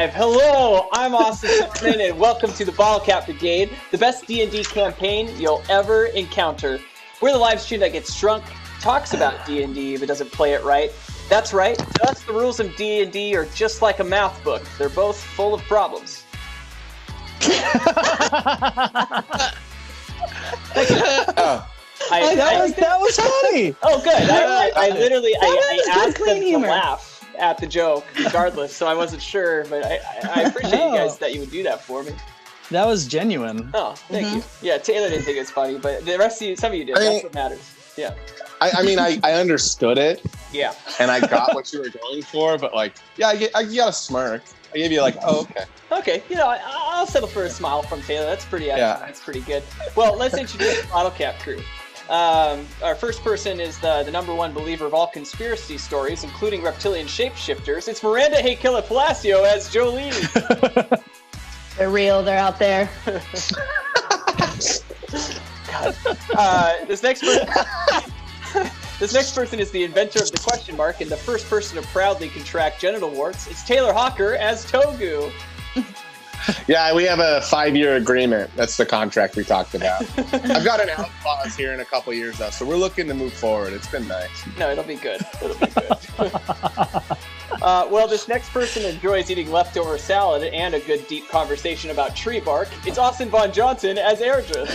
live. Hello, I'm Austin Simon, and welcome to the Bottle Cap Brigade, the best D&D campaign you'll ever encounter. We're the live stream that gets drunk, talks about D&D, but doesn't play it right. That's right, to us the rules of D&D are just like a math book. They're both full of problems. That was funny. Oh, good. I literally asked them humor. to laugh at the joke, regardless. So I wasn't sure, but I appreciate you guys that you would do that for me. That was genuine. Oh, thank you. Yeah, Taylor didn't think it was funny, but the rest of you, some of you did. That's what matters. Yeah. I understood it. Yeah. And I got what you were going for, but you got a smirk. I gave you okay. Okay, I'll settle for a smile from Taylor. That's pretty. That's pretty good. Well, let's introduce the Bottle Cap crew. Our first person is the number one believer of all conspiracy stories, including reptilian shapeshifters. It's Miranda Hakilla Palacio as Jolene. They're real. They're out there. God. This next person is the inventor of the question mark and the first person to proudly contract genital warts. It's Taylor Hawker as Togu. Yeah, we have a 5-year agreement. That's the contract we talked about. I've got an out clause here in a couple years, though, so we're looking to move forward. It's been nice. No, it'll be good. Well, this next person enjoys eating leftover salad and a good deep conversation about tree bark. It's Austin Von Johnson as Airdris.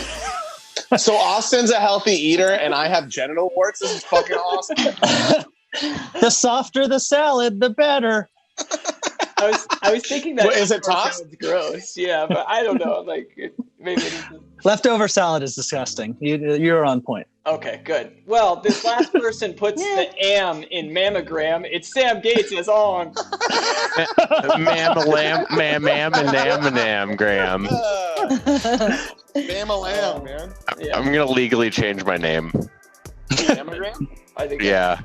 So Austin's a healthy eater, and I have genital warts? This is fucking awesome. The softer the salad, the better. I was thinking that is it tossed? Sounds gross. Yeah, but I don't know. Maybe it isn't. Leftover salad is disgusting. You're on point. Okay, good. Well, this last person puts the am in mammogram. It's Sam Gates as on. Mam-a-lam, mam-am, and nam-a-nam-gram. Mam-a-lam, man. Yeah. I'm going to legally change my name. Mammogram? I think. Yeah.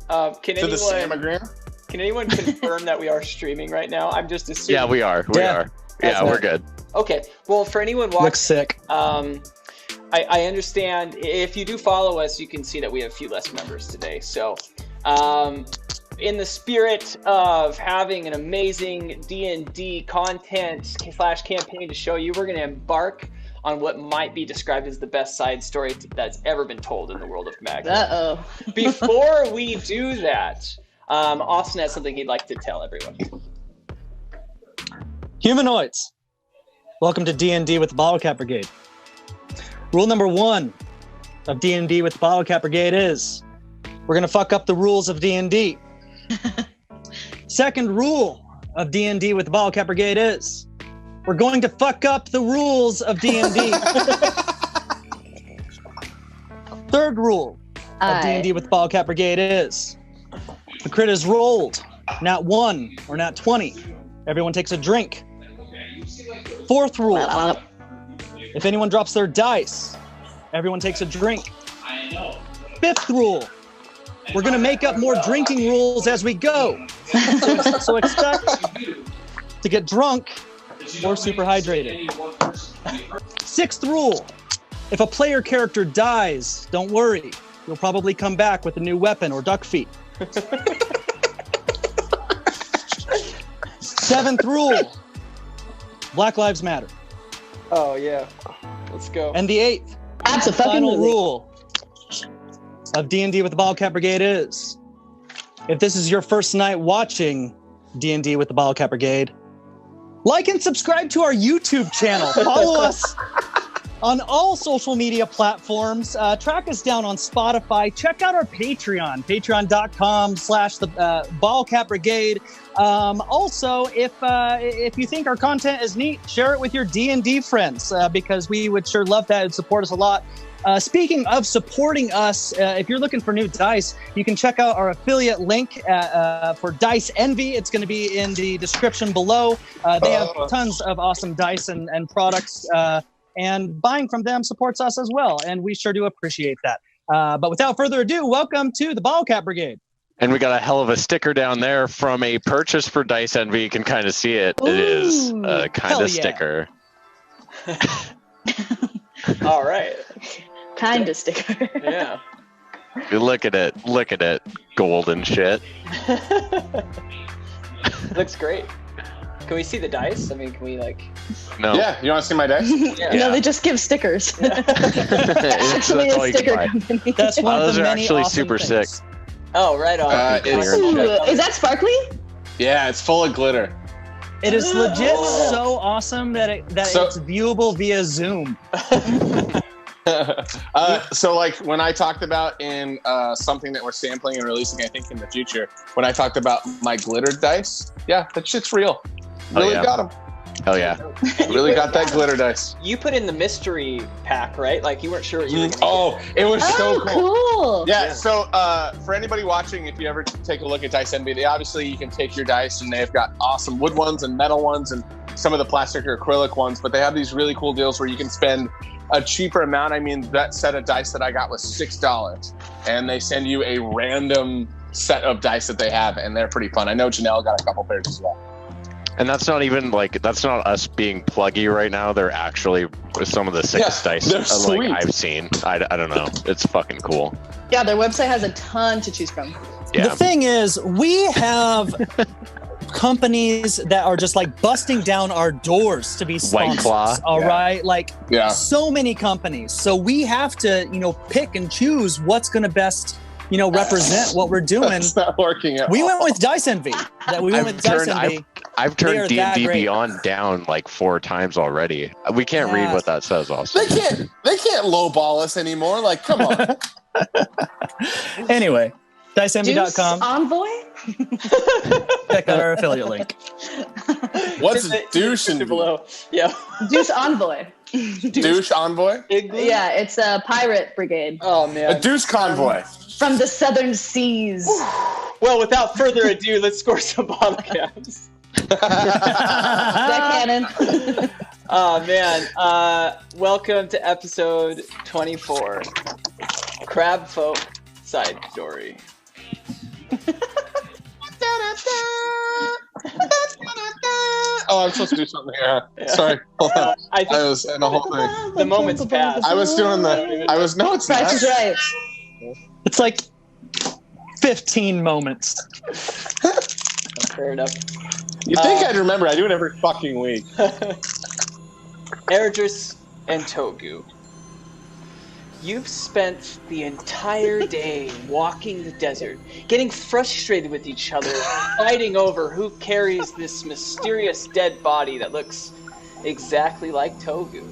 Can To the Samagram? Can anyone confirm that we are streaming right now? I'm just assuming. Yeah, we are. We are. Yeah, we're good. Okay. Well, for anyone watching, Looks sick. I understand if you do follow us, you can see that we have a few less members today. So, in the spirit of having an amazing D&D content / campaign to show you, we're going to embark on what might be described as the best side story that's ever been told in the world of Mag. Uh-oh. Before we do that, Austin has something he'd like to tell everyone. Humanoids, welcome to D&D with the Bottle Cap Brigade. Rule number 1 of D&D with the Bottle Cap Brigade is we're going to fuck up the rules of D&D. Second rule of D&D with the Bottle Cap Brigade is we're going to fuck up the rules of D&D. Third rule of D&D with the Bottle Cap Brigade is the crit is rolled, nat 1 or nat 20. Everyone takes a drink. Fourth rule, if anyone drops their dice, everyone takes a drink. Fifth rule, we're going to make up more drinking rules as we go. So expect to get drunk or super hydrated. Sixth rule, if a player character dies, don't worry. You'll probably come back with a new weapon or duck feet. Seventh rule, Black Lives Matter. Oh, yeah. Let's go. And the eighth, final rule of D&D with the Bottle Cap Brigade is if this is your first night watching D&D with the Bottle Cap Brigade, like and subscribe to our YouTube channel. Follow us on all social media platforms. Track us down on Spotify. Check out our Patreon, patreon.com/the Bottle Cap Brigade. Also, if you think our content is neat, share it with your D&D friends because we would sure love that and support us a lot. Speaking of supporting us, if you're looking for new dice, you can check out our affiliate link for Dice Envy. It's going to be in the description below. They have tons of awesome dice and products, and buying from them supports us as well, and we sure do appreciate that. But without further ado, welcome to the Bottle Cap Brigade. And we got a hell of a sticker down there from a purchase for Dice Envy. You can kind of see it. Ooh, it is a kind of yeah. sticker. All right. Kind of sticker. Yeah. You look at it. Look at it. Golden shit. Looks great. Can we see the dice? I mean, can we like? No. Yeah, you want to see my dice? Yeah. No, they just give stickers. That's Actually, all a you can sticker buy. company. That's one Those of the are many actually awesome super things. sick. Oh, right on. Ooh, is that sparkly? Yeah, it's full of glitter. It is legit so awesome that it's viewable via Zoom. So like when I talked about in something that we're sampling and releasing, I think in the future, when I talked about my glitter dice, yeah, that shit's real. Really got them. Hell yeah. Really got that glitter dice. You put in the mystery pack, right? Like you weren't sure what you were going to Oh, it was so cool. Cool. Yeah, so for anybody watching, if you ever take a look at Dice Envy, obviously you can take your dice and they've got awesome wood ones and metal ones and some of the plastic or acrylic ones, but they have these really cool deals where you can spend a cheaper amount. I mean, that set of dice that I got was $6, and they send you a random set of dice that they have, and they're pretty fun. I know Janelle got a couple pairs as well. And that's not even like, that's not us being pluggy right now. They're actually some of the sickest dice they're sweet. I've seen. I don't know. It's fucking cool. Yeah, their website has a ton to choose from. Yeah. The thing is, we have companies that are just like busting down our doors to be sponsors. White Claw. All right, like so many companies. So we have to, pick and choose what's going to best, represent what we're doing. It's not working out. We went with Dice Envy. I've turned D&D Beyond down like 4 times already. We can't read what that says. Also, They can't lowball us anymore. Like, come on. Anyway, diceenvy.com. Envoy? Check out our affiliate link. What's douche and below? Yeah. Deuce Envoy. Douche envoy? Yeah, it's a pirate brigade. Oh man. A douche convoy. From the southern seas. Well, without further ado, let's score some bottle caps. Cannon. Oh man. Welcome to episode 24. Crab Folk Side Story. Oh, I'm supposed to do something here. Yeah. Sorry. Hold on. I was in the whole thing. The moment's passed. I was doing no, it's not. Price is right. It's like 15 moments. Fair enough. You think I'd remember? I do it every fucking week. Erdris and Togu. You've spent the entire day walking the desert, getting frustrated with each other, fighting over who carries this mysterious dead body that looks exactly like Togu,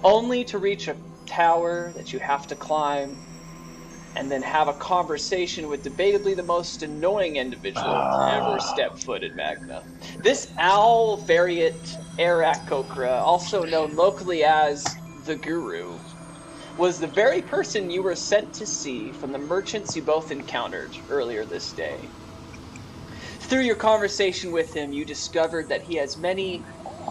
only to reach a tower that you have to climb and then have a conversation with debatably the most annoying individual to ever step foot in Magna. This owl variant Arak Kokra, also known locally as the Guru, was the very person you were sent to see from the merchants you both encountered earlier this day. Through your conversation with him, you discovered that he has many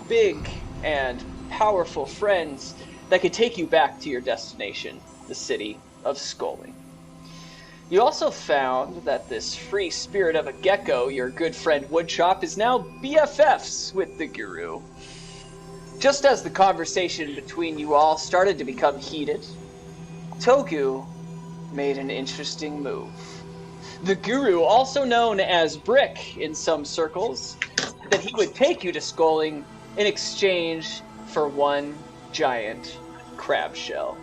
big and powerful friends that could take you back to your destination, the city of Sculling. You also found that this free spirit of a gecko, your good friend Woodchop, is now BFFs with the Guru. Just as the conversation between you all started to become heated, Togu made an interesting move. The Guru, also known as Brick in some circles, that he would take you to Sculling in exchange for one giant crab shell.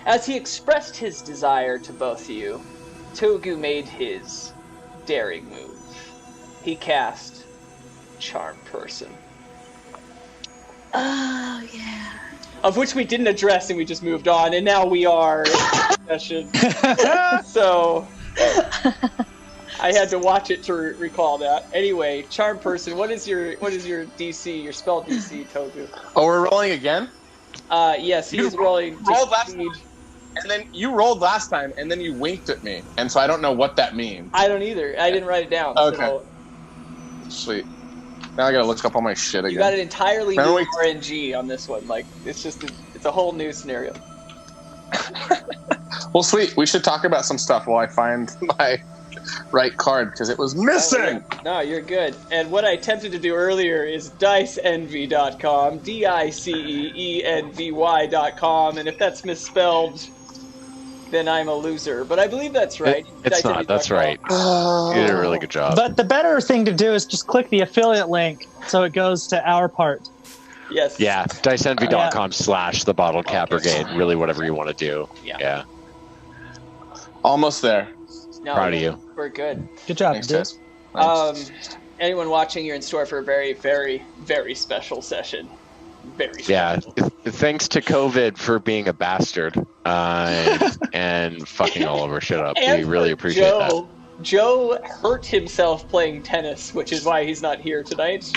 As he expressed his desire to both of you, Togu made his daring move. He cast Charm Person. Oh, yeah. Of which we didn't address and we just moved on, and now we are in session. So I had to watch it to recall that. Anyway, Charm Person, what is your DC, your spell DC, Togu? Oh, we're rolling again? Yes, he's rolling. Rolled last time, and then you rolled last time, and then you winked at me, and so I don't know what that means. I don't either. I didn't write it down. Okay. So Sweet. Now I gotta look up all my shit again. you got an entirely new RNG on this one. Like it's a whole new scenario. Well, sweet. We should talk about some stuff while I find my right card because it was missing. No, you're good. And what I attempted to do earlier is diceenvy.com, DICEENVY.com, and if that's misspelled, then I'm a loser. But I believe that's right. It's not. That's right. You did a really good job. But the better thing to do is just click the affiliate link so it goes to our part. Yes. Yeah, diceenvy.com/the Bottle Cap Brigade. Really, whatever you want to do. Yeah. Almost there. No, Proud of you. We're good. Good job, Thanks, dude. guys. Anyone watching, you're in store for a very, very, very special session. Very special. Yeah. Thanks to COVID for being a bastard and fucking all of our shit up. And We really for appreciate that. Joe hurt himself playing tennis, which is why he's not here tonight.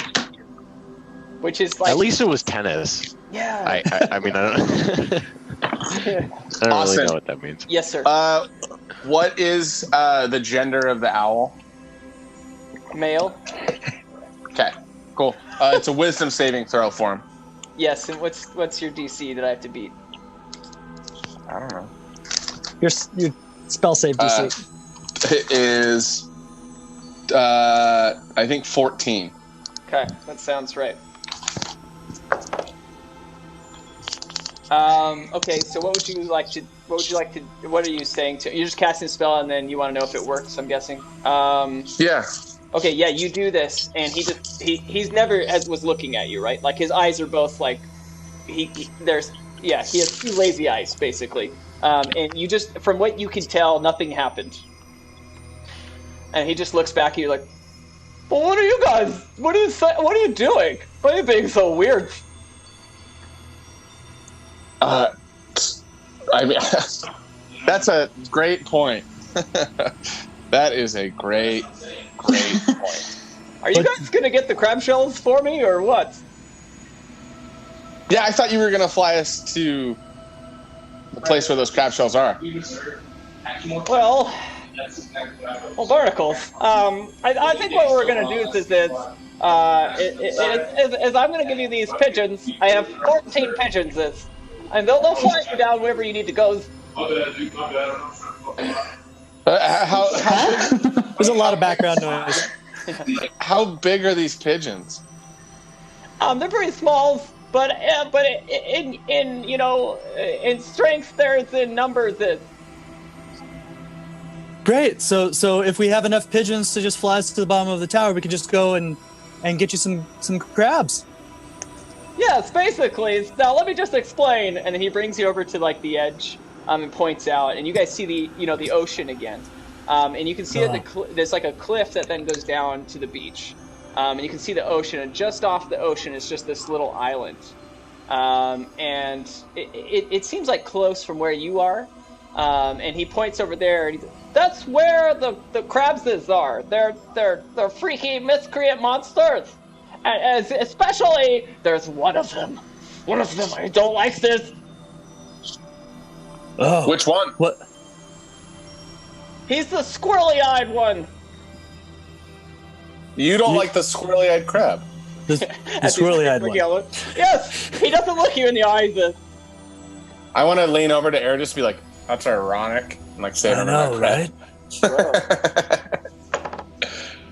Which is like, At least it was tennis. yeah. I mean, I don't, I don't Austin. really know what that means. Yes, sir. What is the gender of the owl? Male. Okay, cool. It's a wisdom saving throw for him. Yes, and what's your DC that I have to beat? I don't know. Your spell save DC. It is, I think 14. Okay, that sounds right. Okay, so what would you like to? What are you saying to? You're just casting a spell, and then you want to know if it works. I'm guessing. Yeah. Okay, yeah, you do this, and he's never was looking at you, right? Like his eyes are both like, he has two lazy eyes basically, and you just, from what you can tell, nothing happened, and he just looks back at you like, well, what are you guys? What are you doing? Why are you being so weird? I mean, that's a great point. That is a great point. Are you guys gonna get the crab shells for me, or what? Yeah, I thought you were gonna fly us to the place where those crab shells are. Well, barnacles. I think what we're gonna do is I'm gonna give you these pigeons. I have 14 pigeons. And they'll fly you down wherever you need to go. How There's a lot of background noise. how big are these pigeons? They're pretty small, but in strength there's in numbers. Great. So if we have enough pigeons to just fly us to the bottom of the tower, we can just go and get you some crabs. Yes, basically. Now let me just explain. And then he brings you over to like the edge, and points out, and you guys see the ocean again, and you can see that there's like a cliff that then goes down to the beach, and you can see the ocean, and just off the ocean is just this little island, and it seems like close from where you are, and he points over there, and that's where the crabs are. They're freaky miscreant monsters. And especially, there's one of them. I don't like this. Oh, Which one? What? He's the squirrely-eyed one. You don't like the squirrely-eyed crab? The squirrely-eyed one. Yes, he doesn't look you in the eyes. I want to lean over to Air, just be like, "That's ironic," and like say, I know, right?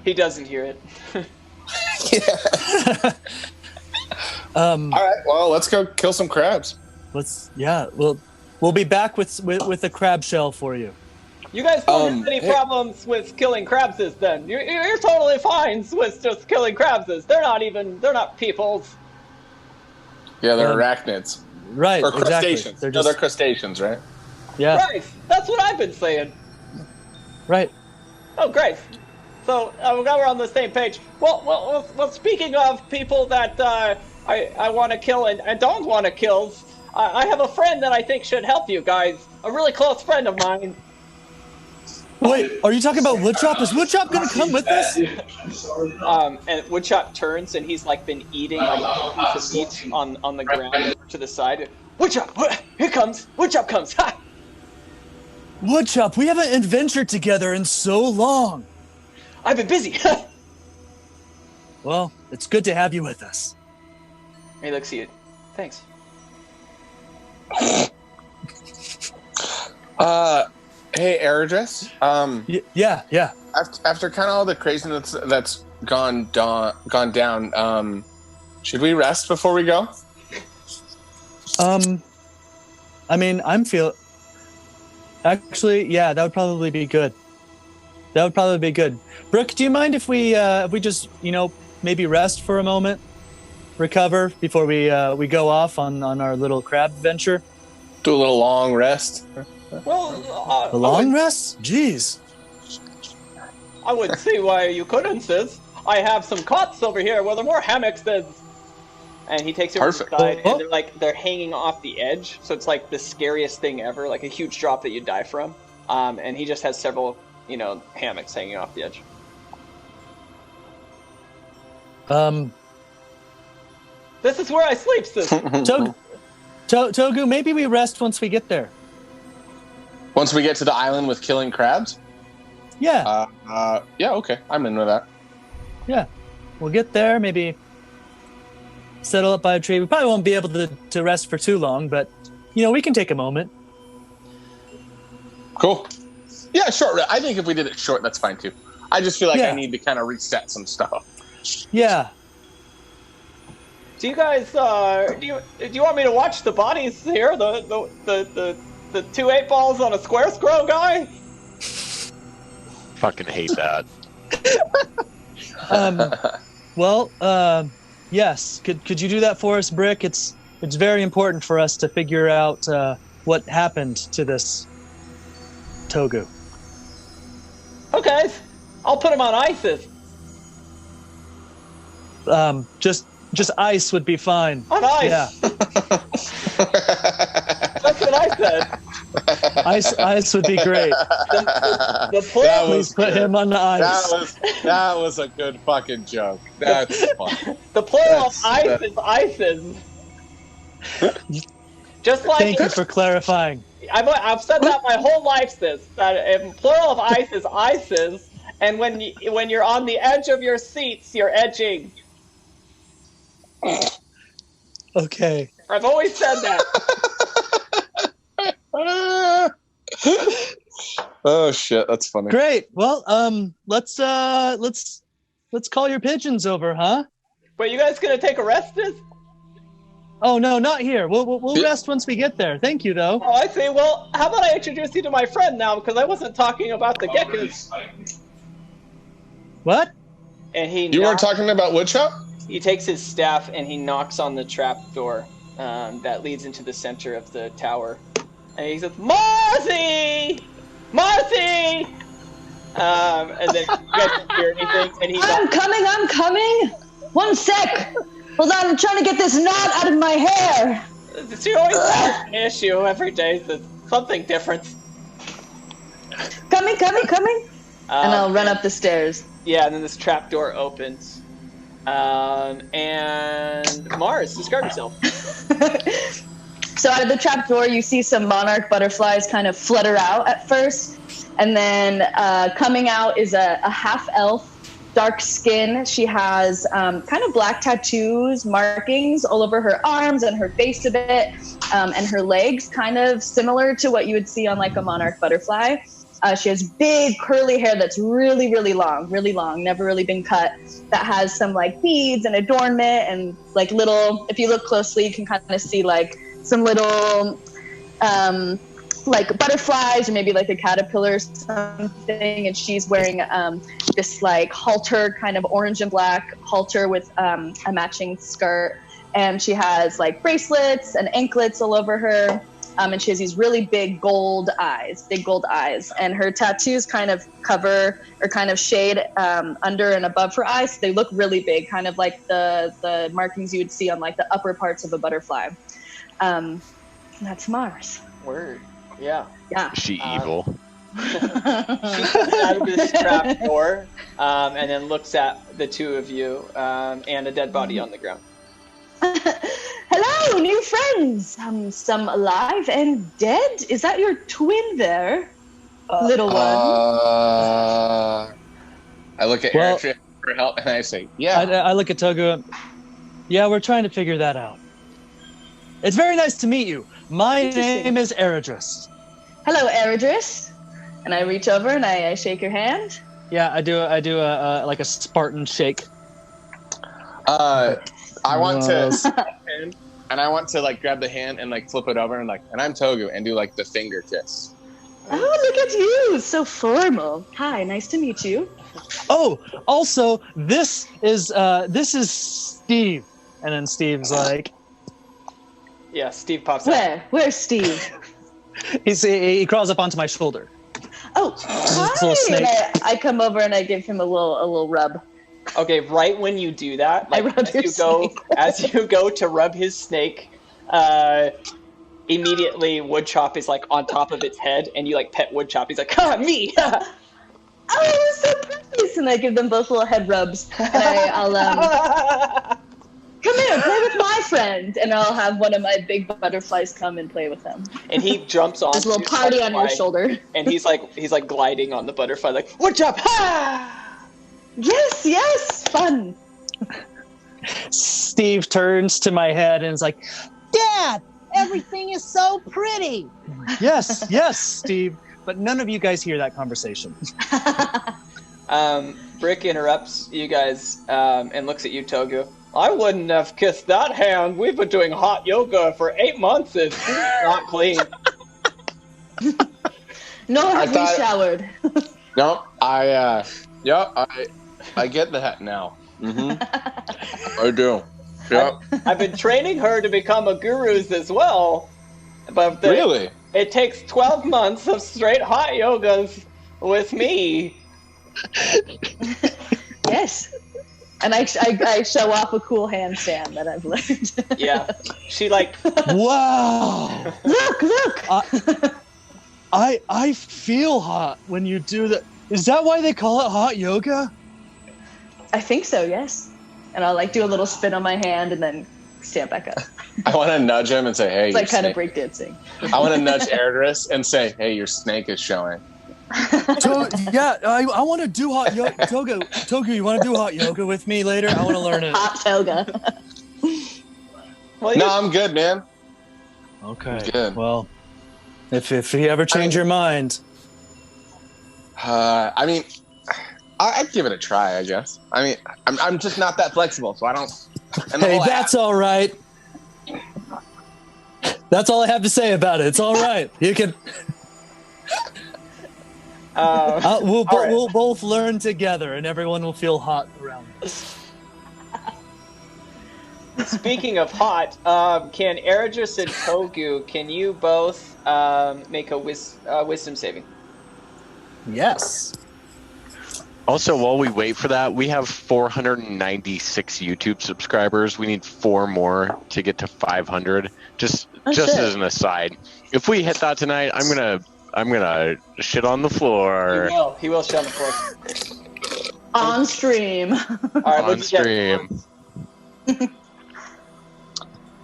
He doesn't hear it. Yeah. All right. Well, let's go kill some crabs. We'll be back with a crab shell for you. You guys don't have any problems with killing crabs then. You're totally fine with just killing crabs. They're not peoples. Yeah, they're arachnids. Right. Or crustaceans. Exactly. They're crustaceans, right? Yeah. Right. That's what I've been saying. Right. Oh, great. So now we're on the same page. Well, speaking of people that I want to kill and don't want to kill, I have a friend that I think should help you guys. A really close friend of mine. Wait, are you talking about Woodchop? Is Woodchop going to come with us? And Woodchop turns, and he's like been eating like a piece of meat on the ground to the side. Woodchop, here comes. Woodchop comes. Ha! Woodchop, we haven't adventured together in so long. I've been busy. Well, it's good to have you with us. He looks at you. Thanks. Hey, Aerodress. Yeah. After kind of all the craziness that's gone down, should we rest before we go? I mean, Actually, yeah, that would probably be good. That would probably be good. Brooke, do you mind if we just, maybe rest for a moment, recover before we go off on our little crab adventure? Do a little long rest. Well, A long rest? Jeez. I would see why you couldn't, sis. I have some cots over here where there are more hammocks than. And he takes her to the side, and they're hanging off the edge, so it's like the scariest thing ever, like a huge drop that you'd die from. And he just has several, hammocks hanging off the edge. This is where I sleep, sis. Togu, maybe we rest once we get there. Once we get to the island with killing crabs? Yeah. Yeah, okay. I'm in with that. Yeah. We'll get there, maybe settle up by a tree. We probably won't be able to rest for too long, but, we can take a moment. Cool. Yeah, short. I think if we did it short, that's fine, too. I just feel like I need to kind of reset some stuff. Yeah. Do you guys, do you want me to watch the bodies here? The 2 8-balls on a square scroll guy? Fucking hate that. Yes. Could you do that for us, Brick? It's very important for us to figure out what happened to this Togu. Okay. I'll put him on ISIS. Just ice would be fine. On ice. Yeah. That's what I said. Ice would be great. Please put him on the ice. That was a good fucking joke. That's fun. The plural of ice is ISIS. Just like Thank you for clarifying. I've said that my whole life, sis. That plural of ice is ISIS, and when you're on the edge of your seats, you're edging. Okay. I've always said that. Oh shit, that's funny. Great. Well, let's call your pigeons over, huh? Wait, you guys gonna take a rest, sis? Oh no, not here. We'll rest once we get there. Thank you, though. Oh, I see. Well, how about I introduce you to my friend now, because I wasn't talking about the geckos. What? And You weren't talking about woodshop? He takes his staff and he knocks on the trap door that leads into the center of the tower. And he says, Marcy! Marcy! And then you guys don't hear anything. And I'm coming! 1 sec! Hold on, I'm trying to get this knot out of my hair! She always has an issue every day. So something different. Coming! And I'll run up the stairs. Yeah, and then this trap door opens. And Mars, describe yourself. So out of the trap door, you see some monarch butterflies kind of flutter out at first. And then coming out is a half-elf, dark skin. She has kind of black tattoos, markings all over her arms and her face a bit, and her legs, kind of similar to what you would see on like a monarch butterfly. She has big curly hair that's really, really long, never really been cut. That has some like beads and adornment and like little, if you look closely, you can kind of see like some little like butterflies or maybe like a caterpillar or something. And she's wearing this like halter, kind of orange and black halter with a matching skirt. And she has like bracelets and anklets all over her. And she has these really big gold eyes, and her tattoos kind of cover or kind of shade under and above her eyes. So they look really big, kind of like the markings you would see on like the upper parts of a butterfly. That's Mars. Word. Yeah. Is she evil? She comes out of this trap door and then looks at the two of you and a dead body on the ground. Hello, new friends. Some alive and dead. Is that your twin there, little one? I look at Eric for help, and I say, "Yeah." I look at Togu. Yeah, we're trying to figure that out. It's very nice to meet you. My name is Eridris. Hello, Eridris. And I reach over and I shake your hand. Yeah, I do a like a Spartan shake. I want to, and I want to like grab the hand and like flip it over and like, and I'm Togu and do like the finger kiss. Oh, look at you! So formal. Hi, nice to meet you. Oh, also, this is Steve. And then Steve's like, Yeah, Steve pops out. Where's Steve? he crawls up onto my shoulder. Oh, hi! And I come over and I give him a little rub. Okay, right when you do that, like as you go to rub his snake, immediately Woodchop is like on top of its head, and you like pet Woodchop. He's like, "Ha, me!" Oh, so precious! And I give them both little head rubs, and I'll come here, play with my friend, and I'll have one of my big butterflies come and play with them. And he jumps on. There's a little party on your shoulder. And he's like gliding on the butterfly, like, "Woodchop, ha!" Yes, fun. Steve turns to my head and is like, "Dad, everything is so pretty." Yes, Steve. But none of you guys hear that conversation. Brick interrupts you guys and looks at you, Togu. I wouldn't have kissed that hand. We've been doing hot yoga for 8 months. It's not clean. No, have we showered? No, I get that now. Mm-hmm. I do. Yep. I've been training her to become a gurus as well. But really? It takes 12 months of straight hot yogas with me. Yes. And I show off a cool handstand that I've learned. Yeah. She like... Wow. Look. I feel hot when you do that. Is that why they call it hot yoga? I think so, yes. And I'll like do a little spin on my hand and then stand back up. I want to nudge him and say, "Hey." It's like kind of breakdancing. I want to nudge Erdris and say, "Hey, your snake is showing." I want to do hot yoga. Togu, you want to do hot yoga with me later? I want to learn it. Hot toga. No, I'm good, man. Okay. I'm good. Well, if you ever change your mind. I mean, I'd give it a try, I guess. I mean, I'm just not that flexible, so I don't. Hey, that's all right. That's all I have to say about it. It's all right. You can. We'll both learn together, and everyone will feel hot around us. Speaking of hot, can Eredris and Togu, can you both make a wisdom saving? Yes. Also, while we wait for that, we have 496 YouTube subscribers. We need 4 more to get to 500. Just as an aside, if we hit that tonight, I'm gonna shit on the floor. He will shit on the floor. On stream. All right, on stream.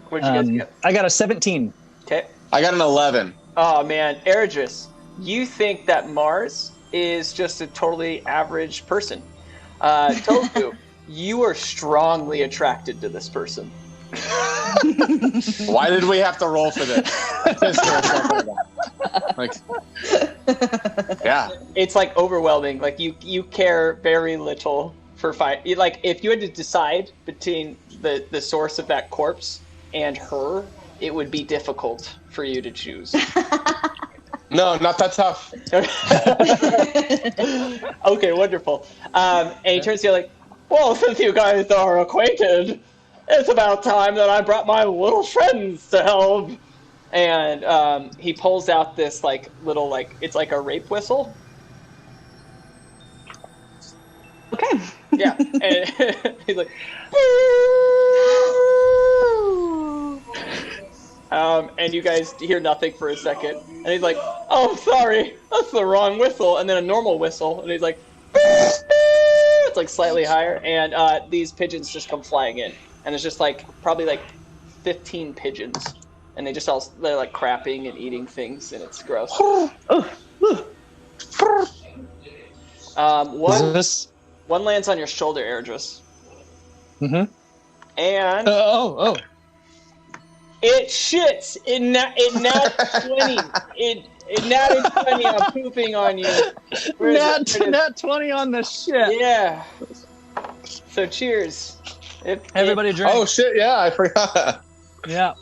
What'd you guys get? I got a 17. Okay. I got an 11. Oh man, Eredris, you think that Mars is just a totally average person. Tofu, you are strongly attracted to this person. Why did we have to roll for this? Yeah. It's like overwhelming. Like you care very little for fight. Like if you had to decide between the source of that corpse and her, it would be difficult for you to choose. No, not that tough. Okay, wonderful. And he turns to you like, well, since you guys are acquainted, it's about time that I brought my little friends to help. And he pulls out this like little it's like a rape whistle. Okay. Yeah, and he's like, and you guys hear nothing for a second, and he's like, "Oh, sorry, that's the wrong whistle." And then a normal whistle, and he's like, it's like slightly higher, and these pigeons just come flying in, and there's just like probably like 15 pigeons, and they're like crapping and eating things, and it's gross. One lands on your shoulder, Eredris. Mm-hmm. And it shits. It nat 20. It natted 20. I'm pooping on you. Nat 20 on the shit. Yeah. So cheers. Everybody drink. Oh shit! Yeah, I forgot. Yeah.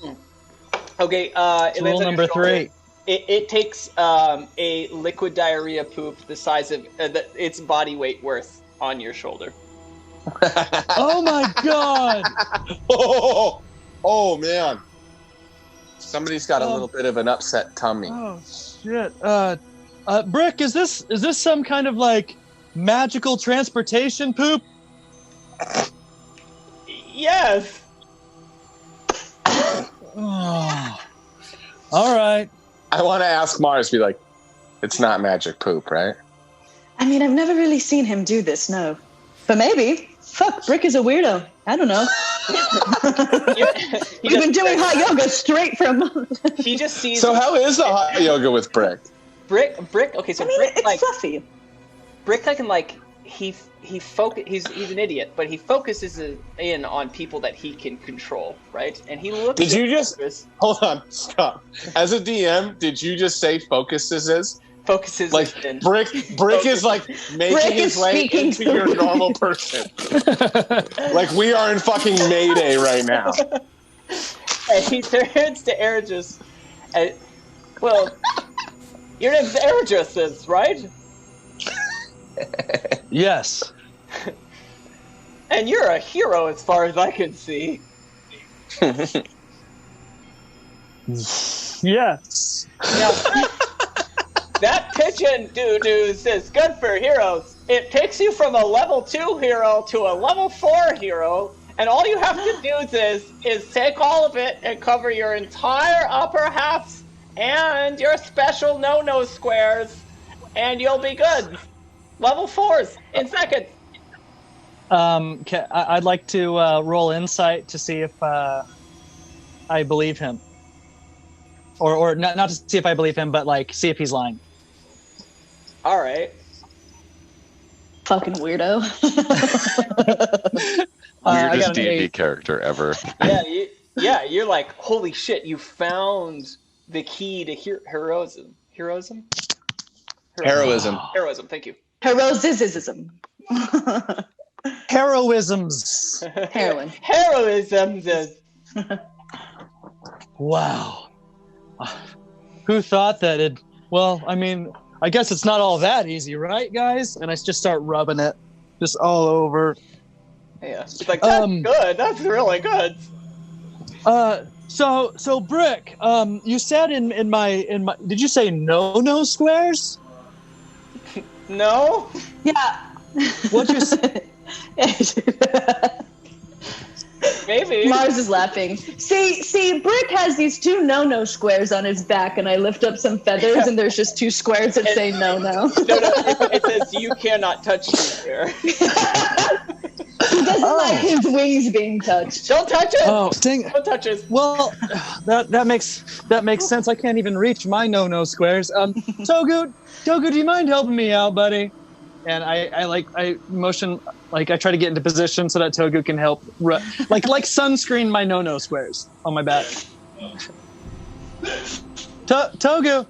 Okay. It Rule lands on number your shoulder. 3. It takes a liquid diarrhea poop the size of its body weight worth on your shoulder. Oh my god! Oh man! Somebody's got a little bit of an upset tummy. Oh shit! Brick, is this some kind of like magical transportation poop? Yes. Oh. All right. I want to ask Mars, be like, it's not magic poop, right? I mean, I've never really seen him do this, no. But maybe. Fuck, Brick is a weirdo. I don't know. We've been doing hot yoga straight from... He just sees... So how is the hot yoga with Brick? Brick, okay, so I mean, Brick, it's like... fluffy. Brick, like, he's an idiot, but he focuses in on people that he can control, right? And he looks. Did you just hold on? Stop. As a DM, did you just say focuses? Focuses like in. Brick is like making his way into your normal person. Like we are in fucking Mayday right now. And he turns to Ergis, and well, your name's Ergis, right? Yes. And you're a hero as far as I can see. Yes. Now, that pigeon doo-doo says good for heroes. It takes you from a level 2 hero to a level 4 hero, and all you have to do is take all of it and cover your entire upper halves and your special no-no squares, and you'll be good. Level 4s in seconds. I'd like to roll insight to see if I believe him, or not to see if I believe him, but like see if he's lying. All right. Fucking weirdo. Weirdest D&D character ever. Yeah, you're like, holy shit! You found the key to heroism. Heroism. Thank you. Heroism. Heroisms. Heroin. Heroism. Wow. Who thought that it? Well, I mean, I guess it's not all that easy, right, guys? And I just start rubbing it, just all over. Yeah, it's like that's good. That's really good. So Brick, you said in my did you say no squares? No. Yeah. What'd you say? Maybe. Mars is laughing. See, Brick has these 2 no-no squares on his back, and I lift up some feathers, and there's just 2 squares that say no. No, it says you cannot touch me here. He doesn't like his wings being touched. Don't touch it. Oh, dang. Don't touch it. Well, that makes sense. I can't even reach my no squares. Togu, do you mind helping me out, buddy? And I motion, like I try to get into position so that Togu can help, like sunscreen my no squares on my back. Togu.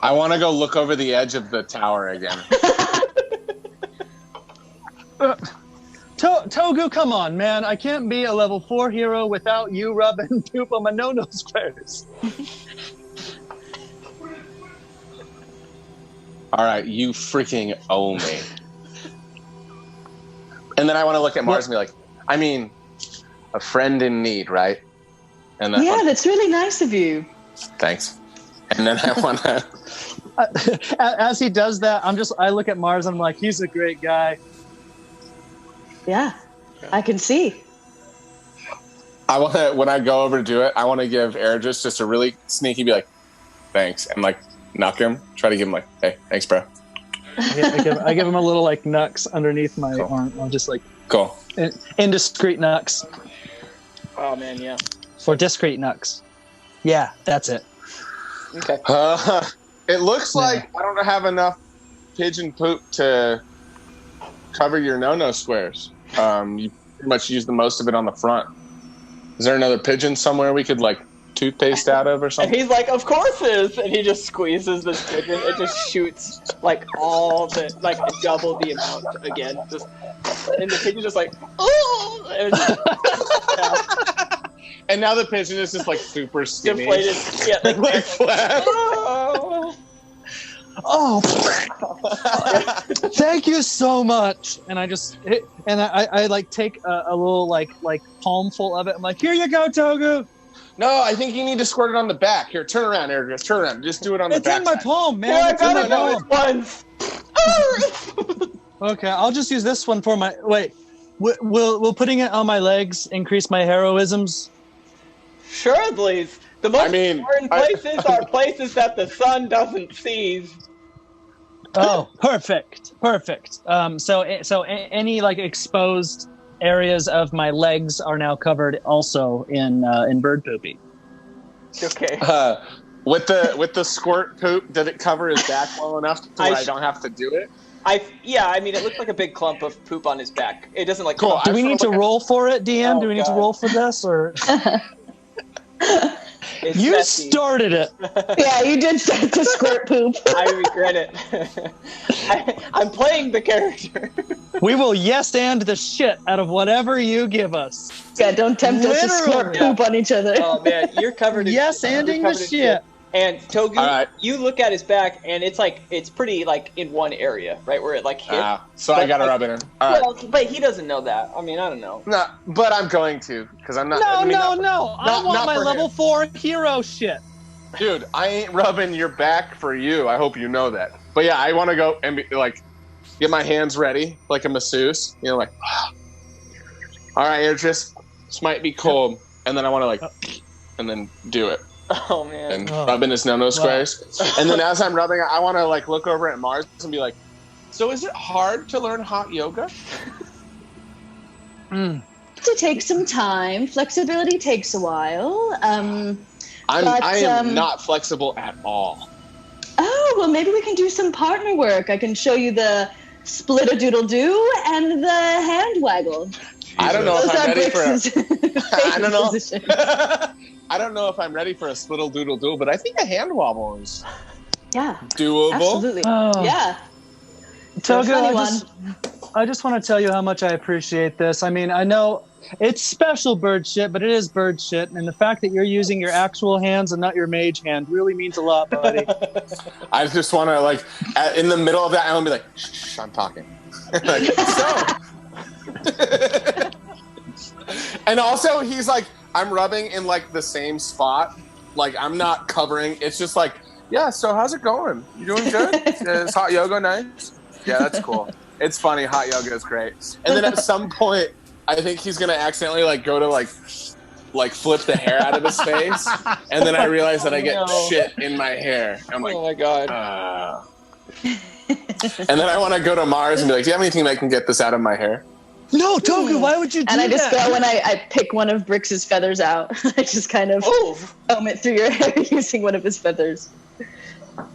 I want to go look over the edge of the tower again. Togu, come on, man! I can't be a level 4 hero without you rubbing poop on my no squares. All right, you freaking owe me. And then I want to look at Mars and be like, I mean, a friend in need, right? And then that's really nice of you. Thanks. And then I want to... As he does that, I look at Mars and I'm like, he's a great guy. Yeah, I can see. I want to, when I go over to do it, I want to give Ergis just a really sneaky, be like, thanks. And like, knock him, try to give him like, hey, thanks, bro. I give him a little like nux underneath my arm. I'm just like, cool. Indiscreet nux. Oh man, yeah. Or discreet nux. Yeah, that's it. Okay. It looks like I don't have enough pigeon poop to cover your no squares. You pretty much use the most of it on the front. Is there another pigeon somewhere we could like toothpaste out of or something? And he's like, of course is, and he just squeezes this pigeon. It just shoots like double the amount again. And the pigeon just like, oh, and now the pigeon is just like super skinny. Deflated. Yeah, like flat. Oh, thank you so much. And I just I like take a little like palmful of it. I'm like, here you go, Togu. No, I think you need to squirt it on the back. Here, turn around, Eric. Just turn around. Just do it on the back. It's in my palm, man. Yeah, I It's in my got palm. it once. Okay, I'll just use this one for my. Wait, will putting it on my legs increase my heroisms? Surely. The most important places are places that the sun doesn't seize. Oh, perfect. So any like exposed areas of my legs are now covered also in bird poopy. Okay. With the squirt poop, did it cover his back well enough to where I don't have to do it? I mean, it looked like a big clump of poop on his back. It doesn't like. Cool. Do we need to roll for it, DM? Do we need to roll for this, or you messy. started it? Yeah, you did start to squirt poop. I regret it. I'm playing the character. We will yes and the shit out of whatever you give us. Yeah, don't tempt us to squirt poop on each other. Oh man, you're covered in yes anding the shit. And Togu, right. You look at his back, and it's pretty like in one area, right where it like hit. So I gotta rub it in. All right. Well, but he doesn't know that. I mean, I don't know. No, but I'm going to because I'm not. No. I want my level 4 hero shit. Dude, I ain't rubbing your back for you. I hope you know that. But yeah, I want to go and be, like get my hands ready like a masseuse. You know, like. All right, this might be cold, and then I want to like, and then do it. Oh man! And rubbing his no squares, and then as I'm rubbing, I want to like look over at Mars and be like, "So is it hard to learn hot yoga?" To take some time. Flexibility takes a while. I am not flexible at all. Oh well, maybe we can do some partner work. I can show you the split a doodle do and the hand waggle. I don't know if I'm ready for. I don't know. Position. I don't know if I'm ready for a splittle doodle doodle, but I think a hand wobble is doable. Absolutely. Oh. Yeah. Togu, I just want to tell you how much I appreciate this. I mean, I know it's special bird shit, but it is bird shit, and the fact that you're using your actual hands and not your mage hand really means a lot, buddy. I just want to like in the middle of that, I want to be like, "Shh, I'm talking." Like, so. And also, he's like, I'm rubbing in like the same spot. Like I'm not covering. It's just like, yeah. So how's it going? You doing good? Is hot yoga nice? Yeah, that's cool. It's funny. Hot yoga is great. And then at some point, I think he's gonna accidentally like go to like flip the hair out of his face, and then I realize that I get shit in my hair. I'm like, oh my god. And then I want to go to Mars and be like, do you have anything that can get this out of my hair? No, Togu, why would you do that? And I just go and I pick one of Brix's feathers out. I just kind of comb it through your hair using one of his feathers.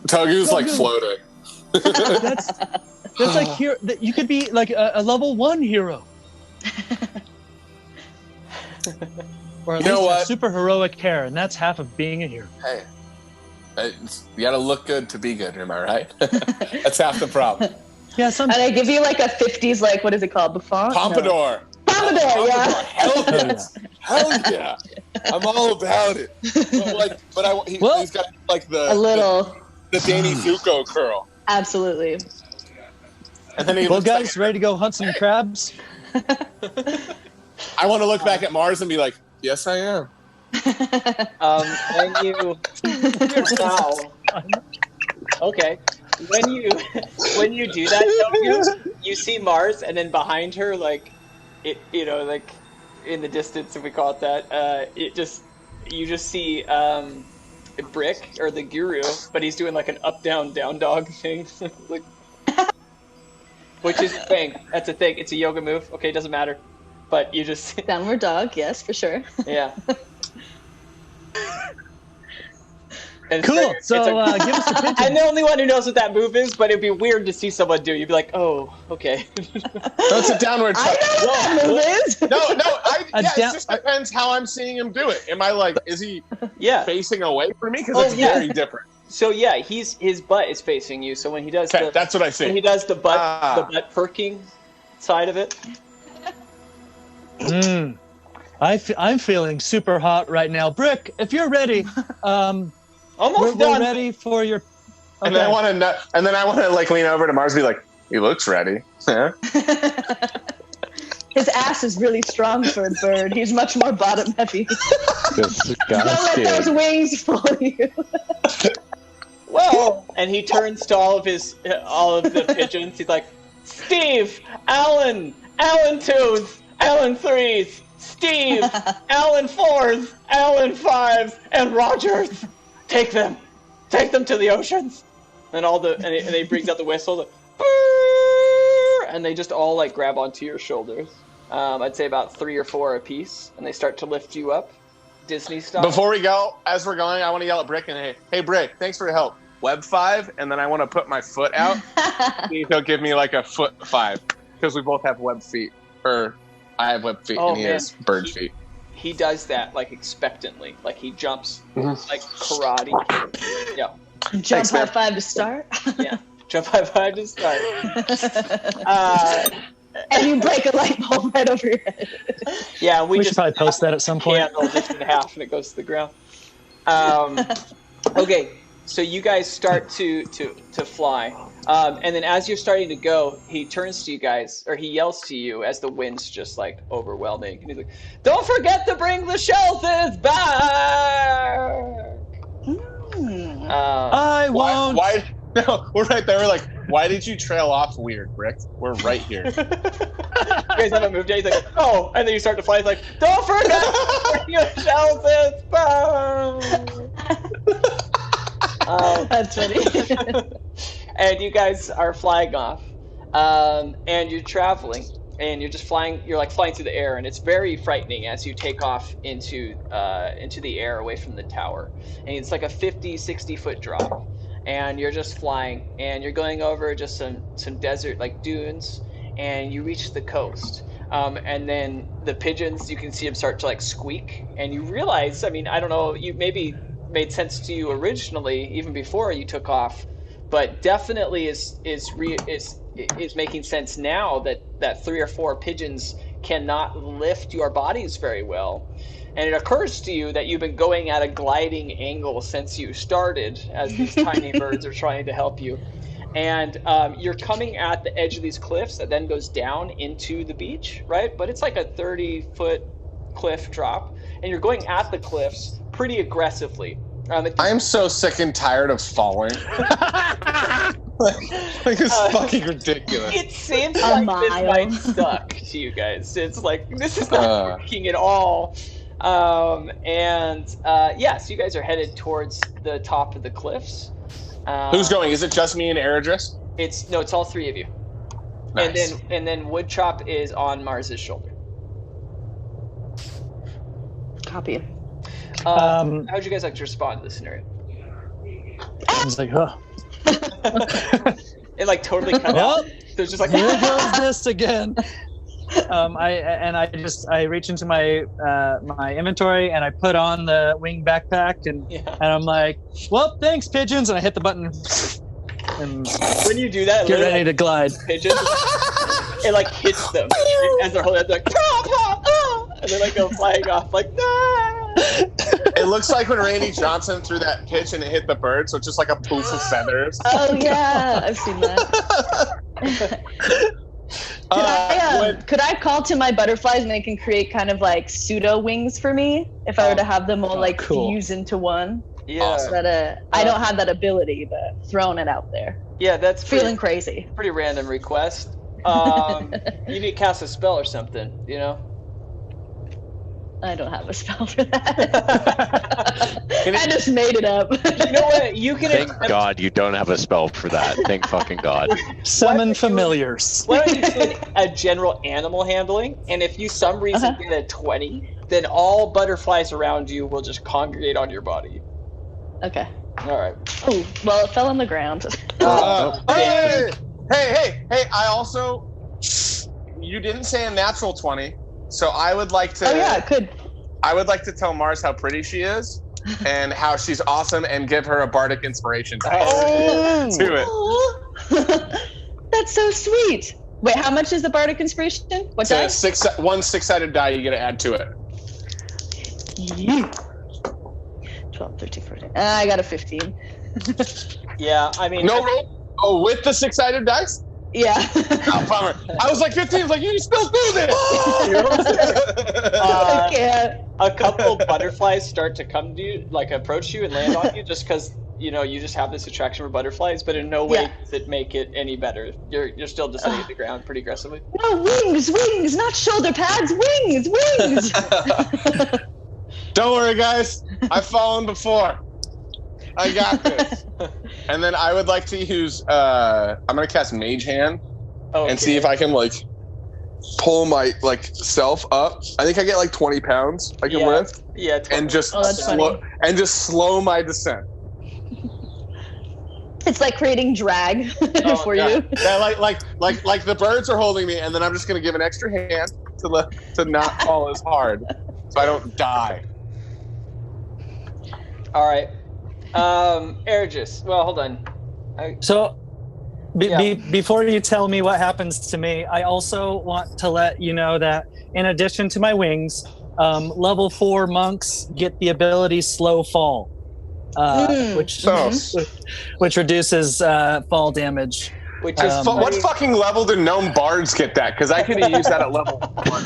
Togu's like floating. That's like here. You could be like a level 1 hero. Or at You know least what? super heroic hair, and that's half of being a hero. Hey, you gotta look good to be good, am I right? That's half the problem. Yeah, And I give you like a 50s, like, what is it called? Buffon? Pompadour. No. Pompadour, yeah. Hell yeah. I'm all about it. But he's got like the Danny Zuko curl. Absolutely. And then well, guys, ready to go hunt some crabs? I want to look back at Mars and be like, yes, I am. When you wow. Okay. When you do that, you see Mars, and then behind her, like it, like in the distance, if we call it that, you just see Brick or the Guru, but he's doing like an up down dog thing, like, which is a thing. That's a thing. It's a yoga move. Okay, it doesn't matter, but you just downward dog, yes, for sure. Yeah. Cool. So give us a pitch. I'm the only one who knows what that move is, but it'd be weird to see someone do. You'd be like, "Oh, okay." That's a downward. I know what that move is. It just depends how I'm seeing him do it. Am I like, is he facing away from me? Because it's very different. So yeah, his butt is facing you. So when he does, that's what I see. When he does the butt perking side of it. I'm feeling super hot right now. Brick, if you're ready, almost done. We're ready for your. And then I want to like lean over to Mars and be like, he looks ready. Huh? His ass is really strong for a bird. He's much more bottom heavy. Don't let those wings fool you. Well, and he turns to all of the pigeons. He's like, Steve, Alan 2s, Alan 3s, Steve, Alan 4s, Alan 5s, and Rogers. Take them to the oceans. And and he brings out the whistle, like, and they just all like grab onto your shoulders. I'd say about 3 or 4 apiece, and they start to lift you up, Disney style. Before we go, as we're going, I want to yell at Brick and hey Brick, thanks for your help. Web 5, and then I want to put my foot out. See if he'll give me like a foot 5, because we both have web feet. Or I have web feet, and he has bird feet. He does that like expectantly, like he jumps like karate. Yeah. Jump high 5 to start. Yeah. Jump high 5 to start. And you break a light bulb right over your head. Yeah, we should probably post that at some point. Candle just in half and it goes to the ground. Okay, so you guys start to fly, and then as you're starting to go, he turns to you guys, or he yells to you as the wind's just like overwhelming. And he's like, "Don't forget to bring the shelters back." I won't. Why? No, we're right there. We're like, why did you trail off weird, Brick? We're right here. You guys haven't moved yet. He's like, oh, and then you start to fly. He's like, don't forget to bring your shelters back. That's funny. And you guys are flying off, and you're traveling, and you're just flying. You're like flying through the air, and it's very frightening as you take off into the air away from the tower. And it's like a 50-60 foot drop. And you're just flying, and you're going over just some desert like dunes, and you reach the coast. And then the pigeons, you can see them start to like squeak, and you realize, I mean, I don't know, you maybe made sense to you originally, even before you took off, but definitely is making sense now that 3 or 4 pigeons cannot lift your bodies very well. And it occurs to you that you've been going at a gliding angle since you started, as these tiny birds are trying to help you. And you're coming at the edge of these cliffs that then goes down into the beach, right? But it's like a 30-foot cliff drop. And you're going at the cliffs pretty aggressively. I'm so sick and tired of falling. Like, it's fucking ridiculous. It seems like this might suck to you guys. It's like, this is not working at all. So you guys are headed towards the top of the cliffs. Who's going? Is it just me and Eridris? It's all 3 of you. Nice. And then Woodchop is on Mars's shoulder. Copy. How'd you guys like to respond to this scenario? I was like, huh. It like totally cut out. So it's just like, here goes this again. I reach into my my inventory and I put on the wing backpack and I'm like, well, thanks, pigeons, and I hit the button. And when you do that, get ready to glide. Pigeons, it like hits them as they're holding it, like, and they like go flying off like that. It looks like when Randy Johnson threw that pitch and it hit the bird, so it's just like a poof of feathers. Oh yeah, I've seen that. Could I call to my butterflies and they can create kind of like pseudo wings for me if I were to have them all like fuse into one? Yeah. Awesome. But I don't have that ability, but throwing it out there. Yeah, that's feeling crazy. Pretty random request. You need to cast a spell or something, you know? I don't have a spell for that. I just made it up. You know what? You can. Thank God you don't have a spell for that. Thank fucking God. Summon familiars. Why don't you do a general animal handling? And if you some reason get a 20, then all butterflies around you will just congregate on your body. Okay. All right. Oh, well, it fell on the ground. Hey! I also, you didn't say a natural 20. So I would like to. Oh yeah, good. I would like to tell Mars how pretty she is, and how she's awesome, and give her a bardic inspiration to it. That's so sweet. Wait, how much is the bardic inspiration? What dice? One 6-sided die. You get to add to it. 12, 13, 14. I got a 15. Yeah, I mean, No roll. Oh, with the 6-sided dice? Yeah. Oh, bummer. I was like 15. I was like, you still do this. I can't. a couple butterflies start to come to you, like approach you and land on you, just because you just have this attraction for butterflies, but in no way does it make it any better. You're still descending to the ground pretty aggressively. No, wings, not shoulder pads, wings. Don't worry, guys. I've fallen before. I got this. And then I would like to use. I'm gonna cast Mage Hand and see if I can pull my self up. I think I get 20 pounds I can lift. Yeah, totally. And just slow my descent. It's like creating drag for you. Yeah, like the birds are holding me, and then I'm just gonna give an extra hand to not fall as hard, so I don't die. All right. Ergis. Well, hold on. So, before you tell me what happens to me, I also want to let you know that in addition to my wings, level 4 monks get the ability Slow Fall, which reduces fall damage. Which is what fucking level do gnome bards get that? Because I could have used that at level 1.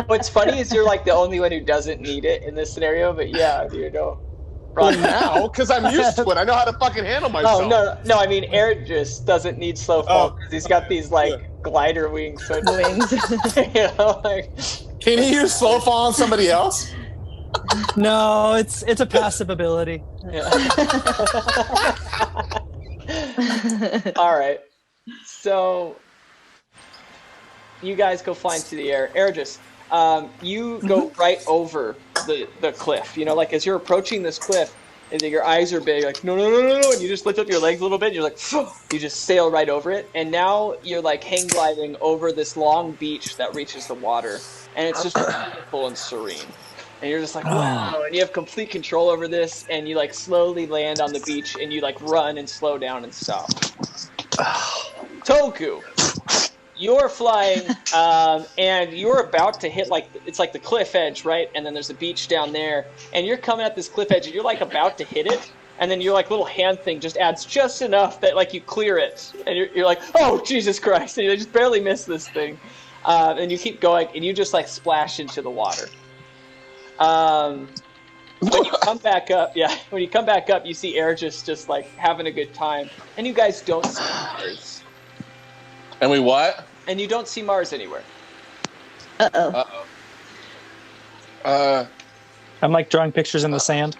What's funny is you're the only one who doesn't need it in this scenario, but Well, now, because I'm used to it. I know how to fucking handle myself. Oh, no, I mean, Ergis doesn't need slow fall because he's got these, glider wings. So Can he use slow fall on somebody else? No, it's a passive ability. Yeah. All right. So you guys go flying through the air. Ergis, you go right over the cliff. As you're approaching this cliff, and your eyes are big, no, and you just lift up your legs a little bit, and you're you just sail right over it, and now you're hang gliding over this long beach that reaches the water, and it's just beautiful and serene. And you're just wow, and you have complete control over this, and you slowly land on the beach, and you run and slow down and stop. Toku, you're flying, and you're about to hit it's the cliff edge, right? And then there's a beach down there, and you're coming at this cliff edge, and you're about to hit it, and then your little hand thing just adds just enough that you clear it, and you're oh Jesus Christ, and you just barely miss this thing, and you keep going, and you just splash into the water. When you come back up, you see Ergis just having a good time, and you guys don't see Mars. And we what? And you don't see Mars anywhere. I'm drawing pictures in the sand.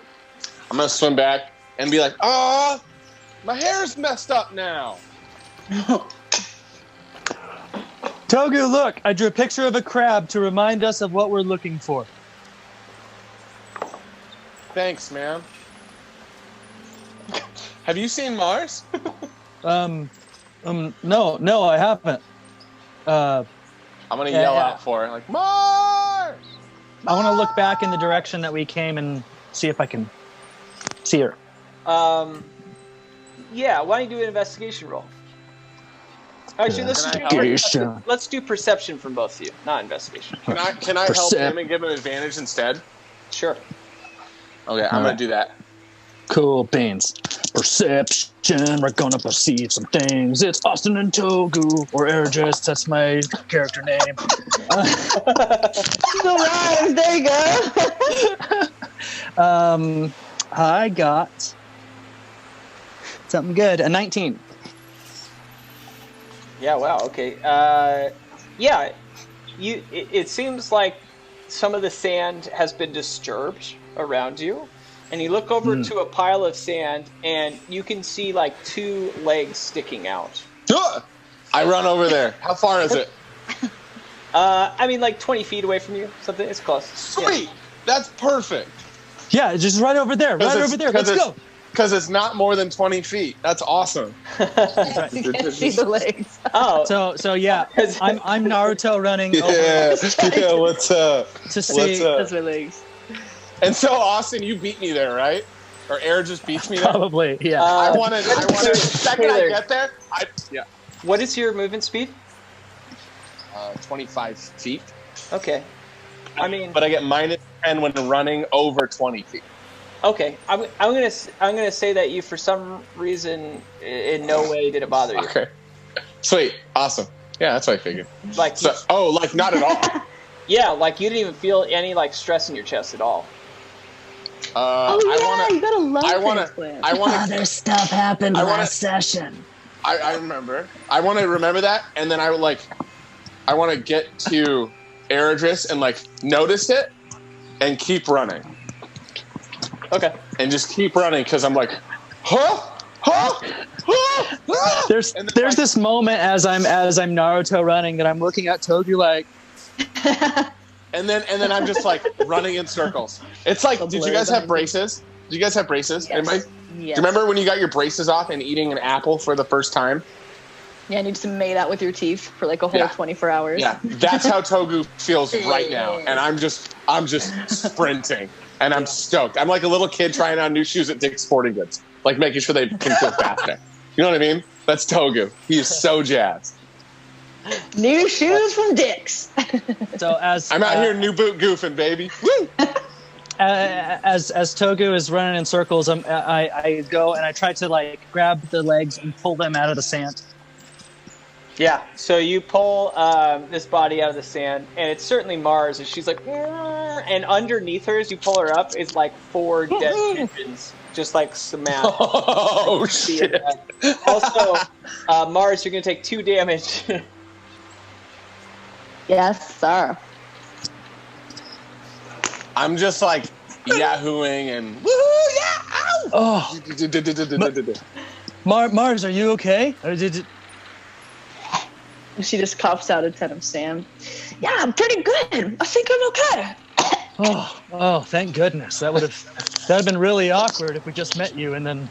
I'm gonna swim back and be my hair's messed up now. Togu, look, I drew a picture of a crab to remind us of what we're looking for. Thanks, man. Have you seen Mars? No, I haven't. I'm gonna yell out for it, Mars! I want to look back in the direction that we came and see if I can see her. Yeah. Why don't you do an investigation roll? Actually, let's do perception from both of you, not investigation. Can I help him and give him advantage instead? Sure. Okay, I'm gonna do that. Cool beans. Perception. We're gonna perceive some things. It's Austin and Togu or Ergis. That's my character name. Rhymes. There you go. I got something good. A 19. Yeah. Wow. Okay. Yeah. It seems like some of the sand has been disturbed around you. And you look over to a pile of sand, and you can see 2 legs sticking out. I run over there. How far is it? 20 feet away from you. Something. It's close. Sweet. Yeah. That's perfect. Yeah, just right over there. Right over there. Let's go. Because it's not more than 20 feet. That's awesome. Can't see the legs. Oh. So yeah, I'm Naruto running. Yeah. Yeah. What's up? To see. That's my legs. And so, Austin, you beat me there, right? Or Air just beats me there? Probably, yeah. I wanted. The second I get there, yeah. What is your movement speed? 25 feet. Okay. But I get -10 when running over 20 feet. Okay, I'm gonna say that you, for some reason, in no way did it bother you. Okay. Sweet. Awesome. Yeah, that's what I figured. Like, like not at all. yeah, like you didn't even feel any like stress in your chest at all. you got a lung transplant. Other stuff happened last session. I remember. I want to remember that, and then I want to get to Eredris and like notice it and keep running. Okay. And just keep running because I'm like, huh? There's this moment as I'm Naruto running that I'm looking at Togu like, and then I'm just like running in circles. It's like, did you guys have braces? Did you guys have braces? Yes. Anybody? Do you remember when you got your braces off and eating an apple for the first time? Yeah, and you just made out with your teeth for like a whole 24 hours. Yeah, that's how Togu feels right now, and I'm just sprinting, and I'm stoked. I'm like a little kid trying on new shoes at Dick's Sporting Goods, like making sure they can feel faster. You know what I mean? That's Togu. He is so jazzed. New shoes from Dick's. So as I'm out here new boot goofing, baby. Woo! As Togu is running in circles, I go and I try to like grab the legs and pull them out of the sand. Yeah, so you pull this body out of the sand, and it's certainly Mars, and she's like, and underneath her, as you pull her up, is like 4 dead pigeons, just like smashed. Oh, shit. Also, Mars, you're going to take 2 damage. Yes, sir. I'm just like yahooing and woohoo, yeah, ow! Mars, are you okay? She just coughs out a ton of sand. Yeah, I'm pretty good. I think I'm okay. Oh, thank goodness. That'd have been really awkward if we just met you and then.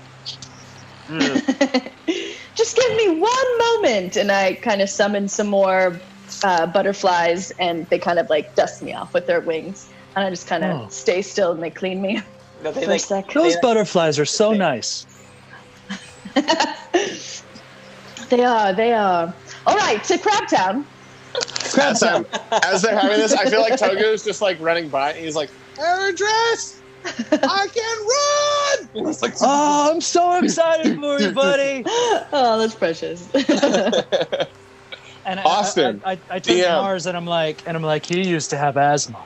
Just give me one moment, and I kind of summon some more butterflies, and they kind of like dust me off with their wings, and I just kind of stay still, and they clean me No, for a sec. Those butterflies are so nice. They are. All right, to Crabtown. As they're having this, I feel like Togu is just like running by, and he's like, Eredris, I can run! And he's like, Oh, I'm so excited for you, buddy. Oh, that's precious. And Austin, I turn to Mars and I'm like, he used to have asthma.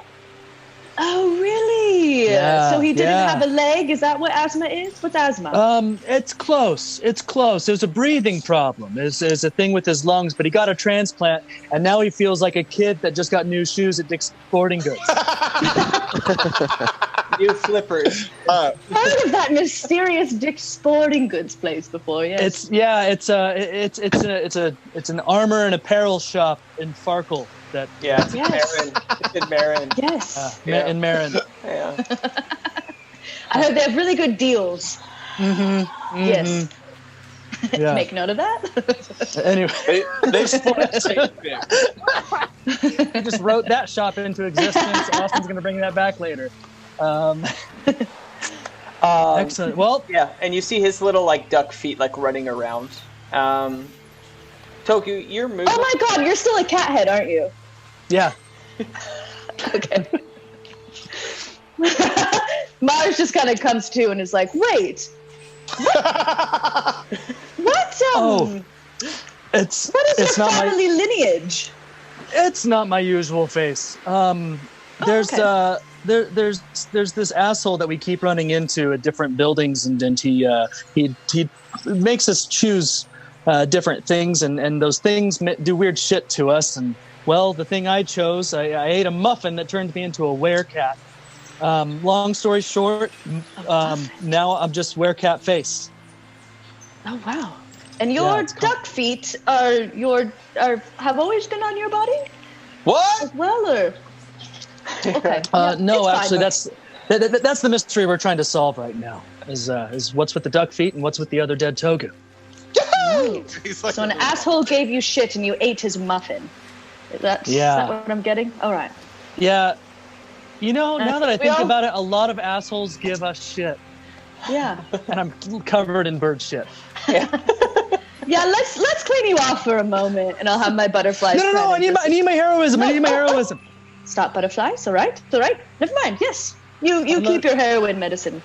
Oh, really? Yeah, So he didn't yeah. have a leg? Is that what asthma is? What's asthma? It's close. It was a breathing problem. It's a thing with his lungs, but he got a transplant, and now he feels like a kid that just got new shoes at Dick's Sporting Goods. New flippers. Heard of that mysterious Dick's Sporting Goods place before? Yes. It's an armor and apparel shop in Farkle. It's in Marin. Yes. In Marin. Yeah. I heard they have really good deals. Yes. Yeah. Make note of that. Anyway, they sport the same thing. I just wrote that shop into existence. Austin's going to bring that back later. Excellent. Well, yeah, and you see his little like duck feet like running around. Toku, you're moving. Oh my god, you're still a cat head, aren't you? yeah. Okay. Mars just kind of comes to and is like, wait. What? It's what is it's your not family lineage? It's not my usual face. There's this asshole that we keep running into at different buildings, and he makes us choose different things, and those things do weird shit to us. And well, the thing I chose, I ate a muffin that turned me into a werecat. Long story short, now I'm just werecat face. Oh wow! And your duck feet have always been on your body? What? As well, or okay? No, it's actually, fine. that's the mystery we're trying to solve right now. Is what's with the duck feet and what's with the other dead Togu? Like, So an asshole gave you shit and you ate his muffin. Is that what I'm getting? All right. Yeah. You know, now that I think all- about it, a lot of assholes give us shit, Yeah. and I'm covered in bird shit. Yeah. Let's clean you off for a moment, and I'll have my butterflies. No! I need my heroism. I need my heroism. Stop butterflies. All right. It's all right. Never mind. Yes. You keep your heroin medicine.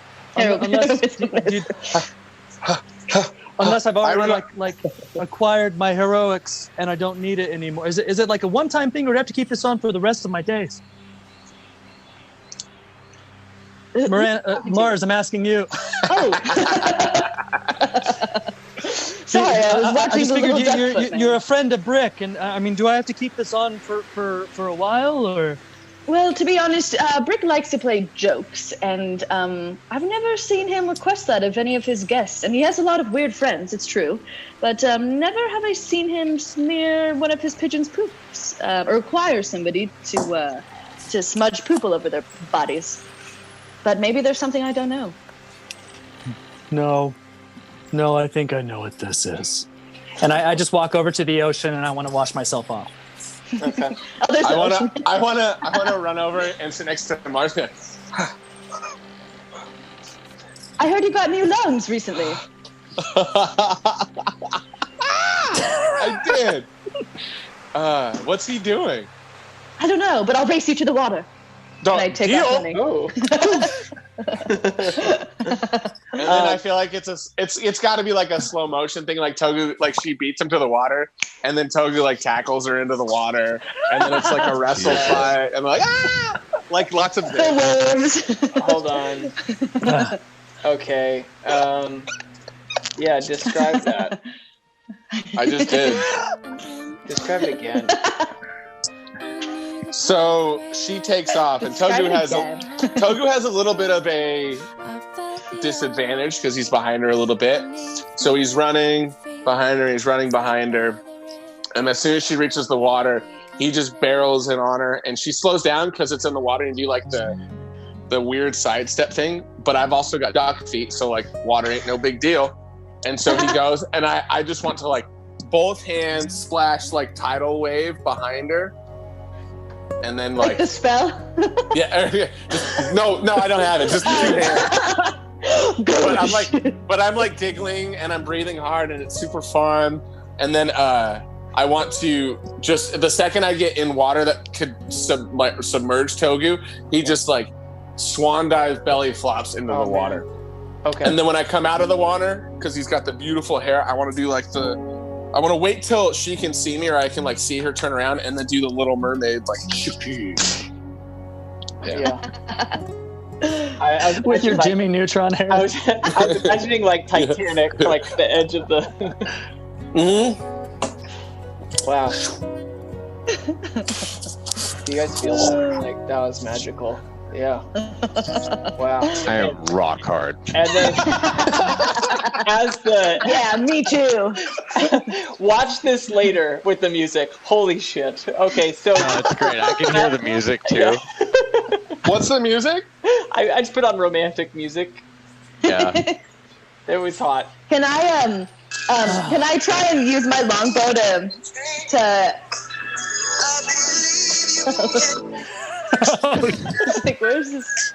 unless I've already like acquired my heroics and I don't need it anymore. Is it like a one-time thing, or do I have to keep this on for the rest of my days? Mars, I'm asking you. Oh. Sorry, I was watching just figured you're a friend of Brick, and I mean, do I have to keep this on for a while, or? Well, to be honest, Brick likes to play jokes, and I've never seen him request that of any of his guests. And he has a lot of weird friends, it's true, but never have I seen him smear one of his pigeons' poops or require somebody to smudge poop all over their bodies. But maybe there's something I don't know. No, I think I know what this is. And I just walk over to the ocean and I want to wash myself off. Okay. I wanna run over and sit next to Mars. I heard you got new lungs recently. I did. What's he doing? I don't know, but I'll race you to the water. And I take out running. Oh. And then I feel like it's got to be like a slow motion thing, like Togu, like she beats him to the water, and then Togu like tackles her into the water, and then it's like a wrestle fight, and like like lots of things. Hold on. Okay. Yeah, describe that. I just did. Describe it again. So she takes off, and Togu has a little bit of a disadvantage because he's behind her a little bit. So he's running behind her, he's running behind her, and as soon as she reaches the water, he just barrels in on her, and she slows down because it's in the water, and do like the weird sidestep thing. But I've also got duck feet, so like water ain't no big deal. And so he goes, and I just want to like both hands splash like tidal wave behind her. And then like the spell? Yeah. No, I don't have it. Just 2 hands. But I'm like giggling and I'm breathing hard and it's super fun. And then I want to just the second I get in water that could submerge Togu, he just like swan dive belly flops into the water. Okay. And then when I come out of the water, because he's got the beautiful hair, I want to do like I want to wait till she can see me, or I can like see her turn around, and then do the Little Mermaid like. Yeah. I was with your like, Jimmy Neutron hair. I was imagining like Titanic, like the edge of the. Mm-hmm. Wow. Do you guys feel that? Like that was magical? Yeah. Wow. I am rock hard. And then, yeah, me too. Watch this later with the music. Holy shit. Okay, so. That's great. I can hear the music too. What's the music? I just put on romantic music. Yeah. It was hot. Can I try and use my longbow to like, where's this?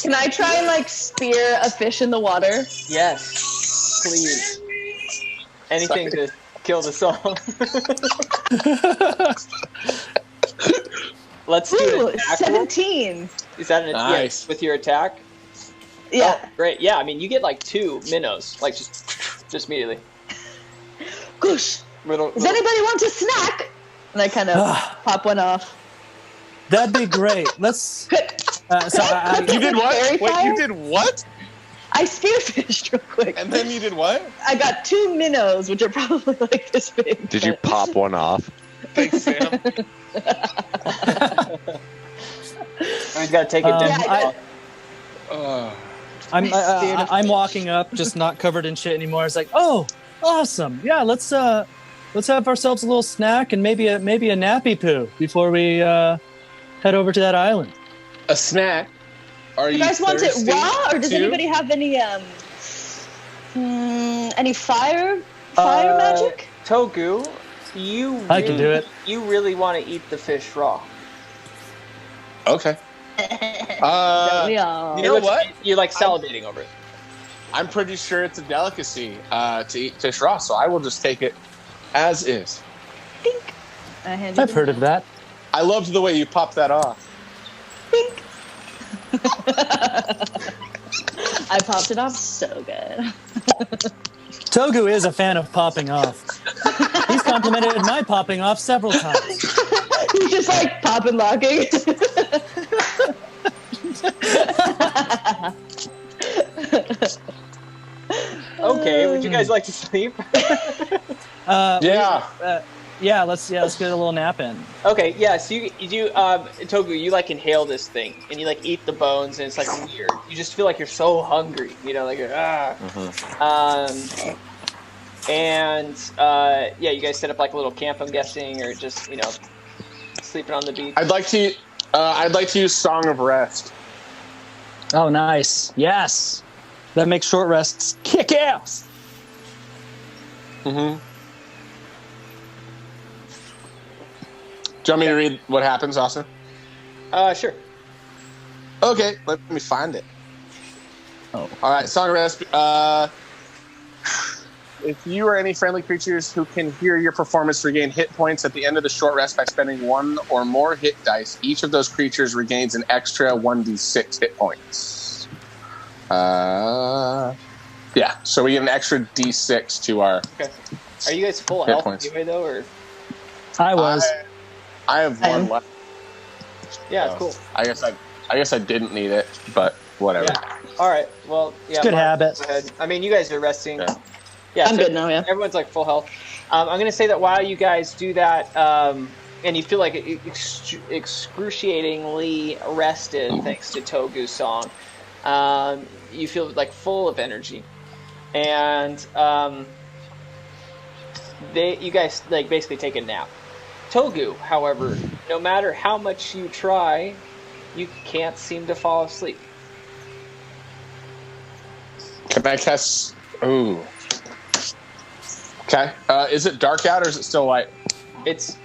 Can I try and like spear a fish in the water? Yes, please. Anything to kill the song. Let's do it. 17. Is that an nice with your attack? Yeah. Oh, great. Yeah, I mean you get like 2 minnows, like just immediately. Gosh. Does anybody want a snack? And I kind of pop one off. That'd be great. Let's. You did what? Wait, you did what? I spearfished real quick. And then you did what? I got 2 minnows, which are probably like this big. Did you pop one off? Thanks, Sam. I gotta take it down. I'm walking up, just not covered in shit anymore. It's like, oh, awesome. Yeah, let's have ourselves a little snack and maybe a nappy poo before we head over to that island. A snack? Are you guys want it raw, or does too? anybody have any fire magic? Togu, I can do it. You really want to eat the fish raw? Okay. We all? You know what? You're like salivating over it. I'm pretty sure it's a delicacy to eat fish raw, so I will just take it as is. Think. I've heard of that. I loved the way you popped that off. Think. I popped it off so good. Togu is a fan of popping off. He's complimented my popping off several times. He's just like pop and locking. Okay, would you guys like to sleep? Yeah, let's get a little nap in. Okay, yeah. So you Togu, you like inhale this thing and you like eat the bones and it's like weird. You just feel like you're so hungry, you know, like yeah, you guys set up like a little camp, I'm guessing, or just sleeping on the beach. I'd like to use Song of Rest. Oh, nice. Yes, that makes short rests kick ass. Mm-hmm. Do you want me to read what happens, Austin? Sure. Okay, let me find it. Oh. All right, Song of Rest. If you or any friendly creatures who can hear your performance regain hit points at the end of the short rest by spending one or more hit dice, each of those creatures regains an extra 1d6 hit points. Yeah, so we get an extra d6 to our. Okay. Are you guys full hit health points. anyway, though, or? I was. I have one left. Yeah, So cool. I guess I didn't need it, but whatever. Yeah. All right. Well, yeah. Good Mark, habit. Go ahead. I mean, you guys are resting. Yeah. Yeah, I'm good now, yeah. Everyone's like full health. I'm going to say that while you guys do that, and you feel like excruciatingly rested thanks to Togu's song, you feel like full of energy. And you guys like basically take a nap. Togu, however, no matter how much you try, you can't seem to fall asleep. Can I cast? Ooh. Okay. Is it dark out or is it still light? It's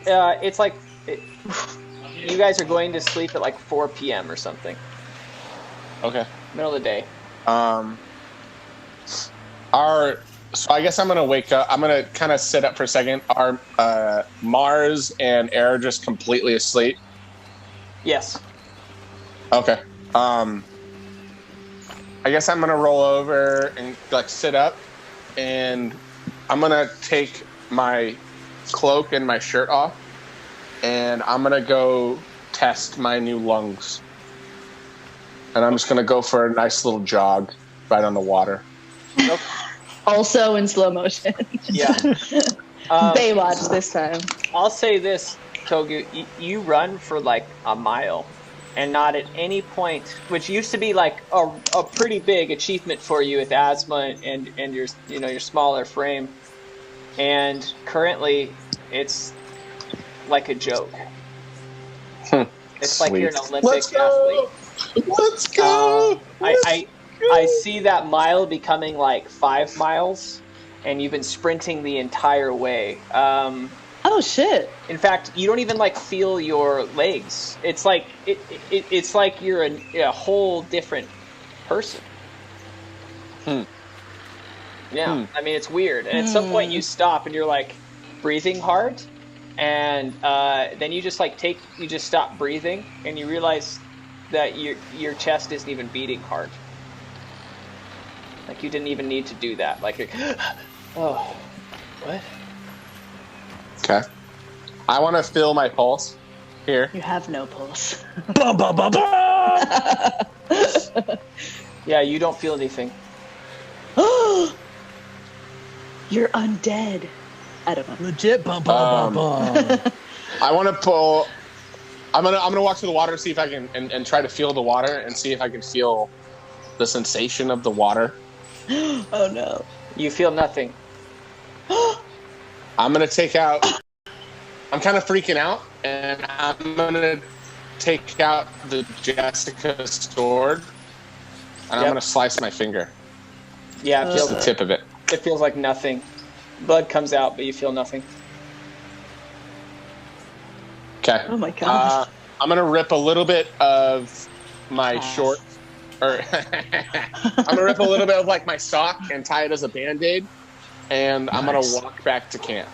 like you guys are going to sleep at like 4 p.m. or something. Okay. Middle of the day. So I guess I'm gonna wake up. I'm gonna kind of sit up for a second. Are Mars and Air just completely asleep? Yes. Okay. I guess I'm gonna roll over and like sit up, and I'm gonna take my cloak and my shirt off, and I'm gonna go test my new lungs. And I'm just gonna go for a nice little jog right on the water. Nope. Also in slow motion. Yeah. Baywatch this time. I'll say this, Togu. You run for like a mile, and not at any point, which used to be like a pretty big achievement for you with asthma and your your smaller frame, and currently it's like a joke. It's like you're an Olympic athlete. Let's go. I see that mile becoming like 5 miles, and you've been sprinting the entire way. Oh shit! In fact, you don't even like feel your legs. It's like it's like you're a whole different person. Yeah, I mean it's weird. And at some point you stop and you're like breathing hard, and then you just stop breathing and you realize that your chest isn't even beating hard. Like you didn't even need to do that. Like, oh, what? Okay. I want to feel my pulse here. You have no pulse. Bum, bum, bum, bum. Yeah, you don't feel anything. You're undead. I don't know. Legit bum bum bum bum. I want to pull. I'm gonna walk to the water, see if I can, and try to feel the water and see if I can feel the sensation of the water. Oh no. You feel nothing. I'm gonna take out. I'm kind of freaking out, and I'm gonna take out the Jessica sword, and I'm gonna slice my finger. Yeah, it Just feels the tip of it. It feels like nothing. Blood comes out, but you feel nothing. Okay. Oh my god. I'm gonna rip a little bit of my short, or I'm gonna rip a little bit of like my sock and tie it as a band-aid, and I'm gonna walk back to camp.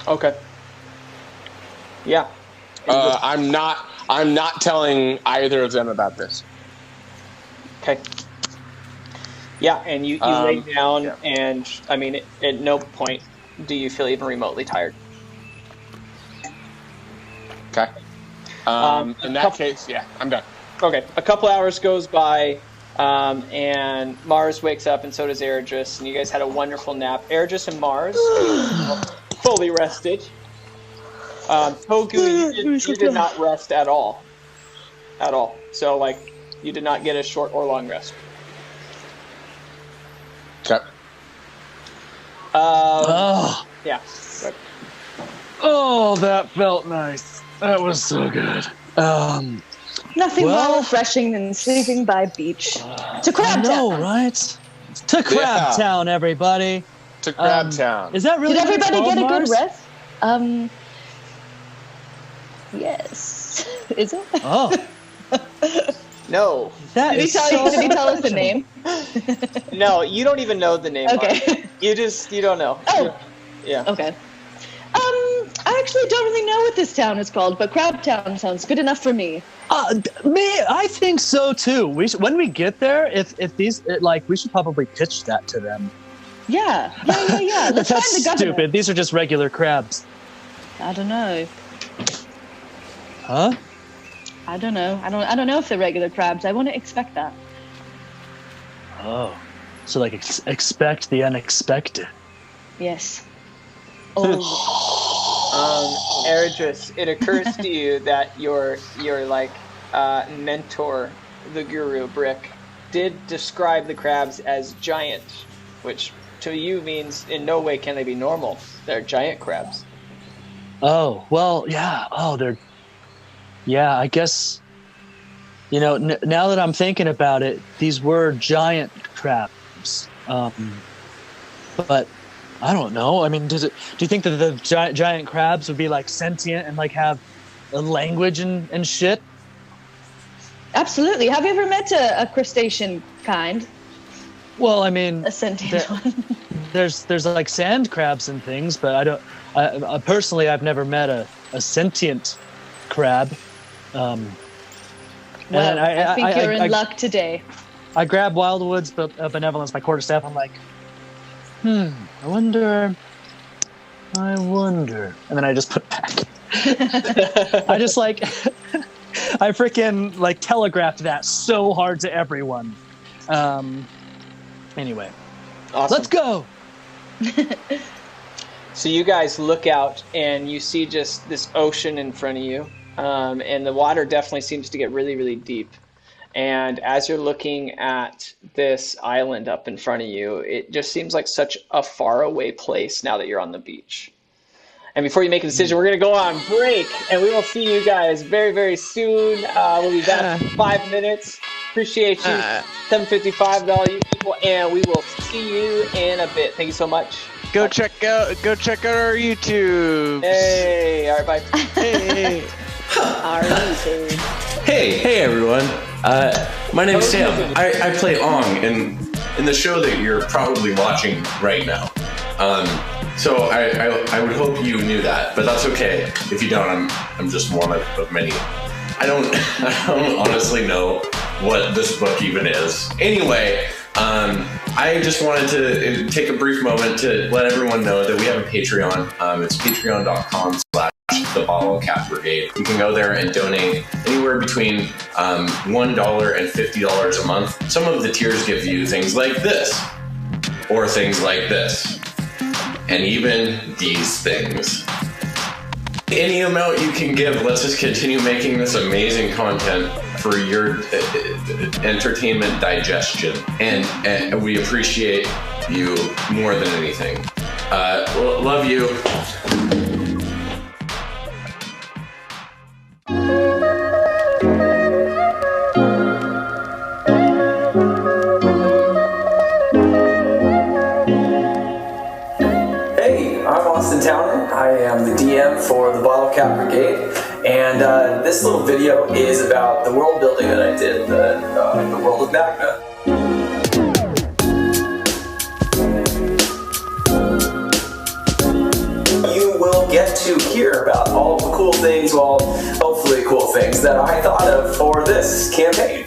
Okay. Yeah. I'm not telling either of them about this. Okay. Yeah, and you lay down, and I mean, at no point do you feel even remotely tired. Okay. In that case, yeah, I'm done. Okay, a couple hours goes by, and Mars wakes up, and so does Eredris, and you guys had a wonderful nap. Eredris and Mars, fully rested. Togu, you did not rest at all. At all. So, like, you did not get a short or long rest. Okay. Yeah. Right. Oh, that felt nice. That was so good. Nothing more refreshing than sleeping by beach. To Crab Town. Right? To Crab Town, everybody. To Crab Town. Is that really? Did everybody get a Mars? good rest? Yes. Is it? Oh. No. Did he tell us the name? No, you don't even know the name. Okay. You don't know. Oh. Yeah. Okay. I actually don't really know what this town is called, but Crab Town sounds good enough for me. I think so too. When we get there, if these we should probably pitch that to them. Yeah. Let's find the governor. Stupid. These are just regular crabs. I don't know. Huh? I don't know. I don't know if they're regular crabs. I wouldn't expect that. Oh, so expect the unexpected. Yes. Eredris, it occurs to you that your mentor, the guru Brick, did describe the crabs as giant, which to you means in no way can they be normal. They're giant crabs. Oh, well, yeah. Oh, yeah, I guess, now that I'm thinking about it, these were giant crabs. But I don't know. I mean, do you think that the giant crabs would be sentient and have a language and shit? Absolutely. Have you ever met a crustacean kind? Well, I mean, a sentient one. There's sand crabs and things, but I personally I've never met a sentient crab. Well, I think you're in luck today. I grab Wildwood's benevolence, my quarterstaff. I'm like, I wonder, and then I just put it back. I just I freaking telegraphed that so hard to everyone. Anyway, awesome. Let's go. So you guys look out and you see just this ocean in front of you, and the water definitely seems to get really, really deep. And as you're looking at this island up in front of you, it just seems like such a faraway place now that you're on the beach. And before you make a decision, we're going to go on break, and we will see you guys very, very soon. We'll be back in 5 minutes. Appreciate you, $7.55 all you people, and we will see you in a bit. Thank you so much. Go check out our YouTube. Hey, all right, bye. Hey. Our YouTube. Hey everyone. My name is Sam. I play Ong in the show that you're probably watching right now. So I would hope you knew that, but that's okay. If you don't, I'm just one of many. I don't honestly know what this book even is. Anyway, I just wanted to take a brief moment to let everyone know that we have a Patreon. It's patreon.com/The Bottle Cap Brigade. You can go there and donate anywhere between $1 and $50 a month. Some of the tiers give you things like this, or things like this, and even these things. Any amount you can give lets us continue making this amazing content for your entertainment digestion, and we appreciate you more than anything. Love you. I am the DM for the Bottle Cap Brigade, and this little video is about the world building that I did, the world of Magna. You will get to hear about all the cool things, well, hopefully cool things, that I thought of for this campaign.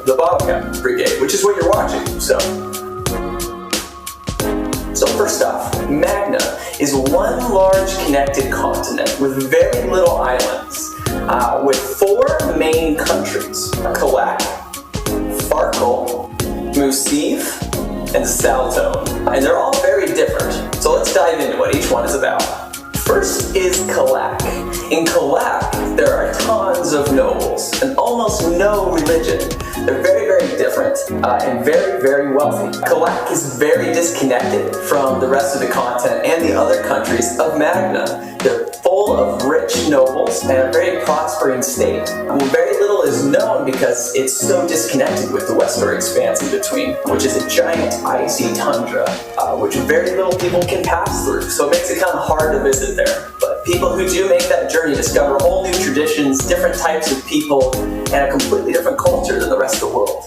the Bottle Cap Brigade, which is what you're watching. So first off, Magna is one large connected continent with very little islands, with 4 main countries: Kalak, Farkle, Musif, and Saltone. And they're all very different. So let's dive into what each one is about. First is Kalak. In Kalak, there are tons of nobles and almost no religion. They're very, very different and very, very wealthy. Kalak is very disconnected from the rest of the continent and the other countries of Magna. They're full of rich nobles and a very prospering state. Very little is known because it's so disconnected with the western expanse in between, which is a giant icy tundra, which very little people can pass through. So it makes it kind of hard to visit there. But people who do make that journey discover whole new traditions, different types of people, and a completely different culture than the rest of the world.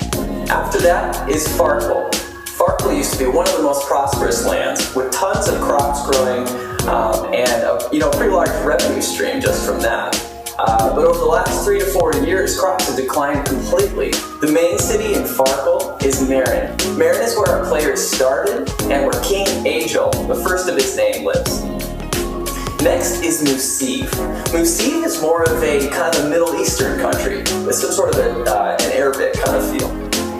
After that is Farkle. Farkle used to be one of the most prosperous lands, with tons of crops growing and a pretty large revenue stream just from that. But over the last 3 to 4 years, crops have declined completely. The main city in Farkle is Marin. Marin is where our players started and where King Agel, the first of his name, lives. Next is Musif. Musif is more of a kind of Middle Eastern country with some sort of an Arabic kind of feel.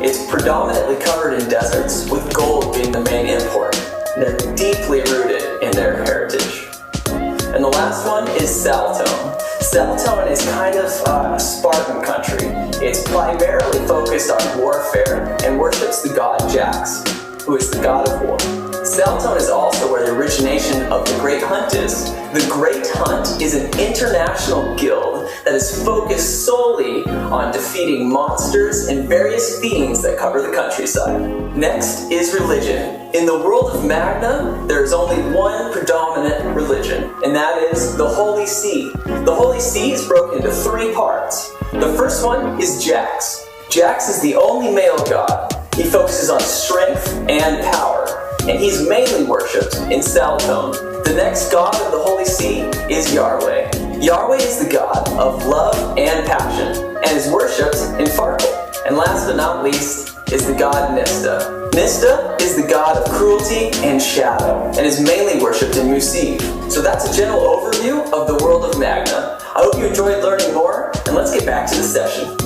It's predominantly covered in deserts, with gold being the main import. They're deeply rooted in their heritage. And the last one is Saltone. Saltone is kind of a Spartan country. It's primarily focused on warfare and worships the god Jax, who is the god of war. Saltone is also where the origination of the Great Hunt is. The Great Hunt is an international guild that is focused solely on defeating monsters and various fiends that cover the countryside. Next is religion. In the world of Magna, there is only one predominant religion, and that is the Holy See. The Holy See is broken into 3 parts. The first one is Jax. Jax is the only male god. He focuses on strength and power, and he's mainly worshipped in Saltone. The next god of the Holy See is Yahweh. Yahweh is the god of love and passion, and is worshipped in Farkle. And last but not least is the god Nista. Nista is the god of cruelty and shadow, and is mainly worshipped in Musif. So that's a general overview of the world of Magna. I hope you enjoyed learning more, and let's get back to the session.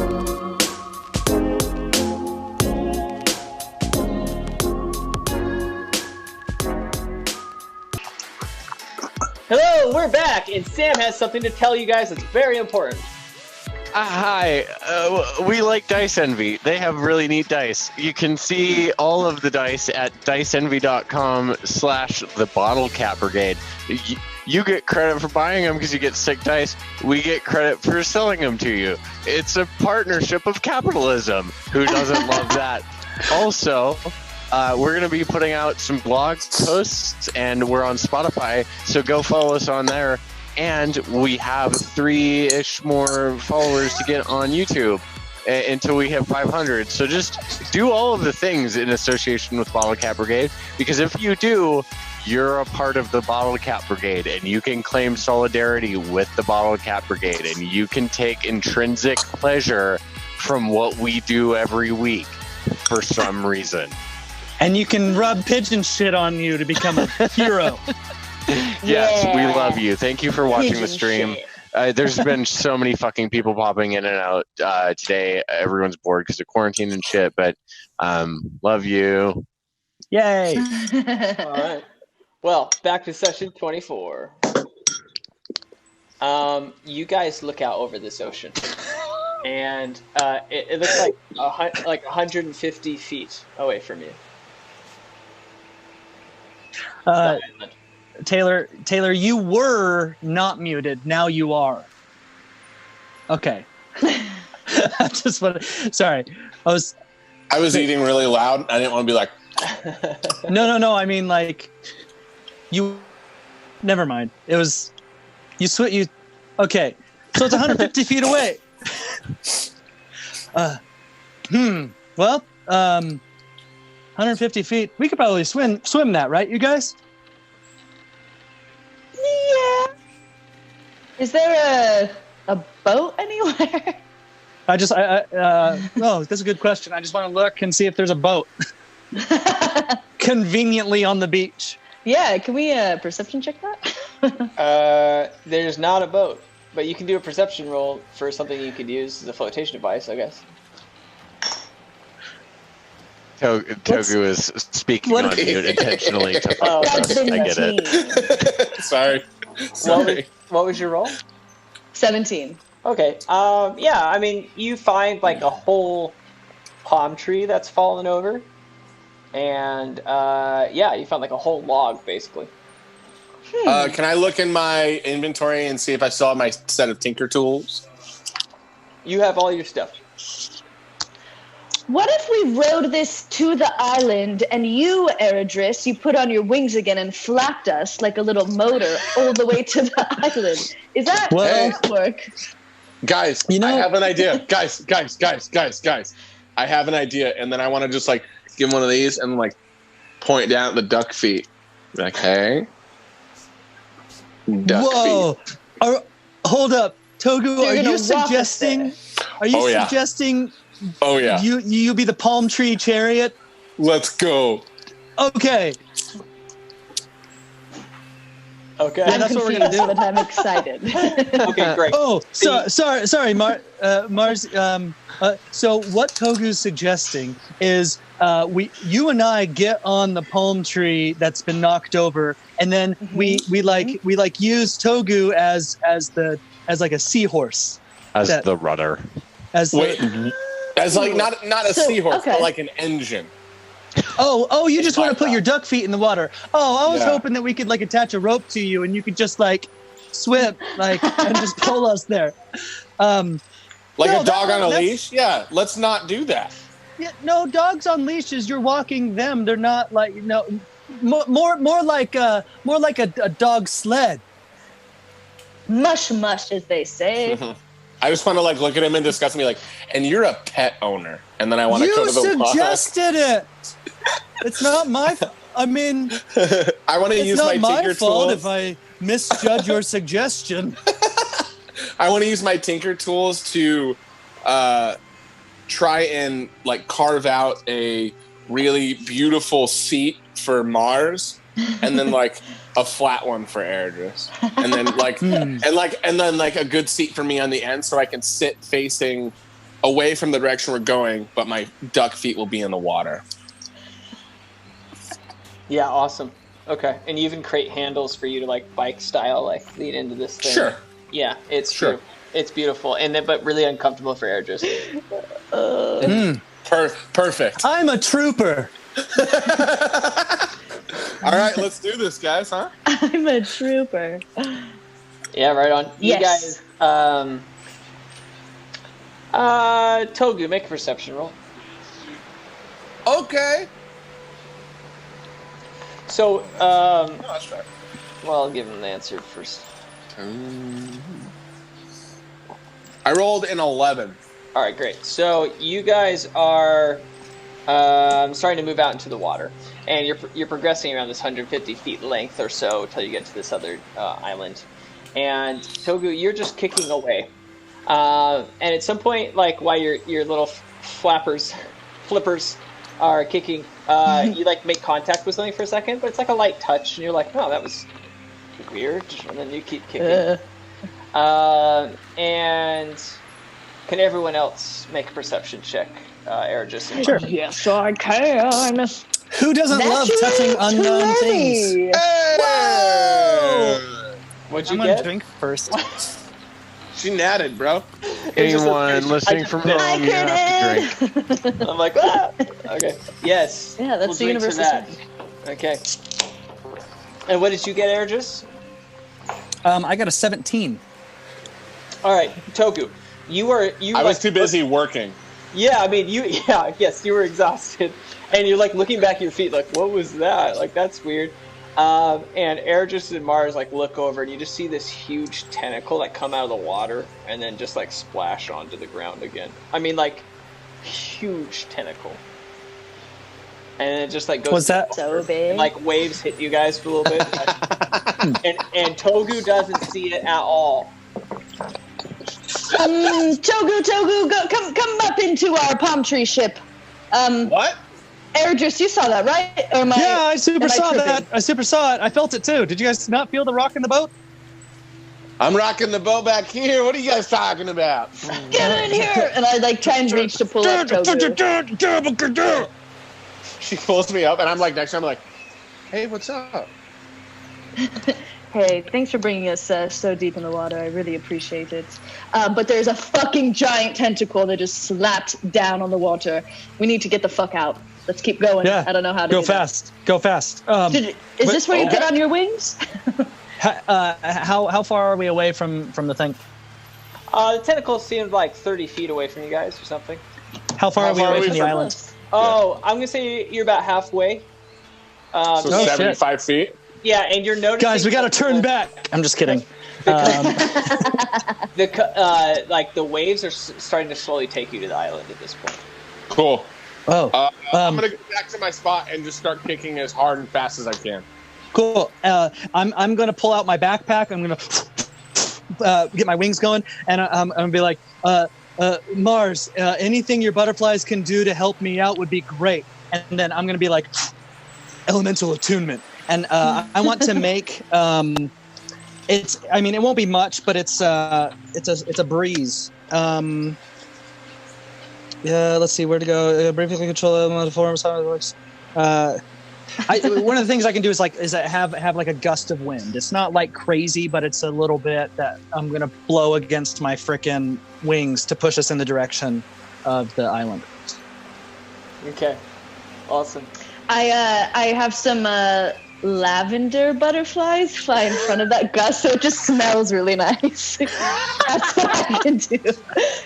Hello, we're back, and Sam has something to tell you guys that's very important. Hi, we like Dice Envy. They have really neat dice. You can see all of the dice at diceenvy.com/the Bottle Cap Brigade. You get credit for buying them because you get sick dice. We get credit for selling them to you. It's a partnership of capitalism. Who doesn't love that? Also, we're going to be putting out some blog posts, and we're on Spotify, so go follow us on there. And we have 3-ish more followers to get on YouTube until we have 500. So just do all of the things in association with Bottle Cap Brigade, because if you do, you're a part of the Bottle Cap Brigade, and you can claim solidarity with the Bottle Cap Brigade, and you can take intrinsic pleasure from what we do every week for some reason. And you can rub pigeon shit on you to become a hero. Yes, Yeah. we love you. Thank you for watching Pigeon the stream. shit. There's been so many fucking people popping in and out today. Everyone's bored because of quarantine and shit, but love you. Yay. All right. Well, back to session 24. You guys look out over this ocean, and it looks like 150 feet away from you. Taylor, you were not muted. Now you are. Okay. I just want to. Sorry, I was eating really loud. I didn't want to be like. No. I mean, like, you. Never mind. It was. You. Okay. So it's 150 feet away. Well. 150 feet. We could probably swim that, right, you guys? Yeah. Is there a boat anywhere? that's a good question. I just want to look and see if there's a boat conveniently on the beach. Yeah, can we perception check that? There's not a boat, but you can do a perception roll for something you could use as a flotation device, I guess. Togu is speaking on mute intentionally to fuck with us. I get it. Sorry. What was your roll? 17. Okay. Yeah, I mean, you find like a whole palm tree that's fallen over. And yeah, you found like a whole log, basically. Can I look in my inventory and see if I still have my set of tinker tools? You have all your stuff. What if we rode this to the island and you, Eredris, you put on your wings again and flapped us like a little motor all the way to the island? Is that work? Guys, I have an idea. Guys. I have an idea, and then I want to just like give him one of these and like point down at the duck feet. Like, hey, duck feet. Hold up, Togu. Are you suggesting? Suggesting? Oh yeah. You be the palm tree chariot? Let's go. Okay. I'm that's what we're gonna do. But I'm excited. Okay, great. Oh, sorry, Mars. So what Togu's suggesting is you and I get on the palm tree that's been knocked over, and then we use Togu as like a seahorse. As the rudder. As like not a seahorse, but like an engine. Oh, you just want to put your duck feet in the water. Oh, I was hoping that we could like attach a rope to you and you could just like swim like and just pull us there. Like a dog on a leash? Yeah, let's not do that. Yeah, no, dogs on leashes, you're walking them. They're not like more like a dog sled. Mush, as they say. I just want to like look at him and discuss me like, and you're a pet owner, and then I want to go to the You suggested it. It's not my. I mean, I want to use my tinker fault tools. If I misjudge your suggestion. I want to use my tinker tools to try and like carve out a really beautiful seat for Mars, and then like a flat one for Eredris, and then like a good seat for me on the end, so I can sit facing away from the direction we're going, but my duck feet will be in the water. Yeah, awesome. Okay, and you even create handles for you to like bike style, like lead into this thing. Sure. Yeah, it's true. It's beautiful, and then but really uncomfortable for Eredris. Perfect. I'm a trooper. All right, let's do this, guys, huh? I'm a trooper. Yeah, right on. Yes. You guys, Togu, make a perception roll. Okay. So, that's right. well, I'll give him the answer first. I rolled an 11. All right, great. So you guys are starting to move out into the water, and you're progressing around this 150 feet length or so until you get to this other island. And Togu, you're just kicking away. And at some point, like while your little flippers are kicking, you like make contact with something for a second, but it's like a light touch, and you're like, oh, that was weird. And then you keep kicking. And can everyone else make a perception check? Eredris. Sure. Yes, I can. Who doesn't love touching unknown things? Hey! Whoa! What'd I'm you gonna get? drink first. She natted, bro. Anyone listening from home, you have to drink. I'm like, ah! Okay. Yes. Yeah, that's the drink for universal that. standard. Okay. And what did you get, Eredris? I got a 17. All right, Togu. I was too busy working. Yeah, I mean, yes, you were exhausted. And you're like looking back at your feet like, what was that? Like, that's weird. And Eredris and Mars like look over and you just see this huge tentacle like come out of the water and then just like splash onto the ground again. I mean, like, huge tentacle. And it just like goes. Was that so big? And, like waves hit you guys for a little bit. and Togu doesn't see it at all. Togu, come up into our palm tree ship. What? Erdris, you saw that, right? Yeah, I super saw that. I super saw it. I felt it too. Did you guys not feel the rock in the boat? I'm rocking the boat back here. What are you guys talking about? Get in here! And I try and reach to pull up Togu. She pulls me up, and I'm next to her, I'm like, hey, what's up? Hey, thanks for bringing us so deep in the water. I really appreciate it. But there's a fucking giant tentacle that just slapped down on the water. We need to get the fuck out. Let's keep going. Yeah. I don't know how to go fast. Go fast. Is this where you get on your wings? How far are we away from the thing? The tentacle seemed like 30 feet away from you guys or something. How far are we away from the island? Oh, I'm going to say you're about halfway. So 75 feet? Yeah, and you're noticing... Guys, we got to turn back. I'm just kidding. The waves are starting to slowly take you to the island at this point. Cool. Oh. I'm going to go back to my spot and just start kicking as hard and fast as I can. Cool. I'm going to pull out my backpack. I'm going to get my wings going, and I'm going to be like, Mars, anything your butterflies can do to help me out would be great. And then I'm going to be like, elemental attunement. And I want to make it won't be much, but it's a breeze. Yeah, let's see where to go. Briefly control elemental forms, how it works. One of the things I can do is have a gust of wind. It's not like crazy, but it's a little bit that I'm gonna blow against my frickin' wings to push us in the direction of the island. Okay, awesome. I have some lavender butterflies fly in front of that gust, so it just smells really nice. That's what I can do.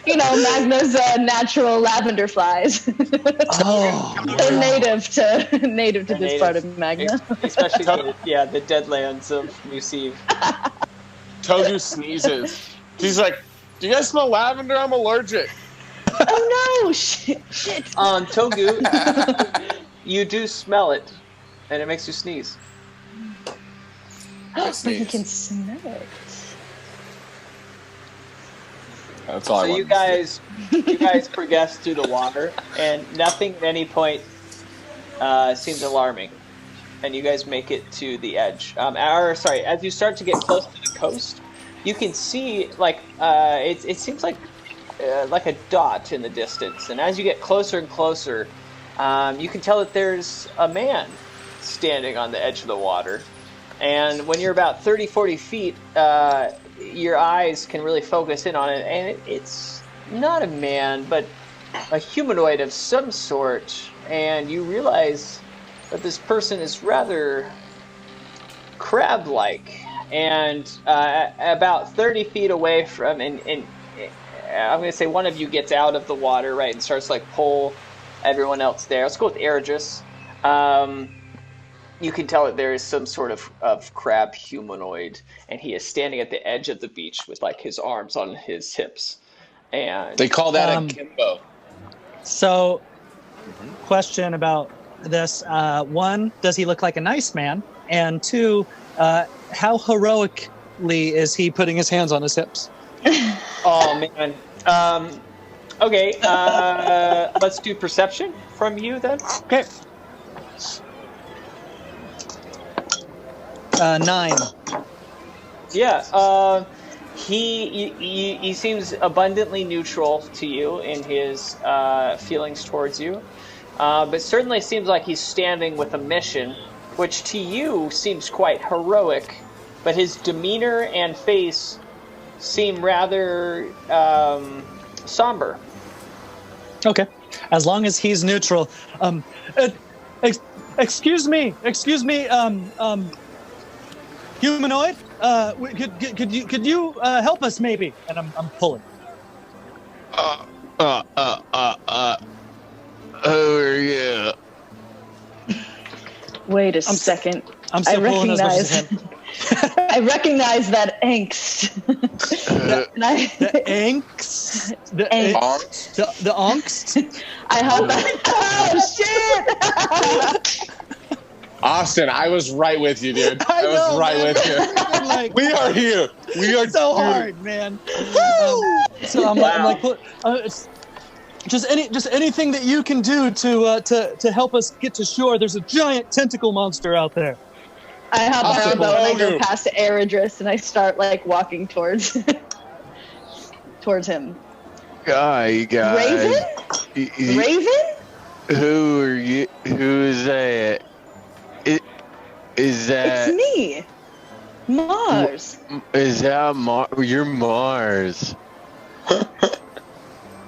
Magna's natural lavender flies. They're native to this part of Magna. Especially the deadlands of Musive. Togu sneezes. She's like, do you guys smell lavender? I'm allergic. Oh no! Shit. Togu, you do smell it, and it makes you sneeze. But you can smell it. That's all. So you guys progress through the water, and nothing at any point seems alarming, and you guys make it to the edge. As you start to get close to the coast, you can see it seems like a dot in the distance, and as you get closer and closer, you can tell that there's a man standing on the edge of the water. And when you're about 30, 40 feet, your eyes can really focus in on it. And it's not a man, but a humanoid of some sort. And you realize that this person is rather crab-like. And about 30 feet away from, and I'm going to say one of you gets out of the water, right, and starts pull everyone else there. Let's go with Erdris. You can tell that there is some sort of crab humanoid, and he is standing at the edge of the beach with his arms on his hips. And they call that a kimbo. So, question about this: one, does he look like a nice man? And two, how heroically is he putting his hands on his hips? Oh man. Okay. Let's do perception from you then. Okay. 9. Yeah. He seems abundantly neutral to you in his feelings towards you, but certainly seems like he's standing with a mission, which to you seems quite heroic. But his demeanor and face seem rather somber. Okay, as long as he's neutral. Excuse me. Humanoid, could you help us maybe? And I'm pulling. Oh yeah. Wait a second. I'm still pulling as much as I can. I recognize that angst. The angst? The angst? I have that. Oh, shit! Austin, I was right with you, dude. I was right with you. like We are here. We are so here. hard, man. So I'm like, it's just anything that you can do to help us get to shore. There's a giant tentacle monster out there. I hop on a boat and I go Ogre. past Eridris and I start like walking towards him. Guys. Raven? Raven? Who are you? Who is that? Is that? It's me, Mars. Is that You're Mars.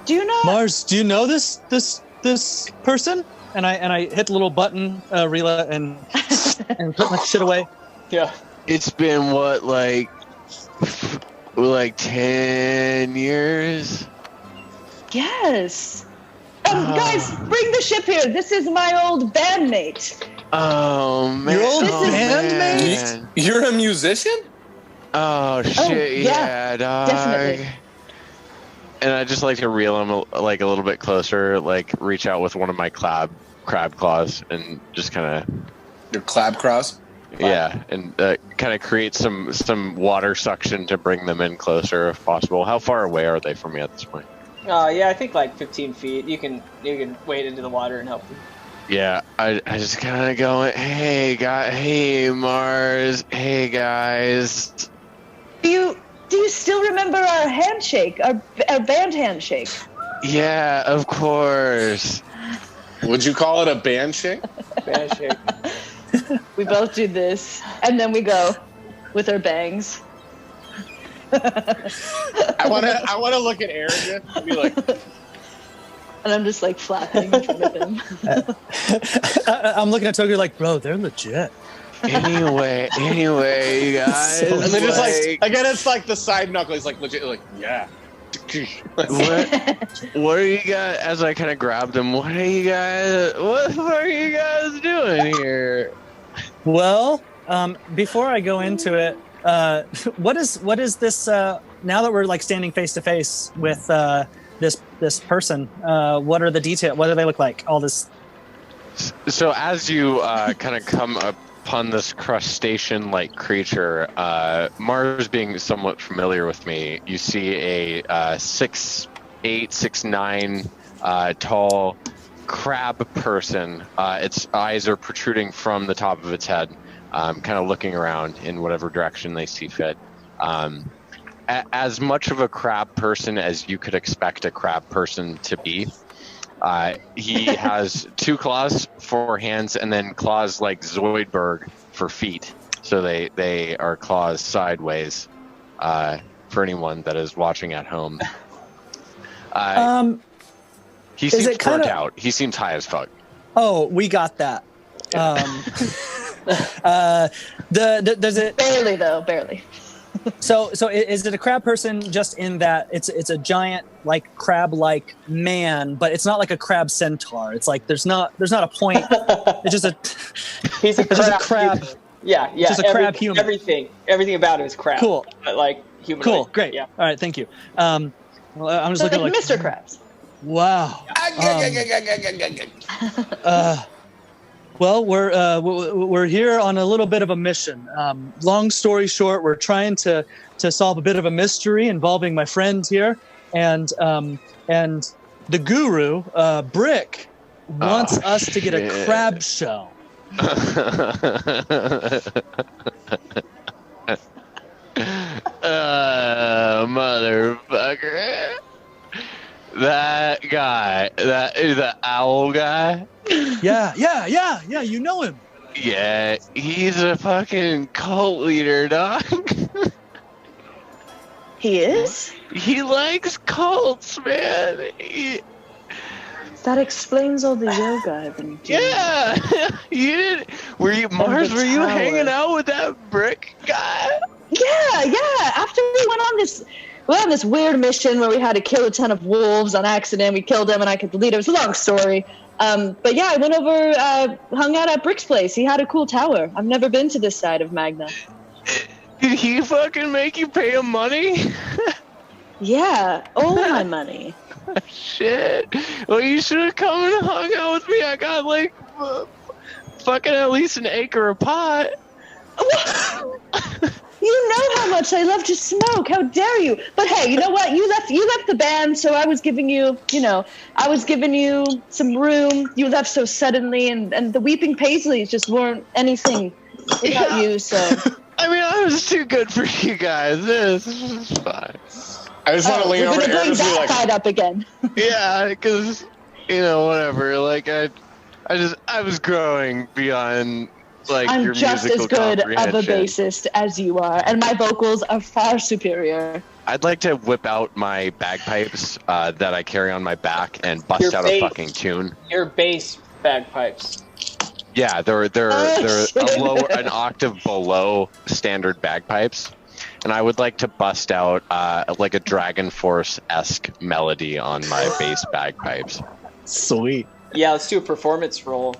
Do you know Mars, do you know this person? And I hit the little button, Rila, and put my shit away. Yeah. It's been what, like 10 years? Yes. Guys, bring the ship here. This is my old bandmate. Oh man! Your old bandmate? You're a musician? Oh shit! yeah, dog. definitely. And I just like to reel him like a little bit closer, like reach out with one of my crab claws, and just kind of Your clap cross? and kind of create some water suction to bring them in closer if possible. How far away are they from me at this point? Yeah, I think like 15 feet. You can wade into the water and help them. Yeah, I just kind of go, hey Mars, hey guys. Do you still remember our handshake, our band handshake? Yeah, of course. Would you call it a band shake? Band shake. We both do this, and then we go with our bangs. I wanna look at Aaron and be like, And I'm just like flapping in front of him. I'm looking at Tokyo like, bro, they're legit. Anyway, you guys. So and then just like again, it's like the side knuckle. He's like legit, like yeah. What are you guys? As I kind of grabbed him, what are you guys doing here? Well, before I go into it, what is this? Now that we're like standing face to face with this person, what are the details? What do they look like? All this. So as you kind of come upon this crustacean-like creature, Mars being somewhat familiar with me, you see a 6'8", 6'9", tall crab person. Its eyes are protruding from the top of its head, kind of looking around in whatever direction they see fit. As much of a crab person as you could expect a crab person to be. He has 2 claws, 4 hands, and then claws like Zoidberg for feet. So they are claws sideways for anyone that is watching at home. He seems burnt out. He seems high as fuck. Oh, we got that. Does it Barely though, barely. So is it a crab person just in that it's a giant like crab-like man, but it's not like a crab centaur. It's like there's not a point. It's just a He's a crab. crab. Yeah. Just a crab human. Everything about him is crab. Cool. But like human. Cool, great. Yeah. All right, thank you. Well, I'm just looking like Mr. Krabs. Wow. Well, we're here on a little bit of a mission. Long story short, we're trying to solve a bit of a mystery involving my friend here, and the guru, Brick, wants us to get a crab show. Motherfucker. That guy, that is the owl guy. Yeah, you know him. Yeah, he's a fucking cult leader, dog. He is? He likes cults, man. That explains all the yoga I've been doing. Yeah, you did. Were you Mars? Were you hanging out with that Brick guy? Yeah. After we went on this weird mission where we had to kill a ton of wolves on accident. We killed them and I could lead. It was a long story. But yeah, I went over, hung out at Brick's place. He had a cool tower. I've never been to this side of Magna. Did he fucking make you pay him money? Yeah, all my money. Shit. Well, you should have come and hung out with me. I got like fucking at least an acre of pot. You know how much I love to smoke. How dare you? But hey, you know what? You left the band, so I was giving you, some room. You left so suddenly, and the Weeping Paisleys just weren't anything without you. So I mean, I was too good for you guys. This is fine. I just want to lean over to Aaron and be like, side up again. Yeah, because whatever. Like I was growing beyond like I'm your just musical as good of a comprehension. bassist as you are, and my vocals are far superior. I'd like to whip out my bagpipes that I carry on my back and bust out a fucking tune. Your bass bagpipes. Yeah, they're an octave below standard bagpipes, and I would like to bust out like a Dragon Force-esque melody on my bass bagpipes. Sweet. Yeah, let's do a performance roll.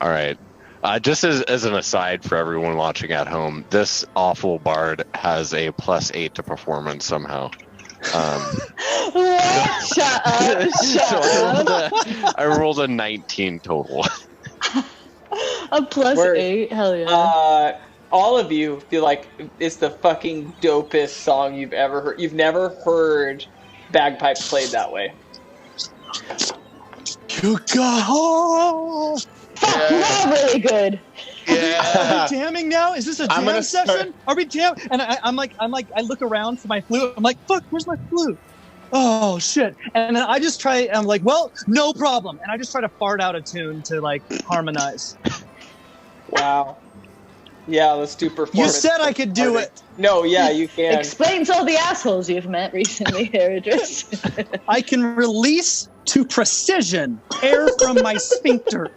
All right. Just as an aside for everyone watching at home, this awful bard has a +8 to performance somehow. What? Shut up! Shut up! I rolled a 19 total. A +8, hell yeah. All of you feel like it's the fucking dopest song you've ever heard. You've never heard bagpipes played that way. You go. Fuck, you're all really good. Are we jamming now? Is this a jam session? Are we jam? And I'm like, I look around for my flute. I'm like, fuck, where's my flute? Oh shit! And then I just try. I'm like, well, no problem. And I just try to fart out a tune to like harmonize. Wow. Yeah, let's do performance. You said I could do it. No, yeah, you can. Explains all the assholes you've met recently, Herodris. I can release to precision air from my sphincter.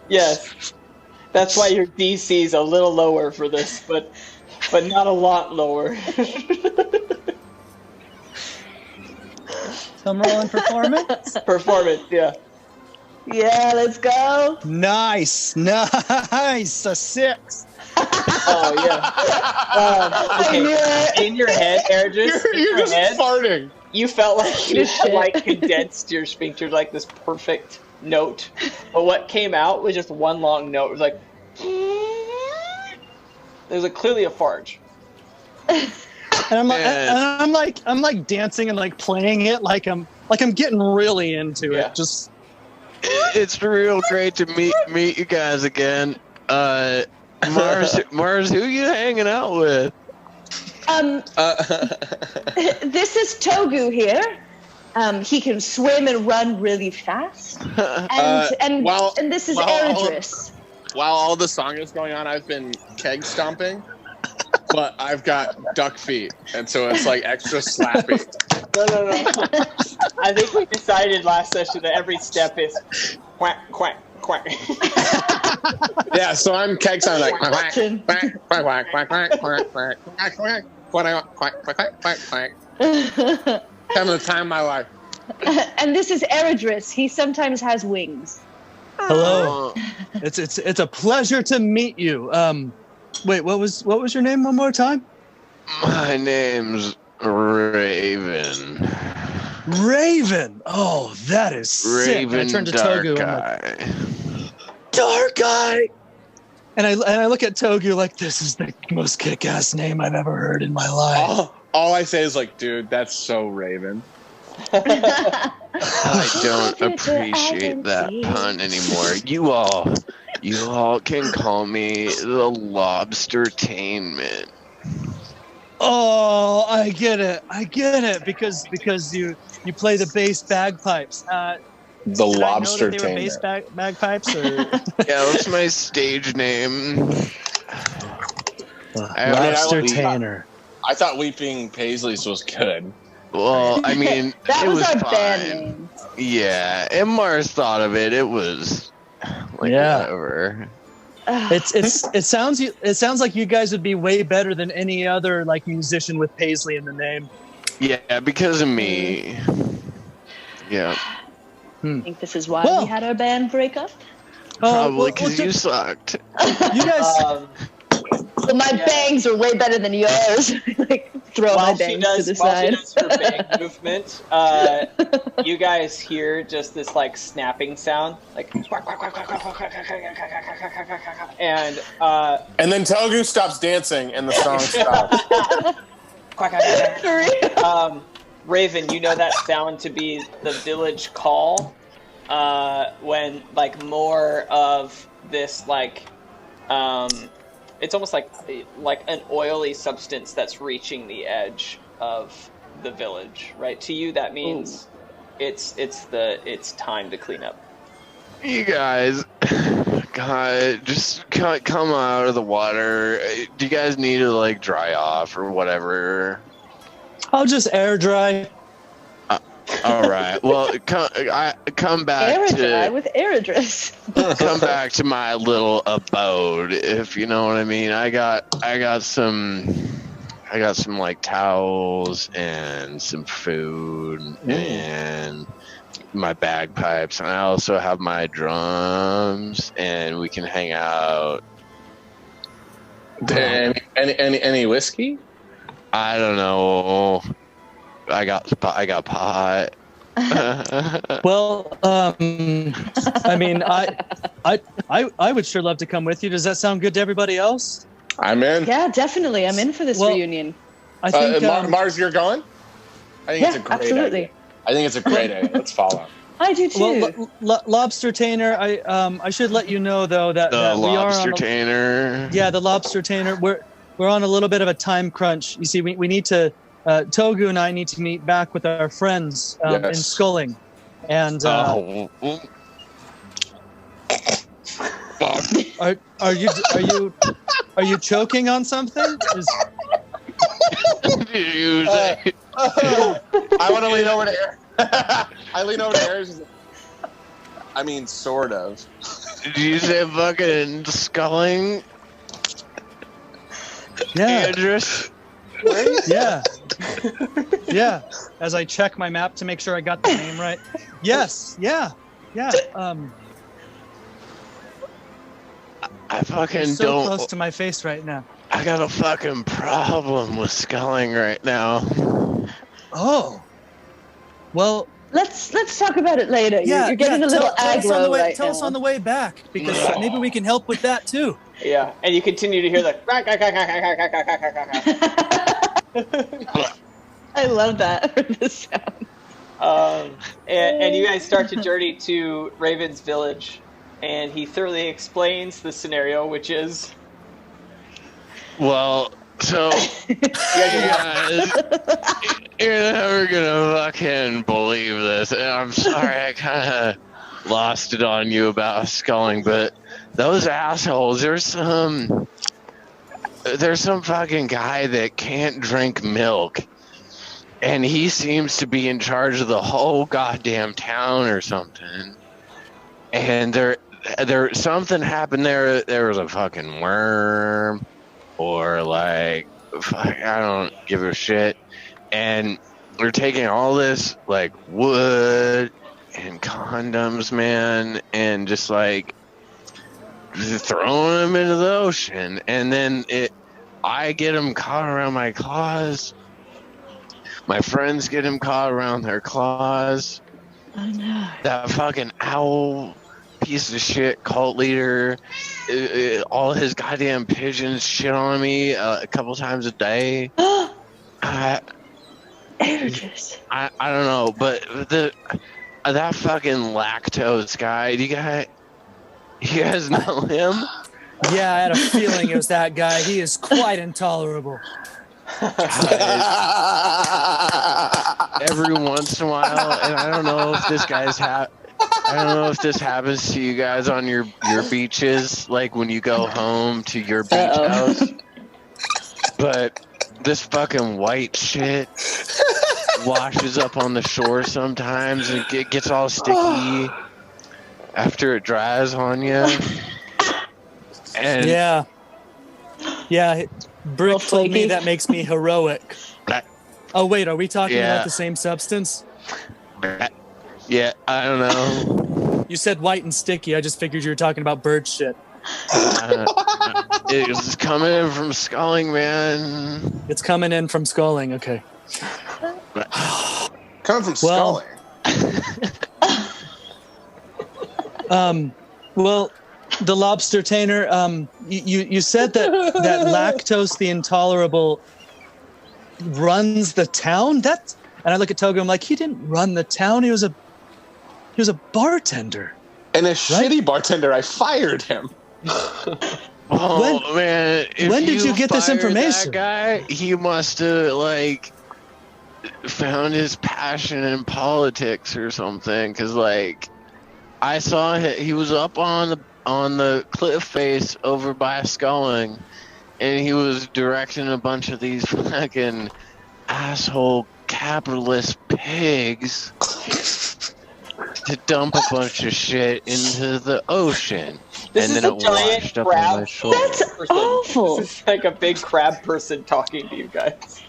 Yes. That's why your DC is a little lower for this, but not a lot lower. So I'm rolling performance? Performance, yeah. Yeah, let's go. Nice. A 6. Oh, yeah. Okay. In your head, Ergis, you're just farting. You felt like you had like condensed your sphincter like this perfect note. But what came out was just one long note. It was like... There's clearly a fart. And I'm like dancing and like playing it like I'm getting really into it. Just it's real great to meet you guys again. Mars, who you hanging out with? This is Togu here. He can swim and run really fast. And this is Eredris. While all the song is going on, I've been keg stomping, but I've got duck feet, and so it's like extra slappy. No. I think we decided last session that every step is quack, quack, quack. Yeah, so I'm keg sounding like quack, quack, quack, quack, quack, quack, quack, quack, quack, quack, quack, quack, quack, quack. Having the time of my life. And this is Eredris. He sometimes has wings. Hello. It's a pleasure to meet you. Wait, what was your name one more time? My name's Raven. Raven. Oh, that is sick. Raven. And I turn to Dark Togu. Eye. Dark Eye. And I look at Togu like, this is the most kick-ass name I've ever heard in my life. All I say is like, dude, that's so Raven. I don't appreciate that pun anymore. You all can call me the Lobstertainment. Oh, I get it. Because you play the bass bagpipes. The Lobstertainment. Bass bagpipes? Or? Yeah, that's my stage name. Lobstertainer. I thought Weeping Paisleys was good. Well, I mean, that it was our fine. band name. Yeah, and Mars thought of it. It was like whatever. It sounds like you guys would be way better than any other like musician with Paisley in the name. Yeah, because of me. Yeah. I think this is why we had our band break up. Probably because you sucked. You guys. But my bangs are way better than yours. Like throw my bangs to the side. While she does her bang movement, you guys hear just this like snapping sound, like, and then Togu stops dancing and the song stops. Raven, you know that sound to be the village call, when like more of this like it's almost like an oily substance that's reaching the edge of the village, right? To you, that means it's time to clean up. You guys, God, just come out of the water. Do you guys need to like dry off or whatever? I'll just air dry. All right. Well, come back with Aerodress. Come back to my little abode, if you know what I mean. I got some like towels and some food and my bagpipes, and I also have my drums, and we can hang out. Any whiskey? I don't know. I got pot. Well, I mean, I would sure love to come with you. Does that sound good to everybody else? I'm in. Yeah, definitely. I'm in for this reunion. I think Mars, you're going? I think it's a great absolutely. idea. I think it's a great idea. Let's follow. I do too. Well, Lobster Tainer, I should let you know though that the we are Lobster on Tainer. Yeah, the Lobster Tainer. We're on a little bit of a time crunch. You see, we need to. Togu and I need to meet back with our friends in Sculling, and are you choking on something? I want to lean over to Air. I lean over to Air. I mean, sort of. Did you say fucking Sculling? Yeah. Idris? Yeah. Yeah. As I check my map to make sure I got the name right. Yes. Yeah. Yeah. I fucking so don't. Close to my face right now. I got a fucking problem with Sculling right now. Oh. Well. Let's talk about it later. Yeah, you're getting a little aggro right now. Tell us on the way back, because maybe we can help with that too. Yeah, and you continue to hear the. I love that for the sound. And you guys start to journey to Raven's village, and he thoroughly explains the scenario, which is. Well, so you guys, you're never gonna fucking believe this. And I'm sorry, I kind of lost it on you about Sculling, but those assholes. There's some fucking guy that can't drink milk, and he seems to be in charge of the whole goddamn town or something. And there something happened there. There was a fucking worm, or like, I don't give a shit. And they're taking all this like wood and condoms, man, and just like throwing them into the ocean. And then I get them caught around my claws. My friends get them caught around their claws. Oh no. That fucking owl piece of shit cult leader, all his goddamn pigeons shit on me a couple times a day. I don't know, but that fucking lactose guy, you guys know him? Yeah, I had a feeling it was that guy. He is quite intolerable. Every once in a while, and I don't know if this happens to you guys on your beaches, like when you go home to your beach house. But this fucking white shit washes up on the shore sometimes, and it gets all sticky after it dries on you. And yeah. Brick told me that makes me heroic. Oh wait, are we talking about the same substance? Yeah, I don't know. You said white and sticky. I just figured you were talking about bird shit. It's coming in from Sculling, man. It's coming in from Sculling. Okay. Coming from Sculling. Well, the lobster tainer. You said that lactose the intolerable runs the town. And I look at Togo. I'm like, he didn't run the town. He was a bartender. And a shitty bartender. I fired him. Man! When did you get this information? That guy, he must have found his passion in politics or something. Because I saw he was up on the cliff face over by Sculling, and he was directing a bunch of these fucking asshole capitalist pigs to dump a bunch of shit into the ocean. This and is then a it giant washed up crab. on my shoulder. That's awful. This is like a big crab person talking to you guys.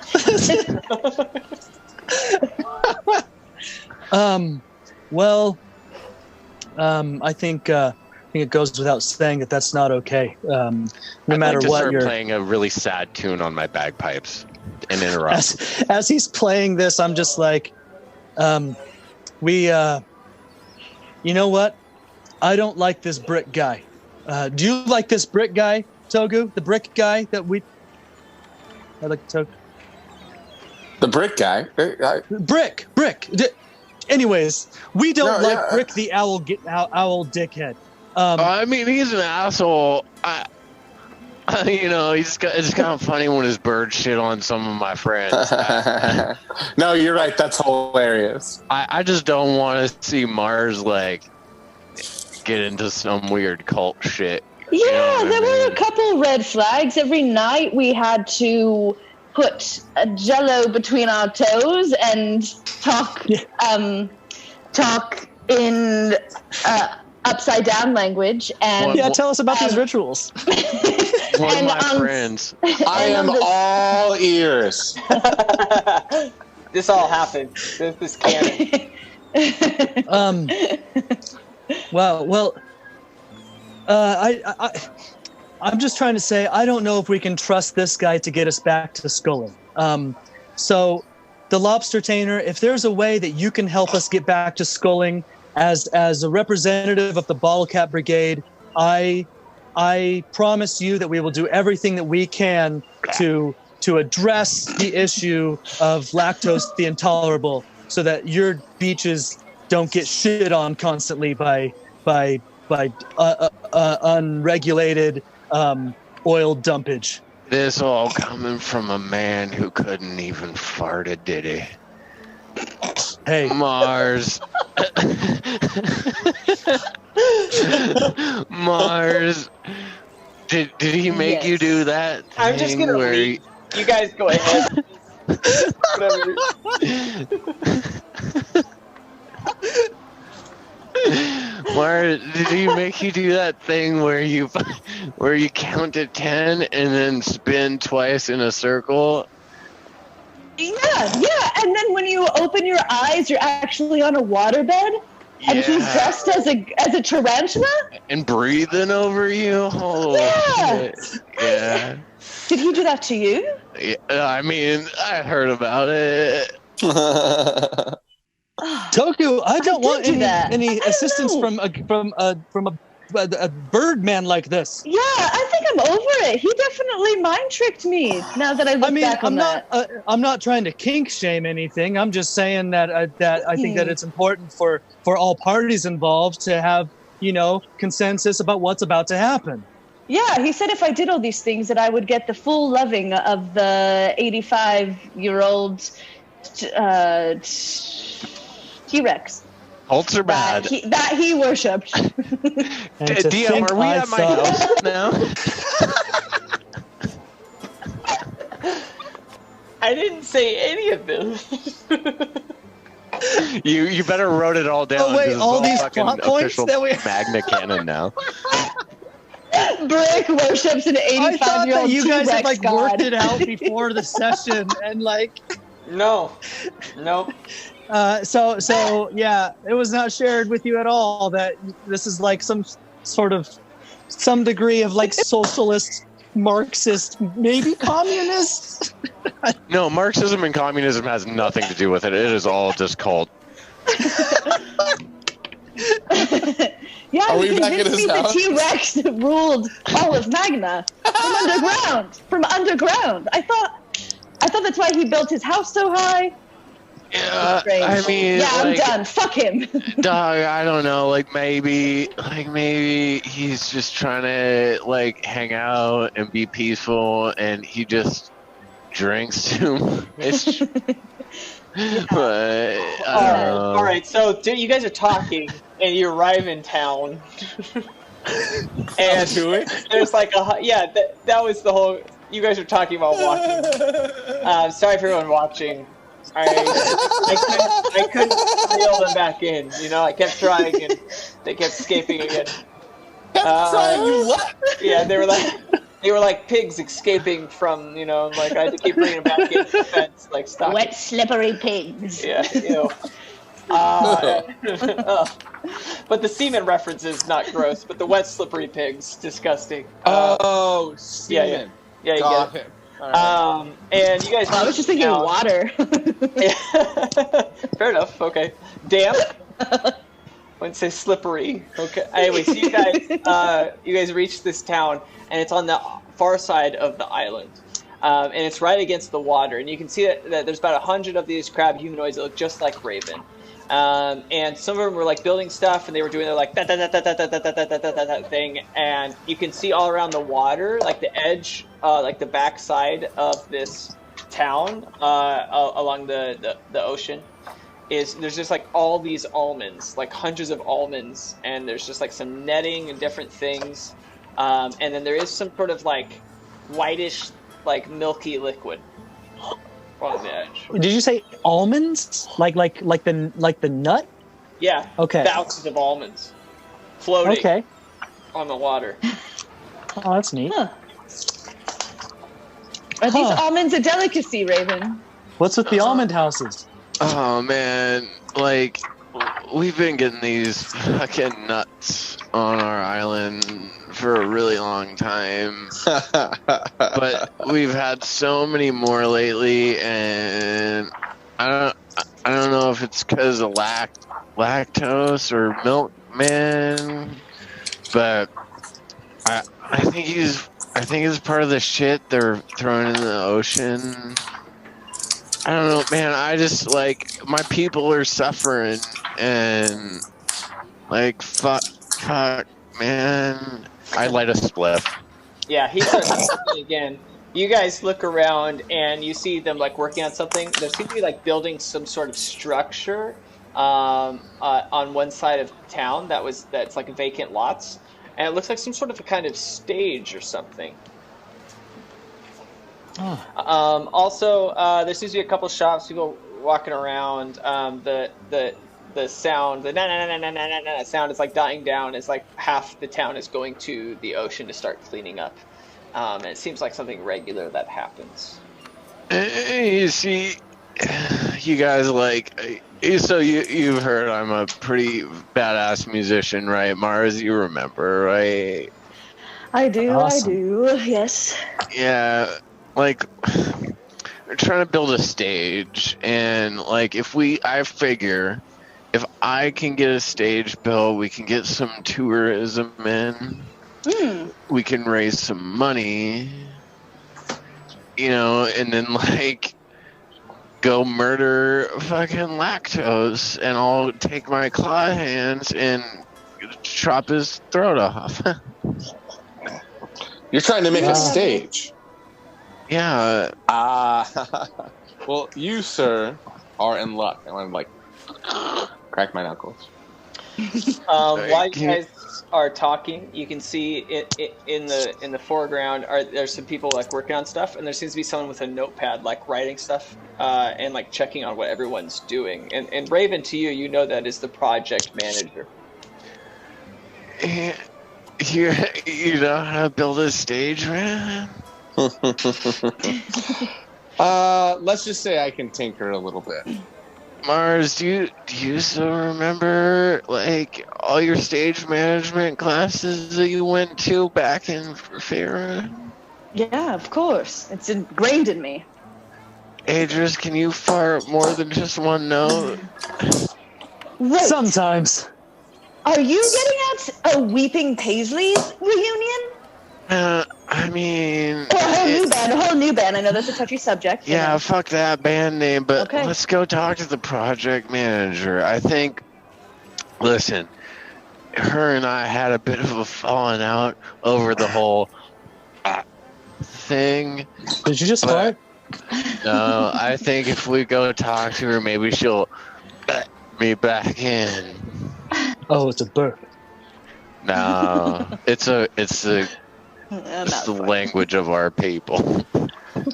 I think it goes without saying that that's not okay. No matter what, start you're playing a really sad tune on my bagpipes and interrupt. As he's playing this, I'm just like, you know what? I don't like this brick guy. Do you like this brick guy, Togu? The brick guy that I like Togu. The brick guy? Brick. Anyways, we don't like Brick the owl dickhead. I mean, he's an asshole. It's kind of funny when his bird shit on some of my friends. No, you're right. That's hilarious. I just don't want to see Mars get into some weird cult shit. Yeah, there were a couple red flags. Every night we had to put a Jello between our toes and talk in upside down language. And tell us about these rituals. One of my friends. I am all ears. This all happened. This is canon. I'm just trying to say, I don't know if we can trust this guy to get us back to Sculling. So the lobster tainer, if there's a way that you can help us get back to Sculling as a representative of the Bottle Cap Brigade, I promise you that we will do everything that we can to address the issue of lactose the intolerable, so that your beaches don't get shit on constantly by unregulated oil dumpage. This all coming from a man who couldn't even fart a ditty. Hey, Mars. Mars. Did he make you do that? I'm just gonna leave. You guys go ahead. Whatever. Mars, did he make you do that thing where you count to 10 and then spin twice in a circle? Yeah. And then when you open your eyes, you're actually on a waterbed, and he's dressed as a tarantula and breathing over you. Oh, shit. Yeah. Did he do that to you? Yeah, I mean, I heard about it. Toku, I don't want any assistance from a bird man like this. Yeah, I think I'm over it. He definitely mind tricked me. Now that I look back on that. I'm not trying to kink shame anything. I'm just saying that I think that it's important for all parties involved to have consensus about what's about to happen. Yeah, he said if I did all these things that I would get the full loving of the 85-year-old T-Rex. Cults are bad. That he worshipped. DM, are we at my house now? I didn't say any of this. You better wrote it all down. Oh wait, all these plot points that we Magna Canon now. Brick worships an 85-year-old I thought that you guys had God. worked it out before the session and No. So yeah, it was not shared with you at all that this is some degree of socialist Marxist, maybe communist. No, Marxism and communism has nothing to do with it. It is all just cult. Yeah, Are we he back at convinced his me house? the T-Rex ruled all of Magna from underground. From underground. I thought that's why he built his house so high. Yeah, Strange. I mean, yeah, I'm like, done. Fuck him. dog, I don't know. Like maybe he's just trying to like hang out and be peaceful, and he just drinks too much. But I don't know. All right. So you guys are talking, and you arrive in town, and there's like that was the whole. You guys are talking about walking. Sorry for everyone watching. I couldn't reel them back in. You know, I kept trying, and they kept escaping again. Yeah, they were like pigs escaping from, you know, like I had to keep bringing them back in the fence, like stop. Wet, slippery pigs. Yeah, you know. But the semen reference is not gross, but the wet, slippery pigs, disgusting. Semen. Yeah, you Got get it. him. All right. And you guys. I was just thinking water. Fair enough. Okay. Damp. Wouldn't say slippery. Okay. Anyway, so you guys reach this town, and it's on the far side of the island, and it's right against the water. And you can see that there's about 100 of these crab humanoids that look just like Raven. And some of them were like building stuff, and they were doing their like that thing. And you can see all around the water, like the edge, like the backside of this town, along the ocean. There's just like all these almonds, like hundreds of almonds, and there's just like some netting and different things, and then there is some sort of like whitish, like milky liquid on the edge. Did you say almonds? Like the nut? Yeah. Okay. Thousands of almonds floating on the water. Oh, that's neat. Huh. Are these almonds a delicacy, Raven? What's with the almond houses? Oh man, like we've been getting these fucking nuts on our island for a really long time, but we've had so many more lately, and I don't know if it's because of lactose or milk, man, but I think it's part of the shit they're throwing in the ocean. I don't know, man. I just, like, my people are suffering, and, like, fuck, man. I light a spliff. Yeah, he starts talking again. You guys look around, and you see them, like, working on something. They seem to be, like, building some sort of structure on one side of town that's, like, vacant lots. And it looks like some sort of a kind of stage or something. Also, there seems to be a couple shops, people walking around. The sound, the na sound is like dying down. It's like half the town is going to the ocean to start cleaning up. And it seems like something regular that happens. You see, you guys so you've heard I'm a pretty badass musician, right, Mars? You remember, right? I do, Awesome. I do, yes. Yeah. Like, we're trying to build a stage, and like I figure if I can get a stage built, we can get some tourism in. We can raise some money, you know, and then like go murder fucking lactose, and I'll take my claw hands and chop his throat off. You're trying to make a stage. Yeah. Well, you, sir, are in luck. I want to, like, crack my knuckles. While you guys are talking, you can see in the foreground there's some people, like, working on stuff, and there seems to be someone with a notepad, like, writing stuff and, like, checking on what everyone's doing. And Raven, to you know that is the project manager. You know how to build a stage, man? Let's just say I can tinker a little bit. Mars, do you still remember like all your stage management classes that you went to back in Farah? Yeah, of course. It's ingrained in me. Adris, can you fart more than just one note? Wait, Sometimes. are you getting at a Weeping Paisleys reunion? I mean... Or a whole new band. I know that's a touchy subject. Yeah, fuck that band name, but Okay. let's go talk to the project manager. I think... Listen, her and I had a bit of a falling out over the whole thing. Did you just fart? No, I think if we go talk to her, maybe she'll let me back in. Oh, it's a burp. No, it's the language of our people.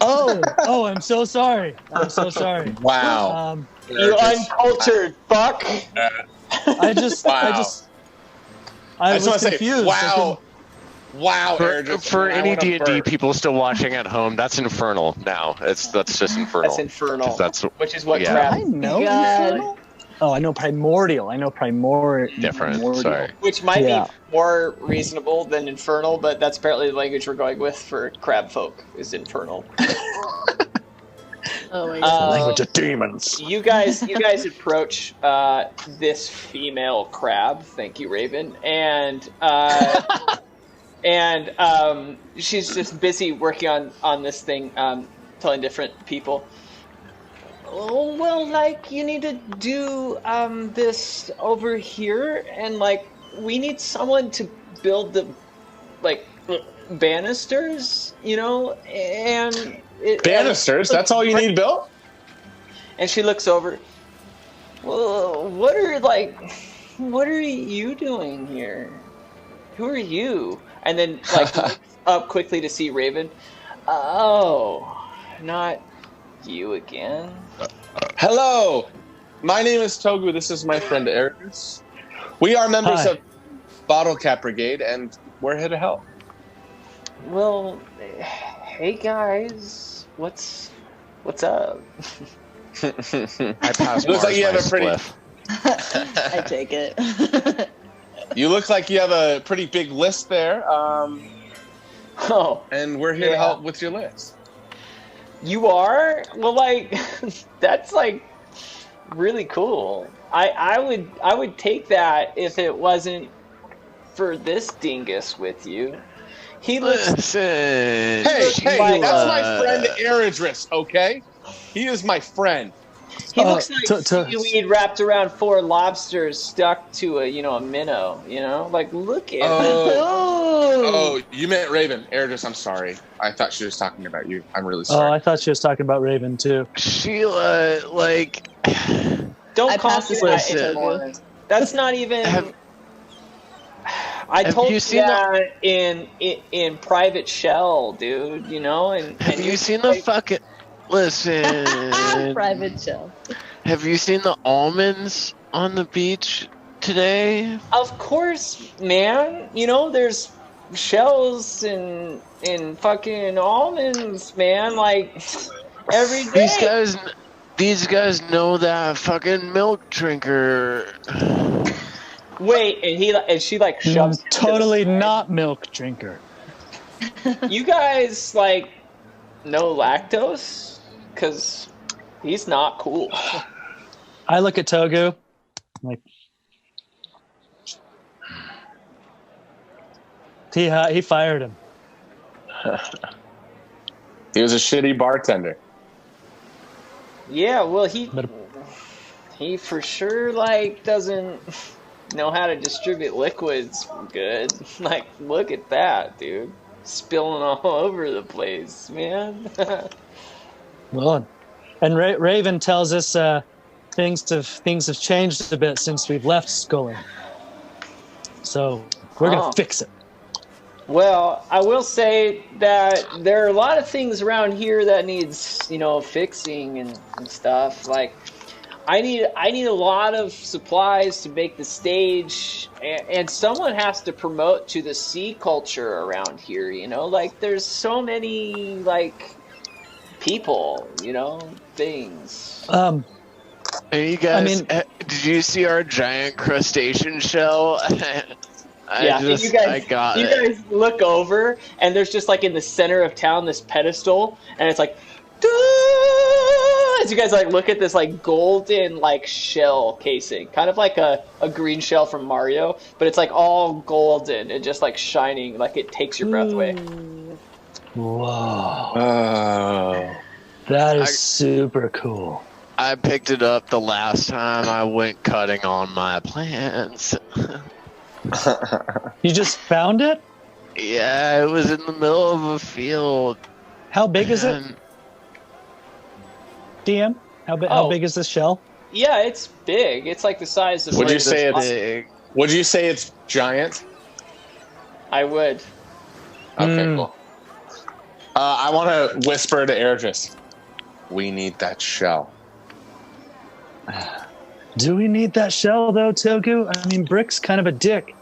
Oh, I'm so sorry. I'm so sorry. Wow. You uncultured fuck. I just was confused. Wow. For any D&D people still watching at home, that's infernal now. That's just infernal. That's infernal. Which is what I crab. know infernal? Oh, I know primordial. Different. Sorry. Which might be more reasonable than infernal, but that's apparently the language we're going with for crab folk is infernal. Oh my god. Language of demons. You guys approach this female crab. Thank you, Raven, and she's just busy working on this thing, telling different people. Oh, well, like, you need to do this over here, and like we need someone to build the like banisters, and banisters. That's all you need built. And she looks over. Well, what are you doing here? Who are you? And then like looks up quickly to see Raven. Oh, not you again. Hello, my name is Togu. This is my friend Eris. We are members of Bottle Cap Brigade, and we're here to help. Well, hey guys, what's up? I passed. Looks like you have a pretty. I take it. You look like you have a pretty big list there. And we're here to help with your list. You are? Well, like, that's like really cool. I would take that if it wasn't for this dingus with you. He looks. Hey, that's my friend Eridris, okay? He is my friend. He looks like seaweed wrapped around 4 lobsters stuck to a minnow, Like, look at him. Oh, you meant Raven. Eridris, I'm sorry. I thought she was talking about you. I'm really sorry. Oh, I thought she was talking about Raven, too. Sheila, like... Don't call me that anymore. That's not even... I told you that in private shell, dude, And have you seen the fucking... Listen. Private show. Have you seen the almonds on the beach today? Of course, man. There's shells and fucking almonds, man. Like every day. These guys know that fucking milk drinker. Wait, and she like shoves. Totally not milk drinker. You guys like no lactose? Because he's not cool. I look at Togu, like he fired him. He was a shitty bartender. Yeah, well, he for sure like doesn't know how to distribute liquids good. Like, look at that, dude, spilling all over the place, man. Well, and Raven tells us things have changed a bit since we've left Sculling. So we're gonna fix it. Well, I will say that there are a lot of things around here that needs fixing and stuff. Like I need a lot of supplies to make the stage, and someone has to promote to the sea culture around here. Like there's so many like people, things. Hey, you guys, did you see our giant crustacean shell? You guys look over, and there's just like in the center of town this pedestal, and it's like, as you guys like look at this like golden like shell casing, kind of like a green shell from Mario, but it's like all golden and just like shining, like it takes your breath away. Whoa. Oh. That is super cool. I picked it up the last time I went cutting on my plants. You just found it? Yeah, it was in the middle of a field. How big is it? DM? How big is this shell? Yeah, it's big. It's like the size of. Would you say it's big? Would you say it's giant? I would. Okay, cool. I want to whisper to Ergis. We need that shell. Do we need that shell, though, Togu? I mean, Brick's kind of a dick.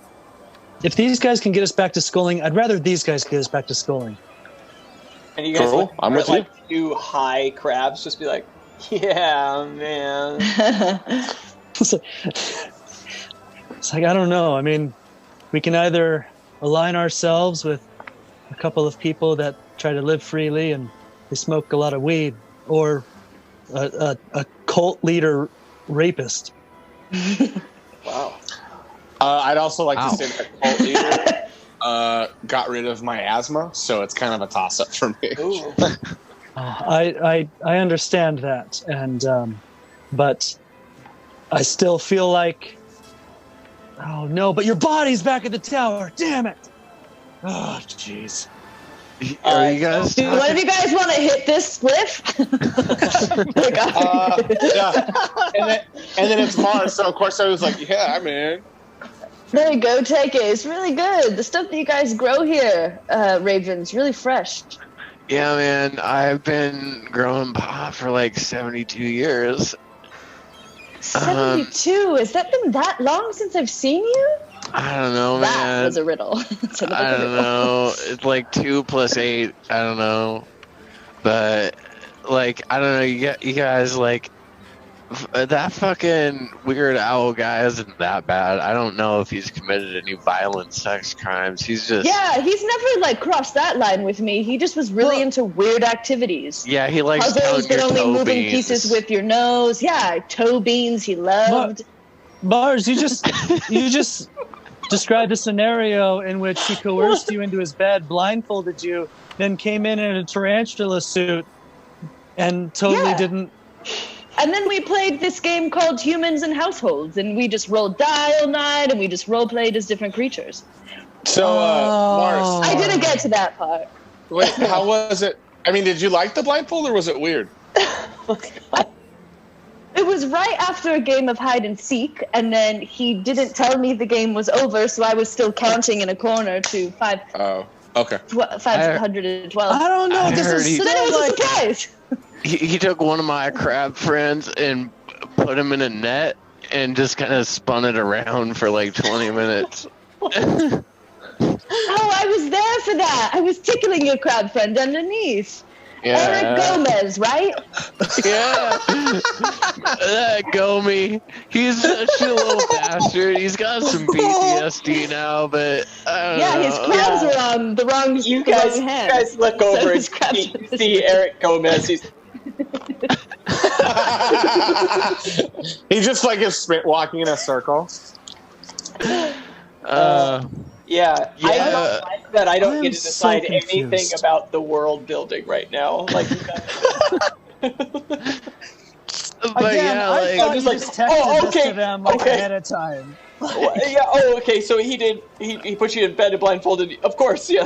If these guys can get us back to schooling, I'd rather these guys get us back to schooling. And you guys look I'm with like two high crabs, just be like, yeah, man. It's like, I don't know. I mean, we can either align ourselves with a couple of people that try to live freely and they smoke a lot of weed, or a cult leader rapist. Wow. I'd also like to say that cult leader got rid of my asthma, so it's kind of a toss-up for me. I understand that, and but I still feel like, oh no! But your body's back at the tower. Damn it! Oh jeez. Are you guys? Do one of you guys want to hit this spliff? Yeah. And then it's Mars, so of course I was like, yeah, man. There you go, take it. It's really good. The stuff that you guys grow here, Raven's really fresh. Yeah, man. I've been growing pot for like 72 years. 72? Has that been that long since I've seen you? I don't know, man. That was a riddle. I don't know. It's like 2 + 8. I don't know. But, like, I don't know. You guys, like, that fucking Weird Owl guy isn't that bad. I don't know if he's committed any violent sex crimes. He's just... Yeah, he's never, like, crossed that line with me. He just was really into weird activities. Yeah, he likes puzzles, but only moving beans. pieces with your nose. Yeah, toe beans he loved. Mars, you just described a scenario in which he coerced you into his bed, blindfolded you, then came in a tarantula suit and totally didn't... And then we played this game called Humans and Households, and we just rolled die all night, and we just role-played as different creatures. So, Mars... I didn't get to that part. Wait, how was it? I mean, did you like the blindfold, or was it weird? It was right after a game of hide and seek, and then he didn't tell me the game was over, so I was still counting in a corner to 5. Oh, okay. 512. I don't know. So then it was a surprise. He took one of my crab friends and put him in a net and just kind of spun it around for like 20 minutes. Oh, I was there for that. I was tickling your crab friend underneath. Yeah. Eric Gomez, right? Yeah. That Gomi. He's such a little bastard. He's got some PTSD now, but I don't know. His crabs are on the wrong hand. You guys look over and see Eric Gomez. He just like is walking in a circle. Yeah. I don't like that I don't get to decide anything confused. about the world building right now. Like, you guys. But Again, yeah, I like, thought you just like, just texted this to them okay. ahead of time. Yeah. Oh, okay. So he did. He put you in bed and blindfolded. Of course, yeah.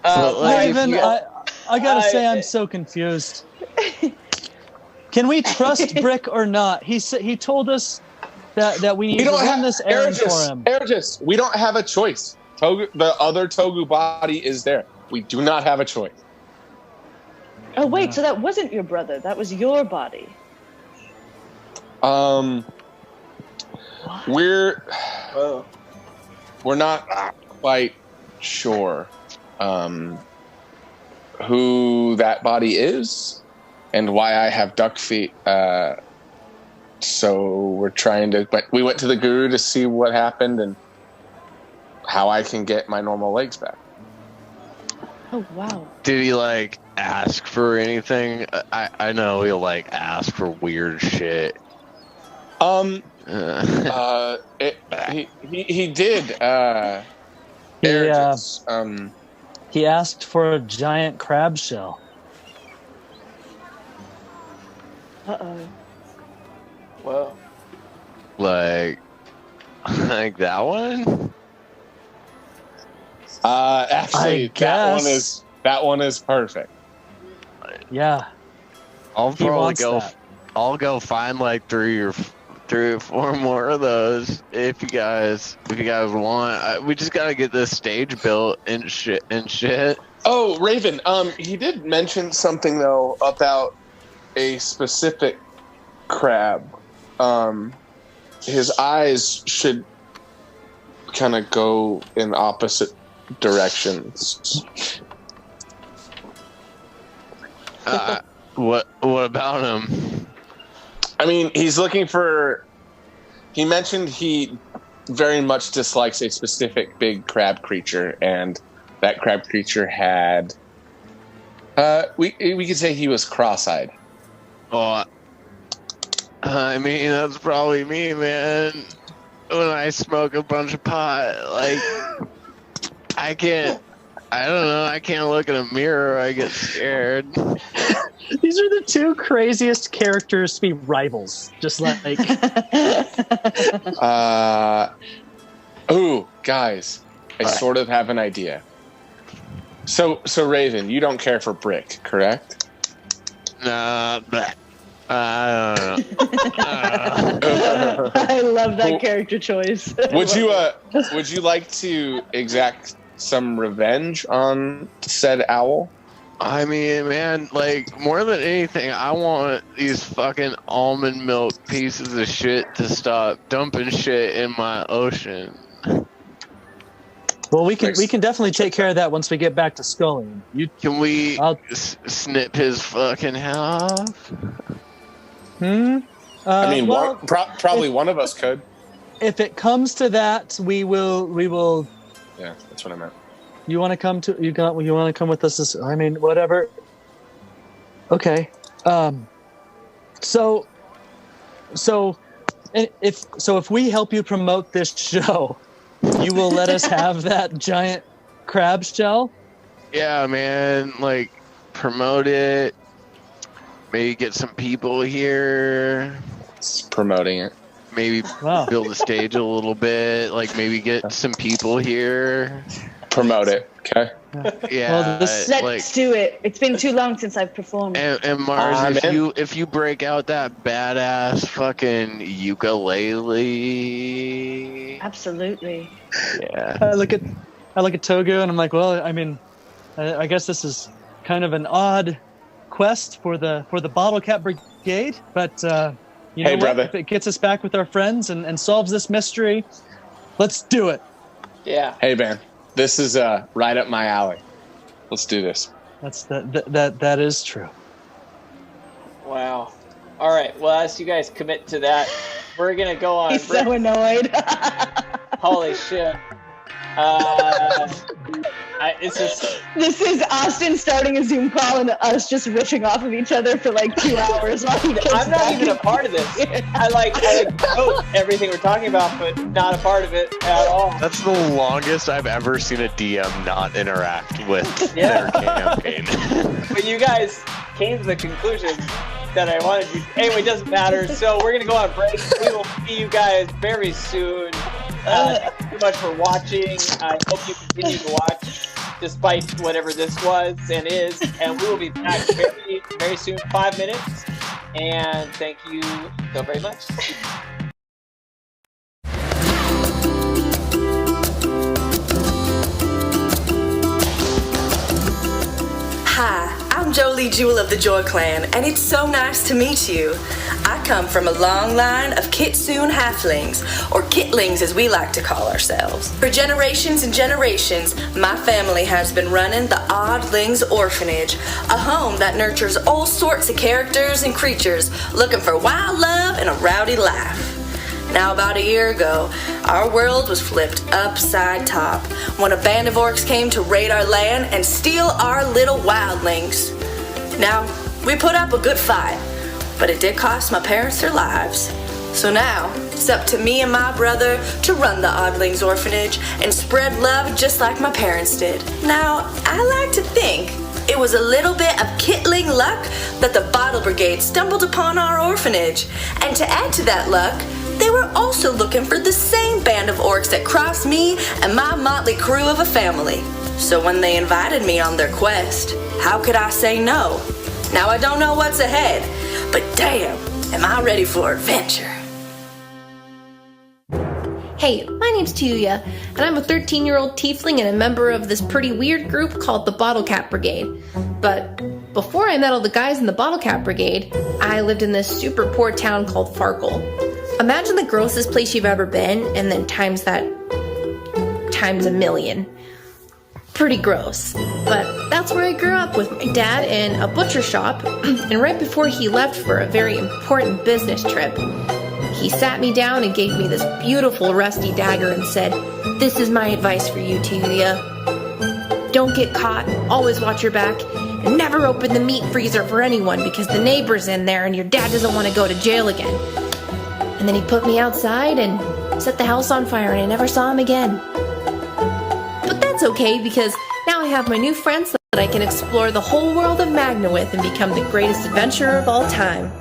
Raven, I gotta say, I'm so confused. Can we trust Brick or not? He told us that we need to run this errand for him. Ergis, we don't have a choice. Togu, the other Togu body is there. We do not have a choice. Oh, wait, so that wasn't your brother. That was your body. We're not quite sure who that body is and why I have duck feet to So we're trying to. But we went to the guru to see what happened and how I can get my normal legs back. Oh wow! Did he like ask for anything? I know he'll like ask for weird shit. He did. He asked for a giant crab shell. Uh-oh. Whoa. Like that one? Actually, that one is perfect. Yeah. I'll He probably wants go. that. I'll go find like three or four more of those if you guys want. We just gotta get this stage built and shit. Oh, Raven. He did mention something though about a specific crab. His eyes should kind of go in opposite directions. What about him? I mean, he's looking for. He mentioned he very much dislikes a specific big crab creature, and that crab creature had. We could say he was cross-eyed. Oh, I mean, that's probably me, man. When I smoke a bunch of pot, like, I don't know, I can't look in a mirror, I get scared. These are the two craziest characters to be rivals. Just like... Ooh, guys, I sort of have an idea. So Raven, you don't care for Brick, correct? Nah, but I don't know. I love that character choice. Would you like to exact some revenge on said owl? I mean, man, like, more than anything, I want these fucking almond milk pieces of shit to stop dumping shit in my ocean. Well, we can definitely take care of that once we get back to Scully. Can we snip his fucking head off? I mean, probably one of us could. If it comes to that, we will. Yeah, that's what I meant. You want to come to you want to come with us? I mean, whatever. Okay. So if we help you promote this show, you will let us have that giant crab shell? Yeah, man. Like, promote it. Maybe get some people here. It's promoting it. Maybe build the stage a little bit. Like, maybe get some people here. Promote it, okay? Yeah. Well, let's do it. It's been too long since I've performed. And Mars, if you break out that badass fucking ukulele, absolutely. Yeah. I look at Togo and I'm like, well, I mean, I guess this is kind of an odd quest for the Bottle Cap Brigade, but you know, brother, if it gets us back with our friends and solves this mystery, let's do it. Yeah. Hey, man. This is right up my alley. Let's do this. That is true. Wow. All right. Well, as you guys commit to that, we're gonna go on. He's so annoyed. Holy shit. This is Austin starting a Zoom call and us just riffing off of each other for like 2 hours while he goes I'm not even a part of this. I like everything we're talking about, but not a part of it at all. That's the longest I've ever seen a DM not interact with their campaign. But you guys came to the conclusion that I wanted you. Anyway, it doesn't matter. So we're gonna go on break. We will see you guys very soon. Thank you so much for watching. I hope you continue to watch despite whatever this was and is. And we will be back very, very soon, 5 minutes. And thank you so very much. Hi, I'm Jolie Jewel of the Joy Clan, and it's so nice to meet you. I come from a long line of Kitsune halflings, or kitlings as we like to call ourselves. For generations and generations, my family has been running the Oddlings Orphanage, a home that nurtures all sorts of characters and creatures looking for wild love and a rowdy laugh. Now, about a year ago, our world was flipped upside top when a band of orcs came to raid our land and steal our little wildlings. Now, we put up a good fight, but it did cost my parents their lives. So now, it's up to me and my brother to run the Oddlings Orphanage and spread love just like my parents did. Now, I like to think it was a little bit of kittling luck that the Bottle Brigade stumbled upon our orphanage. And to add to that luck, they were also looking for the same band of orcs that crossed me and my motley crew of a family. So when they invited me on their quest, how could I say no? Now I don't know what's ahead, but damn, am I ready for adventure. Hey, my name's Tuya, and I'm a 13-year-old tiefling and a member of this pretty weird group called the Bottle Cap Brigade. But before I met all the guys in the Bottle Cap Brigade, I lived in this super poor town called Farkle. Imagine the grossest place you've ever been, and then times that times a million. Pretty gross. But that's where I grew up, with my dad in a butcher shop, and right before he left for a very important business trip, he sat me down and gave me this beautiful rusty dagger and said, "This is my advice for you, Tuya. Don't get caught, always watch your back, and never open the meat freezer for anyone because the neighbor's in there and your dad doesn't want to go to jail again." And then he put me outside and set the house on fire, and I never saw him again. But that's okay, because now I have my new friends that I can explore the whole world of Magna with and become the greatest adventurer of all time.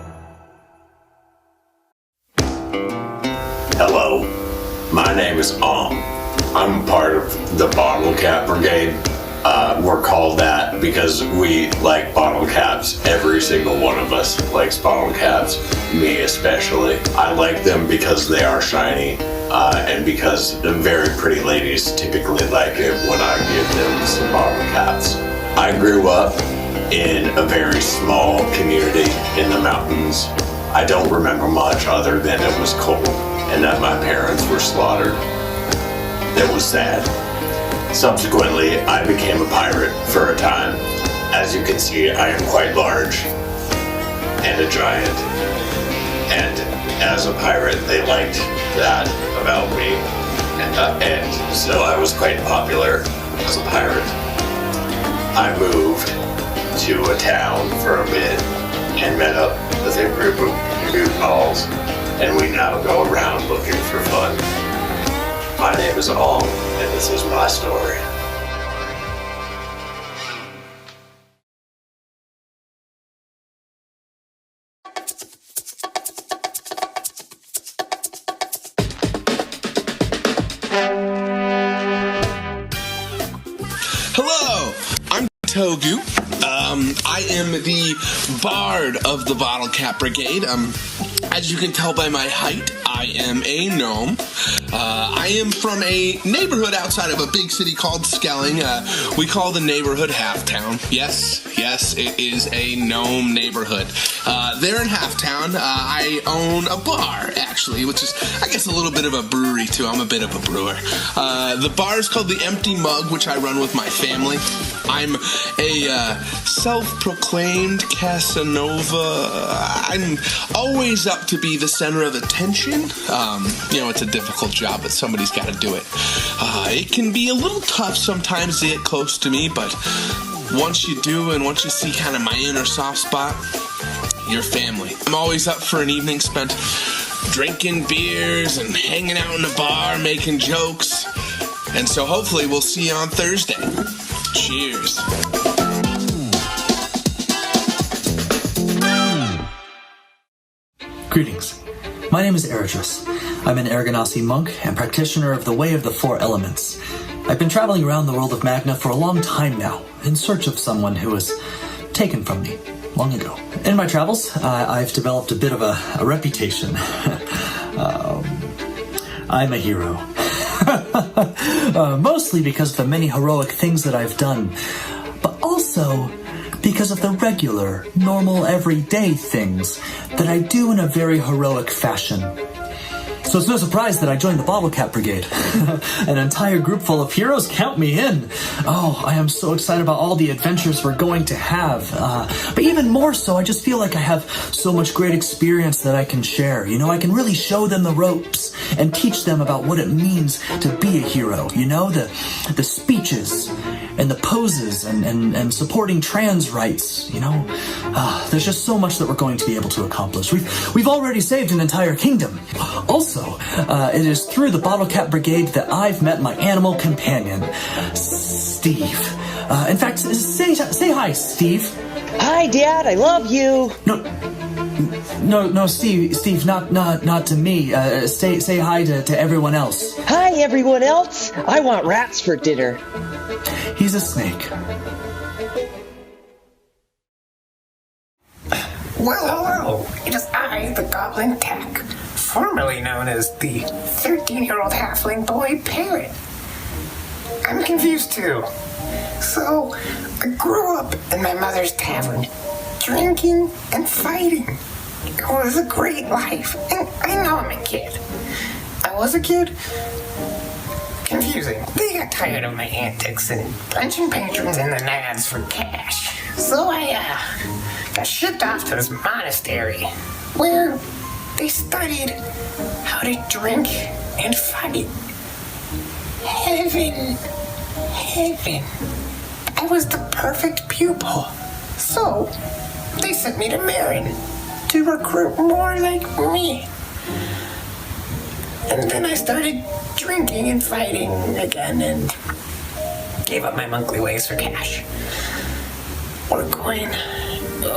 Hello, my name is Om. I'm part of the Bottle Cap Brigade. We're called that because we like bottle caps. Every single one of us likes bottle caps, me especially. I like them because they are shiny, and because the very pretty ladies typically like it when I give them some bottle caps. I grew up in a very small community in the mountains. I don't remember much other than it was cold and that my parents were slaughtered. It was sad. Subsequently, I became a pirate for a time. As you can see, I am quite large and a giant. And as a pirate, they liked that about me. And so I was quite popular as a pirate. I moved to a town for a bit and met up with a group of goofballs, and we now go around looking for fun. My name is Ong, and this is my story. Hello, I'm Togu. I am the bard of the Bottle Cap Brigade. As you can tell by my height, I am a gnome. I am from a neighborhood outside of a big city called Skelling. We call the neighborhood Halftown. Yes, it is a gnome neighborhood. There in Halftown, I own a bar, actually, which is, I guess, a little bit of a brewery, too. I'm a bit of a brewer. The bar is called the Empty Mug, which I run with my family. I'm a self-proclaimed Casanova. I'm always up to be the center of attention. It's a difficult job, but somebody's got to do it. It can be a little tough sometimes to get close to me, but once you do, and once you see kind of my inner soft spot, you're family. I'm always up for an evening spent drinking beers and hanging out in the bar, making jokes. And so hopefully we'll see you on Thursday. Cheers. Greetings. My name is Eridris. I'm an Aragonasi monk and practitioner of the Way of the Four Elements. I've been traveling around the world of Magna for a long time now, in search of someone who was taken from me long ago. In my travels, I've developed a bit of a reputation. I'm a hero. Mostly because of the many heroic things that I've done, but also because of the regular, normal, everyday things that I do in a very heroic fashion. So it's no surprise that I joined the Bottle Cap Brigade. An entire group full of heroes, count me in. Oh, I am so excited about all the adventures we're going to have. But even more so, I just feel like I have so much great experience that I can share. You know, I can really show them the ropes and teach them about what it means to be a hero. You know, the speeches and the poses and supporting trans rights. You know, there's just so much that we're going to be able to accomplish. We've already saved an entire kingdom. Also, it is through the Bottle Cap Brigade that I've met my animal companion, Steve. In fact, say hi, Steve. Hi, Dad. I love you. No, Steve, not to me. Say hi to everyone else. Hi, everyone else. I want rats for dinner. He's a snake. Well, hello. It is I, the Goblin Tack, formerly known as the 13-year-old halfling boy parrot. I'm confused too. So, I grew up in my mother's tavern, drinking and fighting. It was a great life, and I know I'm a kid. I was a kid. Confusing. They got tired of my antics and punching patrons in the nads for cash. So I, got shipped off to this monastery, where they studied how to drink and fight. Heaven. I was the perfect pupil. So, they sent me to Marin to recruit more like me. And then I started drinking and fighting again and gave up my monthly ways for cash. Or coin.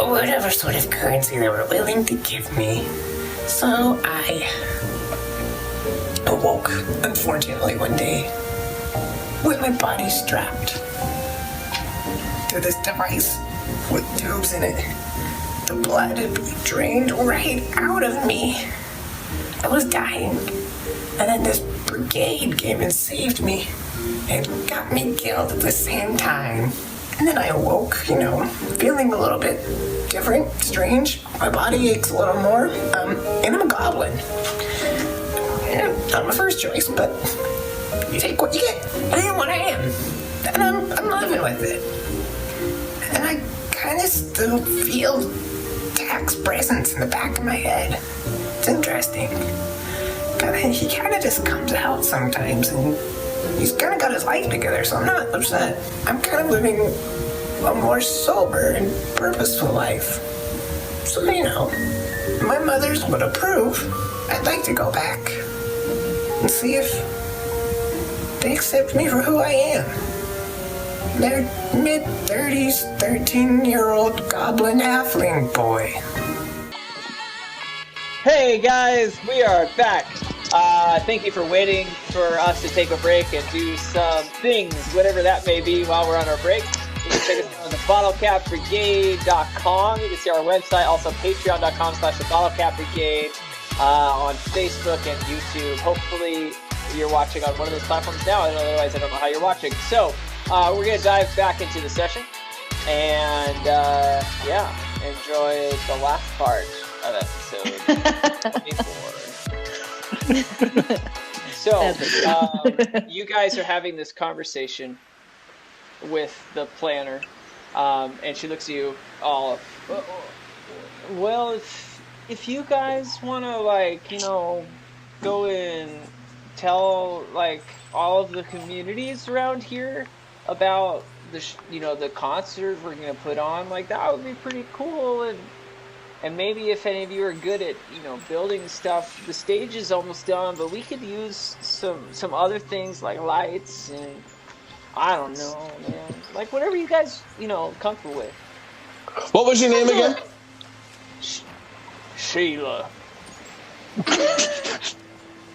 Whatever sort of currency they were willing to give me. So I awoke, unfortunately, one day with my body strapped to this device with tubes in it. The blood had been drained right out of me. I was dying. And then this brigade came and saved me and got me killed at the same time. And then I awoke, you know, feeling a little bit different, strange. My body aches a little more. And I'm a goblin. Yeah, not my first choice, but you take what you get. I am what I am. And I'm living with it. And I kind of still feel Tack's presence in the back of my head. It's interesting. He kind of just comes out sometimes, and he's kind of got his life together, so I'm not upset. I'm kind of living a more sober and purposeful life. So, you know, my mothers would approve. I'd like to go back and see if they accept me for who I am. They're mid-30s, 13-year-old goblin halfling boy. Hey guys, we are back. Thank you for waiting for us to take a break and do some things, whatever that may be, while we're on our break. You can check us out on the bottlecapbrigade.com. You can see our website, also patreon.com/thebottlecapbrigade, on Facebook and YouTube. Hopefully you're watching on one of those platforms now, and otherwise I don't know how you're watching. So we're going to dive back into the session and enjoy the last part of episode 24. So, you guys are having this conversation with the planner, and she looks at you all. Well, if you guys want to, like, you know, go and tell, like, all of the communities around here about the the concert we're gonna put on, like, that would be pretty cool. And maybe if any of you are good at, building stuff, the stage is almost done, but we could use some other things like lights and I don't know, man. Like whatever you guys, comfortable with. What was your name again? Sheila.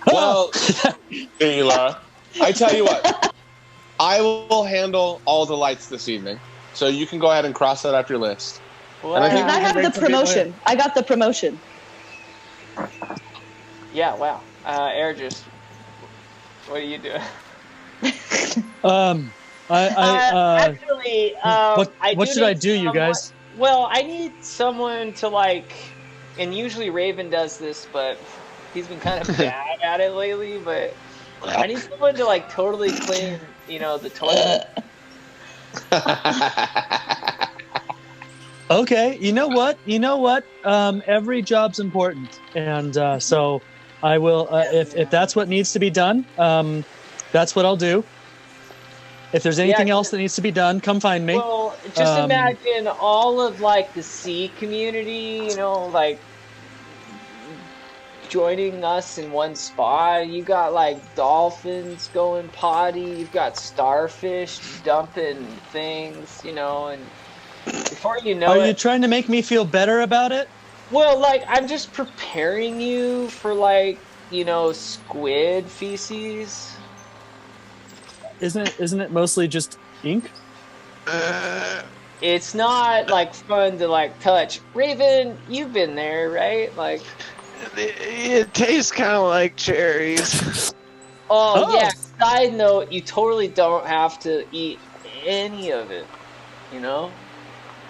Well, Sheila, I tell you what, I will handle all the lights this evening. So you can go ahead and cross that off your list. Well, I have the promotion. I got the promotion. Yeah, wow. Air, just what are you doing? Actually, what should I do, you guys? Well, I need someone to like, and usually Raven does this, but he's been kind of bad at it lately. But I need someone to like totally clean, the toilet. Okay, you know what? Every job's important, and so I will. If that's what needs to be done, that's what I'll do. If there's anything else that needs to be done, come find me. Well, just imagine all of like the sea community, like joining us in one spot. You got like dolphins going potty. You've got starfish dumping things, and before you know Are you trying to make me feel better about it? Well, like I'm just preparing you for like, squid feces. Isn't it mostly just ink? It's not like fun to like touch. Raven, you've been there, right? Like it tastes kind of like cherries. Oh yeah. Side note, you totally don't have to eat any of it.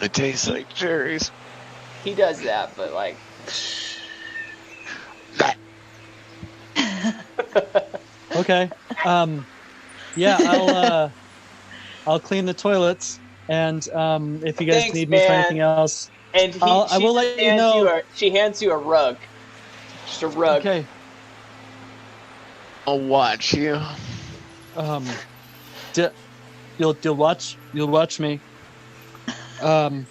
It tastes like cherries. He does that, but like. Okay. Yeah, I'll clean the toilets, and if you guys need me for anything else, and I will let you know. She hands you a rug, just a rug. Okay. I'll watch you. You'll watch me. Okay.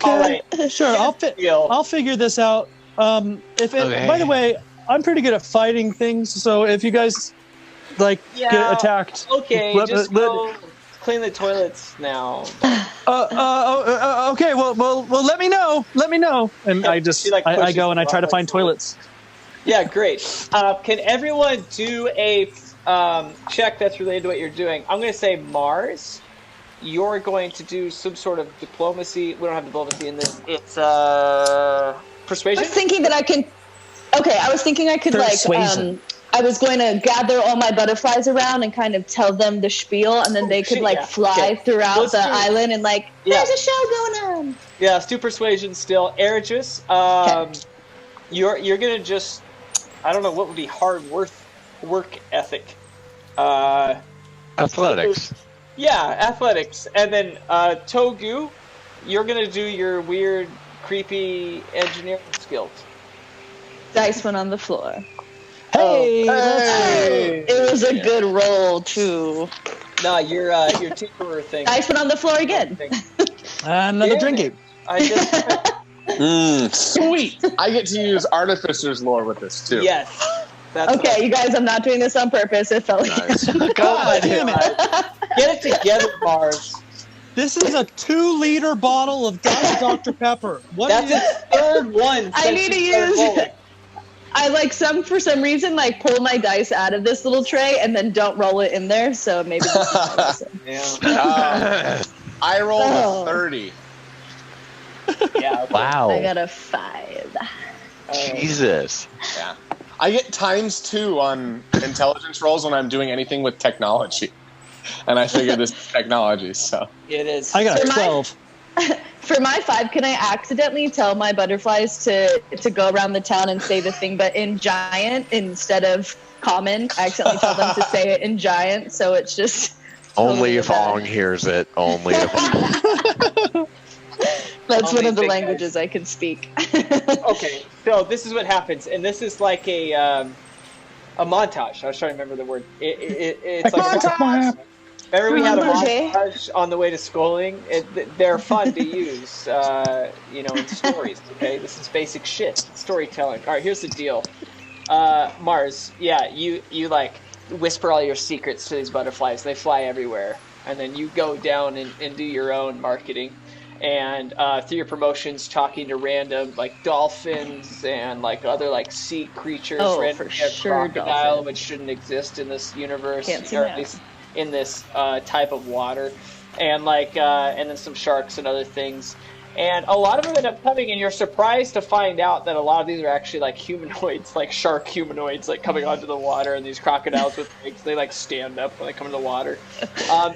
Right. Sure. I'll figure this out. By the way, I'm pretty good at fighting things, so if you guys get attacked. Okay, just go clean the toilets now. Okay. Well, let me know. And I just I go and I try to find toilets. Yeah, great. Can everyone do a check that's related to what you're doing? I'm going to say Mars. You're going to do some sort of diplomacy. We don't have diplomacy in this. It's persuasion. I was thinking that I can. Okay, I was thinking I could persuasion. I was going to gather all my butterflies around and kind of tell them the spiel, and then they could fly throughout the island and there's a show going on. Yeah, let's do persuasion still. Erigis, you're gonna just, I don't know what would be hard work ethic. Athletics. Yeah, athletics, and then Togu, you're gonna do your weird, creepy engineering skills. Dice went on the floor. Hey! It was a good roll too. No, your tinkerer thing. Dice went on the floor again. Another drinking. I just. Sweet. I get to use Artificer's lore with this too. Yes. Okay, you guys, I'm not doing this on purpose. It felt nice. God damn it! Get it together, Mars. This is a 2-liter bottle of Diet Dr. Pepper. That's the third one. I need to use. I for some reason pull my dice out of this little tray and then don't roll it in there. So maybe this is my lesson. I rolled a 30. Yeah. Okay. Wow. I got a 5. Jesus. Yeah. I get ×2 on intelligence rolls when I'm doing anything with technology. And I figured this is technology, so. It is. I got a 12. For my 5, can I accidentally tell my butterflies to go around the town and say the thing, but in giant instead of common? I accidentally tell them to say it in giant, so it's just... Only if Ong hears it. Only if Ong. That's one of the languages I can speak. Okay, so this is what happens, and this is like a montage. I was trying to remember the word. It's like a montage. Remember we had a montage on the way to schooling? They're fun to use, in stories, okay? This is basic shit, storytelling. All right, here's the deal. Mars, you whisper all your secrets to these butterflies. They fly everywhere. And then you go down and do your own marketing. And through your promotions, talking to random dolphins and other sea creatures. For sure, crocodile, dolphin. which shouldn't exist in this universe, Can't see or that. at least in this type of water, and and then some sharks and other things. And a lot of them end up coming, and you're surprised to find out that a lot of these are actually like humanoids, like shark humanoids, like coming onto the water. And these crocodiles with legs, they like stand up when they come into the water.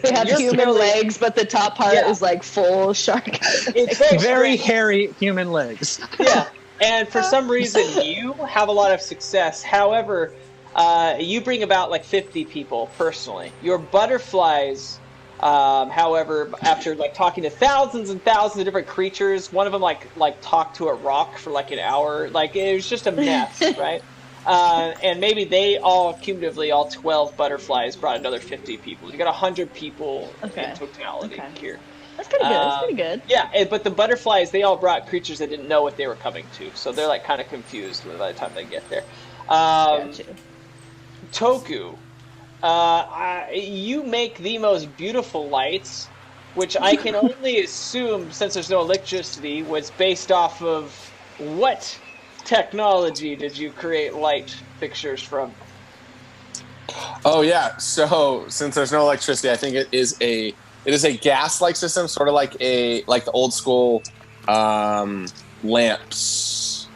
They have human legs, but the top part is like full shark. It's very hairy human legs. Yeah, and for some reason you have a lot of success. However, you bring about like 50 people personally. Your butterflies. However, after like talking to thousands and thousands of different creatures, one of them like talked to a rock for like an hour. Like it was just a mess, right? And maybe they all cumulatively, all 12 butterflies brought another 50 people. You got 100 people in totality here. That's pretty good. That's pretty good. Yeah, but the butterflies, they all brought creatures that didn't know what they were coming to, so they're like kind of confused by the time they get there. Gotcha. Toku. You make the most beautiful lights, which I can only assume, since there's no electricity, was based off of what technology did you create light fixtures from? Oh yeah. So since there's no electricity, I think it is a gas-like system, sort of like the old school lamps.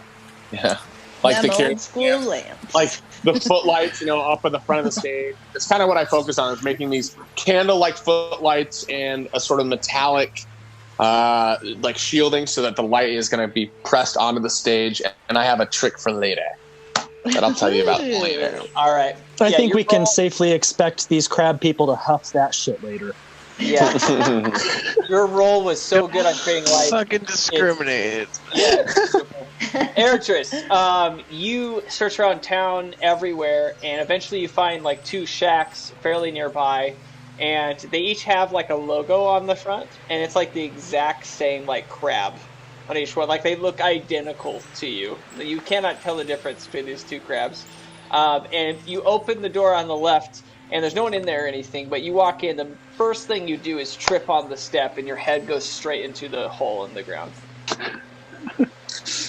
Yeah, like the old school lamps. Like the footlights, up at the front of the stage. It's kind of what I focus on, is making these candle-like footlights and a sort of metallic, like shielding, so that the light is going to be pressed onto the stage. And I have a trick for later that I'll tell you about later. All right. I think we can safely expect these crab people to huff that shit later. Yeah. Your role was so good on creating light. Fucking discriminated. Eritris, you search around town everywhere, and eventually you find like 2 shacks fairly nearby, and they each have like a logo on the front, and it's like the exact same like crab on each one. Like they look identical to you. You cannot tell the difference between these 2 crabs. And you open the door on the left, and there's no one in there or anything, but you walk in, the first thing you do is trip on the step, and your head goes straight into the hole in the ground.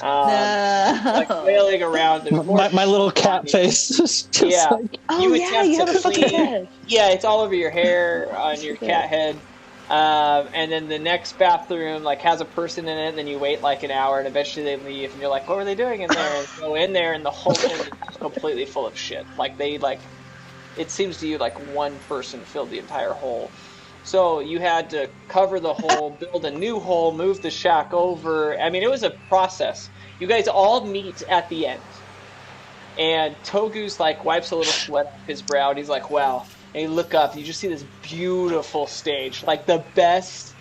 Like flailing around. My little cat face is just like... Oh, yeah, you have a fucking head. Yeah, it's all over your hair, on your cat head. And then the next bathroom like has a person in it, and then you wait like an hour, and eventually they leave, and you're like, what were they doing in there? And go in there, and the whole thing is completely full of shit. Like it seems to you like one person filled the entire hole. So you had to cover the hole, build a new hole, move the shack over. I mean, it was a process. You guys all meet at the end. And Togu's like wipes a little sweat off his brow, and he's like, wow. And you look up, and you just see this beautiful stage. Like the best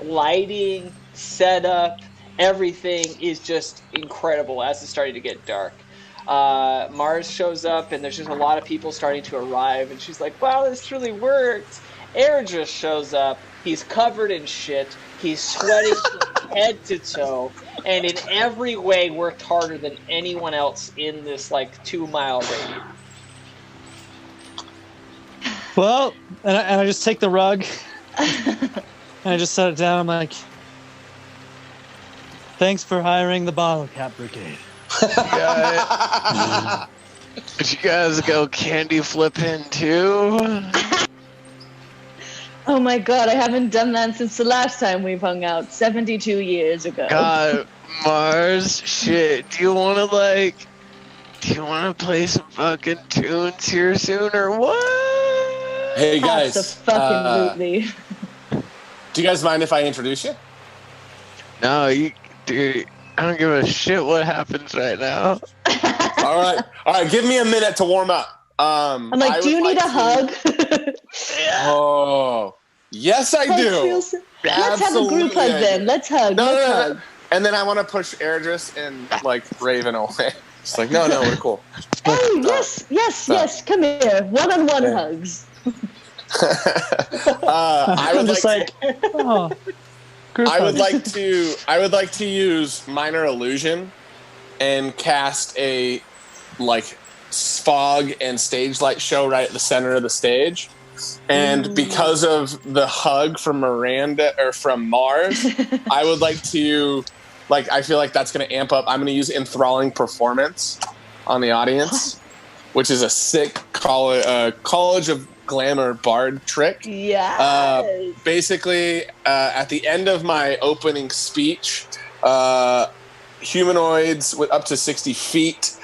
lighting, setup, everything is just incredible as it's starting to get dark. Mars shows up, and there's just a lot of people starting to arrive, and she's like, wow, this really worked. Air just shows up. He's covered in shit. He's sweating from head to toe, and in every way worked harder than anyone else in this like 2-mile radius. Well, and I just take the rug, and I just set it down. I'm like, thanks for hiring the Bottle Cap Brigade. Did you guys go candy flipping too? Oh my god, I haven't done that since the last time we've hung out, 72 years ago. God, Mars, shit, do you want to play some fucking tunes here soon or what? Hey guys, Absolutely. Do you guys mind if I introduce you? No, dude, I don't give a shit what happens right now. All right, give me a minute to warm up. I'm like, do you need a hug? Oh, yes, I do. Let's have a group hug then. Let's hug. Let's hug. And then I want to push Airdris and like Raven away. It's like, no, we're cool. Hey, yes. Come here. One-on-one hugs. I would like to use minor illusion and cast a like fog and stage light show right at the center of the stage. And because of the hug from Miranda or from Mars, I would like to I feel like that's going to amp up. I'm going to use enthralling performance on the audience, which is a sick College of Glamour bard trick. Yeah. Basically, at the end of my opening speech, humanoids with up to 60 feet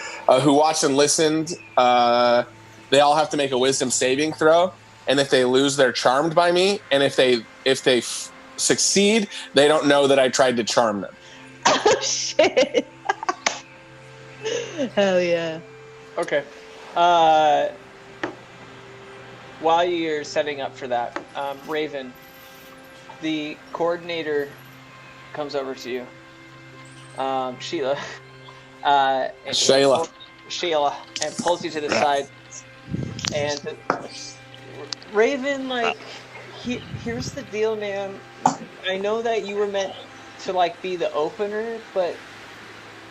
who watched and listened, they all have to make a wisdom saving throw. And if they lose, they're charmed by me. And if they succeed, they don't know that I tried to charm them. Oh, shit. Hell yeah. Okay. While you're setting up for that, Raven, the coordinator comes over to you. Sheila. Sheila, and pulls you to the side. And Raven, like, here's the deal, man. I know that you were meant to, like, be the opener, but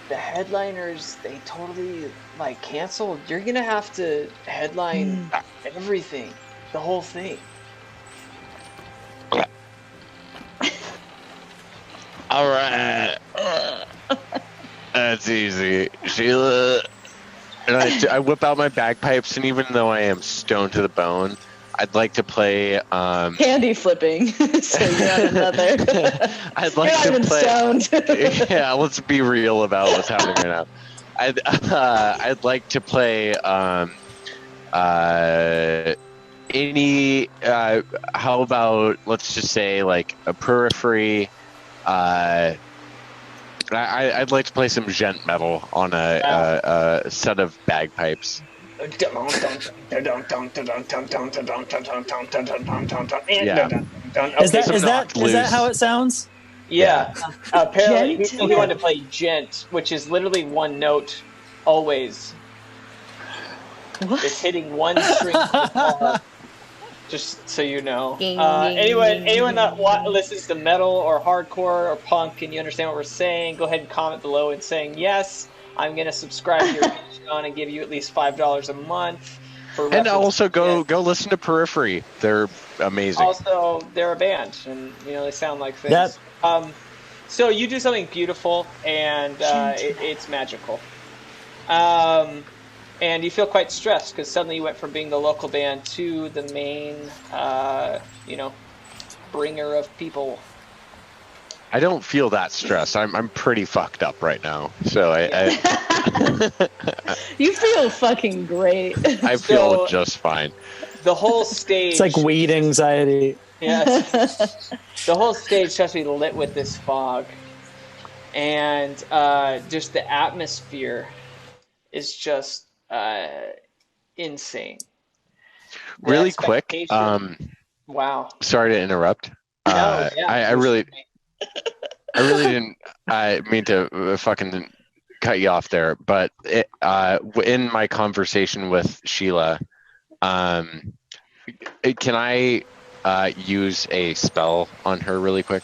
the headliners, they totally, like, canceled. You're gonna have to headline everything, the whole thing. All right. That's easy. Sheila. And I whip out my bagpipes, and even though I am stoned to the bone, I'd like to play... Candy flipping. So you're on another. I'd like you're to not play... even stoned. Yeah, let's be real about what's happening right now. I'd like to play any... how about, let's just say, like, a periphery... I'd like to play some gent metal on a set of bagpipes. Yeah. Is that how it sounds? Yeah. Apparently, Gent? he wanted to play gent, which is literally one note, always. What? It's hitting one string of the guitar. Just so you know. Anyone that listens to metal or hardcore or punk and you understand what we're saying, go ahead and comment below and saying, yes, I'm going to subscribe to your Patreon and give you at least $5 a month. And also go listen to Periphery. They're amazing. Also, they're a band, and they sound like things. So you do something beautiful, and it's magical. And you feel quite stressed because suddenly you went from being the local band to the main, bringer of people. I don't feel that stressed. I'm pretty fucked up right now. So You feel fucking great. I feel just fine. The whole stage. It's like weed anxiety. Yes. The whole stage has to be lit with this fog, and just the atmosphere is just insane. Really quick. Wow. Sorry to interrupt. I really didn't mean to fucking cut you off there, but in my conversation with Sheila, can I use a spell on her really quick?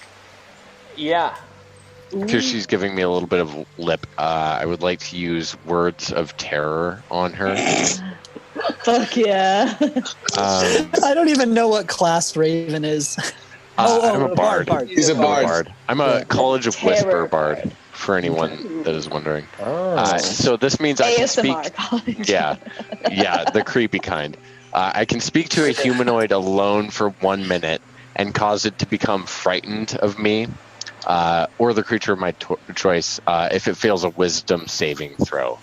Yeah. Because she's giving me a little bit of lip. I would like to use Words of Terror on her. Fuck yeah. I don't even know what class Raven is. I'm a bard. He's a bard. I'm a College of Whisper bard, for anyone that is wondering. So this means I can speak... Yeah, the creepy kind. I can speak to a humanoid alone for 1 minute and cause it to become frightened of me. Or the creature of my choice, if it fails a wisdom saving throw.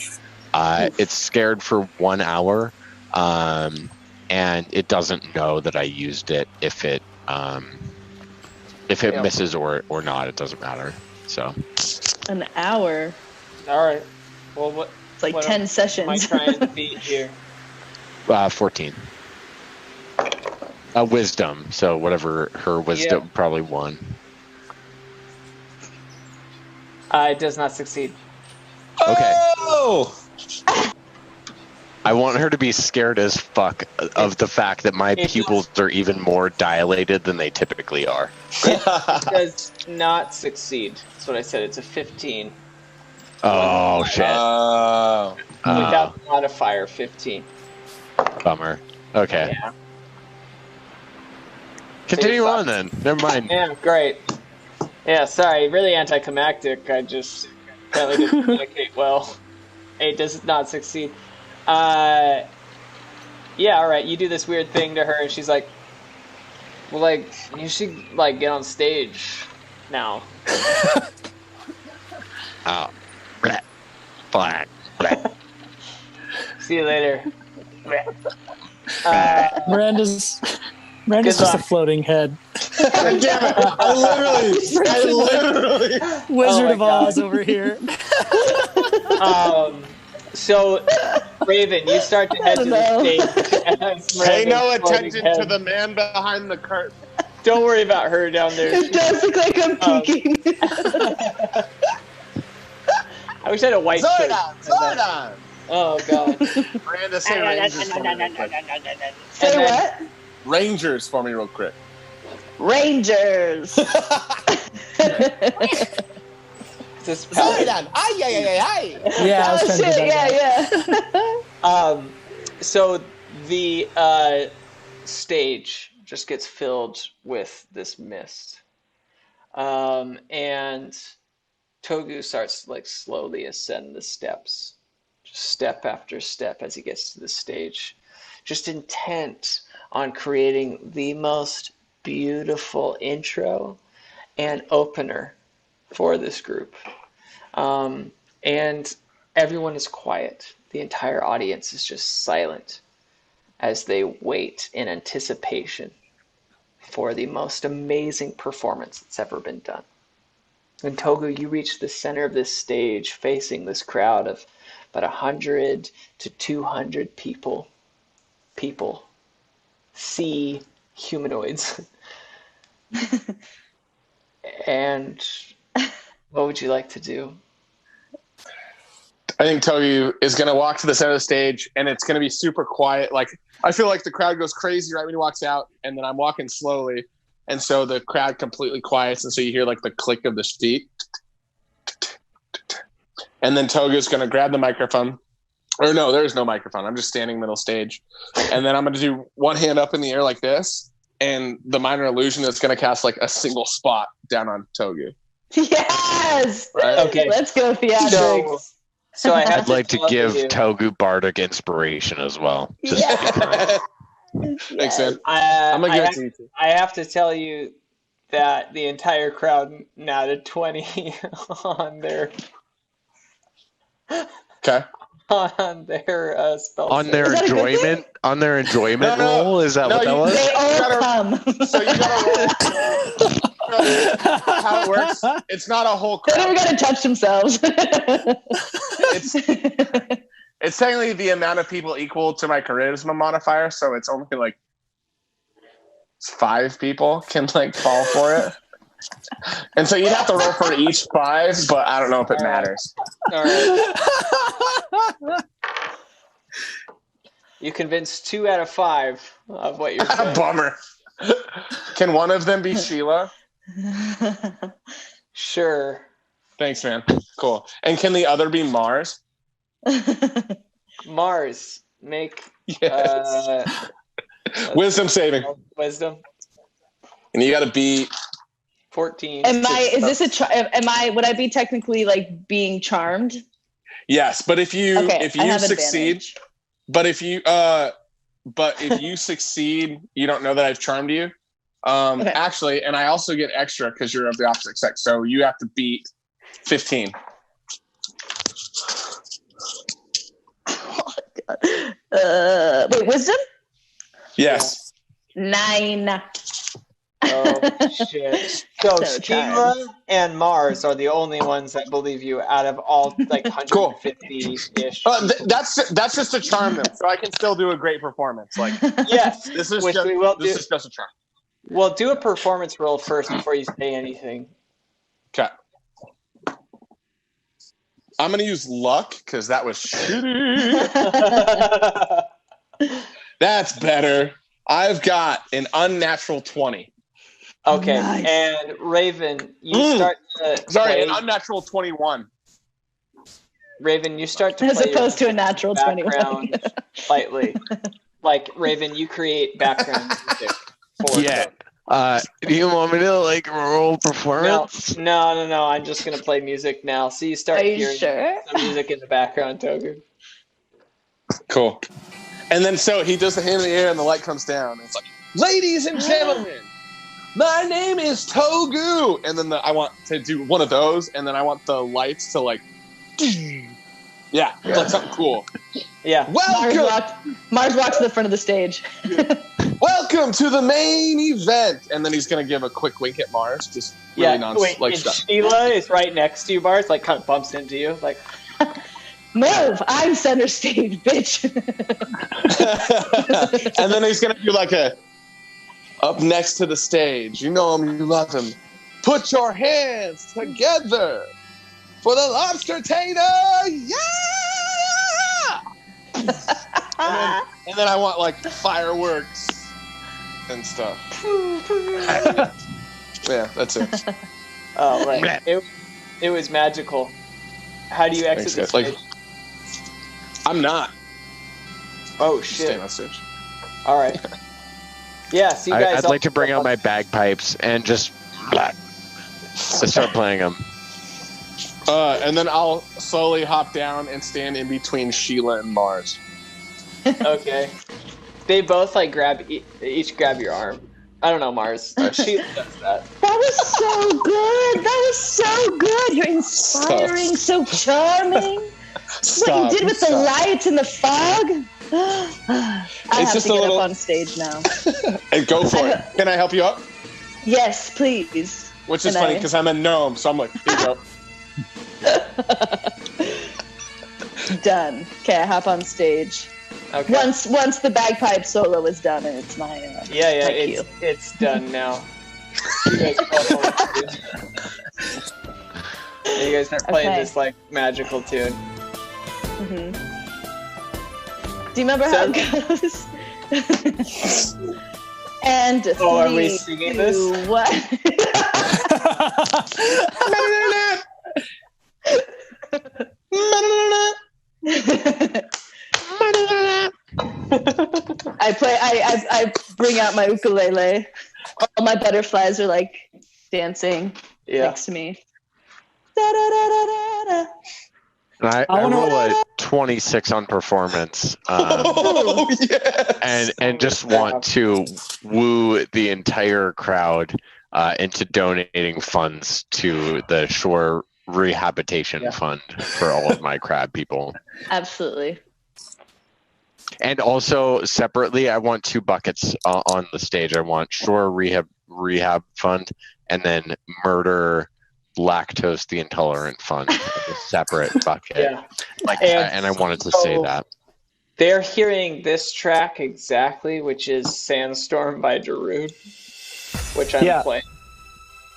It's scared for 1 hour, and it doesn't know that I used it. If it misses or not, it doesn't matter. So an hour. All right. Well, what? It's like 10 sessions. Am I trying to beat here? 14. Wisdom. So whatever her wisdom, probably 1. It does not succeed. Okay. Oh! I want her to be scared as fuck of the fact that my pupils are even more dilated than they typically are. It does not succeed. That's what I said. It's a 15. Oh, shit. Without modifier, 15. Bummer. Okay. Yeah. Continue on then. Never mind. Yeah, great. Yeah, sorry. Really anticlimactic. I just apparently didn't communicate well. It does not succeed. Yeah, all right. You do this weird thing to her, and she's like, "Well, like, you should like get on stage now." Oh, black, black. See you later. Miranda's just a floating head. Damn it! I literally. Wizard of Oz over here. So, Raven, you start to head to the stage. Pay no attention to the man behind the curtain. Don't worry about her down there. It does look like I'm peeking. I wish I had a white shirt. Zordon! Oh, God. Miranda, say Rangers for me real quick. Say what? Rangers for me real quick. Rangers. Zordon! Ay! Yeah, I was trying to do that. Yeah. So the stage just gets filled with this mist. And Togu starts to like slowly ascend the steps, just step after step as he gets to the stage, just intent on creating the most beautiful intro and opener for this group. And everyone is quiet. The entire audience is just silent as they wait in anticipation for the most amazing performance that's ever been done. And Togu, you reach the center of this stage facing this crowd of about 100 to 200 people. See humanoids. And what would you like to do? I think Togu is going to walk to the center of the stage, and it's going to be super quiet. Like, I feel like the crowd goes crazy right when he walks out, and then I'm walking slowly, and so the crowd completely quiets, and so you hear like the click of the feet. And then Togu's going to grab the microphone. Or no, there's no microphone. I'm just standing middle stage. And then I'm going to do one hand up in the air like this, and the minor illusion is going to cast like a single spot down on Togu. Yes! Right? Okay. Let's go theatrics. So I'd like to give Togu bardic inspiration as well. Just Thanks, man. I'm gonna give it to you too. I have to tell you that the entire crowd nodded 20 on their on their spell. On their enjoyment, roll. Is that what that was? They all come. So you gotta roll. How it works? It's not a whole crowd. They never gotta touch themselves. It's technically the amount of people equal to my charisma modifier, so it's only like 5 people can like fall for it. And so you'd have to roll for each 5, but I don't know if it matters. All right. You convinced 2 out of 5 of what you're saying. Bummer. Can one of them be Sheila? Sure. Thanks, man. Cool. And can the other be Mars? Mars, make wisdom saving. Wisdom. And you got to beat 14. Would I be technically like being charmed? Yes, but if you succeed, advantage. but if you succeed, you don't know that I've charmed you. Actually, and I also get extra because you're of the opposite sex, so you have to beat 15. Wait, wisdom? Yes. 9. Oh shit! So Sheila and Mars are the only ones that believe you out of all like 150-ish. That's just to charm them, so I can still do a great performance. Like yes, this is which just, we will this do. is just a charm. Well, do a performance roll first before you say anything. Okay. I'm gonna use luck because that was shitty. That's better. I've got an unnatural 20. Okay, Nice. and Raven, you start to play. An unnatural 21. Raven, you start to As play opposed to a natural 21. background slightly. Like Raven, you create background music for them. Do you want me to like roll performance? No. I'm just gonna play music now. So you start Are you hearing sure? some music in the background, Togu. Cool. And then so he does the hand in the air and the light comes down. And it's like, ladies and gentlemen, my name is Togu. And then I want to do one of those, and then I want the lights to like, yeah, like something cool. Yeah. Welcome. Mars walks to the front of the stage. Welcome to the main event. And then he's gonna give a quick wink at Mars, just really and Sheila is right next to you, Mars, like kind of bumps into you, like. Move! I'm center stage, bitch. And then he's gonna do like a up next to the stage. You know him, you love him. Put your hands together for the lobster tater! Yeah! and then I want like fireworks and stuff. Yeah, that's it. Oh, right. It was magical. How do you exit the stage? Like, I'm not. Oh shit! Staying on stage. All right. Yeah. So you guys. I'd like to bring out my bagpipes and just start playing them. And then I'll slowly hop down and stand in between Sheila and Mars. Okay. They both like each grab your arm. I don't know, Mars. Sheila does that. That was so good. That was so good. You're inspiring, so charming. What you did with the lights and the fog. I have to get up on stage now. And go for it. Can I help you up? Yes, please. Which is funny because I'm a gnome, so I'm like, here you go. Done. Okay, I hop on stage. Okay. Once the bagpipe solo is done, and it's my it's done now. You guys start playing this like magical tune. Mm-hmm. Do you remember how it goes? And are we singing this? What? I bring out my ukulele. All my butterflies are like dancing next to me. Da, da, da, da, da, da. I roll a 26 on performance, and just want to woo the entire crowd into donating funds to the Shore Rehabilitation Fund for all of my crab people. Absolutely. And also separately, I want 2 buckets on the stage. I want Shore Rehab Fund, and then Murder Lactose the Intolerant Fund, a separate bucket. Yeah. And I wanted to say that. They're hearing this track exactly, which is Sandstorm by Darude, which I'm playing.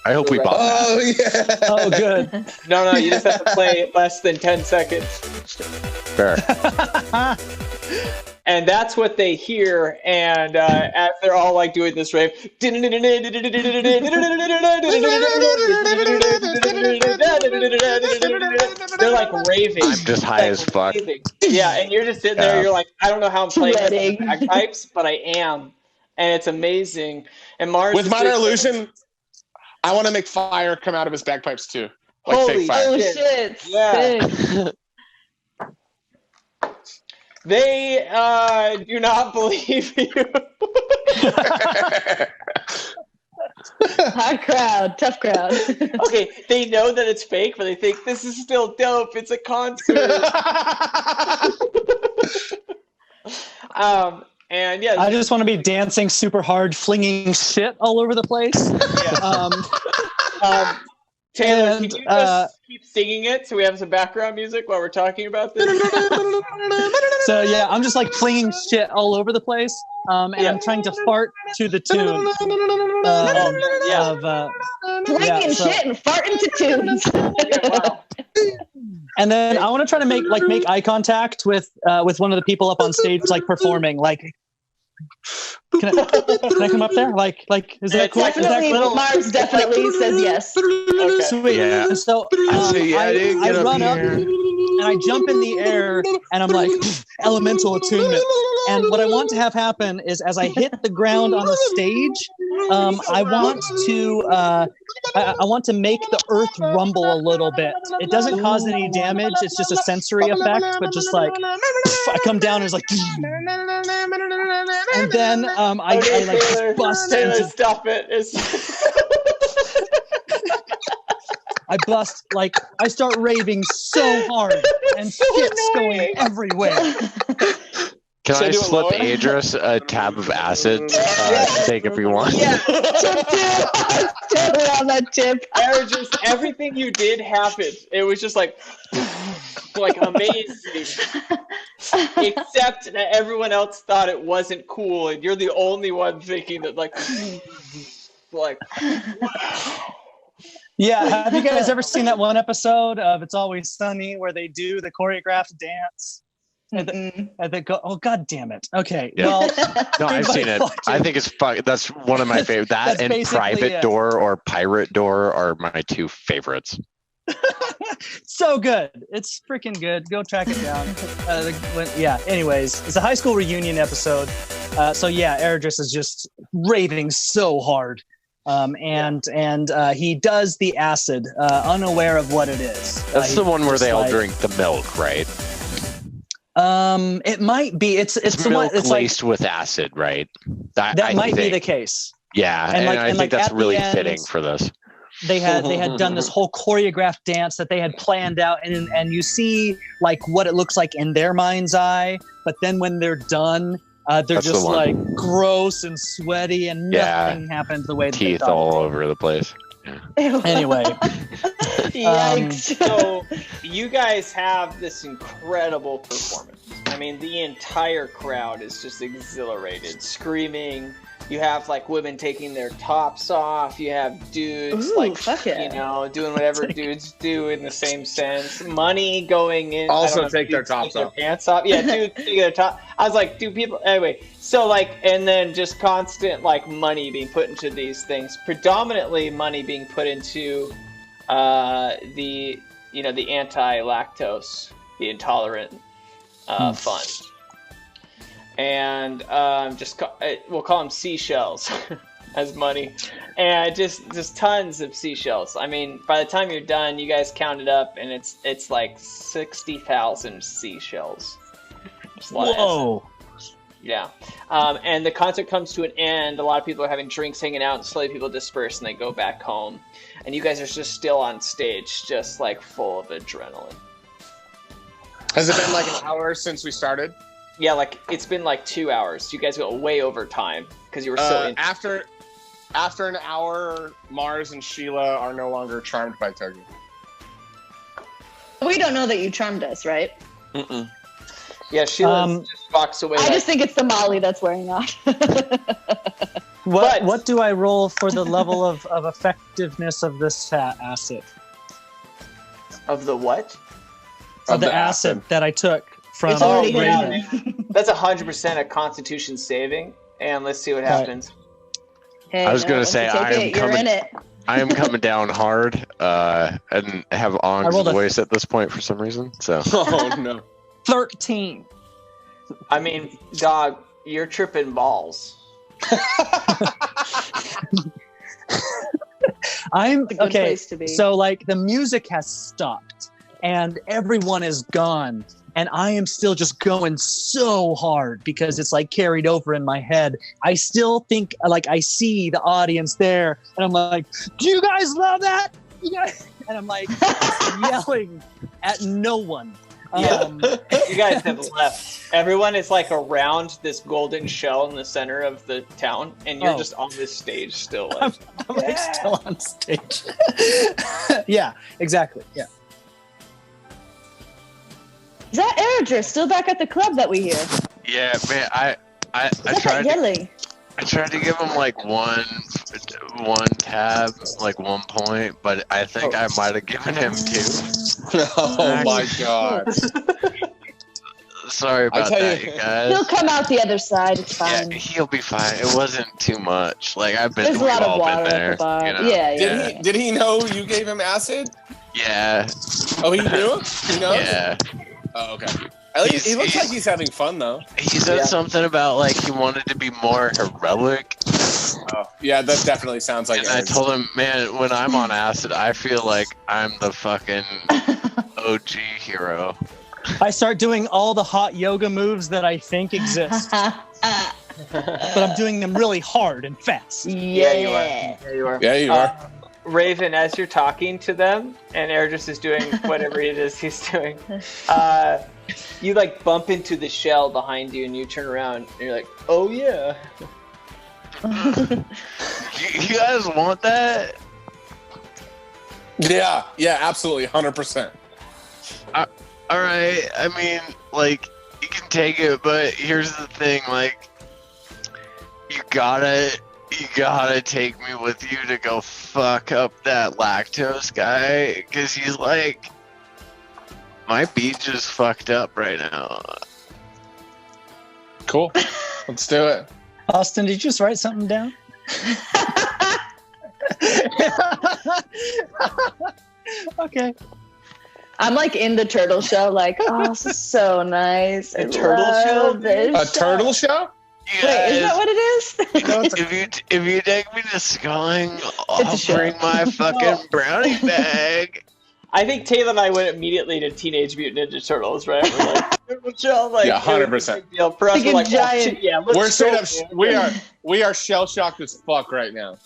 I hope we bought that. Oh, yeah. Oh, good. No, you just have to play less than 10 seconds. Fair. And that's what they hear, and as they're all like doing this rave, they're like raving. I'm just high as fuck. Yeah, and you're just sitting there, you're like, I don't know how I'm playing the bagpipes, but I am. And it's amazing. And Mars with Minor Illusion, I want to make fire come out of his bagpipes too. Like holy fake fire. Shit. Yeah. They do not believe you. Hard crowd, tough crowd. Okay, they know that it's fake, but they think this is still dope. It's a concert. And yeah, I just want to be dancing super hard, flinging shit all over the place. Taylor, can you just keep singing it so we have some background music while we're talking about this? So yeah, I'm just like flinging shit all over the place, and I'm trying to fart to the tune. Flinging shit and farting to tunes. And then I want to try to make eye contact with one of the people up on stage, like performing. Like, can I come up there? Like, is that cool? Definitely, Mars definitely says yes. Okay. Sweet. Yeah. And so I run up and I jump in the air and I'm like, elemental attunement. And what I want to have happen is as I hit the ground on the stage, I want to I want to make the earth rumble a little bit. It doesn't cause any damage. It's just a sensory effect, but just like I come down and it's like, and then I like bust into. Stop it! I bust, like, I start raving so hard and shit's going everywhere. Can I slip Adris a tab of acid to take if you want? Yeah, totally on that tip. Just everything you did happened. It was just like amazing. Except that everyone else thought it wasn't cool, and you're the only one thinking that like. Yeah, have you guys ever seen that one episode of It's Always Sunny where they do the choreographed dance? And they go, oh, God damn it. Okay, yeah. Well. No, I've seen it. I think it's fun. That's one of my favorites. That and Private Door or Pirate Door are my two favorites. So good. It's freaking good. Go track it down. Anyways, it's a high school reunion episode. So yeah, Eredris is just raving so hard. And he does the acid, unaware of what it is. That's the one where they all drink the milk, right? It might be. It's the milk one. It's laced with acid, right? That might be the case. Yeah, and I think that's really fitting for this. They had done this whole choreographed dance that they had planned out, and you see like what it looks like in their mind's eye, but then when they're done. They're that's just like gross and sweaty, and nothing happened the way that teeth they thought. All over the place. Yeah. Anyway, yikes! So you guys have this incredible performance. I mean, the entire crowd is just exhilarated, screaming. You have like women taking their tops off. You have dudes doing whatever dudes do in the same sense. Money going in. Also take their tops off. Their pants off. Yeah, dudes taking their top. I was like, do people anyway? So like, and then just constant like money being put into these things. Predominantly money being put into the anti-lactose, the intolerant fund. And we'll call them seashells as money, and just tons of seashells. I mean, by the time you're done, you guys count it up, and it's like 60,000 seashells. Whoa! Yeah, and the concert comes to an end. A lot of people are having drinks, hanging out, and slowly people disperse and they go back home. And you guys are just still on stage, just like full of adrenaline. Has it been like an hour since we started? Yeah, like it's been like 2 hours. You guys go way over time because you were so into after an hour, Mars and Sheila are no longer charmed by Togi. We don't know that you charmed us, right? Mm-mm. Yeah, Sheila just walks away. I just think it's the Molly that's wearing off. What do I roll for the level of effectiveness of this acid? Of the what? Of the acid that I took. From That's 100% a Constitution saving, and let's see what happens. Hey, I was going to say I am coming down hard, and have Ong's voice at this point for some reason. So. Oh no. 13. I mean, dog, you're tripping balls. I'm okay. So like the music has stopped, and everyone is gone. And I am still just going so hard because it's like carried over in my head. I still think like I see the audience there and I'm like, do you guys love that? You guys? And I'm like yelling at no one. You guys have left. Everyone is like around this golden shell in the center of the town, and you're just on this stage still. Like, I'm like still on stage. Yeah, exactly. Yeah. Is that Eredris still back at the club that we hear? Yeah, man. I tried yelling. I tried to give him like one tab, like 1 point, but I think I might have given him 2. Oh my god. Sorry about that, you guys. He'll come out the other side. It's fine. Yeah, he'll be fine. It wasn't too much. Like There's a lot of water there, at the bar. You know? Yeah. Did he know you gave him acid? Yeah. Oh, he knew? He knows? Yeah. Oh, okay. At least he looks like he's having fun, though. He said something about, like, he wanted to be more heroic. Yeah, that definitely sounds like. And I told him, man, when I'm on acid, I feel like I'm the fucking OG hero. I start doing all the hot yoga moves that I think exist. But I'm doing them really hard and fast. Yeah, you are. Yeah, you are. Raven, as you're talking to them, and Ergis is doing whatever it is he's doing, you like bump into the shell behind you, and you turn around, and you're like, "Oh yeah." You guys want that? Yeah, absolutely, 100%. All right. I mean, like, you can take it, but here's the thing, like, you gotta take me with you to go fuck up that lactose guy, because he's like, my beach is fucked up right now. Cool. Let's do it. Austin, did you just write something down? Okay. I'm like in the turtle show, like, oh, this is so nice. A turtle show? A turtle show? Wait, is that what it is? If you take me to Sculling, I'll bring my fucking brownie bag. I think Taylor and I went immediately to Teenage Mutant Ninja Turtles, right? We're like, Michelle, like, yeah, 100%. For us, we're like, giant. We're straight up. We are shell shocked as fuck right now.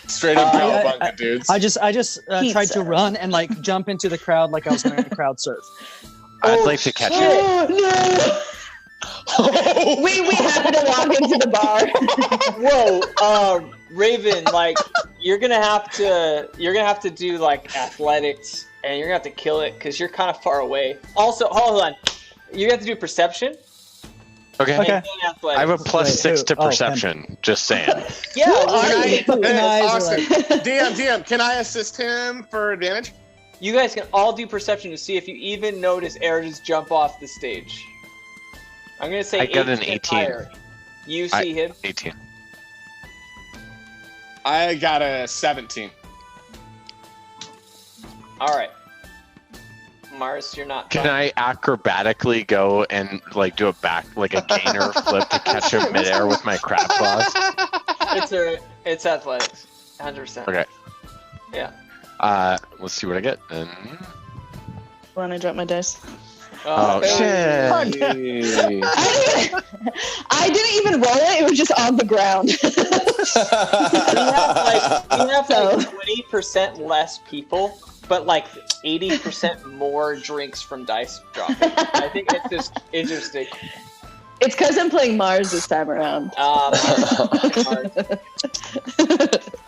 Straight up cowabunga, dudes. I just tried to run and like jump into the crowd like I was going to crowd surf. I'd like to catch you. No. we happened to walk into the bar. Whoa, Raven, like you're gonna have to do like athletics, and you're gonna have to kill it because you're kind of far away. Also, hold on, you have to do perception. Okay. I have a +6 to perception. Just saying. Yeah. Austin. DM, can I assist him for advantage? You guys can all do perception to see if you even notice Ergis jump off the stage. I'm gonna say I got an 18. 18. Higher. You see him? 18. I got a 17. All right. Mars, you're not. Can I acrobatically go and like do a gainer flip to catch him midair with my crab claws? It's athletics, 100%. Okay. Yeah. Let's see what I get. And... When I drop my dice. Oh shit! I didn't even roll it. It was just on the ground. we have like 20% less people, but like 80% more drinks from dice dropping. I think it's just interesting. It's because I'm playing Mars this time around.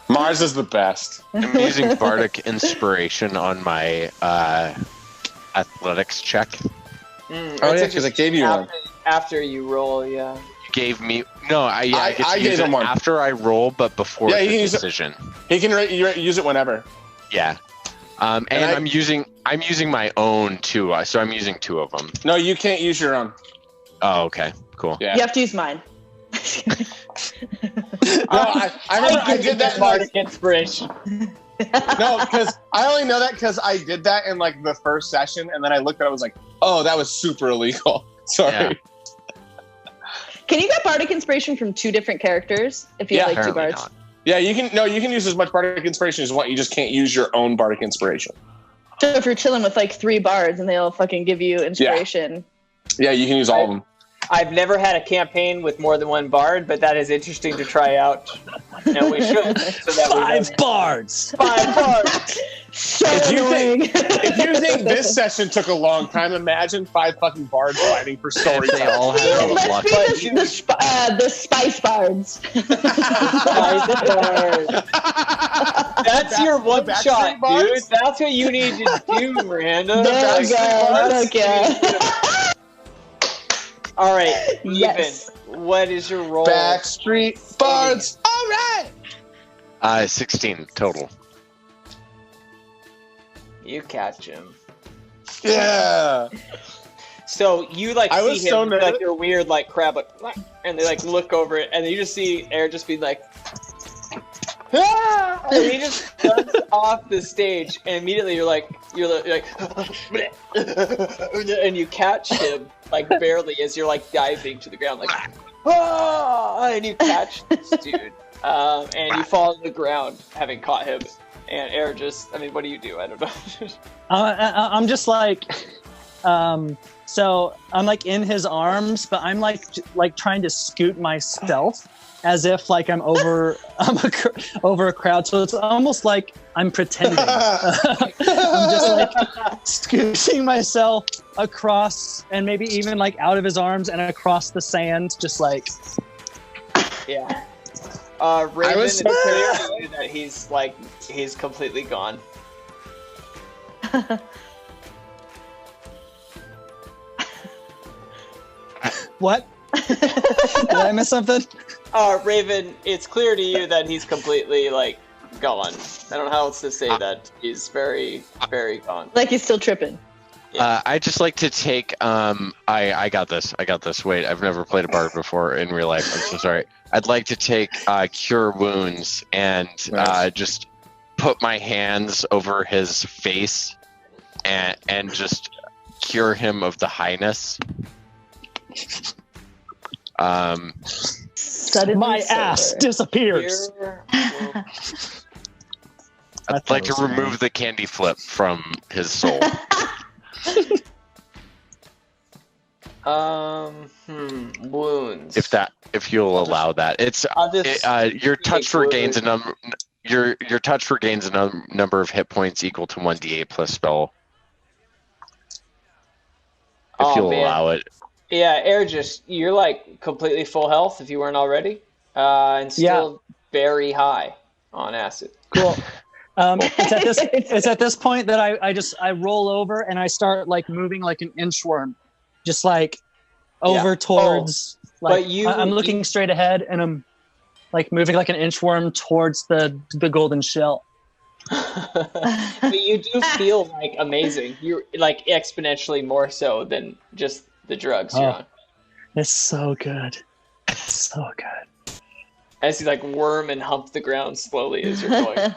Mars is the best. I'm using Bardic Inspiration on my athletics check. Oh yeah, because I gave you one. After you roll, yeah. You gave me I get to gave use him it one after I roll, but before the decision. He can use it whenever. Yeah. And I'm using my own too, so I'm using 2 of them. No, you can't use your own. Oh, okay, cool. Yeah. You have to use mine. I remember I did that. Bardic Inspiration. No, because I only know that because I did that in like the first session, and then I looked at it, I was like, oh, that was super illegal. Sorry. Yeah. Can you get Bardic Inspiration from 2 different characters if you have like 2 bards? Not. Yeah, you can. No, you can use as much Bardic Inspiration as you want. You just can't use your own Bardic Inspiration. So if you're chilling with like 3 bards and they all fucking give you inspiration. Yeah, you can use all of them. I've never had a campaign with more than 1 bard, but that is interesting to try out. And we should. So that 5 bards! 5 bards! If you think this session took a long time, imagine 5 fucking bards fighting for story time. They all have Let's be the spice bards. That's your one shot, dude. That's what you need to do, Miranda. There you go. I don't care. All right, Yes. Even. What is your roll? Backstreet Bards. All right. 16 total. You catch him. Yeah. So you like I see was him so nervous. like your weird like crab, like, and they like look over it, and you just see Air just be like, ah! And he just jumps off the stage, and immediately you're like, and you catch him like barely as you're like diving to the ground, like, ah! And you catch this dude, and you fall to the ground having caught him. And Air just, I mean, what do you do? I don't know. I'm just like, so I'm like in his arms, but I'm like trying to scoot myself as if like I'm over a crowd. So it's almost like I'm pretending. I'm just like scooting myself across, and maybe even like out of his arms and across the sand, just like. Yeah. Raven, it's clear to you that he's completely gone. What? Did I miss something? Raven, it's clear to you that he's completely like gone. I don't know how else to say that. He's very, very gone. Like he's still tripping. Yeah. I just like to take I got this. Wait, I've never played a bard before in real life. I'm so sorry. I'd like to take cure wounds and just put my hands over his face and just cure him of the highness. My ass disappears. I'd like to remove the candy flip from his soul. Wounds. If you'll allow that, it's your touch regains a number. Your touch regains a number of hit points equal to 1d8 plus spell. If you'll allow it. Yeah, Air, you're like completely full health if you weren't already, and still very high on acid. Cool. It's at this point that I roll over and I start like moving like an inchworm, just like over towards. Like I'm looking straight ahead and I'm like moving like an inchworm towards the golden shell. But you do feel like amazing. You're like exponentially more so than just the drugs you're on. It's so good. It's so good. As you like worm and hump the ground slowly as you're going.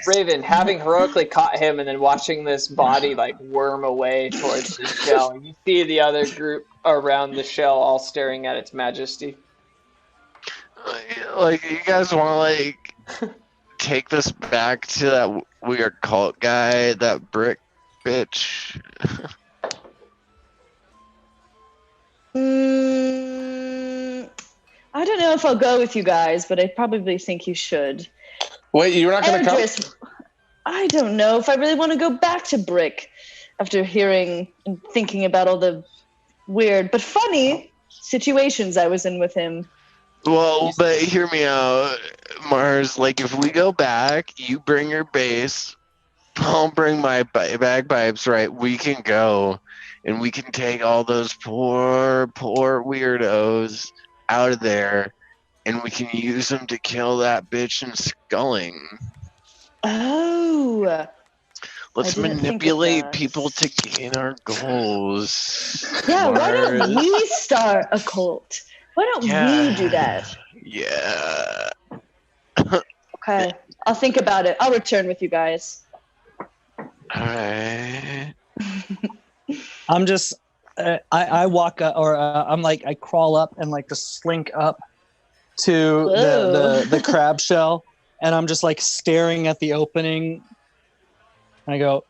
Raven, having heroically caught him and then watching this body like worm away towards the shell, you see the other group around the shell all staring at its majesty. Like, you guys want to like take this back to that weird cult guy, that brick bitch? I don't know if I'll go with you guys, but I probably think you should. Wait, you're not going to come? I don't know if I really want to go back to Brick after hearing and thinking about all the weird but funny situations I was in with him. Well, but hear me out, Mars. Like, if we go back, you bring your bass, I'll bring my bagpipes, right? We can go, and we can take all those poor weirdos out of there, and we can use them to kill that bitch in Sculling. Oh. Let's manipulate people to gain our goals. Yeah, Mars. why don't we start a cult? Why don't we do that? Yeah. Okay, I'll think about it. I'll return with you guys. All right. I'm just, I walk up, or I'm like, I crawl up and like just slink up to the crab shell, and I'm just like staring at the opening. And I go,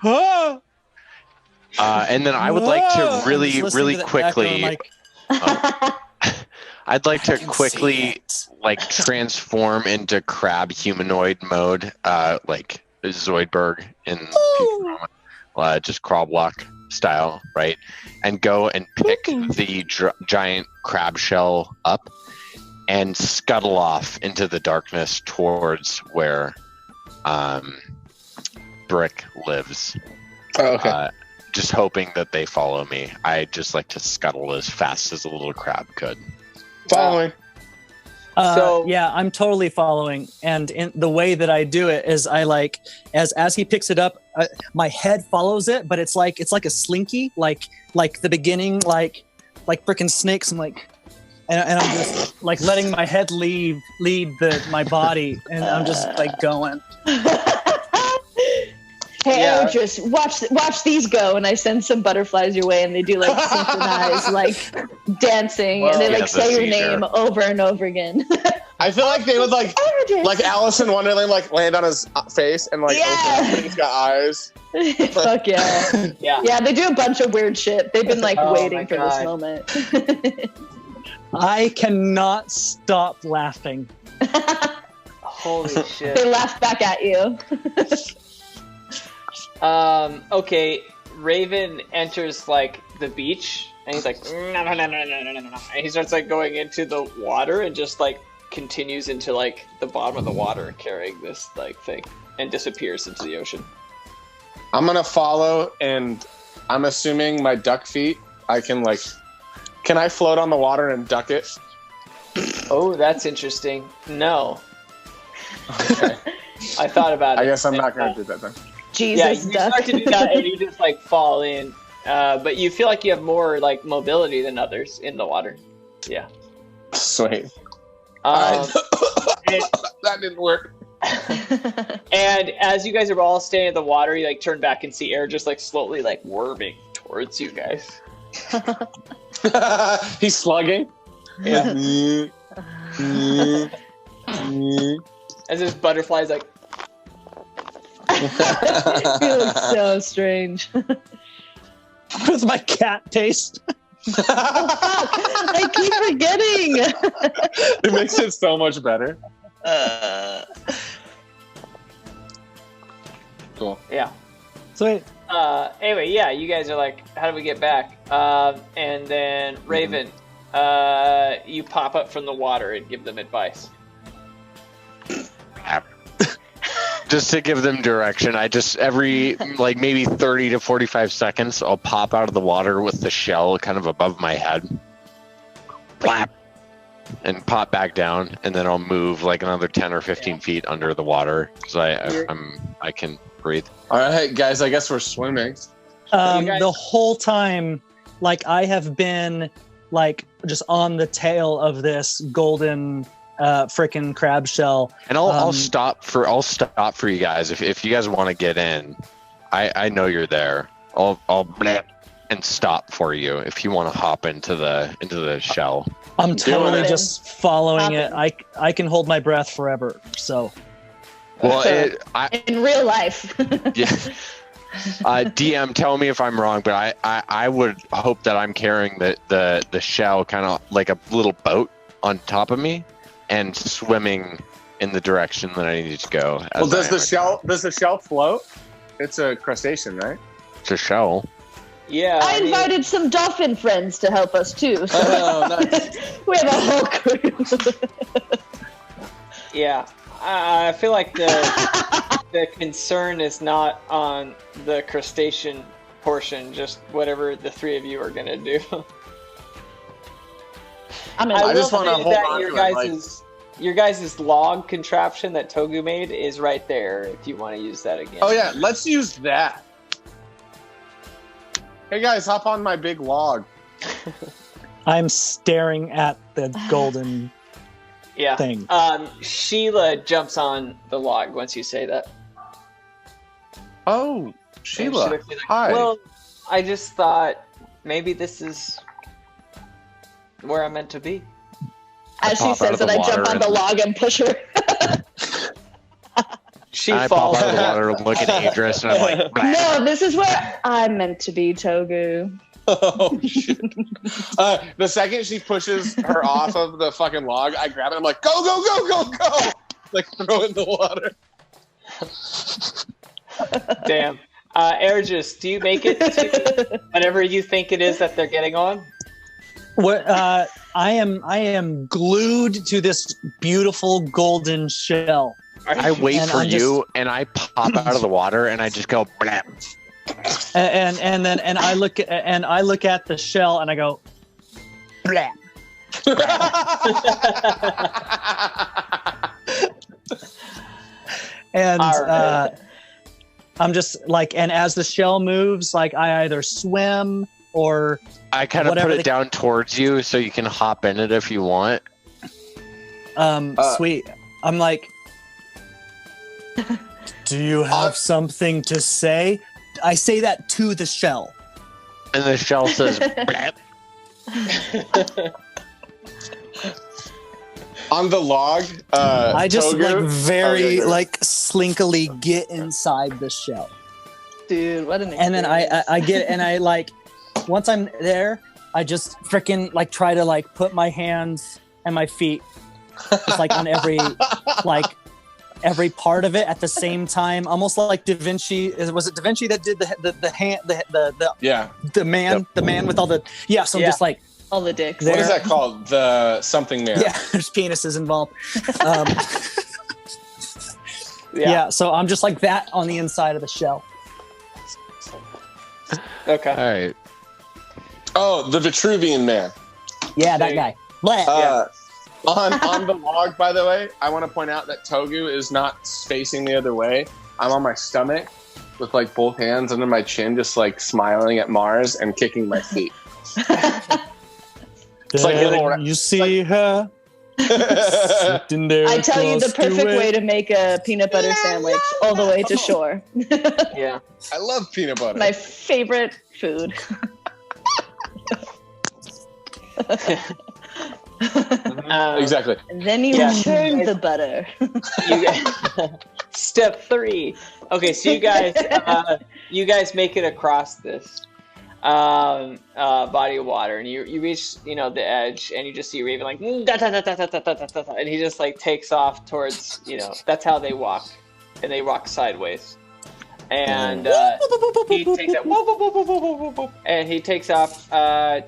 ah! And then I would like to really quickly. I'd like to quickly like transform into crab humanoid mode, like Zoidberg in Futurama, just crawl block style, right? And go and pick the giant crab shell up and scuttle off into the darkness towards where Brick lives. Oh, okay. Just hoping that they follow me. I just like to scuttle as fast as a little crab could. Following. Yeah, I'm totally following. And in the way that I do it is I like, as he picks it up, my head follows it, but it's like a slinky, like the beginning, like frickin' snakes. I'm like, and I'm just like letting my head lead my body, and I'm just like going. Hey, Eldris, watch these go, and I send some butterflies your way, and they do like synchronized like dancing, and they like say your name over and over again. I feel like they would like Alice in Wonderland, like land on his face and like open up, and he's got eyes. Fuck yeah. Yeah, they do a bunch of weird shit. They've been like waiting for this moment. I cannot stop laughing. Holy shit. They laugh back at you. Okay, Raven enters like the beach, and he's like, no, and he starts like going into the water and just like continues into like the bottom of the water carrying this like thing and disappears into the ocean. I'm gonna follow, and I'm assuming my duck feet, I can I float on the water and duck it? Oh, that's interesting. No. Okay. I thought about it. I guess I'm not gonna do that then. Jesus, yeah, you start to do that and you just like fall in, but you feel like you have more like mobility than others in the water. Yeah. Sweet. That didn't work. And as you guys are all staying in the water, you like turn back and see air just like slowly like worming towards you guys. He's slugging. Yeah. As this butterfly's like. It feels so strange. With my cat taste. I keep forgetting. It makes it so much better. Cool. Yeah. Sweet. Anyway, yeah, you guys are like, how do we get back? And then Raven, you pop up from the water and give them advice. Just to give them direction, I just every like maybe 30 to 45 seconds, I'll pop out of the water with the shell kind of above my head, plap, and pop back down, and then I'll move like another 10 or 15 feet under the water so I can breathe. All right, guys, I guess we're swimming. The whole time, like I have been like just on the tail of this golden frickin' crab shell, and I'll stop for you guys if you guys want to get in. I know you're there. I'll bleh and stop for you if you want to hop into the shell. I'm totally just following it. I can hold my breath forever. So, well, in real life. Yeah. DM, tell me if I'm wrong, but I would hope that I'm carrying the shell kind of like a little boat on top of me and swimming in the direction that I need to go. Well, does the shell float? It's a crustacean, right? It's a shell. Yeah. I invited some dolphin friends to help us too. So nice. We have a whole crew. Yeah. I feel like the concern is not on the crustacean portion, just whatever the three of you are going to do. I just want to hold on to your guys' log contraption that Togu made is right there if you want to use that again. Oh yeah, let's use that. Hey guys, hop on my big log. I'm staring at the golden thing. Sheila jumps on the log once you say that. Oh, Sheila. Like, hi. Well, I just thought maybe this is where I'm meant to be. As she says that, I jump on the log and push her. I falls out of the water, look at Idris, and I'm like, bah. No, this is where I'm meant to be, Togu. Oh, shit. The second she pushes her off of the fucking log, I grab it. I'm like, go, go, go, go, go! Like, throw it in the water. Damn. Ergis, do you make it to whatever you think it is that they're getting on? What I am glued to this beautiful golden shell. I wait for you, and I pop out of the water, and I just go blam. And I look at the shell, and I go blam. And I'm just like, and as the shell moves, like I either swim or I kind of put it down towards you so you can hop in it if you want. Sweet. I'm like, do you have something to say? I say that to the shell. And the shell says, blap. On the log, I just Togu, very slinkily get inside the shell. Dude, what an experience. And then I get, and I like, once I'm there, I just freaking like try to like put my hands and my feet just like on every part of it at the same time, almost like Da Vinci. Was it Da Vinci that did the hand, the man with all the So I'm just like all the dicks. What is that called? The something man. Yeah, there's penises involved. Yeah, so I'm just like that on the inside of the shell. Okay. All right. Oh, the Vitruvian man. Yeah, that guy. On the log, by the way, I want to point out that Togu is not facing the other way. I'm on my stomach with like both hands under my chin, just like smiling at Mars and kicking my feet. It's like you see her sitting there. I tell you the perfect way to make a peanut butter sandwich all the way to shore. Yeah. I love peanut butter. My favorite food. Exactly. And then you churn the butter. Step 3. Okay, so you guys make it across this body of water, and you reach the edge, and you just see Raven like and he just like takes off towards that's how they walk, and they walk sideways, and he takes that and he takes off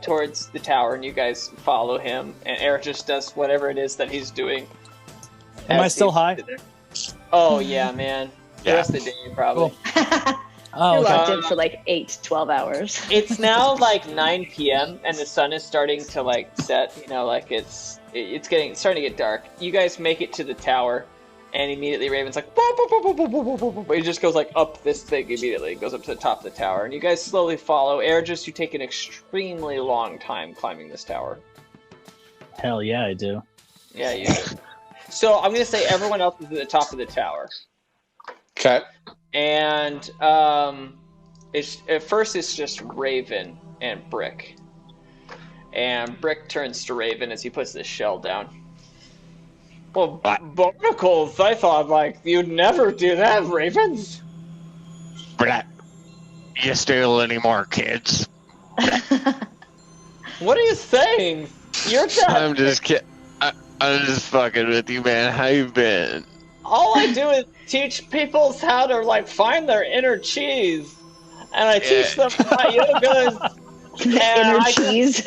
towards the tower, and you guys follow him, and Eric just does whatever it is that he's doing. Am I still high? Oh yeah, man. The rest of the day probably. Cool. You're locked in for like 8-12 hours. It's now like 9 p.m. and the sun is starting to like set. It's starting to get dark. You guys make it to the tower, and immediately Raven's like, he just goes like up this thing immediately. Goes up to the top of the tower, and you guys slowly follow. Ergis, you take an extremely long time climbing this tower. Hell yeah, I do. Yeah, you do. So I'm gonna say everyone else is at the top of the tower. Okay. And at first it's just Raven and Brick. And Brick turns to Raven as he puts the shell down. Well, barnacles, I thought like you'd never do that, Ravens. Blah. You steal any more kids? What are you saying? You're dead. I'm just kidding. I'm just fucking with you, man. How you been? All I do is teach people how to like find their inner cheese, and I teach them about yogas. Inner cheese.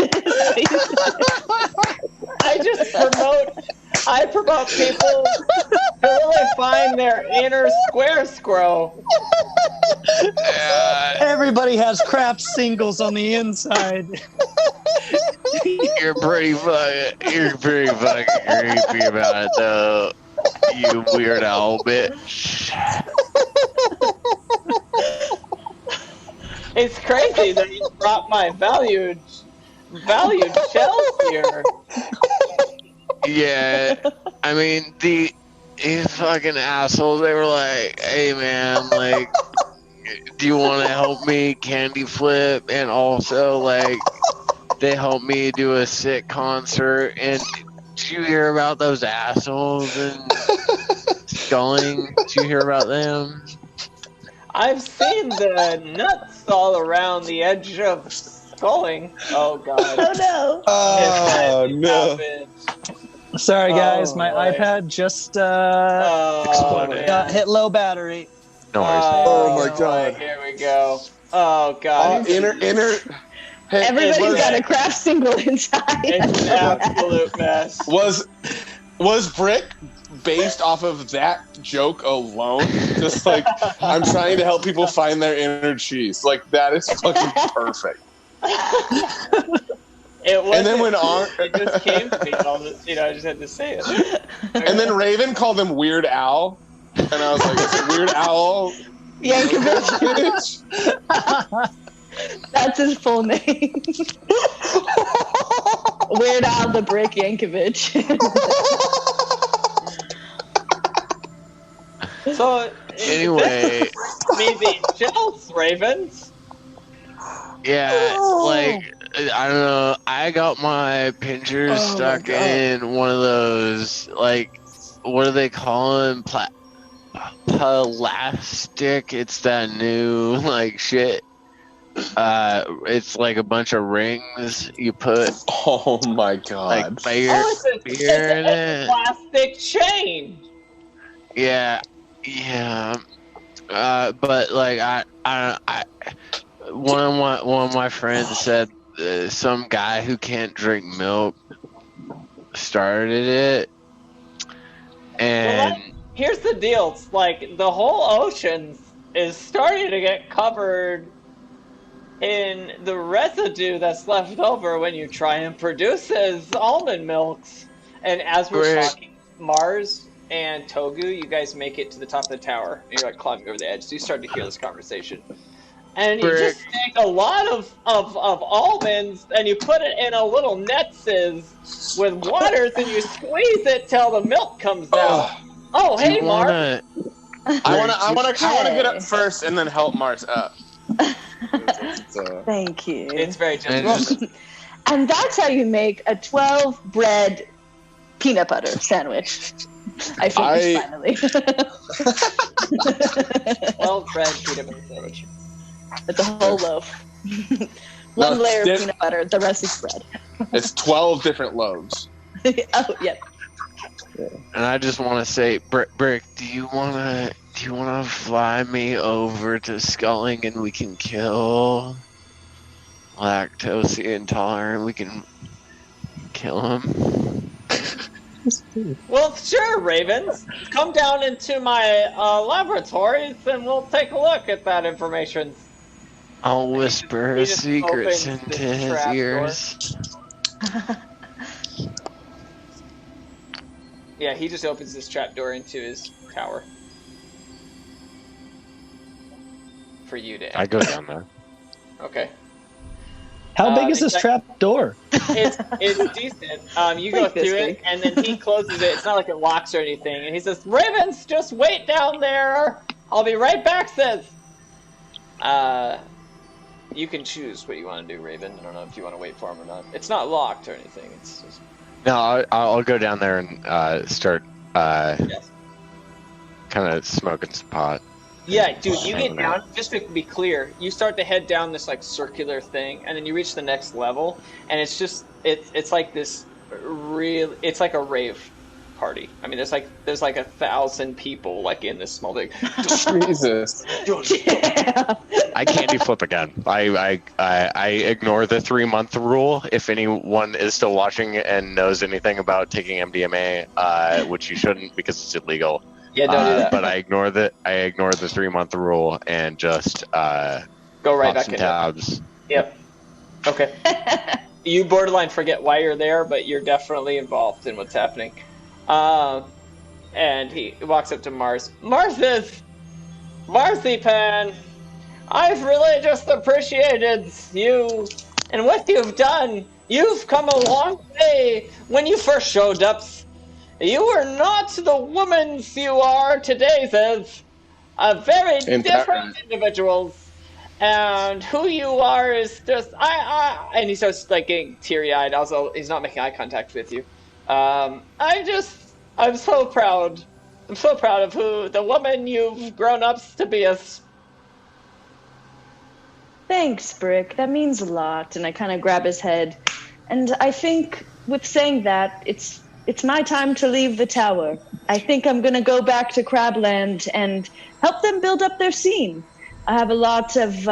I promote people to really find their inner square scroll. Everybody has craft singles on the inside. You're pretty fucking creepy about it, though. You weird owl bitch. It's crazy that you brought my valued shells here. Yeah, I mean these fucking assholes. They were like, "Hey man, like, do you want to help me candy flip?" And also like, they helped me do a sick concert. And did you hear about those assholes and sculling? Did you hear about them? I've seen the nuts all around the edge of sculling. Oh god. Oh no. Oh no. Sorry guys, my iPad just got hit low battery. No worries. Oh my god. Here we go. Oh god. Inner. Hey, Everybody's got a craft single inside. It's an absolute mess. Was Brick based off of that joke alone? Just like, I'm trying to help people find their inner cheese. Like, that is fucking perfect. And then when it just came to me, I just had to say it. And then Raven called him Weird Owl, and I was like, "Is it Weird Owl?" Yeah, that's That's his full name. Weird Al the Brick Yankovic. So Anyway, maybe jealous, Ravens. yeah, like I don't know. I got my pincher stuck in one of those, like, what do they call them? Plastic. It's that new like shit. It's like a bunch of rings you put. Oh my god! Like beer It's in a it. plastic chain. Yeah. But like one of my friends said some guy who can't drink milk started it, and Here's the deal. It's like the whole ocean is starting to get covered in the residue that's left over when you try and produce his almond milks. And as we're talking, Mars and Togu, you guys make it to the top of the tower. And you're like climbing over the edge, so you start to hear this conversation. And you just take a lot of almonds and you put it in a little nets with waters and you squeeze it till the milk comes out. Oh, hey, Mars. I want to get up first and then help Mars up. Thank you. It's very generous. And that's how you make a 12 bread peanut butter sandwich. I finished finally. 12 bread peanut butter sandwich. With the whole loaf. One layer of peanut butter, the rest is bread. It's 12 different loaves. Oh, yeah. And I just want to say, Brick, do you wanna fly me over to Sculling and we can kill lactose intolerant? We can kill him. Well, sure, Ravens. Come down into my laboratories and we'll take a look at that information. I'll whisper secrets into his ears. Yeah, he just opens this trapdoor into his tower. For you to enter. I go down there. Okay. How big is this trap door? It's decent. You go through it, and then he closes it. It's not like it locks or anything. And he says, Ravens, just wait down there. I'll be right back, says. You can choose what you want to do, Raven. I don't know if you want to wait for him or not. It's not locked or anything. It's just... No, I'll go down there and start kind of smoking some pot. Yeah, dude, you get down, just to be clear, you start to head down this like circular thing, and then you reach the next level, and it's just, it's like this real, it's like a rave party. I mean, there's like 1,000 people like in this small thing. Jesus. I candy flip again. I ignore the 3-month rule. If anyone is still watching and knows anything about taking MDMA, which you shouldn't because it's illegal. Yeah, don't do that. But I ignore the 3-month rule and just go right back in tabs. Yep. Okay. You borderline forget why you're there, but you're definitely involved in what's happening. And he walks up to Mars. Marzipan, I've really just appreciated you and what you've done. You've come a long way. When you first showed up, you were not the woman you are today, says. Very different individuals. And who you are is just, and he starts like getting teary-eyed. Also, he's not making eye contact with you. I'm so proud. I'm so proud of the woman you've grown up to be. Thanks, Brick. That means a lot. And I kind of grab his head. And I think with saying that, it's my time to leave the tower. I think I'm going to go back to Crabland and help them build up their scene. I have a lot of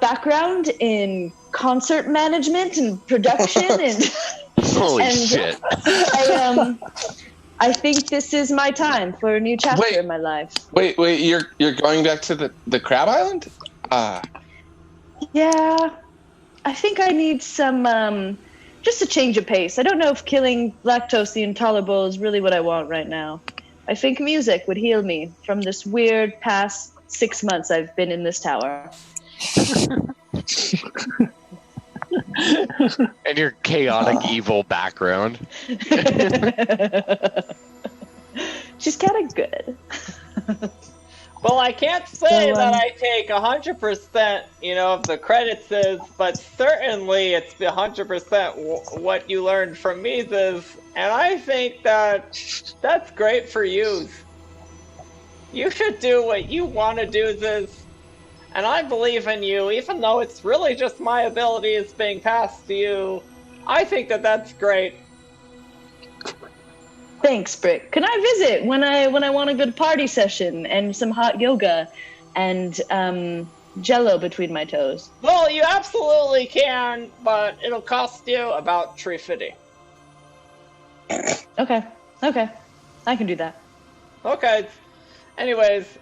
background in concert management and production and holy shit. I think this is my time for a new chapter in my life. Wait, you're going back to the Crab Island? Yeah. I think I need some just a change of pace. I don't know if killing lactose intolerable is really what I want right now. I think music would heal me from this weird past 6 months I've been in this tower. And your chaotic evil background. She's kind of good. Well, I can't say that I take 100%, of the credits, but certainly it's 100% what you learned from me, and I think that's great for you. You should do what you want to do, and I believe in you, even though it's really just my abilities being passed to you. I think that's great. Thanks, Brick. Can I visit when I want a good party session and some hot yoga and Jello between my toes? Well, you absolutely can, but it'll cost you about $350. Okay, I can do that. Okay. Anyways,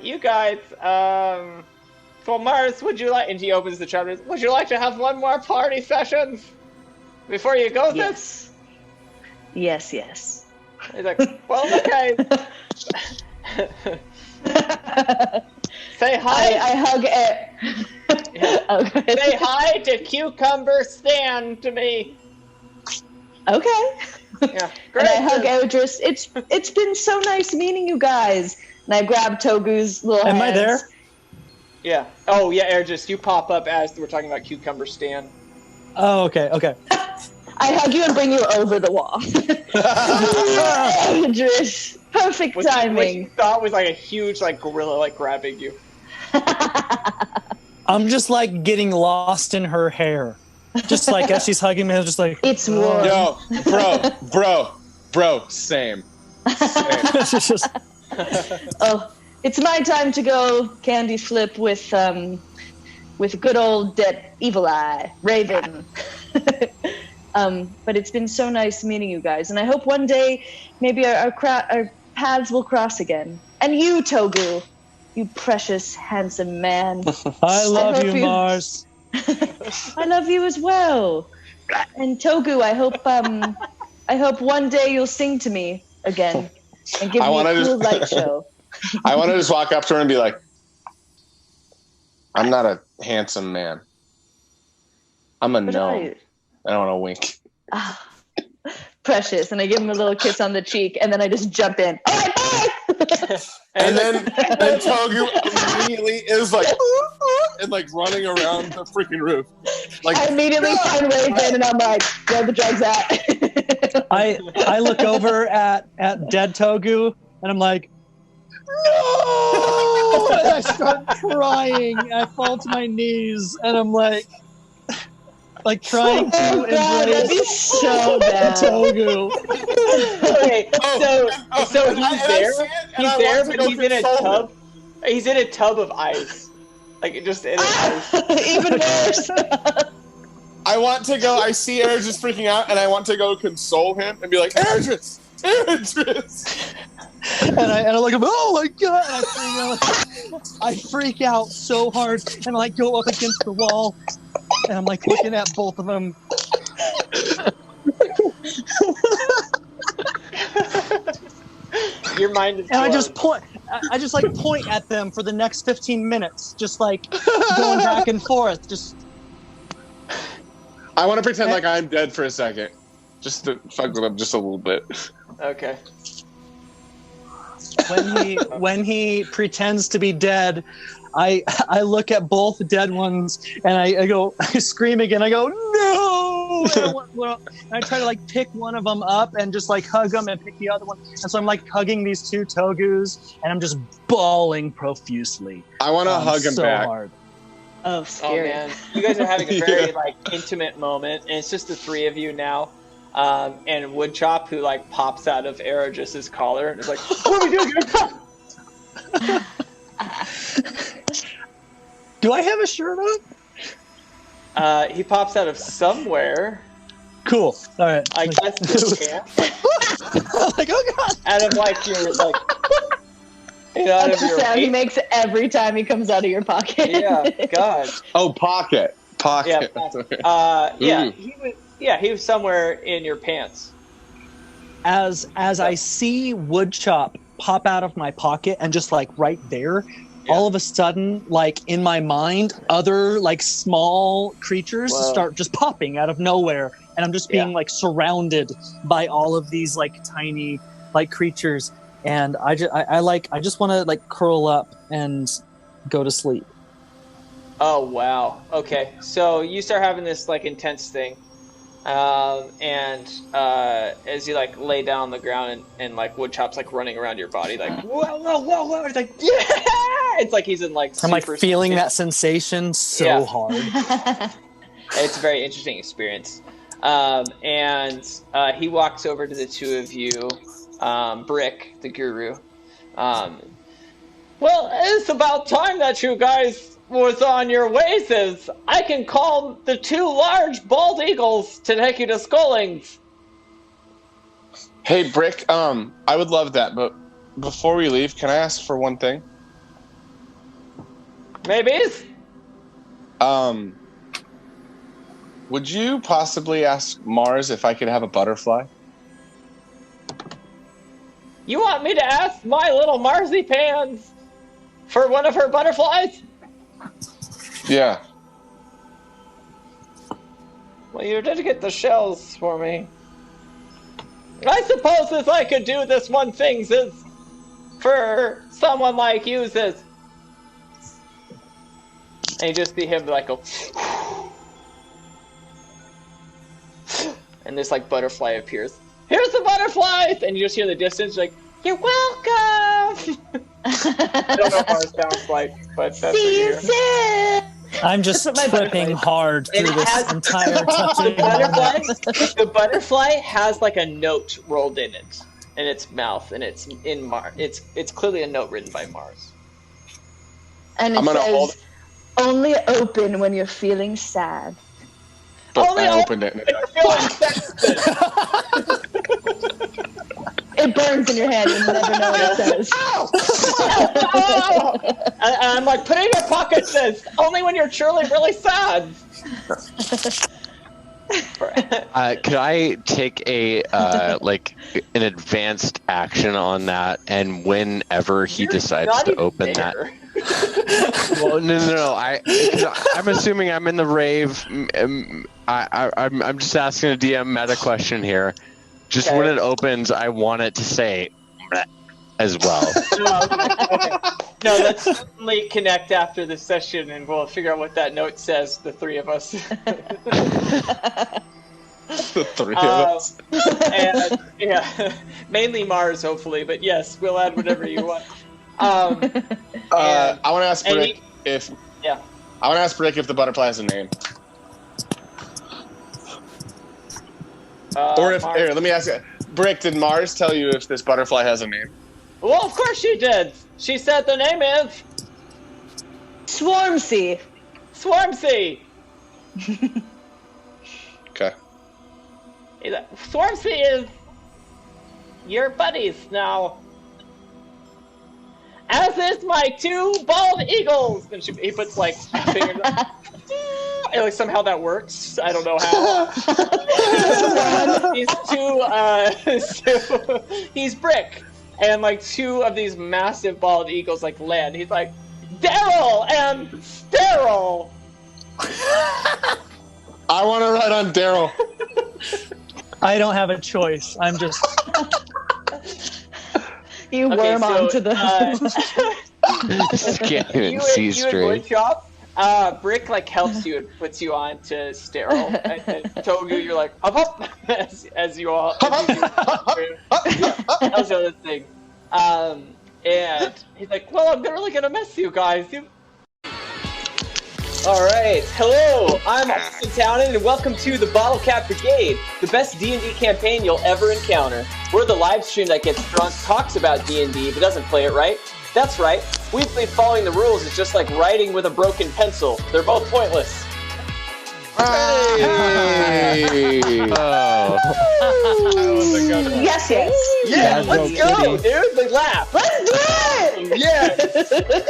you guys, well, Mars, would you like? And he opens the chapter. Would you like to have one more party session before you go? Yes. Yes. He's like, well, okay. Say hi. I hug it. Okay. Say hi to Cucumber Stan to me. Okay. Yeah, great. And I hug Eldris. It's been so nice meeting you guys. And I grab Togu's little hands. Am I there? Yeah. Oh, yeah, Eldris, you pop up as we're talking about Cucumber Stan. Oh, okay. I hug you and bring you over the wall. Eldris, perfect timing. What you thought was like a huge gorilla grabbing you. I'm just getting lost in her hair. Just as she's hugging me, I'm just like, it's warm. Yo, bro, same. It's just, oh, it's my time to go candy flip with good old dead Evil Eye Raven. But it's been so nice meeting you guys, and I hope one day maybe our paths will cross again. And you, Togu, you precious handsome man. I love you, Mars. I love you as well. And Togu, I hope one day you'll sing to me again and give me a cool light show. I want to just walk up to her and be like, I'm not a handsome man. I'm a gnome. I don't want to wink. Precious. And I give him a little kiss on the cheek, and then I just jump in. All right, bye! And then Togu immediately is and running around the freaking roof. I immediately find Raven, and I'm like, where the drugs at? I look over at dead Togu, and I'm like, no! And I start crying. I fall to my knees, and I'm trying to embrace so bad. Togu. Okay, so he's there. He's there, but he's in a tub. He's in a tub of ice. Just in ice. Even worse. I want to go. I see Eris just freaking out, and I want to go console him and be like, Eris! And I look up, oh my god! And I freak out so hard, and I go up against the wall, and I'm looking at both of them. Your mind is. And I just point at them for the next 15 minutes, just going back and forth. Just. I want to pretend like I'm dead for a second, just to fuck with him just a little bit. Okay. When he pretends to be dead, I look at both dead ones and I go, I scream again. I go, no! And I try to pick one of them up and just hug them and pick the other one. And so I'm hugging these two Togus and I'm just bawling profusely. I want to hug him so back. Hard. Oh, scary. Oh man, you guys are having a very intimate moment, and it's just the three of you now. And Woodchop, who pops out of Aerogis's collar and is like, "What are we doing?" Do I have a shirt on? He pops out of somewhere. Cool. All right. I guess this camp. Oh god. Out of your That's the sound he makes every time he comes out of your pocket. Yeah. God. Oh, pocket. Yeah. He was somewhere in your pants. As I see Woodchop pop out of my pocket and just right there, all of a sudden, like in my mind, other like small creatures start just popping out of nowhere, and I'm just being like surrounded by all of these like tiny like creatures, and I just want to like curl up and go to sleep. Oh wow. Okay, so you start having this like intense thing, and as you like lay down on the ground and like Woodchop's like running around your body like whoa, it's like it's like he's in like I'm like feeling that sensation so hard. It's a very interesting experience. And he walks over to the two of you, Brick, the guru. Well, it's about time that you guys was on your way, says I can call the two large bald eagles to take you to Skullings. Hey, Brick, I would love that, but before we leave, can I ask for one thing? Maybe. Would you possibly ask Mars if I could have a butterfly? You want me to ask my little Marsipans for one of her butterflies? Yeah. Well, you did get the shells for me. I suppose if I could do this one thing, sis, for someone like you, sis. And you just see him like go, and this like butterfly appears. Here's the butterflies, and you just hear the distance like, you're welcome. I don't know what it sounds like, but that's See you soon. I'm just tripping hard through this entire touching. The butterfly has like a note rolled in it, in its mouth, and it's in Mars. It's clearly a note written by Mars. And it says, only open when you're feeling sad. But I opened it. It burns in your hand. You never know what it says. And I'm like, put it in your pocket, sis. Only when you're truly really sad. Could I take a like an advanced action on that, and whenever he decides to open that? Well, no. I'm assuming I'm in the rave. I'm just asking a DM meta question here. Just when it opens, I want it to say as well. Okay. No, let's certainly connect after the session, and we'll figure out what that note says. The three of us. The three of us. And yeah, mainly Mars, hopefully, but yes, we'll add whatever you want. I want to ask Brick if I want to ask Brick if the butterfly has a name. Or if here, let me ask you, Brick, did Mars tell you if this butterfly has a name? Well, of course she did. She said the name is Swarmsy. Swarmsy. Okay. Swarmsy is your buddies now. As is my two bald eagles. And he puts like fingers up. And like somehow that works. I don't know how. He's Brick. And like two of these massive bald eagles like land. He's like, Daryl and Sterile. I want to ride on Daryl. I don't have a choice. I'm just. You worm onto the. Can't even see straight. Brick like helps you and puts you on to Sterile, and Togu, you're like up as you all. That's the other thing. And he's like, well, I'm really gonna miss you guys. All right, hello, I'm Austin Townend, and welcome to the Bottle Cap Brigade, the best D&D campaign you'll ever encounter. We're the live stream that gets drunk, talks about D&D, but doesn't play it right. That's right, we believe following the rules is just like writing with a broken pencil. They're both pointless. Hey! That was a good one. Yes, yes. Yeah, let's go, dude. Like, laugh. Let's do it. Yeah.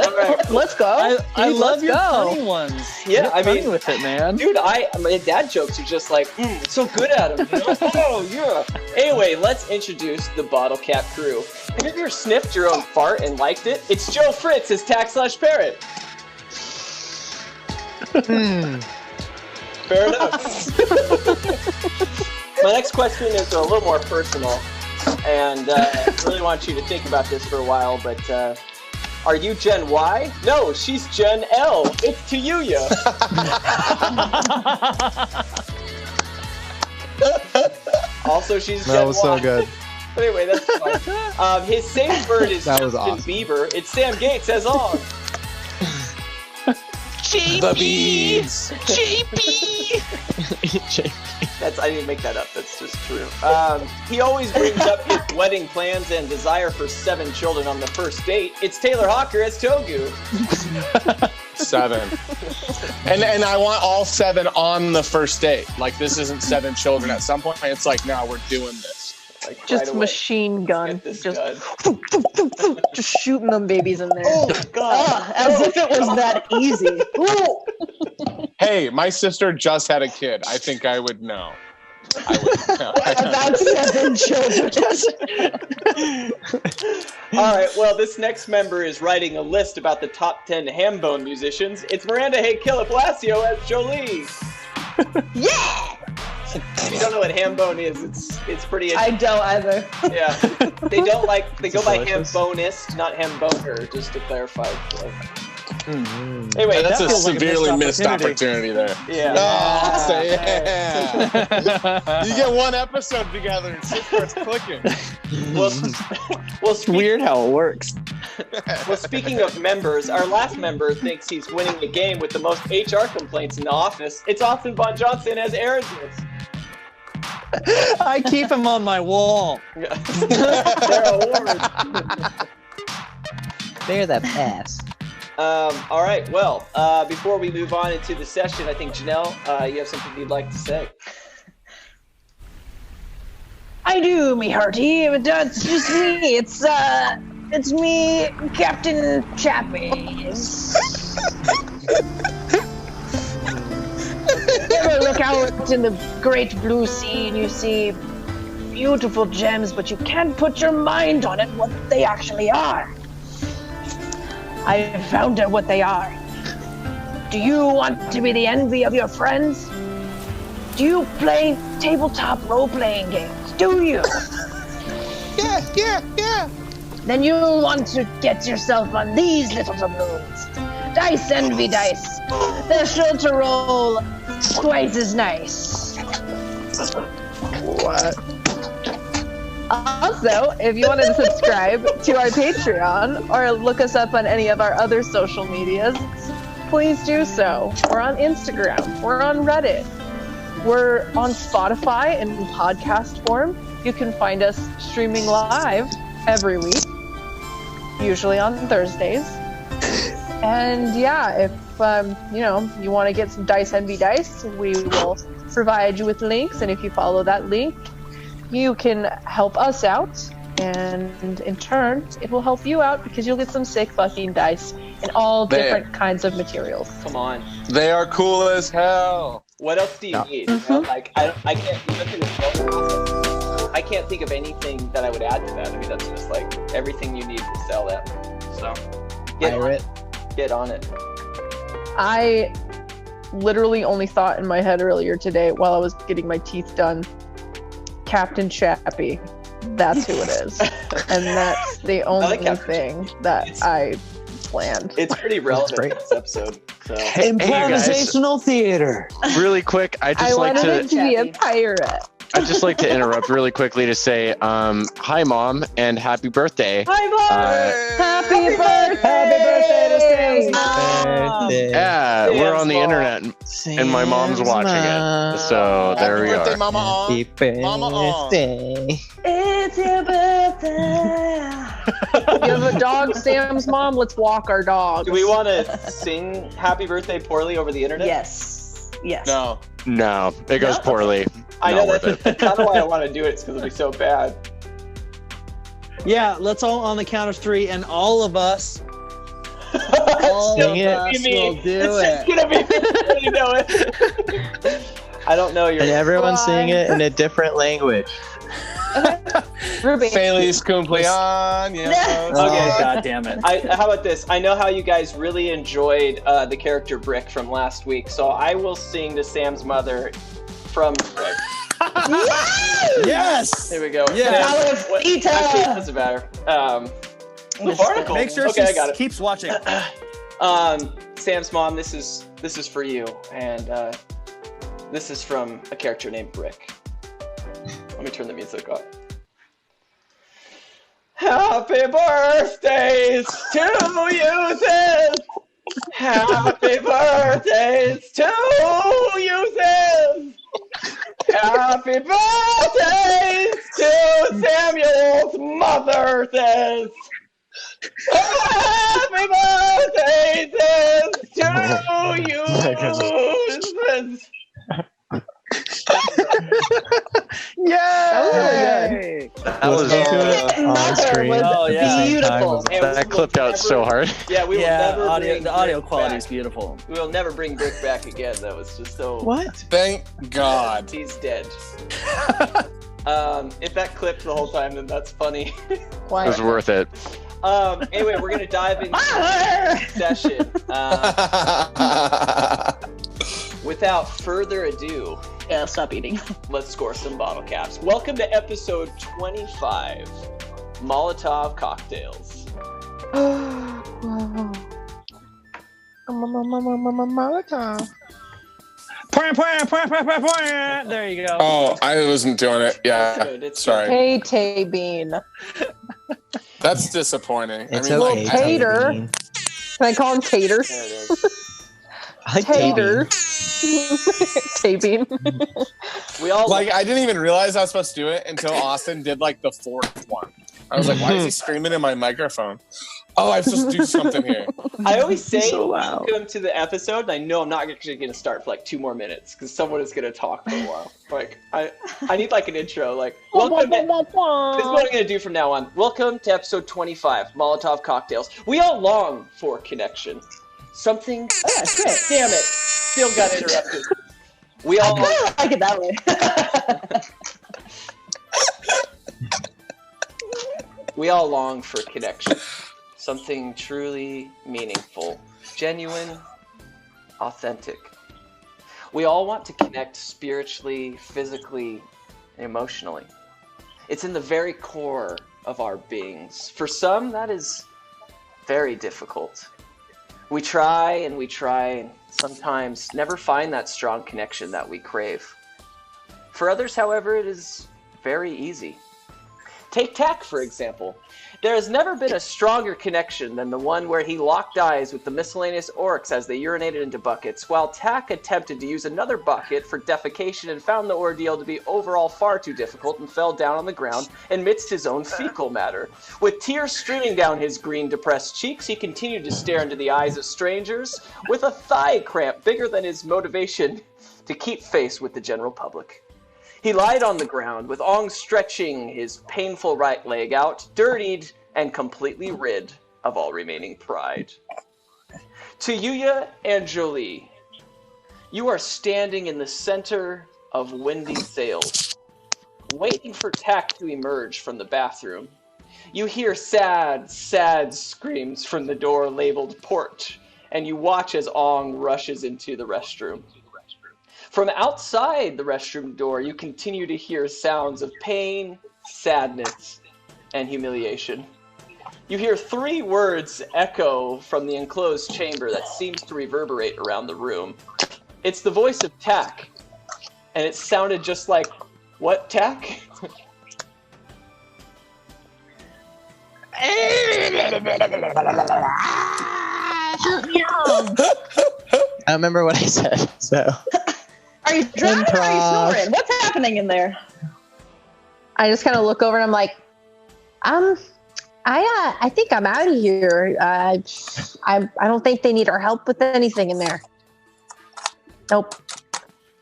All right. Let's go. I Dude, love let's your go. funny ones. Yeah, Get I funny mean, with it, man. Dude, my dad jokes are just like, it's so good at them. You know? Oh, yeah. Anyway, let's introduce the Bottle Cap crew. Have you ever sniffed your own fart and liked it? It's Joe Fritz, his tack/parrot. Fair enough. My next question is a little more personal, and I really want you to think about this for a while, but are you Gen Y? No, she's Gen L. It's Tuyuya. Also, she's Gen That was so Y. good. But anyway, that's fine. His safe bird is That was Justin awesome. Bieber. It's Sam Gates as on. The beads. I didn't make that up. That's just true. He always brings up his wedding plans and desire for 7 children on the first date. It's Taylor Hawker as Togu. 7. And I want all 7 on the first date. Like, this isn't 7 children. At some point, it's like, no, we're doing this. Like, Just right away. machine gun. Just done. just shooting them babies in there. Oh, God. As if it was that easy. Hey, my sister just had a kid. I think I would know. I would know. About 7 children. All right, well, this next member is writing a list about the top 10 ham-bone musicians. It's Miranda Hay-Killa-Palacio as Jolie. Yeah! If you don't know what ham-bone is, it's pretty... I don't either. Yeah. They go by delicious. ham-bonist, not ham-boner, just to clarify. So. Mm-hmm. Anyway, That's a feels like a severely missed missed opportunity there. Yeah. Oh, so yeah. You get one episode together and shit starts clicking. Well, It's weird how it works. Well, speaking of members, our last member thinks he's winning the game with the most HR complaints in the office. It's Austin Von Johnson as Erasmus. I keep him on my wall. They're awards. They're the best. All right, well, before we move on into the session, I think, Janelle, you have something you'd like to say. I do, me hearty. It's just me. It's me, Captain Chappie. You ever look out in the great blue sea and you see beautiful gems, but you can't put your mind on it what they actually are? I found out what they are. Do you want to be the envy of your friends? Do you play tabletop role-playing games? Do you? Yeah. Then you'll want to get yourself on these little doubloons. Dice envy dice. They're sure to roll twice as nice. What? Also, if you want to subscribe to our Patreon or look us up on any of our other social medias, please do so. We're on Instagram. We're on Reddit. We're on Spotify in podcast form. You can find us streaming live every week, usually on Thursdays. And yeah, if you want to get some Dice Envy Dice, we will provide you with links. And if you follow that link, you can help us out, and in turn, it will help you out because you'll get some sick fucking dice in all different kinds of materials. Come on. They are cool as hell. What else do you need? Mm-hmm. You know, like, I can't. You mentioned the spell process. I can't think of anything that I would add to that. I mean, that's just like everything you need to sell that. So get on it. I literally only thought in my head earlier today while I was getting my teeth done, Captain Chappie. That's who it is. And that's the only thing that I planned. It's pretty relevant to this episode. So. Improvisational theater. Really quick, I wanted it to be a pirate. I'd just like to interrupt really quickly to say, hi, Mom, and happy birthday. Hi, Mom! Happy birthday! Happy birthday to Sam's mom! Yeah, we're on the internet, and my mom's watching it. So there we are. Birthday, Mama on. Happy birthday. Mama on. It's your birthday! You have a dog, Sam's mom? Let's walk our dogs. Do we want to sing Happy Birthday poorly over the internet? Yes. No, it goes poorly. I know that's kind of why I want to do it. It's because it'll be so bad. Yeah, let's all on the count of 3, and all of us. All of us will do it. It's gonna be me. You know it. I don't know your. And everyone's saying it in a different language. Ruby. Feliz cumpleaños. Okay, god damn it. How about this? I know how you guys really enjoyed the character Brick from last week, so I will sing to Sam's mother from Brick. Yes! There we go. Yeah. Actually, it doesn't matter. Barnacle. Make sure Okay, I she got it. keeps watching. Sam's mom, this is for you, and this is from a character named Brick. Let me turn the music up. Happy birthdays to you, Sis! Happy birthdays to you, Sis! Happy birthdays to Samuel's mother, Sis! Happy birthday to you, Sis! Yay! That was on screen. Oh, yeah. Beautiful. That clipped out so hard. Yeah, we will never the audio Brick quality back. is beautiful. We will never bring Brick back again. That was just so. What? Thank God. He's dead. If that clipped the whole time, then that's funny. It was worth it. Anyway, we're gonna dive into the session. Without further ado, Yeah, stop eating. let's score some bottle caps. Welcome to episode 25, Molotov Cocktails. Molotov. There you go. Oh, I wasn't doing it. Yeah. Good, it's Sorry. Hey, Tay Bean. That's disappointing. It's I mean, okay. like, Tater. Bean. Can I call him Tater? There it is. I like Tater. Tay Bean. Tay Bean. We all like, I didn't even realize I was supposed to do it until Austin did like the fourth one. I was like, why is he screaming in my microphone? Oh, I have to do something here. I always say So loud. welcome to the episode, and I know I'm not actually going to start for like 2 more minutes because someone is going to talk for a while. Like I need like an intro. Like welcome. This is what I'm going to do from now on. Welcome to episode 25, Molotov Cocktails. We all long for connection. Something. Oh yeah, shit. Damn it! Still got interrupted. We all. I like it that way. We all long for connection. Something truly meaningful, genuine, authentic. We all want to connect spiritually, physically, and emotionally. It's in the very core of our beings. For some, that is very difficult. We try and sometimes never find that strong connection that we crave. For others, however, it is very easy. Take Tak, for example. There has never been a stronger connection than the one where he locked eyes with the miscellaneous orcs as they urinated into buckets, while Tak attempted to use another bucket for defecation and found the ordeal to be overall far too difficult and fell down on the ground amidst his own fecal matter. With tears streaming down his green, depressed cheeks, he continued to stare into the eyes of strangers with a thigh cramp bigger than his motivation to keep face with the general public. He lied on the ground, with Ong stretching his painful right leg out, dirtied and completely rid of all remaining pride. To Yuya and Jolie, you are standing in the center of windy sails, waiting for Tak to emerge from the bathroom. You hear sad, sad screams from the door labeled port, and you watch as Ong rushes into the restroom. From outside the restroom door, you continue to hear sounds of pain, sadness, and humiliation. You hear 3 words echo from the enclosed chamber that seems to reverberate around the room. It's the voice of Tak, and it sounded just like, "What, Tak?" I don't remember what I said, so. Are you drowning or are you snoring? What's happening in there? I just kind of look over and I'm like, I think I'm out of here. I don't think they need our help with anything in there. Nope.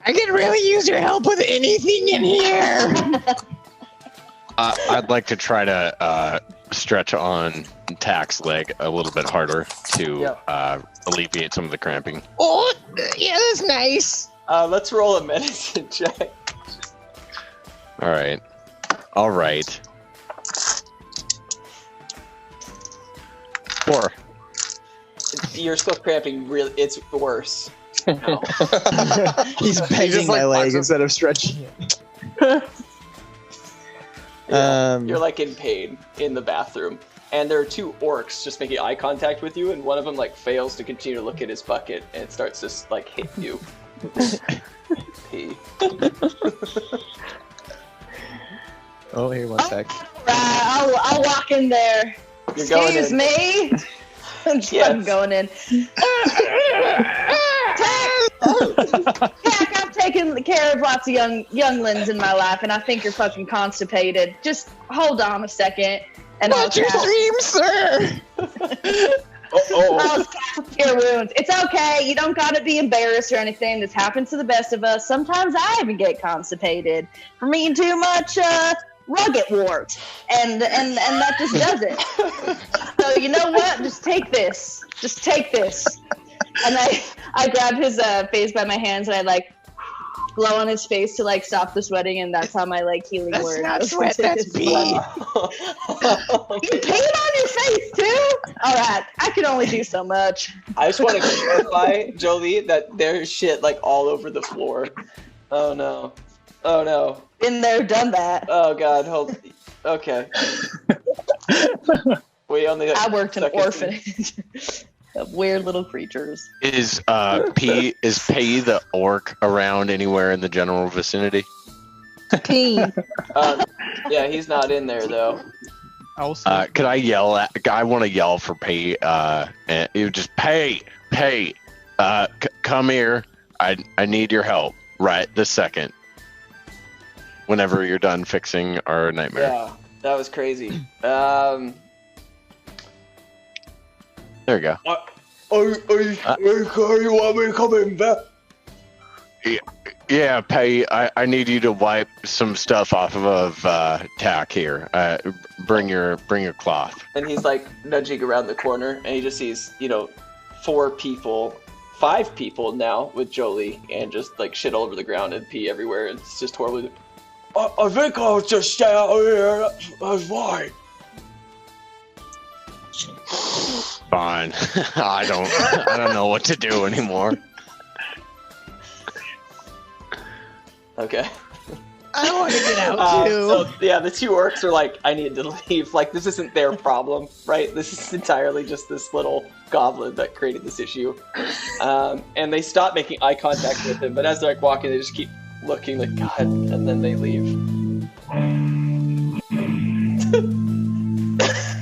I could really use your help with anything in here. I'd like to try to stretch on Tack's leg a little bit harder to alleviate some of the cramping. Oh, yeah, that's nice. Let's roll a medicine check. All right. All right. 4. You're still cramping. Really, it's worse. No. He's bending my leg instead of stretching it. You're like in pain in the bathroom, and there are 2 orcs just making eye contact with you, and one of them like fails to continue to look at his bucket, and it starts to like hit you. Pee. Oh, here, one sec. I'll walk in there. You're going Excuse in. me. I'm just fucking going in. Tack, I've taken care of lots of younglings in my life, and I think you're fucking constipated. Just hold on a second, and What's your dream, sir? I'll cast Cure Wounds. It's okay. You don't gotta be embarrassed or anything. This happens to the best of us. Sometimes I even get constipated from eating too much rugged wort, and that just does it. So you know what? Just take this. Just take this. And I grab his face by my hands, and I like blow on his face to like stop the sweating, and that's how my like healing That's word. not sweat, that's pee. You peed on your face too? All right, I can only do so much. I just want to clarify, Jolie, that there's shit like all over the floor. Oh no. Oh no. Been there, done that. Oh god, hold. Okay. We only. I worked in an orphanage of weird little creatures. Is P the orc around anywhere in the general vicinity? P. Yeah, he's not in there though. Could I yell at? I want to yell for P. And you just P. Come here. I need your help right this second. Whenever you're done fixing our nightmare. Yeah, that was crazy. There you go. You want me to come in back? Yeah, Pay. I need you to wipe some stuff off of Tack here. Bring your cloth. And he's like nudging around the corner, and he just sees 5 people now with Jolie, and just like shit all over the ground and pee everywhere. And it's just horribly. I think I'll just stay out here. That's fine. Fine. I don't know what to do anymore. Okay. I want to get out too. So yeah, the 2 orcs are like, I need to leave. Like, this isn't their problem, right? This is entirely just this little goblin that created this issue. And they stop making eye contact with him, but as they're like walking, they just keep looking like, God, and then they leave.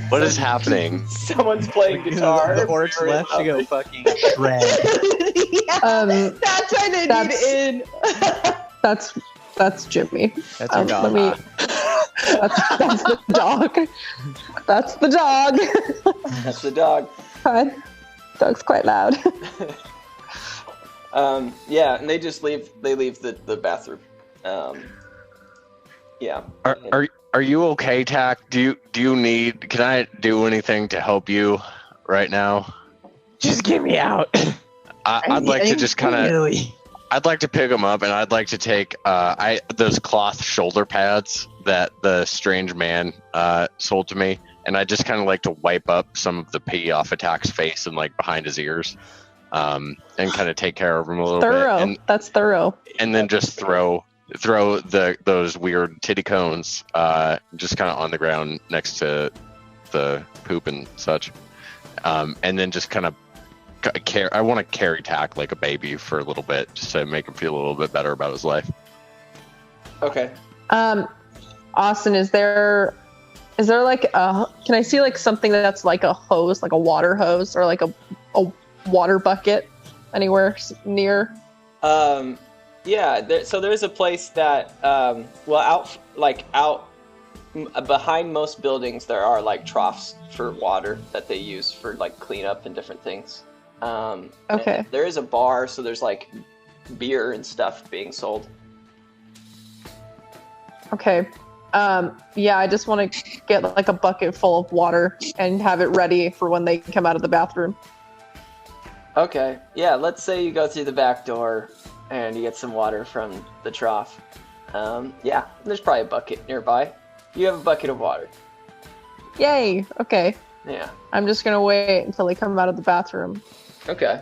What is happening? Someone's playing guitar. The orcs left to go fucking shred. That's why they need in. That's Jimmy. That's our dog. That's the dog. That's the dog. That's the dog. God, dog's quite loud. Yeah, and they just leave. They leave the bathroom. Yeah. Are you okay, Tack? Can I do anything to help you right now? Just get me out. I'd like to just kind of. Really? I'd like to pick them up, and I'd like to take those cloth shoulder pads that the strange man sold to me, and I just kind of like to wipe up some of the pee off Attack's face and like behind his ears, and kind of take care of him a little bit. And, That's thorough. And then just throw those weird titty cones just kind of on the ground next to the poop and such, and then just kind of. I want to carry Tack like a baby for a little bit, just to make him feel a little bit better about his life. Okay. Austin, is there like can I see like something that's like a hose, like a water hose, or like a water bucket anywhere near? Yeah. So there's a place that out behind most buildings there are like troughs for water that they use for like cleanup and different things. Okay. There is a bar, so there's like beer and stuff being sold. Okay. Yeah, I just want to get like a bucket full of water and have it ready for when they come out of the bathroom. Okay. Yeah, let's say you go through the back door and you get some water from the trough. Yeah, there's probably a bucket nearby. You have a bucket of water. Yay. Okay. Yeah. I'm just going to wait until they come out of the bathroom. Okay.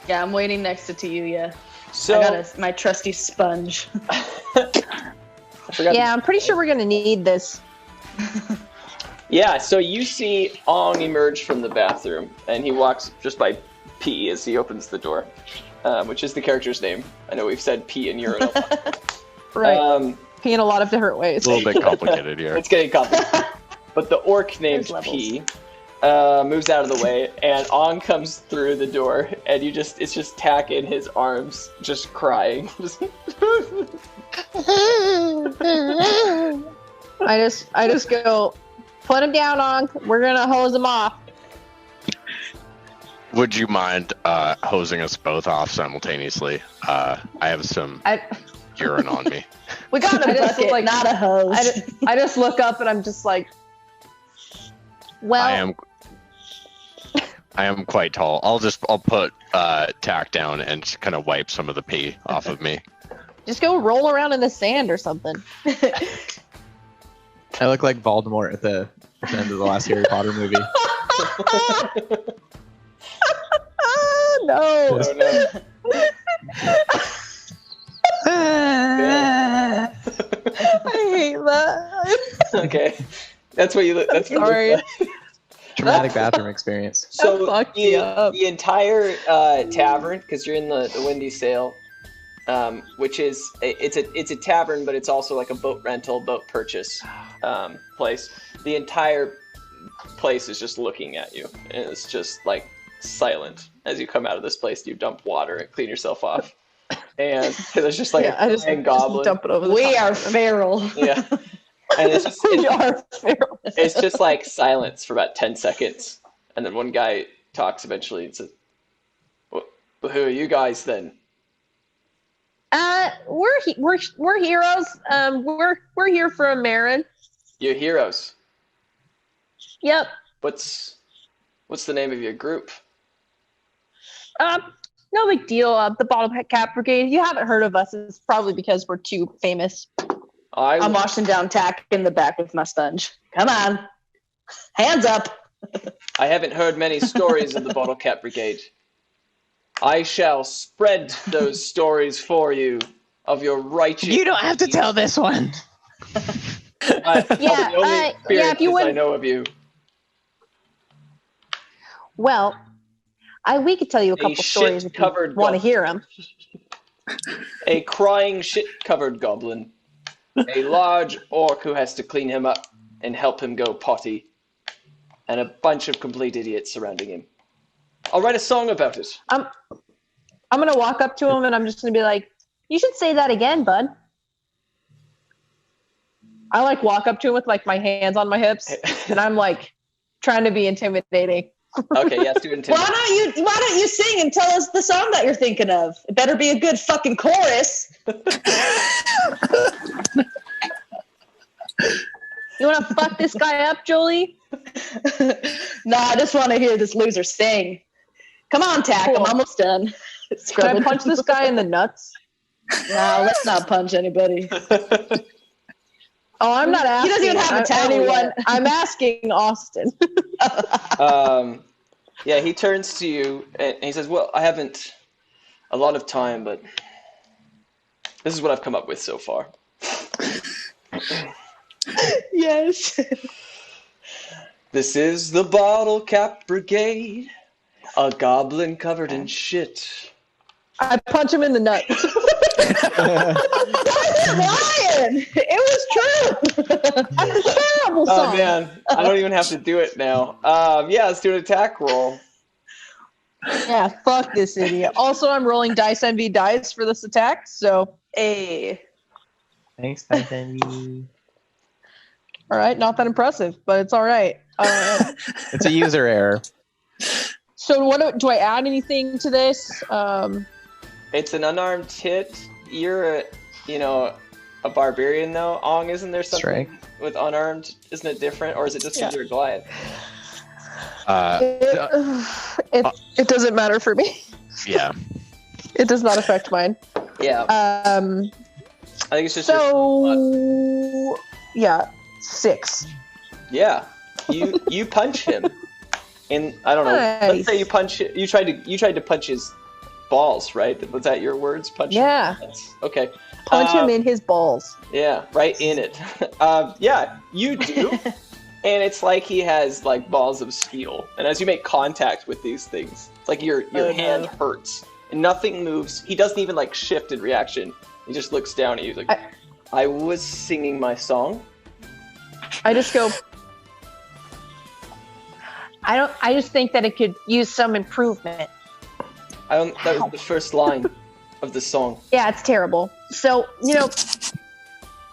Yeah, I'm waiting next to Tiyuya. So I got my trusty sponge. Yeah, I'm pretty sure we're going to need this. Yeah, so you see Ong emerge from the bathroom, and he walks just by P as he opens the door, which is the character's name. I know we've said P in urinal. Right. P in a lot of different ways. A little bit complicated here. It's getting complicated. But the orc named P moves out of the way, and Ong comes through the door, and it's just Tack in his arms, just crying. I just go, put him down, Ong. We're gonna hose him off. Would you mind hosing us both off simultaneously? I have some urine on me. We got a bucket, not a hose. I just look up and I'm just like, well, I am quite tall. I'll put Tack down and just kind of wipe some of the pee off of me. just go roll around in the sand or something. I look like Voldemort at the end of the last Harry Potter movie. No. I hate that. Okay. That's what you look. That's what Sorry. you look like. Traumatic bathroom experience. So the entire tavern, because you're in the Windy Sail, which is it's a tavern, but it's also like a boat rental, boat purchase place. The entire place is just looking at you, and it's just like silent as you come out of this place. You dump water and clean yourself off, and there's just like I just goblin. dump it over the We top. are feral. Yeah. And it's just, We are feral. it's just like silence for about 10 seconds. And then one guy talks eventually and says, well, who are you guys then? We're heroes. We're here for a Marin. You're heroes. Yep. What's the name of your group? No big deal. The Bottle Cap Brigade. If you haven't heard of us, it's probably because we're too famous. I'm washing down Tack in the back with my sponge. Come on. Hands up. I haven't heard many stories of the Bottle Cap Brigade. I shall spread those stories for you of your righteous. You don't have to tell this one. If you would. I know of you. Well, we could tell you a couple stories if you want to hear them. A crying shit-covered goblin. A large orc who has to clean him up and help him go potty. And a bunch of complete idiots surrounding him. I'll write a song about it. I'm going to walk up to him and I'm just going to be like, you should say that again, bud. I like walk up to him with like my hands on my hips and I'm like trying to be intimidating. Okay, yes, do intimidate. Why don't you sing and tell us the song that you're thinking of? It better be a good fucking chorus. You want to fuck this guy up, Jolie? No, I just want to hear this loser sing. Come on, Tack. Cool. I'm almost done. Can I punch this guy in the nuts? No, let's not punch anybody. Oh, I'm not asking. He doesn't even have a towel anyone. yet. I'm asking Austin. Yeah, he turns to you and he says, well, I haven't a lot of time, but this is what I've come up with so far. Yes. This is the Bottle Cap Brigade, a goblin covered in shit. I punch him in the nuts. I'm lying. It was true. That's a terrible song. Oh man, I don't even have to do it now. Yeah, let's do an attack roll. Yeah, fuck this idiot. Also, I'm rolling dice envy dice for this attack, so Thanks, Titan. all right, not that impressive, but it's all right. It's a user error. So, what do I add anything to this? It's an unarmed hit. You're a barbarian though. Ong, isn't there something with unarmed? Isn't it different, or is it just because you're a Goliath? It doesn't matter for me. Yeah. It does not affect mine. Yeah. I think it's just 6. Yeah. You punch him. And I don't know. Nice. Let's say you tried to punch his balls, right? Was that your words? Punch Yeah. him? Okay. Punch him in his balls. Yeah, right in it. Yeah, you do. And it's like he has like balls of steel. And as you make contact with these things, it's like your hand hurts. And nothing moves. He doesn't even like shift in reaction. He just looks down at you like, I was singing my song. I just go, I just think that it could use some improvement. That was the first line of the song. Yeah, it's terrible. So,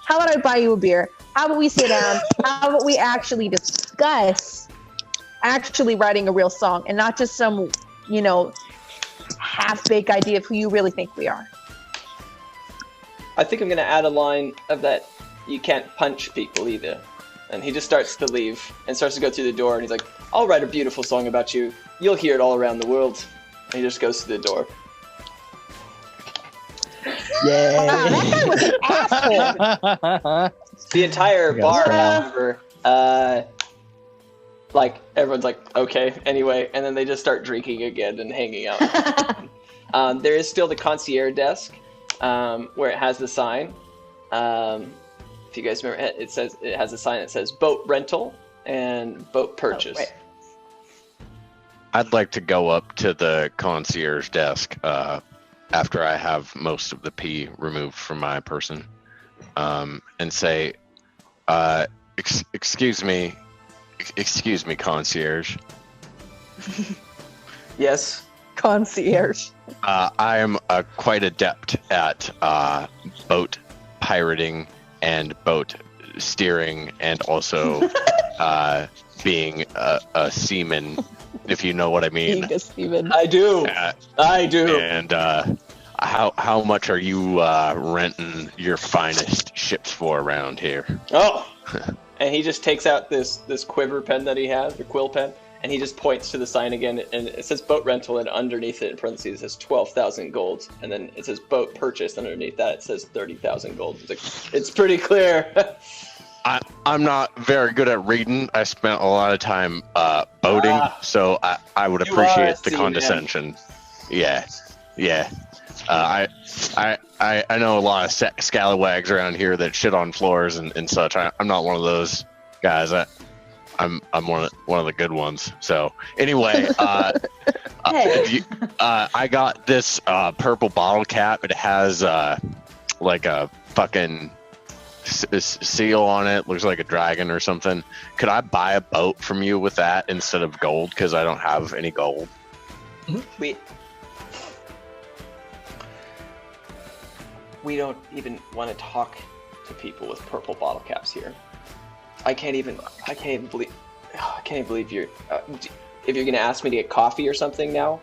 how about I buy you a beer? How about we sit down? How about we actually discuss actually writing a real song and not just some, half-baked idea of who you really think we are? I think I'm going to add a line of that you can't punch people either. And he just starts to leave and starts to go through the door, and he's like, I'll write a beautiful song about you. You'll hear it all around the world. And he just goes to the door. Yay. Wow, that guy was an asshole. The entire bar, however, everyone's like, okay, anyway, and then they just start drinking again and hanging out. There is still the concierge desk, where it has the sign. If you guys remember, it has a sign that says boat rental and boat purchase. Oh, right. I'd like to go up to the concierge desk after I have most of the pee removed from my person, and say, excuse me, concierge. Yes. Concierge. I am quite adept at boat pirating and boat steering, and also being a seaman, if you know what I mean. Being a seaman. I do. I do. And how much are you renting your finest ships for around here? Oh. And he just takes out this quiver pen that he has, the quill pen, and he just points to the sign again, and it says boat rental, and underneath it in parentheses it says 12,000 gold, and then it says boat purchase, and underneath that it says 30,000 gold. It's like, it's pretty clear. I'm not very good at reading. I spent a lot of time boating, so I would appreciate the condescension. Yeah. I know a lot of scallywags around here that shit on floors and such. I'm not one of those guys. I'm one of the good ones. So anyway, I got this purple bottle cap. It has like a fucking seal on it. Looks like a dragon or something. Could I buy a boat from you with that instead of gold? Because I don't have any gold. We don't even want to talk to people with purple bottle caps here. I can't even believe you're. If you're gonna ask me to get coffee or something now.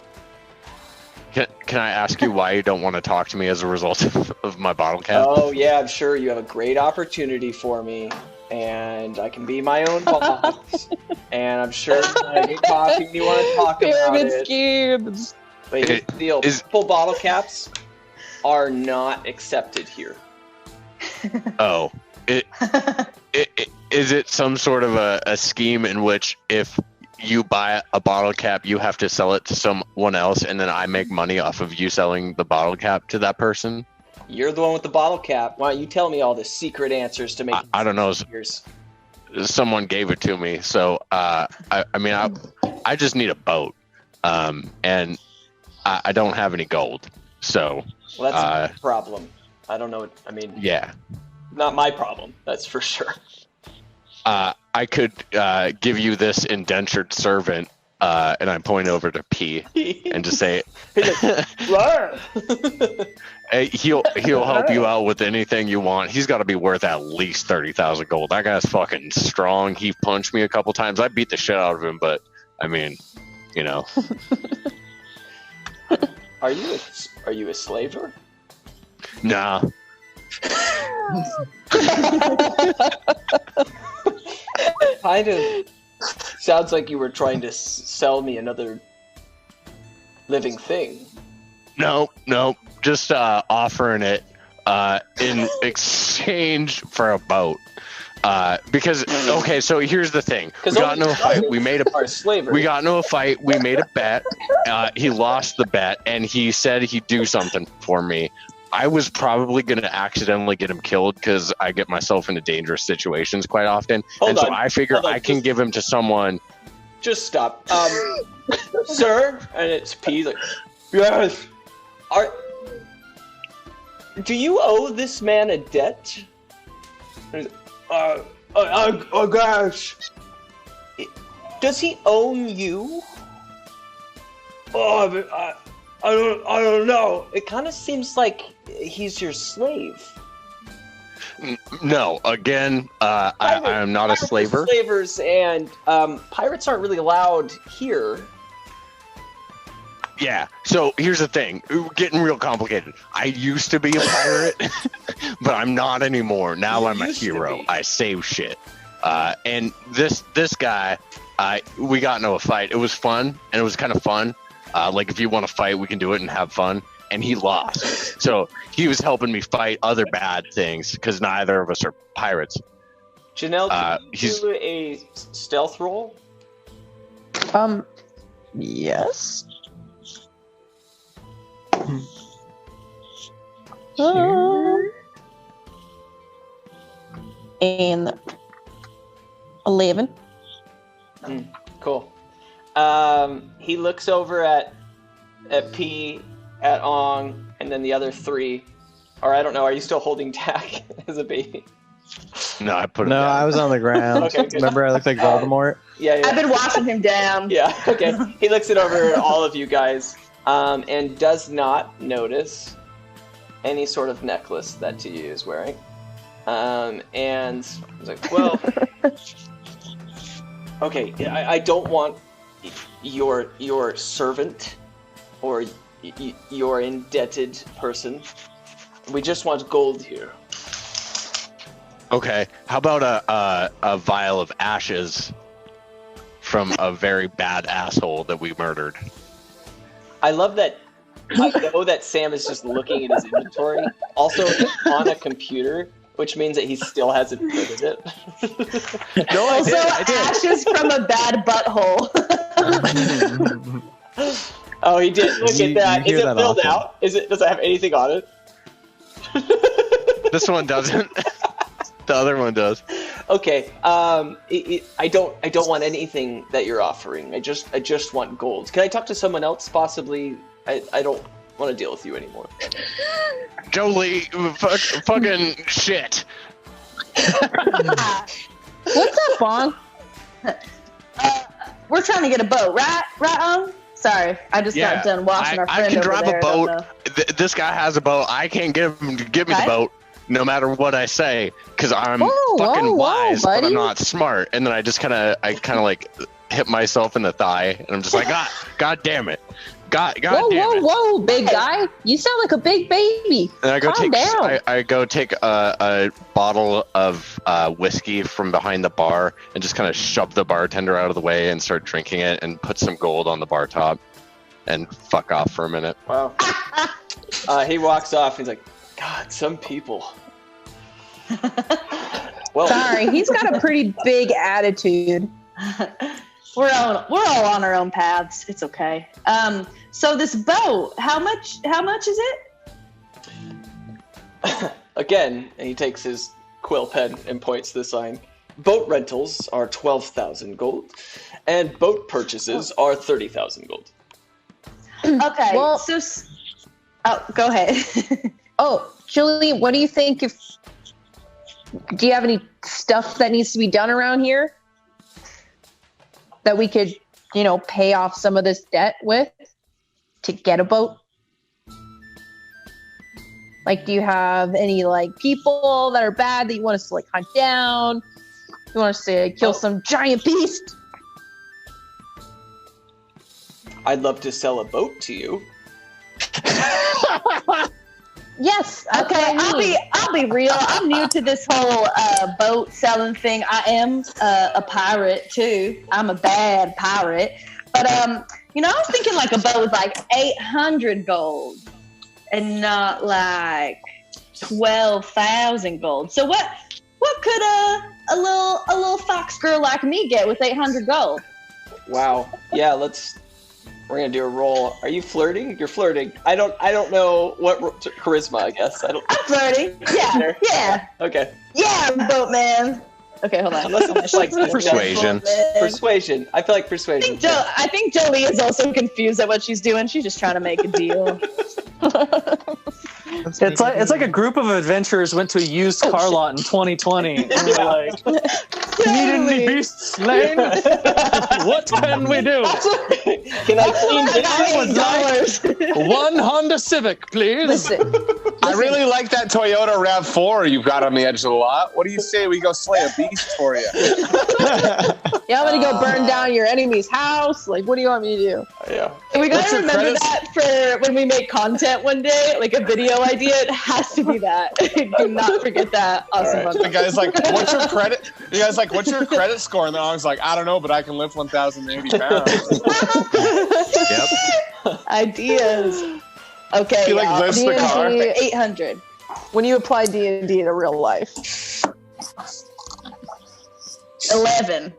Can I ask you why you don't want to talk to me as a result of my bottle cap? Oh yeah, I'm sure you have a great opportunity for me, and I can be my own boss. And I'm sure when I get coffee and you want to talk about it. Schemes. But here's the deal: purple bottle caps are not accepted here. Oh, is it some sort of a scheme in which if you buy a bottle cap, you have to sell it to someone else, and then I make money off of you selling the bottle cap to that person? You're the one with the bottle cap. Why don't you tell me all the secret answers to make? I don't know. Someone gave it to me, so I just need a boat, and I don't have any gold. So well, that's a problem. I don't know. Yeah, not my problem. That's for sure. I could give you this indentured servant, and I point over to P and just say, hey, he'll help you out with anything you want. He's got to be worth at least 30,000 gold. That guy's fucking strong. He punched me a couple times. I beat the shit out of him, but I mean, Are you a slaver? Nah. Kind of sounds like you were trying to sell me another living thing. No, just offering it in exchange for a boat. Because okay, so here's the thing: we got into a fight. We made a bet. He lost the bet, and he said he'd do something for me. I was probably going to accidentally get him killed because I get myself into dangerous situations quite often, so I figure I can give him to someone. Just stop, sir. And it's P. Like, yes. Do you owe this man a debt? Gosh. Does he own you? Oh, I don't know. It kind of seems like he's your slave. No, again, I am not a slaver. Slavers and pirates aren't really allowed here. Yeah, so here's the thing. Getting real complicated. I used to be a pirate, but I'm not anymore. Now I'm a hero. I save shit. And this guy, we got into a fight. It was fun, and it was kind of fun. Like, if you want to fight, we can do it and have fun. And he lost. So he was helping me fight other bad things, because neither of us are pirates. Janelle, can you do a stealth roll? Yes. And 11. Cool. He looks over at P, at Ong, and then the other three. Or I don't know. Are you still holding Tack as a baby? No, I put him No, down. I was on the ground. Okay, good. Remember, I looked like Voldemort. Yeah. I've been watching him down. Yeah. Okay. He looks it over at all of you guys, and does not notice any sort of necklace that T is wearing. And he's like, well, okay, I don't want your servant or your indebted person. We just want gold here. Okay, how about a vial of ashes from a very bad asshole that we murdered? I love that. I know that Sam is just looking at his inventory. Also, it's on a computer, which means that he still hasn't printed it. No, I did. Ashes from a bad butthole. Oh, he did. Look at that. Is it that filled often. out? Does it have anything on it? This one doesn't. The other one does. Okay. I don't want anything that you're offering. I just want gold. Can I talk to someone else? Possibly. I don't want to deal with you anymore. Jolie, fucking shit. What's up, Bong? We're trying to get a boat, right? Sorry, I just got done watching our friend I can over drive there. a boat. This guy has a boat. I can't get him to give me the boat, no matter what I say, because I'm fucking wise, but I'm not smart. And then I kind of like hit myself in the thigh, and I'm just like, God damn it. God damn it. Whoa, big guy. You sound like a big baby. And I go Calm down. I go take a bottle of whiskey from behind the bar and just kind of shove the bartender out of the way and start drinking it and put some gold on the bar top and fuck off for a minute. Wow. He walks off. He's like, God, some people. Well, Sorry, he's got a pretty big attitude. We're all on our own paths. It's okay. So this boat, how much is it? Again, and he takes his quill pen and points to the sign. Boat rentals are 12,000 gold, and boat purchases are 30,000 gold. Okay. Well- Go ahead. Oh, Julie, what do you think do you have any stuff that needs to be done around here that we could, pay off some of this debt with to get a boat? Like, do you have any, people that are bad that you want us to, hunt down? You want us to kill some giant beast? I'd love to sell a boat to you. Yes. Okay, I'll be real. I'm new to this whole boat selling thing. I am a pirate too. I'm a bad pirate. But I was thinking like a boat with like 800 gold and not like 12,000 gold. So what could a little fox girl like me get with 800 gold? Wow. Yeah, we're gonna do a roll. Are you flirting? You're flirting. I don't know what charisma. I guess I'm flirting. Yeah. Yeah. Okay. Yeah, boatman. Okay, hold on. Unless it's like persuasion. Persuasion. I feel like persuasion. I think Jolie is also confused at what she's doing. She's just trying to make a deal. It's like a group of adventurers went to a used car lot in 2020 and were like, need any beasts slain? What can we do? Can I clean $8 one Honda Civic, please? Listen. I really like that Toyota RAV4 you've got on the edge of the lot. What do you say we go slay a beast for you? Yeah, I'm gonna go burn down your enemy's house. Like, what do you want me to do? Yeah. We gotta remember that for when we make content one day, like a video idea. It has to be that. Do not forget that. Awesome. Right. The guy's like, "What's your credit?" The guy's like, "What's your credit score?" And the dog's like, "I don't know, but I can lift 1,080 pounds." Yep. Ideas. Okay. He like lifts the car. 800. When you apply D&D to real life. 11.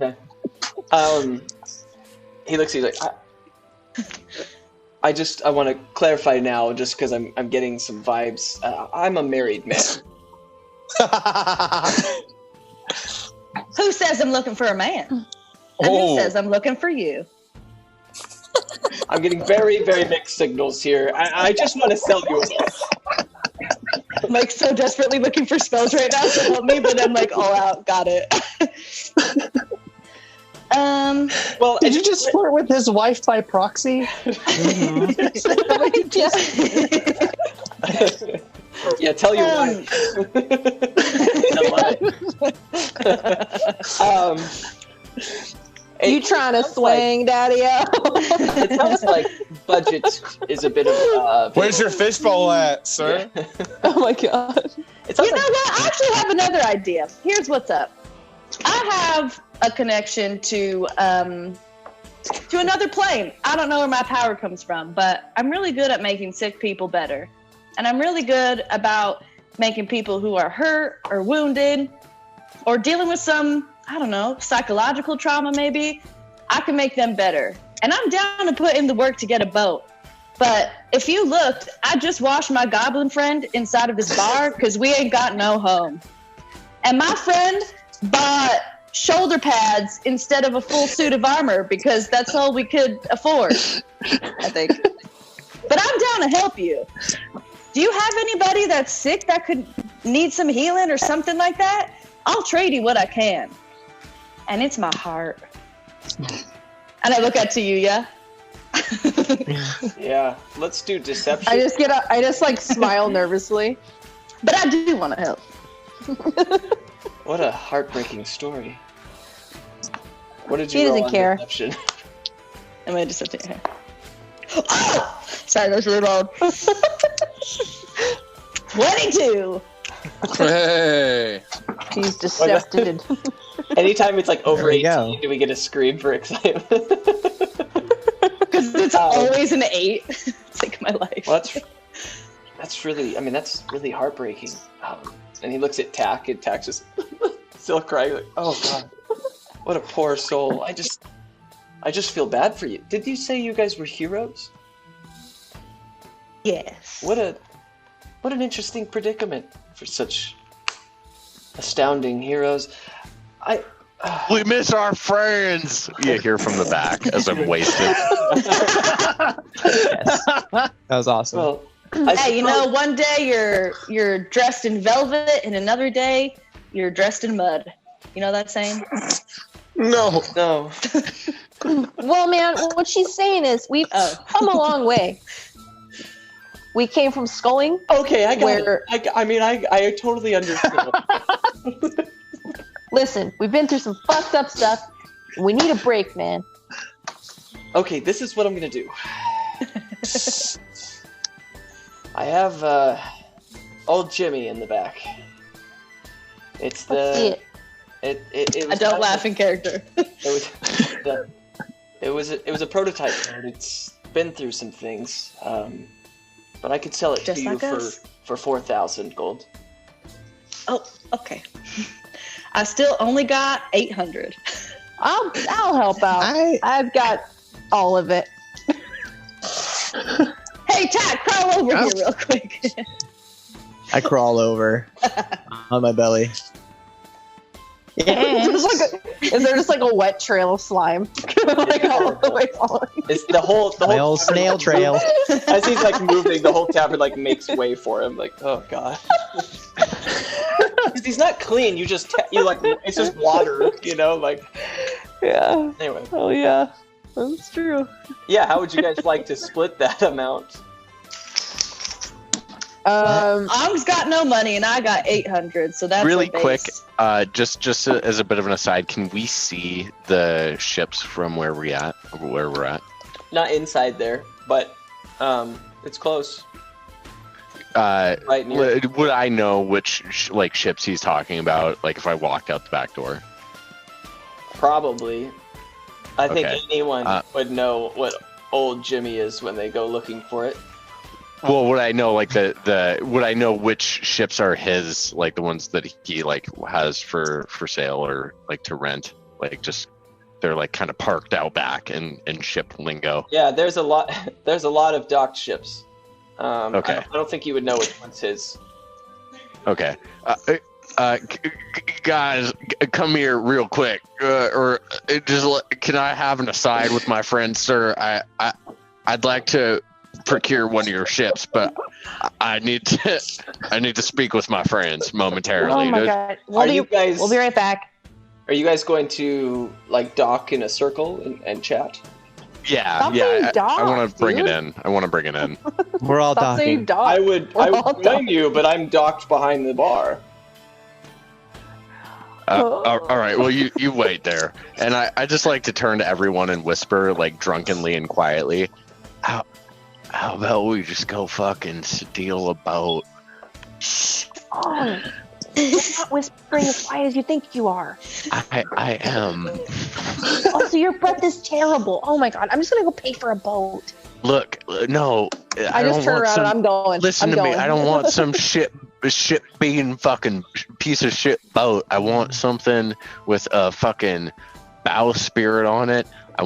Okay. He looks. He's like, I want to clarify now, just because I'm getting some vibes. I'm a married man. Who says I'm looking for a man? And who says I'm looking for you? I'm getting very, very mixed signals here. I just want to sell you a book. I'm like so desperately looking for spells right now to help me, but I'm like all out. Got it. Well, did you just flirt with his wife by proxy? Yeah, tell your wife. You trying to swing, Daddy-o? It sounds like budget is a bit of. Where's your fishbowl at, sir? Oh my god! You know what? I actually have another idea. Here's what's up. I have a connection to another plane. I don't know where my power comes from, but I'm really good at making sick people better. And I'm really good about making people who are hurt or wounded or dealing with some, I don't know, psychological trauma maybe. I can make them better. And I'm down to put in the work to get a boat. But if you looked, I just washed my goblin friend inside of this bar because we ain't got no home. And my friend bought shoulder pads instead of a full suit of armor because that's all we could afford, I think. But I'm down to help you. Do you have anybody that's sick that could need some healing or something like that? I'll trade you what I can. And it's my heart. And I look at you, yeah? Yeah, let's do deception. I just like smile nervously. But I do want to help. What a heartbreaking story. What did you He roll doesn't on care. Deception? Am I deceptive here? Oh! Sorry, that was really loud. 22! Hey. He's decepted. Anytime it's like over 18, do we get a scream for excitement? Because it's always an 8. It's like my life. Well, that's really heartbreaking. And he looks at Tack, and Tack's just still crying, like, oh god, what a poor soul. I just feel bad for you. Did you say you guys were heroes? Yes. What an interesting predicament for such astounding heroes. We miss our friends. You hear from the back as I'm wasted. Yes. That was awesome. Well, hey, you know, one day you're dressed in velvet, and another day you're dressed in mud. You know that saying? No. Well, man, what she's saying is we've come a long way. We came from Sculling. Okay, I got it. I totally understand. Listen, we've been through some fucked up stuff. We need a break, man. Okay, this is what I'm gonna do. I have old Jimmy in the back. It's Let's see the it was adult laughing character. It was a prototype card. It's been through some things, but I could sell it Just to you like us? for 4,000 gold. Oh, okay. I still only got 800. I'll help out. I've got all of it. Hey, Tad, crawl over here real quick. I crawl over on my belly. Is there just like a wet trail of slime? Like all the way following. It's the whole My old tavern, snail like, trail. As he's like moving, the whole tavern like makes way for him. Like, oh god. Because he's not clean. You like it's just water. Like. Yeah. Anyway. Oh yeah, that's true. Yeah. How would you guys like to split that amount? Ong's got no money and I got 800, so that's Really a base. quick, just as a bit of an aside, can we see the ships from where we're at? Not inside there, but it's close. Right near. Would I know which ships he's talking about? Like if I walked out the back door? Probably. I think Okay. anyone would know what old Jimmy is when they go looking for it. Well, would I know would I know which ships are his, like the ones that he has for sale or like to rent? Like just they're like kind of parked out back in ship lingo. Yeah, there's a lot of docked ships. Okay. I don't think you would know which one's his. Okay. Guys, come here real quick. Can I have an aside with my friend, sir? I'd like to procure one of your ships, but I need to speak with my friends momentarily. Oh my god. We'll be right back. Are you guys going to like dock in a circle and chat? Yeah, Stop saying I dock, want to bring it dude. in. I want to bring it in. We're all Stop saying docking. dog. I would join you, but I'm docked behind the bar. All right. Well, you wait there, and I just like to turn to everyone and whisper, like drunkenly and quietly, How about we just go fucking steal a boat? Oh, you're not whispering as quiet as you think you are. I am. Also, your breath is terrible. Oh my god, I'm just gonna go pay for a boat. Look, no. I just don't turn want around some- and I'm going. Listen I'm to me. going. I don't want some shit being fucking piece of shit boat. I want something with a fucking bowsprit on it. I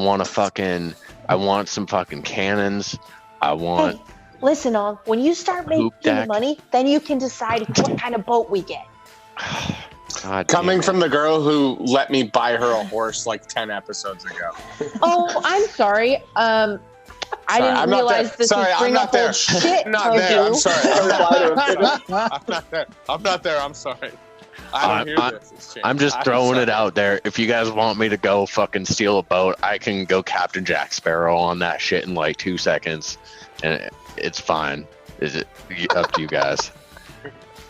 want some fucking cannons. I want. Hey, listen, On. When you start making Hoop the deck. money, then you can decide what kind of boat we get. God Coming damn it. from the girl who let me buy her a horse like 10 episodes ago. Oh, I'm sorry. I Sorry, didn't I'm not realize there. this Sorry, was I'm bring not up there. old shit. I'm not there. I'm Tofu. sorry. I'm not there. I'm not there. I'm sorry. I don't hear this. It's changed. I'm just throwing it out there. If you guys want me to go fucking steal a boat, I can go Captain Jack Sparrow on that shit in like 2 seconds, and it's fine. Is it up to you guys?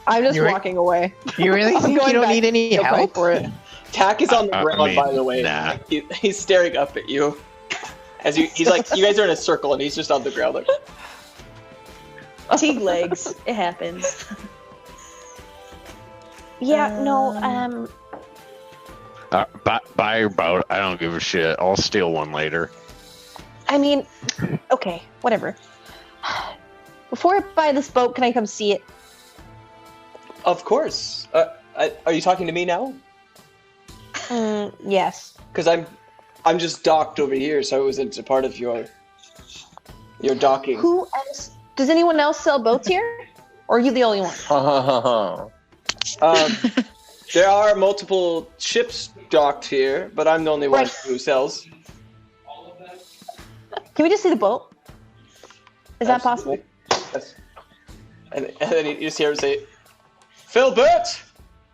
I'm just You re- walking away. You really I'm think going you don't back need any to pay help? for it. Tack is on the I ground, mean, by the way. nah. He's staring up at you. As he's like, you guys are in a circle, and he's just on the ground. Like, Teague legs. It happens. Yeah, no, Buy your boat. I don't give a shit. I'll steal one later. I mean, okay, whatever. Before I buy this boat, can I come see it? of course. Are you talking to me now? Yes. Because I'm just docked over here, so I wasn't a part of your docking. Who else? Does anyone else sell boats here? Or are you the only one? There are multiple ships docked here, but I'm the only one who sells. Can we just see the boat? Is that possible? Yes. And then you just hear him say, Philbert,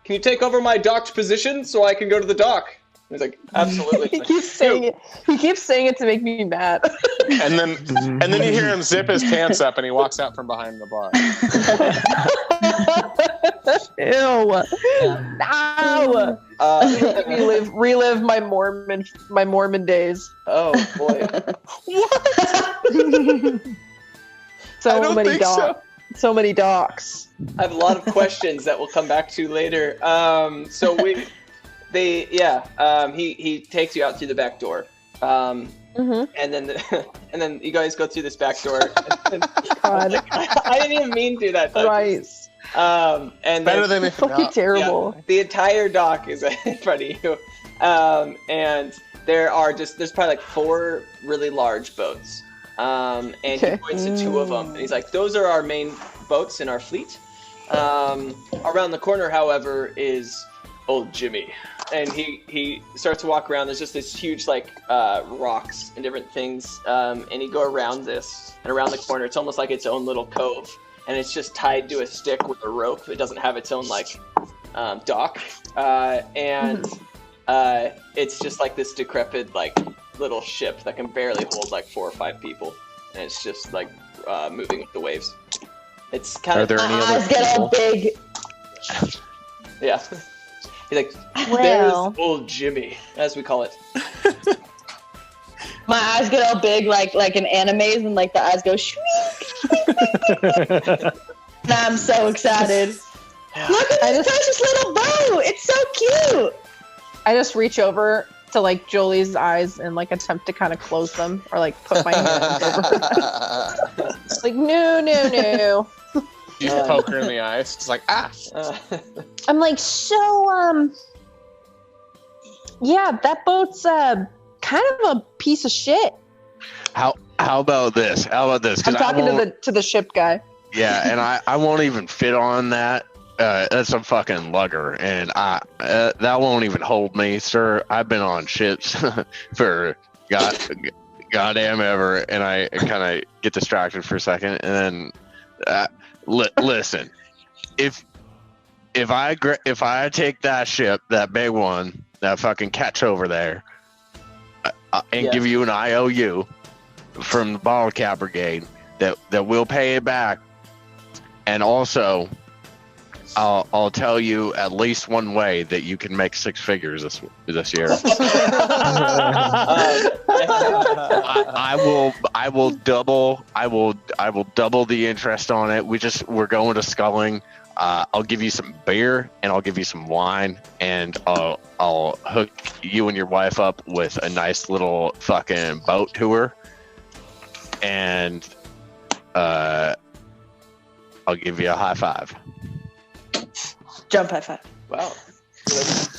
can you take over my docked position so I can go to the dock? And he's like, absolutely. He keeps saying it. He keeps saying it to make me mad. And then you hear him zip his pants up and he walks out from behind the bar. Ew. No. Let me relive my Mormon days. Oh boy. So many docks. So many docks. I have a lot of questions that we'll come back to later. He takes you out through the back door. And then you guys go through this back door. God. I didn't even mean to that. Right. And Better than it fucking terrible. Yeah, the entire dock is in front of you. And there's probably like 4 really large boats. And he points to 2 of them, and he's like, "Those are our main boats in our fleet." Around the corner, however, is old Jimmy, and he starts to walk around. There's just this huge rocks and different things, and you go around this and around the corner. It's almost like its own little cove, and it's just tied to a stick with a rope. It doesn't have its own dock, and it's just like this decrepit little ship that can barely hold 4 or 5 people, and it's just moving with the waves. It's kind of. Are there any other eyes get all big. Yeah. He's like, Well. "There's old Jimmy," as we call it. My eyes get all big like in animes, and the eyes go shriek. And I'm so excited. Look at this precious little boat. It's so cute. I just reach over to Jolie's eyes and attempt to kind of close them or put my hand over. No. You poke her in the eyes. It's like, ah. I'm yeah, that boat's kind of a piece of shit. How about this? I'm talking to the ship guy. Yeah, and I won't even fit on that. That's a fucking lugger, and that won't even hold me, sir. I've been on ships for goddamn ever, and I kind of get distracted for a second, and then listen, if I take that ship, that big one, that fucking catch over there, and give you an IOU from the Bottle Cap Brigade, that we'll pay it back, and also. I'll tell you at least one way that you can make 6 figures this year. I will double the interest on it. We're going to Sculling. I'll give you some beer and I'll give you some wine, and I'll hook you and your wife up with a nice little fucking boat tour, and I'll give you a high five. Jump high five. Wow.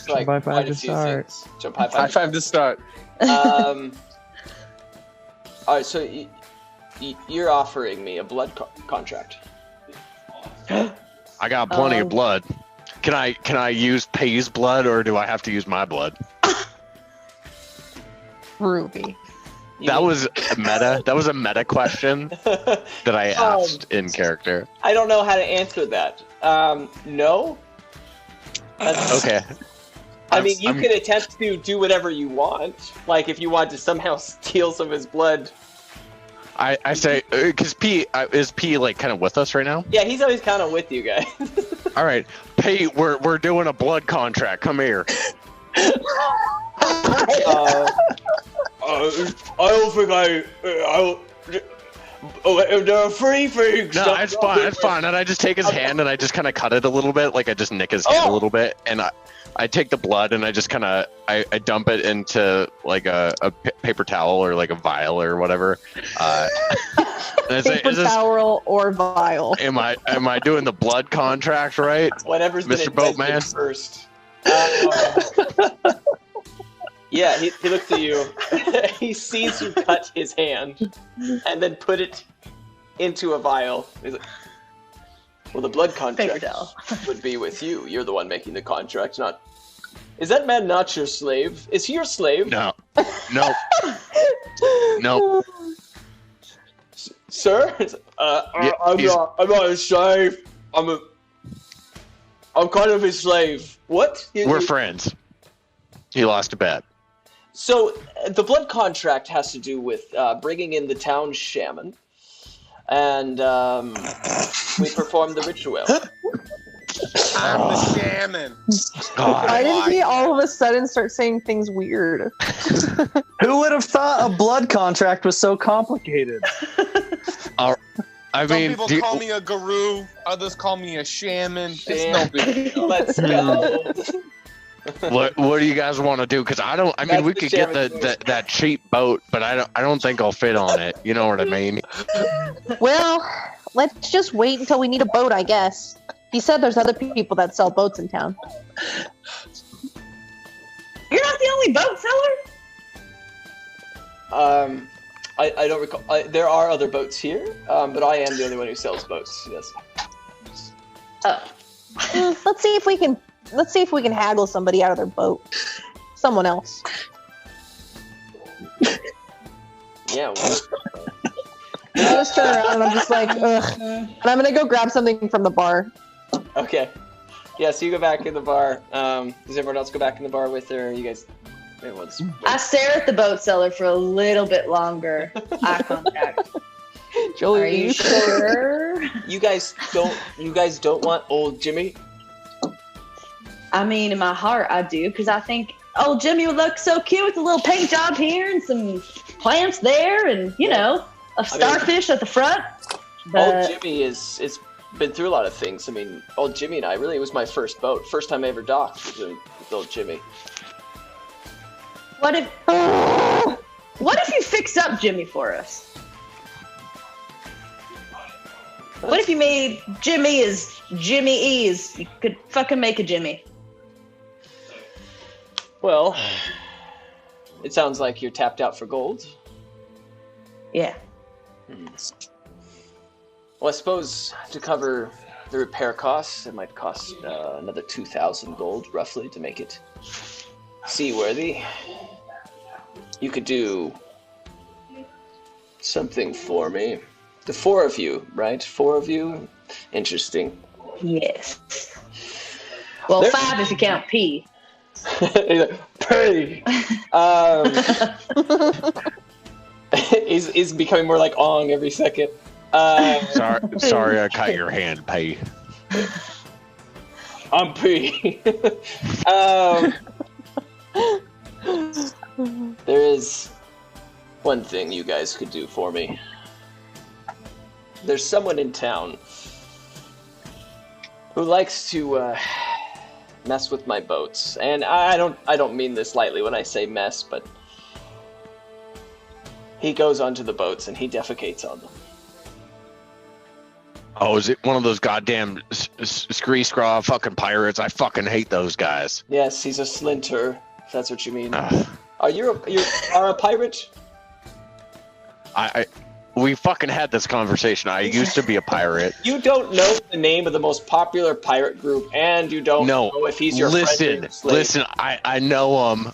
Jump high five to start. Jump high five. High five to start. All right, so you're offering me a blood contract. I got plenty of blood. Can I use Pay's blood, or do I have to use my blood? Ruby. That was meta. That was a meta question that I asked in character. I don't know how to answer that. No. Okay. I mean, you could attempt to do whatever you want. If you want to somehow steal some of his blood. I say, because P, is P kind of with us right now? Yeah, he's always kind of with you guys. All right. P, we're doing a blood contract. Come here. I don't think there are 3 things. No, it's fine. It's fine. And I just take his hand and I just kind of cut it a little bit. I just nick his hand a little bit, and I take the blood and I just kind of I dump it into a paper towel or a vial or whatever. Paper towel or vial. Am I doing the blood contract right? Whatever's Mr. Boatman first. Yeah, he looks at you. He sees you cut his hand and then put it into a vial. He's like, "Well, the blood contract would be with you. You're the one making the contract, not." Is that man not your slave? Is he your slave? No. No. Sir? I'm not his slave. I'm kind of his slave. What? We're friends. He lost a bet. So the blood contract has to do with bringing in the town shaman, and we perform the ritual. I'm the shaman. Why did he all of a sudden start saying things weird? Who would have thought a blood contract was so complicated? All Some people call me a guru, others call me a shaman. It's no big deal. Let's go. What do you guys want to do? Because we could get that cheap boat, but I don't think I'll fit on it. You know what I mean? Well, let's just wait until we need a boat, I guess. He said there's other people that sell boats in town. You're not the only boat seller. I don't recall. There are other boats here, but I am the only one who sells boats. Yes. Let's see if we can haggle somebody out of their boat. Someone else. Yeah. Well. I just turn around and I'm just like, ugh. And I'm gonna go grab something from the bar. Okay. Yeah, so you go back in the bar. Does everyone else go back in the bar with her? Or you guys? I stare at the boat seller for a little bit longer. Eye contact. Joey, are you sure? You guys don't want old Jimmy? I mean, in my heart, I do, because I think old Jimmy would look so cute with a little paint job here and some plants there, and a starfish at the front. Old Jimmy is been through a lot of things. I mean, old Jimmy and I, really, it was my first boat. First time I ever docked was with old Jimmy. What if you fix up Jimmy for us? What if you made Jimmy as Jimmy E's? You could fucking make a Jimmy. Well, it sounds like you're tapped out for gold. Yeah. Well, I suppose to cover the repair costs, it might cost another 2,000 gold, roughly, to make it seaworthy. You could do something for me. The 4 of you, right? 4 of you? Interesting. Yes. Well, 5 if you count P. P! He's becoming more like Ong every second. Sorry, I cut your hand, P. I'm P. There is one thing you guys could do for me. There's someone in town who likes to mess with my boats, and I don't mean this lightly when I say mess, but he goes onto the boats and he defecates on them. Oh, is it one of those goddamn scree-scraw fucking pirates? I fucking hate those guys. Yes, he's a slinter, if that's what you mean. Are you a pirate? We fucking had this conversation. I used to be a pirate. You don't know the name of the most popular pirate group, and you don't know if he's your friend. Listen, I know him,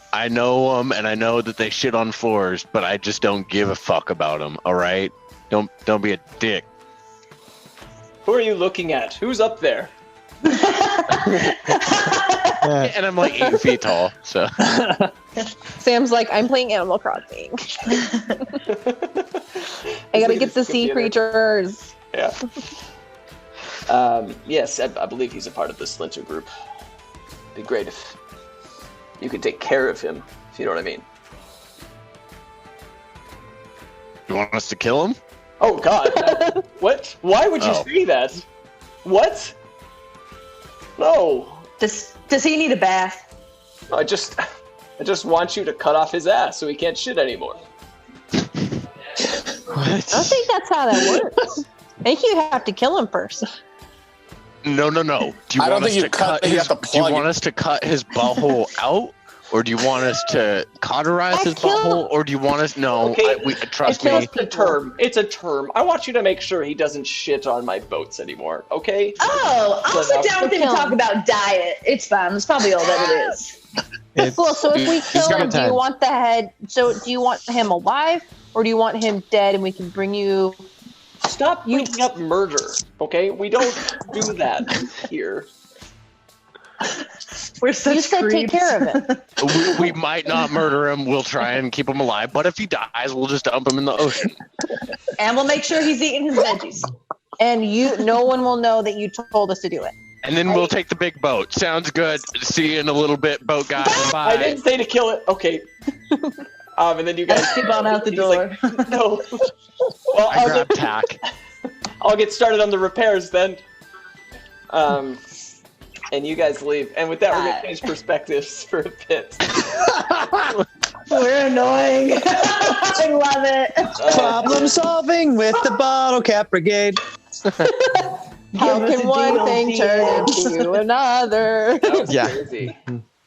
and I know that they shit on floors, but I just don't give a fuck about them. All right, don't be a dick. Who are you looking at? Who's up there? And I'm like 8 feet tall, so. Sam's like, I'm playing Animal Crossing. I gotta get the sea creatures. Yeah. Yes, I believe he's a part of the Splinter group. It'd be great if you could take care of him, if you know what I mean. You want us to kill him? Oh, God. What? Why would you say that? What? No. Does he need a bath? I just want you to cut off his ass so he can't shit anymore. I don't think that's how that works. I think you have to kill him first. No. Do you want us to cut his butthole out? Or do you want us to cauterize his butthole? Or do you want us... No, okay. Trust me. It's a term. I want you to make sure he doesn't shit on my boats anymore, okay? Oh, I'll sit down with him and talk about diet. It's fine. That's probably all that it is. Well, so if we kill him, do you want the head... So do you want him alive? Or do you want him dead and we can bring you... Stop bringing up murder, okay? We don't do that here. We're such You said creeps. take care of it. We might not murder him. We'll try and keep him alive. But if he dies, we'll just dump him in the ocean. And we'll make sure he's eating his veggies. And no one will know that you told us to do it. And then we'll take the big boat. Sounds good. See you in a little bit, boat guy. Bye. I didn't say to kill it. Okay. And then you guys keep on out the door. Like, no. Well, I grabbed tack. I'll get started on the repairs then. And you guys leave. And with that, we're gonna change perspectives for a bit. We're annoying. I love it. Problem solving with the Bottle Cap Brigade. How can one thing turn into another? That was Yeah. crazy.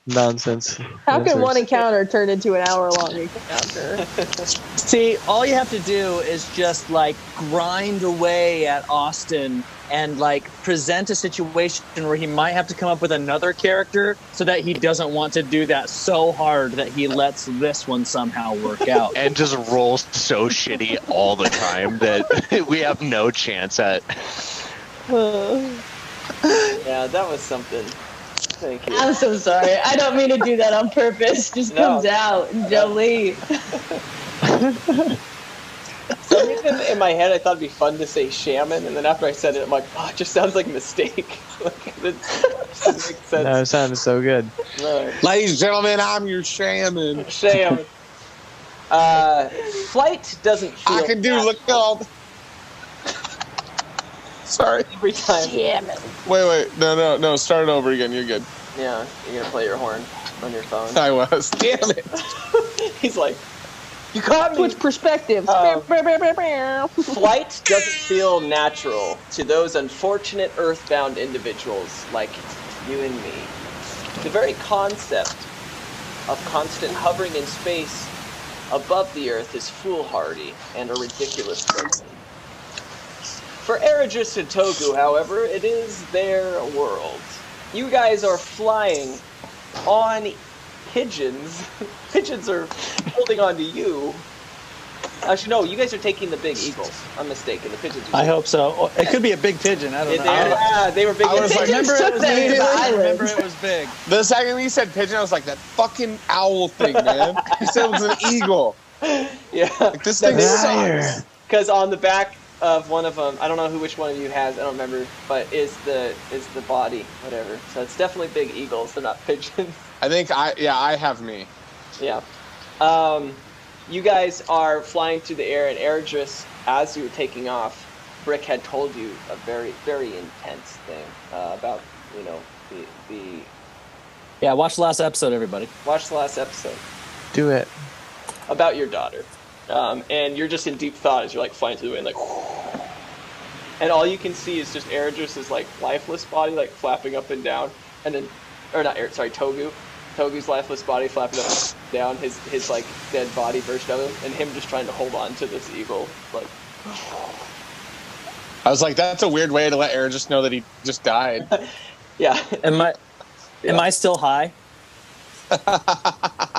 Nonsense. How can one encounter turn into an hour-long encounter? See, all you have to do is just like grind away at Austin and like present a situation where he might have to come up with another character so that he doesn't want to do that so hard that he lets this one somehow work out. And just rolls so shitty all the time that we have no chance at. Yeah, that was something. Thank you. I'm so sorry. I don't mean to do that on purpose. Just comes out. Jolie. For some reason, in my head, I thought it'd be fun to say shaman, and then after I said it, I'm like, oh, it just sounds like a mistake. Like, it doesn't make sense. No, it sounded so good. No. Ladies and gentlemen, I'm your shaman. Shaman. Flight doesn't feel I can do look up. Sorry. every time. Shaman. Wait. No. Start over again. You're good. Yeah, you're gonna play your horn on your phone. I was. Damn it. He's like, you caught me. Switch perspectives. Flight doesn't feel natural to those unfortunate earthbound individuals like you and me. The very concept of constant hovering in space above the earth is foolhardy and a ridiculous notion. For Eregis and Togu, however, it is their world. You guys are flying on pigeons. Pigeons are holding on to you. Actually, no, you guys are taking the big eagles. I'm mistaken. The pigeons. I hope so. It could be a big pigeon. I don't know. Yeah, they were big. I was like, Remember it was big. I remember it was big. The second he said pigeon, I was like, that fucking owl thing, man. He said it was an eagle. Yeah. Like, this thing sucks. Because on the back of one of them, I don't know which one of you has, I don't remember, but is the body, whatever. So it's definitely big eagles. They're not pigeons. I think I have me. Yeah. You guys are flying through the air, and Eredris, as you were taking off, Brick had told you a very, very intense thing about, the... Yeah, watch the last episode, everybody. Watch the last episode. Do it. About your daughter. And you're just in deep thought as you're like flying through the wind, like... And all you can see is just Eredris' like lifeless body like flapping up and down, and then... Or not Togu. Togu's lifeless body flapping up and down, his like dead body version of him, and him just trying to hold on to this eagle, like... I was like, that's a weird way to let Aaron just know that he just died. Yeah. Am I still high?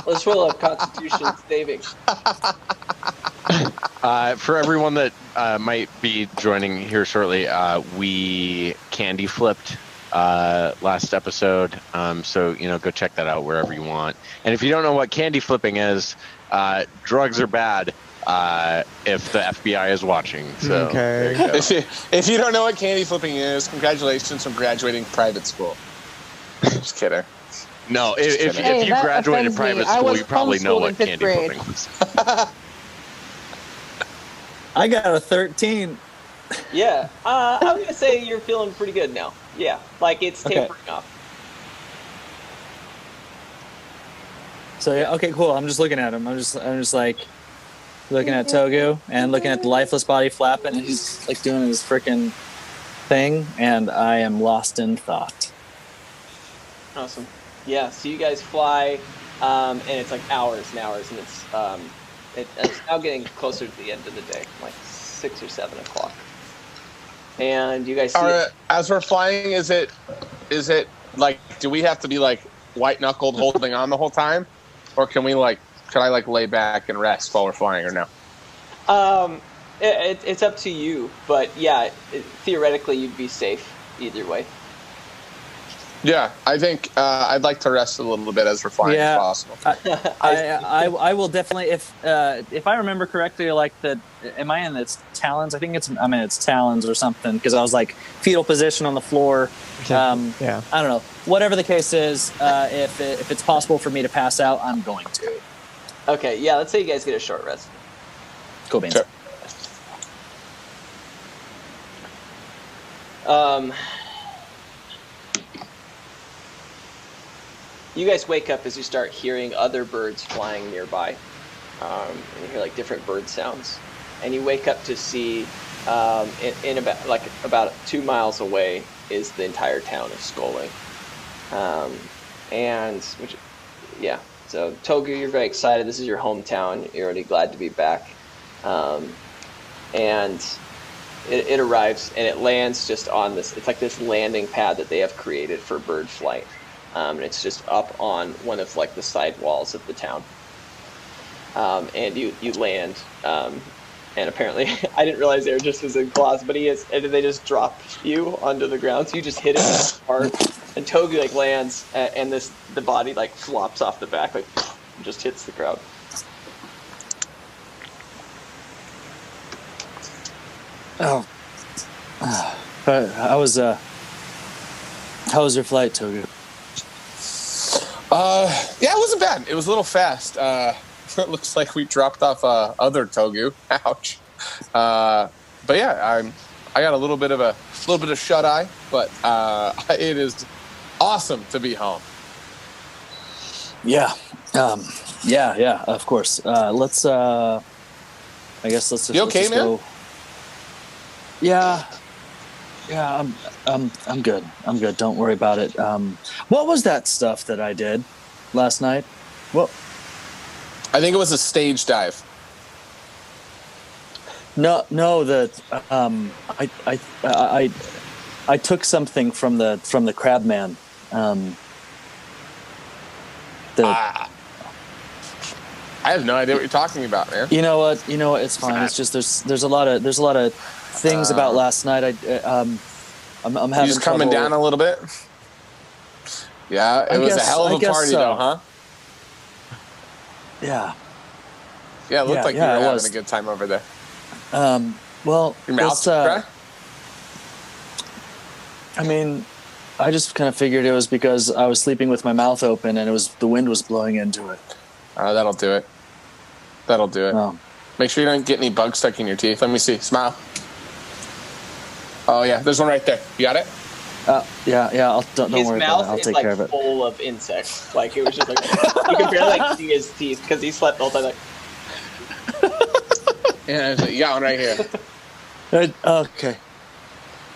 Let's roll up Constitution saving. For everyone that might be joining here shortly, we candy flipped last episode, so go check that out wherever you want. And if you don't know what candy flipping is, drugs are bad if the FBI is watching. So Okay. If you don't know what candy flipping is, congratulations on graduating private school. Just kidding. No, if you graduated private school, you probably know what candy flipping is. I got a 13. Yeah, I'm gonna say you're feeling pretty good now. Yeah, like it's tapering off. So yeah, okay, cool. I'm just looking at him. I'm just like looking at Togu and looking at the lifeless body flapping, and he's like doing his freaking thing, and I am lost in thought. Awesome. Yeah, so you guys fly, and it's like hours and hours, and it's now getting closer to the end of the day, like 6 or 7 o'clock. And you guys see as we're flying, is it like, do we have to be like white knuckled holding on the whole time, or can I lay back and rest while we're flying, or no? It's up to you, but yeah, theoretically you'd be safe either way. Yeah, I think I'd like to rest a little bit as we're flying, if possible. I will definitely, if I remember correctly, like am I in its talons? I think I'm in its talons or something, because I was like fetal position on the floor. Yeah. I don't know. Whatever the case is, if it's possible for me to pass out, I'm going to. Okay, yeah, let's say you guys get a short rest. Cool beans. Sure. You guys wake up as you start hearing other birds flying nearby. And you hear like different bird sounds. And you wake up to see in about 2 miles away is the entire town of Skolling. So Togu, you're very excited. This is your hometown. You're already glad to be back. And it arrives and it lands just on this. It's like this landing pad that they have created for bird flight. And it's just up on one of like the side walls of the town. And you land. And apparently, I didn't realize Airjust was in claws, but he is. And they just drop you onto the ground, so you just hit it hard. And Togu like lands, and the body like flops off the back, like just hits the ground. Oh, how was your flight, Togu? Yeah, it wasn't bad. It was a little fast. It looks like we dropped off other Togu. Ouch. But yeah, I got a little bit of shut eye, but it is awesome to be home. Yeah. Yeah. Of course. Let's. I guess let's. You okay, let's man? Go. Yeah. I'm good. Don't worry about it. What was that stuff that I did last night? What? I think it was a stage dive. No. I took something from the crab man. I have no idea what you're talking about, man. You know what? It's fine. It's just there's a lot of things about last night. I'm having you just coming trouble. down a little bit. Yeah, it was a hell of a party, though, huh? Yeah. Yeah, it looked like you were having a good time over there. Well, your mouth dry? I mean, I just kind of figured it was because I was sleeping with my mouth open and the wind was blowing into it. That'll do it. Oh. Make sure you don't get any bugs stuck in your teeth. Let me see. Smile. Oh yeah, there's one right there. You got it? Yeah. Don't worry about it. I'll take care of it. His mouth is full of insects. Like it was just like you can barely see his teeth because he slept all the time. Like. Yeah, you got one right here. Okay.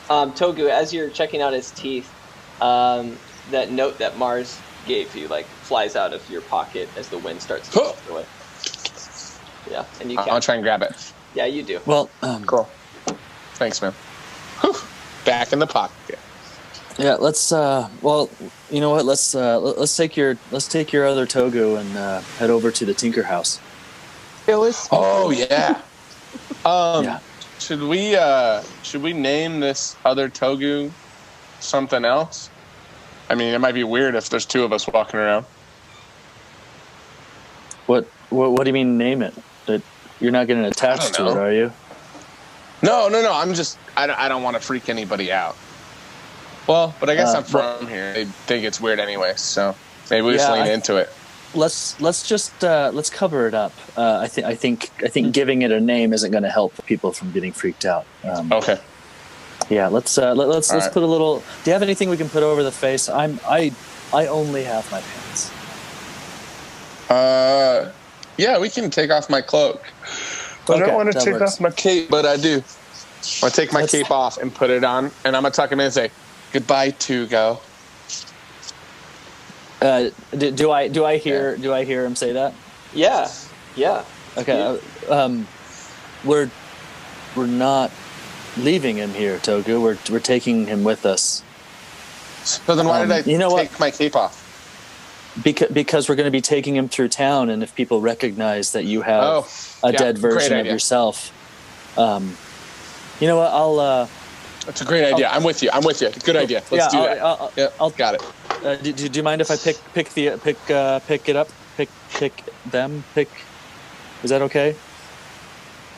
Togu, as you're checking out his teeth, that note that Mars gave you like flies out of your pocket as the wind starts to blow away. Yeah, and you. I'll try and grab it. Yeah, you do. Well, cool. Thanks, man. Whew. Back in the pocket. Yeah, let's. Well, you know what? Let's take your other Togu and head over to the Tinker House. It was. Oh yeah. Yeah. Should we name this other Togu something else? I mean, it might be weird if there's two of us walking around. What do you mean name it? That you're not getting attached to it, are you? No. I'm just I don't want to freak anybody out. Well, but I guess I'm from here. They think it's weird anyway, so maybe we just lean into it. Let's cover it up. I think giving it a name isn't going to help people from getting freaked out. Okay. Yeah, let's put a little. Do you have anything we can put over the face? I only have my pants. Yeah, we can take off my cloak. I don't want to take off my cape, but I do. I'll take my cape off and put it on, and I'm gonna tuck him in and say, "Goodbye, Tugo." Do I hear him say that? Yeah. Okay. We're not leaving him here, Togu. We're taking him with us. So then why did I take my cape off? Because we're going to be taking him through town, and if people recognize that you have a dead version of yourself, you know what? I'll. That's a great idea. I'm with you. Good idea. Let's do that. I'll got it. Do you mind if I pick it up? Pick them? Is that okay?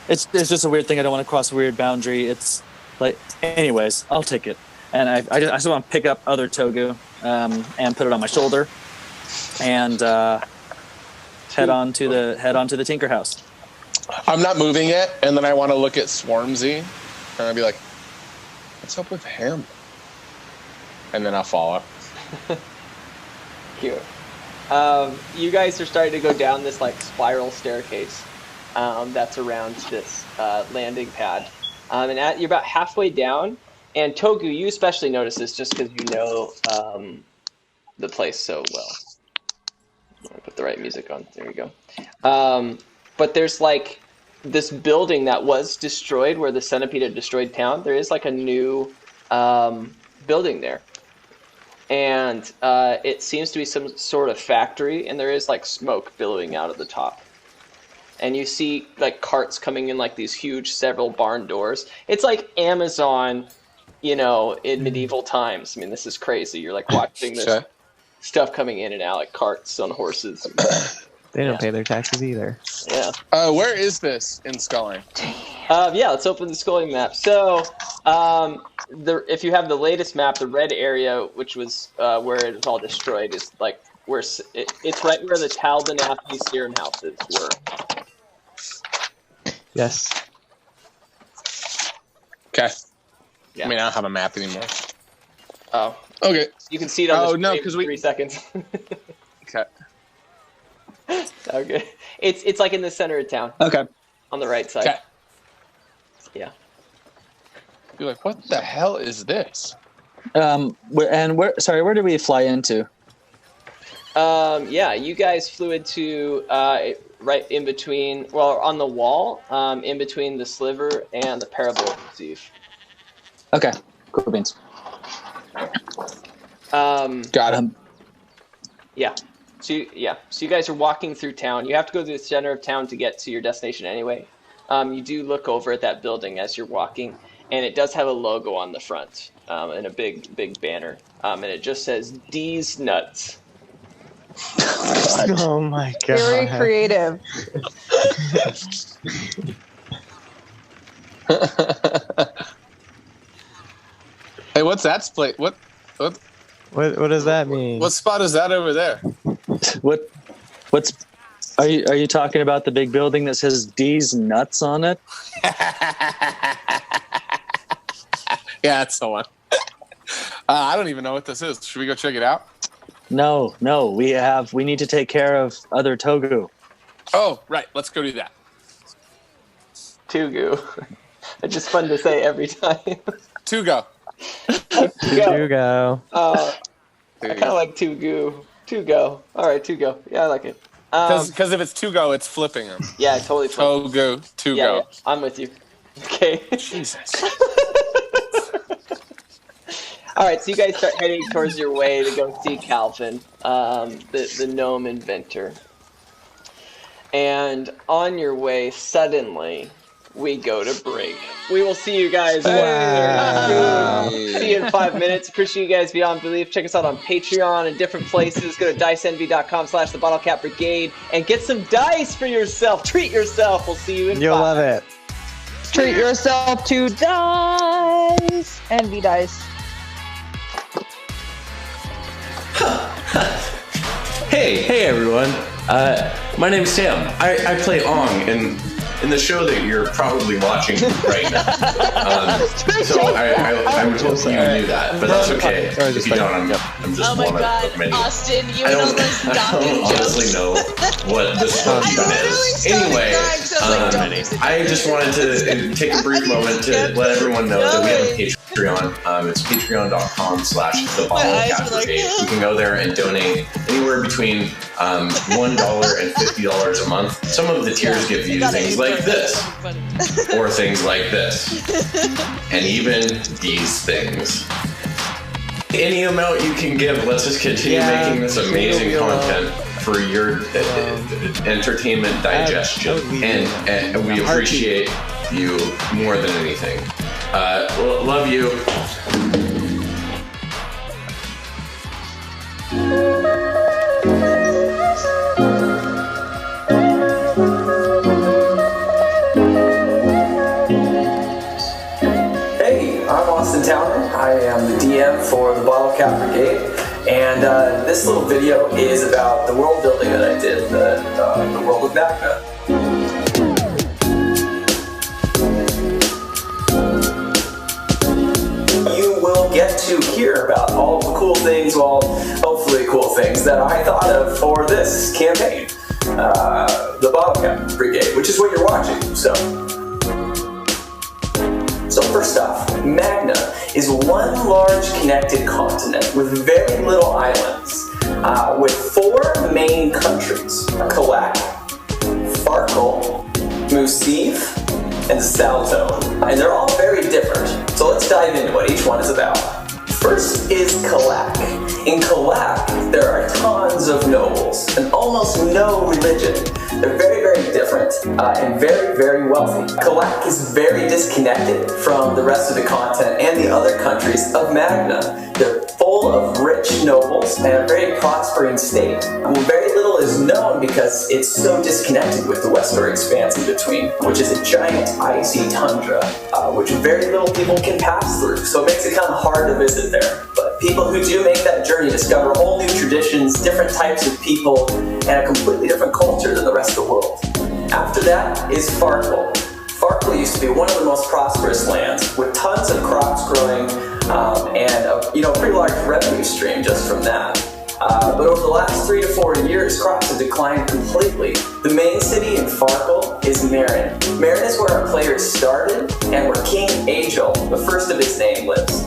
It's just a weird thing. I don't want to cross a weird boundary. It's like, anyways, I'll take it. And I just want to pick up other Togu and put it on my shoulder and head on to the Tinker House. I'm not moving yet, and then I want to look at Swarmzy, and I'll be like, What's up with him? And then I'll follow. Cute. You guys are starting to go down this like spiral staircase that's around this landing pad, and you're about halfway down. And Togu, you especially notice this just because you know the place so well. I'm gonna put the right music on. There we go. But there's like this building that was destroyed where the centipede had destroyed town. There is like a new building there. And it seems to be some sort of factory, and there is like smoke billowing out of the top. And you see like carts coming in like these huge several barn doors. It's like Amazon, you know, in medieval times. I mean, this is crazy. You're like watching this stuff coming in and out, like carts on horses. They don't pay their taxes either. Yeah. Where is this in Sculling? Yeah, let's open the Sculling map. So, if you have the latest map, the red area, which was where it was all destroyed, is like where it's right where the Talbanathi Serum houses were. Yes. Okay. Yeah. I mean, I don't have a map anymore. Oh. Okay. You can see it on the screen because in 3 seconds. Okay. Okay. It's like in the center of town. Okay. On the right side. Okay. Yeah. You're like, what the hell is this? Where did we fly into? Yeah, you guys flew into right in between, well, on the wall, in between the sliver and the parabolic receive. Okay, cool beans. Got it. Yeah. So you guys are walking through town. You have to go to the center of town to get to your destination anyway. You do look over at that building as you're walking, and it does have a logo on the front, and a big banner, and it just says D's Nuts. Oh my god! Very creative. Hey, what's that split? What does that mean? What spot is that over there? What's are you talking about the big building that says D's Nuts on it? Yeah, that's the one. I don't even know what this is. Should we go check it out? No. We need to take care of other Togu. Oh, right. Let's go do that. Tugu. It's just fun to say every time. Tugo. Tugo. I kind of like Tugu. Tugo. All right, Tugo. Yeah, I like it. Because if it's Tugo, it's flipping them. Yeah, totally. Togo, Tugo. Yeah, I'm with you. Okay. Jesus. All right, so you guys start heading towards your way to go see Calvin, the gnome inventor. And on your way, suddenly, we go to break. We will see you guys soon. See you in 5 minutes. Appreciate you guys beyond belief. Check us out on Patreon and different places. Go to diceenvy.com/thebottlecapbrigade and get some dice for yourself. Treat yourself. We'll see you in 5. You'll love it. Treat yourself to dice. Envy dice. Hey everyone. My name's Sam. I play Ong in the show that you're probably watching right now. So I would hope you knew that, but that's okay. If you don't, I'm just one of many. Austin, you I don't honestly know what this book even is. Anyway, I just wanted to take a brief moment to let everyone know that we have a Patreon. It's patreon.com/thebottlecapbrigade. You can go there and donate anywhere between $1 and $50 a month. Some of the tiers give you things like this, or things like this, and even these things. Any amount you can give lets us continue making this amazing content for your entertainment digestion, and we appreciate you more than anything. Love you. Hey, I'm Austin Towner. I am the DM for the Bottle Cap Brigade, and this little video is about the world building that I did, the world of Magna. get to hear about all the cool things, well, hopefully cool things, that I thought of for this campaign. The Bottle Cap Brigade, which is what you're watching. So first off, Magna is one large connected continent with very little islands, with 4 main countries: Kalak, Farkle, Musif, and Saltone. And they're all very different. So let's dive into what each one is about. First is Kalak. In Kalak, there are tons of nobles and almost no religion. They're very, very different and very, very wealthy. Kalak is very disconnected from the rest of the continent and the other countries of Magna. They're full of rich nobles and a very prospering state. Very little is known because it's so disconnected with the western expanse in between, which is a giant icy tundra, which very little people can pass through. So it makes it kind of hard to visit there. But people who do make that journey discover whole new traditions, different types of people, and a completely different culture than the rest of the world. After that is Farkle. Farkle used to be one of the most prosperous lands, with tons of crops growing and a pretty large revenue stream just from that. But over the last 3 to 4 years, crops have declined completely. The main city in Farkle is Marin. Marin is where our players started and where King Agel, the first of his name, lives.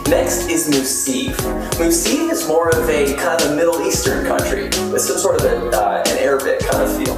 Next is Musif. Musif is more of a kind of Middle Eastern country with some sort of an Arabic kind of feel.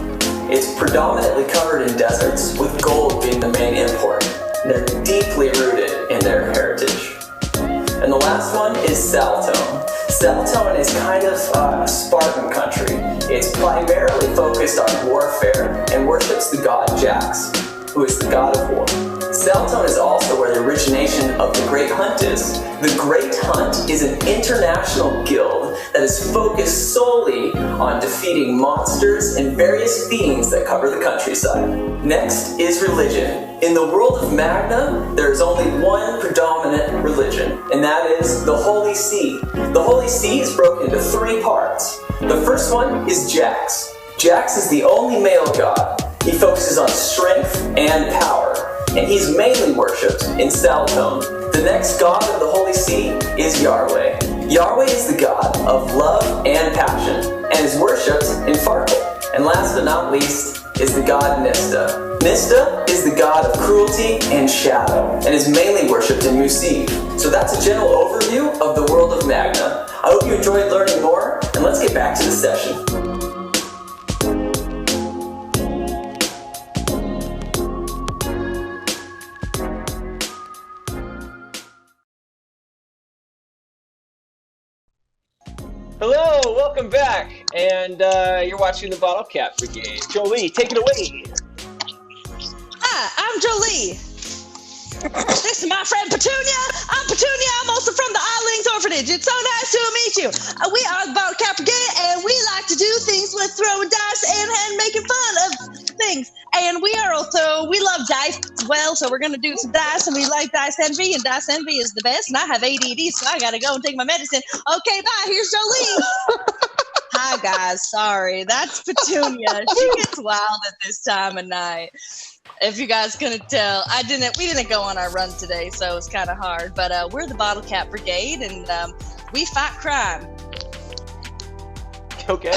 It's predominantly covered in deserts, with gold being the main import. They're deeply rooted in their heritage. And the last one is Saltone. Saltone is kind of a Spartan country. It's primarily focused on warfare and worships the god Jax, who is the god of war. Saltone is also where the origination of the Great Hunt is. The Great Hunt is an international guild that is focused solely on defeating monsters and various fiends that cover the countryside. Next is religion. In the world of Magna, there is only one predominant religion, and that is the Holy See. The Holy See is broken into 3 parts. The first one is Jax. Jax is the only male god. He focuses on strength and power, and he's mainly worshipped in Saltone. The next god of the Holy See is Yahweh. Yahweh is the god of love and passion, and is worshipped in Farkle. And last but not least is the god Nista. Nista is the god of cruelty and shadow, and is mainly worshipped in Musif. So that's a general overview of the world of Magna. I hope you enjoyed learning more, and let's get back to the session. Hello, welcome back, and you're watching the Bottle Cap Brigade. Jolie, take it away. Hi, I'm Jolie. This is my friend Petunia. I'm Petunia. I'm also from the Oddlings Orphanage. It's so nice to meet you. We are the Bottle Cap Brigade, and we like to do things with throwing dice and making fun of things. And we love dice as well, so we're going to do some dice, and we like Dice Envy, and Dice Envy is the best, and I have ADD, so I got to go and take my medicine. Okay, bye. Here's Jolie. Hi, guys. Sorry. That's Petunia. She gets wild at this time of night. If you guys couldn't tell, we didn't go on our run today, so it's kind of hard. But we're the Bottle Cap Brigade, and we fight crime. Okay.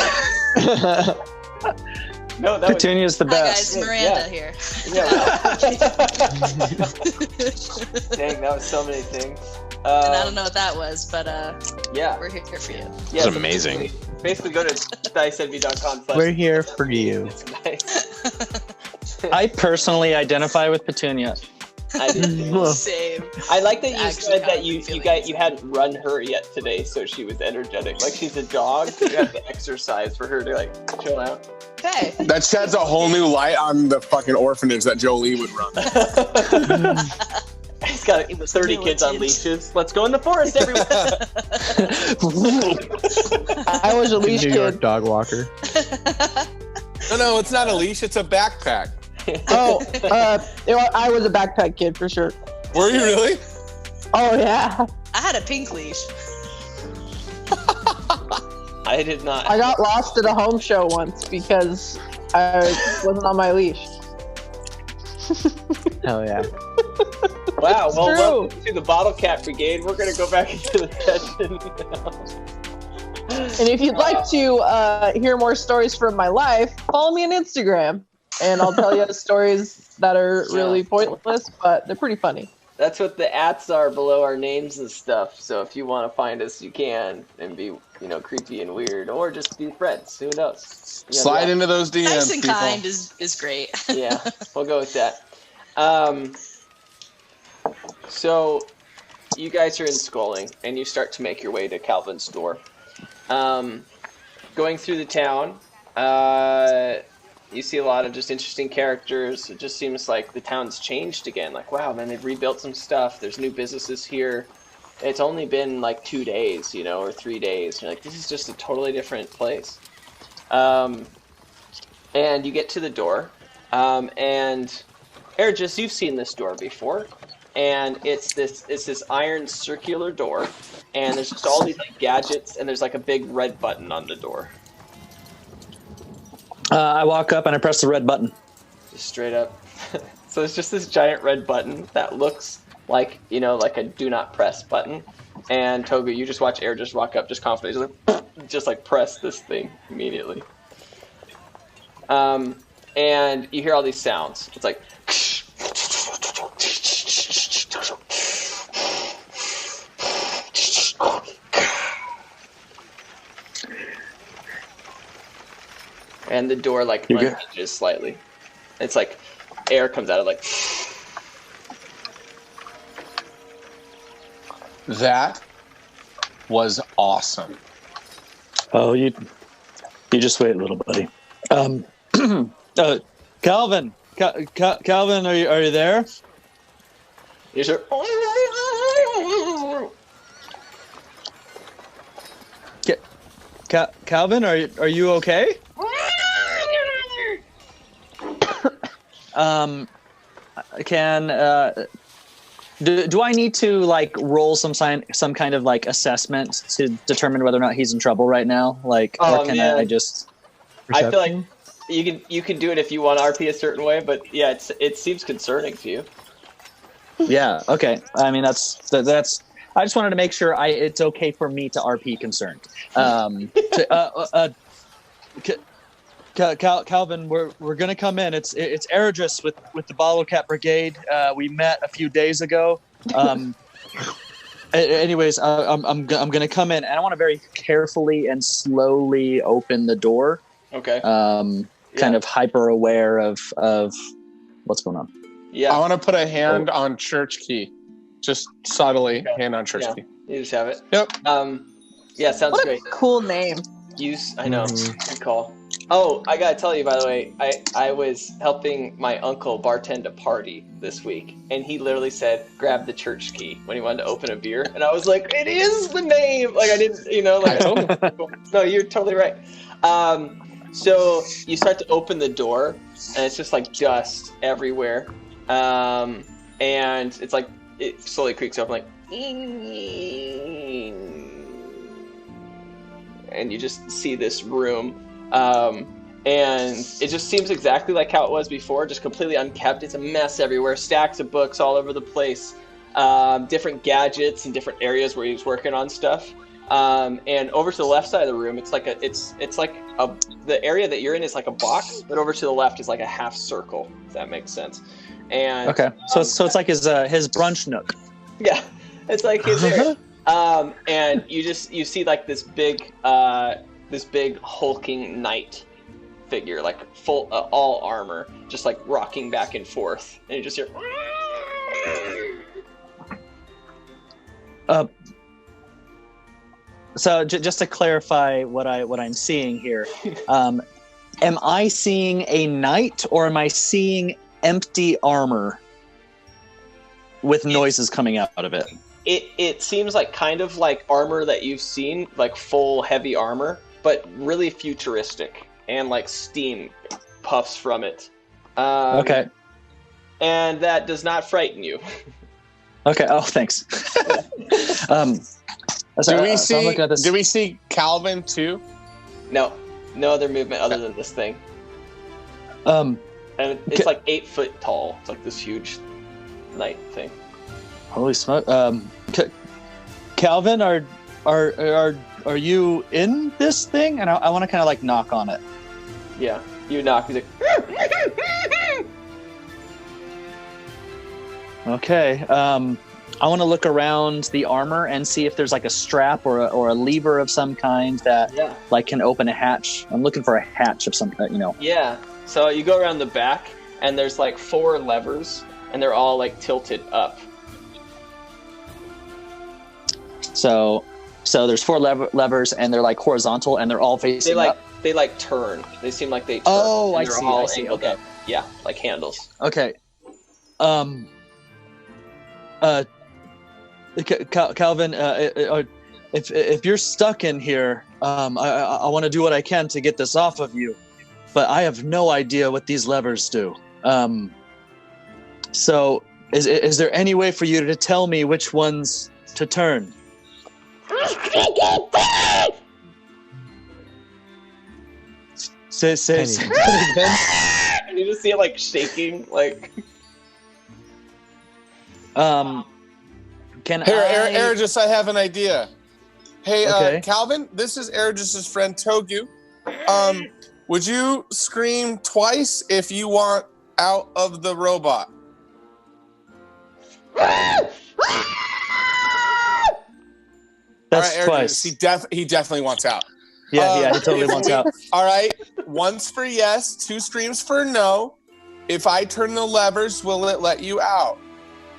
No, that Petunia's the best. Hi guys, Miranda here. Yeah. Dang, that was so many things. And I don't know what that was, but yeah, we're here for you. Yeah, it's amazing. Basically, go to diceenvy.com. We're here for you. I personally identify with Petunia. I do. Same. I like that you said that you hadn't run her yet today, so she was energetic. Like she's a dog, so you have to exercise for her to like chill out. Hey. That sheds a whole new light on the fucking orphanage that Jolie would run. He's got 30 kids on leashes. Let's go in the forest, everyone. I was a leash New York kid. dog walker. No, it's not a leash. It's a backpack. I was a backpack kid for sure. Were you really? Oh yeah. I had a pink leash. I did not. I got lost at a home show once because I wasn't on my leash. Hell yeah. Wow. It's Well, true. welcome to the Bottle Cap Brigade. We're gonna go back into the session now. And if you'd like to hear more stories from my life, follow me on Instagram, and I'll tell you stories that are really pointless, but they're pretty funny. That's what the ats are below our names and stuff. So if you want to find us, you can, and be, creepy and weird, or just be friends. Who knows? Slide into those DMs. Nice and people. kind is great. Yeah, we'll go with that. So you guys are in Sculling, and you start to make your way to Calvin's door. Going through the town, you see a lot of just interesting characters. It just seems like the town's changed again. Like, wow, man, they've rebuilt some stuff. There's new businesses here. It's only been like 2 days, or 3 days. You're like, this is just a totally different place. And you get to the door, and Ergis, you've seen this door before, and it's this iron circular door, and there's just all these like gadgets, and there's like a big red button on the door. I walk up and I press the red button. Just straight up. So it's just this giant red button that looks like, like a do not press button. And Togu, you just watch Air just walk up, just confidently, just like press this thing immediately. And you hear all these sounds. It's like, and the door like unhinges slightly. It's like air comes out of like. That was awesome. Oh, you just wait a little, buddy. Calvin, Calvin, are you there? Yes, sir. Calvin, are you okay? Do I need to like roll some kind of like assessment to determine whether or not he's in trouble right now? Like, or can I just? I feel like you can do it if you want to RP a certain way, but yeah, it seems concerning to you. Yeah. Okay. I mean, that's. I just wanted to make sure it's okay for me to RP concerned. Calvin, we're gonna come in. It's Ergis with the Bottle Cap Brigade. We met a few days ago. Anyways, I'm gonna come in, and I want to very carefully and slowly open the door. Okay. Kind of hyper aware of what's going on. Yeah. I want to put a hand on church key, just subtly. Hand on church key. You just have it. Yep. Yeah, sounds What great. a cool name. I know. Good call. Oh, I gotta tell you, by the way, I was helping my uncle bartend a party this week, and he literally said, grab the church key when he wanted to open a beer. And I was like, it is the name! Like, I didn't, No, you're totally right. So you start to open the door, and it's just like dust everywhere. And it's like, it slowly creaks open, like, and you just see this room. And it just seems exactly like how it was before, just completely unkept. It's a mess everywhere, stacks of books all over the place, different gadgets and different areas where he was working on stuff. And over to the left side of the room, it's like the area that you're in is like a box, but over to the left is like a half circle, if that makes sense. And okay, so it's like his brunch nook. Yeah, it's like his area. And you see like this big hulking knight figure, like full all armor, just like rocking back and forth, and you just hear. So just to clarify what I'm seeing here, am I seeing a knight or am I seeing empty armor with noises coming out of it? It seems like kind of like armor that you've seen, like full heavy armor, but really futuristic, and like steam puffs from it. Okay. And that does not frighten you. Okay. Oh, thanks. Do we see Calvin too? No other movement other than this thing. And it's like 8 foot tall. It's like this huge knight thing. Holy smoke! Calvin, are you in this thing? And I want to kind of like knock on it. Yeah, you knock. He's like, okay. I want to look around the armor and see if there's like a strap or a lever of some kind that like can open a hatch. I'm looking for a hatch of some, Yeah. So you go around the back, and there's like 4 levers, and they're all like tilted up. So there's 4 levers, and they're like horizontal, and they're all facing up. They like turn. They seem like they turn. Oh, and I they're see. all I see. angled Okay. up. Yeah, like handles. Okay. Calvin, if you're stuck in here, I want to do what I can to get this off of you, but I have no idea what these levers do. So is there any way for you to tell me which ones to turn? Say again. And you just see it like shaking, like. Can Ergis, I have an idea. Hey, Okay. Calvin, this is Ergis's friend Togu. Would you scream twice if you want out of the robot? That's Ergis, twice. He definitely wants out. Yeah, he totally wants out. All right, once for yes, 2 screams for no. If I turn the levers, will it let you out?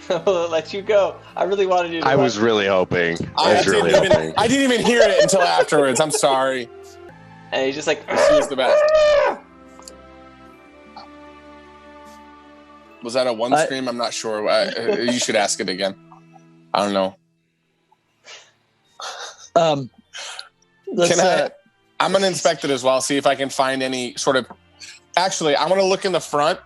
Will it let you go? I really wanted you to. I was really hoping. I didn't even hear it until afterwards. I'm sorry. And he's just like, she was the best. Was that a 1 scream? I'm not sure. You should ask it again. I don't know. I'm gonna inspect it as well. See if I can find any sort of. Actually, I want to look in the front,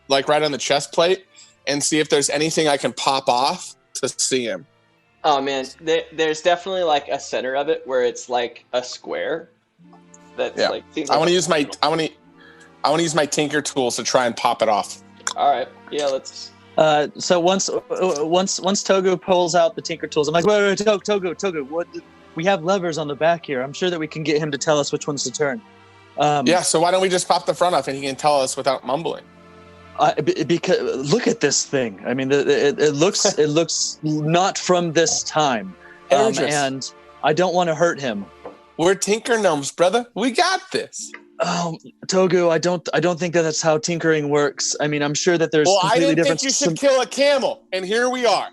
like right on the chest plate, and see if there's anything I can pop off to see him. Oh man, there's definitely like a center of it where it's like a square. That's like. I want to use my tinker tools to try and pop it off. All right. Yeah. Let's. So once Togu pulls out the tinker tools, I'm like, wait, Togu, what? We have levers on the back here. I'm sure that we can get him to tell us which ones to turn. So why don't we just pop the front off and he can tell us without mumbling? Because look at this thing. I mean, it looks not from this time, and I don't want to hurt him. We're tinker gnomes, brother. We got this. Togu, I don't think that's how tinkering works. I mean, I'm sure that there's. Well, I completely didn't different think you should kill a camel, and here we are.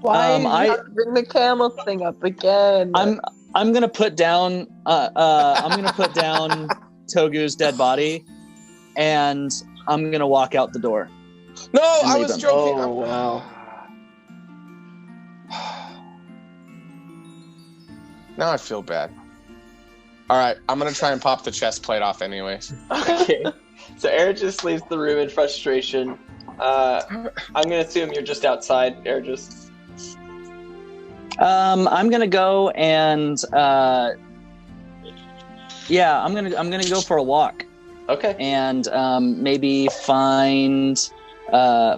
Why you have to bring the camel thing up again? I'm gonna put down Togu's dead body, and I'm gonna walk out the door. No, I was joking. Oh wow. Now I feel bad. All right, I'm gonna try and pop the chest plate off, anyways. Okay. So Eric just leaves the room in frustration. I'm gonna assume you're just outside, Eric. I'm gonna go and I'm gonna go for a walk. Okay. And maybe find a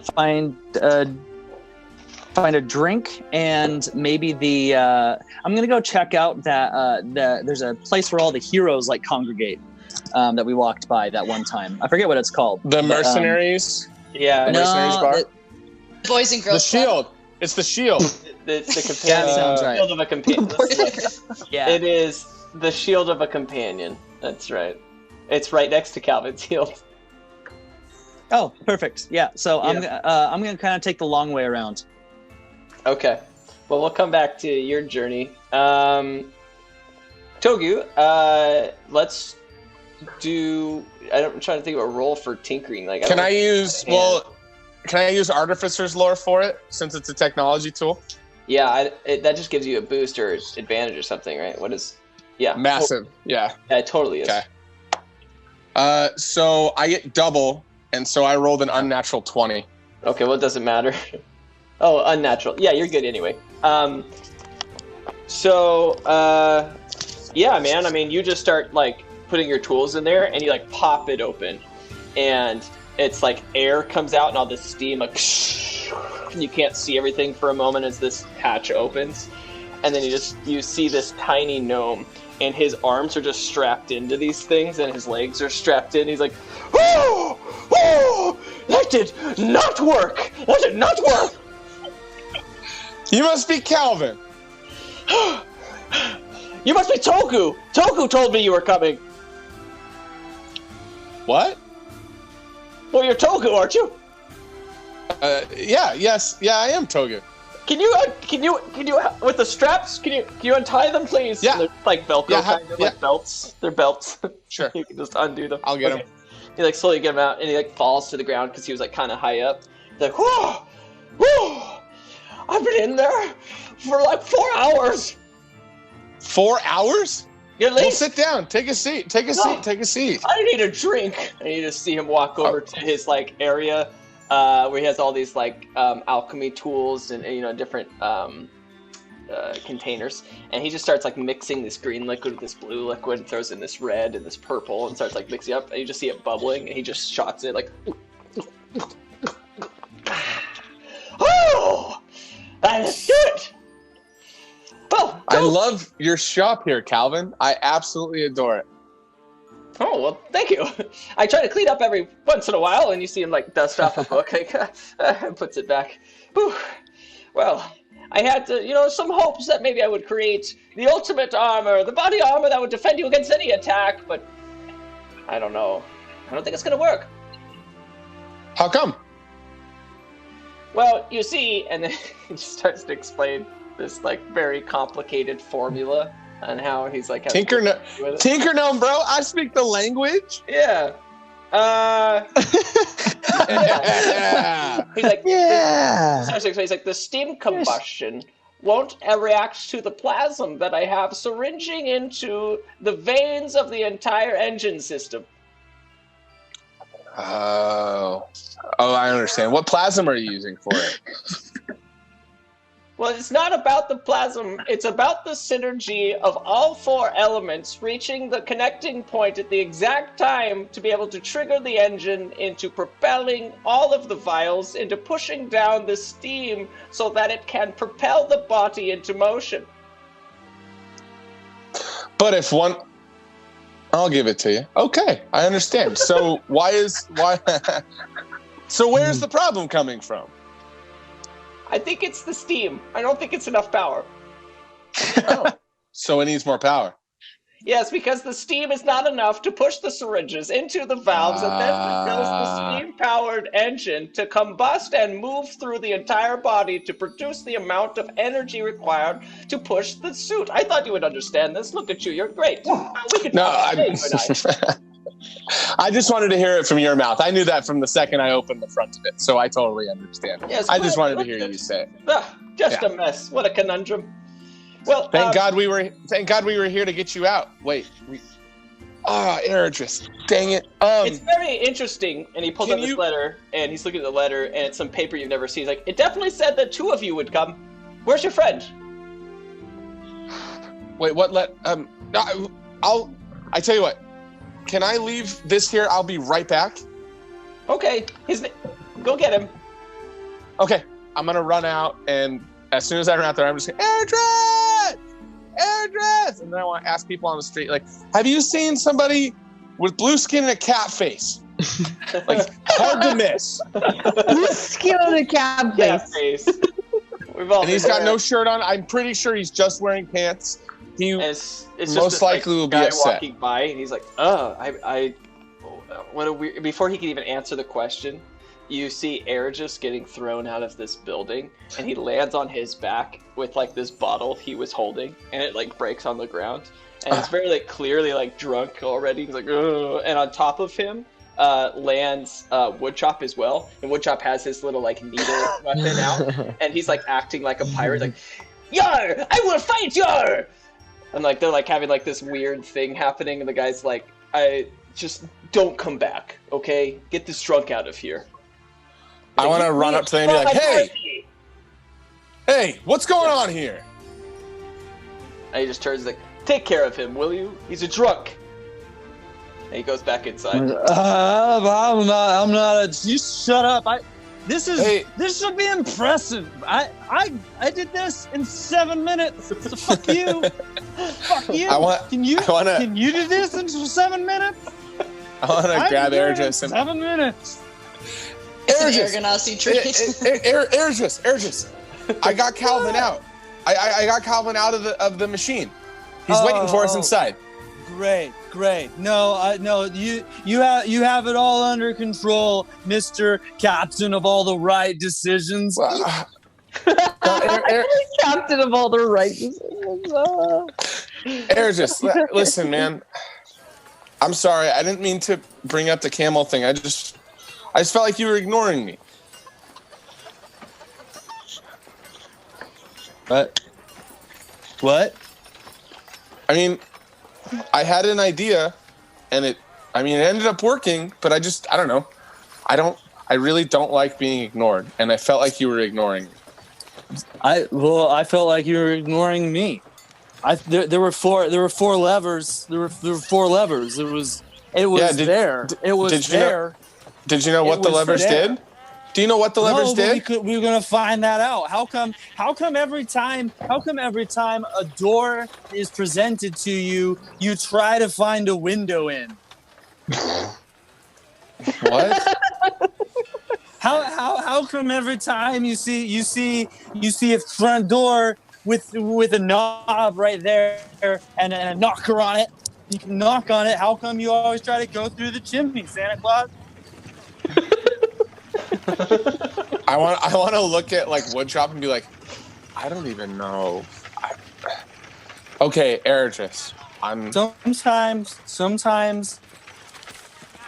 drink, and maybe I'm gonna go check out that there's a place where all the heroes like congregate that we walked by that one time. I forget what it's called. The Mercenaries. Mercenaries bar. Boys and Girls The Shield. It's the Shield. It's the companion. That sounds right. Shield of a companion. Yeah. It is the shield of a companion. That's right. It's right next to Calvin's shield. Oh, perfect. Yeah. So I'm gonna kind of take the long way around. Okay. Well, we'll come back to your journey. Togu, let's do. I'm trying to think of a role for tinkering. Like, Can I use Artificer's Lore for it, since it's a technology tool? Yeah, that just gives you a boost or advantage or something, right? What is? Yeah. Massive. Yeah. Yeah, it totally is. Okay. So I get double, and so I rolled an unnatural 20. Okay, well, it doesn't matter. Oh, unnatural. Yeah, you're good anyway. Yeah, man. I mean, you just start like putting your tools in there, and you like pop it open, and it's like air comes out and all this steam, like, and you can't see everything for a moment as this hatch opens. And then you see this tiny gnome, and his arms are just strapped into these things, and his legs are strapped in. He's like, oh, that did not work. That did not work. You must be Calvin. You must be Togu. Togu told me you were coming. What? Well, you're Togu, aren't you? Yeah, I am Togu. Can you with the straps? Can you untie them, please? Yeah. They're like Velcro kind of like belts. They're belts. Sure. You can just undo them. I'll get them. He like slowly get him out, and he like falls to the ground because he was like kind of high up. He's like, whoa, I've been in there for like 4 hours. 4 hours? You're late. Well, sit down. Take a seat. Take a seat. I need a drink. And you just see him walk over to his like area where he has all these like alchemy tools and different containers, and he just starts like mixing this green liquid with this blue liquid and throws in this red and this purple and starts like mixing up, and you just see it bubbling, and he just shots it like, oh, that's good. Oh, I love your shop here, Calvin. I absolutely adore it. Oh, well, thank you. I try to clean up every once in a while, and you see him like dust off a book, and puts it back. Whew. Well, I had to, some hopes that maybe I would create the ultimate armor, the body armor that would defend you against any attack, but I don't know. I don't think it's going to work. How come? Well, you see, and then he starts to explain this like very complicated formula on how he's like Tinker gnome, bro. I speak the language. Yeah. He's like, he's like, the steam combustion won't react to the plasm that I have syringing into the veins of the entire engine system. Oh, I understand. What plasm are you using for it? Well, it's not about the plasm. It's about the synergy of all 4 elements reaching the connecting point at the exact time to be able to trigger the engine into propelling all of the vials into pushing down the steam so that it can propel the body into motion. But if one... I'll give it to you. Okay, I understand. So So where's the problem coming from? I think it's the steam. I don't think it's enough power. So it needs more power. Yes, because the steam is not enough to push the syringes into the valves and then propels the steam-powered engine to combust and move through the entire body to produce the amount of energy required to push the suit. I thought you would understand this. Look at you. You're great. We could talk today, I just wanted to hear it from your mouth. I knew that from the second I opened the front of it, so I totally understand. Yes, I just wanted to hear you say it. Just a mess. What a conundrum. Well, thank God we were here to get you out. Wait, Eredris, dang it. It's very interesting. And he pulls up this letter, and he's looking at the letter, and it's some paper you've never seen. He's like, it definitely said that 2 of you would come. Where's your friend? Wait, what? I tell you what. Can I leave this here? I'll be right back. Okay, go get him. Okay, I'm gonna run out, and as soon as I run out there, I'm just going, Eredris! And then I want to ask people on the street, like, have you seen somebody with blue skin and a cat face? Like, hard to miss. Blue skin and a cat face. And he's got no shirt on. I'm pretty sure he's just wearing pants. He it's most likely will be upset. Walking by, and he's like, before he can even answer the question, you see Eredris getting thrown out of this building, and he lands on his back with like this bottle he was holding, and it like breaks on the ground, and it's very like clearly like drunk already. He's like, ugh. And on top of him lands Woodchop as well, and Woodchop has his little like needle weapon out, and he's like acting like a pirate, like, "Yar, I will fight yar!" And like they're like having like this weird thing happening, and the guy's like, "I just don't come back, okay? Get this drunk out of here." I want to run up to them and be like, hey, what's going on here? And he just turns like, take care of him, will you? He's a drunk. And he goes back inside. I'm not. You shut up. This should be impressive. I did this in 7 minutes. So fuck you. Fuck you. Can you do this in 7 minutes? I want to grab Ergis. 7 minutes. Ergis. Ergis. I got Calvin out. I got Calvin out of the machine. He's waiting for us inside. Great. No, you have it all under control, Mr. Captain of all the right decisions. Captain of all the right decisions. Ergis, listen, man. I'm sorry. I didn't mean to bring up the camel thing. I just felt like you were ignoring me. What? I mean, I had an idea, and it ended up working, but I don't know. I really don't like being ignored, and I felt like you were ignoring me. I felt like you were ignoring me. There were four levers. There were 4 levers. It was there. Did you know what the levers did? Do you know what the levers did? We were gonna find that out. How come every time a door is presented to you, you try to find a window in? What? How come every time you see a front door with a knob right there and a knocker on it, you can knock on it. How come you always try to go through the chimney, Santa Claus? I want to look at like woodshop and be like, I don't even know. Okay, Ergis.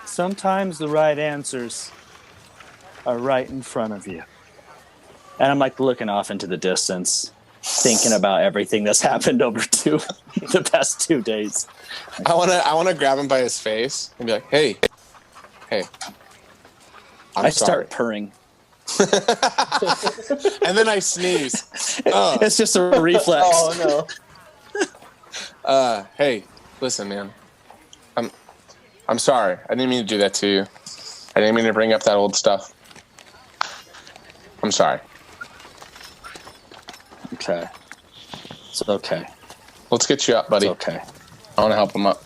Sometimes the right answers are right in front of you. And I'm like looking off into the distance, thinking about everything that's happened over the past 2 days. I wanna grab him by his face and be like, hey. I start purring. And then I sneeze. It's just a reflex. Oh no. Hey, listen, man. I'm sorry. I didn't mean to do that to you. I didn't mean to bring up that old stuff. I'm sorry. Okay. It's okay. Let's get you up, buddy. It's okay. I want to help him up.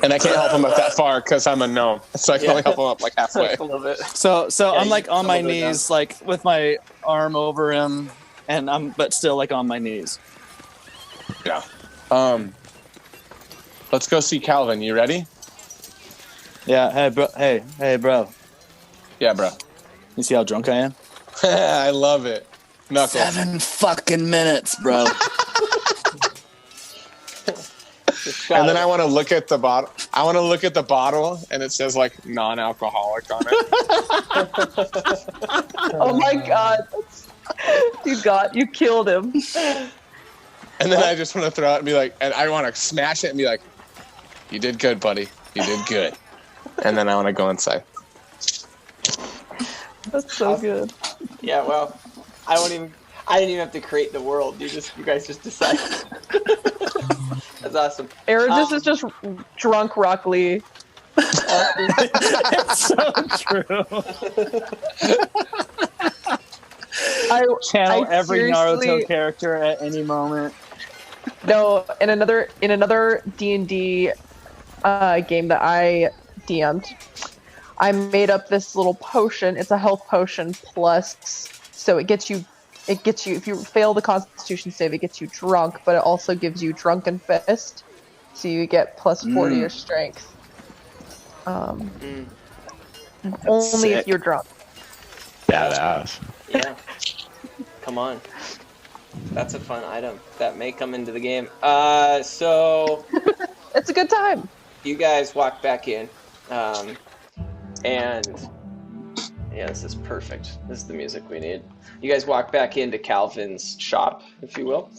And I can't help him up that far because I'm a gnome. So I can only help him up like halfway. A little bit. So I'm like on my knees, like with my arm over him, and but still like on my knees. Yeah. Let's go see Calvin. You ready? Yeah. Hey, bro. Yeah, bro. You see how drunk I am? I love it. Knuckles. 7 fucking minutes, bro. And then I want to look at the bottle. And it says like non-alcoholic on it. Oh my god. You killed him. And then I just want to throw it and be like, and I want to smash it and be like, you did good, buddy. You did good. And then I want to go inside. That's so good. Yeah, well, I didn't even have to create the world. You guys just decided. That's awesome. Ergis is just drunk Rock Lee. It's so true. I channel every Naruto character at any moment. No, in another D&D game that I DM'd, I made up this little potion. It's a health potion plus, so it gets you, if you fail the Constitution save, it gets you drunk, but it also gives you Drunken Fist, so you get plus 4 to your strength. Only sick. if you're drunk. Badass. Yeah. Come on. That's a fun item that may come into the game. So it's a good time. You guys walk back in, and yeah, this is perfect. This is the music we need. You guys walk back into Calvin's shop, if you will,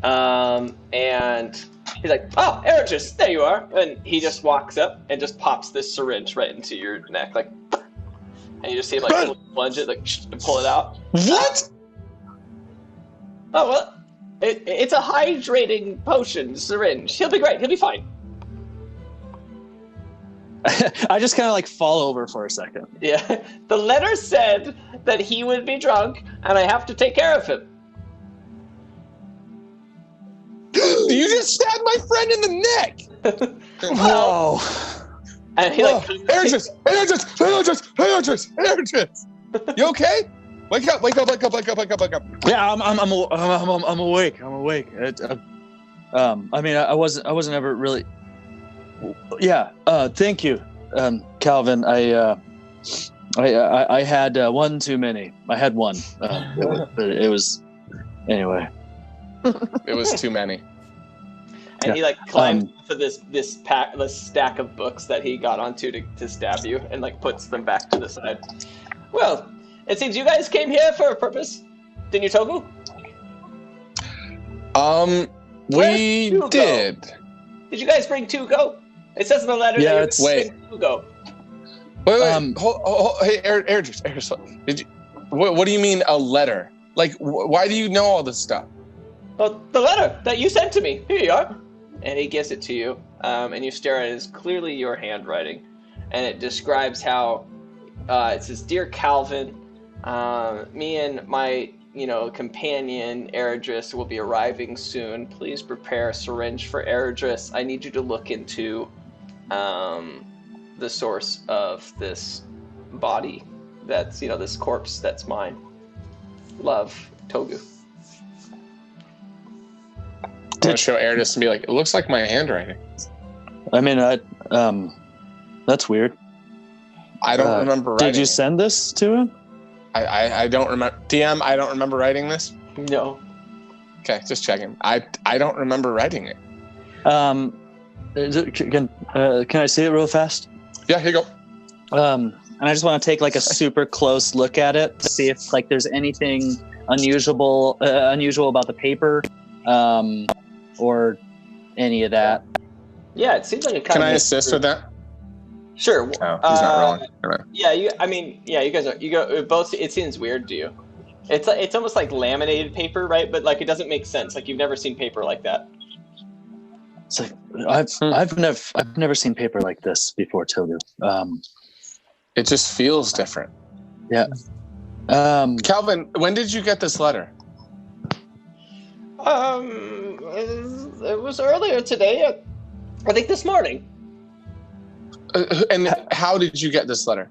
and he's like, "Oh, Ergis, there you are!" And he just walks up and just pops this syringe right into your neck, like, and you just see him like plunge it, like, and pull it out. What? Oh well, it's a hydrating potion syringe. He'll be great. He'll be fine. I just kind of like fall over for a second. Yeah. The letter said that he would be drunk, and I have to take care of him. You just stabbed my friend in the neck. Whoa. And he like Ergis. You okay? Wake up. Yeah, I'm awake. I mean, I wasn't ever really. Yeah. Thank you, Calvin. I had one too many. I had one. It was anyway. It was too many. And he like climbs to this stack of books that he got onto to stab you, and like puts them back to the side. Well, it seems you guys came here for a purpose, didn't you, Togu? We did. Did you guys bring Tugo? It says in the letter that you bring Tugo. Wait. Hey, Ergis, did you? What do you mean a letter? Like, why do you know all this stuff? Well, the letter that you sent to me. Here you are. And he gives it to you, and you stare at it. It's clearly your handwriting, and it describes how it says, "Dear Calvin, me and my companion Eridris will be arriving soon. Please prepare a syringe for Eridris. I need you to look into the source of this body. That's this corpse that's mine. Love, Togu." I'm gonna show Eridris and be like, "It looks like my handwriting." I mean, that's weird. I don't remember writing. Did you send this to him? I don't remember. DM, I don't remember writing this. No. Okay, just checking. I don't remember writing it. Can I see it real fast? Yeah, here you go. And I just want to take like a super close look at it to see if like there's anything unusual about the paper, or any of that. Yeah, it seems like a kind Can of. I assist with that? Sure. Oh, he's not rolling. Yeah, you guys are. You go both. It seems weird to you. It's almost like laminated paper, right? But like it doesn't make sense. Like you've never seen paper like that. It's like I've never seen paper like this before, Togu. It just feels different. Yeah. Calvin, when did you get this letter? It was earlier today. I think this morning. And how did you get this letter?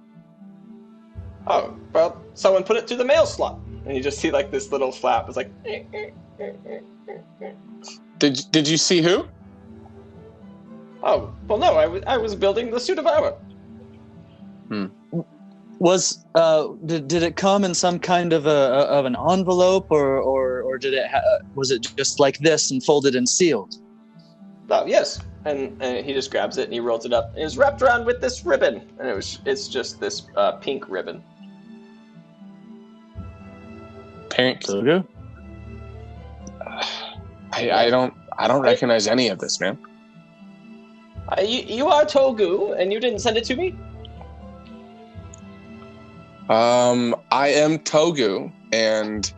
Oh, well, someone put it through the mail slot, and you just see like this little flap. It's like. Did you see who? Oh well, no. I was building the suit of armor. Was did it come in some kind of an envelope, or did it was it just like this and folded and sealed? Oh yes, and he just grabs it and he rolls it up. It was wrapped around with this ribbon, and it's just this pink ribbon. Pink. Togu? I don't recognize any of this, man. You are Togu, and you didn't send it to me? I am Togu, and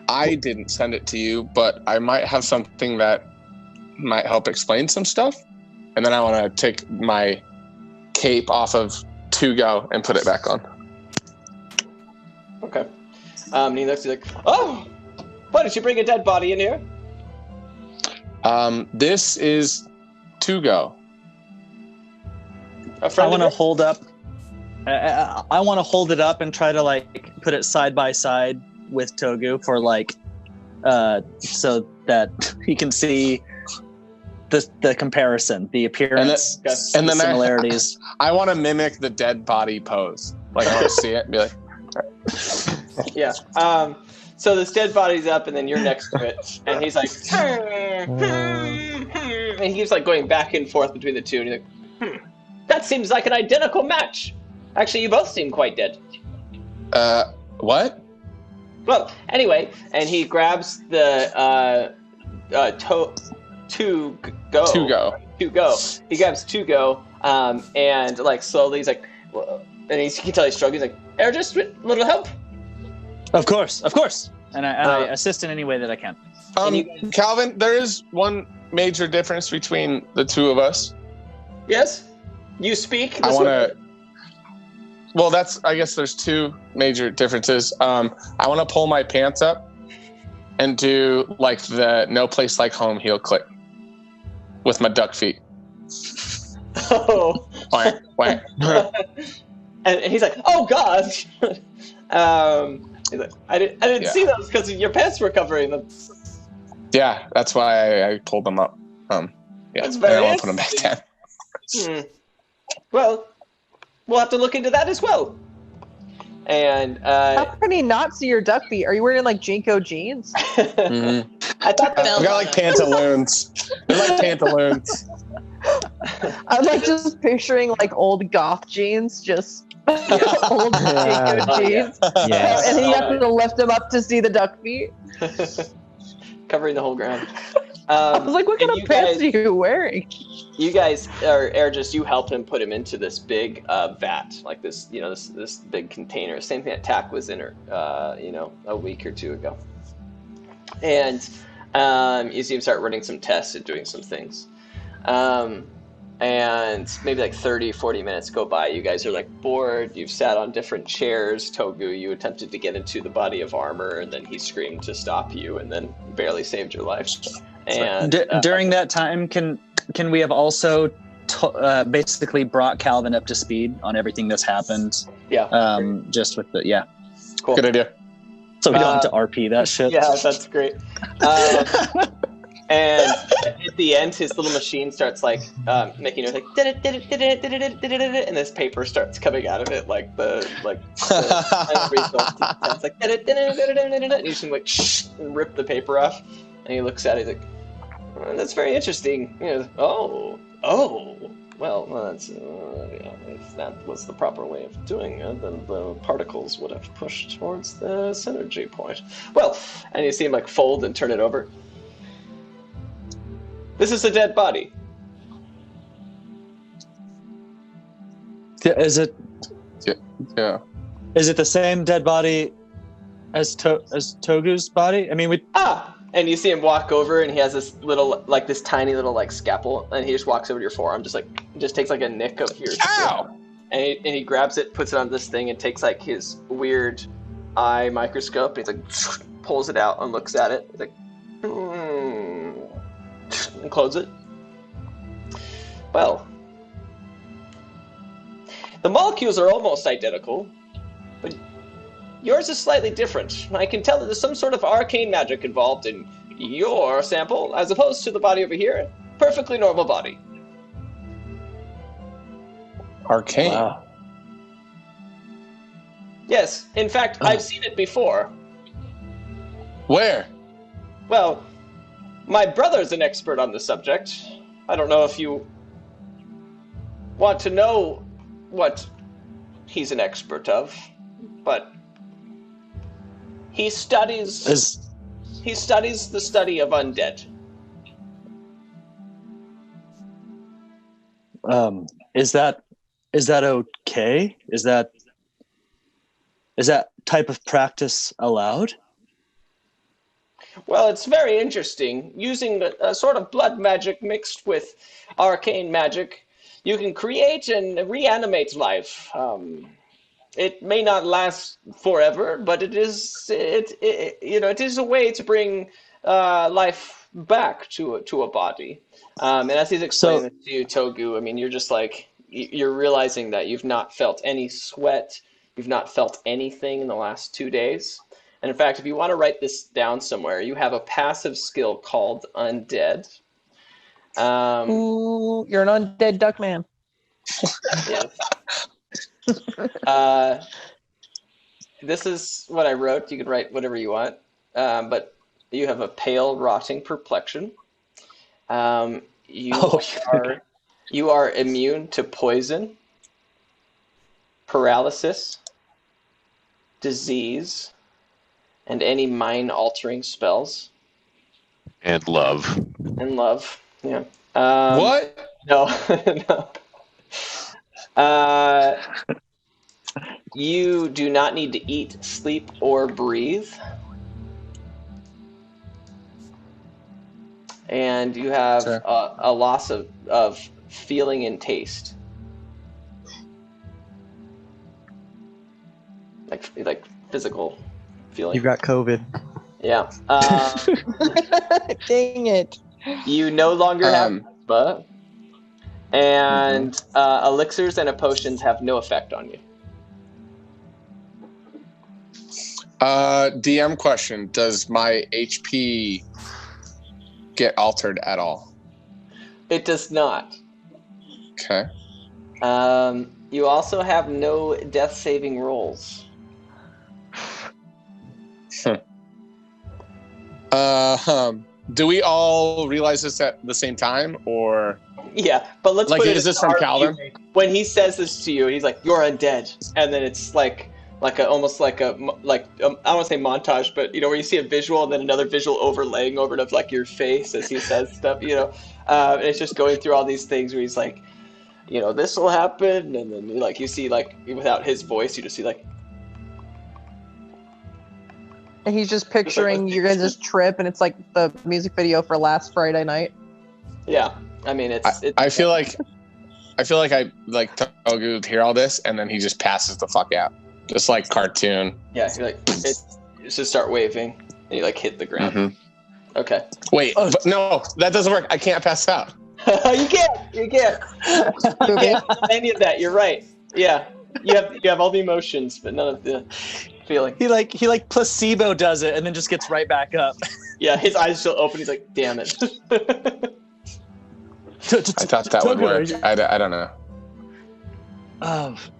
I didn't send it to you, but I might have something that might help explain some stuff. And then I want to take my cape off of Tugo and put it back on. Okay. And he looks like, oh, why did you bring a dead body in here? This is Tugo. I want to hold up. I want to hold it up and try to like put it side by side with Togu for like, so that he can see the comparison, the appearance, and the similarities. I want to mimic the dead body pose. Like I want to see it and be like, yeah. So this dead body's up, and then you're next to it, and he's like, and he keeps like going back and forth between the two, and he's like, that seems like an identical match. Actually, you both seem quite dead. What? Well, anyway, and he grabs the Tugo. He grabs Tugo, and like slowly, he's like, and you can tell he's struggling. He's like, just a little help. Of course. And I assist in any way that I can. Calvin, there is one major difference between the two of us. Yes. You speak. I want to. Well, I guess there's two major differences. I want to pull my pants up and do like the "No Place Like Home" heel click with my duck feet. Oh. Whack, whack. And he's like, "Oh God." He's like, I didn't see those because your pants were covering them. Yeah, that's why I pulled them up. That's very I want to put them back down. Well, we'll have to look into that as well. And how can he not see your duck feet? Are you wearing like Jinko jeans? Mm-hmm. I thought I've got like pantaloons. They're like pantaloons. I'm like just picturing like old goth jeans, just old Jinko jeans. Yes. And you have to lift them up to see the duck feet. Covering the whole ground. I was like, what kind of pants are you wearing? You guys, just you helped him put him into this big vat, like this, this big container. Same thing that Tack was in, a week or two ago. And you see him start running some tests and doing some things. And maybe like 30, 40 minutes go by. You guys are like bored. You've sat on different chairs. Togu, you attempted to get into the body of armor, and then he screamed to stop you, and then barely saved your life. And during that time, can we have also basically brought Calvin up to speed on everything that's happened? Yeah. Just with the Cool. Good idea. So we don't have to RP that shit. Yeah, that's great. And at the end, his little machine starts like making noise, like and this paper starts coming out of it, like the it's like and you can like and rip the paper off, and he looks at it like, that's very interesting. Well, that's if that was the proper way of doing it, then the particles would have pushed towards the synergy point. Well, and you see him like fold and turn it over. This is a dead body. Is it? Yeah. Is it the same dead body as Togu's body? I mean, and you see him walk over, and he has this little, like this tiny little like scalpel, and he just walks over to your forearm, just takes like a nick of your. Ow! And he grabs it, puts it on this thing, and takes like his weird eye microscope, and he's like pulls it out and looks at it. He's like, and close it. Well, the molecules are almost identical, but yours is slightly different. I can tell that there's some sort of arcane magic involved in your sample, as opposed to the body over here. Perfectly normal body. Arcane? Wow. Yes, in fact, I've seen it before. Where? Well, my brother's an expert on the subject. I don't know if you want to know what he's an expert of, but he studies the study of undead. Is that okay? Is that type of practice allowed? Well, it's very interesting. Using a sort of blood magic mixed with arcane magic, you can create and reanimate life. It may not last forever, but it is a way to bring life back to a body. And as he's explaining this to you, Togu, I mean, you're just like, you're realizing that you've not felt any sweat, you've not felt anything in the last 2 days. And in fact, if you want to write this down somewhere, you have a passive skill called Undead. Ooh, you're an undead duck man. Yes. This is what I wrote. You can write whatever you want. But you have a pale, rotting perplexion. You are immune to poison, paralysis, disease, and any mind-altering spells. And love. Yeah. What? No. No. You do not need to eat, sleep, or breathe. And you have a loss of feeling and taste. like physical feeling. You got COVID. Yeah. Dang it. You no longer have asthma, and elixirs and potions have no effect on you. DM question: does my HP get altered at all? It does not. Okay. You also have no death saving rolls. Do we all realize this at the same time, or? Yeah, but let's like, put it. Is this from Calvin? When he says this to you, he's like, "You're undead," and then it's almost like I don't want to say montage, but where you see a visual and then another visual overlaying over it of like your face as he says stuff. And it's just going through all these things where he's like, this will happen, and then like you see like without his voice, you just see like. And he's just picturing you guys' trip, and it's like the music video for last Friday night. Yeah, I mean it's. I feel like Togu would hear all this, and then he just passes the fuck out, just like cartoon. Yeah, you're like just start waving, and you like hit the ground. Mm-hmm. Okay. Wait, but no, that doesn't work. I can't pass out. You can't. You can't any of that. You're right. Yeah, you have all the emotions, but none of the feeling. He like placebo does it and then just gets right back up. Yeah, his eyes still open. He's like, damn it. I thought that would work. I don't know.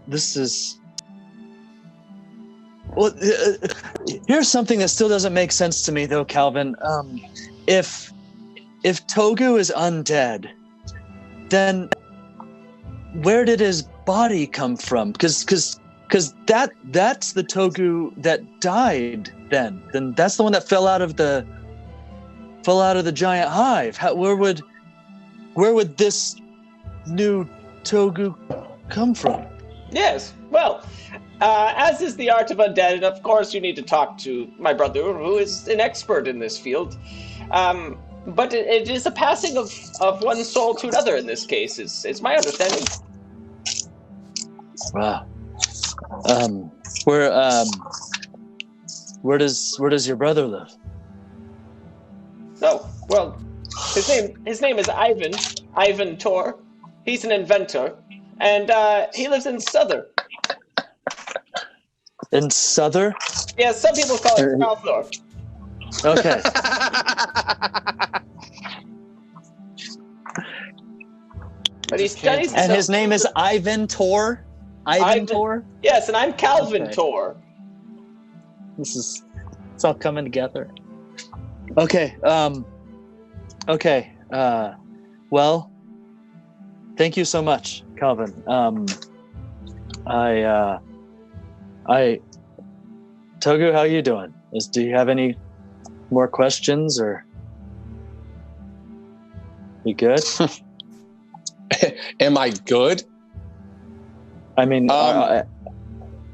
This is. Well, here's something that still doesn't make sense to me, though, Calvin. If Togu is undead, then where did his body come from? Because that's the Togu that died. Then that's the one that fell out of the giant hive. Where would this new Togu come from? Yes. Well, as is the art of undead, and of course you need to talk to my brother, who is an expert in this field. But it is a passing of one soul to another in this case. It's my understanding. Wow. Where does your brother live? Oh, well, his name is Ivan Tor. He's an inventor, and he lives in Souther. In Souther? Yeah, some people call it Southor. Okay. But he studies. And his name is Ivan Tor. Ivan Tor. Yes, and I'm Calvin Tor. It's all coming together. Okay. Okay. Well, thank you so much, Calvin. Togu, how are you doing? Do you have any more questions, or you good? Am I good? I mean,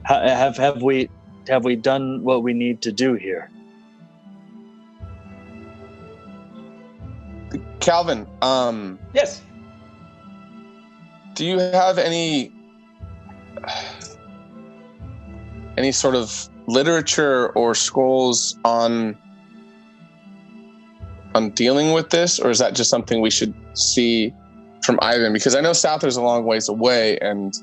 have we done what we need to do here? Calvin, yes. Do you have any sort of literature or scrolls on dealing with this, or is that just something we should see from Ivan? Because I know Souther's a long ways away, and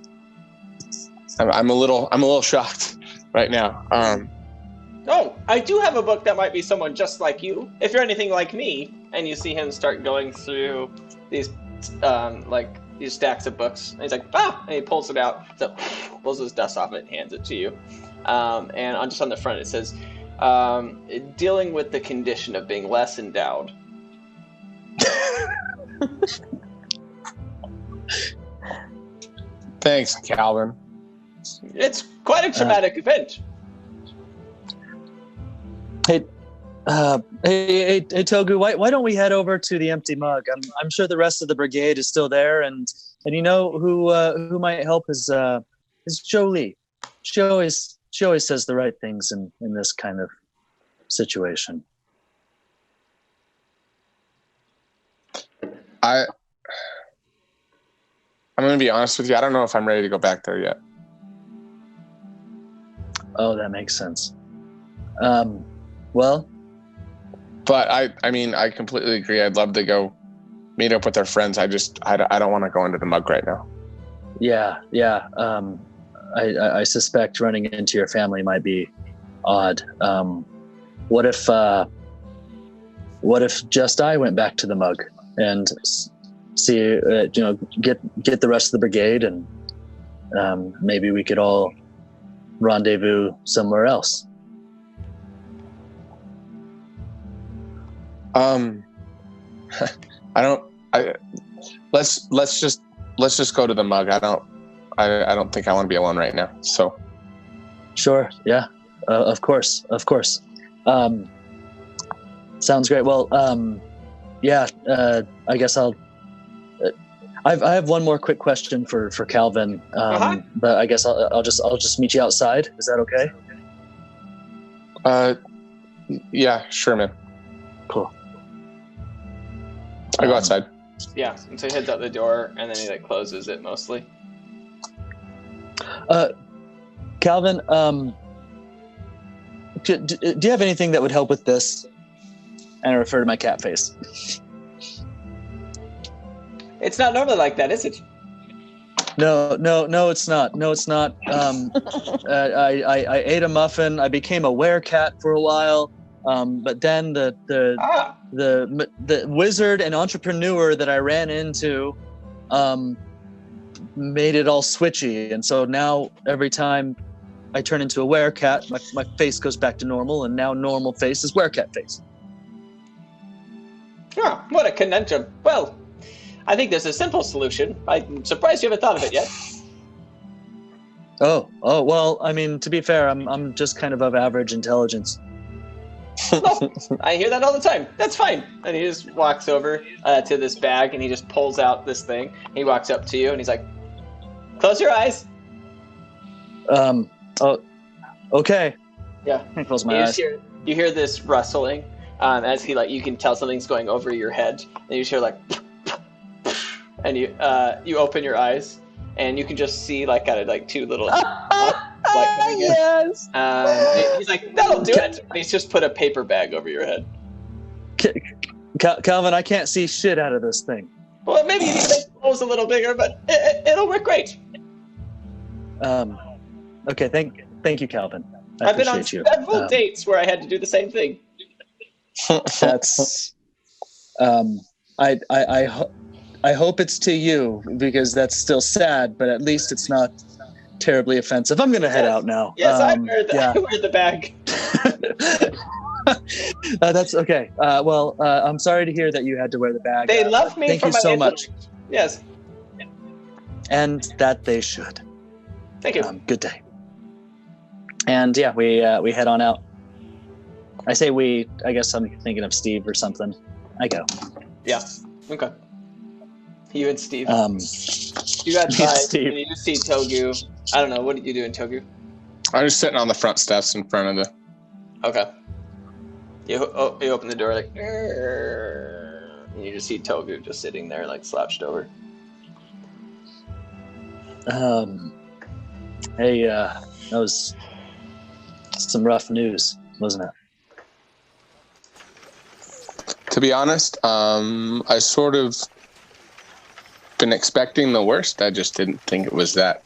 I'm a little shocked right now. Oh, I do have a book that might be someone just like you. If you're anything like me, and you see him start going through these these stacks of books, and he's like, and he pulls it out, so pulls his dust off it and hands it to you. And on the front it says, dealing with the condition of being less endowed. Thanks, Calvin. It's quite a traumatic event. Hey, Togu, why don't we head over to the empty mug? I'm sure the rest of the brigade is still there, and you know who might help is Jolie. She always says the right things in this kind of situation. I'm going to be honest with you. I don't know if I'm ready to go back there yet. that makes sense. Well, but I mean, I completely agree. I'd love to go meet up with our friends. I don't want to go into the mug right now. Yeah. I suspect running into your family might be odd. What if just I went back to the mug and see, get the rest of the brigade, and maybe we could all rendezvous somewhere else. Let's just go to the mug. I don't think I want to be alone right now. So. Sure. Yeah. Of course. Sounds great. Well, yeah. I guess I have one more quick question for Calvin. But I guess I'll just meet you outside. Is that okay? Yeah. Sure, man. Cool. I go outside. Yeah. And so he heads out the door, and then he closes it mostly. Calvin, do you have anything that would help with this? And I refer to my cat face. It's not normally like that, is it? No, it's not. No, it's not. I ate a muffin. I became a werecat for a while. But then the wizard and entrepreneur that I ran into made it all switchy, and so now every time I turn into a werecat, my face goes back to normal, and now normal face is werecat face. Oh, what a conundrum. Well, I think there's a simple solution. I'm surprised you haven't thought of it yet. Oh, well, I mean, to be fair, I'm just kind of average intelligence. Well, I hear that all the time. That's fine. And he just walks over to this bag, and he just pulls out this thing. He walks up to you, and he's like, "Close your eyes." Oh, okay. Yeah. I close my eyes. You hear this rustling as he you can tell something's going over your head, and you just hear and you open your eyes, and you can just see kind of two little light coming in. Yes. He's like, "That'll do it." And he's just put a paper bag over your head. Calvin, I can't see shit out of this thing. Well, maybe you need to make the holes a little bigger, but it'll work great. Okay, thank you, Calvin. I've been on several dates where I had to do the same thing. That's I hope it's to you, because that's still sad, but at least it's not terribly offensive. I'm gonna head out now. Yes, I wear the bag. That's okay. Well, I'm sorry to hear that you had to wear the bag. They love me. Thank for you my so intellect. much. Yes. And that they should. Thank you. Good day. And yeah, we head on out. I say we. I guess I'm thinking of Steve or something. I go. Yeah. Okay. You and Steve. You got Steve. and you just see Togu. I don't know. What did you do in Togu? I'm just sitting on the front steps in front of the. Okay. You open the door and you just see Togu just sitting there slouched over. Hey, that was some rough news, wasn't it? To be honest, I sort of been expecting the worst. I just didn't think it was that.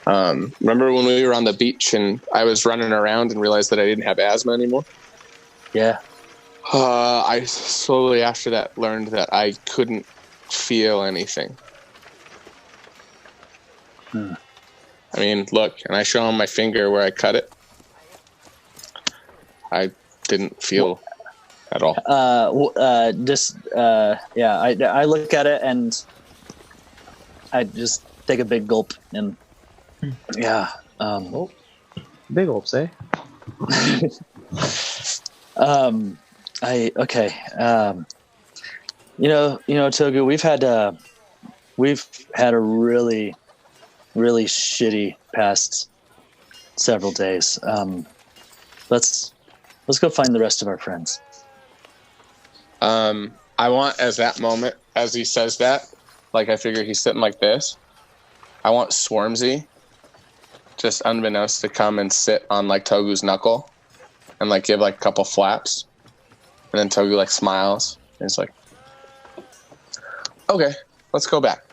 Remember when we were on the beach and I was running around and realized that I didn't have asthma anymore? Yeah. I slowly after that learned that I couldn't feel anything. I mean, look, and I show him my finger where I cut it. I didn't feel at all. I look at it and I just take a big gulp and big gulps, eh? Togu, we've had a really, really shitty past several days. Let's go find the rest of our friends. I want, as that moment, as he says that, I figure he's sitting like this. I want Swarmzy just unbeknownst to come and sit on like Togu's knuckle and like give like a couple flaps. And then Togu like smiles and he's like, okay, let's go back.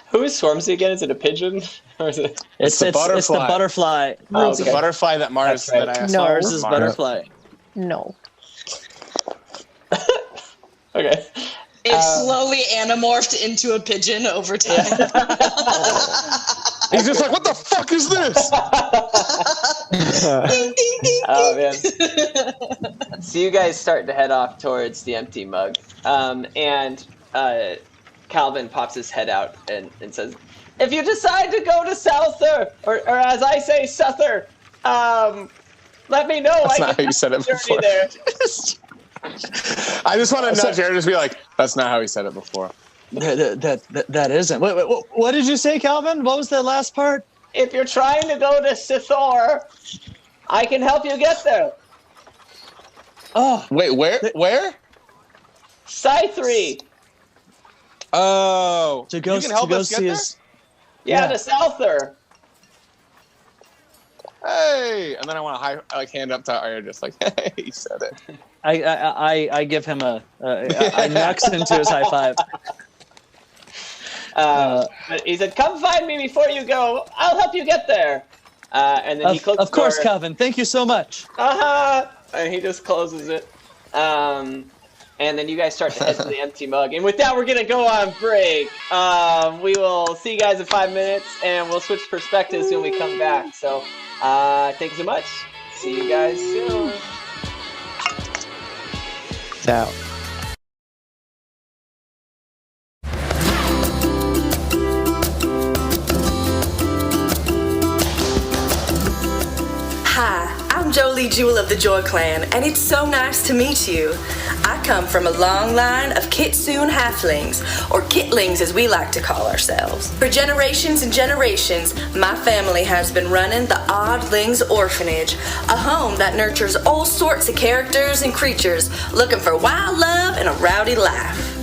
Who is Swarmsy again? Is it a pigeon? Or is it? It's the butterfly. It's the butterfly. Oh, It's the butterfly that Mars That's right. that I asked. No. Mars is Mars. butterfly. No. Okay. It slowly anamorphed into a pigeon over time. He's just like, what the fuck is this? Oh man. So you guys start to head off towards the empty mug, and Calvin pops his head out and says, "If you decide to go to Souther, or as I say, Souther, let me know." That's not how you said it before. There. I just want to nudge Jared, just be like, that's not how he said it before. That isn't. What did you say, Calvin? What was the last part? If you're trying to go to Sithor, I can help you get there. Oh, wait, where? Scythree. Oh, to go, you can help us get there? Yeah, to Souther. Hey, and then I want to hand up to Arya, just like, hey, he said it. I give him I knocks into his high five. He said, "Come find me before you go. I'll help you get there." And then he closes Of course, the door. Calvin. Thank you so much. And he just closes it. And then you guys start to head to the empty mug. And with that, we're going to go on break. We will see you guys in 5 minutes, and we'll switch perspectives when we come back. So thank you so much. See you guys soon. Out. Hi, I'm Jolie Jewel of the Joy Clan, and it's so nice to meet you. I come from a long line of Kitsune halflings, or kitlings as we like to call ourselves. For generations and generations, my family has been running the Oddlings Orphanage, a home that nurtures all sorts of characters and creatures looking for wild love and a rowdy life.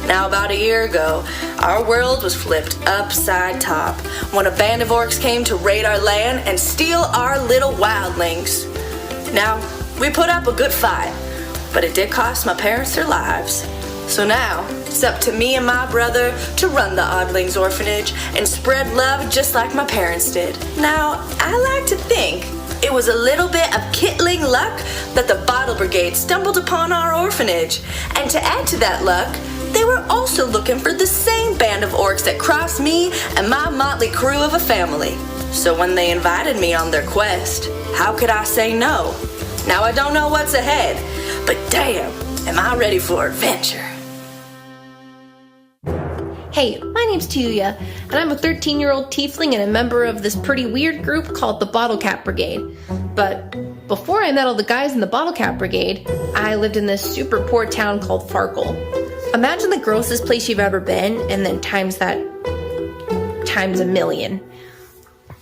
Now, about a year ago, our world was flipped upside top when a band of orcs came to raid our land and steal our little wildlings. Now, we put up a good fight, but it did cost my parents their lives. So now, it's up to me and my brother to run the Oddlings Orphanage and spread love just like my parents did. Now, I like to think it was a little bit of kittling luck that the Bottle Brigade stumbled upon our orphanage. And to add to that luck, they were also looking for the same band of orcs that crossed me and my motley crew of a family. So when they invited me on their quest, how could I say no? Now I don't know what's ahead, but damn, am I ready for adventure. Hey, my name's Tuya, and I'm a 13-year-old tiefling and a member of this pretty weird group called the Bottle Cap Brigade. But before I met all the guys in the Bottle Cap Brigade, I lived in this super poor town called Farkle. Imagine the grossest place you've ever been, and then times that times a million.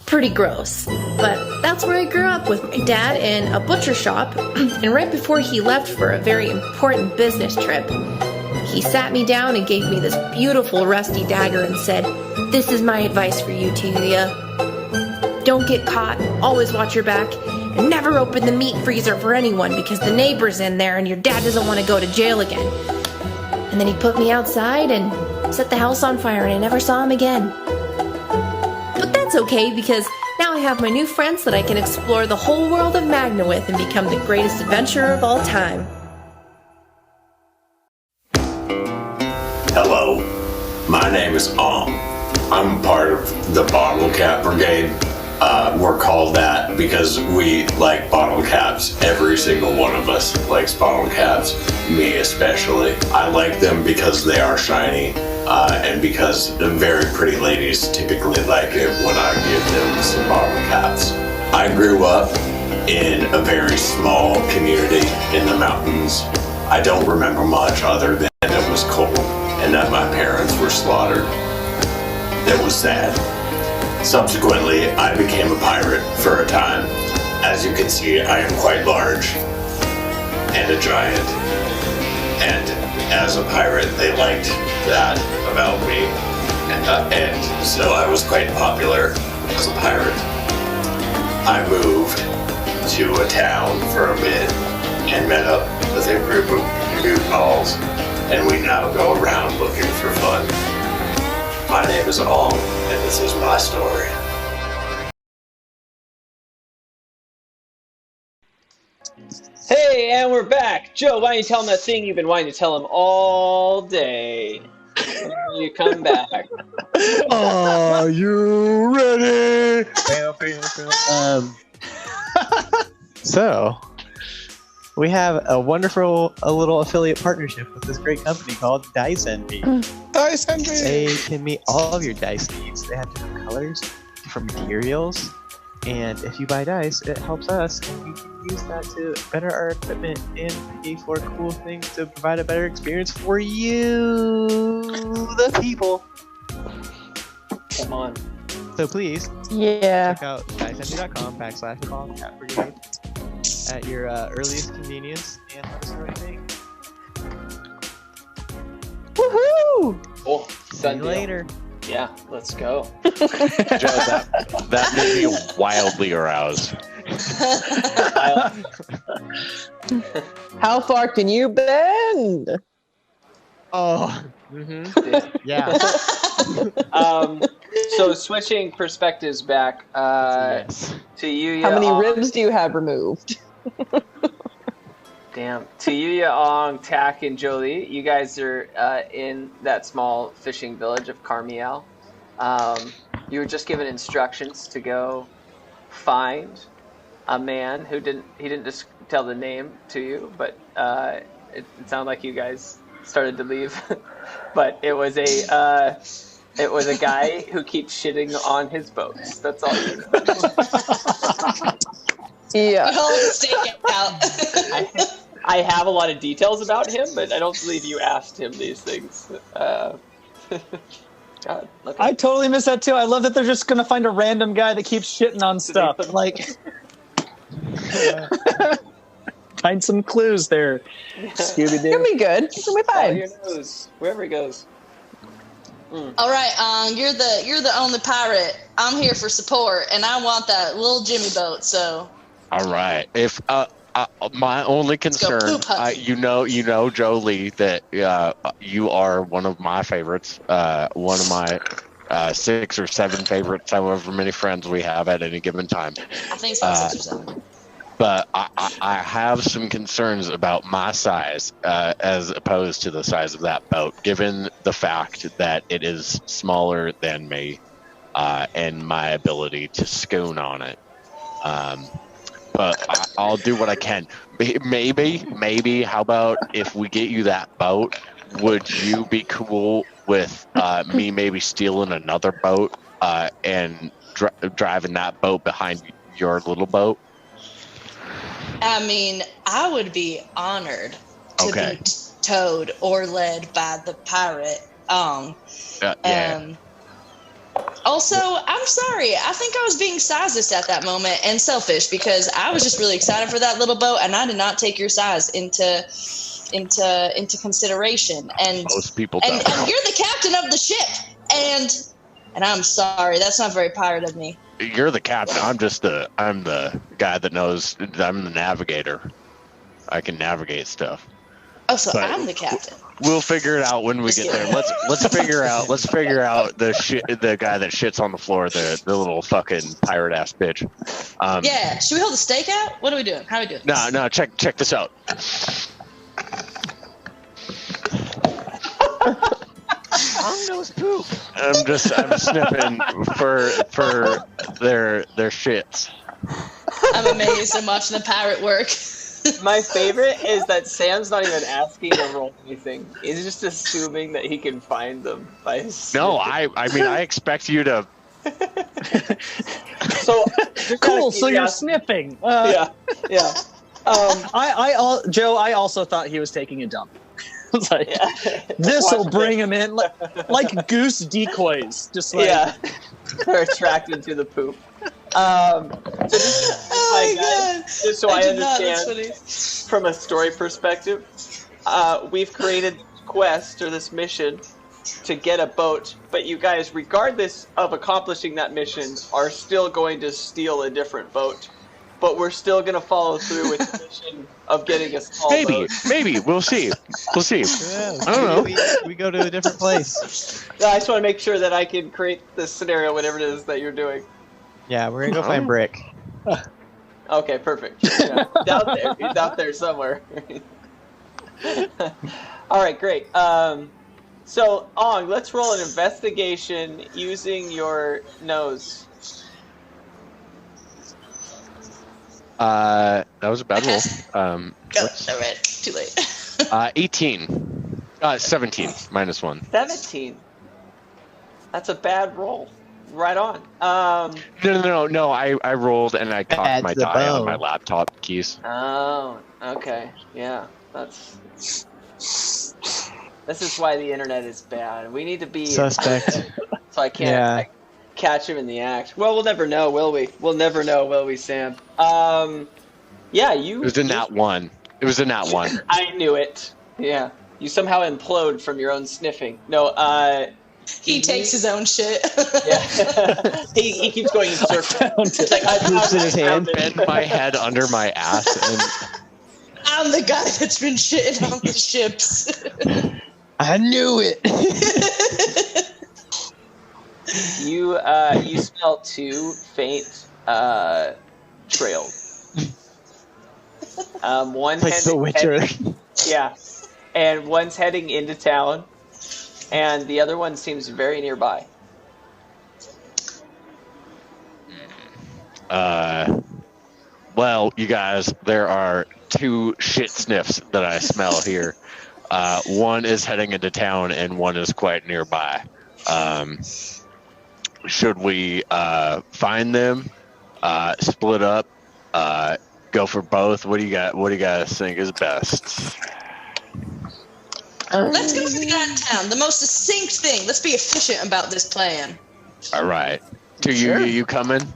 Pretty gross. But that's where I grew up, with my dad in a butcher shop, and right before he left for a very important business trip, he sat me down and gave me this beautiful rusty dagger and said, "This is my advice for you, Tuya. Don't get caught, always watch your back, and never open the meat freezer for anyone because the neighbor's in there and your dad doesn't want to go to jail again." And then he put me outside and set the house on fire, and I never saw him again. But that's okay, because now I have my new friends that I can explore the whole world of Magna with and become the greatest adventurer of all time. Hello, my name is I'm part of the Bottle Cap Brigade. We're called that because we like bottle caps. Every single one of us likes bottle caps, me especially. I like them because they are shiny, and because the very pretty ladies typically like it when I give them some bottle caps. I grew up in a very small community in the mountains. I don't remember much other than it was cold and that my parents were slaughtered. It was sad. Subsequently, I became a pirate for a time. As you can see, I am quite large and a giant. And as a pirate, they liked that about me. And so I was quite popular as a pirate. I moved to a town for a bit and met up with a group of goofballs, and we now go around looking for fun. My name is Ong, and this is my story. Hey, and we're back. Joe, why don't you tell him that thing you've been wanting to tell him all day? When you come back. Are you ready? So, we have a wonderful little affiliate partnership with this great company called Dice Envy. Dice Envy! They can meet all of your dice needs. They have different colors, different materials, and if you buy dice, it helps us, and we can use that to better our equipment and pay for cool things to provide a better experience for you, the people. Come on. So please, check out diceenvy.com/BottleCapBrigade at your earliest convenience, and let us know what you think. Woohoo! Cool. See you later. Yeah, let's go. Joe, that made me wildly aroused. How far can you bend? Oh. Yeah. So switching perspectives back to you. How many ribs do you have removed? Damn. To Yuya, Ong, Tak, and Jolie, you guys are in that small fishing village of Carmiel. You were just given instructions to go find a man who didn't just tell the name to you, but it sounded like you guys started to leave. But it was a guy who keeps shitting on his boats. That's all you know. Yeah. Hold the stake out. I have a lot of details about him, but I don't believe you asked him these things. God, I totally missed that too. I love that they're just gonna find a random guy that keeps shitting on stuff. Like, find some clues there, Scooby Doo. It'll be good. It'll be Follow fine. your nose, wherever he goes. All right, you're the only pirate. I'm here for support, and I want that little Jimmy boat. So. All right. If my only concern, you know, Jolie, that you are one of my favorites, one of my 6 or 7 favorites, however many friends we have at any given time. I think it's about 6 or 7. But I have some concerns about my size as opposed to the size of that boat, given the fact that it is smaller than me and my ability to scoon on it. But I'll do what I can. Maybe, how about if we get you that boat, would you be cool with me maybe stealing another boat and driving that boat behind your little boat? I mean, I would be honored to be towed or led by the pirate. Also, I'm sorry. I think I was being sizist at that moment and selfish because I was just really excited for that little boat, and I did not take your size into consideration. And most people don't. And you're the captain of the ship, and I'm sorry. That's not very pirate of me. You're the captain. I'm the guy that knows. I'm the navigator. I can navigate stuff. Oh, so I'm the captain. We'll figure it out when we get there. Let's figure out the guy that shits on the floor, the little fucking pirate ass bitch. Yeah. Should we hold the stake out? What are we doing? How are we doing? No. Check this out. Ong knows poop. I'm sniffing for their shits. I'm amazed at watching the pirate work. My favorite is that Sam's not even asking to roll anything. He's just assuming that he can find them by his No, I mean I expect you to. So cool. So you're sniffing. Yeah. Joe, I also thought he was taking a dump. It's like, this will bring him in like goose decoys. Just like they're attracted to the poop. So just so I understand from a story perspective, we've created quest or this mission to get a boat, but you guys, regardless of accomplishing that mission, are still going to steal a different boat. But we're still going to follow through with the mission of getting a small boat. Maybe. We'll see. We'll see. Yeah, I don't know. We go to a different place. I just want to make sure that I can create this scenario, whatever it is that you're doing. Yeah, we're going to go find Brick. Okay, perfect. Yeah. He's out there somewhere. All right, great. So, Ong, let's roll an investigation using your nose. That was a bad roll. Too late. 18. 17 -1. 17. That's a bad roll. Right on. No. I rolled and I cocked my die on my laptop keys. Oh, okay. Yeah, that's. This is why the internet is bad. We need to be suspect. So I can't catch him in the act. Well, we'll never know, will we? We'll never know, will we, Sam? Yeah, you. It was a nat 1. It was a nat 1. I knew it. Yeah, you somehow implode from your own sniffing. No, he takes his own shit. Yeah, he keeps going in circles. It's like I in his hand. Bend my head under my ass and. I'm the guy that's been shitting on the ships. I knew it. You smell 2 faint trails. One like The Witcher. Yeah, and one's heading into town, and the other one seems very nearby. Well, you guys, there are 2 shit sniffs that I smell here. One is heading into town, and one is quite nearby. Should we find them, split up, go for both? What do you guys think is best? Let's go for the guy in town. The most succinct thing. Let's be efficient about this plan. All right. You coming?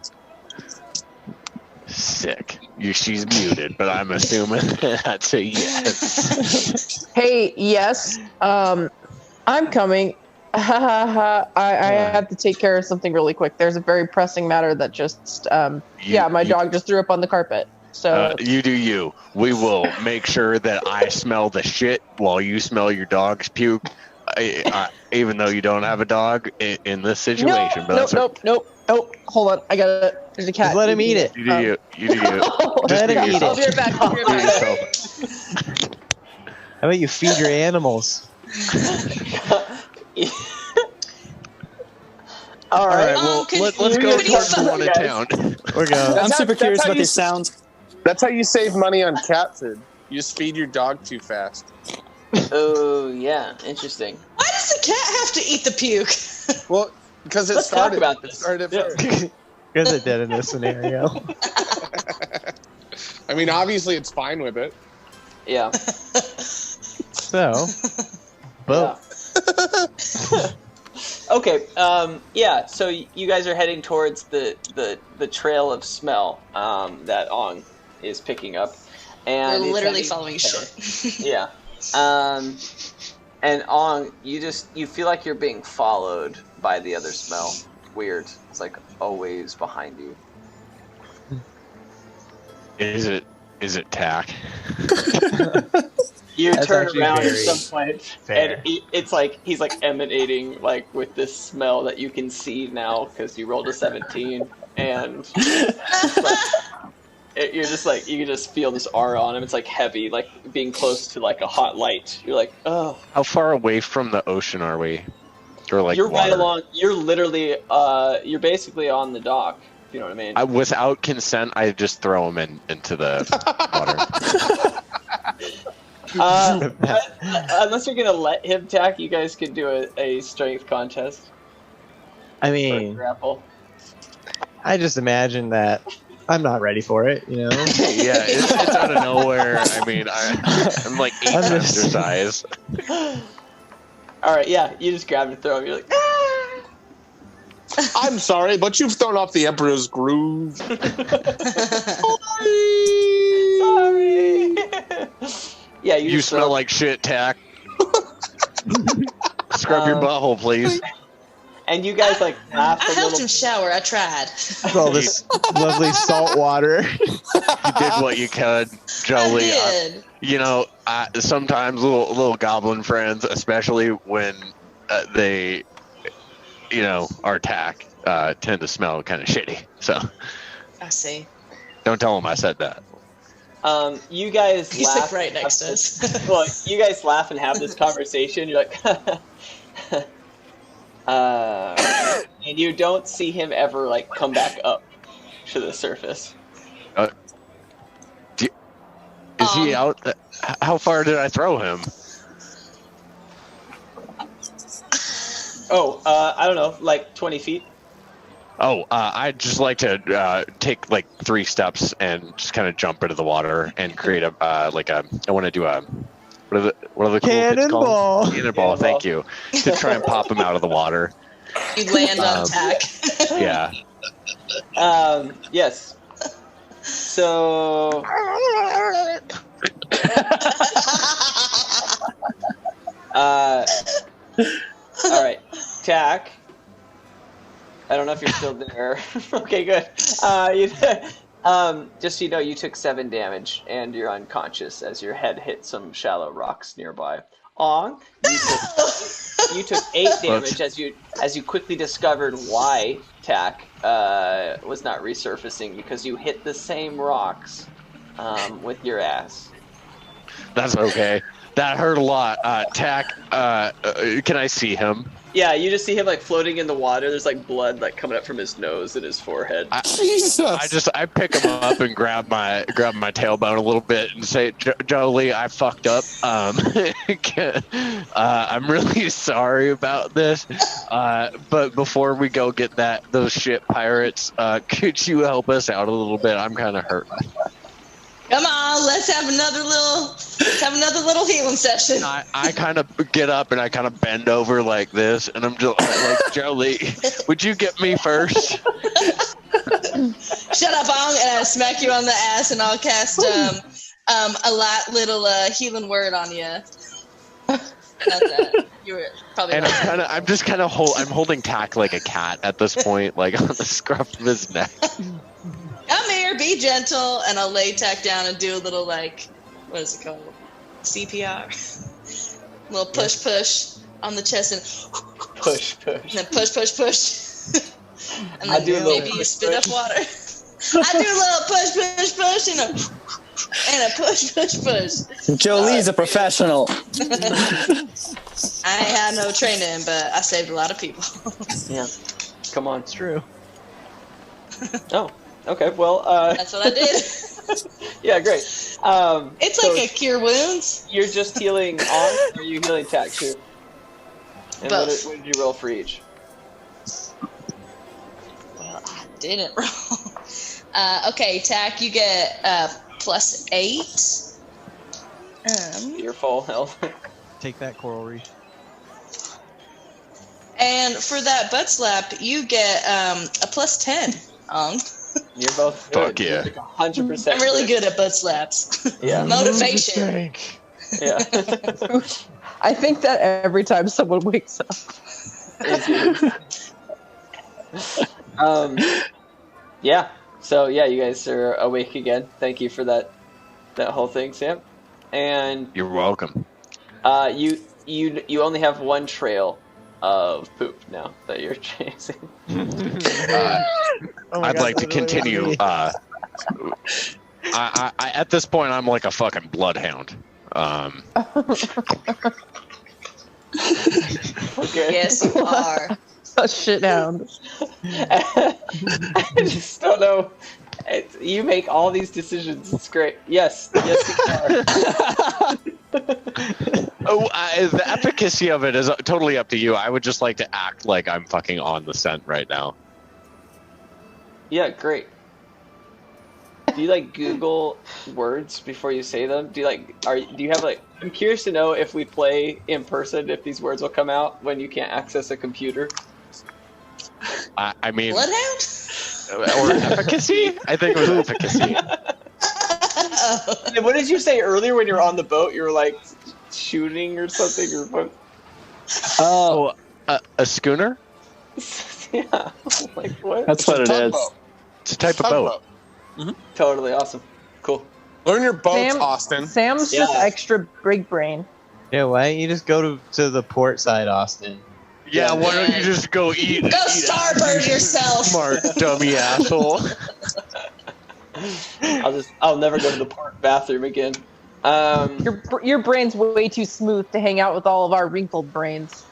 Sick. She's muted, but I'm assuming that's a yes. Hey, yes. I'm coming. I have to take care of something really quick. There's a very pressing matter that just my dog just threw up on the carpet. So you do you. We will make sure that I smell the shit while you smell your dog's puke. Even though you don't have a dog in this situation. Nope. Hold on. I got it. There's a cat. Just let him eat it. You do you. Let him eat it. I'll be right back. How about you feed your animals? All right. Well, let's go towards the one in town. We're going. I'm super curious about these sounds. That's how you save money on cat food. You just feed your dog too fast. Oh, yeah. Interesting. Why does the cat have to eat the puke? Well, because Let's talk about this. It started first. Because it did in this scenario. I mean, obviously it's fine with it. Yeah. So, both. Yeah. Okay. Yeah. So you guys are heading towards the trail of smell that Ong is picking up, and We're literally following shit. Yeah. And Ong, you feel like you're being followed by the other smell. Weird. It's like always behind you. Is it tack? You That's turn actually around at very some point, fair. and it's like he's like emanating like with this smell that you can see now because you rolled a 17, and you can just feel this aura on him. It's like heavy, like being close to like a hot light. You're like, oh. How far away from the ocean are we? Or like you're water? right along. You're literally, you're basically on the dock. You know what I mean? Without consent, I just throw him into the water. Unless you're gonna let him tack, you guys could do a strength contest. I mean, grapple. I just imagine that I'm not ready for it, you know? Yeah, it's out of nowhere. I mean, I'm like 8 times your size. All right, yeah, you just grab and throw him. You're like, ah! I'm sorry, but you've thrown off the Emperor's groove. Sorry. Yeah, you smell like shit, tack. scrub your butthole, please. And you guys like laugh I a helped little. him shower. I tried. All this lovely salt water. You did what you could, Jolie. I did. You know, sometimes little goblin friends, especially when they, you know, are attacked, tend to smell kind of shitty. So I see. don't tell them I said that. You guys He's laugh. like right next to us. Well, you guys laugh and have this conversation. You're like, and you don't see him ever like come back up to the surface. Is he out? How far did I throw him? Oh, I don't know, like 20 feet. Oh, I'd just like to take like 3 steps and just kind of jump into the water and create a I want to do a what are the cool kids called? Cannonball. Thank you. To try and pop him out of the water. You land on tack. Yeah. Yes. So. All right, Tack. I don't know if you're still there. Okay, good. Just so you know, you took 7 damage and you're unconscious as your head hit some shallow rocks nearby. Ong, you took 8 damage as you quickly discovered why Tack was not resurfacing, because you hit the same rocks with your ass. That's okay. That hurt a lot. Tack, can I see him? Yeah, you just see him like floating in the water. There's like blood like coming up from his nose and his forehead. Jesus! I pick him up and grab my tailbone a little bit and say, Jolie, I fucked up. I'm really sorry about this. But before we go get those shit pirates, could you help us out a little bit? I'm kind of hurt. Come on, let's have another little healing session. I kind of get up and I kind of bend over like this, and I'm just like, Jolie, would you get me first? Shut up, Ong, and I smack you on the ass, and I'll cast a light little healing word on you. That's that. You were probably. And I'm holding Tack like a cat at this point, like on the scruff of his neck. Come here, be gentle, and I'll lay Tack down and do a little like, what is it called? CPR. A little push on the chest and push. And then push. And then maybe you spit up water. I do a little push and a push. Jolie's a professional. I ain't had no training, but I saved a lot of people. Yeah. Come on. It's true. Oh. Okay, well, that's what I did. Yeah, great. It's like a cure wounds. You're just healing on, or are you healing Tack too? And both. What did you roll for each? Well, I didn't roll. Okay, Tack, you get +8. Your full health. Take that, Coral Reef. And for that butt slap, you get a +10. You're both good. Fuck yeah. Like 100%. I'm really good at butt slaps. Yeah. Motivation. Yeah. I think that every time someone wakes up. Yeah. So yeah, you guys are awake again. Thank you for that whole thing, Sam. And You're welcome. You only have one trail of poop now that you're chasing. I'd like to continue. I at this point, I'm like a fucking bloodhound. Okay. Yes, you are. A shithound. I just don't know. You make all these decisions. It's great. Yes, you are. The efficacy of it is totally up to you. I would just like to act like I'm fucking on the scent right now. Yeah, great. Do you like Google words before you say them? Do you have I'm curious to know if we play in person, if these words will come out when you can't access a computer. I mean, Bloodhound? Or efficacy? I think it was efficacy. What did you say earlier when you were on the boat? You were like shooting or something, or what? Oh, a schooner? Yeah. Like what? That's what it is. It's a type of boat. Totally awesome. Cool. Learn your boats, Austin. Sam's just extra big brain. Yeah, why don't you just go to the port side, Austin? Yeah, why don't you just go eat? Go starboard yourself. Smart dummy asshole. I'll never go to the port bathroom again. Your brain's way too smooth to hang out with all of our wrinkled brains.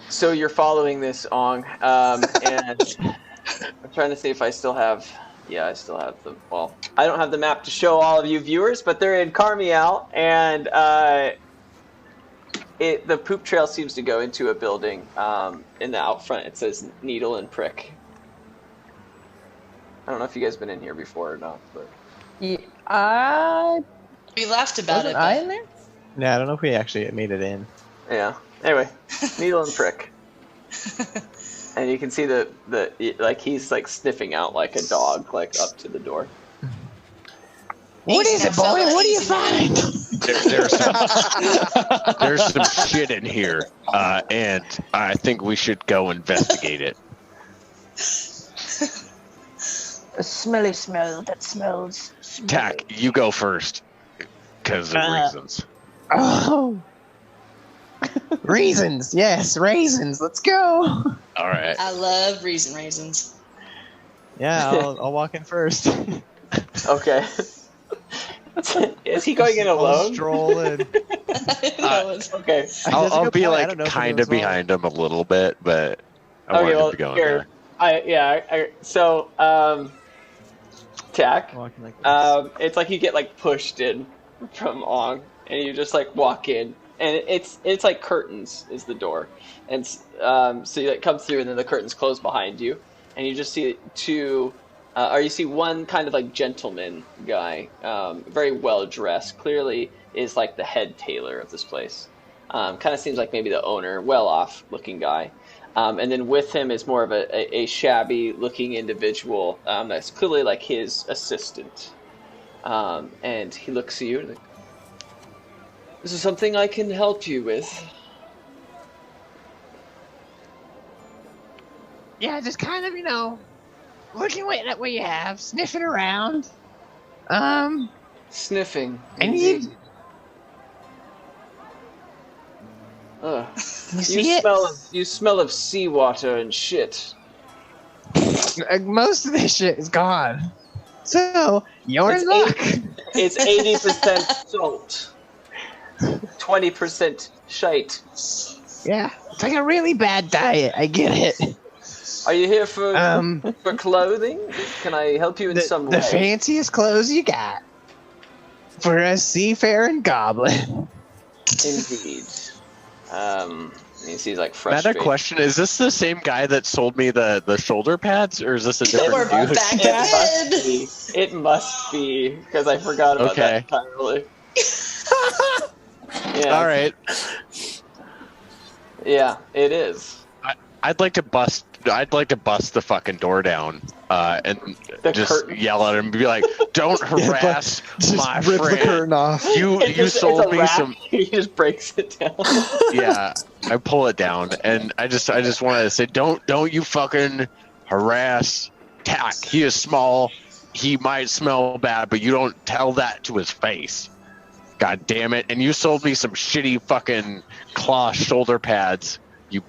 So you're following this, Ong, and I'm trying to see if I still have. Yeah, I still have them. Well, I don't have the map to show all of you viewers, but they're in Carmiel, and the poop trail seems to go into a building. In the out front, it says Needle and Prick. I don't know if you guys have been in here before or not, but Yeah, we laughed about it. wasn't I in there? No, I don't know if we actually made it in. yeah. Anyway, Needle and Prick, and you can see the like he's like sniffing out like a dog like up to the door. What is it, boy? What do you find? There's some shit in here, and I think we should go investigate it. A smelly smell that smells. Tack, you go first, because of reasons. Oh. Reasons, yes, raisins. Let's go. All right. I love raisins. Yeah, I'll walk in first. Okay. Is he going in I'll alone? stroll in. Okay. I'll be I like don't know if kind it of was behind him a little bit, but I want him to go in there. So, Tack, Walking like this. it's like you get like pushed in from Ong, and you just like walk in, and it's like curtains is the door, and so you like come through, and then the curtains close behind you, and you just see two, or you see one kind of like gentleman guy, very well dressed, clearly is like the head tailor of this place, kind of seems like maybe the owner, well off looking guy. And then with him is more of a shabby-looking individual that's clearly like his assistant. And he looks at you and like, "This is something I can help you with." Yeah, just kind of, looking at what you have, sniffing around. Sniffing. I need... You smell of seawater and shit. Most of this shit is gone. So, you're in luck. It's 80% salt. 20% shite. Yeah, it's like a really bad diet. I get it. Are you here for clothing? Can I help you in some way? The fanciest clothes you got. For a seafaring goblin. Indeed. You see, he's like frustrated. Another question: is this the same guy that sold me the shoulder pads, or is this a different dude? It must be because I forgot about that entirely. Yeah. All right. Yeah, it is. I'd like to bust the fucking door down and just yell at him and be like, "Don't harass my rip friend." the curtain off. You sold me some. He just breaks it down. Yeah, I pull it down, and I just wanted to say, don't you fucking harass Tack. He is small. He might smell bad, but you don't tell that to his face. God damn it! And you sold me some shitty fucking cloth shoulder pads, you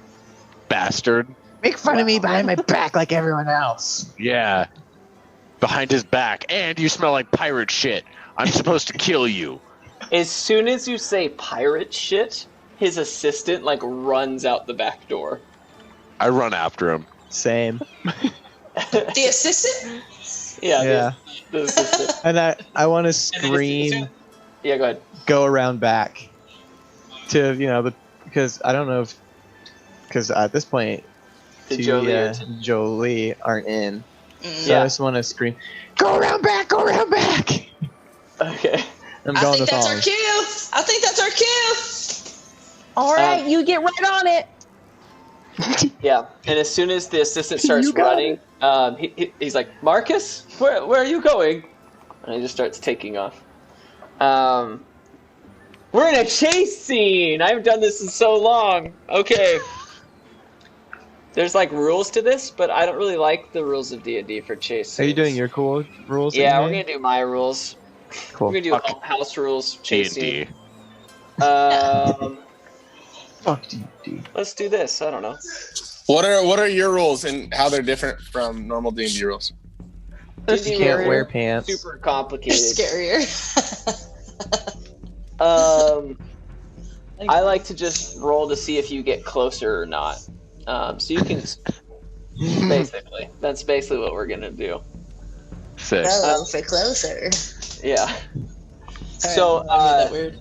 bastard. Make fun of me behind my back like everyone else. Yeah, behind his back, and you smell like pirate shit. I'm supposed to kill you. As soon as you say pirate shit, his assistant like runs out the back door. I run after him. Same. The assistant? Yeah. The assistant. And I want to scream. Yeah, go ahead. Go around back to because I don't know if because at this point Jolie aren't in. So I just want to scream, "Go around back! Go around back!" Okay. I think that's our cue. I think that's our cue. All right, you get right on it. Yeah, and as soon as the assistant starts running, he's like, "Marcus, where are you going?" And he just starts taking off. We're in a chase scene. I haven't done this in so long. Okay. There's like rules to this, but I don't really like the rules of D&D for chase scenes. Are you doing your cool rules? Yeah, we're gonna do my rules. Cool. We're gonna do house rules, chase D&D. scene. Fuck D&D. Let's do this. I don't know. What are your rules and how they're different from normal D&D rules? You can't wear pants. Super complicated. Scarier. I like to just roll to see if you get closer or not. So you can basically. That's basically what we're gonna do. Sick. For closer. Yeah. So that weird.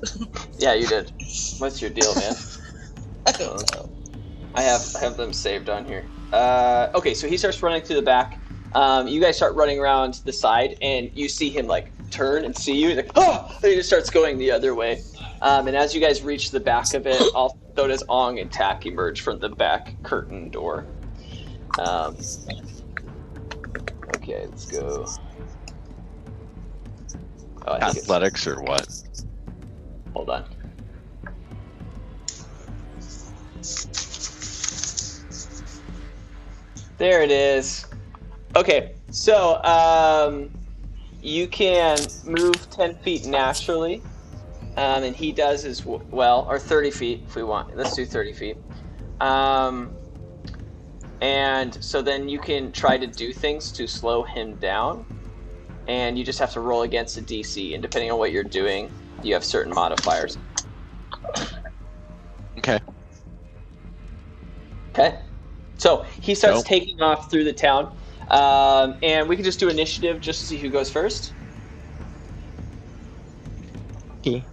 yeah, you did. What's your deal, man? I don't know. I have them saved on here. Okay, so he starts running through the back. You guys start running around the side, and you see him like turn and see you. He's like, oh! And he just starts going the other way. And as you guys reach the back of it, so does Ong and Tak emerge from the back curtain door. Okay, let's go. Oh, I think Athletics or what? Hold on. There it is. Okay, so you can move 10 feet naturally, and he does as well, or 30 feet if we want. Let's do 30 feet. And so then you can try to do things to slow him down, and you just have to roll against a DC, and depending on what you're doing, you have certain modifiers. Okay. Okay. So he starts taking off through the town, and we can just do initiative just to see who goes first. Okay.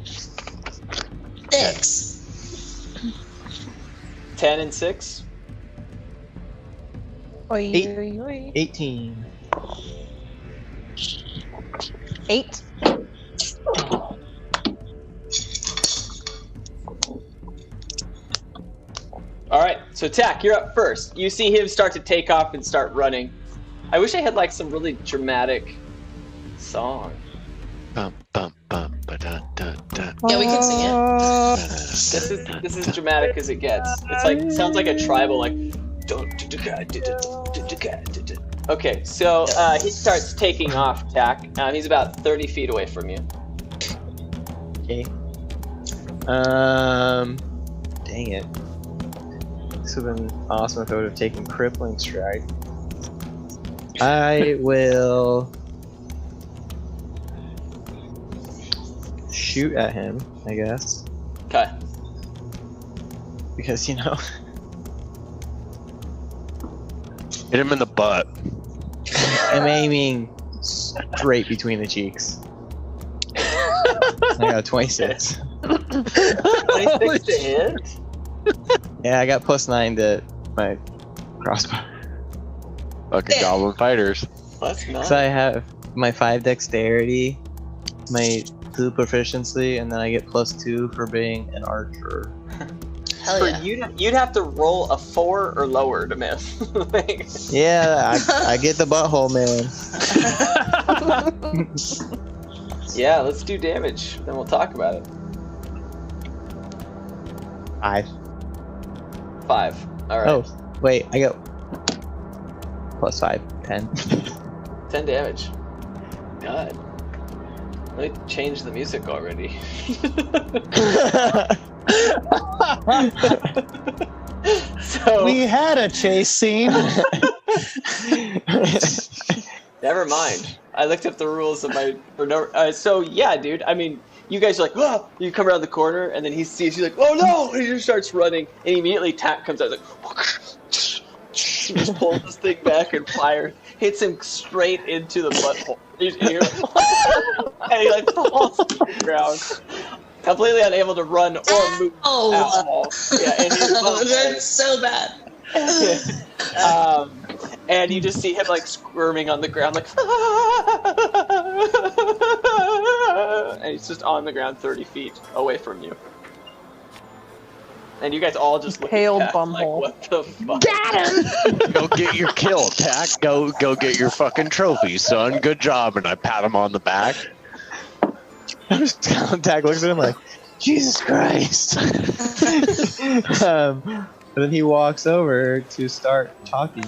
6. 10 and 6. 18. 8. All right, so Tak, you're up first. You see him start to take off and start running. I wish I had like some really dramatic song. Bum, bum, bum, ba-da-da-da. Yeah, we can sing it. This is dramatic as it gets. It's like sounds like a tribal like. Okay, so he starts taking off, Tak. He's about 30 feet away from you. Okay. Dang it. This would have been awesome if I would have taken crippling strike. I will shoot at him, I guess. Okay. Because, you know. Hit him in the butt. I'm aiming straight between the cheeks. I got a 26. 26 to hit? Yeah, I got +9 to my crossbow. Fucking goblin fighters. That's nice. So I have my 5 dexterity, my 2 proficiency, and then I get +2 for being an archer. Hell yeah. You'd have to roll a 4 or lower to miss. Yeah, I get the butthole, man. Yeah, let's do damage. Then we'll talk about it. 5. All right. Oh, wait, I got +5, 10. 10 damage. God. Let me change the music already. So we had a chase scene. Never mind. I looked up the rules of my. So yeah, dude. I mean, you guys are like, oh, you come around the corner, and then he sees you like, oh no, and he just starts running, and immediately Tak comes out like, he just pulls this thing back and fires, hits him straight into the butthole. And he like falls to the ground, completely unable to run or move at all. Yeah, and that's so bad. And you just see him like squirming on the ground, like, and he's just on the ground 30 feet away from you. And you guys all just look Hailed at bumhole. like, what the fuck? Got him! Go get your kill, Tak. Go get your fucking trophy, son. Good job. And I pat him on the back. Contact looks at him like, Jesus Christ. And then he walks over to start talking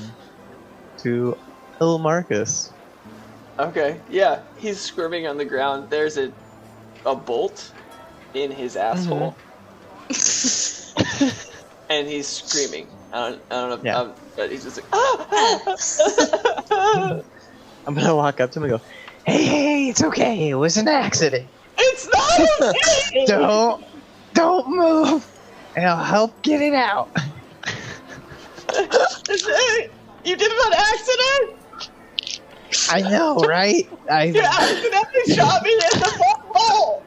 to little Marcus. Okay, yeah, he's squirming on the ground. There's a bolt in his asshole. And he's screaming. I don't know, but he's just like, I'm gonna walk up to him and go, hey, it's okay. It was an accident. It's not okay! Don't move, and I'll help get it out. You did it on accident? I know, right? You accidentally shot me in the butthole!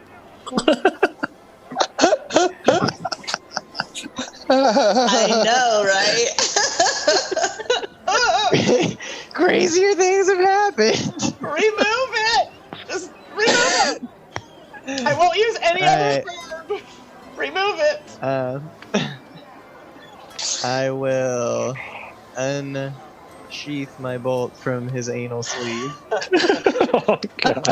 I know, right? Crazier things have happened. Remove it! Just remove it! I won't use any other verb! Remove it! I will unsheath my bolt from his anal sleeve. Oh, God.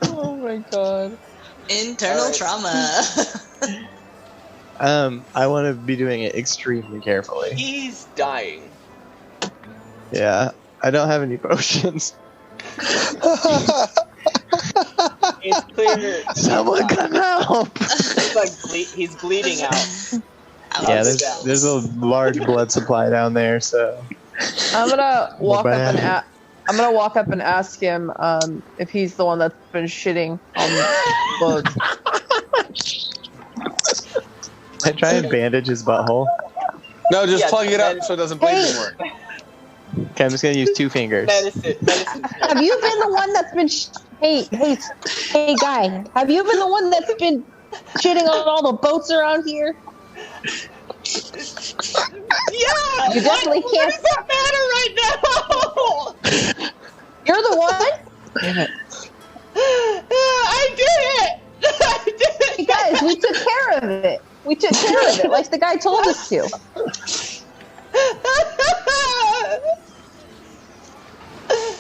Oh, my God. Internal trauma. I want to be doing it extremely carefully. He's dying. Yeah, I don't have any potions. It's clear. Someone come help! He's bleeding out. Yeah, there's a large blood supply down there, so. I'm gonna walk up and ask him if he's the one that's been shitting on the. I try and bandage his butthole. No, just plug it up so it doesn't bleed anymore. Okay, I'm just gonna use 2 fingers. Medicine. Have you been the one that's been? Hey, guy. Have you been the one that's been shitting on all the boats around here? Yeah. You definitely can't. What does that matter right now? You're the one. Damn it. I did it. Hey guys, we took care of it. We took care of it, like the guy told us to.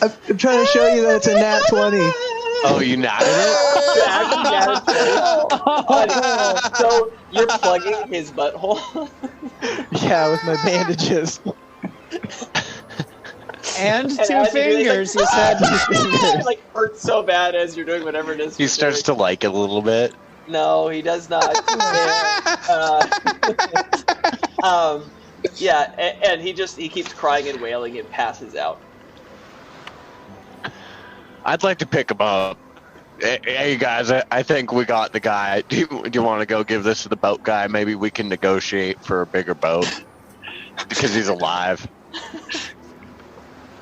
I'm trying to show you that it's a nat 20. Oh, you natted it? So you're plugging his butthole? Yeah, with my bandages. And 2 fingers, he said. It like hurts so bad as you're doing whatever it is. He starts to like it a little bit. No, he does not. Yeah, and he keeps crying and wailing and passes out. I'd like to pick him up. Hey guys, I think we got the guy. Do you want to go give this to the boat guy? Maybe we can negotiate for a bigger boat because he's alive.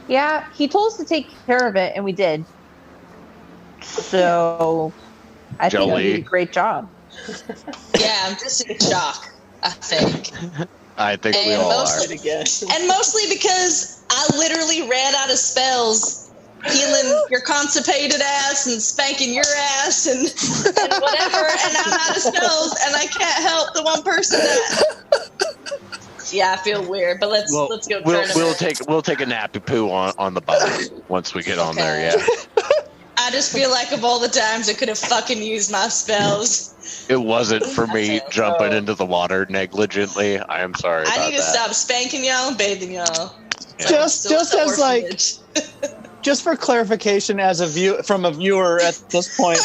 Yeah, he told us to take care of it, and we did. So, I think we did a great job. Yeah, I'm just in shock, I think. I think we all are. And mostly because I literally ran out of spells healing your constipated ass and spanking your ass and whatever, and I'm out of spells, and I can't help the one person that... Yeah, I feel weird, but let's go. We'll take a nappy poo on the boat once we get on there. Yeah. I just feel like of all the times I could have fucking used my spells. It wasn't for me jumping into the water negligently. I am sorry. I about need to that. stop spanking y'all and bathing y'all. Yeah. Just as like, just for clarification, as from a viewer at this point,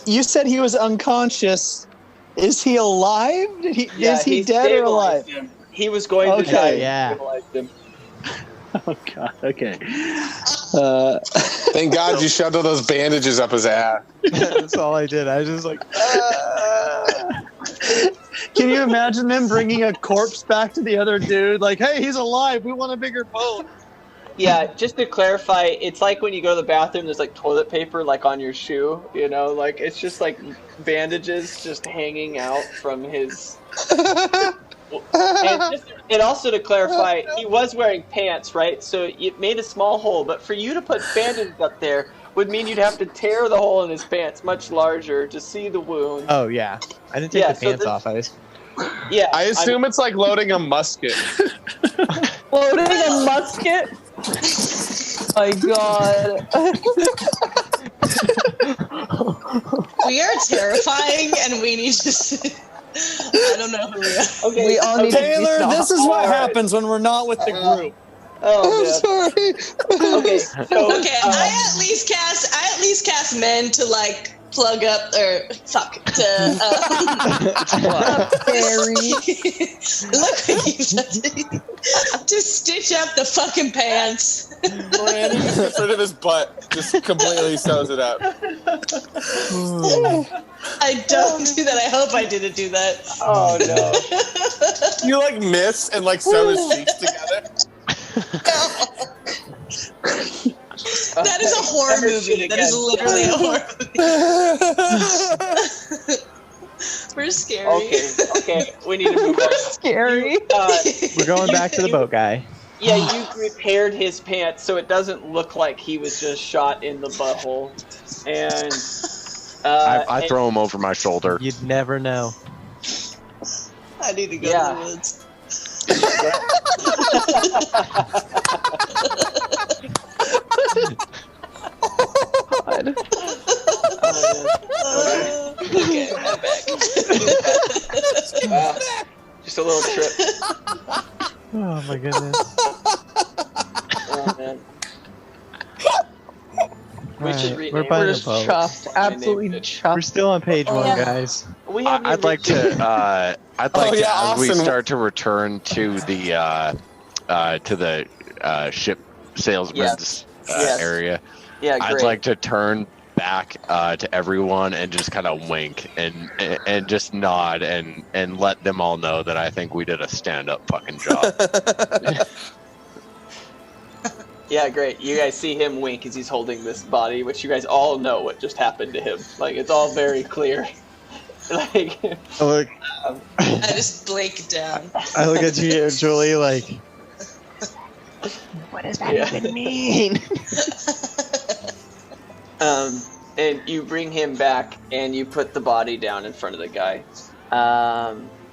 you said he was unconscious. Is he alive? Is he dead or alive? Him. He was going to die. Yeah. Him. Oh God. Okay. Thank God you shoved all those bandages up his ass. That's all I did. I was just like. Can you imagine them bringing a corpse back to the other dude? Like, hey, he's alive. We want a bigger boat. Yeah, just to clarify, it's like when you go to the bathroom, there's like toilet paper like on your shoe, you know, like it's just like bandages just hanging out from his. And also to clarify, he was wearing pants, right? So it made a small hole, but for you to put bandages up there would mean you'd have to tear the hole in his pants much larger to see the wound. Oh yeah, I didn't take the pants off. I assume it's like loading a musket. Loading a musket? my god. We are terrifying, and we need to. I don't know who we are. Okay, We all need to be Taylor, stopped. this is what happens when we're not with the group. Oh, man. Sorry. Okay, so, Okay, I at least cast men to like plug up or fuck to Barry. look what you did. To stitch up the fucking pants. Randy just gets rid of his butt. Just completely sews it up. I don't do that. I hope I didn't do that. oh no. You like miss and like sew his cheeks together. That is a horror movie. That is literally a horror movie. We're scary. Okay, we need to move on. Scary. We're going back to the boat guy. Yeah, you repaired his pants so it doesn't look like he was just shot in the butthole. And I throw him over my shoulder. You'd never know. I need to go Yeah. to the woods. God. Okay, I'm back. just a little trip. Oh my goodness. Oh man. We should rename We're it. buying We're a just boat. chuffed. Absolutely chuffed. We're still on page one, Yeah. guys. We have I'd like to. I'd like to, yeah, as we Austin. start to return to the ship salesman's Yes. area. Yeah, I'd great. like to turn back to everyone and just kind of wink and just nod and let them all know that I think we did a stand-up fucking job. Yeah, great. You guys see him wink as he's holding this body, which you guys all know what just happened to him. Like, it's all very clear. Like, I look, I just blink down. I look at you, Julie, like, what does that Yeah. even mean? and you bring him back and you put the body down in front of the guy.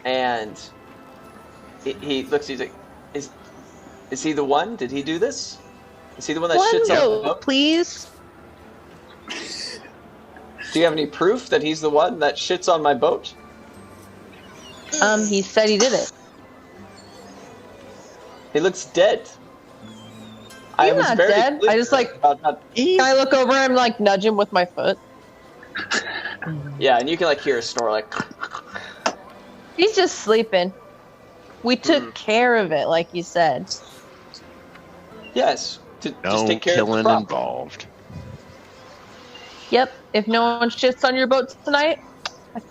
And he looks, he's like, is he the one? Did he do this? Is he the one that shits on the One boat? please. Do you have any proof that he's the one that shits on my boat? He said he did it. He looks dead. He's not dead. I just like, I look over and like nudge him with my foot. Yeah, and you can like hear a snore like. He's just sleeping. We took care of it, like you said. Yes, to No just take care killing of the problem. involved. Yep. If no one shits on your boat tonight,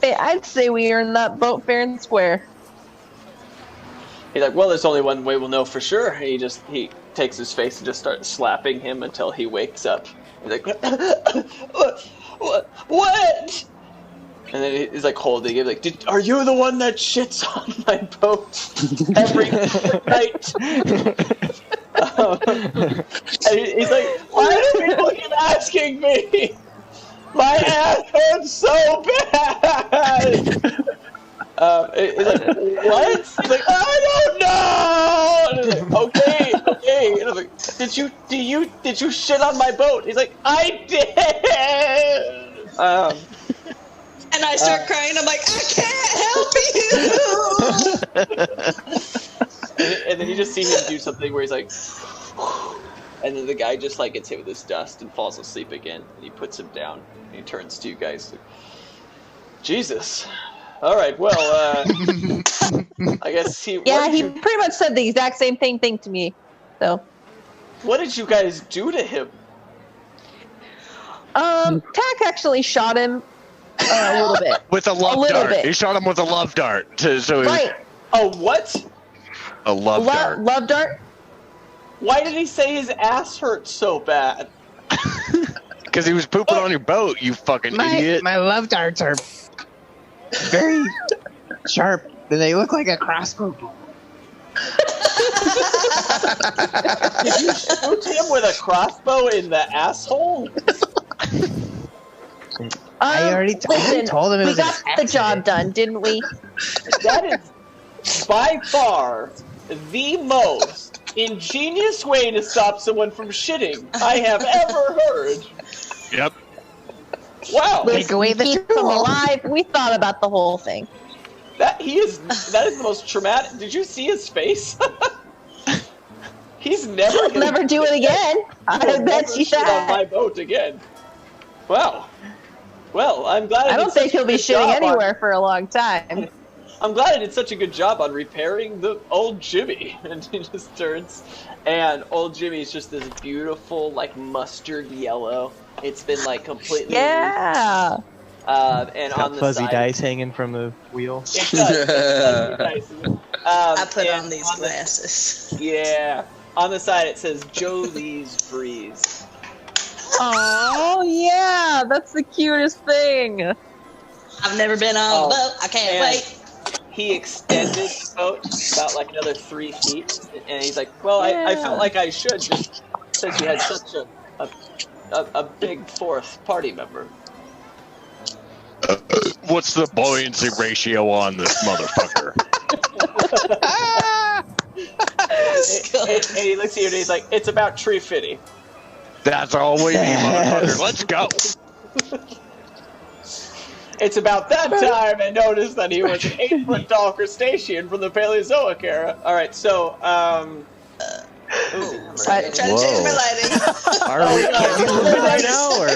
I'd say we earned that boat fair and square. He's like, well, there's only one way we'll know for sure. He takes his face and just starts slapping him until he wakes up. He's like, what? And then he's like holding him, like, are you the one that shits on my boat every night? And he's like, why do people keep asking me? My ass hurts so bad. He's like, what? He's like, I don't know. And he's like, okay. And I'm like, did you shit on my boat? He's like, I did. And I start crying. I'm like, I can't help you. and then you just see him do something where he's like, and then the guy just like gets hit with his dust and falls asleep again. And he puts him down. And he turns to you guys. Like, Jesus. All right. Well, I guess he. Yeah, he pretty much said the exact same thing to me. So. What did you guys do to him? Tack actually shot him a little bit. With a love dart. Bit. He shot him with a love dart. Right. Oh, what? A love dart. Love dart? Why did he say his ass hurt so bad? Because he was pooping on your boat, you fucking idiot. My love darts are very sharp, and they look like a crossbow bolt. Did you shoot him with a crossbow in the asshole? I already told him it we was got the job done, didn't we? That is by far the most ingenious way to stop someone from shitting I have ever heard. Yep. Wow. Take away the keep them alive. We thought about the whole thing. That is the most traumatic. Did you see his face? He's never never do it again. I bet you shit on my boat again. Wow. Well, I'm glad. I don't think he'll be shitting anywhere for a long time. I'm glad I did such a good job on repairing the old Jimmy. And he just turns, and old Jimmy's just this beautiful, like, mustard yellow. It's been, like, completely... Yeah! And it's on got the fuzzy side... dice hanging from the wheel. It does. I put on these glasses. Yeah. On the side it says Jolie's Breeze. Oh, yeah! That's the cutest thing! I've never been on a boat. I can't wait. He extended the boat about like another 3 feet, and he's like, "Well, I felt like I should just since you had such a big fourth party member." What's the buoyancy ratio on this motherfucker? and he looks at you and he's like, "It's about 350." That's all we need, motherfucker. Let's go. It's about that time I noticed that he was an 8-foot tall crustacean from the Paleozoic era. All right, so trying to change my lighting. Are we right now, or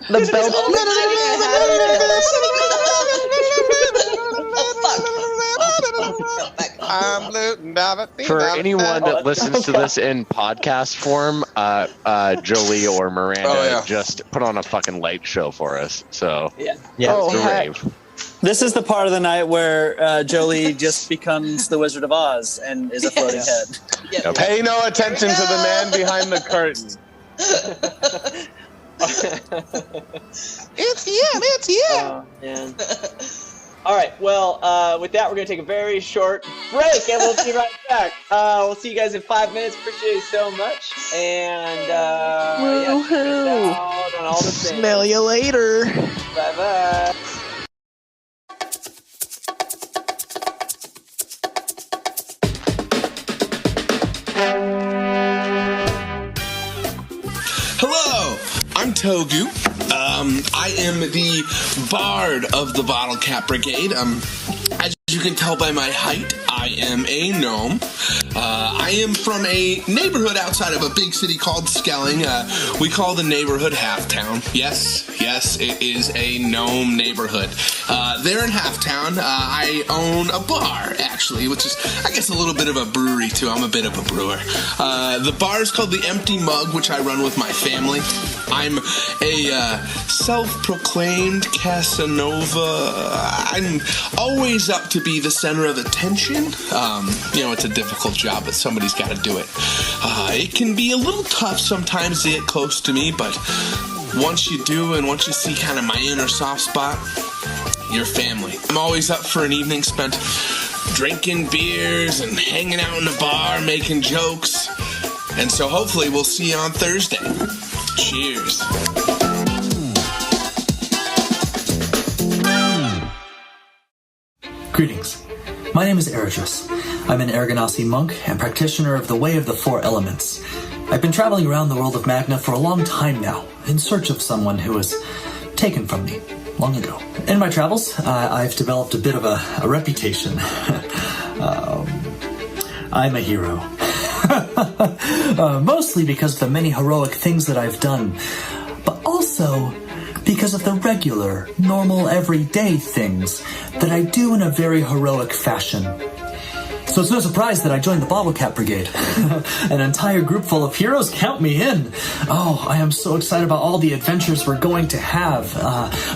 the belt? For anyone that listens to this in podcast form, Jolie or Miranda just put on a fucking light show for us. So yeah. It's a rave. This is the part of the night where Jolie just becomes the Wizard of Oz and is a floating head. Yep. Pay no attention to the man behind the curtain. It's him. Oh, man. All right, well, with that, we're going to take a very short break, and we'll be right back. We'll see you guys in 5 minutes. Appreciate you so much. And, check us out on all the things. Smell you later. Bye-bye. Hello, I'm Togu. I am the bard of the Bottle Cap Brigade. As you can tell by my height, I am a gnome. I am from a neighborhood outside of a big city called Skelling. We call the neighborhood Halftown. Yes, it is a gnome neighborhood. There in Halftown, I own a bar, actually, which is, I guess, a little bit of a brewery, too. I'm a bit of a brewer. The bar is called the Empty Mug, which I run with my family. I'm a self-proclaimed Casanova. I'm always up to be the center of attention. It's a difficult job, but somebody's got to do it. It can be a little tough sometimes to get close to me, but once you do and once you see kind of my inner soft spot, you're family. I'm always up for an evening spent drinking beers and hanging out in the bar, making jokes. And so hopefully we'll see you on Thursday. Cheers. Greetings. My name is Eridris. I'm an Aragonasi monk and practitioner of the Way of the Four Elements. I've been traveling around the world of Magna for a long time now, in search of someone who was taken from me long ago. In my travels, I've developed a bit of a reputation. I'm a hero. Mostly because of the many heroic things that I've done, but also because of the regular, normal, everyday things that I do in a very heroic fashion. So it's no surprise that I joined the Bottle Cap Brigade. An entire group full of heroes, count me in. Oh, I am so excited about all the adventures we're going to have.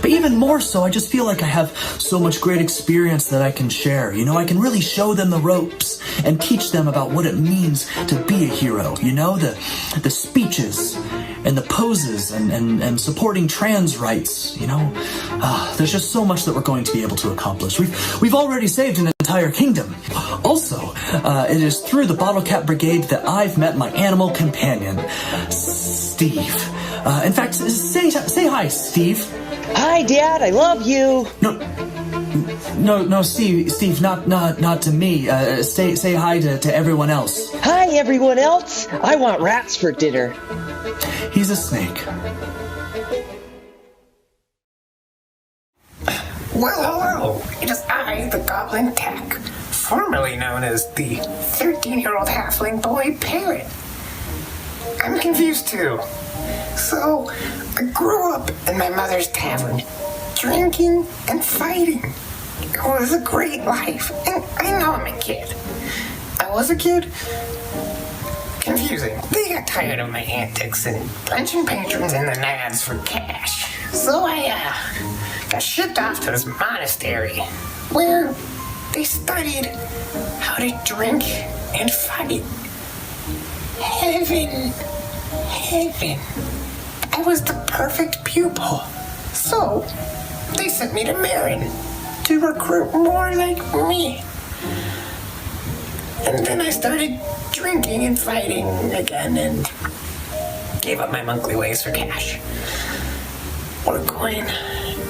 But even more so, I just feel like I have so much great experience that I can share. I can really show them the ropes and teach them about what it means to be a hero. The speeches and the poses and supporting trans rights. There's just so much that we're going to be able to accomplish. We've already saved an entire kingdom. Also, it is through the Bottle Cap Brigade that I've met my animal companion, Steve. In fact, say hi, Steve. Hi, Dad. I love you. No, No, Steve, not to me. Say hi to everyone else. Hi, everyone else. I want rats for dinner. He's a snake. Well, hello. It is I, the Goblin Tech, formerly known as the 13-year-old halfling boy Parrot. I'm confused too. So, I grew up in my mother's tavern, drinking and fighting. It was a great life, and I know I'm a kid. I was a kid. Confusing. They got tired of my antics and punching patrons in the nads for cash. So I got shipped off to this monastery where they studied how to drink and fight. Heaven. I was the perfect pupil. So they sent me to Marin to recruit more like me. And then I started drinking and fighting again and gave up my monthly ways for cash. Or coin.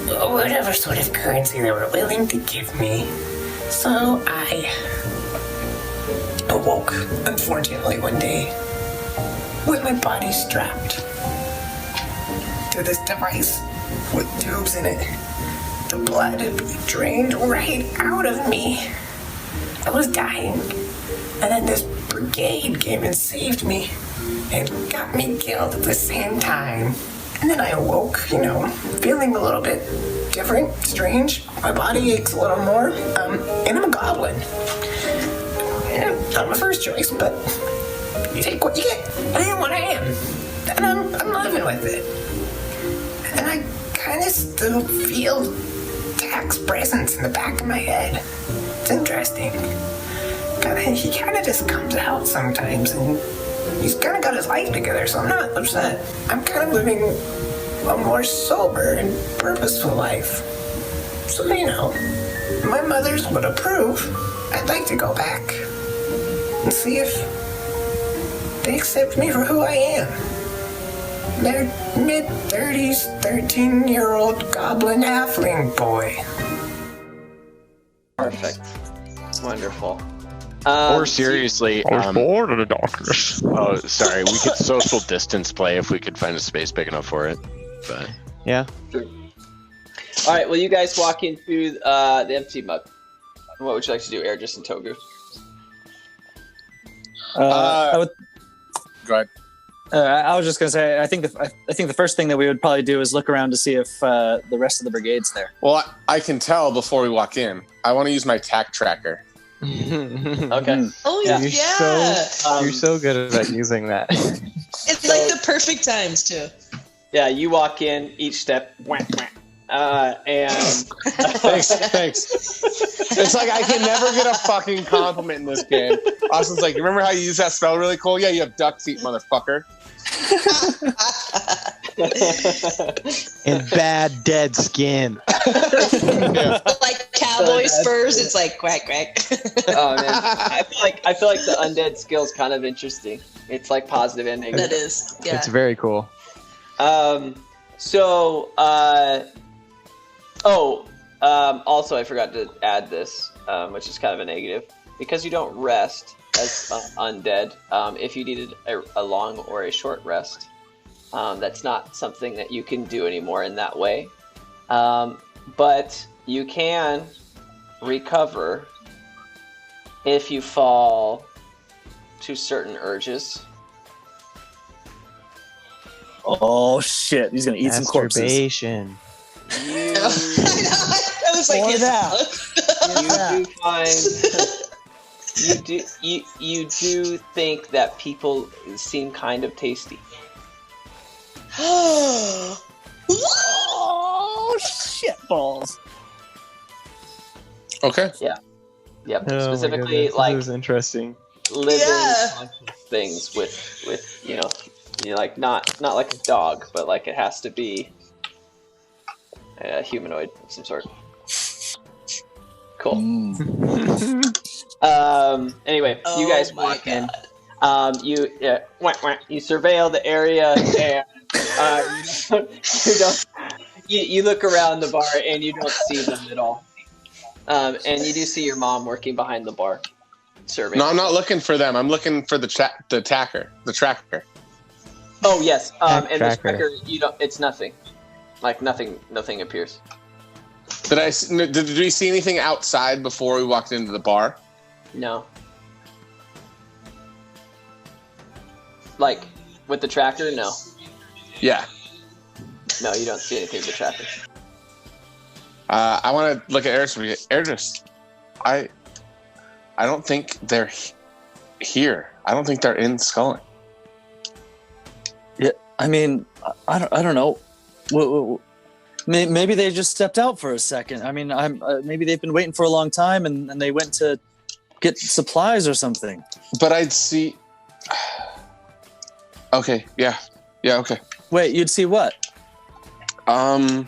Whatever sort of currency they were willing to give me. So I awoke, unfortunately, one day with my body strapped to this device with tubes in it. The blood had been drained right out of me. I was dying. And then this brigade came and saved me and got me killed at the same time. And then I awoke, feeling a little bit different, strange. My body aches a little more. And I'm a goblin. Not my first choice, but you take what you get. I am what I am. And I'm living with it. And I kind of still feel Tak's presence in the back of my head. It's interesting. He kind of just comes out sometimes, and he's kind of got his life together, so I'm not upset. I'm kind of living a more sober and purposeful life. So, my mothers would approve. I'd like to go back and see if they accept me for who I am. They're mid-30s, 13-year-old goblin halfling boy. Perfect. Wonderful. Or seriously, I was bored of the doctors. Oh, sorry. We could social distance play if we could find a space big enough for it. But yeah. All right. Well, you guys walk into the empty mug. What would you like to do, Ergis and Togu? I would. Go ahead. I was just gonna say, I think the first thing that we would probably do is look around to see if the rest of the brigade's there. Well, I can tell before we walk in. I want to use my tack tracker. Okay. Oh You're yeah. so good at using that. It's like the perfect times too. Yeah, you walk in each step, and thanks. It's like I can never get a fucking compliment in this game. Austin's like, you remember how you use that spell really cool? Yeah, you have duck feet, motherfucker. And bad dead skin. Yeah. Like cowboy spurs, it's like quack quack. Oh man, I feel like the undead skill's kind of interesting. It's like positive and negative. That is, yeah. It's very cool. Also I forgot to add this, which is kind of a negative. Because you don't rest as undead, if you needed a long or a short rest, that's not something that you can do anymore in that way. But you can recover if you fall to certain urges. Oh shit! He's gonna eat some corpses. Masturbation. I was like, Or You do think that people seem kind of tasty. Oh shit balls! Okay. Yeah. Yep. Oh, Specifically, this like is interesting. living conscious things with like not like a dog, but like it has to be a humanoid of some sort. Cool. Anyway, you guys walk in. You surveil the area, and you look around the bar and you don't see them at all. And you do see your mom working behind the bar, serving. No, I'm not looking for them. I'm looking for the tracker. Oh yes, and the tracker. tracker, you don't. It's nothing. Like nothing appears. Did we see anything outside before we walked into the bar? No. Like with the tracker, no. Yeah. No, you don't see anything with the tracker. I want to look at Eris. I don't think they're here. I don't think they're in Sculling. Yeah, I mean, I don't know. Maybe they just stepped out for a second. I mean, maybe they've been waiting for a long time and they went to get supplies or something. But I'd see. Okay. Yeah. Okay. Wait, you'd see what? I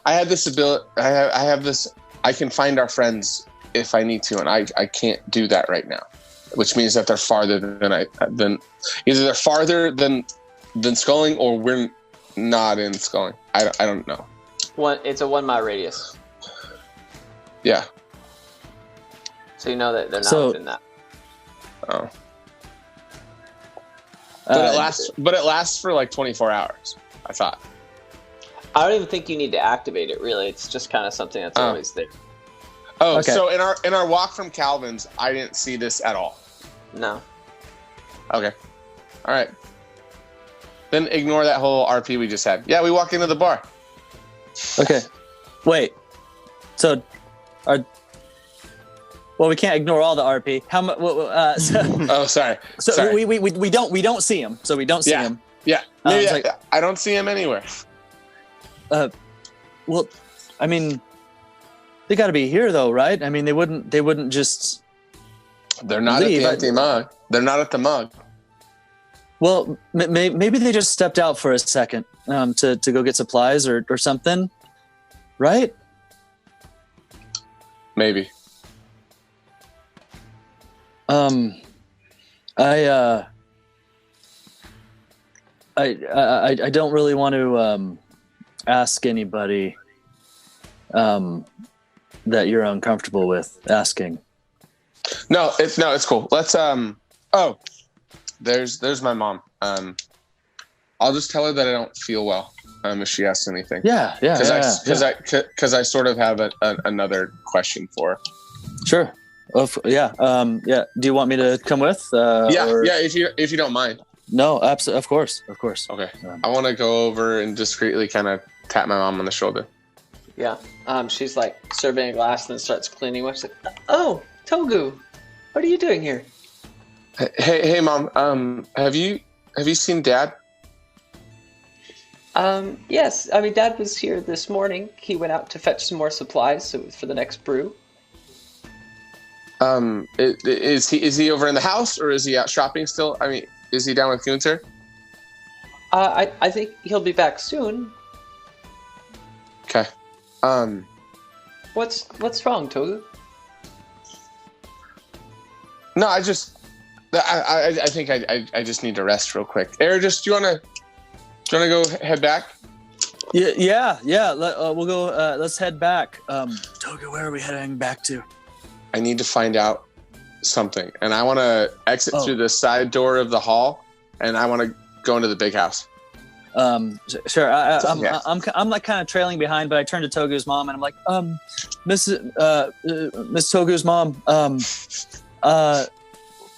had this ability. I have this. I can find our friends if I need to, and I can't do that right now, which means that they're farther than either they're farther than Sculling, or we're not in Sculling. I don't know. It's a 1 mile radius. Yeah. So you know that they're not within that. Oh. But it lasts for like 24 hours. I thought. I don't even think you need to activate it. Really, it's just kind of something that's always there. Oh, Okay. So in our walk from Calvin's, I didn't see this at all. No. Okay. All right. Then ignore that whole RP we just had. Yeah, we walk into the bar. Okay. Wait. So, well, we can't ignore all the RP. How much? Oh, sorry. So Sorry. we don't see him. So we don't see him. Yeah. Maybe I don't see him anywhere. Well, I mean, they got to be here though, right? I mean, they wouldn't just. They're not leave. at the mug. They're not at the mug. Well, maybe they just stepped out for a second to go get supplies or something, right? Maybe. I don't really want to ask anybody that you're uncomfortable with asking. No, it's cool. Let's oh, there's my mom. I'll just tell her that I don't feel well if she asks anything. Yeah. Because I sort of have another question for her. Sure. Yeah. Do you want me to come with? Yeah. Or... Yeah. If you don't mind. No, absolutely. Of course. Okay. I want to go over and discreetly kind of tap my mom on the shoulder. Yeah. She's like surveying a glass and then starts cleaning one. She's like, "Oh, Togu, what are you doing here?" Hey, Mom. Have you seen Dad? Yes. I mean, Dad was here this morning. He went out to fetch some more supplies for the next brew. Is he over in the house, or is he out shopping still? I mean, is he down with Gunther? I think he'll be back soon. Okay. What's wrong, Togu? No, I think I just need to rest real quick. Eris, do you wanna go head back? Yeah. We'll go. Let's head back. Togu, where are we heading back to? I need to find out something, and I want to exit through the side door of the hall, and I want to go into the big house. Sure. I'm like kind of trailing behind, but I turn to Togu's mom, and I'm like, Miss Togu's mom,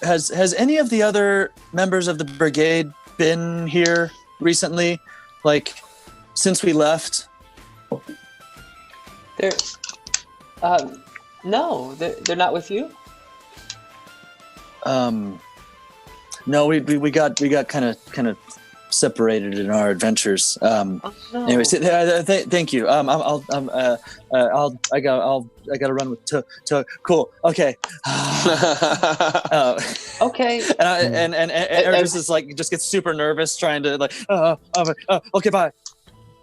has any of the other members of the brigade been here recently, like since we left? No, they're not with you. No, we got kind of separated in our adventures. No. Anyways, thank you. I gotta run with cool. Okay. Okay. And Eris is like just gets super nervous trying to like. Okay, bye.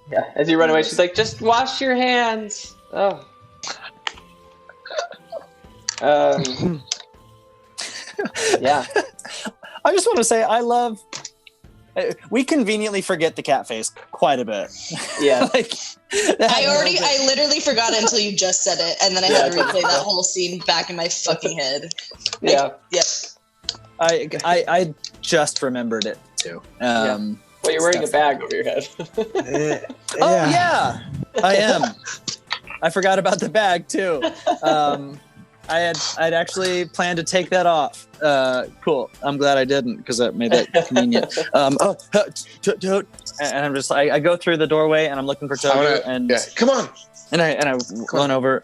Yeah. As you run away, she's like, "Just wash your hands." Oh. Yeah. I just want to say I love. We conveniently forget the cat face quite a bit. Yeah. I literally forgot it until you just said it, and then I had to replay that whole scene back in my fucking head. Yeah. Yep. I just remembered it too. Well, you're wearing a bag over your head. Oh yeah, I am. I forgot about the bag too. I'd actually planned to take that off. Cool. I'm glad I didn't because that made that convenient. And I'm just I go through the doorway and I'm looking for Togu and come on. And I run over.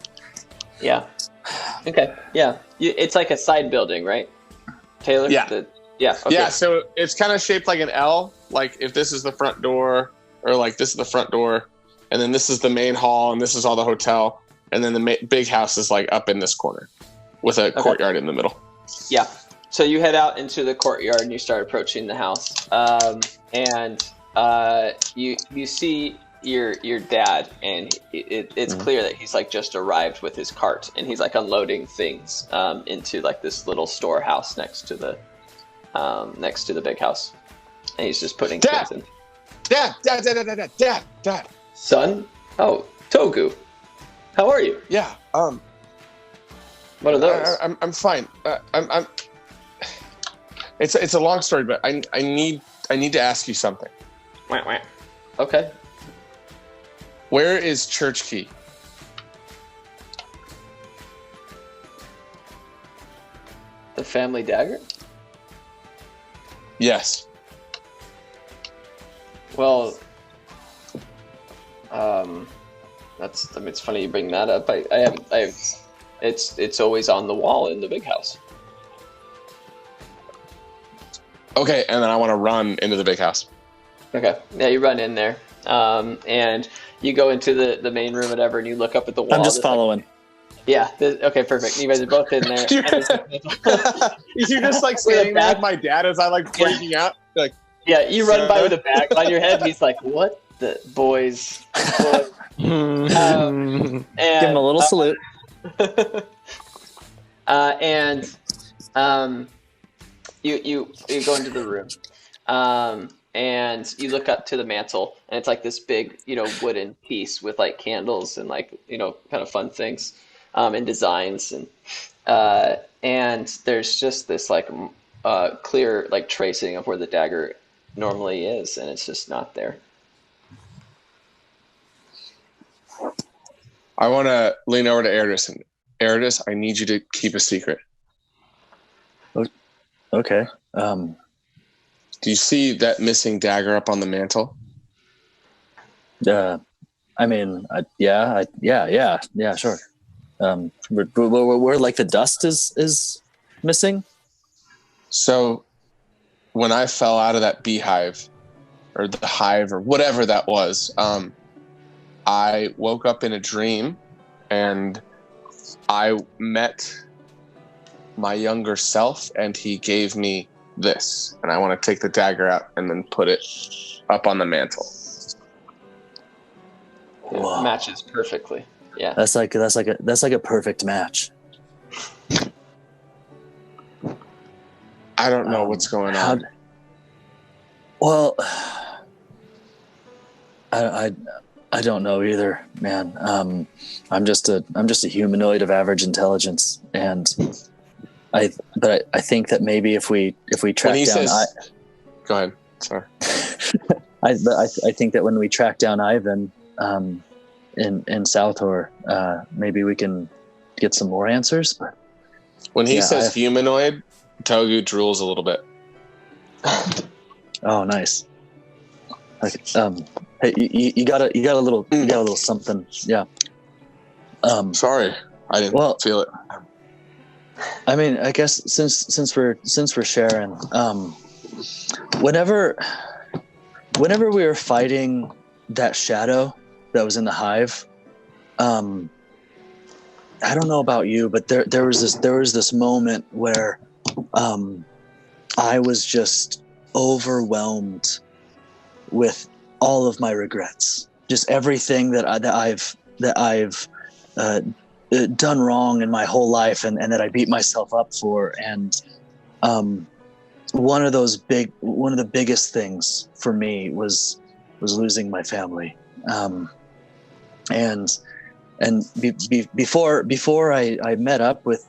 Yeah. Okay. Yeah. It's like a side building, right? Taylor? Yeah. Okay. Yeah, so it's kind of shaped like an L. Like if this is the front door, or like this is the front door, and then this is the main hall, and this is all the hotel, and then the big house is like up in this corner with a courtyard in the middle. Yeah. So you head out into the courtyard and you start approaching the house. And you see your dad, and it's clear that he's like just arrived with his cart, and he's like unloading things into like this little storehouse next to the big house, and he's just putting things in. Dad. Son? Oh, Togu. How are you? Yeah. What are those? I'm fine. It's a long story, but I need to ask you something. Okay. Where is Church Key? The family dagger? Yes. Well, it's funny you bring that up. It's always on the wall in the big house. Okay, and then I want to run into the big house. Okay. Yeah, you run in there, and you go into the main room, whatever, and you look up at the wall. I'm just following. Okay, perfect. You guys are both in there. You're just like standing there with my dad as I like freaking out. Like, yeah, you run by with a bag on your head, and he's like, "What the boys?" Give him a little salute. You go into the room, and you look up to the mantle, and it's like this big, wooden piece with like candles and like kind of fun things, and designs, and there's just this like clear like tracing of where the dagger normally is, and it's just not there. I want to lean over to Eridus, and Eridus, I need you to keep a secret. Okay. Do you see that missing dagger up on the mantle? I mean, yeah, sure. Where like the dust is missing. So, when I fell out of that beehive, or the hive, or whatever that was, I woke up in a dream, and I met my younger self, and he gave me this, and I want to take the dagger out and then put it up on the mantle. It matches perfectly. Yeah, that's like a perfect match. I don't know what's going on. Well, I don't know either, man. I'm just a humanoid of average intelligence, and I think that maybe if we track down, go ahead. Sorry. I think that when we track down Ivan, in Southor, maybe we can get some more answers. But when he says humanoid, Togu drools a little bit. Oh, nice. Okay. Hey, you got a little something. Yeah. Sorry, I didn't feel it. I mean, I guess since we're sharing, whenever we were fighting that shadow that was in the hive, I don't know about you, but there was this moment where I was just overwhelmed with all of my regrets, just everything that I've done wrong in my whole life, and that I beat myself up for. And one of the biggest things for me was losing my family. Before I met up with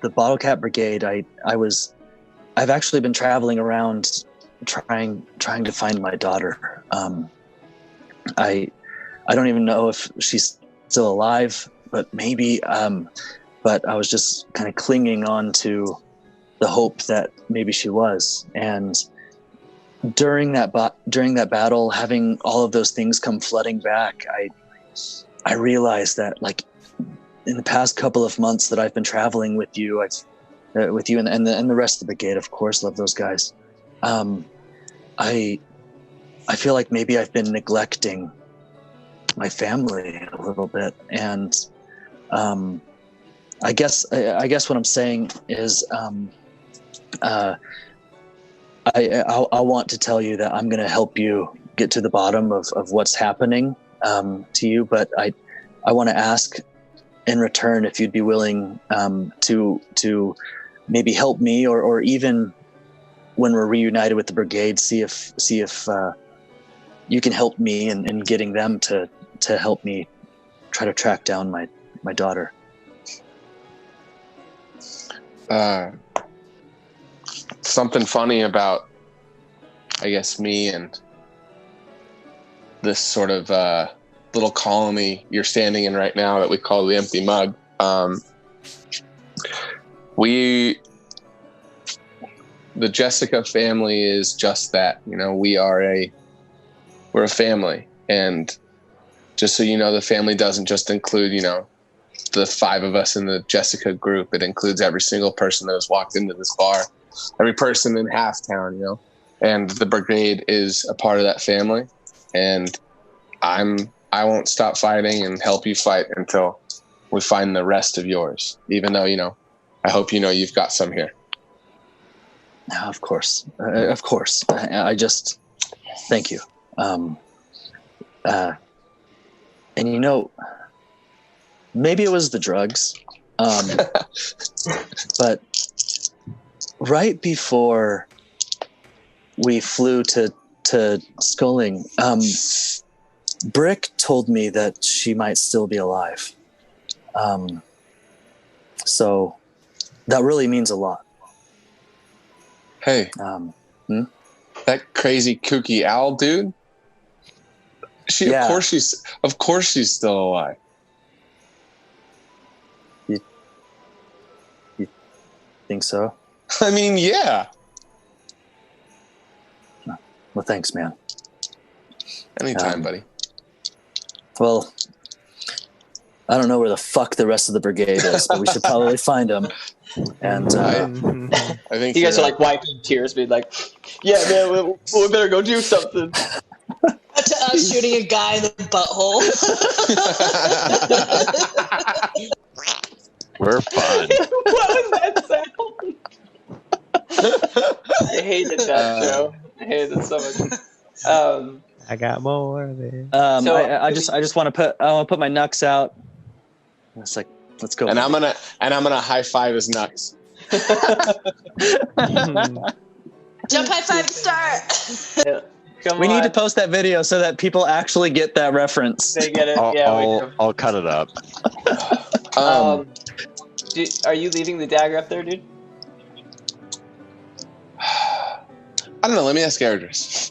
the Bottle Cap Brigade, I've actually been traveling around trying to find my daughter. I don't even know if she's still alive, but maybe. But I was just kind of clinging on to the hope that maybe she was. And during that battle, having all of those things come flooding back, I realized that, like, in the past couple of months that I've been traveling with you, and the rest of the brigade, of course, love those guys. I feel like maybe I've been neglecting my family a little bit, and I guess what I'm saying is, I want to tell you that I'm going to help you get to the bottom of what's happening to you, but I want to ask in return if you'd be willing to maybe help me, or even when we're reunited with the brigade, see if you can help me in getting them to help me try to track down my daughter. Something funny about, I guess, me and this sort of little colony you're standing in right now that we call the Empty Mug. The Jessica family is just that. We're a family, and just so you know, the family doesn't just include the 5 of us in the Jessica group. It includes every single person that has walked into this bar, every person in Halftown, and the brigade is a part of that family. And I won't stop fighting and help you fight until we find the rest of yours, even though, I hope you've got some here. Of course. I just, thank you. And maybe it was the drugs, but right before we flew to Sculling, Brick told me that she might still be alive. So that really means a lot. Hey, that crazy kooky owl dude. Of course she's still alive. You think so? I mean, yeah. Well, thanks, man. Anytime, buddy. Well, I don't know where the fuck the rest of the brigade is, but we should probably find them. And I think you guys are like wiping tears, being like, "Yeah, man, we better go do something." To us shooting a guy in the butthole. We're fun. What was that sound? I hated that show. I hated it so much. I got more of it. I just want to put my knucks out. It's like, let's go. And I'm gonna high five his nuts. Jump high five to start. Yeah. We need to post that video so that people actually get that reference. They get it. I'll cut it up. Are you leaving the dagger up there, dude? I don't know. Let me ask Airdris.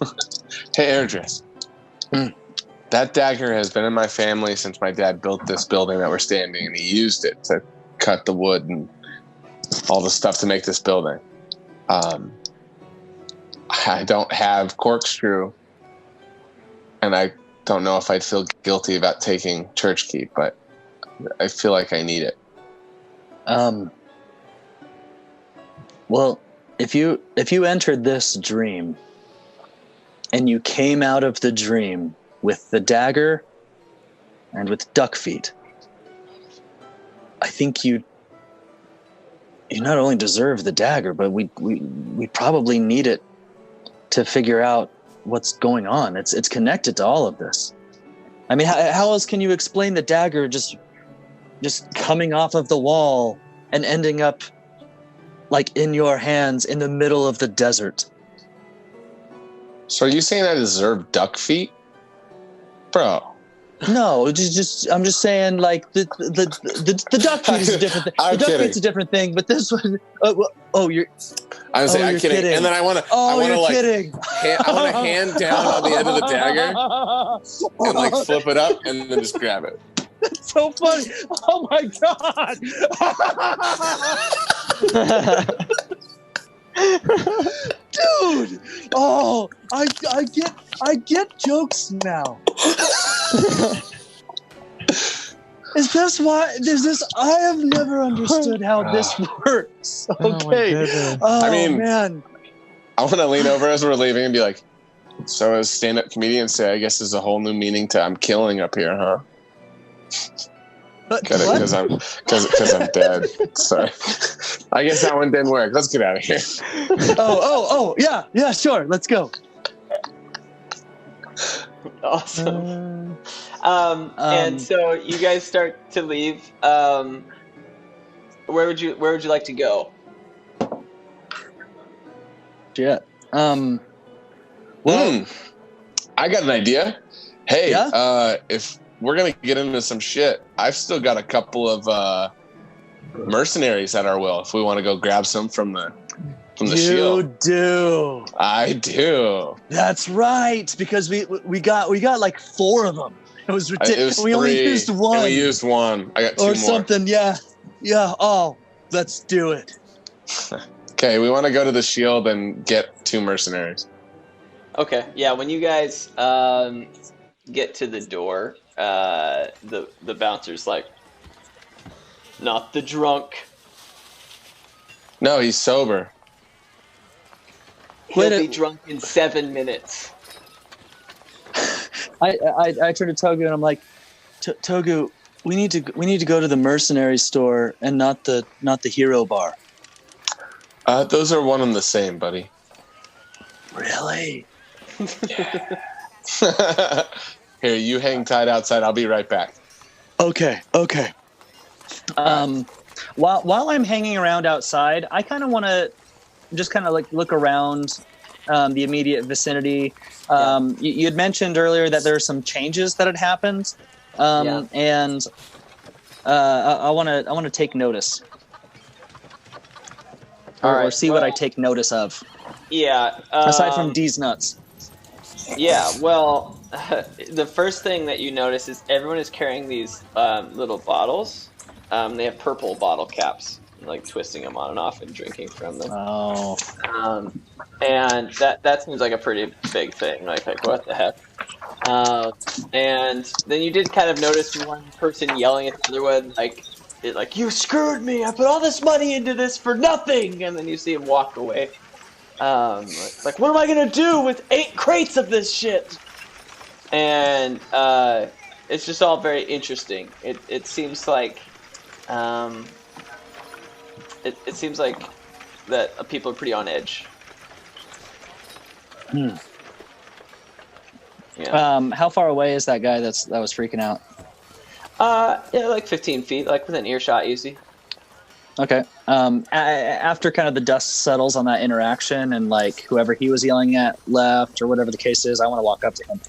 Hey, Airdris. That dagger has been in my family since my dad built this building that we're standing, and he used it to cut the wood and all the stuff to make this building. I don't have corkscrew, and I don't know if I'd feel guilty about taking church keep, but I feel like I need it. Well, if you entered this dream and you came out of the dream with the dagger and with duck feet, I think you not only deserve the dagger, but we probably need it to figure out what's going on. It's connected to all of this. I mean, how else can you explain the dagger just coming off of the wall and ending up like in your hands in the middle of the desert? So are you saying I deserve duck feet? Bro, No, just I'm just saying, like the duck feed is a different thing. The duck feed's a different thing, but this one, you're. I was saying, I'm kidding. And then I want to. I want to like. Kidding. I want to hand down on the end of the dagger and like flip it up and then just grab it. That's so funny! Oh my god! Dude! Oh, I get jokes now. Is this why? Is this? I have never understood how this works. Okay. I mean, man. I want to lean over as we're leaving and be like, "So as stand-up comedians say, I guess there's a whole new meaning to I'm killing up here, huh?" Because I'm dead. Sorry. I guess that one didn't work. Let's get out of here. Yeah, sure. Let's go. Awesome. And so you guys start to leave. Where would you like to go? Yeah. I got an idea. Hey, if we're gonna get into some shit, I've still got a couple of mercenaries at our will. If we want to go grab some from the shield. You do. I do. That's right, because we got like 4 of them. It was ridiculous. We only used one. And we used one. I got 2 more. Or something. Yeah. Oh, let's do it. Okay, we want to go to the shield and get 2 mercenaries. Okay. Yeah. When you guys get to the door, the bouncer's like, "Not the drunk." No, he's sober. He'll be drunk in 7 minutes. I turn to Togu and I'm like, Togu, we need to go to the mercenary store and not the hero bar. Those are one and the same, buddy. Really? Yeah. Here, you hang tight outside. I'll be right back. Okay. While I'm hanging around outside, I kind of want to just kind of like look around the immediate vicinity. You had mentioned earlier that there are some changes that had happened, and I want to take notice, or see what I take notice of. Yeah. Aside from D's nuts. Yeah. Well, the first thing that you notice is everyone is carrying these little bottles. They have purple bottle caps, like twisting them on and off and drinking from them. Oh. And that seems like a pretty big thing. Like what the heck? And then you did kind of notice one person yelling at the other one, like you screwed me! I put all this money into this for nothing! And then you see him walk away. Like what am I gonna do with 8 crates of this shit? And it's just all very interesting. It seems like it seems like that people are pretty on edge. Yeah. How far away is that guy that was freaking out? Yeah, like 15 feet, like within earshot, easy. Okay. After kind of the dust settles on that interaction and like whoever he was yelling at left or whatever the case is, I want to walk up to him.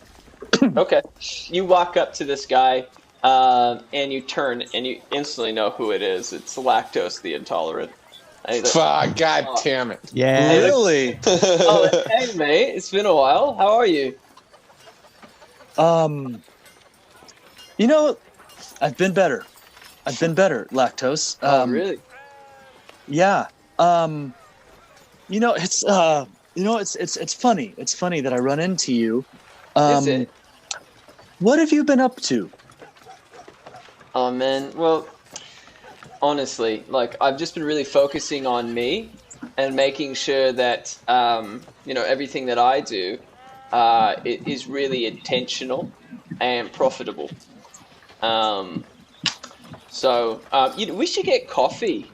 Okay. You walk up to this guy, and you turn, and you instantly know who it is. It's Lactose the Intolerant. Fuck, God damn it. Yeah. Really? Hey, mate. It's been a while. How are you? I've been better, Lactose. Really? Yeah. It's funny. It's funny that I run into you. Is it? What have you been up to? Oh, man. Well, honestly, I've just been really focusing on me and making sure that, everything that I do it is really intentional and profitable. We should get coffee.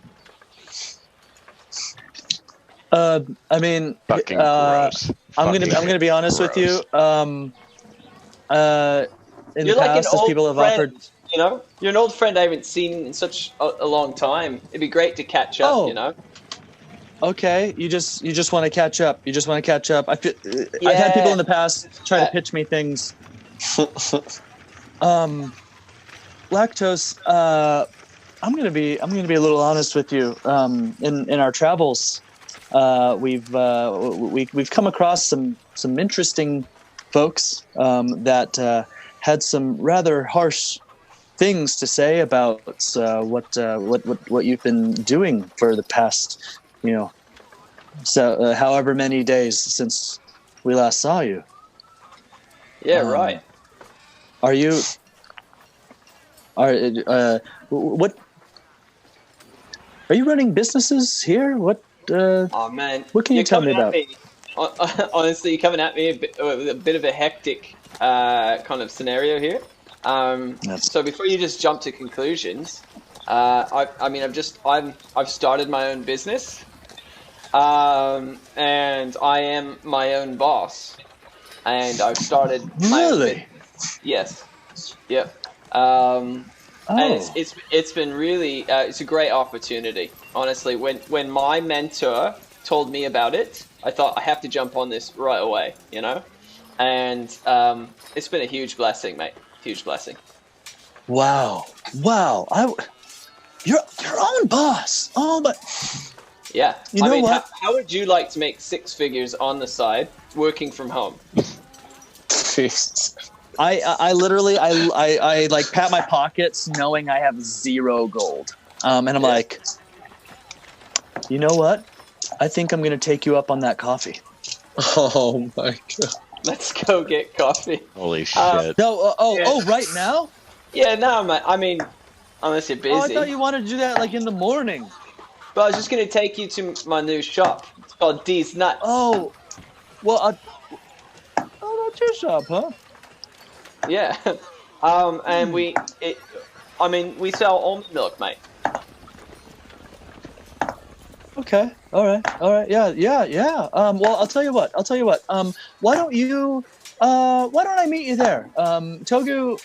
I mean, fucking gross. I'm gonna be honest with you. In You're the like past, an old people have friend, offered. You're an old friend I haven't seen in such a long time. It'd be great to catch up. Okay, you just want to catch up. I've had people in the past try to pitch me things. Lactose. I'm gonna be a little honest with you. In our travels, we've come across some interesting folks that had some rather harsh things to say about what you've been doing for the past, however many days since we last saw you. Yeah, right. Are you? What? Are you running businesses here? What? Oh man, What can you tell me about? Honestly, you're coming at me with a bit of a hectic kind of scenario here. So before you just jump to conclusions, I've started my own business, and I am my own boss, and I've started my own business. Yes, yep. And it's been really it's a great opportunity. Honestly, when my mentor told me about it, I thought I have to jump on this right away. And it's been a huge blessing, mate. Huge blessing. Wow. You're your own boss. Oh, but yeah. You know what? How would you like to make 6 figures on the side, working from home? I literally like pat my pockets knowing I have 0 gold, and I'm like, you know what? I think I'm gonna take you up on that coffee. Oh my god. Let's go get coffee. Holy shit. Right now? Yeah, no, mate. I mean, unless you're busy. Oh, I thought you wanted to do that like in the morning. But I was just going to take you to my new shop. It's called D's Nuts. Oh, well, that's your shop, huh? Yeah. And we sell almond milk, mate. Okay. All right. Yeah. Well, I'll tell you what. Why don't I meet you there? Togu,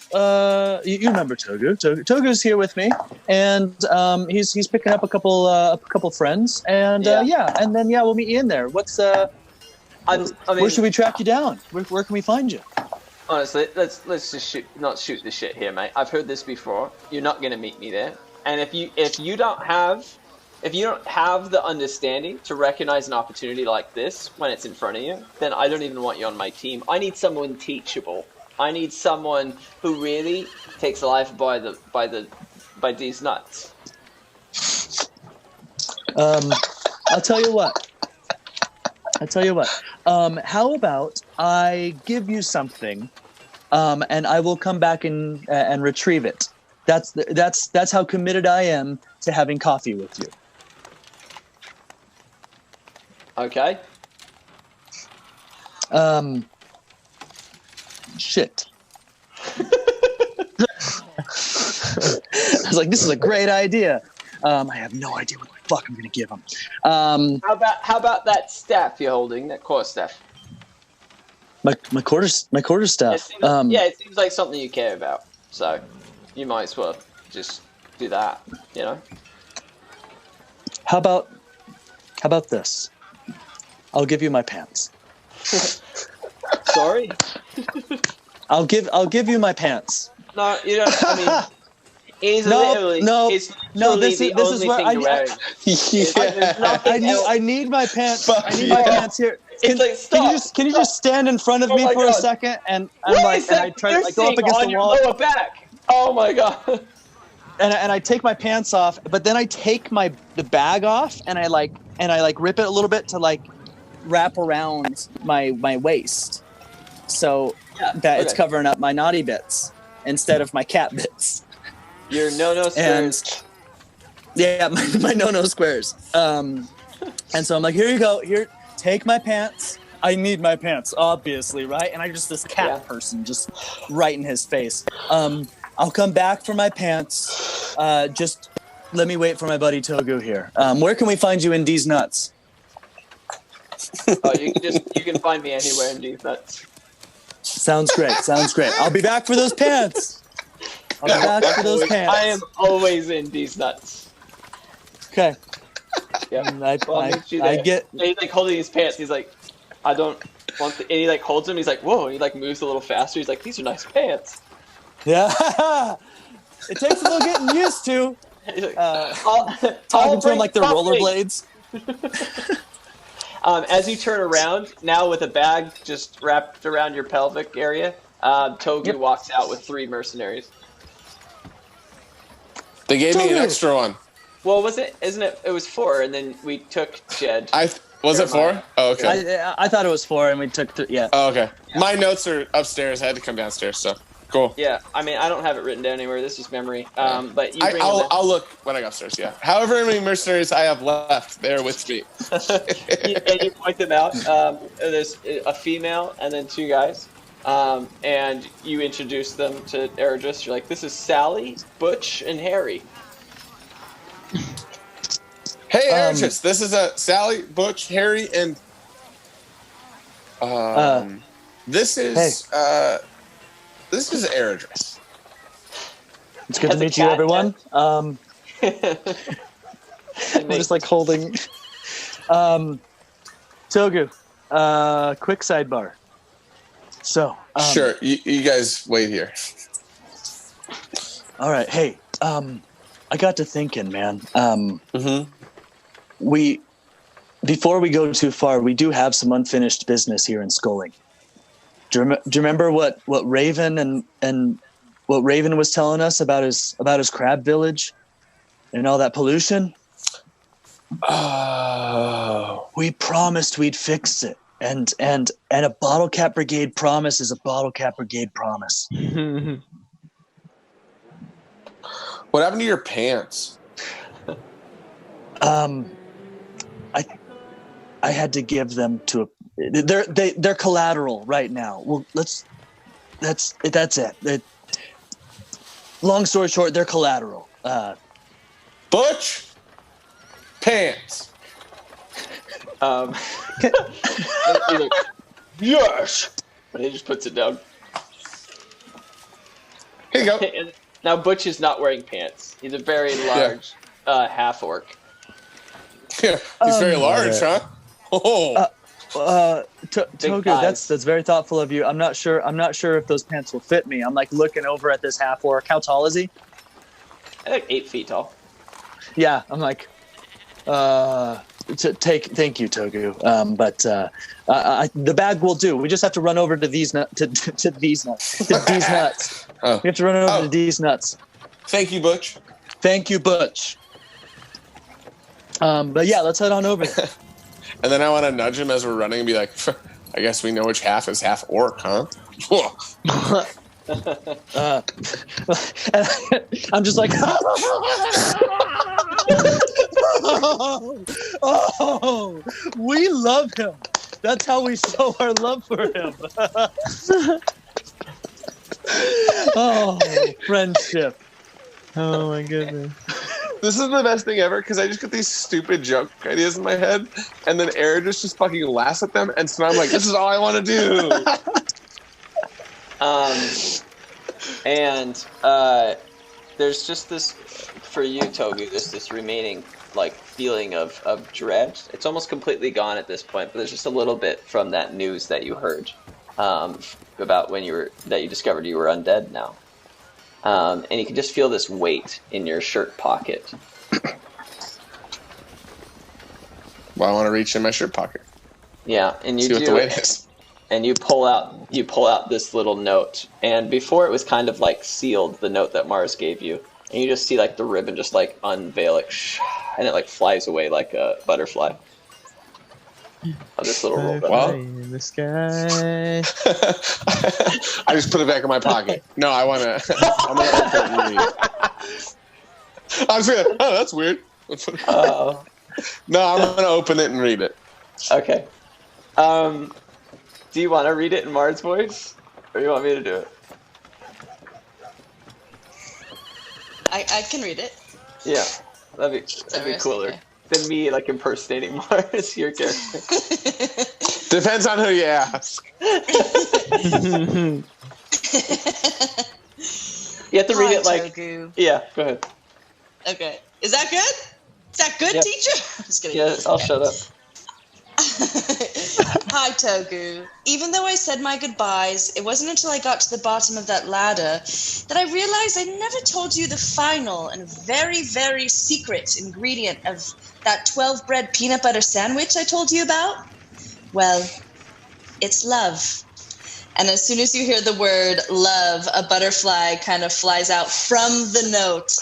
you remember Togu? Togu's here with me, and he's picking up a couple friends, and and then we'll meet you in there. Where should we track you down? Where can we find you? Honestly, let's just not shoot the shit here, mate. I've heard this before. You're not gonna meet me there, and if you don't have the understanding to recognize an opportunity like this when it's in front of you, then I don't even want you on my team. I need someone teachable. I need someone who really takes life by these nuts. I'll tell you what. How about I give you something, and I will come back and retrieve it. That's how committed I am to having coffee with you. Okay. Shit. I was like, this is a great idea. I have no idea what the fuck I'm gonna give him. How about that staff you're holding? That core staff. My quarter staff. It seems like something you care about. So you might as well just do that. How about this? I'll give you my pants. Sorry. I'll give you my pants. No, you don't. I mean, it's literally this is where I need my pants. I need my pants here. Can you just stand in front of me for a second and I try to go up against the wall. Lower back. Oh my god. And I take my pants off, but then I take the bag off and I rip it a little bit to wrap around my waist, so that it's covering up my naughty bits instead of my cat bits. Your no squares. My no squares. And so I'm like, here you go. Here, take my pants. I need my pants, obviously, right? And I just this cat person just right in his face. I'll come back for my pants. Just let me wait for my buddy Togu here. Where can we find you in D's Nuts? Oh, you can find me anywhere in D's Nuts. Sounds great. I'll be back for those pants. I am always in D's Nuts. Okay. Yeah. I get. He's holding his pants. He's like, I don't want. And he holds them. He's like, whoa. And he moves a little faster. He's like, these are nice pants. Yeah. It takes a little getting used to. Talking to them like they're rollerblades. As you turn around, now with a bag just wrapped around your pelvic area, Togu walks out with 3 mercenaries. They gave me an extra one. Well, isn't it? It was 4, and then we took Jed. Was it 4? Oh, okay. I thought it was 4, and we took 3. Yeah. Oh, okay. My notes are upstairs. I had to come downstairs, so cool. Yeah, I mean, I don't have it written down anywhere. This is memory. But you bring I'll look when I go upstairs. Yeah. However many mercenaries I have left, they're with me. And you point them out. There's a female and then 2 guys. And you introduce them to Eredris. You're like, this is Sally, Butch, and Harry. Hey, Eredris, this is Sally, Butch, Harry, and this is Eredris. It's good to meet you, everyone. I'm just like holding. Togu, quick sidebar. So sure, you guys wait here. All right, hey, I got to thinking, man. Before we go too far, we do have some unfinished business here in Sculling. Do you remember what Raven and what Raven was telling us about his crab village and all that pollution? Oh, we promised we'd fix it, and a bottle cap brigade promise is a bottle cap brigade promise. What happened to your pants? I had to give them to they're collateral right now. Well, that's it. Long story short, they're collateral. Butch, pants. Yes. And he just puts it down. Here you go. And now Butch is not wearing pants. He's a very large half orc. Yeah, he's very large, huh? Oh. Togu, that's very thoughtful of you. I'm not sure if those pants will fit me. I'm like looking over at this half orc. How tall is he? Like 8 feet tall. Yeah, I'm like, thank you, Togu. But the bag will do. We just have to run over to these nuts. To these nuts. Oh. We have to run over to these nuts. Thank you, Butch. Thank you, Butch. But yeah, let's head on over. And then I want to nudge him as we're running and be like, I guess we know which half is half orc, huh? I'm just like, oh, we love him. That's how we show our love for him. Oh, friendship. Oh my goodness. This is the best thing ever because I just get these stupid joke ideas in my head, and then Aaron just fucking laughs at them, and so now I'm like, this is all I want to do. There's just this, for you, Togu, there's this remaining like feeling of dread. It's almost completely gone at this point, but there's just a little bit from that news that you heard about when you discovered you were undead now. And you can just feel this weight in your shirt pocket. Well, I want to reach in my shirt pocket. Yeah, and you see what the weight is. And you pull out this little note. And before it was kind of like sealed, the note that Mars gave you. And you just see like the ribbon just like unveil, like, and it like flies away like a butterfly. Of this little roll. Well, in the sky. I just put it back in my pocket. No, I'm gonna open it and read it. I'm just gonna, oh, that's weird. No, I'm gonna open it and read it. Okay. Do you want to read it in Mars' voice, or you want me to do it? I can read it. Yeah, that'd be cooler than me like impersonating Mars, your character. Depends on who you ask. You have to read it like. Togu. Yeah, go ahead. Okay. Is that good? Is that good, Yeah. teacher? I'm just kidding. Yeah, I'll shut up. Hi, Togu. Even though I said my goodbyes, it wasn't until I got to the bottom of that ladder that I realized I never told you the final and very, very secret ingredient of that 12 bread peanut butter sandwich I told you about. Well, it's love. And as soon as you hear the word love, a butterfly kind of flies out from the note.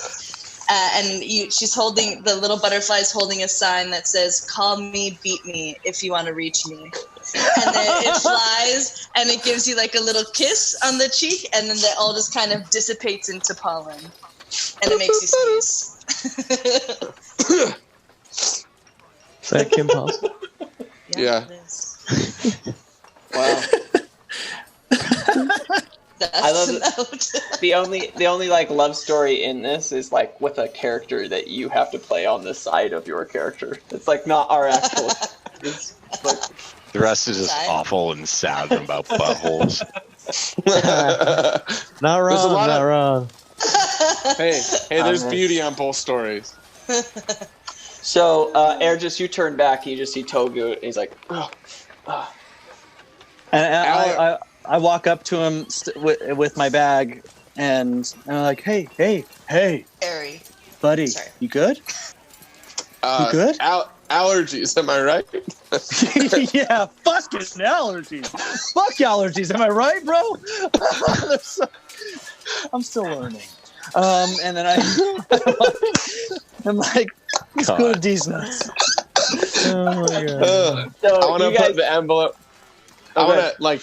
The little butterfly's holding a sign that says, "Call me, beat me, if you want to reach me." And then it flies, and it gives you like a little kiss on the cheek, and then that all just kind of dissipates into pollen. And it makes you sneeze. Is that Kim Possible? Yeah. Wow. I love it. The only like love story in this is like with a character that you have to play on the side of your character. It's like not our actual. It's like, the rest is just awful and sad about buttholes. Not wrong. Not wrong. Hey, there's beauty on both stories. So, Airjust, you turn back, you just see Togu, and he's like, oh. And I walk up to him with my bag, and I'm like, hey, Airy. buddy, Sorry. you good? You good? Allergies, am I right? Yeah, fucking allergies. Fuck allergies, am I right, bro? I'm still learning. And then I'm like, let's go to D's nuts. Oh my god. So I want to you guys- put the envelope. I want to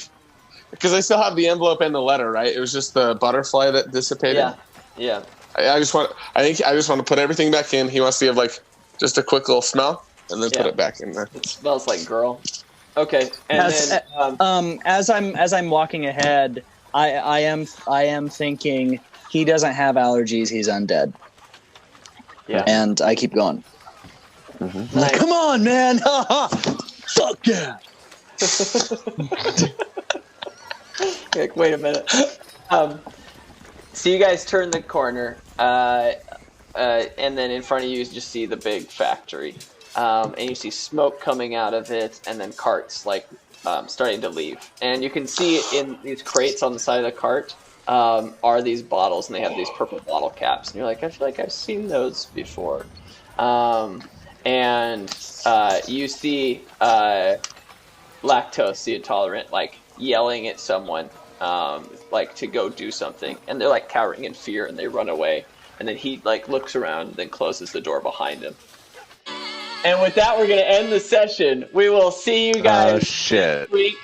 because I still have the envelope and the letter, right? It was just the butterfly that dissipated. Yeah. I just want to put everything back in. He wants to give like just a quick little smell and then put it back in there. It smells like girl. Okay, and as I'm walking ahead, I am thinking he doesn't have allergies. He's undead. Yeah, and I keep going. Mm-hmm. Like, come on, man! Fuck yeah! Like, wait a minute. So you guys turn the corner, and then in front of you just see the big factory, and you see smoke coming out of it, and then carts like starting to leave. And you can see in these crates on the side of the cart are these bottles, and they have these purple bottle caps. And you're like, I feel like I've seen those before. And you see lactose intolerant like yelling at someone like to go do something, and they're like cowering in fear, and they run away. And then he like looks around and then closes the door behind him. And with that, we're gonna end the session. We will see you guys next week.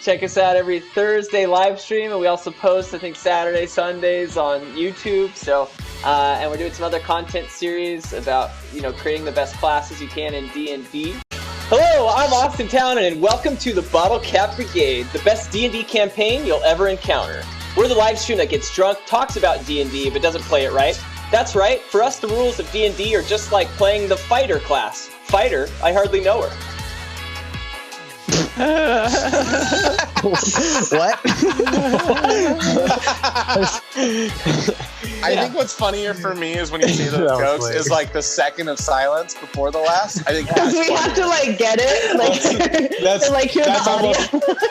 Check us out every Thursday live stream, and we also post, I think, Saturday, Sundays on YouTube. So, and we're doing some other content series about creating the best classes you can in D&D. Hello, I'm Austin Town, and welcome to the Bottle Cap Brigade, the best D&D campaign you'll ever encounter. We're the live stream that gets drunk, talks about D&D, but doesn't play it right. That's right, for us the rules of D&D are just like playing the fighter class. Fighter? I hardly know her. What? I think what's funnier for me is when you say those jokes is like the second of silence before the last. I think that's we have to like get it, like that's to like hear the audio.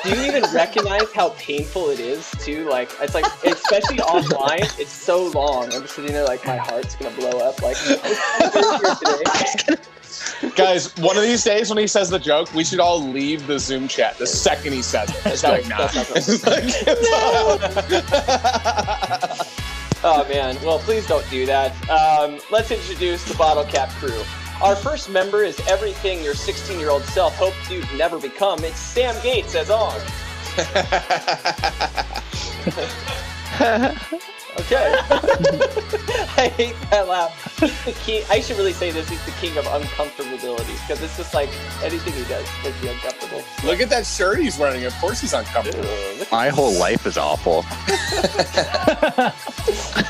Do you even recognize how painful it is too? Like it's like, especially online, it's so long. I'm just sitting there like my heart's gonna blow up. Like guys, one of these days when he says the joke, we should all leave the Zoom chat the second he says it. It's like, nah. Oh man, well please don't do that. Let's introduce the Bottle Cap crew. Our first member is everything your 16-year-old self hoped you'd never become. It's Sam Gates as Og. Okay. I hate that laugh. He's the king. I should really say this. He's the king of uncomfortability, because it's just like anything he does makes you uncomfortable. Look at that shirt he's wearing. Of course he's uncomfortable. My whole life is awful.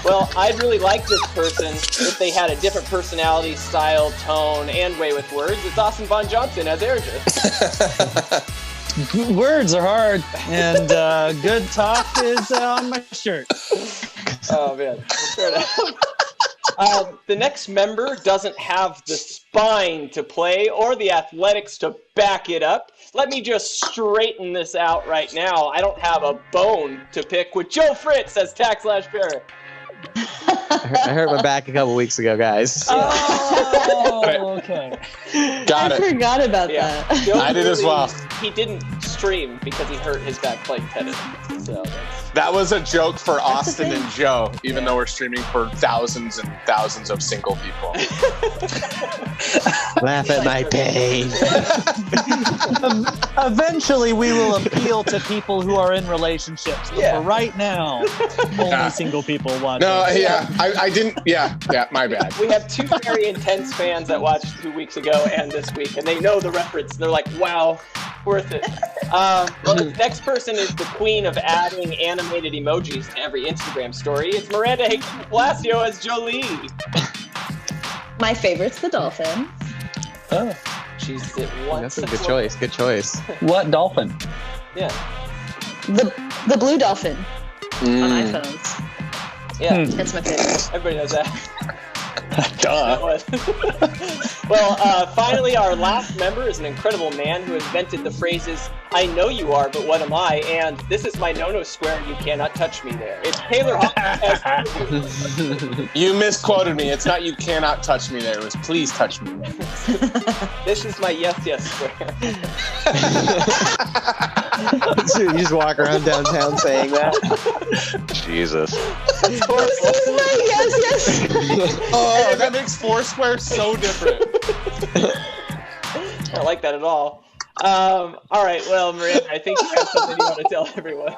Well, I'd really like this person if they had a different personality, style, tone, and way with words. It's Austin Von Johnson as Airjust. Words are hard, and good talk is on my shirt. Oh man, fair enough. The next member doesn't have the spine to play or the athletics to back it up. Let me just straighten this out right now. I don't have a bone to pick with Joe Fritz as Tax/Barrett. I hurt my back a couple weeks ago, guys. Oh, okay. Got it. I forgot about that. I did as well. He didn't stream because he hurt his back playing tennis. So that was a joke for Austin and Joe, even though we're streaming for thousands and thousands of single people. Laugh at my pain. Eventually, we will appeal to people who are in relationships. But for right now, only single people watch. No, yeah, I didn't. Yeah, my bad. we have two very intense fans that watched 2 weeks ago and this week, and they know the reference. They're like, wow, worth it. Well, the next person is the queen of adding animated emojis to every Instagram story. It's Miranda Palacio as Jolie. My favorite's the dolphin. Oh. She's at once. That's a good choice. Good choice. What dolphin? Yeah. The blue dolphin on iPhones. Yeah. That's my favorite. Everybody knows that. Duh. Well, finally, our last member is an incredible man who invented the phrases, "I know you are, but what am I?" and "This is my no-no square, you cannot touch me there." It's Taylor Hawkins. You misquoted me. It's not "you cannot touch me there." It was "please touch me there." This is my yes square. You just walk around downtown saying that. Jesus. This is my yes. Oh, that makes Foursquare so different. I don't like that at all. All right, well, Miranda, I think you have something you want to tell everyone.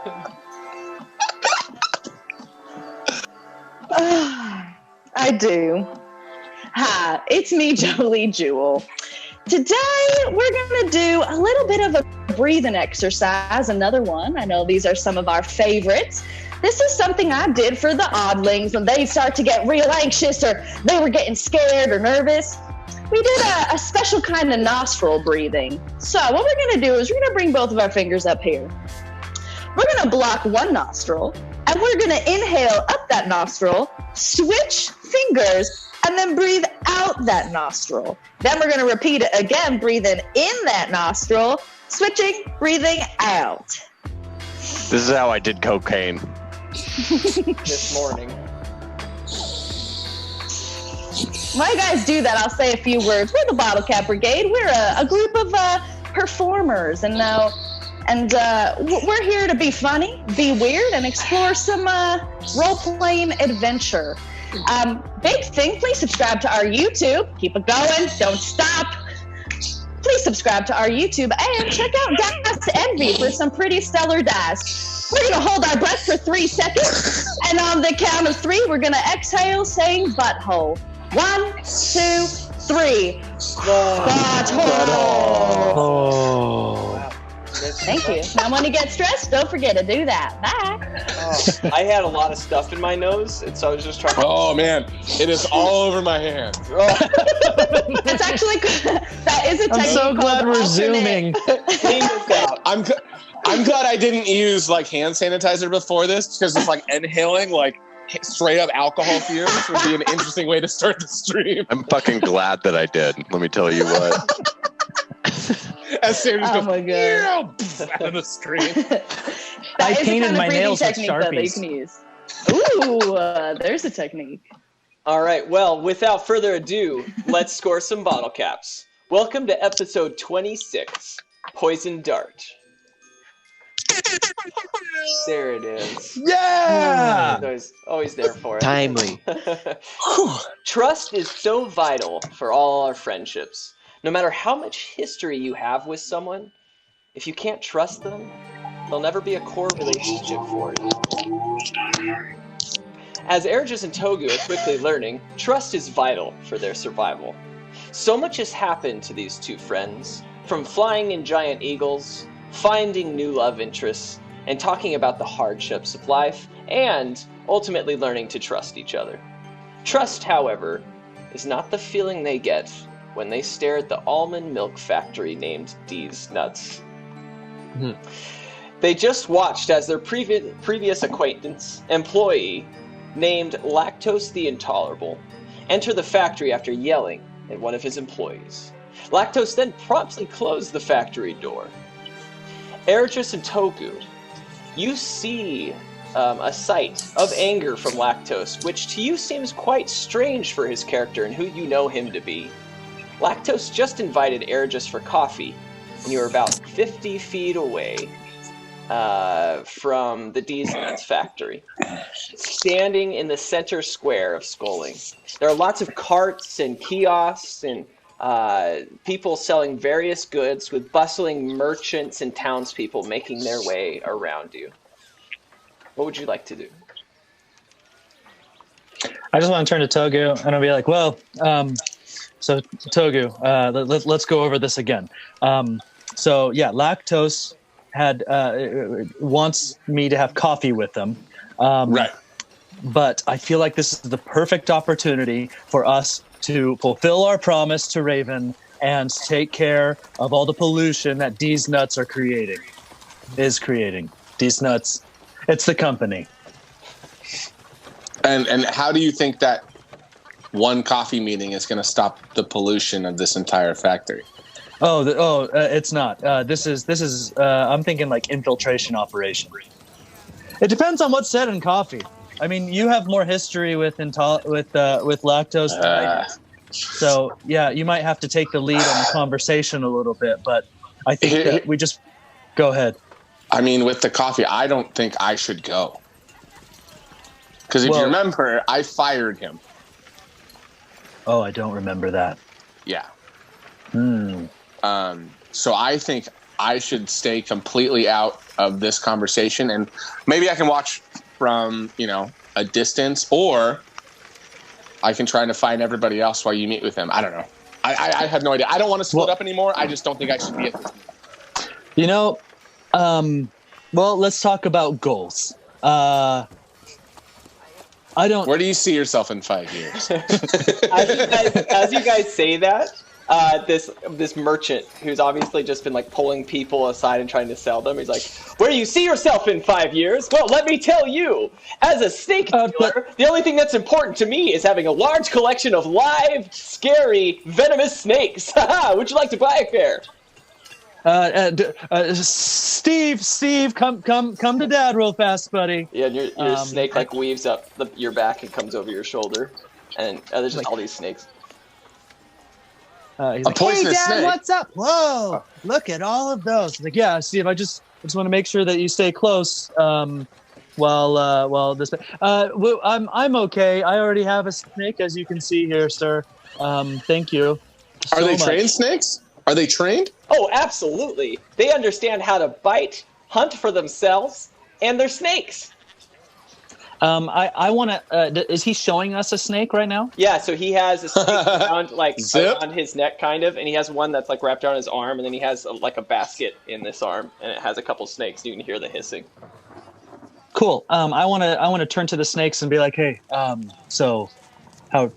I do. Hi, it's me, Jolie Jewel. Today, we're going to do a little bit of a breathing exercise, another one. I know these are some of our favorites. This is something I did for the oddlings when they start to get real anxious or they were getting scared or nervous. We did a special kind of nostril breathing. So what we're going to do is we're going to bring both of our fingers up here. We're going to block one nostril, and we're going to inhale up that nostril, switch fingers, and then breathe out that nostril. Then we're going to repeat it again, breathing in that nostril, switching, breathing out. This is how I did cocaine. This morning. While you guys do that, I'll say a few words. We're the Bottle Cap Brigade. We're a group of performers, and we're here to be funny, be weird, and explore some role-playing adventure. Big thing, please subscribe to our YouTube. Keep it going, don't stop. Please subscribe to our YouTube and check out Dice Envy for some pretty stellar dice. We're going to hold our breath for 3 seconds, and on the count of 3, we're going to exhale saying butthole. 1, 2, 3. Butthole. Thank you. Now, when you get stressed, don't forget to do that. Bye. I had a lot of stuff in my nose, and so I was just trying to... Oh, man. It is all over my hand. That's actually... That is a technique. I'm so glad we're zooming. I'm glad I didn't use like hand sanitizer before this, because it's like inhaling like straight up alcohol fumes would be an interesting way to start the stream. I'm fucking glad that I did. Let me tell you what. As soon as my God. out of the stream. I painted my nails with Sharpies. That you can use. Ooh, there's a technique. All right, well, without further ado, let's score some bottle caps. Welcome to episode 26, Poison Dart. There it is. Yeah! Always there for it. Timely. Trust is so vital for all our friendships. No matter how much history you have with someone, if you can't trust them, there'll never be a core relationship for you. As Ergis and Togu are quickly learning, trust is vital for their survival. So much has happened to these two friends, from flying in giant eagles, finding new love interests, and talking about the hardships of life, and ultimately learning to trust each other. Trust, however, is not the feeling they get when they stare at the almond milk factory named D's Nuts. They just watched as their previous acquaintance, employee, named Lactose the Intolerable, enter the factory after yelling at one of his employees. Lactose then promptly closed the factory door. Eridris and Togu, you see a sight of anger from Lactose, which to you seems quite strange for his character and who you know him to be. Lactose just invited Eridris for coffee, and you are about 50 feet away from the D's Nuts factory, standing in the center square of Sculling. There are lots of carts and kiosks and people selling various goods, with bustling merchants and townspeople making their way around you. What would you like to do? I just want to turn to Togu and I'll be like, well, so Togu, let's go over this again. So yeah, Lactose wants me to have coffee with them. Right. But I feel like this is the perfect opportunity for us to fulfill our promise to Raven and take care of all the pollution that D's Nuts is creating. D's Nuts, it's the company. And how do you think that one coffee meeting is going to stop the pollution of this entire factory? It's not. This is. I'm thinking like infiltration operation. It depends on what's said in coffee. I mean, you have more history with lactose than I do. So yeah, you might have to take the lead on the conversation a little bit. But I think that we just go ahead. I mean, with the coffee, I don't think I should go. Because if you remember, I fired him. Oh, I don't remember that. Yeah. So I think I should stay completely out of this conversation, and maybe I can watch from, a distance, or I can try to find everybody else while you meet with him. I don't know. I have no idea. I don't want to split up anymore. I just don't think I should be at this meeting. Well, let's talk about goals. Where do you see yourself in 5 years? As you guys say that, this merchant who's obviously just been like pulling people aside and trying to sell them, he's like, "Where do you see yourself in 5 years?" Well, let me tell you, as a snake dealer, the only thing that's important to me is having a large collection of live, scary, venomous snakes. Would you like to buy a pair? Steve, come to Dad real fast, buddy. Yeah, and your snake like weaves up your back and comes over your shoulder, and there's just all these snakes. He's like, "Hey, Dad, snake. What's up? Whoa, look at all of those." He's like, "Yeah, Steve, I just want to make sure that you stay close while this. I'm okay. I already have a snake, as you can see here, sir. Thank you. Are they trained snakes? Are they trained? Oh, absolutely. They understand how to bite, hunt for themselves, and they're snakes. I want to. Is he showing us a snake right now? Yeah. So he has a snake around his neck, kind of, and he has one that's like wrapped around his arm, and then he has a basket in this arm, and it has a couple snakes. You can hear the hissing. Cool. I want to turn to the snakes and be like, "Hey, so how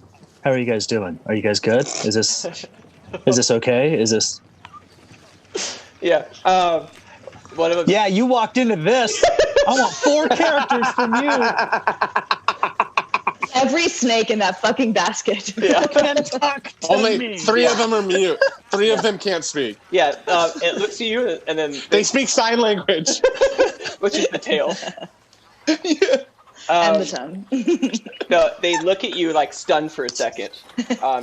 are you guys doing? Are you guys good? Is this okay? Is this?" Yeah. One of them. Yeah, you walked into this. I want 4 characters from you. Every snake in that fucking basket. Yeah. Can talk to Only me. 3 of them are mute. 3 of them can't speak. Yeah. It looks at you, and then they speak sign language, which is the tail. Yeah. And the tongue. No, they look at you like stunned for a second,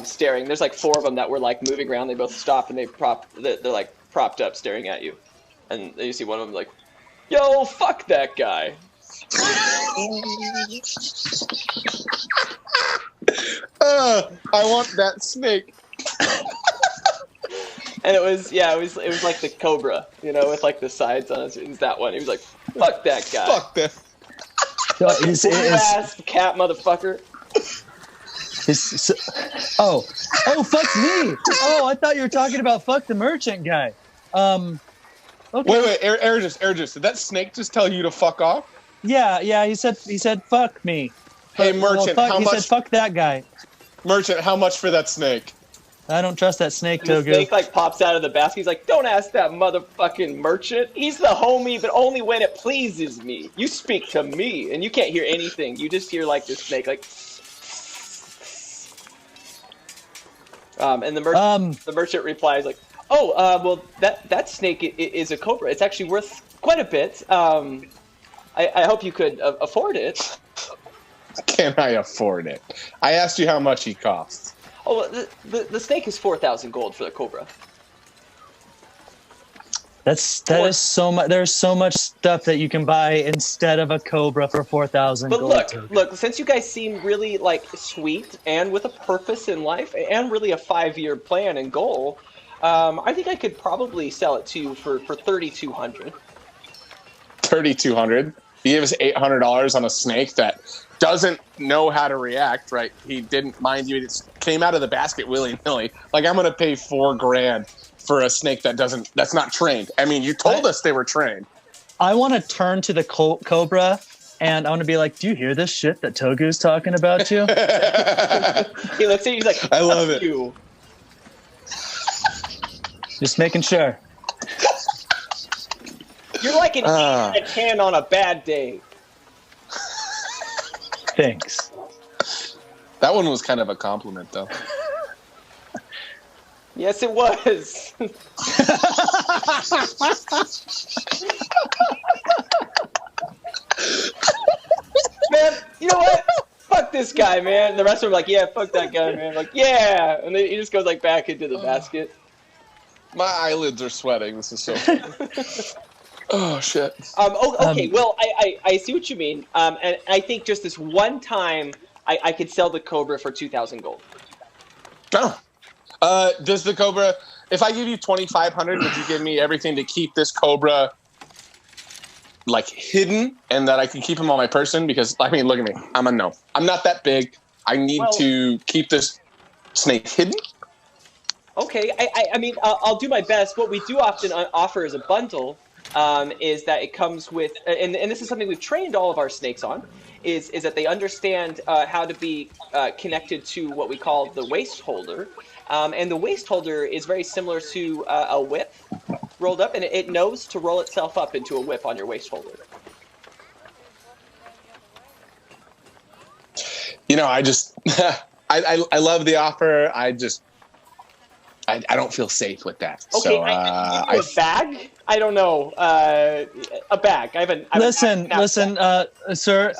staring. There's like 4 of them that were like moving around. They both stop and they're like propped up, staring at you. And then you see one of them like, "Yo, fuck that guy." I want that snake. And it was like the cobra, with like the sides on it. It was that one. He was like, "Fuck that guy." Fuck that. Ass cat motherfucker. Oh, fuck me. Oh, I thought you were talking about fuck the merchant guy. Okay. Wait, Eridris, did that snake just tell you to fuck off? Yeah, he said fuck me. Hey, merchant, how much? He said fuck that guy. Merchant, how much for that snake? I don't trust that snake, And the Togu. snake like pops out of the basket. He's like, "Don't ask that motherfucking merchant. He's the homie, but only when it pleases me. You speak to me, and you can't hear anything. You just hear like this snake like." And the merchant replies like, "Oh, well, that snake is a cobra. It's actually worth quite a bit. I hope you could afford it." Can I afford it? I asked you how much he costs. Oh, the snake is 4,000 gold for the cobra. That is so much. There's so much stuff that you can buy instead of a cobra for 4,000 gold. But look, since you guys seem really like sweet and with a purpose in life and really a 5-year plan and goal, I think I could probably sell it to you for 3,200. 3,200. He gave us $800 on a snake that doesn't know how to react. Right? He didn't mind you. It came out of the basket willy nilly. Like, I'm gonna pay $4,000 for a snake that's not trained. I mean, you told us they were trained. I want to turn to the cobra and I want to be like, "Do you hear this shit that Togu's talking about you?" He looks at you, he's like, "I love it." You. Just making sure. You're like an idiot that can on a bad day. Thanks. That one was kind of a compliment, though. Yes, it was. Man, you know what? Fuck this guy, man. And the rest of them are like, "Yeah, fuck that guy, man." Like, yeah. And then he just goes like back into the basket. My eyelids are sweating. This is so funny. Oh, shit. Okay, well, I see what you mean. And I think just this one time, I could sell the cobra for 2,000 gold. Oh. Does the cobra, if I give you 2,500, would you give me everything to keep this cobra like hidden and that I can keep him on my person? Because, I mean, look at me. I'm a gnome. I'm not that big. I need to keep this snake hidden. Okay, I mean, I'll do my best. What we do often offer as a bundle is that it comes with, and this is something we've trained all of our snakes on, is that they understand how to be connected to what we call the waist holder. And the waist holder is very similar to a whip rolled up, and it knows to roll itself up into a whip on your waist holder. You know, I just, I love the offer. I don't feel safe with that. Okay, so, I give you a bag? I don't know. A bag. Listen, sir.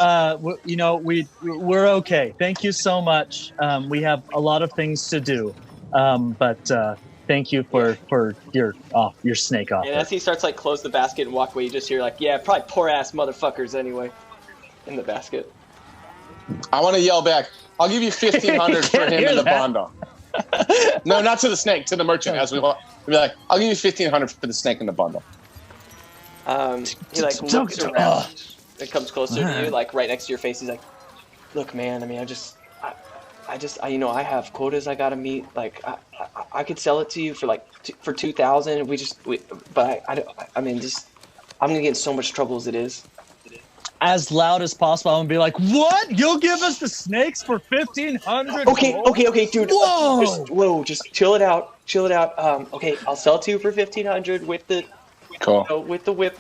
You know, we're okay. Thank you so much. We have a lot of things to do, but thank you for your snake offer. And as he starts like close the basket and walk away, you just hear like, "Yeah, probably poor ass motherfuckers anyway," in the basket. I want to yell back. I'll give you 1,500 for him in the bundle. No, not to the snake, to the merchant. As we walk, we'll be like, "I'll give you 1,500 for the snake in the bundle." He like looks around and comes closer to you, like right next to your face. He's like, "Look, man. I mean, I you know, I have quotas I gotta meet. Like, I could sell it to you for like for 2,000. But I mean, just I'm gonna get in so much trouble as it is." As loud as possible, I'm gonna be like, "What? You'll give us the snakes for 1,500? Okay, dude. Whoa! Just chill it out. Okay, I'll sell it to you for 1,500 with the with the whip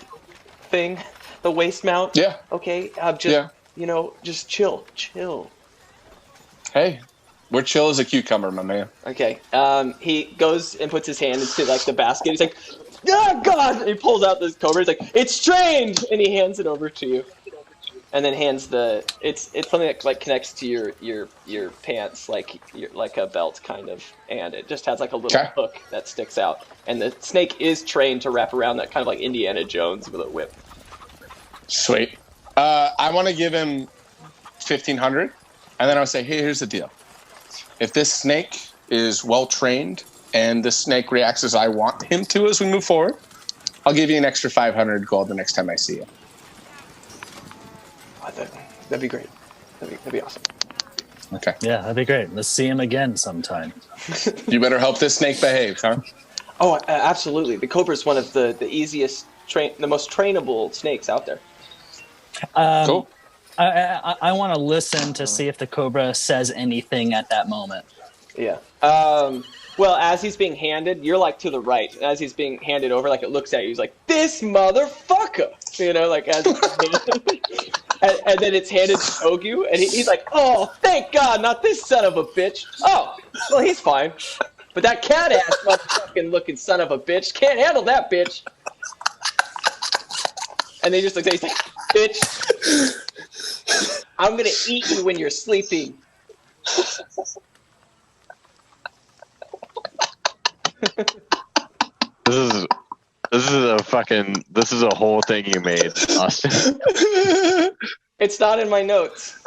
thing, the waist mount. Yeah. Okay. Just chill. Hey, we're chill as a cucumber, my man. Okay. He goes and puts his hand into like the basket. He's like, "Oh God!" And he pulls out this cobra. He's like, "It's trained," and he hands it over to you. And then hands it's something that like connects to your pants, like a belt kind of, and it just has like a little hook that sticks out. And the snake is trained to wrap around that kind of like Indiana Jones with a whip. Sweet. I want to give him 1,500, and then I'll say, "Hey, here's the deal. If this snake is well trained and the snake reacts as I want him to as we move forward, I'll give you an extra 500 gold the next time I see you." That'd be great. That'd be awesome. Okay. Yeah, that'd be great. Let's see him again sometime. You better help this snake behave, huh? Oh, absolutely. The cobra is one of the easiest, the most trainable snakes out there. Cool. I want to listen to see if the cobra says anything at that moment. Yeah. Well, as he's being handed, you're like to the right. As he's being handed over, like it looks at you, he's like, "This motherfucker," you know, like as. and then it's handed to Togu, and he's like, "Oh, thank God, not this son of a bitch." Oh, well, he's fine. But that cat-ass motherfucking looking son of a bitch can't handle that bitch. And they just like, "Bitch, I'm gonna eat you when you're sleeping." This is a whole thing you made, Austin. It's not in my notes.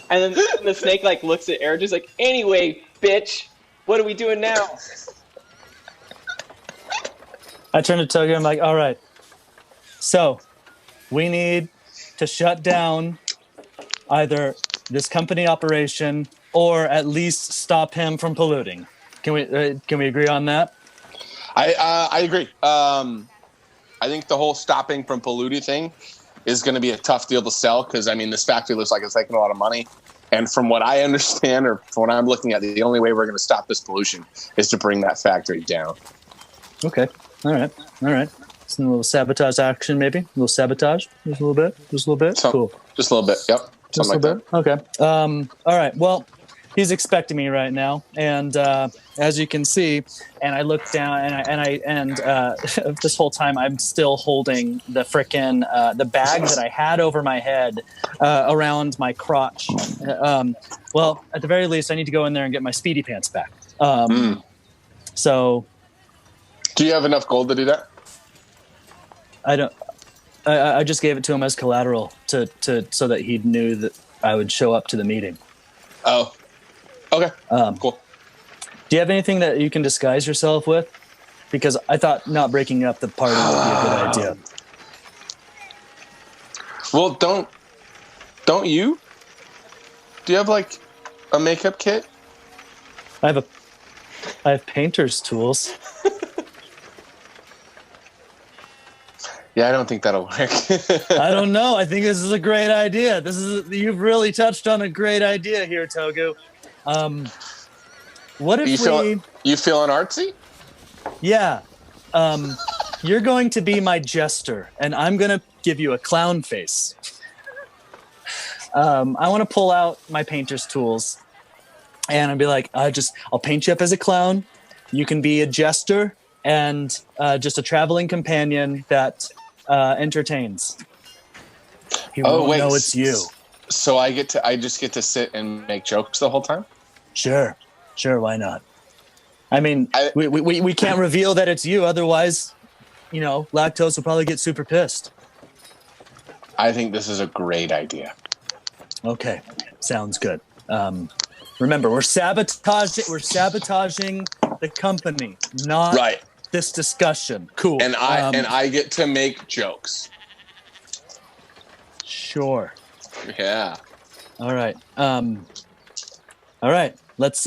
And then the snake like looks at Aaron, just like, "Anyway, bitch, what are we doing now?" I turn to Togu. I'm like, all right. So we need to shut down either this company operation or at least stop him from polluting. Can we agree on that? I agree. I think the whole stopping from polluting thing is going to be a tough deal to sell because, I mean, this factory looks like it's making a lot of money. And from what I understand, or from what I'm looking at, the only way we're going to stop this pollution is to bring that factory down. Okay. All right. Some little sabotage action, maybe. A little sabotage. Just a little bit. Cool. Just a little bit. Yep. Just a little bit. Okay. All right. Well, he's expecting me right now, and as you can see, and I look down, and this whole time I'm still holding the frickin' the bag that I had over my head around my crotch. Well, at the very least, I need to go in there and get my speedy pants back. So, do you have enough gold to do that? I don't. I just gave it to him as collateral to so that he knew that I would show up to the meeting. Oh. Okay. Cool. Do you have anything that you can disguise yourself with? Because I thought not breaking up the party would be a good idea. Well, don't you? Do you have like a makeup kit? I have painter's tools. Yeah, I don't think that'll work. I don't know. I think this is a great idea. You've really touched on a great idea here, Togu. What if you feeling artsy? Yeah. You're going to be my jester, and I'm going to give you a clown face. I want to pull out my painter's tools, and I'll be like, I'll paint you up as a clown. You can be a jester and just a traveling companion that entertains. He won't know it's you. So I just get to sit and make jokes the whole time? Sure. Why not? I mean, we can't reveal that it's you. Otherwise, Lactose will probably get super pissed. I think this is a great idea. Okay. Sounds good. Remember, we're sabotaging the company, not this discussion. Cool. And I get to make jokes. Sure. Yeah. All right. Let's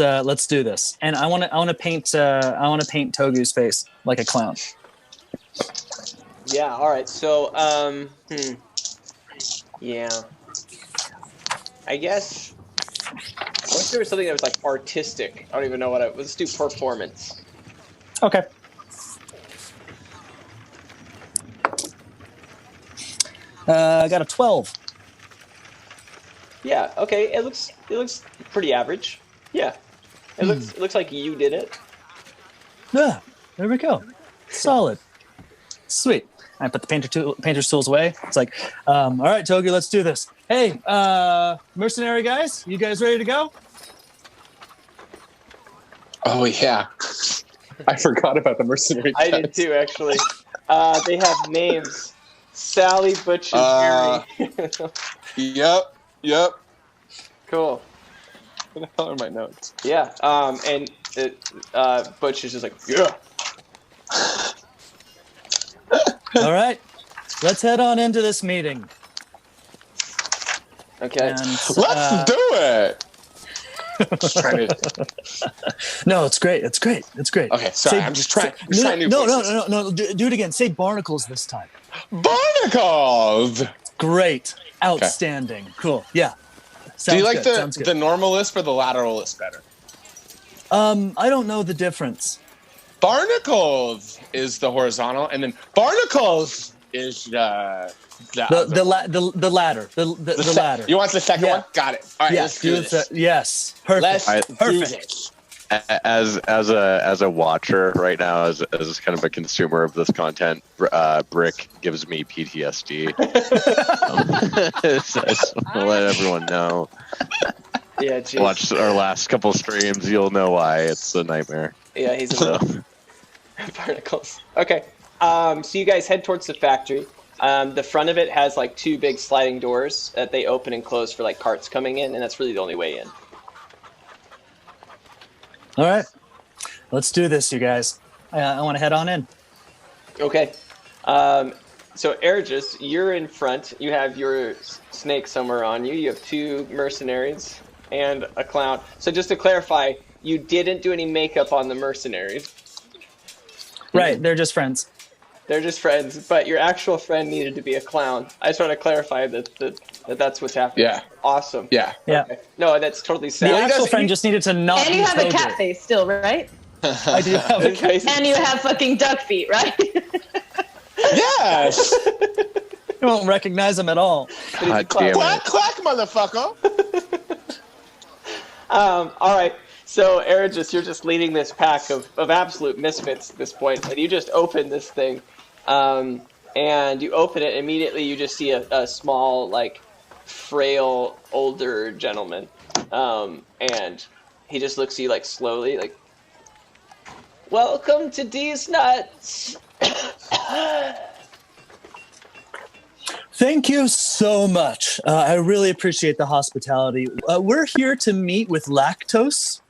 do this. And I want to paint Togu's face like a clown. Yeah. All right. So, yeah. I guess. I wish there was something that was like artistic. I don't even know let's do performance. Okay. I got a 12. Yeah. Okay. It looks pretty average. Yeah. It looks like you did it. Yeah. There we go. Solid. Sweet. I put the painter's tools away. It's like, all right, Togu, let's do this. Hey, mercenary guys, you guys ready to go? Oh yeah. I forgot about the mercenary guys. I did too, actually. They have names. Sally, Butch, and Harry. Yep. Cool. What the hell are my notes? Yeah. And Butch is just like, yeah. All right. Let's head on into this meeting. Okay. And, let's do it. Just trying to... No, it's great. Okay, sorry. I'm just trying. No. Do it again. Say barnacles this time. Barnacles. Great. Outstanding. Okay. Cool. Yeah. Do you like the normal lisp or the lateral lisp better? I don't know the difference. Barnacles is the horizontal, and then barnacles is the ladder. The ladder. You want the second one? Got it. All right, let's do this. Yes, perfect. Let's do Perfect. this. As a watcher right now, as kind of a consumer of this content, Brick gives me PTSD. So I just want to let everyone know. Yeah, geez. Watch our last couple streams, you'll know why. It's a nightmare. Yeah, he's a particles. Okay, so you guys head towards the factory. The front of it has like 2 big sliding doors that they open and close for like carts coming in, and that's really the only way in. All right, let's do this, you guys. I want to head on in. Okay. So Ergis, you're in front. You have your snake somewhere on you. You have 2 mercenaries and a clown. So just to clarify, you didn't do any makeup on the mercenaries. Right, they're just friends. They're just friends, but your actual friend needed to be a clown. I just want to clarify that that's what's happening. Yeah. Awesome. Yeah. Okay. No, that's totally sad. The actual friend just needed to not And be you have a Toger. cat face still, right? I do have a cat face. And you have fucking duck feet, right? Yes. You won't recognize him at all. God damn Quack, it. quack, motherfucker. All right. So, Ergis, you're just leading this pack of absolute misfits at this point, and you just open this thing, and you open it, and immediately you just see a small, like, frail, older gentleman, and he just looks at you, like, slowly, like, "Welcome to D's Nuts." Thank you so much. I really appreciate the hospitality. We're here to meet with Lactose.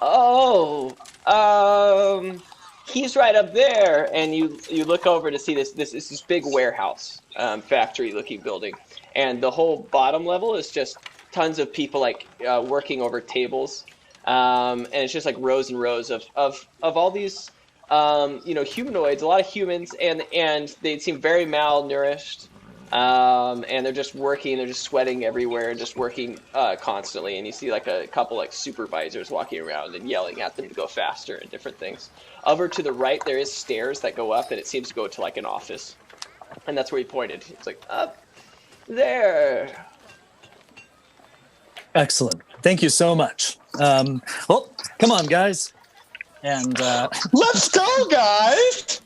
Oh, he's right up there, and you look over to see this big warehouse, factory-looking building, and the whole bottom level is just tons of people like working over tables, and it's just like rows and rows of all these humanoids, a lot of humans, and they seem very malnourished. And they're just working, they're just sweating everywhere and just working constantly. And you see like a couple like supervisors walking around and yelling at them to go faster and different things. Over to the right, there is stairs that go up, and it seems to go to like an office. And that's where he pointed. It's like, up there. Excellent. Thank you so much. Well, come on, guys. And let's go, guys.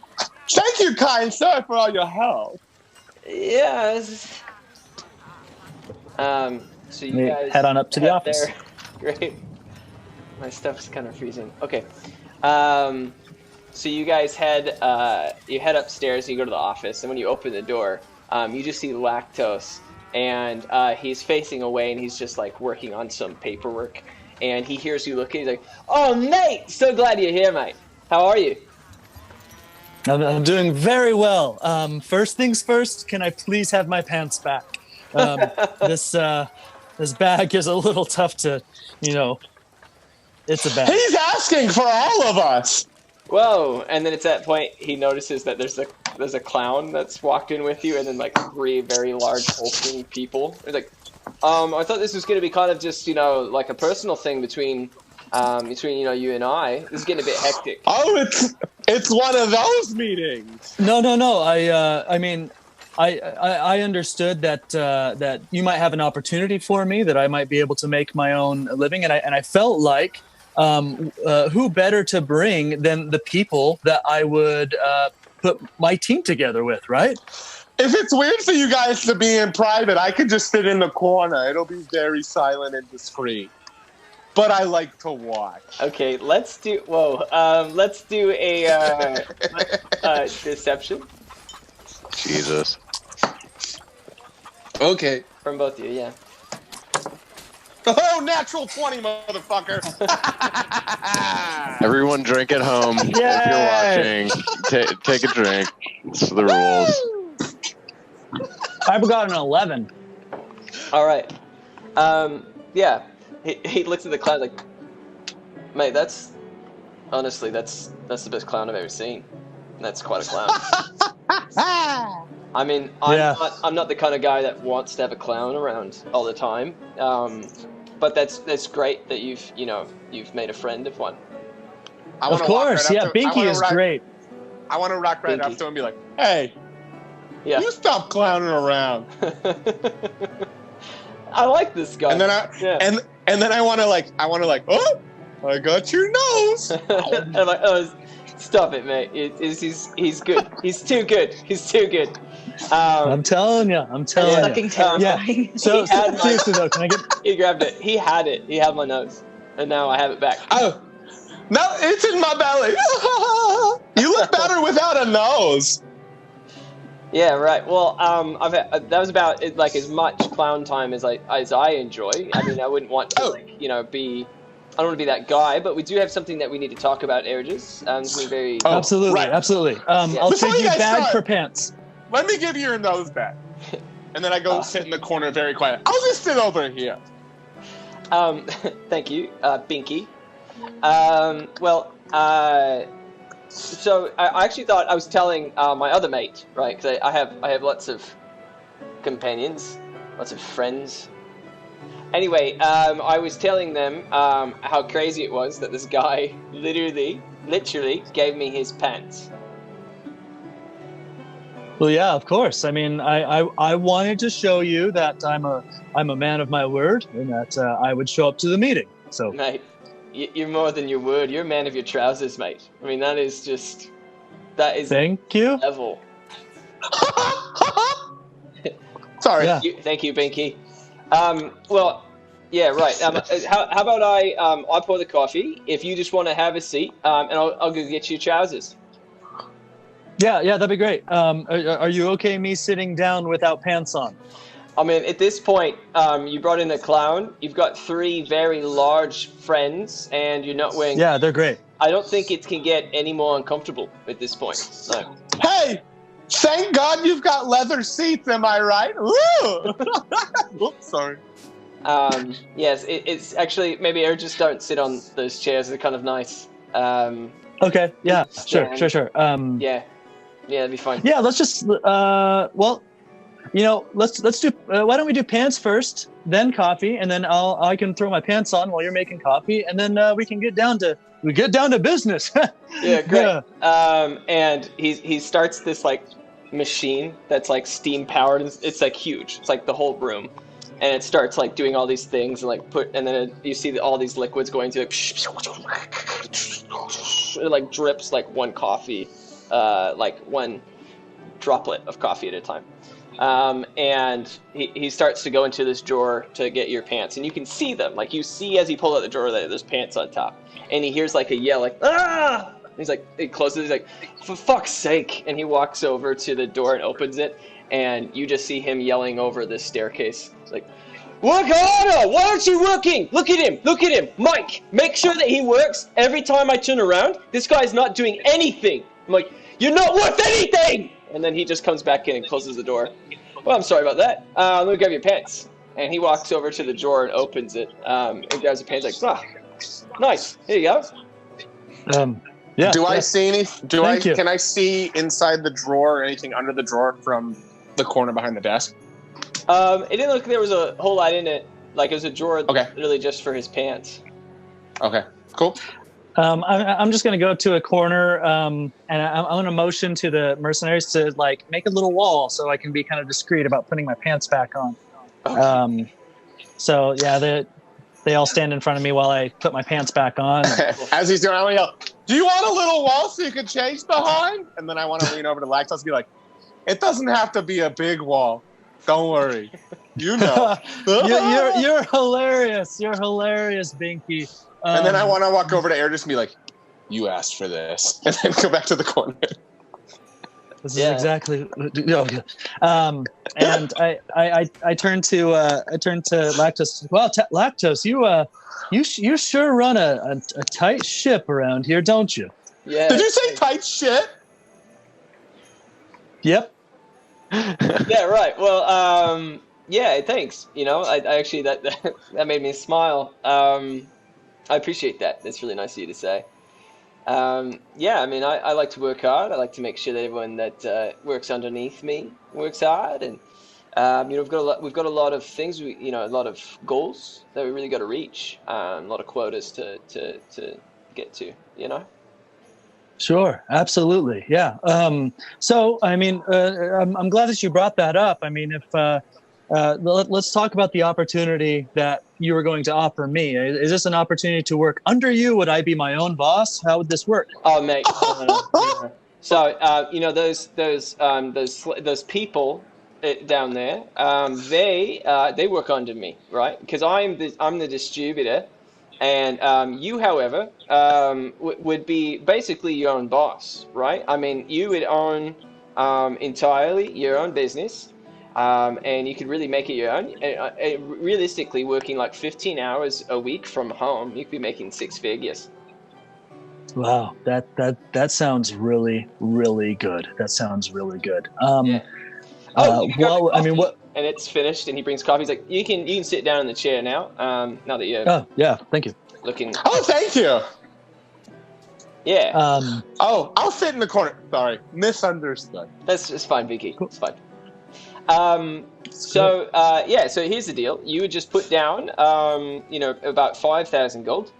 Thank you, kind sir, for all your help. Yes. So you guys head on up to the office. There. Great. My stuff's kind of freezing. Okay. So you guys head upstairs. You go to the office, and when you open the door, you just see Lactose, and he's facing away, and he's just like working on some paperwork. And he hears you looking. He's like, "Oh, mate, so glad you're here, mate. How are you?" I'm doing very well. First things first, can I please have my pants back? This bag is a little tough to, it's a bag. He's asking for all of us. Whoa! And then it's at that point he notices that there's a clown that's walked in with you, and then like 3 very large hulking people. He's like, I thought this was going to be kind of just like a personal thing between you and I. This is getting a bit hectic. Oh, it's one of those meetings. No. I mean, I understood that you might have an opportunity for me, that I might be able to make my own living, and I felt like who better to bring than the people that I would put my team together with, right? If it's weird for you guys to be in private, I could just sit in the corner. It'll be very silent and discreet. But I like to watch. Okay, let's do a deception. Jesus. Okay. From both of you, yeah. Oh, natural 20, motherfucker. Everyone drink at home. If you're watching, take a drink. It's the rules. I've got an 11. All right. Yeah. He looks at the clown like, mate, that's honestly that's the best clown I've ever seen. That's quite a clown. I mean, I'm not the kind of guy that wants to have a clown around all the time. But that's great that you've made a friend of one. Of course, yeah. Binky is great. I want to rock right up to him and be like, "Hey, Yeah. You stop clowning around. I like this guy. And then and then I want to oh, I got your nose. I'm like, oh, stop it, mate. He's good. He's too good. He's too good. I'm telling you. Fucking terrifying. Yeah. So seriously though, can I get? He grabbed it. He had it. He had my nose, and now I have it back. Oh, no, it's in my belly. You look better without a nose. Yeah, right. Well, that was about like as much clown time as I enjoy. I mean, I wouldn't want to be. I don't want to be that guy, but we do have something that we need to talk about, Ergis. Something very absolutely. I'll Before trade you you guys bag start, for pants. Let me give you your nose back. And then I go sit in the corner very quiet. I'll just sit over here. Thank you, Binky. So I actually thought I was telling my other mate, right? Because I have lots of companions, lots of friends. Anyway, I was telling them how crazy it was that this guy literally gave me his pants. Well, yeah, of course. I mean, I wanted to show you that I'm a man of my word, and that I would show up to the meeting. So, mate, you're more than your word. You're a man of your trousers, mate. I mean, that is thank you. Level. Sorry. Yeah. Thank you, Binky. Well, yeah, right. How about I pour the coffee? If you just want to have a seat, and I'll go get you trousers. Yeah, that'd be great. Are you okay me sitting down without pants on? I mean, at this point, you brought in a clown. You've got 3 very large friends, and you're not wearing. Yeah, they're great. I don't think it can get any more uncomfortable at this point. No. Hey, thank God you've got leather seats. Am I right? Woo! Oops, sorry. Yes, it's actually maybe I just don't sit on those chairs. They're kind of nice. Okay. Yeah. Sure. Yeah, that'd be fine. Yeah. Let's just. Well, let's do. Why don't we do pants first, then coffee, and then I can throw my pants on while you're making coffee, and then we can get down to business. Yeah, great. Yeah. And he starts this like machine that's like steam powered. It's like huge. It's like the whole room, and it starts like doing all these things and and then you see all these liquids going to it like drips like one coffee, like one droplet of coffee at a time. And he starts to go into this drawer to get your pants, and you can see them. Like you see as he pulls out the drawer that there's pants on top, and he hears like a yell, like ah! And he's like, he closes. He's like, for fuck's sake! And he walks over to the door and opens it, and you just see him yelling over this staircase. It's like, work harder! Why aren't you working? Look at him! Look at him! Mike, make sure that he works every time I turn around. This guy's not doing anything. I'm like, you're not worth anything! And then he just comes back in and closes the door. Well, I'm sorry about that. Let me grab your pants. And he walks over to the drawer and opens it. And grabs the pants like, nice. Here you go. Yeah. Do I see any? Thank you. Can I see inside the drawer or anything under the drawer from the corner behind the desk? It didn't look like there was a whole lot in it. Like it was a drawer really just for his pants. Okay, cool. I'm just going to go to a corner, and I'm going to motion to the mercenaries to like make a little wall so I can be kind of discreet about putting my pants back on. Okay. So yeah, they all stand in front of me while I put my pants back on. As he's doing, I want to yell, do you want a little wall so you can change behind? And then I want to lean over to Lactose and be like, it doesn't have to be a big wall. Don't worry. You know. You're hilarious. You're hilarious, Binky. And then I want to walk over to Ergis and be like, you asked for this. And then go back to the corner. This is exactly. And I turn to Lactose. Well, Lactose, you sure run a tight ship around here, don't you? Yeah. Did you say tight ship? Yep. Yeah. Right. Well. Yeah. Thanks. I actually that made me smile. I appreciate that. That's really nice of you to say. Yeah, I mean, I like to work hard. I like to make sure that everyone that works underneath me works hard, and we've got a lot of things. A lot of goals that we really got to reach. A lot of quotas to get to. Sure, absolutely, yeah. So, I mean, I'm glad that you brought that up. I mean, if let's talk about the opportunity that you were going to offer me. Is this an opportunity to work under you? Would I be my own boss? How would this work? Oh, mate. No. So, those people down there, they work under me, right? Because I'm the distributor, and you, however, would be basically your own boss, right? I mean, you would own entirely your own business, and you could really make it your own. Realistically, working like 15 hours a week from home, you could be making six figures. Wow, that sounds really, really good. That sounds really good. Yeah. Well, I mean, what? And it's finished, and he brings coffee. He's like, you can sit down in the chair now. Now that you're. Oh yeah, thank you. Looking. Oh, thank you. Yeah. I'll sit in the corner. Sorry, misunderstood. That's fine, Vicky. Cool. It's fine. So here's the deal. You would just put down, about 5,000 gold,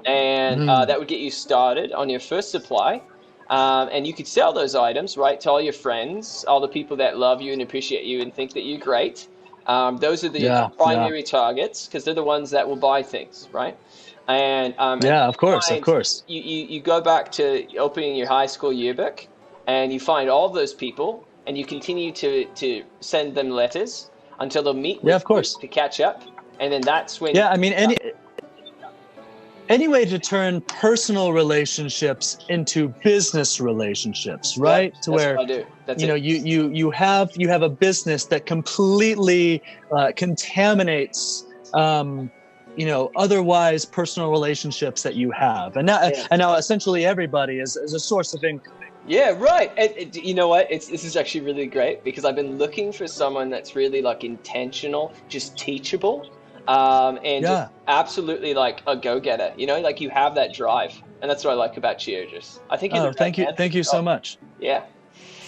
and that would get you started on your first supply. And you could sell those items, right, to all your friends, all the people that love you and appreciate you and think that you're great. Those are the primary targets, because they're the ones that will buy things, right? And of course. You go back to opening your high school yearbook, and you find all of those people, and you continue to send them letters until they'll meet with you to catch up, and then that's when. Yeah, I mean, any way to turn personal relationships into business relationships, right? Yeah, to where what I do. That's you have a business that completely contaminates otherwise personal relationships that you have, and now essentially everybody is a source of income. Yeah, right. And you know what? This is actually really great, because I've been looking for someone that's really like intentional, just teachable, and just absolutely like a go-getter. Like you have that drive, and that's what I like about Cheergers. I think. Thank you so much. Yeah.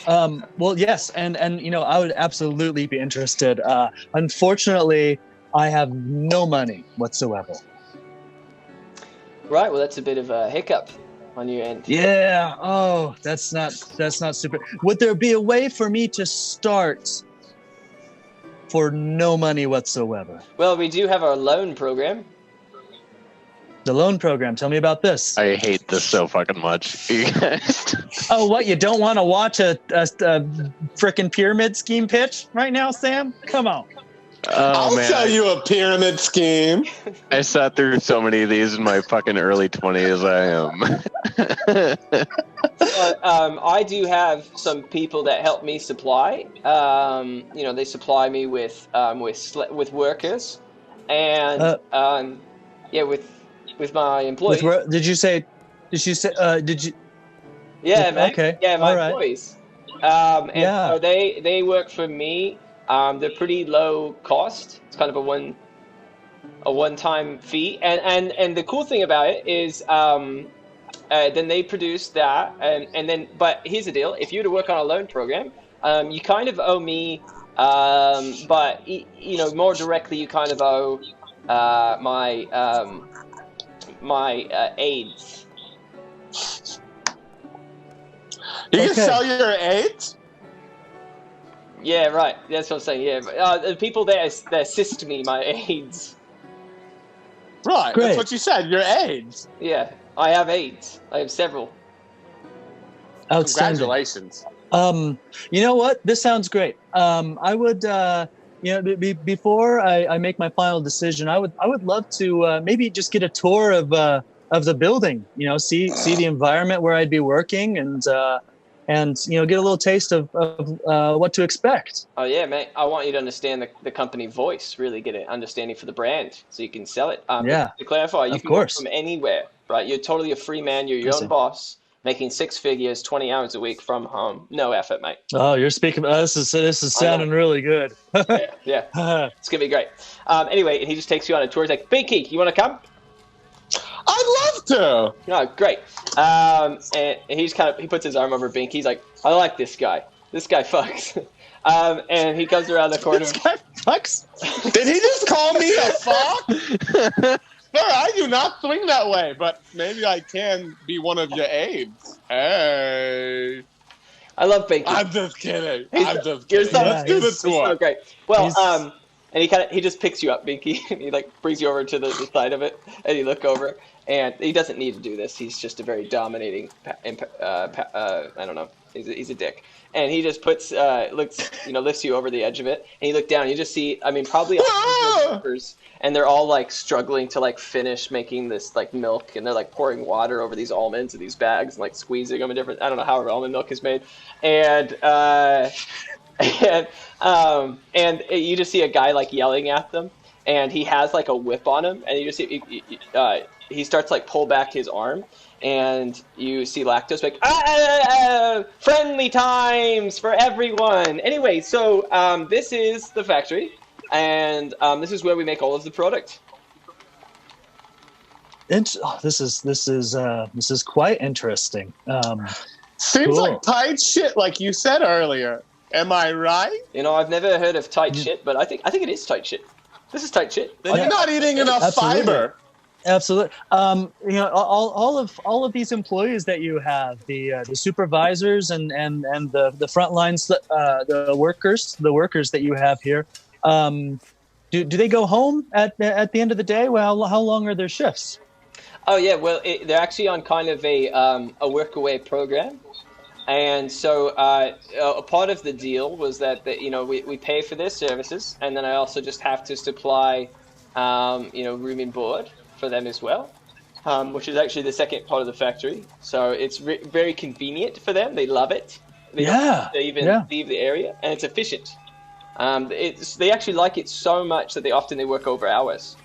Well, yes, and I would absolutely be interested. Unfortunately, I have no money whatsoever. Right. Well, that's a bit of a hiccup on your end. Yeah. Oh, that's not super. Would there be a way for me to start for no money whatsoever? Well, we do have our loan program. The loan program. Tell me about this. I hate this so fucking much. Oh, what? You don't want to watch a frickin' pyramid scheme pitch right now, Sam? Come on. I'll tell you a pyramid scheme. I sat through so many of these in my fucking early 20s. I do have some people that help me supply. They supply me with workers, and with my employees. Did you say? Yeah, man. Okay. Yeah, my employees. So they work for me. They're pretty low cost. It's kind of a one-time fee, and the cool thing about it is then they produce that, and then. But here's the deal: if you were to work on a loan program, you kind of owe me, but more directly, you kind of owe my aids. You can sell your aids? Yeah, right. That's what I'm saying. Yeah, the people that assist me, my aides. Right. Great. That's what you said. Your aides. Yeah, I have aides. I have several. Congratulations. You know what? This sounds great. I would, before I make my final decision, I would love to maybe just get a tour of the building. See the environment where I'd be working, and get a little taste of what to expect. Oh yeah, mate. I want you to understand the company voice, really get an understanding for the brand, so you can sell it. To clarify, you can work from anywhere, right? You're totally a free man. You're your own boss, making six figures, 20 hours a week from home. No effort, mate. Oh, you're speaking. This is sounding really good. yeah. It's gonna be great. Anyway, he just takes you on a tour. He's like, Binky, you want to come? I'd love to. Oh, great. And he puts his arm over Binky. He's like, I like this guy. This guy fucks. And he comes around the corner. This guy fucks? Did he just call me a fuck? Sir, I do not swing that way, but maybe I can be one of your aides. Hey. I love Binky. I'm just kidding. You're so, Let's do the you're tour. so great. Well, and he just picks you up, Binky, and he like brings you over to the side of it, and you look over, and he doesn't need to do this. He's just a very dominating, I don't know. He's a dick, and he just lifts you over the edge of it, and you look down, and you just see, I mean, probably 100 workers, and they're all like struggling to like finish making this like milk, and they're like pouring water over these almonds in these bags and like squeezing them in different, I don't know how almond milk is made, and you just see a guy like yelling at them, and he has like a whip on him, and you just see he starts like pull back his arm, and you see Lactose like friendly times for everyone. Anyway, so this is the factory, and this is where we make all of the product. This is quite interesting. Seems cool. like tight shit, like you said earlier. Am I right? You know, I've never heard of tight shit, but I think it is tight shit. This is tight shit. Then you're not eating enough fiber. Absolutely. All of these employees that you have, the supervisors and the front lines, the workers that you have here, do they go home at the end of the day? Well, how long are their shifts? Oh yeah, well they're actually on kind of a workaway program. And so a part of the deal was that we pay for their services, and then I also just have to supply room and board for them as well, which is actually the second part of the factory. So it's very convenient for them. They love it. They don't even leave the area, and it's efficient. They actually like it so much that they often work over hours.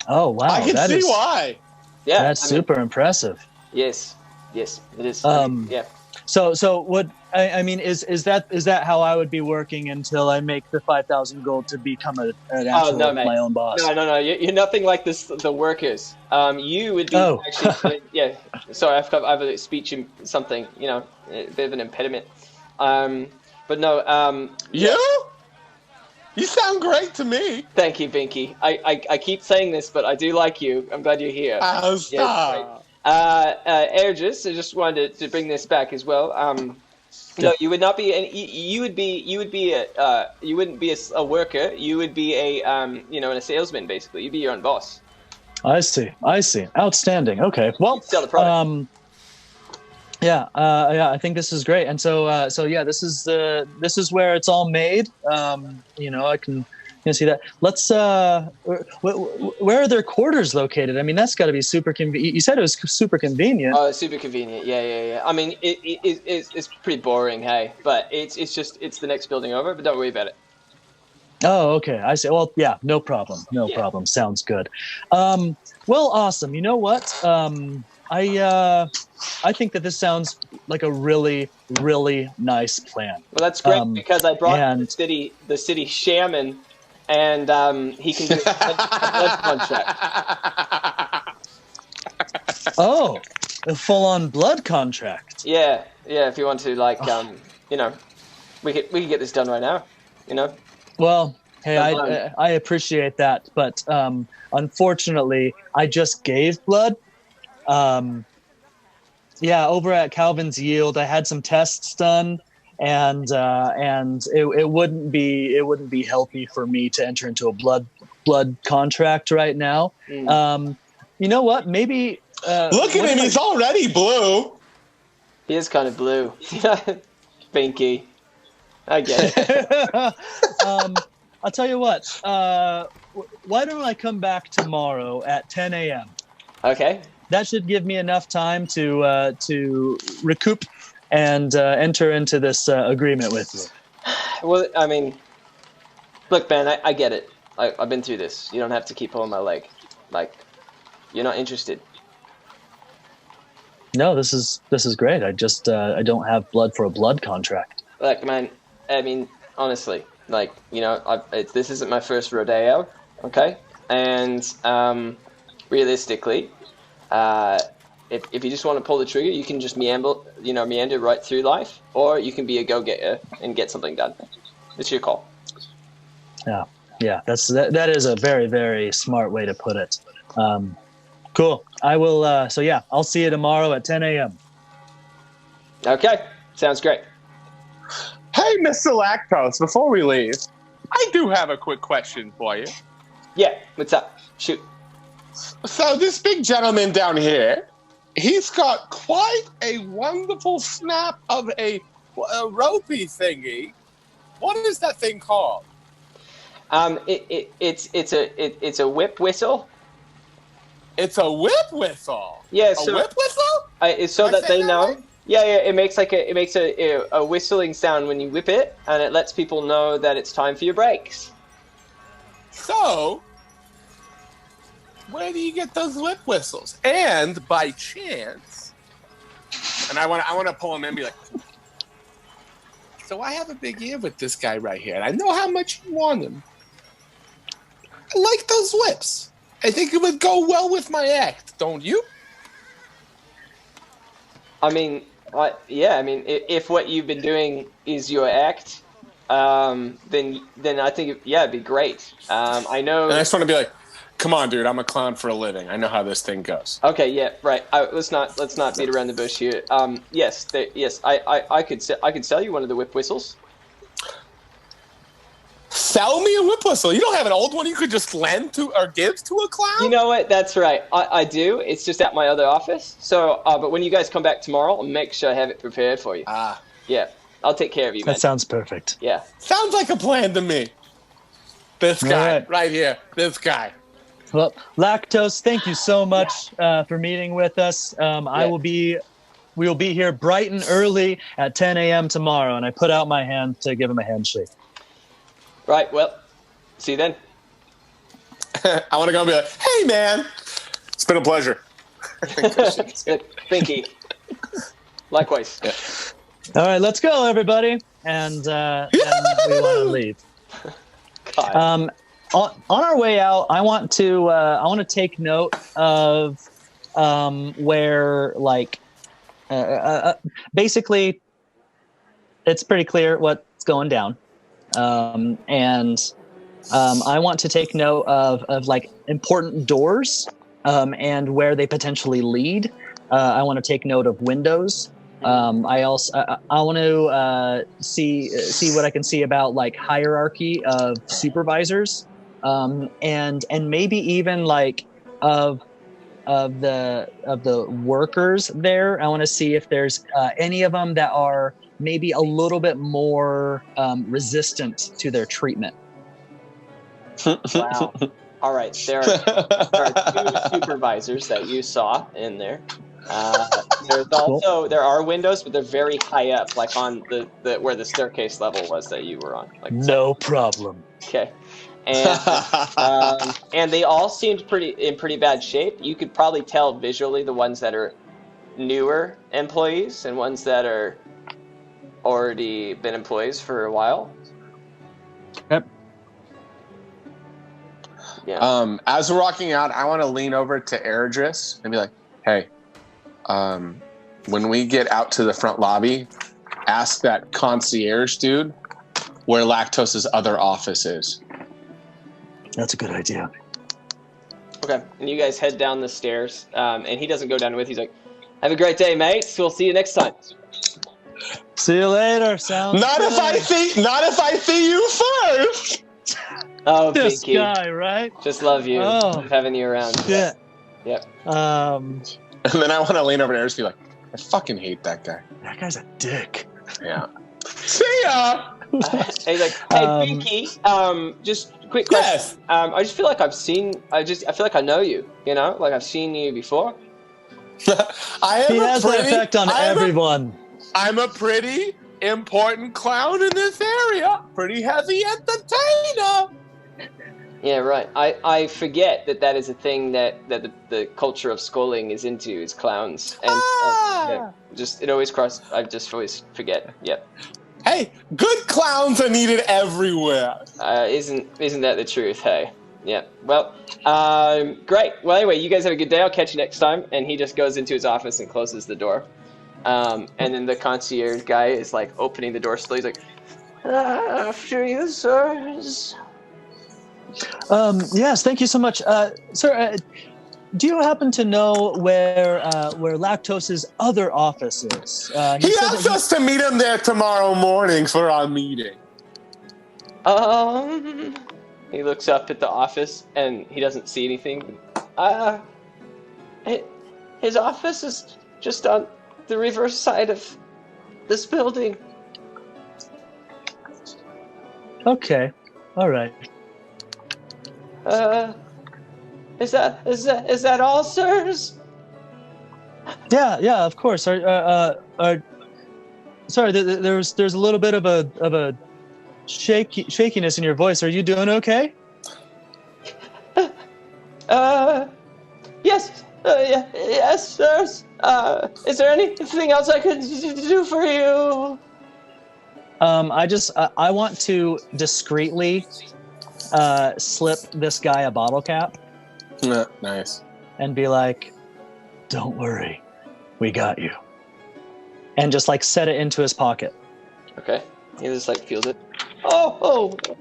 Oh wow! I can see why. Yeah, that's super impressive. Yes, it is. Yeah. So what I mean is that how I would be working until I make the 5,000 gold to become my own boss? No. You're nothing like this. The workers. You would be actually. Yeah. Sorry, I have a speech and something. A bit of an impediment. But no. You sound great to me. Thank you, Binky. I keep saying this, but I do like you. I'm glad you're here. Stop. Ergis, I just wanted to bring this back as well. No, you would not be, you wouldn't be a worker. You would be a salesman basically. You'd be your own boss. I see. Outstanding. Okay. Well, sell the product. I think this is great. And so this is where it's all made. I can see that. Let's. Where are their quarters located? I mean, that's got to be super convenient. You said it was super convenient. Oh, it's super convenient. Yeah. I mean, it's pretty boring, hey, but it's the next building over. But don't worry about it. Oh, okay. I see. Well, yeah, no problem. No problem. Sounds good. Well, awesome. You know what? I think that this sounds like a really, really nice plan. Well, that's great because I brought the city shaman, and he can do a blood contract. Oh, a full-on blood contract. Yeah. If you want to, we could get this done right now. Well, hey, I appreciate that, but unfortunately, I just gave blood. Over at Calvin's Yield, I had some tests done, and it wouldn't be healthy for me to enter into a blood contract right now. You know what? Maybe look at him. He's already blue. He is kind of blue. Binky. I get it. I'll tell you what. Why don't I come back tomorrow at 10 a.m.? Okay. That should give me enough time to recoup and enter into this agreement with you. Well, I mean, look, man, I get it. I've been through this. You don't have to keep pulling my leg. You're not interested. No, this is great. I just I don't have blood for a blood contract. Look, man. I mean, honestly, this isn't my first rodeo, okay? And realistically. If you just want to pull the trigger, you can just meander right through life, or you can be a go-getter and get something done. It's your call. Yeah. Yeah, that is a very, very smart way to put it. Cool. I will. So yeah, I'll see you tomorrow at 10 a.m. Okay, sounds great. Hey, Mr. Lactose, before we leave, I do have a quick question for you. Yeah, what's up? Shoot. So this big gentleman down here, he's got quite a wonderful snap of a ropey thingy. What is that thing called? It's a whip whistle. It's a whip whistle. Yeah, a whip whistle. It's so that they know. Right? Yeah. It makes a whistling sound when you whip it, and it lets people know that it's time for your breaks. So, where do you get those whip whistles? And by chance, and I want to pull him in and be like, so I have a big ear with this guy right here, and I know how much you want him. I like those whips. I think it would go well with my act, don't you? I mean, if what you've been doing is your act, then I think it'd be great. I know. And I just want to be like, come on, dude, I'm a clown for a living. I know how this thing goes. Okay, yeah, right. Let's not beat around the bush here. Yes, I could sell you one of the whip whistles. Sell me a whip whistle. You don't have an old one you could just lend to or give to a clown? You know what? That's right. I do. It's just at my other office. So, but when you guys come back tomorrow, I'll make sure I have it prepared for you. Yeah, I'll take care of you, man. That sounds perfect. Yeah. Sounds like a plan to me. This guy right here. This guy. Well, Lactose, thank you so much for meeting with us. We will be here bright and early at 10 a.m. tomorrow, and I put out my hand to give him a handshake. Right, well, see you then. I want to go and be like, hey, man. It's been a pleasure. Thank you. Likewise. Yeah. All right, let's go, everybody. And we want to leave. On our way out, I want to take note of where, basically, it's pretty clear what's going down. And I want to take note of important doors and where they potentially lead. I want to take note of windows. I want to see what I can see about hierarchy of supervisors, and maybe even of the workers there. I want to see if there's any of them that are maybe a little bit more resistant to their treatment. Wow. All right. There are 2 supervisors that you saw in there. There are windows, but they're very high up, on the where the staircase level was that you were on. No problem. Okay. And they all seemed in pretty bad shape. You could probably tell visually the ones that are newer employees and ones that are already been employees for a while. Yep. Yeah. As we're walking out, I want to lean over to Eridris and be like, hey, when we get out to the front lobby, ask that concierge dude where Lactose's other office is. That's a good idea. Okay. And you guys head down the stairs, and he doesn't go down with. He's like, have a great day, mate. We'll see you next time. See you later. Sounds not good. If I see you first. Oh, this Pinky. guy, right? Just love you. Love having you around. Yeah. Yep. And then I want to lean over to Eris and be like, I fucking hate that guy. That guy's a dick. Yeah. See ya. He's like, hey, Pinky. Just quick question. Yes. I just feel like I feel like I know you. You know, like I've seen you before. He has that effect on everyone. I'm a pretty important clown in this area. Pretty heavy entertainer. Yeah, right. I forget that is a thing that the culture of schooling is into, is clowns. And it always I just always forget. Yep. Hey, good clowns are needed everywhere. Isn't that the truth? Hey. Yeah. Well, great. Well, anyway, you guys have a good day. I'll catch you next time. And he just goes into his office and closes the door. And then the concierge guy is opening the door slowly. He's like, after you, sir. Yes, thank you so much. Sir, do you happen to know where Lactose's other office is? He asked us to meet him there tomorrow morning for our meeting. He looks up at the office and he doesn't see anything. His office is just on the reverse side of this building. Okay, all right. Is that all, sirs? Yeah, of course. Sorry, there's a little bit of a shakiness in your voice. Are you doing okay? Yes, yes, sirs. Is there anything else I could do for you? I want to discreetly slip this guy a bottle cap. Nice. And be like, don't worry, we got you. And just like set it into his pocket. Okay. He just like feels it.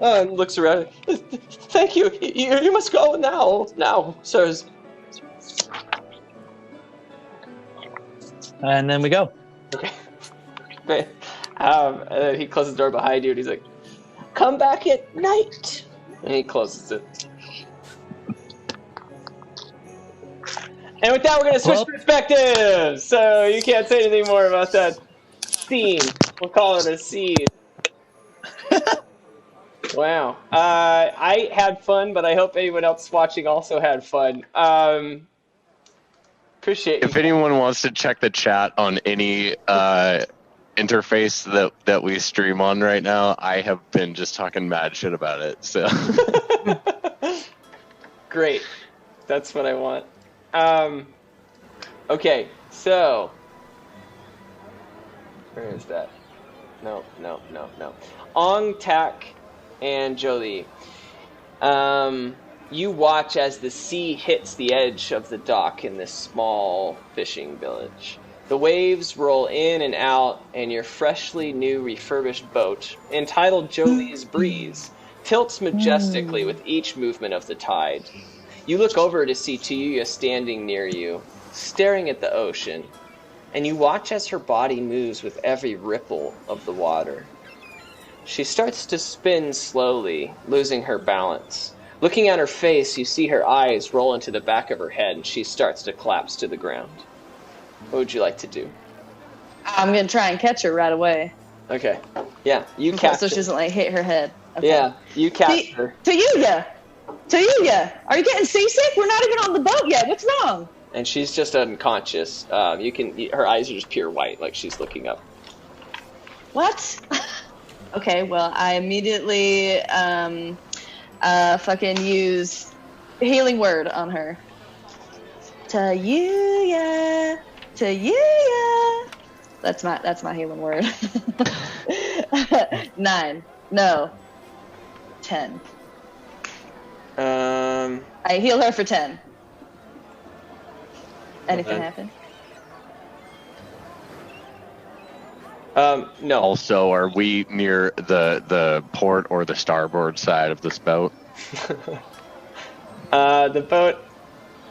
And looks around. Thank you. You must go now, sirs. And then we go. Okay. And then he closes the door behind you and he's like, come back at night. And he closes it. And with that, we're going to switch perspectives. So you can't say anything more about that scene. We'll call it a scene. Wow. I had fun, but I hope anyone else watching also had fun. Appreciate it. If anyone wants to check the chat on any interface that we stream on right now, I have been just talking mad shit about it. So great. That's what I want. Okay, so where is that? No. Ong, Tak, and Jolie. You watch as the sea hits the edge of the dock in this small fishing village. The waves roll in and out, and your freshly new refurbished boat, entitled Jolie's Breeze, tilts majestically with each movement of the tide. You look over to see Tuyuya standing near you, staring at the ocean, and you watch as her body moves with every ripple of the water. She starts to spin slowly, losing her balance. Looking at her face, you see her eyes roll into the back of her head, and she starts to collapse to the ground. What would you like to do? I'm going to try and catch her right away. Okay. Yeah, you catch her. So she doesn't, like, hit her head. Okay. Yeah, you catch her. Tuyuya, are you getting seasick? We're not even on the boat yet. What's wrong? And she's just unconscious. Her eyes are just pure white, like she's looking up. What? Okay, well, I immediately fucking use healing word on her. Tuyuya. That's my healing word. 9. No. 10. I heal her for 10. Anything happen? No. Also, are we near the port or the starboard side of this boat? The boat,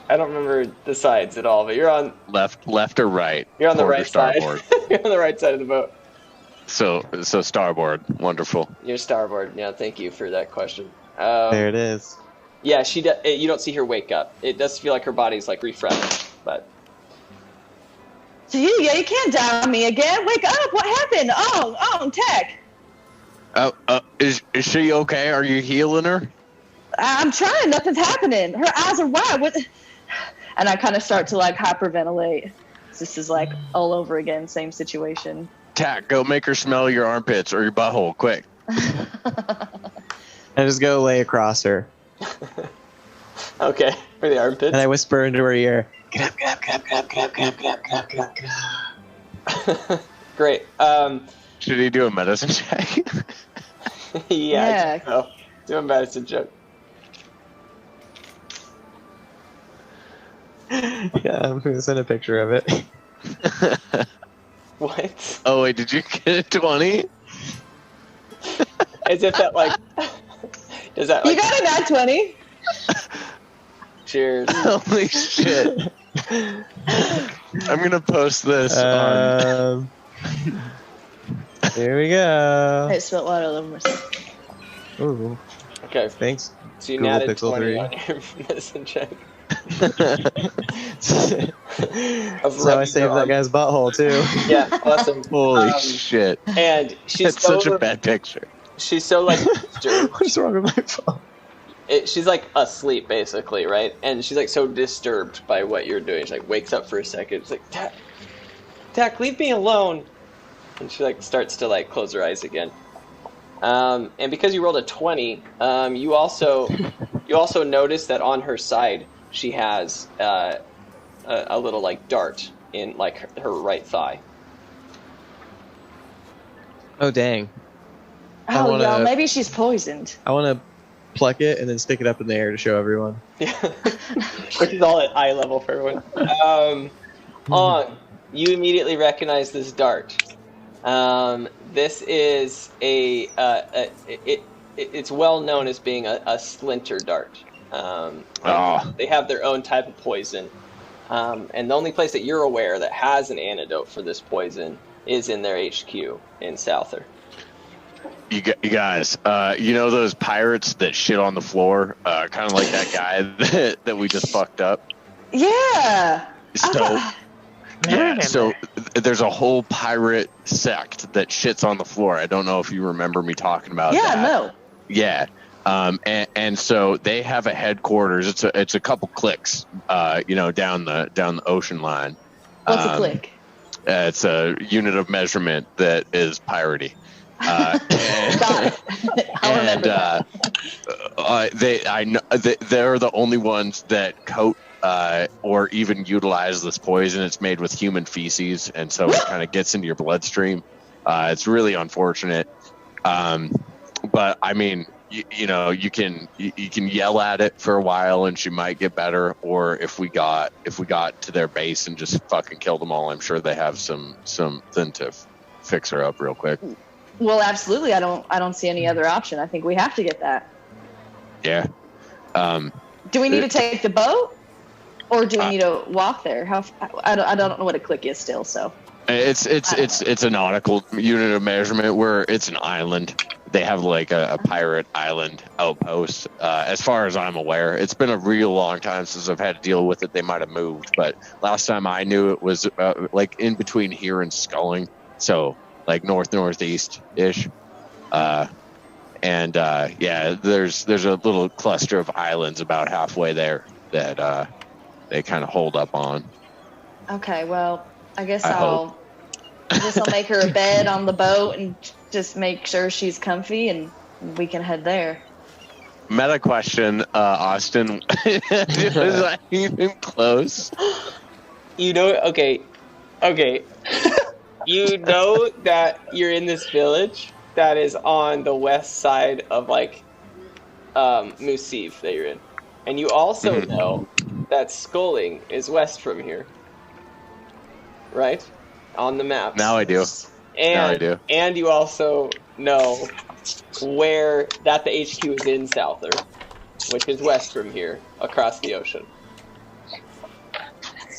I don't remember the sides at all, but you're on left or right. You're on the right side. Starboard. You're on the right side of the boat. So starboard. Wonderful. You're starboard. Yeah, thank you for that question. There it is. Yeah, you don't see her wake up. It does feel like her body's like refreshed, but. You can't down me again. Wake up! What happened? Tech. Is she okay? Are you healing her? I'm trying. Nothing's happening. Her eyes are wide. What? And I kind of start to like hyperventilate. This is like all over again. Same situation. Tack, go make her smell your armpits or your butthole, quick. I just go lay across her. Okay, for the armpits. And I whisper into her ear, get up. Great. Should he do a medicine check? Yeah. Oh, do a medicine check. Yeah, I'm going to send a picture of it. What? Oh, wait, did you get a 20? As if that, like, Does that? You got a nat 20. Cheers. Holy shit! I'm gonna post this on. Here we go. I spilled water all over myself. Ooh. Okay. Thanks. So you Google natted Pixel 20 3. on your medicine check. So I saved that guy's butthole too. Yeah, awesome. Holy shit! And she's That's such a bad picture. She's so like disturbed. What's wrong with my phone? She's like asleep basically, right? And she's like so disturbed by what you're doing. She like wakes up for a second. It's like, Dak, leave me alone. And she like starts to like close her eyes again. And because you rolled a 20, you also notice that on her side she has a little like dart in like her right thigh. Oh dang! Oh, y'all, maybe she's poisoned. I want to pluck it and then stick it up in the air to show everyone. Which is all at eye level for everyone. You immediately recognize this dart. This is it's well known as being a splinter dart. They have their own type of poison. And the only place that you're aware that has an antidote for this poison is in their HQ in Souther. You guys, you know those pirates that shit on the floor? Kind of like that guy that we just fucked up? Yeah. So there's a whole pirate sect that shits on the floor. I don't know if you remember me talking about that. No. Yeah. And so they have a headquarters. It's a couple clicks, down the ocean line. What's a click? It's a unit of measurement that is piratey. Got it. I'll remember that. They're the only ones that coat or even utilize this poison. It's made with human feces, and so it kind of gets into your bloodstream. It's really unfortunate. But I mean, you can yell at it for a while, and she might get better. Or if we got to their base and just fucking killed them all, I'm sure they have something to fix her up real quick. Well, absolutely. I don't see any other option. I think we have to get that. Yeah. Do we need to take the boat, or do we need to walk there? I don't know what a click is still. So it's a nautical unit of measurement where it's an island. They have like a pirate island outpost. As far as I'm aware, it's been a real long time since I've had to deal with it. They might have moved, but last time I knew it was like in between here and Sculling. So like northeast ish. There's a little cluster of islands about halfway there that they kind of hold up on. Okay, well, I guess I'll make her a bed on the boat and just make sure she's comfy, and we can head there. Meta question, Austin. Was I even close? Okay. You know that you're in this village that is on the west side of like Musiv that you're in. And you also know that Sculling is west from here. Right? On the map. Now I do. And you also know where that the HQ is in Souther, which is west from here, across the ocean.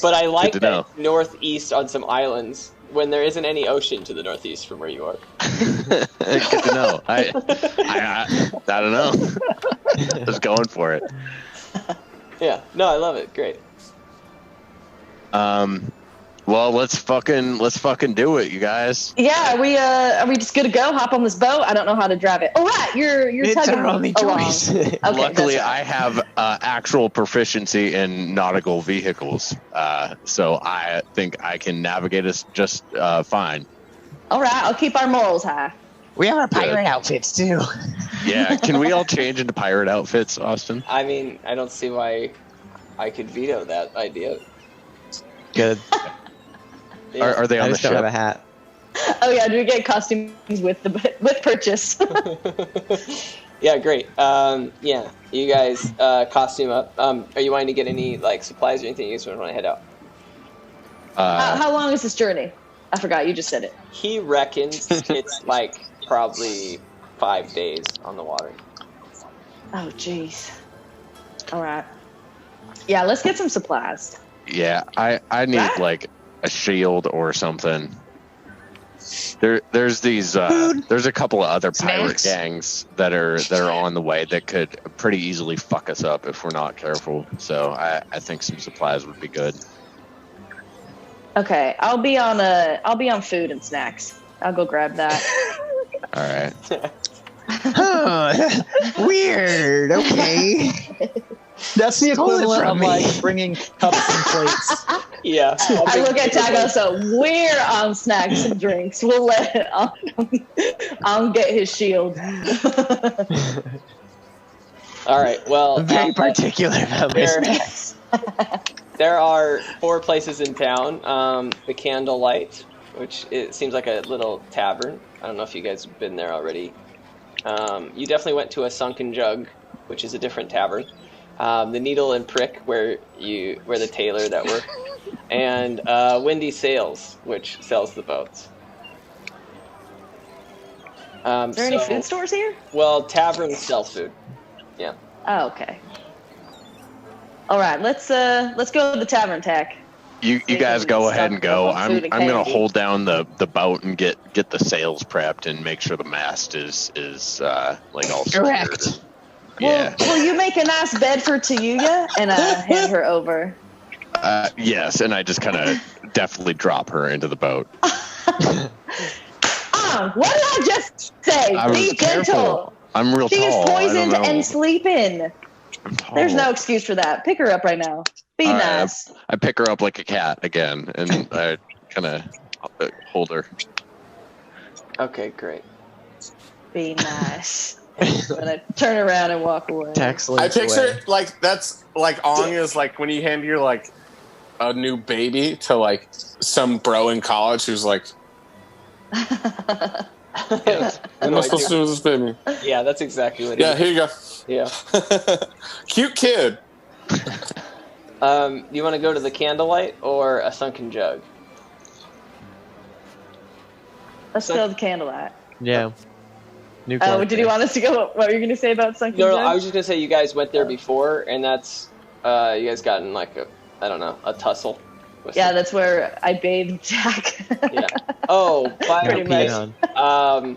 But I like that northeast on some islands when there isn't any ocean to the northeast from where you are. Good to know. I don't know. Just going for it. Yeah. No, I love it. Great. Well, let's fucking do it, you guys. Yeah, are we just good to go? Hop on this boat? I don't know how to drive it. Oh, right, you're it's tugging our only choice. Okay, Luckily, right. I have actual proficiency in nautical vehicles, so I think I can navigate us just fine. All right, I'll keep our morals high. We have our pirate outfits too. Yeah, can we all change into pirate outfits, Austin? I mean, I don't see why I could veto that idea. Good. Yeah. Are they on I the just don't ship? have a hat. Oh yeah, do we get costumes with purchase? Yeah, great. Yeah, you guys costume up. Are you wanting to get any like supplies or anything? You just want to head out? How long is this journey? I forgot. You just said it. He reckons it's like probably 5 days on the water. Oh, jeez. All right. Yeah, let's get some supplies. Yeah, I need like a shield or something. There's these there's a couple of other pirate gangs that are on the way that could pretty easily fuck us up if we're not careful. So I think some supplies would be good. Okay, I'll be on food and snacks. I'll go grab that. All right. Weird. Okay. That's the equivalent of like bringing cups and plates. Yeah. I look at Taco, so we're on snacks and drinks. We'll let I'll get his shield. All right. Well, I'm very particular about my snacks. There are 4 places in town. The Candlelight, which it seems like a little tavern. I don't know if you guys have been there already. You definitely went to a Sunken Jug, which is a different tavern. The Needle and Prick, where the tailor that worked, and Windy Sails, which sells the boats. Is there any food stores here? Well, taverns sell food. Yeah. Oh, okay. All right, let's go to the tavern, Tack. You guys go ahead and go. I'm gonna hold down the boat and get the sails prepped and make sure the mast is like all correct. secured. Yeah. Will you make a nice bed for Tayuya and hand her over? Yes, and I just kind of definitely drop her into the boat. What did I just say? Be gentle. I'm real she tall. She is poisoned and sleeping. There's no excuse for that. Pick her up right now. Be nice. I pick her up like a cat again, and I kind of hold her. Okay, great. Be nice. And I turn around and walk away. I picture like that's like Ong is like when you hand your like a new baby to like some bro in college who's like, What am I supposed to do with this baby? Yeah, that's exactly what it is. Here you go. Yeah. Cute kid. You want to go to the Candlelight or a Sunken Jug? Let's go to the Candlelight. Yeah. Oh, did you want us to go? What were you going to say about Sunken Jug? No, I was just going to say you guys went there before, and that's you guys got in like a tussle. Yeah, that's where I bathed Jack. Yeah. Oh, Pretty much.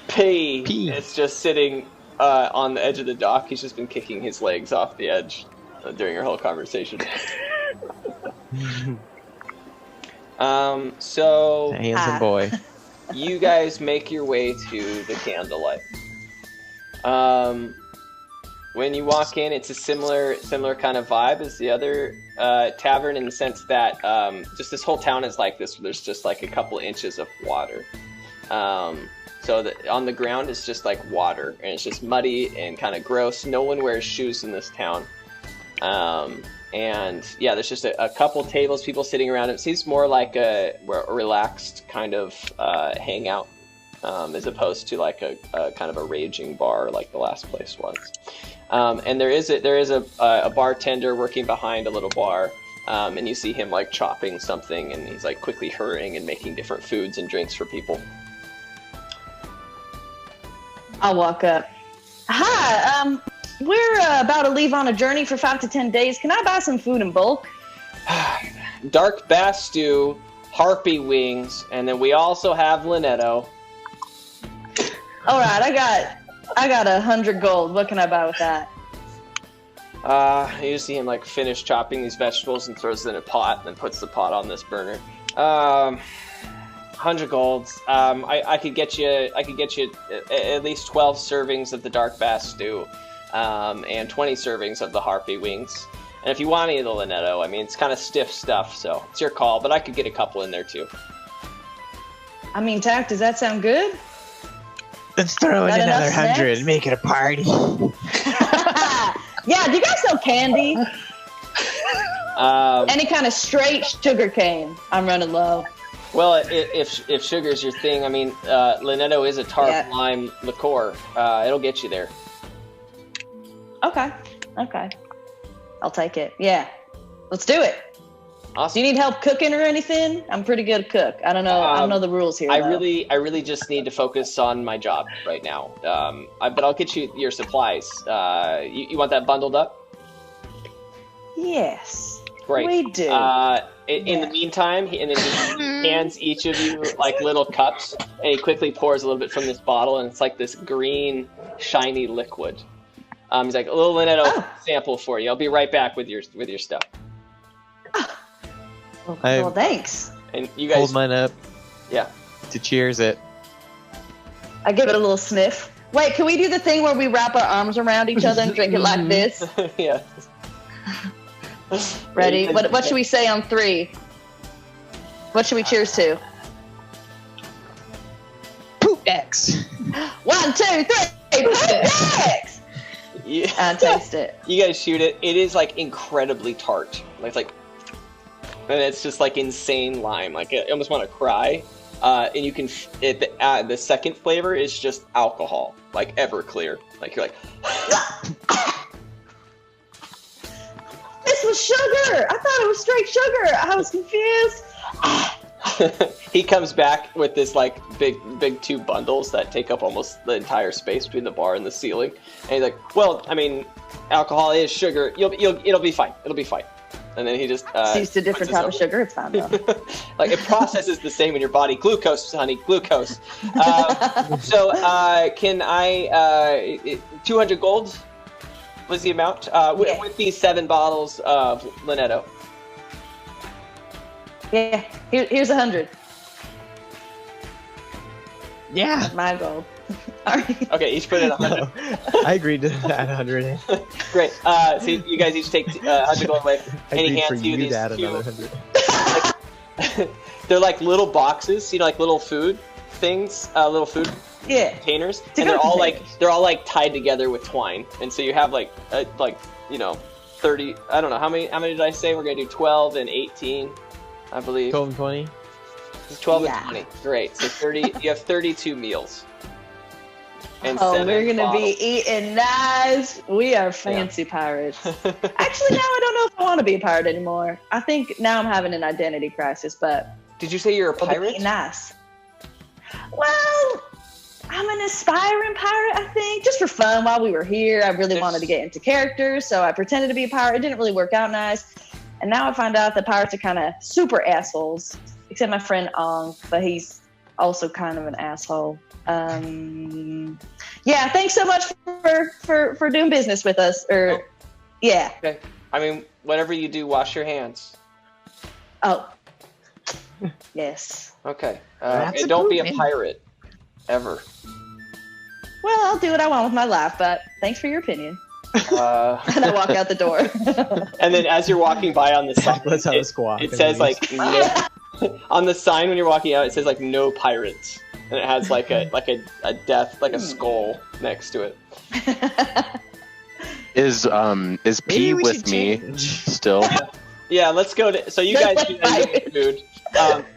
P is just sitting on the edge of the dock. He's just been kicking his legs off the edge during our whole conversation. So handsome boy. You guys make your way to the Candlelight. When you walk in, it's a similar kind of vibe as the other tavern in the sense that just this whole town is like this. There's just like a couple inches of water. So on the ground is just like water, and it's just muddy and kind of gross. No one wears shoes in this town. And yeah, there's just a couple tables, people sitting around. It seems more like a relaxed kind of hangout, as opposed to like a kind of a raging bar like the last place was. And there is a bartender working behind a little bar, and you see him like chopping something, and he's like quickly hurrying and making different foods and drinks for people. I'll walk up. Hi, we're about to leave on a journey for 5 to 10 days. Can I buy some food in bulk? Dark bass stew, harpy wings, and then we also have Linetto. All right, I got 100 gold. What can I buy with that? You see him like finish chopping these vegetables and throws it in a pot, and then puts the pot on this burner. 100 golds. I could get you at least 12 servings of the dark bass stew, and 20 servings of the harpy wings. And if you want any of the Linetto, I mean, it's kind of stiff stuff, so it's your call, but I could get a couple in there too. I mean, Tack, does that sound good? Let's throw in another 100 and make it a party. Yeah, do you guys sell candy? Any kind of straight sugar cane. I'm running low. Well, if sugar's your thing, I mean, Linetto is a tart lime liqueur. It'll get you there. Okay. I'll take it. Yeah. Let's do it. Awesome. Do you need help cooking or anything? I'm pretty good at cook. I don't know the rules here. I really just need to focus on my job right now. But I'll get you your supplies. You want that bundled up? Yes. Great. We do. In the meantime, he hands each of you like little cups, and he quickly pours a little bit from this bottle, and it's like this green, shiny liquid. He's like, a little Linetto sample for you. I'll be right back with your stuff. Well, thanks. And you guys hold mine up. Yeah. To cheers it. I give it a little sniff. Wait, can we do the thing where we wrap our arms around each other and drink it like this? Yeah. Ready? What should we say on 3? What should we cheers to? Poop X. 1, 2, 3. Poop X. Yeah. And taste it. You guys shoot it. It is like incredibly tart. And it's just like insane lime. Like I almost want to cry. And you can the second flavor is just alcohol, like Everclear. Like you're like, this was sugar. I thought it was straight sugar. I was confused. He comes back with this like big 2 bundles that take up almost the entire space between the bar and the ceiling. And he's like, well, I mean, alcohol is sugar. It'll be fine. It'll be fine. And then he just it's a different type of sugar. It's fine though. Like it processes the same in your body. Glucose, honey, glucose. So can I 200 gold was the amount with these 7 bottles of Linetto. Yeah, here's 100. Yeah. That's my goal. All right. Okay, each put in 100. I agreed to add 100 in. Great. So you guys each take 100 gold away, and he hands you these to add 2. another 100. They're like little boxes, like little food things, little food containers, and they're all like tied together with twine, and so you have 30. I don't know how many did I say? We're gonna do 12 and 18, I believe. 12 and 20. 12 and 20. Great. So 30. You have 32 meals. And we're gonna be eating nice. We are fancy pirates. Actually, now I don't know if I want to be a pirate anymore. I think now I'm having an identity crisis. But did you say you're a pirate? Nice. Well, I'm an aspiring pirate. I think just for fun. While we were here, I really wanted to get into characters, so I pretended to be a pirate. It didn't really work out nice, and now I find out that pirates are kind of super assholes. Except my friend Ong, but he's also kind of an asshole. Yeah, thanks so much for doing business with us. Yeah. Okay. I mean, whatever you do, wash your hands. Oh. Yes. Okay. And don't be a pirate. Ever. Well, I'll do what I want with my life, but thanks for your opinion. And I walk out the door. And then as you're walking by on the sign, let's have a squawk. It says no, on the sign when you're walking out, it says no pirates. And it has a death, a skull next to it. Is P with me still? Yeah, let's go to. So you guys do food.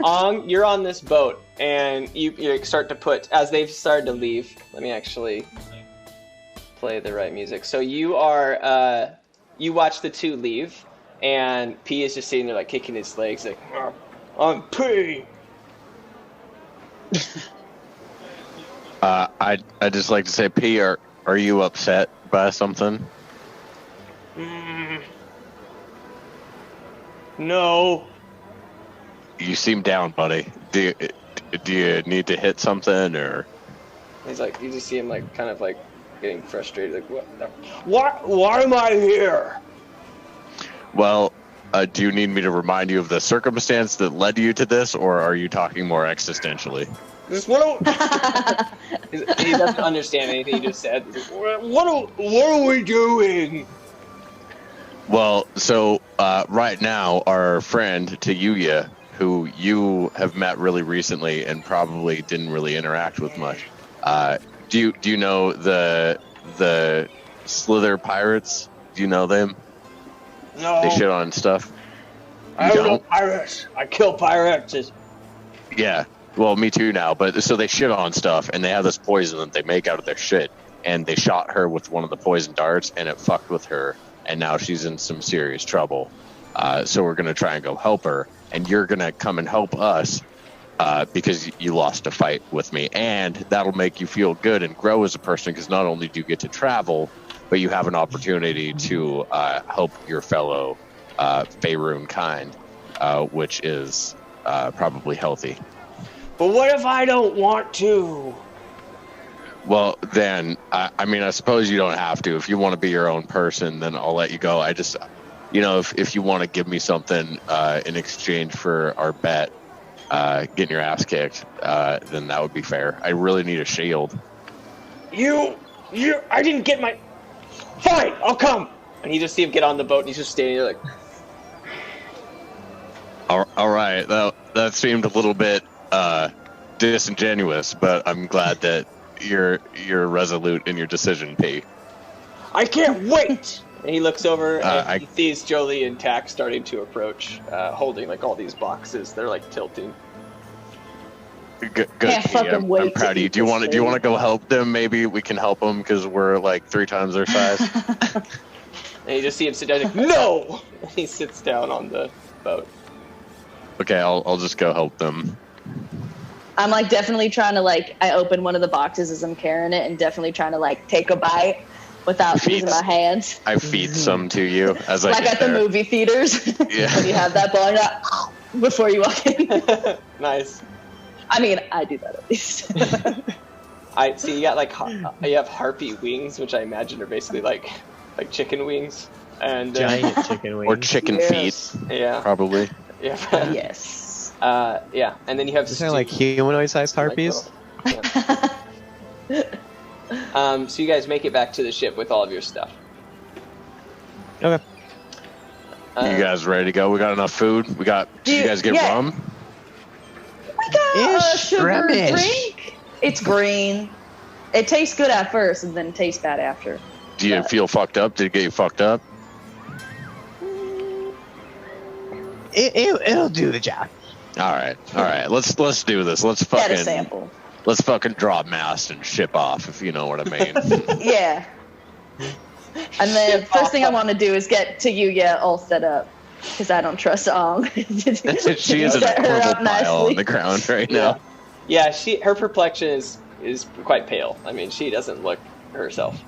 Ong, you're on this boat, and you start to put as they've started to leave. Let me actually play the right music. So you are you watch the 2 leave, and P is just sitting there kicking his legs, I'm P. I'd just like to say, P, are you upset by something? No. You seem down, buddy. Do you need to hit something, or? He's you just see him getting frustrated. Why am I here? Well, do you need me to remind you of the circumstance that led you to this, or are you talking more existentially? He doesn't understand anything he just said. What are we doing? Well, so right now, our friend Tayuya, who you have met really recently and probably didn't really interact with much, do you know the Slither pirates? Do you know them? No. They shit on stuff. I don't know pirates. I kill pirates. Yeah. Well, me too now. But so they shit on stuff, and they have this poison that they make out of their shit. And they shot her with one of the poison darts, and it fucked with her. And now she's in some serious trouble. So we're going to try and go help her, and you're going to come and help us because you lost a fight with me. And that'll make you feel good and grow as a person, because not only do you get to travel, but you have an opportunity to help your fellow Faerun kind, which is probably healthy. But what if I don't want to? Well, then, I mean, I suppose you don't have to. If you want to be your own person, then I'll let you go. I just, if you want to give me something in exchange for our bet, getting your ass kicked, then that would be fair. I really need a shield. I didn't get my... Fine, I'll come. And you just see him get on the boat, and he's just standing there like... All right, that seemed a little bit disingenuous, but I'm glad that you're resolute in your decision, P. I can't wait! And he looks over and he sees Jolie and Tack starting to approach, holding like all these boxes. They're like tilting. Good. I'm proud of you. Do you want to go help them? Maybe we can help them because we're like 3 times their size. And you just see him sit down like, no! And he sits down on the boat. Okay, I'll just go help them. I'm like definitely trying to I open one of the boxes as I'm carrying it and definitely trying to take a bite without using my hands. I feed some to you as I get at the movie theaters. Yeah. When you have that ball before you walk in. Nice. I mean, I do that at least. I see. You got you have harpy wings, which I imagine are basically like chicken wings and giant chicken wings or chicken feet. Yeah, probably. Yeah. Yes. Yeah, and then you have. They're like humanoid-sized harpies. So you guys make it back to the ship with all of your stuff. Okay. You guys ready to go? We got enough food. Did you guys get rum? We got a sugar drink. It's green. It tastes good at first and then it tastes bad after. Do you feel fucked up? Did it get you fucked up? It'll do the job. All right. Let's do this. Let's Get a sample. Let's fucking drop mast and ship off, if you know what I mean. Yeah. And then first thing I want to do is get to Yuya all set up because I don't trust Ong. She is in a horrible pile on the ground right now. Yeah, her complexion is quite pale. I mean, she doesn't look herself.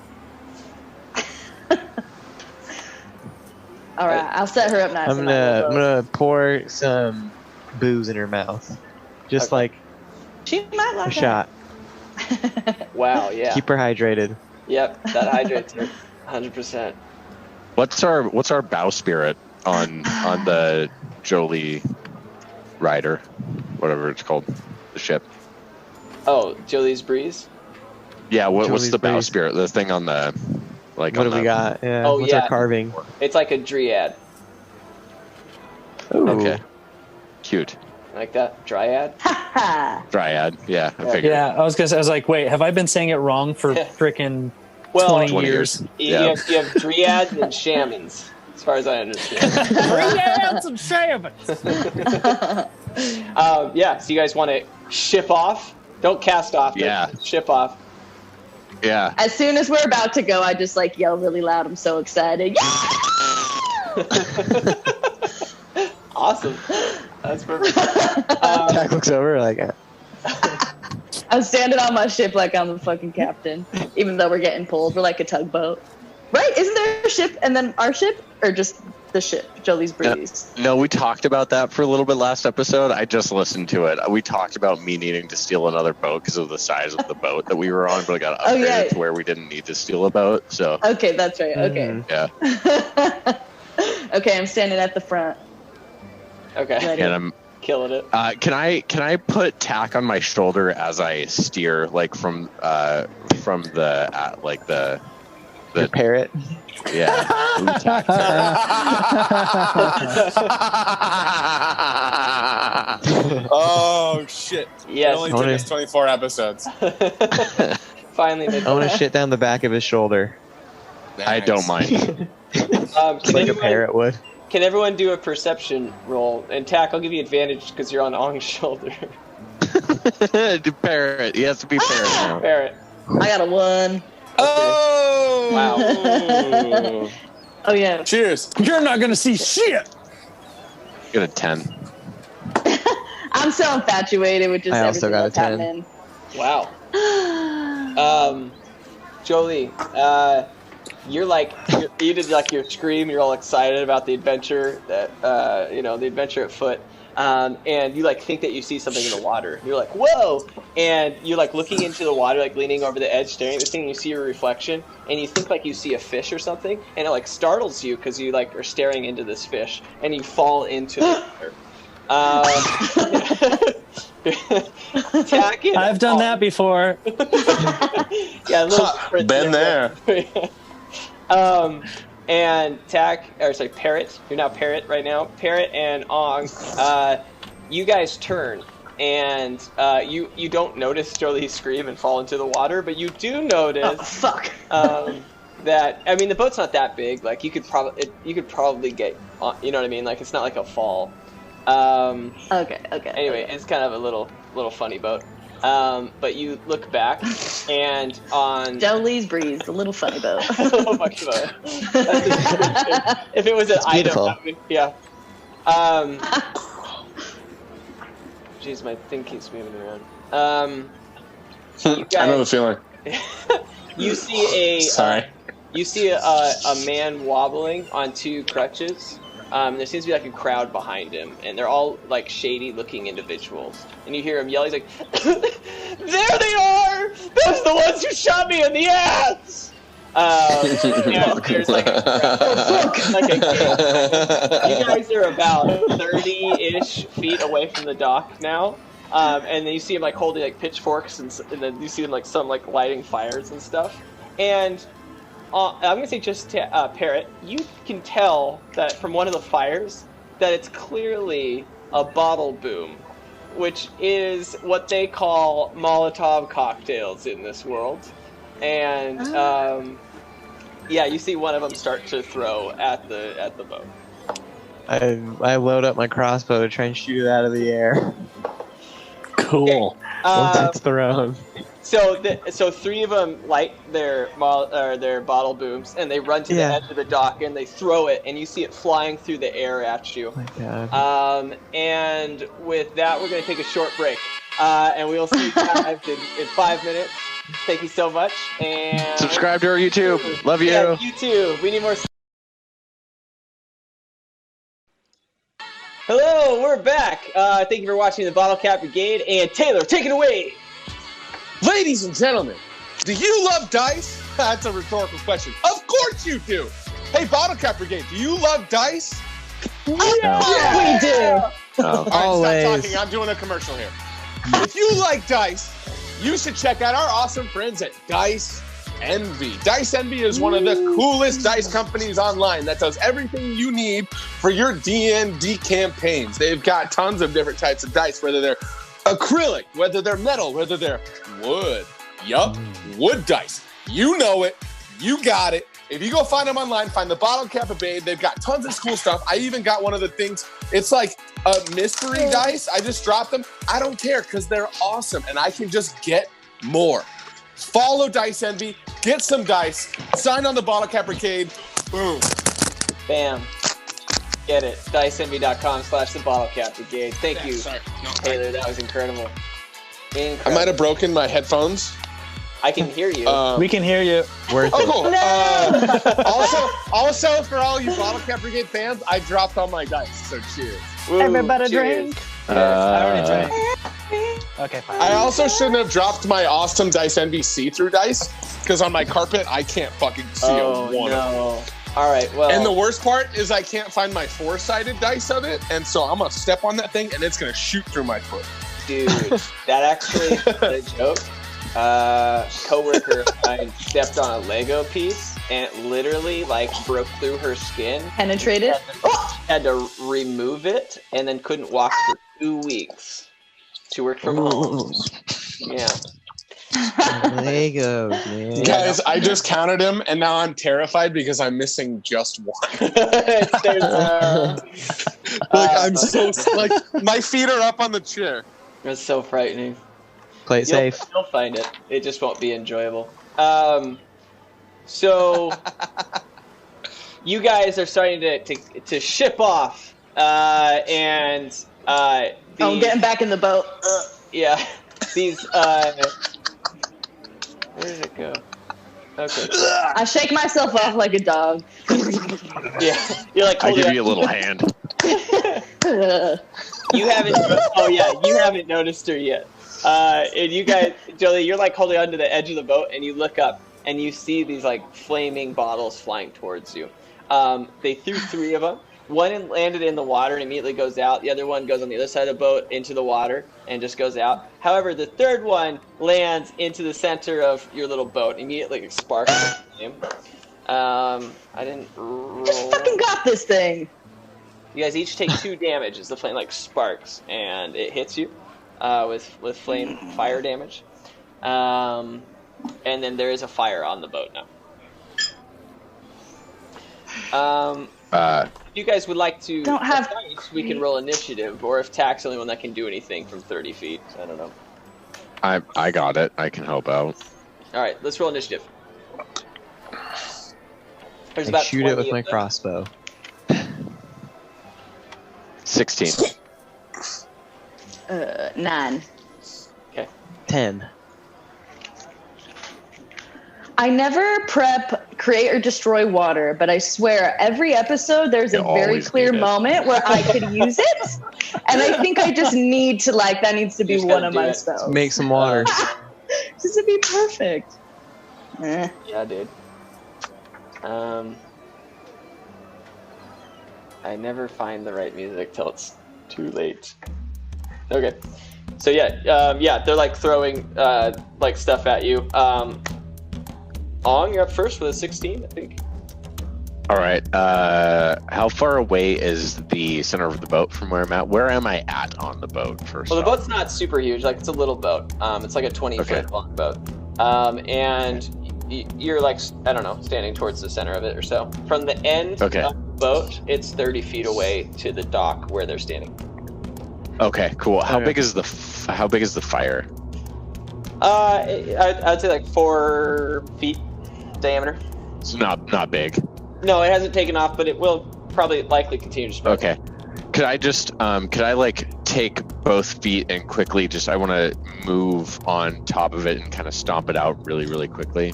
All right, I'll set her up nice. I'm gonna pour some booze in her mouth, just like she might like a shot. Wow, yeah. Keep her hydrated. Yep, that hydrates her, 100%. What's our bowsprit on the Jolie Rider, whatever it's called, the ship? Oh, Jolie's Breeze. Yeah, what's the Breeze. bowsprit? The thing on the What do we got? Yeah. Oh, What's our carving? It's like a dryad. Ooh. Okay. Cute. Like that? Dryad? Dryad. Yeah, I figured. Yeah, I was like, wait, have I been saying it wrong for freaking 20 years? You have dryads and shamans, as far as I understand. Dryads and shamans. Yeah, so you guys want to ship off? Don't cast off. Yeah. Ship off. Yeah. As soon as we're about to go, I just yell really loud. I'm so excited. Yeah! Awesome. That's perfect. Jack looks over like. I'm standing on my ship like I'm the fucking captain, even though we're getting pulled. We're like a tugboat. Right? Isn't there a ship and then our ship? Or just the ship, Jolie's Breeze? No, we talked about that for a little bit last episode. I just listened to it. We talked about me needing to steal another boat because of the size of the boat that we were on, but I got upgraded to where we didn't need to steal a boat. So Okay, that's right. Okay. yeah. Okay, I'm standing at the front. Okay. Ready. And I'm killing it. Can I put tack on my shoulder as I steer, from the Your parrot. Yeah. Oh shit! Yes. It only took us 24 episodes. Finally, I want to shit down the back of his shoulder. Nice. I don't mind. Like a parrot would. Can everyone do a perception roll? And Tack, I'll give you advantage because you're on Ong's shoulder. Parrot. He has to be parrot now. Parrot. I got a 1. Oh! Wow. Oh yeah. Cheers. You're not gonna see shit. Get a 10. I'm so infatuated with just I also everything got a that's 10. happening. Wow. Jolie, you did like your scream. You're all excited about the adventure that the adventure at foot. And you like think that you see something in the water. You're like, whoa! And you're like looking into the water, like leaning over the edge, staring at this thing. And you see your reflection, and you think like you see a fish or something, and it like startles you because you like are staring into this fish, and you fall into the water. I've done that before. Yeah, been there. And Parrot, you're now Parrot right now. Parrot and Ong, you guys turn, and you don't notice Jolie scream and fall into the water, but you do notice. That the boat's not that big. Like you could probably get on. You know what I mean? Like it's not like a fall. Okay. Anyway, it's kind of a little funny boat. But you look back, and on Jolie's Breeze, the little funny boat. If it was an beautiful. item, yeah. Jeez, my thing keeps moving around. You guys, I know the feeling. You see a man wobbling on two crutches. There seems to be like a crowd behind him, and they're all like shady-looking individuals. And you hear him yell. He's like, "There they are! Those are the ones who shot me in the ass!" And there's like a you guys are about 30-ish feet away from the dock now, and then you see him like holding like pitchforks, and then you see him like some like lighting fires and stuff, and. I'm going to say just Parrot, you can tell that from one of the fires that it's clearly a bottle boom, which is what they call Molotov cocktails in this world. And, you see one of them start to throw at the boat. I load up my crossbow to try and shoot it out of the air. Cool. Once it's thrown. So three of them light their bottle booms, and they run to the edge of the dock, and they throw it, and you see it flying through the air at you. Oh my God. And with that, we're going to take a short break, and we will see you guys in 5 minutes. Thank you so much, and Subscribe to our YouTube. Love you. Yeah, you too. We need more. Hello, we're back. Thank you for watching the Bottle Cap Brigade, and Taylor, take it away. Ladies and gentlemen, do you love dice? That's a rhetorical question. Of course you do. Hey, Bottle Cap Brigade, do you love dice? We do. All right, Always. stop talking. I'm doing a commercial here. If you like dice, you should check out our awesome friends at Dice Envy. Dice Envy is one of the coolest dice companies online that does everything you need for your D&D campaigns. They've got tons of different types of dice, whether they're acrylic, whether they're metal, whether they're wood. Yup, wood dice. You know it. You got it. If you go find them online, find the Bottle Cap Brigade. They've got tons of cool stuff. I even got one of the things. It's like a mystery dice. I just dropped them. I don't care because they're awesome, and I can just get more. Follow Dice Envy. Get some dice. Sign on the Bottle Cap Brigade. Boom. Bam. Get it. DiceEnvy.com/the Bottle Cap Brigade. Thank you, Taylor. That was incredible. I might have broken my headphones. I can hear you. We can hear you. Oh, cool. Also, for all you Bottle Cap Brigade fans, I dropped all my dice, so cheers. Everybody cheers. drink. I already drank. Okay, fine. I also shouldn't have dropped my awesome Dice Envy see-through dice, because on my carpet, I can't fucking see a one. No. All right, well. And the worst part is I can't find my four-sided dice of it, and so I'm going to step on that thing, and it's going to shoot through my foot. Dude, that actually is a joke. Coworker of mine stepped on a Lego piece and it literally like broke through her skin. Penetrated? Had to remove it and then couldn't walk for 2 weeks. She worked from home. Yeah. Legos, man. Guys, I just counted them and now I'm terrified because I'm missing just one. I'm so like my feet are up on the chair. It's so frightening. Play it safe. You'll find it. It just won't be enjoyable. So you guys are starting to ship off I'm getting back in the boat. Yeah, these. Where did it go? Okay. I shake myself off like a dog. Yeah, you're like. I give you a little hand. You haven't. Oh yeah, you haven't noticed her yet. And you guys, Jolie, you're like holding onto the edge of the boat, and you look up, and you see these like flaming bottles flying towards you. They threw 3 of them. One landed in the water and immediately goes out. The other one goes on the other side of the boat into the water and just goes out. However, the third one lands into the center of your little boat. Immediately sparks the flame. I didn't roll. Just fucking got this thing. You guys each take 2 damage as the flame like sparks and it hits you with flame fire damage. And then there is a fire on the boat now. If you guys would like to fight, we can roll initiative, or if Tack's the only one that can do anything from 30 feet. I don't know. I got it. I can help out. All right, let's roll initiative. There's I about shoot it with my crossbow. 16. 9. Okay. 10. I never prep, create, or destroy water, but I swear every episode there's a very clear moment where I could use it, and I think I just need to that needs to be one of my spells. Make some water. This would be perfect. Yeah, dude. I never find the right music till it's too late. Okay. So yeah, they're like throwing like stuff at you. Ong, you're up first with a 16, I think. All right. How far away is the center of the boat from where I'm at? Where am I at on the boat first? Well, the boat's not super huge. Like, it's a little boat. It's like a 20-foot long boat. And you're like, I don't know, standing towards the center of it or so. From the end of the boat, it's 30 feet away to the dock where they're standing. Okay, cool. How big is the fire? I'd say like 4 feet diameter. It's not big. No, it hasn't taken off, but it will probably likely continue to spread. Okay. Could I just take both feet and quickly I want to move on top of it and kind of stomp it out really, really quickly?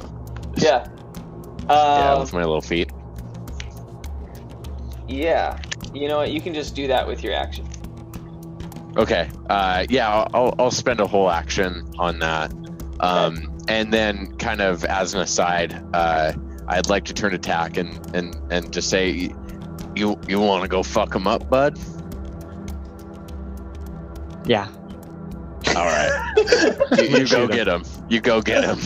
Yeah. With my little feet. Yeah. You know what? You can just do that with your action. Okay. I'll spend a whole action on that. And then kind of as an aside, I'd like to turn to Tack and just say, you want to go fuck him up, bud? Yeah. All right. you go get him. You go get him.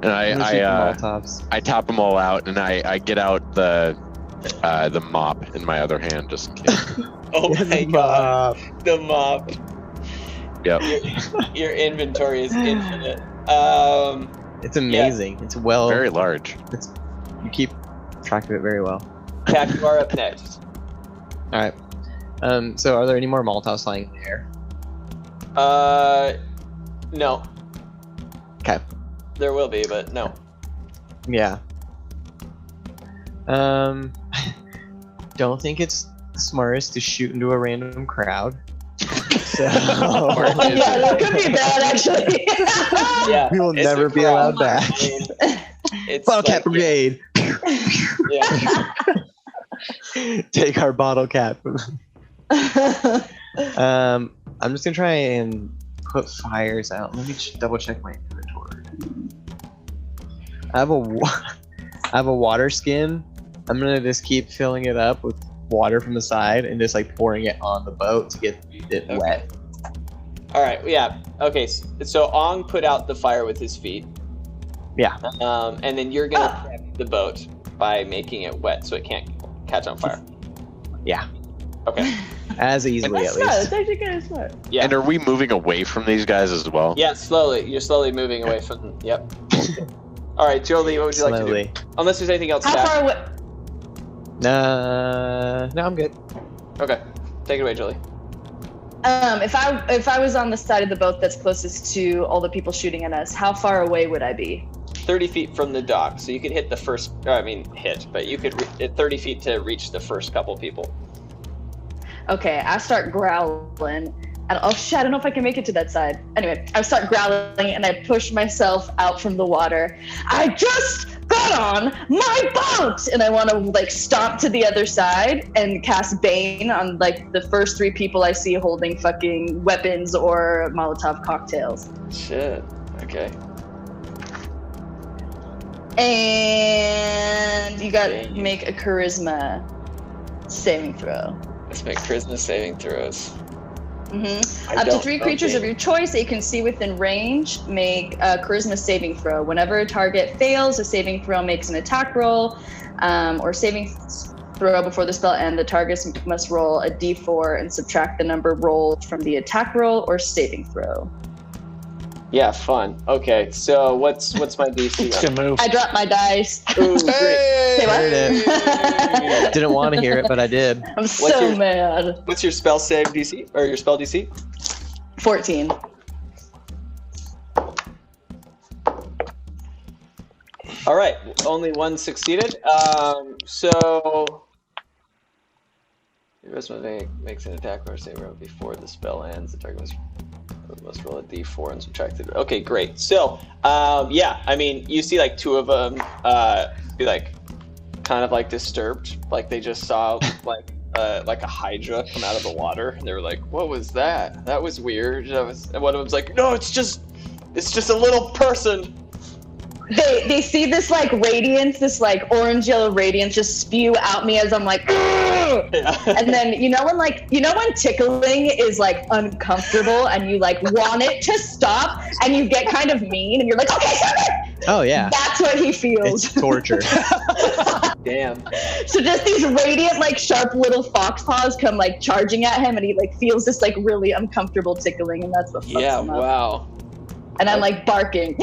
And I top them all out, and I get out the mop in my other hand just in case. Oh my god, the mop. Yep. Your inventory is infinite. It's amazing. Yeah. It's very large. You keep track of it very well. Tack, you are up next. All right. So are there any more Molotovs flying in the air? No. Okay. There will be, but no. Yeah. Don't think it's smartest to shoot into a random crowd. So that could be bad, actually. Yeah, we will never be allowed back. Bottle cap brigade. Yeah. Take our bottle cap. I'm just gonna try and put fires out. Let me double check my inventory. I have a water skin. I'm gonna just keep filling it up with water from the side and just like pouring it on the boat to get it wet. All right. Yeah. Okay. So Ong put out the fire with his feet. Yeah. And then you're gonna prep the boat by making it wet so it can't catch on fire. Yeah. Okay. As easily, at least. It's actually kind of smart. Yeah. And are we moving away from these guys as well? Yeah, slowly. You're slowly moving away from them. Yep. All right, Jolie, what would you like to do? Unless there's anything else. How far away? No, I'm good. Okay, take it away, Jolie. If I was on the side of the boat that's closest to all the people shooting at us, how far away would I be? 30 feet from the dock, so you could hit the first. But you could 30 feet to reach the first couple people. Okay, I start growling. And oh shit, I don't know if I can make it to that side. Anyway, I start growling and I push myself out from the water. I just got on my boat! And I want to like stomp to the other side and cast Bane on like the first 3 people I see holding fucking weapons or Molotov cocktails. Shit. Okay. And you got to make a charisma saving throw. Let's make charisma saving throws. Up to 3 creatures of your choice that you can see within range make a charisma saving throw. Whenever a target fails, a saving throw makes an attack roll or saving throw before the spell ends. The target must roll a d4 and subtract the number rolled from the attack roll or saving throw. Yeah, fun. Okay, so what's my DC? Good move. I dropped my dice. Ooh, great. Say what? Heard it. Didn't want to hear it, but I did. I'm so mad. What's your spell save DC or your spell DC? 14. All right, only one succeeded. So your charisma makes an attack or save roll before the spell ends. The target must roll a d4 and subtract it. Okay, great. So, yeah, I mean, you see like 2 of them be like kind of like disturbed, like they just saw like a hydra come out of the water, and they were like, "What was that? That was weird." And one of them's like, "No, it's just a little person." They see this like radiance, this like orange yellow radiance just spew out me as I'm like, yeah. And then you know when tickling is like uncomfortable and you like want it to stop and you get kind of mean and you're like, okay, stop it. Oh yeah. That's what he feels. It's torture. Damn. So just these radiant like sharp little fox paws come like charging at him and he like feels this like really uncomfortable tickling and that's what fucks him up. Wow. And I'm like barking.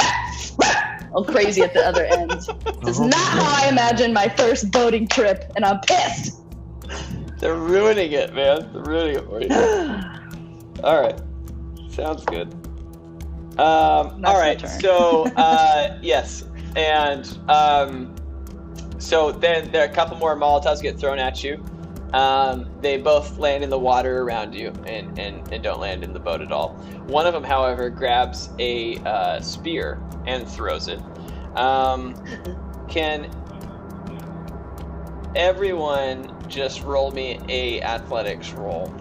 All crazy at the other end. It's not how I imagined my first boating trip, and I'm pissed. They're ruining it, man. They're ruining it for you. All right, sounds good. All right, so yes, and so then there are a couple more Molotovs get thrown at you. They both land in the water around you and don't land in the boat at all. One of them, however, grabs a spear and throws it. Can everyone just roll me a athletics roll?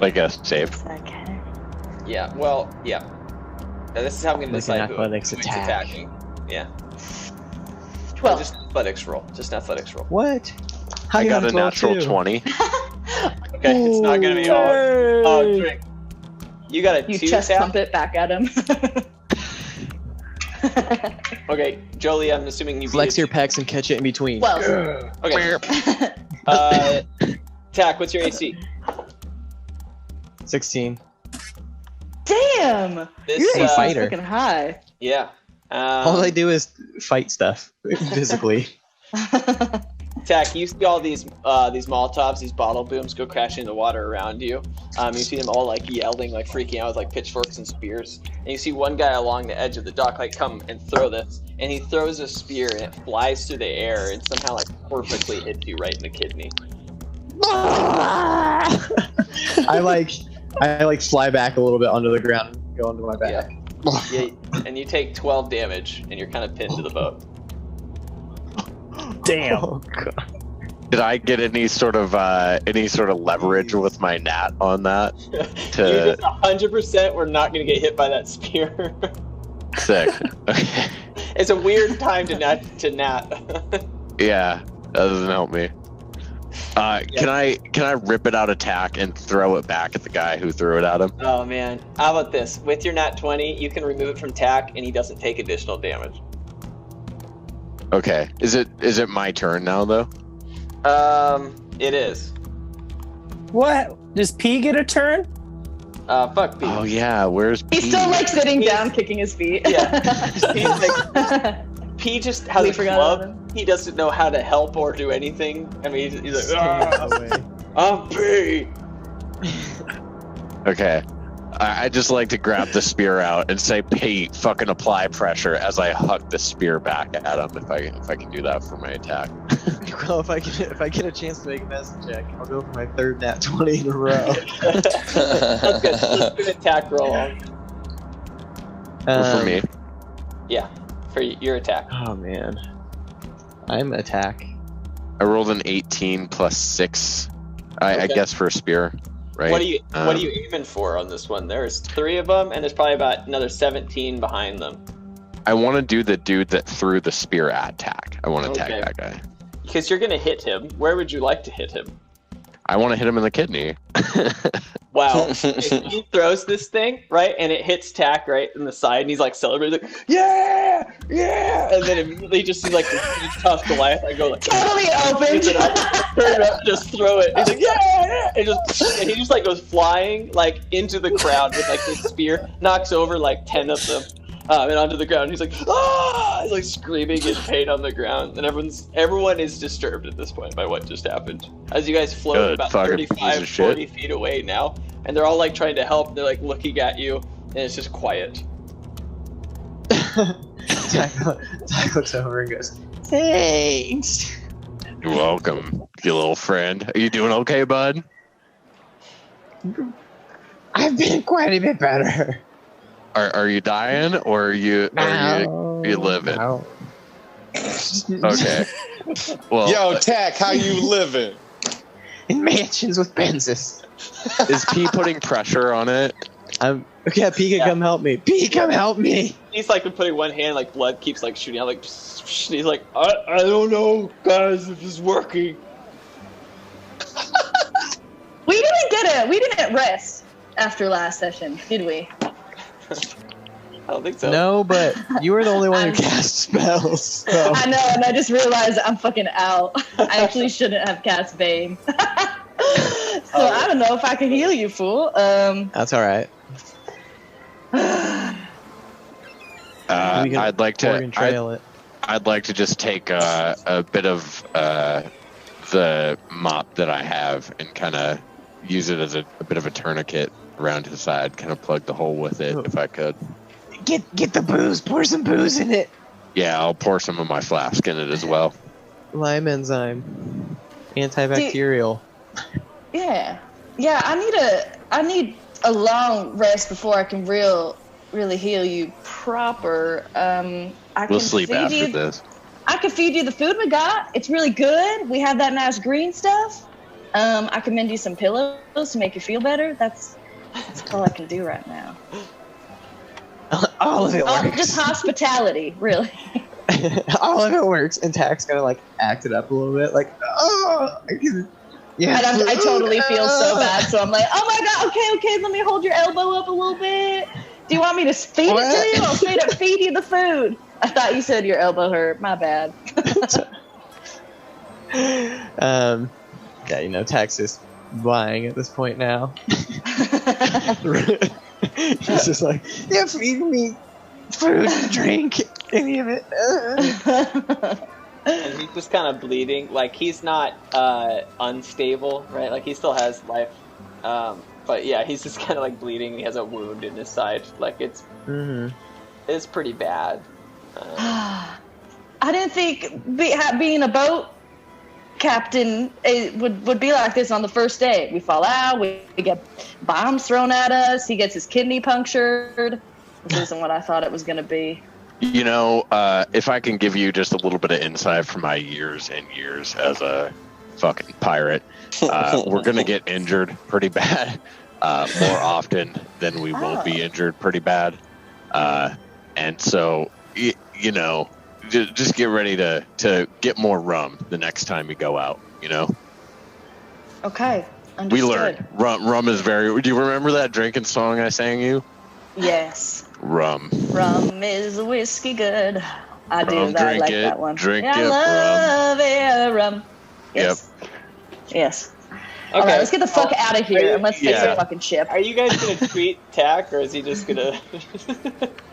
Like a save. Okay. Yeah, well, yeah. Now, this is how I'm going to decide athletics who's attack. attacking. Yeah. 12. Just athletics roll. Just an athletics roll. What? How I you got have a natural 12 too? 20. Okay, it's not going to be hard. Oh, drink. You got a You 2 chest tap? pump it back at him. Okay, Jolie, I'm assuming you Flex beat your pecs and catch it in between. Well. Okay. Tack, what's your AC? 16. Damn! This, Your AC is fighter. fucking high. Yeah. All I do is fight stuff physically. Tack, you see all these Molotovs, these bottle booms go crashing in the water around you. You see them all like yelling, like freaking out with like pitchforks and spears. And you see one guy along the edge of the dock like come and throw this. And he throws a spear and it flies through the air and somehow like perfectly hits you right in the kidney. I like fly back a little bit onto the ground and go onto my back. Yeah, and you take 12 damage and you're kind of pinned to the boat. Damn. Oh, God. Did I get any sort of leverage with my gnat on that? You just 100% were not going to get hit by that spear. Sick. Okay. It's a weird time to gnat. Yeah, that doesn't help me. Can I rip it out attack and throw it back at the guy who threw it at him? Oh man, how about this? With your nat 20, you can remove it from tack, and he doesn't take additional damage. Okay. Is it my turn now though? It is. What? Does P get a turn? Fuck P. Oh yeah, where's P? He's still like sitting down, kicking his feet. Yeah. He's like, P just has a club. He doesn't know how to help or do anything. I mean, he's like, I'm P. Okay. I just like to grab the spear out and say, Pete, fucking apply pressure as I huck the spear back at him if I can do that for my attack. Well, if I get a chance to make a medicine check, I'll go for my third nat 20 in a row. That's good. Let's do an attack roll. For me. Yeah, for your attack. Oh man. I'm attack. I rolled an 18 plus 6, I guess, for a spear. Right. What are you aiming for on this one? There's 3 of them, and there's probably about another 17 behind them. I want to do the dude that threw the spear at Tack. I want to tag that guy. Because you're going to hit him. Where would you like to hit him? I want to hit him in the kidney. Wow. If he throws this thing, right, and it hits Tack right in the side, and he's like celebrating, like, yeah! And then immediately just sees like this huge tough Goliath. I go like, totally open. Turn it up, just throw it. He's like, yeah! And he just like goes flying like into the crowd with like this spear, knocks over like 10 of them. And onto the ground. He's like, ah! He's like screaming in pain on the ground, and everyone is disturbed at this point by what just happened. As you guys float about 35, 40 feet away now, and they're all like trying to help. They're like looking at you, and it's just quiet. Tack looks over and goes, thanks. You're welcome, you little friend. Are you doing okay, bud? I've been quite a bit better. Are you dying or are you living? No. Okay. Well, yo, Tack, how you living? In mansions with Benzis. Is P putting pressure on it? Yeah, P can come help me. P, come help me. He's like putting one hand, like blood keeps like shooting out, like he's like, I don't know, guys, if it's working. We didn't rest after last session, did we? I don't think so. No, but you were the only one who cast spells. So. I know, and I just realized I'm fucking out. I actually shouldn't have cast Bane. So I don't know if I can heal you, fool. That's all right. I'd like to just take a bit of the mop that I have and kind of use it as a bit of a tourniquet around his side, kind of plug the hole with it if I could. Get the booze, pour some booze in it. Yeah, I'll pour some of my flask in it as well. Lime enzyme, antibacterial. Yeah. I need a long rest before I can really heal you proper. We'll sleep after this. I can feed you the food we got. It's really good. We have that nice green stuff. I can mend you some pillows to make you feel better. That's all I can do right now. All of it works. Just hospitality, really. All of it works, and Tack's gonna like act it up a little bit, like, oh, yeah. And I totally feel so bad, so I'm like, oh my god, okay, let me hold your elbow up a little bit. Do you want me to feed it to you? I'll straight up feed you the food. I thought you said your elbow hurt. My bad. Yeah, Tack's just lying at this point now. He's just like, yeah, feed me food, drink, any of it. And he's just kind of bleeding. Like, he's not unstable, right? Like, he still has life. But yeah, he's just kind of like bleeding. He has a wound in his side. Like, it's pretty bad. I didn't think being a boat captain would be like this on the first day. We fall out, we get bombs thrown at us, he gets his kidney punctured. This isn't what I thought it was going to be. If I can give you just a little bit of insight from my years and years as a fucking pirate, we're going to get injured pretty bad more often than we won't be injured pretty bad. And so, just get ready to get more rum the next time you go out, Okay, understood. We learned rum is very... Do you remember that drinking song I sang you? Yes. Rum is whiskey good. I do. I like that one. Drink I love it. Rum. Yes. Yep. Yes. Okay. All right, let's get the fuck out of here and let's fix our fucking ship. Are you guys going to treat Tack, or is he just going to...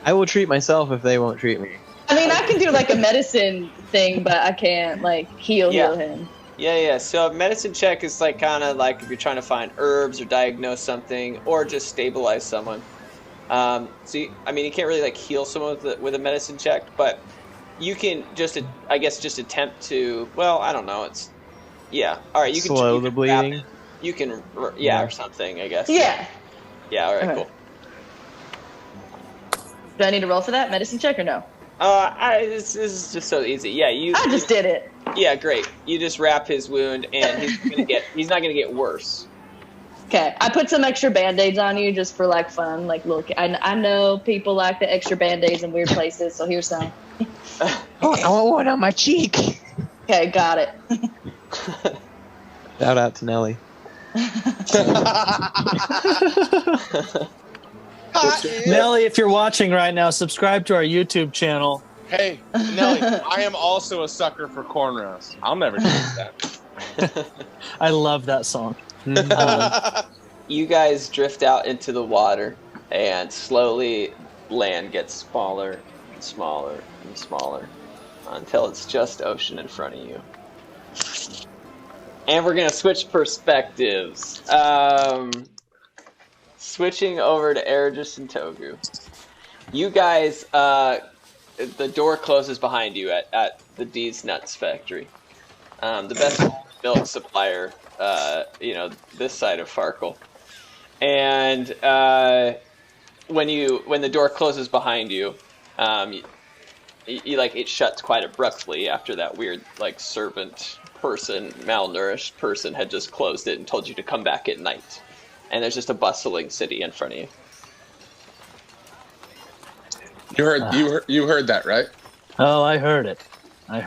I will treat myself if they won't treat me. I mean, I can do like a medicine thing, but I can't like heal him. Yeah. So a medicine check is like kind of like if you're trying to find herbs or diagnose something or just stabilize someone. So you can't really like heal someone with a medicine check, but you can just attempt to. Well, I don't know. It's All right, you can slow the bleeding. You can or something. I guess. Yeah. Yeah. All right. Okay. Cool. Do I need to roll for that medicine check or no? This is just so easy. Yeah, I just did it. Yeah, great. You just wrap his wound, and he's not gonna get worse. Okay, I put some extra band-aids on you just for like fun. Like, look, I know people like the extra band-aids in weird places, so here's some. Oh, I want one on my cheek. Okay, got it. Shout out to Nelly. Nelly, if you're watching right now, subscribe to our YouTube channel. Hey, Nelly, I am also a sucker for cornrows. I'll never change that. I love that song. You guys drift out into the water, and slowly land gets smaller and smaller and smaller until it's just ocean in front of you. And we're going to switch perspectives. Switching over to Ergis and Togu. You guys, the door closes behind you at the D's Nuts factory. The best milk supplier, this side of Farkle. And when the door closes behind you, it shuts quite abruptly after that weird servant person, malnourished person had just closed it and told you to come back at night. And there's just a bustling city in front of you. You heard that, right? Oh, I heard it. I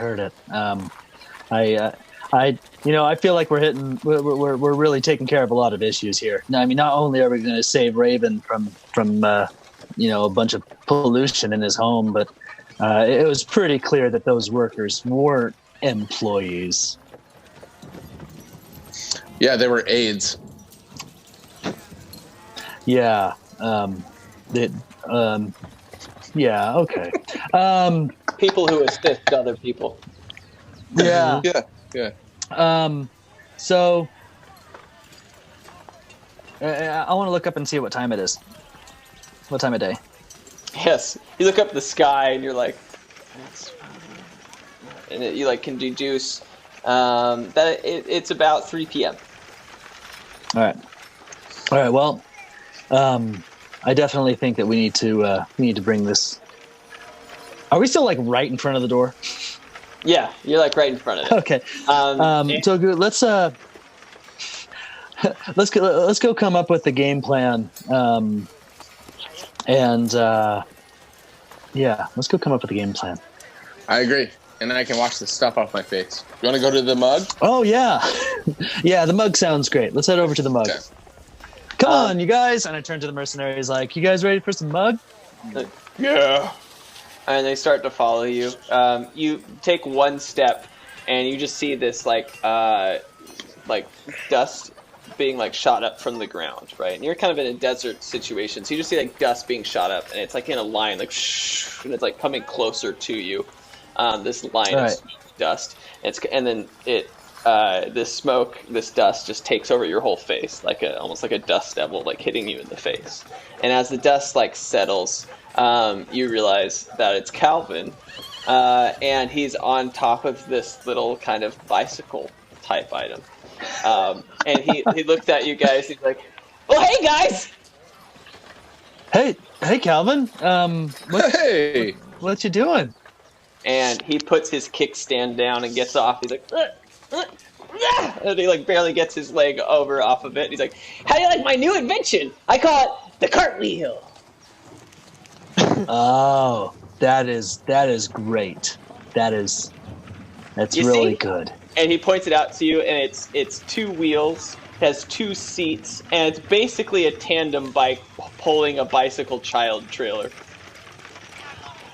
feel like we're really taking care of a lot of issues here. Now, not only are we going to save Raven from a bunch of pollution in his home, but it was pretty clear that those workers weren't employees. Yeah, they were aides. Yeah. Yeah. Okay. People who assist other people. Yeah. Yeah. So I want to look up and see what time it is. What time of day? Yes. You look up at the sky and you're like, and you can deduce that it's about 3 p.m. All right. Well, I definitely think that we need to bring this. Are we still right in front of the door? Yeah, you're right in front of it. Okay. Togu, let's go come up with the game plan. Let's go come up with a game plan. I agree. And then I can wash the stuff off my face. You want to go to the mug? Oh, yeah. Yeah, the mug sounds great. Let's head over to the mug. Okay. Come on, you guys. And I turn to the mercenaries you guys ready for some mug? Yeah. And they start to follow you. You take one step, and you just see this, dust being, shot up from the ground, right? And you're kind of in a desert situation, so you just see, dust being shot up, and it's, in a line, shh, and it's, coming closer to you. This line of dust. And then this dust just takes over your whole face, almost like a dust devil, hitting you in the face. And as the dust settles, you realize that it's Calvin, and he's on top of this little kind of bicycle type item. And he looked at you guys. He's like, "Well, hey guys." Hey, Calvin. Hey. What you doing? And he puts his kickstand down and gets off. He's like, and he barely gets his leg over off of it. He's like, "How do you like my new invention? I call it the cartwheel." Oh, that is great. That's really good. And he points it out to you, and it's 2 wheels, has 2 seats, and it's basically a tandem bike pulling a bicycle child trailer.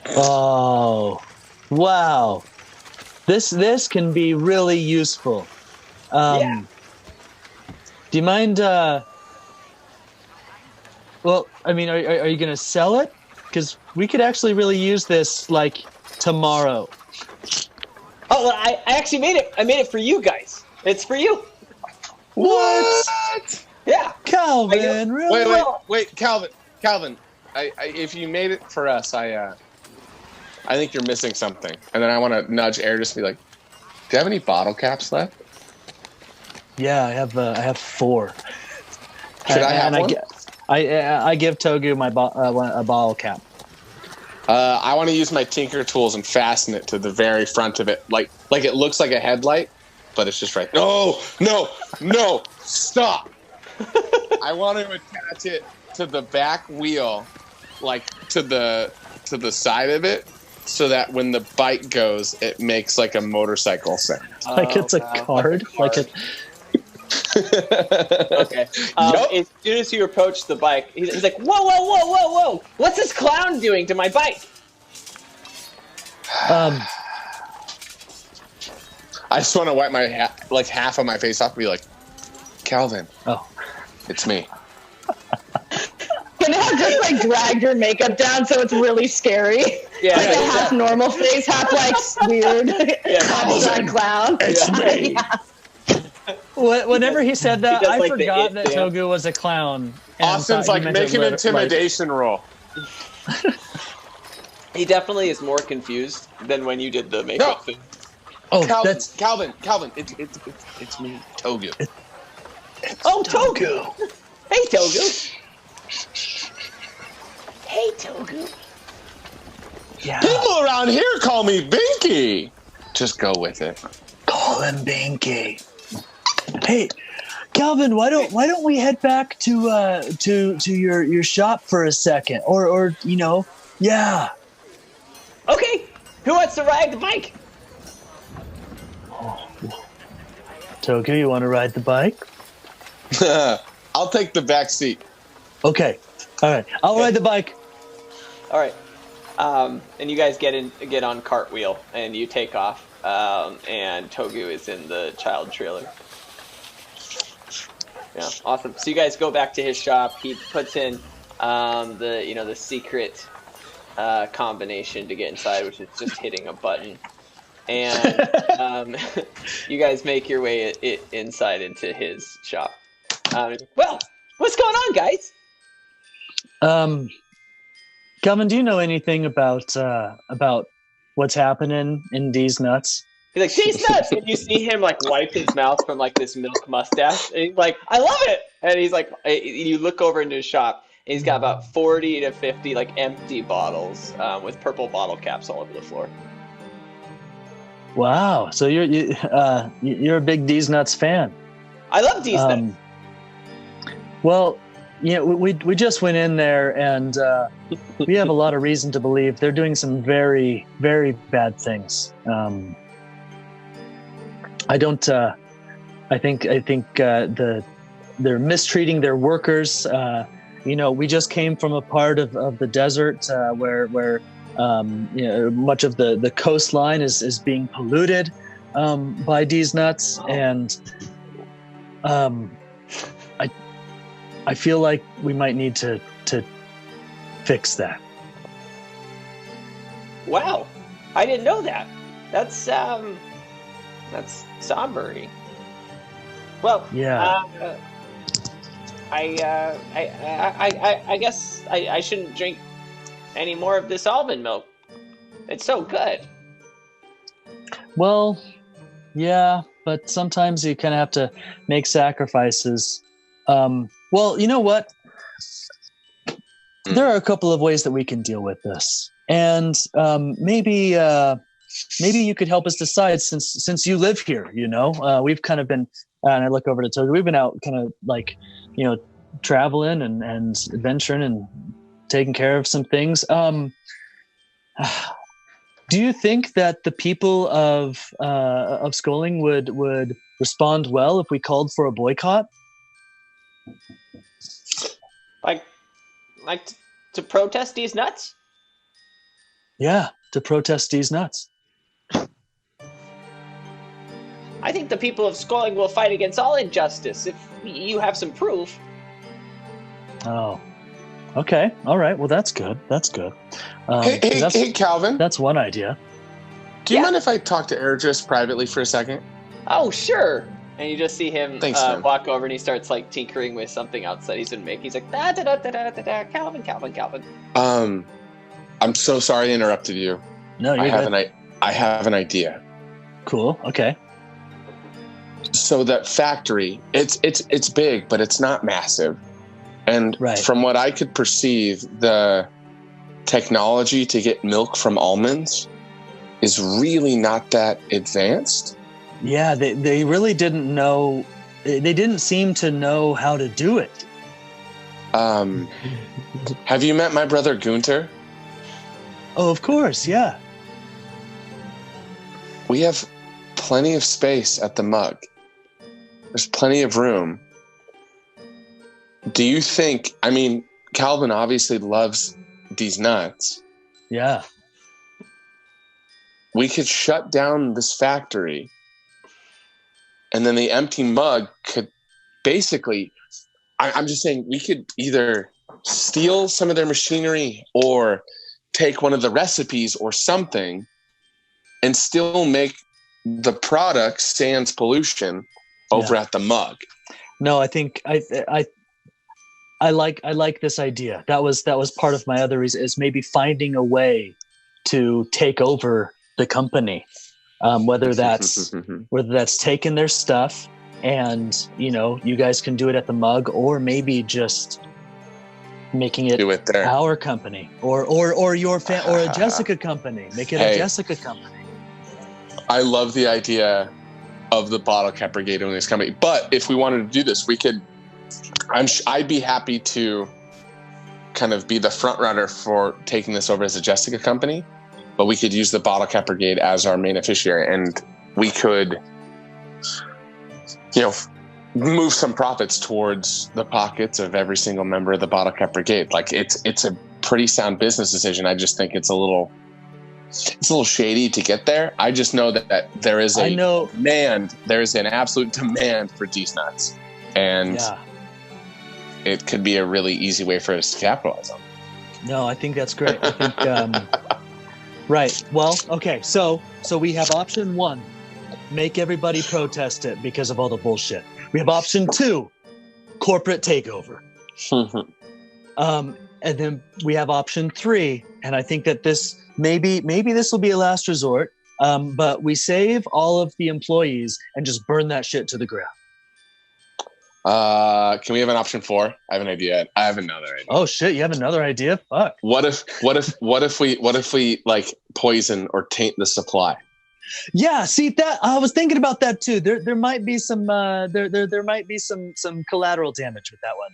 Oh, wow. This can be really useful. Yeah. Do you mind? Well, are you going to sell it? Because we could actually really use this tomorrow. Oh, well, I actually made it. I made it for you guys. It's for you. What? Yeah. Calvin, really? Wait, Calvin. If you made it for us, I think you're missing something. And then I want to nudge Air just to be like, do you have any bottle caps left? Yeah, I have 4. Should I have one? I give Togu my a bottle cap. I want to use my tinker tools and fasten it to the very front of it, like it looks like a headlight, but it's just right. No, stop! I want to attach it to the back wheel, like to the side of it, so that when the bike goes, it makes like a motorcycle sound. Like it's a card. Like it. Okay. As soon as you approach the bike, he's like, whoa! What's this clown doing to my bike? I just want to wipe my half of my face off and be like, Calvin. Oh, it's me. Gonna have just like drag your makeup down so it's really scary. Yeah, like a half normal face, half like weird, half clown. It's me. Yeah. Whenever he said that, I like forgot that Togu was a clown. Austin's like, make an intimidation roll. He definitely is more confused than when you did the makeup thing. Oh, Calvin, that's Calvin. It's me, Togu. Togu. Hey, Togu. Hey, Togu. Yeah. People around here call me Binky. Just go with it. Call him Binky. Hey, Calvin, why don't we head back to your shop for a second, or yeah. Okay, who wants to ride the bike? Togu, you want to ride the bike? I'll take the back seat. Okay, all right, I'll ride the bike. All right, and you guys get on cartwheel and you take off, and Togu is in the child trailer. Yeah, awesome. So you guys go back to his shop. He puts in the secret combination to get inside, which is just hitting a button. And you guys make your way inside into his shop. Well, what's going on, guys? Calvin, do you know anything about what's happening in these nuts? He's like, these nuts! And you see him like wipe his mouth from like this milk mustache. And he's like, I love it! And he's like, you look over into his shop, and he's got about 40 to 50 like empty bottles with purple bottle caps all over the floor. Wow! So you're a big D's Nuts fan. I love D's Nuts. Well, we just went in there, and we have a lot of reason to believe they're doing some very, very bad things. I think they're mistreating their workers. We just came from a part of the desert where much of the coastline is being polluted by these nuts, and I feel like we might need to fix that. Wow, I didn't know that. That's somber-y. Well, yeah. I guess I shouldn't drink any more of this almond milk. It's so good. Well, yeah, but sometimes you kind of have to make sacrifices. Well, you know what? There are a couple of ways that we can deal with this, and maybe you could help us decide, since you live here. We've kind of been, and I look over to Togu. We've been out, kind of like, traveling and adventuring and taking care of some things. Do you think that the people of Skolling would respond well if we called for a boycott? Like to protest these nuts? Yeah, to protest these nuts. I think the people of Skolling will fight against all injustice if you have some proof. Oh, okay. All right. Well, that's good. Hey, Calvin. That's one idea. Do you mind if I talk to Air just privately for a second? Oh, sure. And you just see him Thanks, man. walk over, and he starts like tinkering with something outside he's been making. He's like, da da da da da da, Calvin. I'm so sorry I interrupted you. No, you're good. I have an idea. Cool. Okay. So that factory, it's big, but it's not massive. And from what I could perceive, the technology to get milk from almonds is really not that advanced. Yeah, they really didn't know. They didn't seem to know how to do it. Have you met my brother Gunter? Oh, of course, yeah. We have plenty of space at the mug. There's plenty of room. Do you think, I mean, Calvin obviously loves these nuts. Yeah. We could shut down this factory, and then the empty mug could basically, I'm just saying, we could either steal some of their machinery or take one of the recipes or something and still make the product sans pollution over at the mug. No, I think I like this idea. That was part of my other reason, is maybe finding a way to take over the company, whether that's taking their stuff and you guys can do it at the mug, or maybe just making it our company, or your or a Jessica company. Make it a Jessica company. I love the idea of the Bottle Cap Brigade owning this company, but if we wanted to do this, we could. I'd be happy to kind of be the front runner for taking this over as a Jessica company, but we could use the Bottle Cap Brigade as our main beneficiary, and we could, move some profits towards the pockets of every single member of the Bottle Cap Brigade. Like it's a pretty sound business decision. I just think it's a little shady to get there. I just know that there is demand. There is an absolute demand for these nuts, and it could be a really easy way for us to capitalize on. No, I think that's great. I think right. Well, okay. So we have option 1, make everybody protest it because of all the bullshit. We have option 2, corporate takeover. And then we have option 3, and I think that this maybe this will be a last resort. But we save all of the employees and just burn that shit to the ground. Can we have an option 4? I have an idea. I have another idea. Oh shit, you have another idea? Fuck. What if we like poison or taint the supply? Yeah, see that I was thinking about that too. There might be some there might be some collateral damage with that one.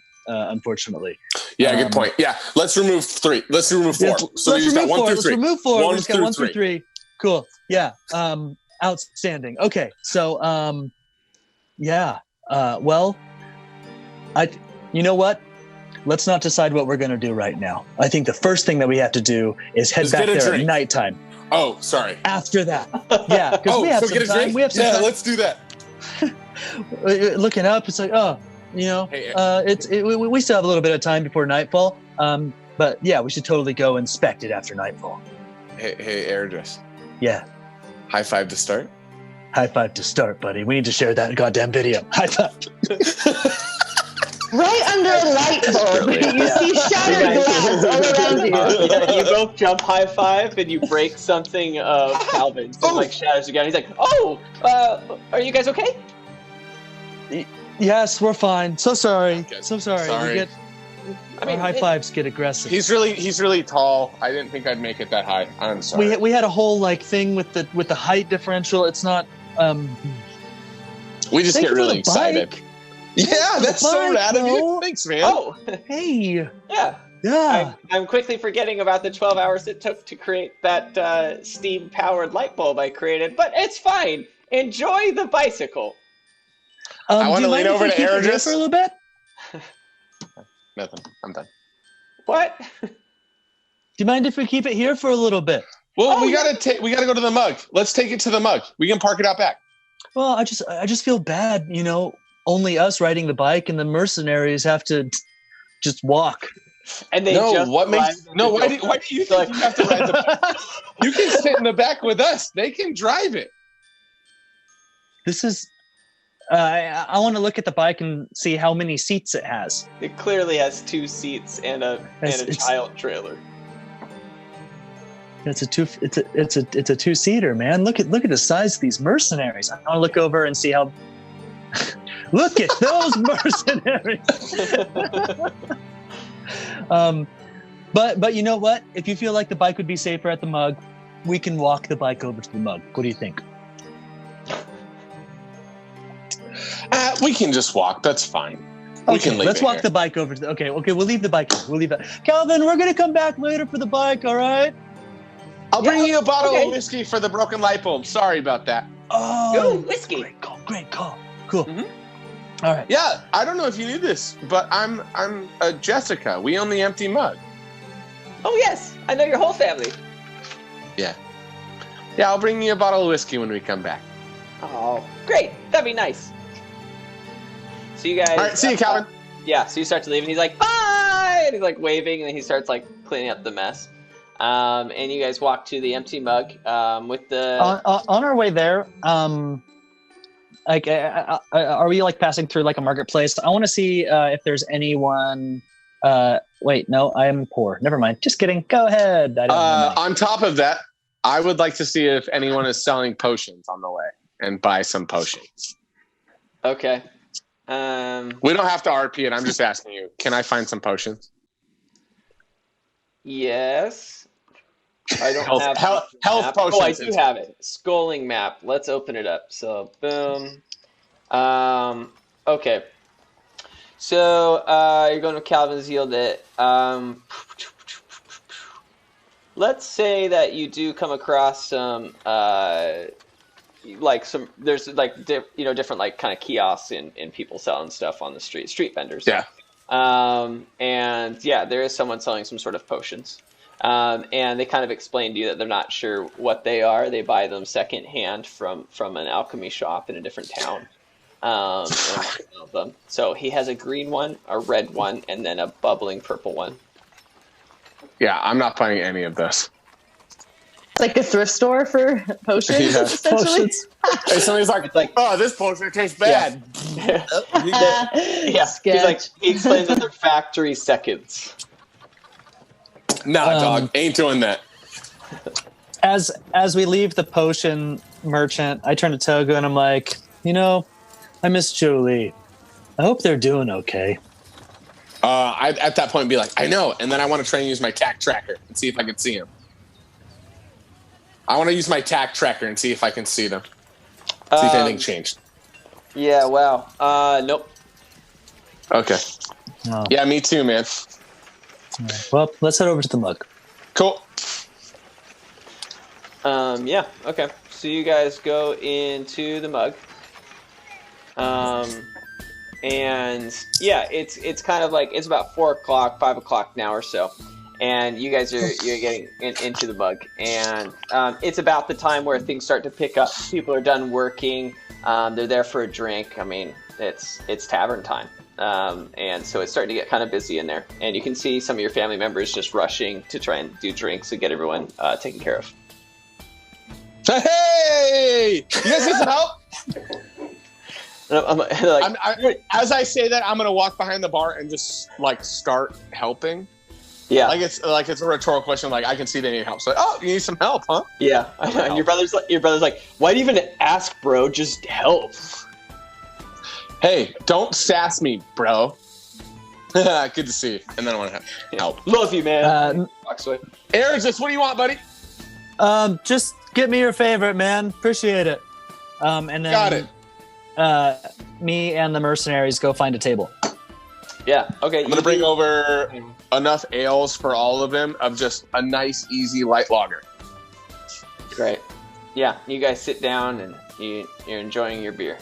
Unfortunately. Yeah, good point. Yeah, let's remove 3. Let's remove 4. So we just got 1 through 3. Let's remove 4. We just got 1 through 3. Cool. Yeah. Outstanding. Okay. So well, you know what? Let's not decide what we're going to do right now. I think the first thing that we have to do is head back there at nighttime. Oh, sorry. After that. Yeah, because we have some time. We have some time. Let's do that. Looking up, it's like, we still have a little bit of time before nightfall. But yeah, we should totally go inspect it after nightfall. Hey, Erdris. Yeah. High five to start? High five to start, buddy. We need to share that goddamn video. High five. Right under a light bulb, you see shattered glass all around you. You both jump high five and you break something of Calvin's and shatters again. He's like, are you guys okay? Yes, we're fine. So sorry. So sorry. Our high fives get aggressive. He's really tall. I didn't think I'd make it that high. I'm sorry. We had a whole thing with the height differential. It's not. We just get really excited. Yeah, that's so rad of you. Thanks, man. Oh, hey. Yeah. I'm quickly forgetting about the 12 hours it took to create that steam-powered light bulb I created, but it's fine. Enjoy the bicycle. I want to lean over to Erdris for a little bit. Nothing. I'm done. What? Do you mind if we keep it here for a little bit? Well, we gotta go to the mug. Let's take it to the mug. We can park it out back. Well, I just feel bad, only us riding the bike and the mercenaries have to just walk. And they why do you think you have to ride the bike? You can sit in the back with us. They can drive it. This is I want to look at the bike and see how many seats it has. It clearly has 2 seats and a child trailer. It's a 2-seater, man. Look at the size of these mercenaries. I want to look over and see how. Look at those mercenaries. But you know what? If you feel like the bike would be safer at the mug, we can walk the bike over to the mug. What do you think? We can just walk. That's fine. We can leave. Let's walk the bike over to okay, we'll leave the bike here. We'll leave it. Calvin, we're gonna come back later for the bike, all right? I'll bring you a bottle of whiskey for the broken light bulb. Sorry about that. Oh, whiskey. Great call. Cool. Mm-hmm. All right. Yeah, I don't know if you knew this, but I'm Jessica. We own the Empty Mug. Oh yes, I know your whole family. Yeah, I'll bring you a bottle of whiskey when we come back. Oh, great. That'd be nice. So you guys. All right, see you, Calvin. Yeah, so you start to leave, and he's like, bye! And he's like waving, and then he starts like cleaning up the mess. And you guys walk to the Empty Mug with the. On our way there, are we like passing through like a marketplace? I want to see if there's anyone. Wait, no, I am poor. Never mind. Just kidding. Go ahead. On top of that, I would like to see if anyone is selling potions on the way and buy some potions. Okay. We don't have to RP it. I'm just asking you. Can I find some potions? Yes. I don't have health potions. Oh, I do have it. Sculling map. Let's open it up. So boom. Okay. So you're going to Calvin's yield it. Let's say that you do come across some there's like different like kind of kiosks and people selling stuff on the street vendors. Yeah. And yeah, there is someone selling some sort of potions. And they kind of explain to you that they're not sure what they are. They buy them secondhand from an alchemy shop in a different town. So he has a green one, a red one, and then a bubbling purple one. Yeah, I'm not buying any of this. It's like a thrift store for potions, essentially. Potions. Hey, somebody's like, oh, this potion tastes bad. Yeah. He explains that they're factory seconds. Nah, dog, ain't doing that. As we leave the potion merchant, I turn to Togu and I'm like, I miss Jolie. I hope they're doing okay. I'd at that point be like, I know, and then I want to try and use my tack tracker and see if I can see him. I want to use my tack tracker and see if I can see them. See if anything changed. Yeah, wow. Nope. Okay. Oh. Yeah, me too, man. Well, let's head over to the mug. Cool. Yeah, okay. So you guys go into the mug. And yeah, it's kind of like, it's about 4 o'clock, 5 o'clock now or so. And you guys you're getting into the mug. And it's about the time where things start to pick up. People are done working. They're there for a drink. I mean, it's tavern time. And so it's starting to get kind of busy in there. And you can see some of your family members just rushing to try and do drinks and get everyone taken care of. Hey! You guys need some help? As I say that, I'm going to walk behind the bar and just like start helping. Yeah. Like it's a rhetorical question. Like, I can see they need help. So, oh, you need some help, huh? Yeah. And your brother's like, why do you even ask, bro? Just help. Hey, don't sass me, bro. Good to see you. And then I want to help. Love you, man. Aaron, just what do you want, buddy? Just get me your favorite, man. Appreciate it. And then got it. Me and the mercenaries go find a table. Yeah. Okay. I'm gonna bring over enough ales for all of them of just a nice, easy light lager. Great. Yeah. You guys sit down and you're enjoying your beer.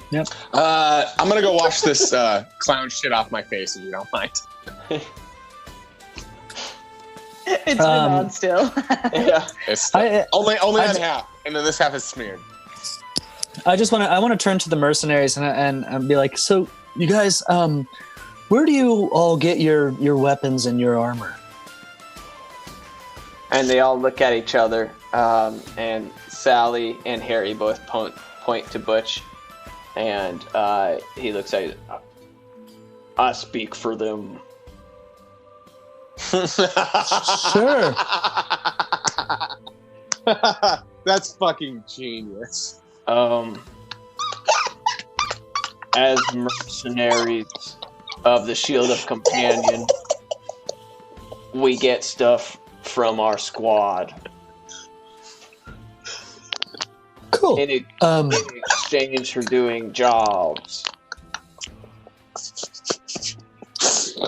Yep. I'm gonna go wash this clown shit off my face if you don't mind. It's been on still. Yeah. It's only on half, and then this half is smeared. I want to turn to the mercenaries and be like, so you guys, where do you all get your weapons and your armor? And they all look at each other, and Sally and Harry both point to Butch, and he looks at you. I speak for them. Sure. That's fucking genius. As mercenaries of the Shield of Companion, we get stuff from our squad. Cool. In exchange for doing jobs.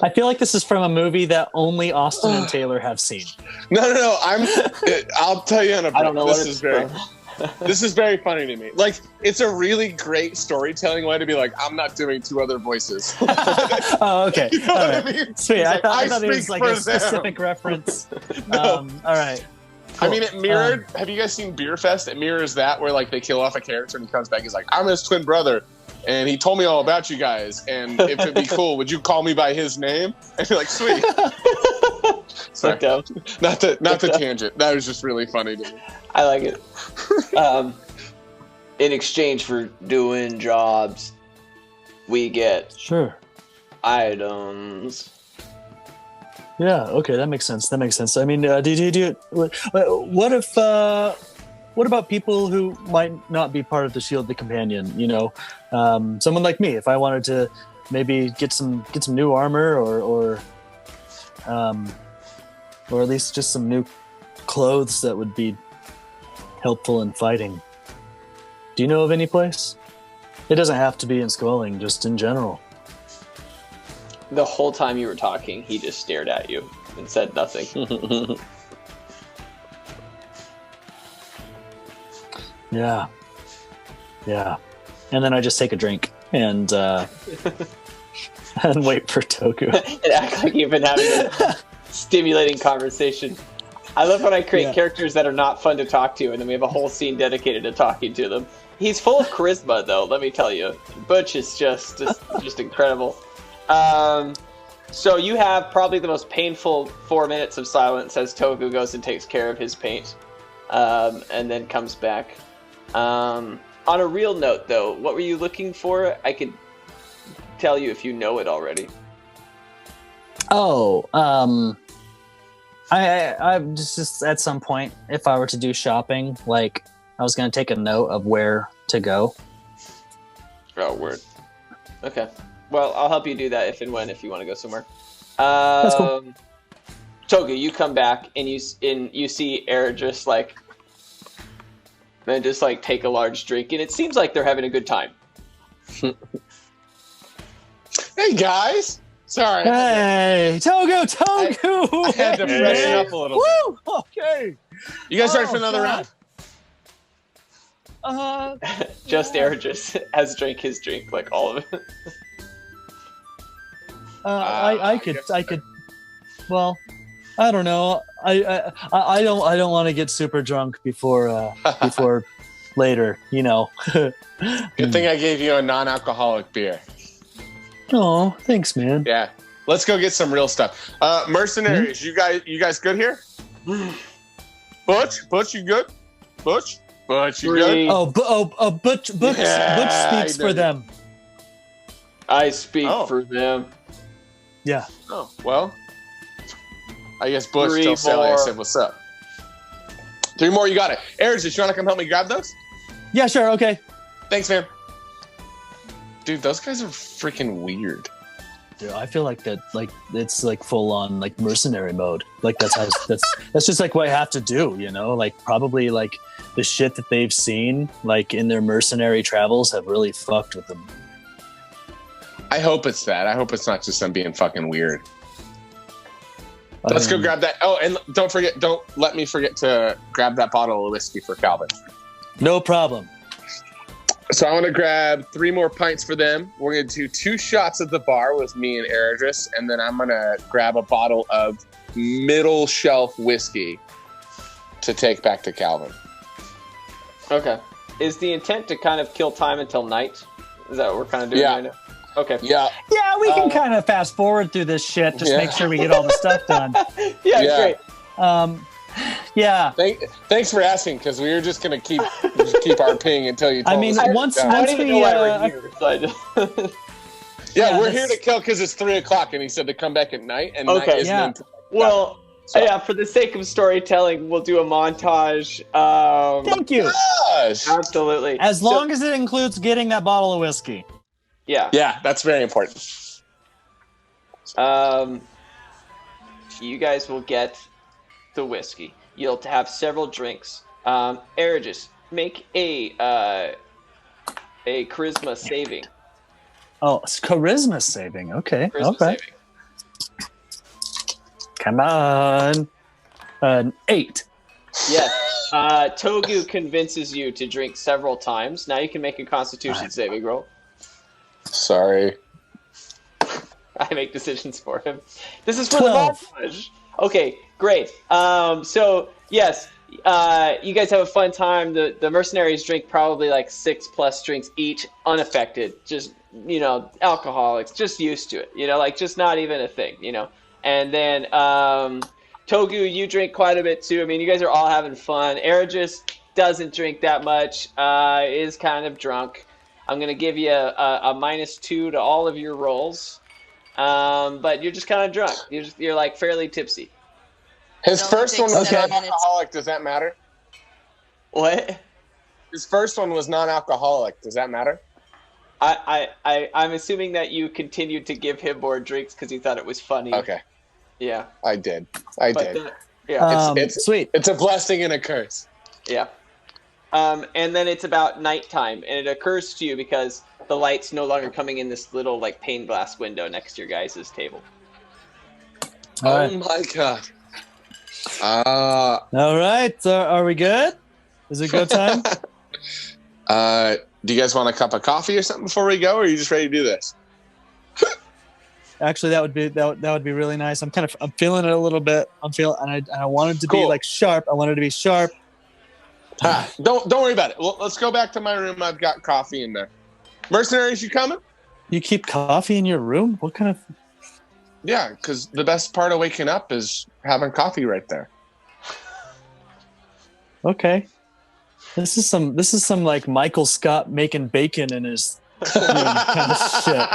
I feel like this is from a movie that only Austin and Taylor have seen. No. I'll tell you in a bit. I don't know This is very funny to me. Like, it's a really great storytelling way to be like, I'm not doing two other voices. Oh, okay. You know all what right. I mean? Sweet. It's I like, thought it was speak like for a specific them. reference. No. All right. I mean, it mirrored. Have you guys seen Beer Fest? It mirrors that, where like they kill off a character and he comes back. He's like, "I'm his twin brother, and he told me all about you guys. And if it'd be cool, would you call me by his name?" And you're like, "Sweet." Sorry, not the tangent. That was just really funny to me. I like it. In exchange for doing jobs, we get items. Yeah. Okay, that makes sense. I mean, what about people who might not be part of the Shield, the Companion? You know, someone like me. If I wanted to maybe get some new armor, or at least just some new clothes that would be helpful in fighting. Do you know of any place? It doesn't have to be in Sculling, just in general. The whole time you were talking, he just stared at you and said nothing. Yeah. And then I just take a drink and and wait for Toku. And act like you've been having a stimulating conversation. I love when I create characters that are not fun to talk to, and then we have a whole scene dedicated to talking to them. He's full of charisma, though. Let me tell you, Butch is just incredible. So you have probably the most painful 4 minutes of silence as Toku goes and takes care of his paint, and then comes back. On a real note, though, what were you looking for? I could tell you if you know it already. Oh, I just at some point, if I were to do shopping, like I was going to take a note of where to go. Oh, word. Okay. Well, I'll help you do that if you want to go somewhere. That's cool. Togu, you come back and you see Eric just take a large drink, and it seems like they're having a good time. Hey guys, sorry. Hey, Togu. I had to freshen up a little. Woo! Okay. You guys ready for another round? Just Eric just has drank his drink, like all of it. I could. Well, I don't know. I don't want to get super drunk before later. You know. Good thing I gave you a non-alcoholic beer. Oh, thanks, man. Yeah, let's go get some real stuff. Mercenaries, you guys good here? Butch, you good? Butch, you good? Butch speaks for them. I speak for them. Yeah. Oh, well, I guess Butch tells Sally I said, what's up? 3 more, you got it. Eric, do you want to come help me grab those? Yeah, sure, okay. Thanks, man. Dude, those guys are freaking weird. Dude, I feel like that, like it's like full on like mercenary mode. Like that's just like what I have to do, you know? Like probably like the shit that they've seen like in their mercenary travels have really fucked with them. I hope it's that. I hope it's not just them being fucking weird. Let's go grab that. Oh, and don't let me forget to grab that bottle of whiskey for Calvin. No problem. So I want to grab 3 more pints for them. We're going to do 2 shots at the bar with me and Eridris, and then I'm going to grab a bottle of middle shelf whiskey to take back to Calvin. Okay. Is the intent to kind of kill time until night? Is that what we're kind of doing right now? Okay. Yeah. Yeah, we can kind of fast forward through this shit. Just make sure we get all the stuff done. Yeah, great. Yeah. Thanks for asking, because we were just gonna keep RPing until you told us. Once I don't even know why we're here. So I just yeah, we're here to kill because it's 3:00, and he said to come back at night. And okay, night isn't until- well, yeah. For the sake of storytelling, we'll do a montage. Thank you. Gosh. Absolutely. As long as it includes getting that bottle of whiskey. Yeah, that's very important. You guys will get the whiskey. You'll have several drinks. Erigis, make a charisma saving. Oh, it's charisma saving. Okay. Charisma saving. Come on. An 8. Yes. Togu convinces you to drink several times. Now you can make a Constitution saving roll. Sorry. I make decisions for him. This is for 12. the montage. Okay, great. So yes, you guys have a fun time. The mercenaries drink probably like 6+ drinks each, unaffected. Just alcoholics, just used to it. Like just not even a thing. And then Togu, you drink quite a bit too. I mean, you guys are all having fun. Erigis doesn't drink that much. Is kind of drunk. I'm gonna give you a -2 to all of your rolls. But you're just kind of drunk. You're like fairly tipsy. His first one was non-alcoholic. Does that matter? What? His first one was non-alcoholic. Does that matter? I'm assuming that you continued to give him more drinks because you thought it was funny. Okay. Yeah. I did. Yeah. It's sweet. It's a blessing and a curse. Yeah. And then it's about nighttime, and it occurs to you because the light's no longer coming in this little like pane glass window next to your guys' table. Oh my god. All right. Are we good? Is it go time? Do you guys want a cup of coffee or something before we go, or are you just ready to do this? Actually, that would be really nice. I'm feeling it a little bit. And I wanted to be like sharp. I wanted to be sharp. Don't worry about it. Well, let's go back to my room. I've got coffee in there. Mercenaries, you coming? You keep coffee in your room? What kind of? Yeah, because the best part of waking up is having coffee right there. Okay. This is some like Michael Scott making bacon in his kind of shit.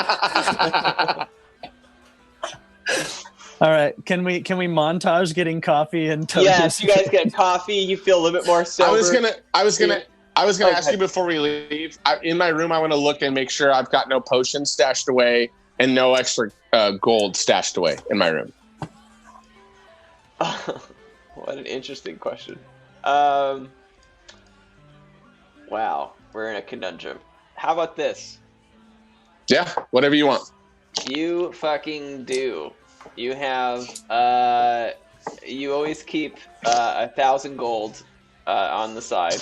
All right, can we montage getting coffee and Yes, you guys get coffee. You feel a little bit more sober. I was gonna ask you before we leave. In my room, I want to look and make sure I've got no potions stashed away and no extra gold stashed away in my room. What an interesting question. Wow, we're in a conundrum. How about this? Yeah, whatever you want. You fucking do. You have, you always keep 1,000 gold on the side.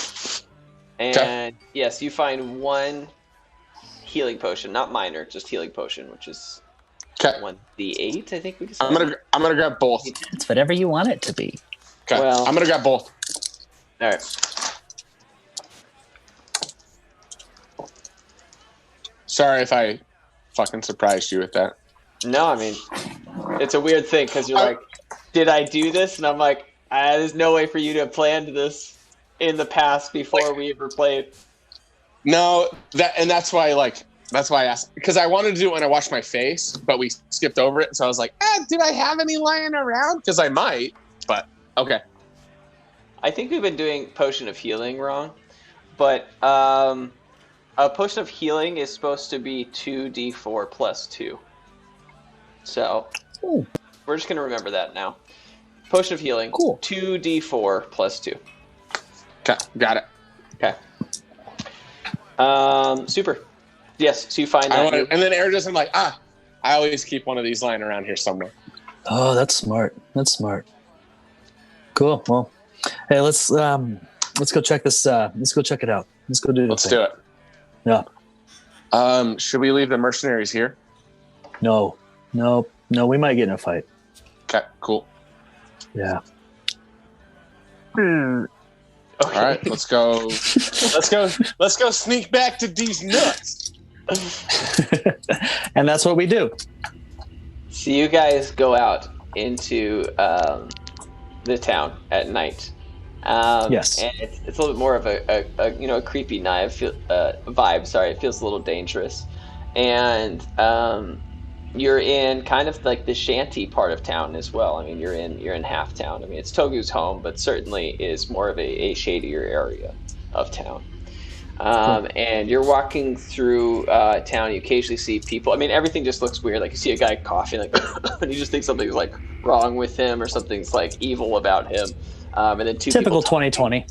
And yes, you find one healing potion, not minor, just healing potion, which is 1d8, I think we decided. I'm gonna grab both. It's whatever you want it to be. Okay, well, I'm gonna grab both. All right. Sorry if I fucking surprised you with that. No, I mean, it's a weird thing because you're like, did I do this? And I'm like, there's no way for you to have planned this in the past before we ever played. No, that's why I asked, because I wanted to do it when I washed my face, but we skipped over it. So I was like, did I have any lying around? Because I might, but okay. I think we've been doing Potion of Healing wrong, but a Potion of Healing is supposed to be 2d4 plus 2. So we're just going to remember that now. Potion of Healing, 2d4 plus 2. Okay, got it. Okay. Super. Yes, so you find that. And then Erigis, I'm like, I always keep one of these lying around here somewhere. Oh, that's smart. Cool. Well, hey, let's go check this. Let's go check it out. Let's go do it. Let's do it. Yeah. Should we leave the mercenaries here? No. We might get in a fight. Okay, cool. Yeah. Okay. All right, let's go. Let's go sneak back to these nuts. And that's what we do. So you guys go out into the town at night, Yes. And it's a little bit more of a creepy vibe. Sorry, it feels a little dangerous. And you're in kind of like the shanty part of town as well. I mean, you're in half town. I mean, it's Togu's home, but certainly is more of a shadier area of town. And you're walking through town. You occasionally see people. I mean, everything just looks weird. Like you see a guy coughing, like, and you just think something's like wrong with him, or something's like evil about him. And then two Typical people 2020.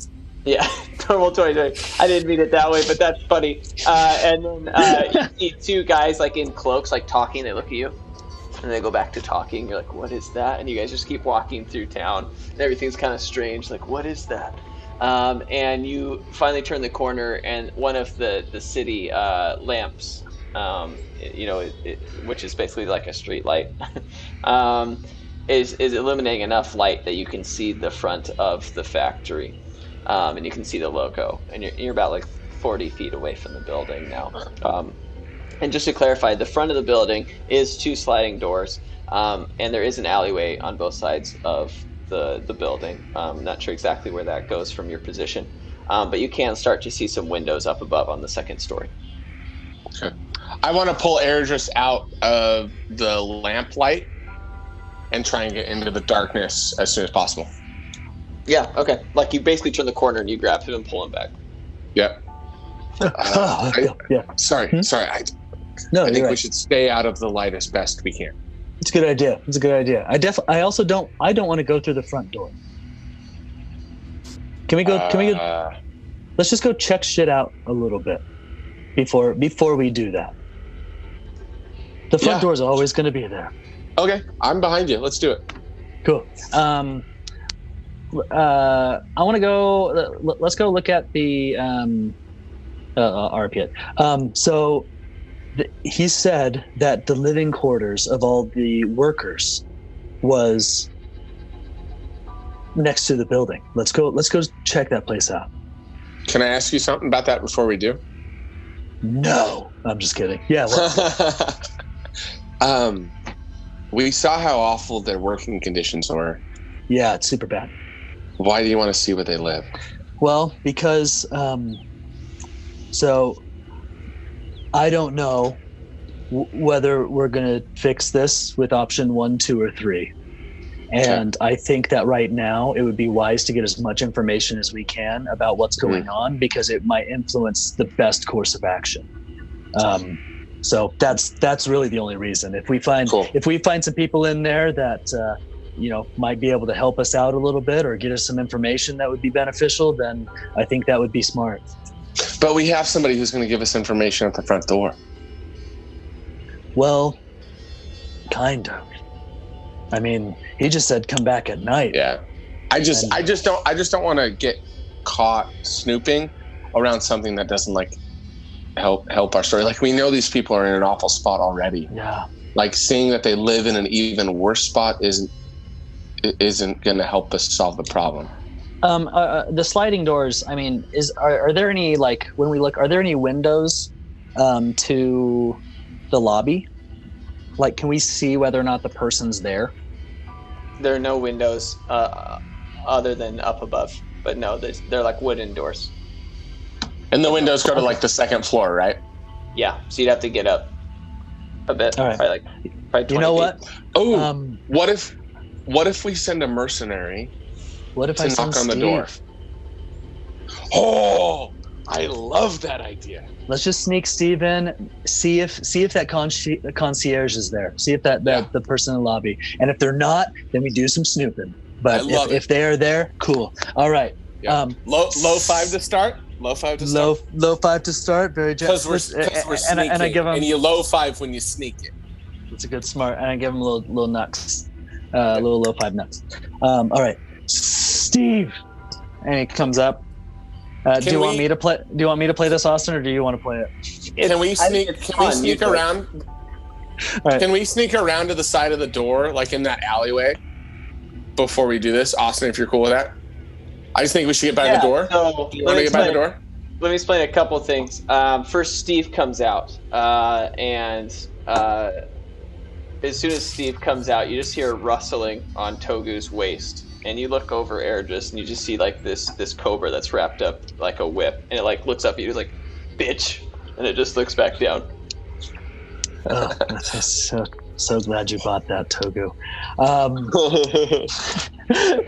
Yeah, normal 2020. I didn't mean it that way, but that's funny. And then you see two guys like in cloaks, like talking. They look at you, and they go back to talking. You're like, "What is that?" And you guys just keep walking through town, and everything's kind of strange. Like, what is that? And you finally turn the corner, and one of the city lamps, which is basically like a street light, is illuminating enough light that you can see the front of the factory, and you can see the logo, and you're about like 40 feet away from the building now. And just to clarify, the front of the building is 2 sliding doors, and there is an alleyway on both sides of the building. I'm not sure exactly where that goes from your position, but you can start to see some windows up above on the second story. Okay. I want to pull Airdris out of the lamplight and try and get into the darkness as soon as possible. Yeah, okay. Like you basically turn the corner and you grab him and pull him back. Yeah. Sorry. I think we should stay out of the light as best we can. It's a good idea. I also don't want to go through the front door. Can we go? Let's just go check shit out a little bit before we do that. The front door is always going to be there. Okay, I'm behind you. Let's do it. Cool. I want to go. Let's go look at the RP. So he said that the living quarters of all the workers was next to the building. Let's go check that place out. Can I ask you something about that before we do? No, I'm just kidding. Yeah. We saw how awful their working conditions were. Yeah, it's super bad. Why do you want to see where they live? Well, because so I don't know whether we're going to fix this with option 1, 2, or 3. And I think that right now it would be wise to get as much information as we can about what's going on, because it might influence the best course of action. So that's really the only reason. If we find some people in there that might be able to help us out a little bit or get us some information that would be beneficial, then I think that would be smart. But we have somebody who's going to give us information at the front door. Well, kind of. I mean, he just said come back at night. Yeah. I just don't want to get caught snooping around something that doesn't help our story. Like, we know these people are in an awful spot already. Yeah. Like, seeing that they live in an even worse spot isn't going to help us solve the problem. The sliding doors, I mean, are there any, like, when we look, are there any windows to the lobby? Like, can we see whether or not the person's there? There are no windows other than up above, but no, they're like wooden doors. And the windows go to like the second floor, right? Yeah, so you'd have to get up a bit. All right. Probably 20 you know feet. what? Oh, what if we send a mercenary? What if to I knock send on the Steve? door? Oh, I love that idea. Let's just sneak Steve in, see if that concierge is there. See if that the person in the lobby. And if they're not, then we do some snooping. But if they are there, cool. All right. Yeah. Low 5 to start. Low 5 to start. Low 5 to start. Very Because we're sneaking. and I give him, and you low 5 when you sneak it. It's a good smart. And I give him little nuts, little low 5 nuts. All right, Steve. And he comes up. Do you want me to play? Do you want me to play this, Austin, or do you want to play it? Can we sneak around? Right. Can we sneak around to the side of the door, like in that alleyway, before we do this, Austin? If you're cool with that, I just think we should get by the door. So Let me get by the door. Let me explain a couple things. First, Steve comes out, and as soon as Steve comes out, you just hear rustling on Togu's waist. and you look over Erdris, and you just see like this cobra that's wrapped up like a whip, and it like looks up at you, it's like, bitch, and it just looks back down. Oh, that's so glad you bought that, Togu.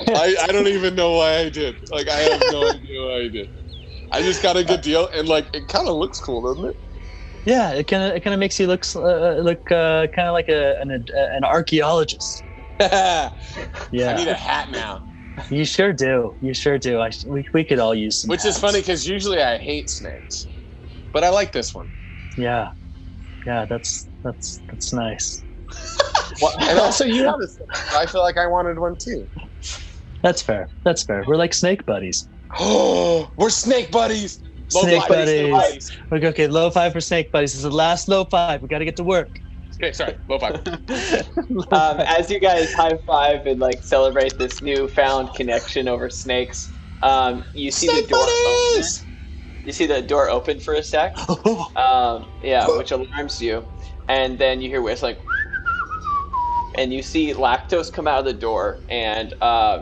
I don't even know why I did. Like, I have no idea why I did. I just got a good deal, and like, it kind of looks cool, doesn't it? Yeah, it kind of makes you look kind of like an archaeologist. Yeah, I need a hat now. You sure do. We could all use some. Which hats. is funny because usually I hate snakes, but I like this one. Yeah, that's nice. And also, you have a snake. I feel like I wanted one too. That's fair. We're like snake buddies. Oh, we're snake buddies. Snake buddies. Okay, low five for snake buddies. This is the last low five. We got to get to work. Okay, sorry, low five. As you guys high five and like celebrate this newfound connection over snakes, you see snake the door buddies! open. You see the door open for a sec. Which alarms you, and then you hear whistling, and you see Lactose come out of the door, and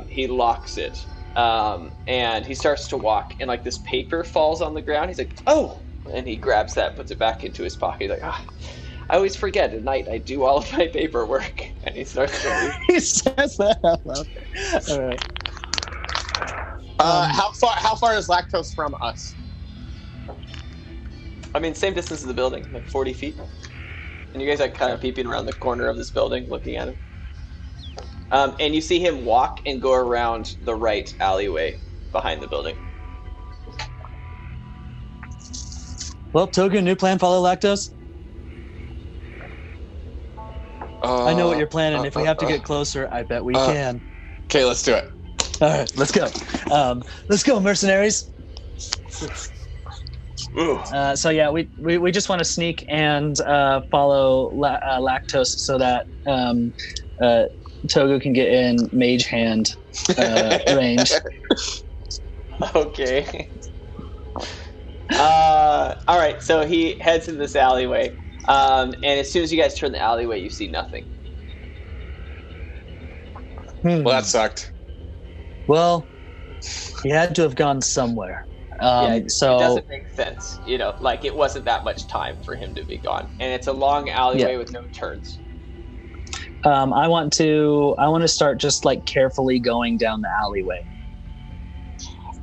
he locks it. And he starts to walk, and like this paper falls on the ground. He's like, "Oh!" and he grabs that, puts it back into his pocket. He's like, "Ah, I always forget at night. I do all of my paperwork." And he starts to leave. He says that out loud. All right. How far is Lactose from us? I mean, same distance as the building, like 40 feet. And you guys are kind of peeping around the corner of this building, looking at him. And you see him walk and go around the right alleyway behind the building. Well, Togu, new plan, follow Lactose? I know what you're planning. If we have to get closer, I bet we can. Okay, let's do it. All right, let's go. Let's go, mercenaries. So yeah, we just want to sneak and follow Lactose so that Togu can get in mage hand range. Okay. All right, so he heads in this alleyway, and as soon as you guys turn the alleyway, you see nothing. Well, that sucked. Well, he had to have gone somewhere. It doesn't make sense. You know, like it wasn't that much time for him to be gone, and it's a long alleyway with no turns. I want to start just like carefully going down the alleyway.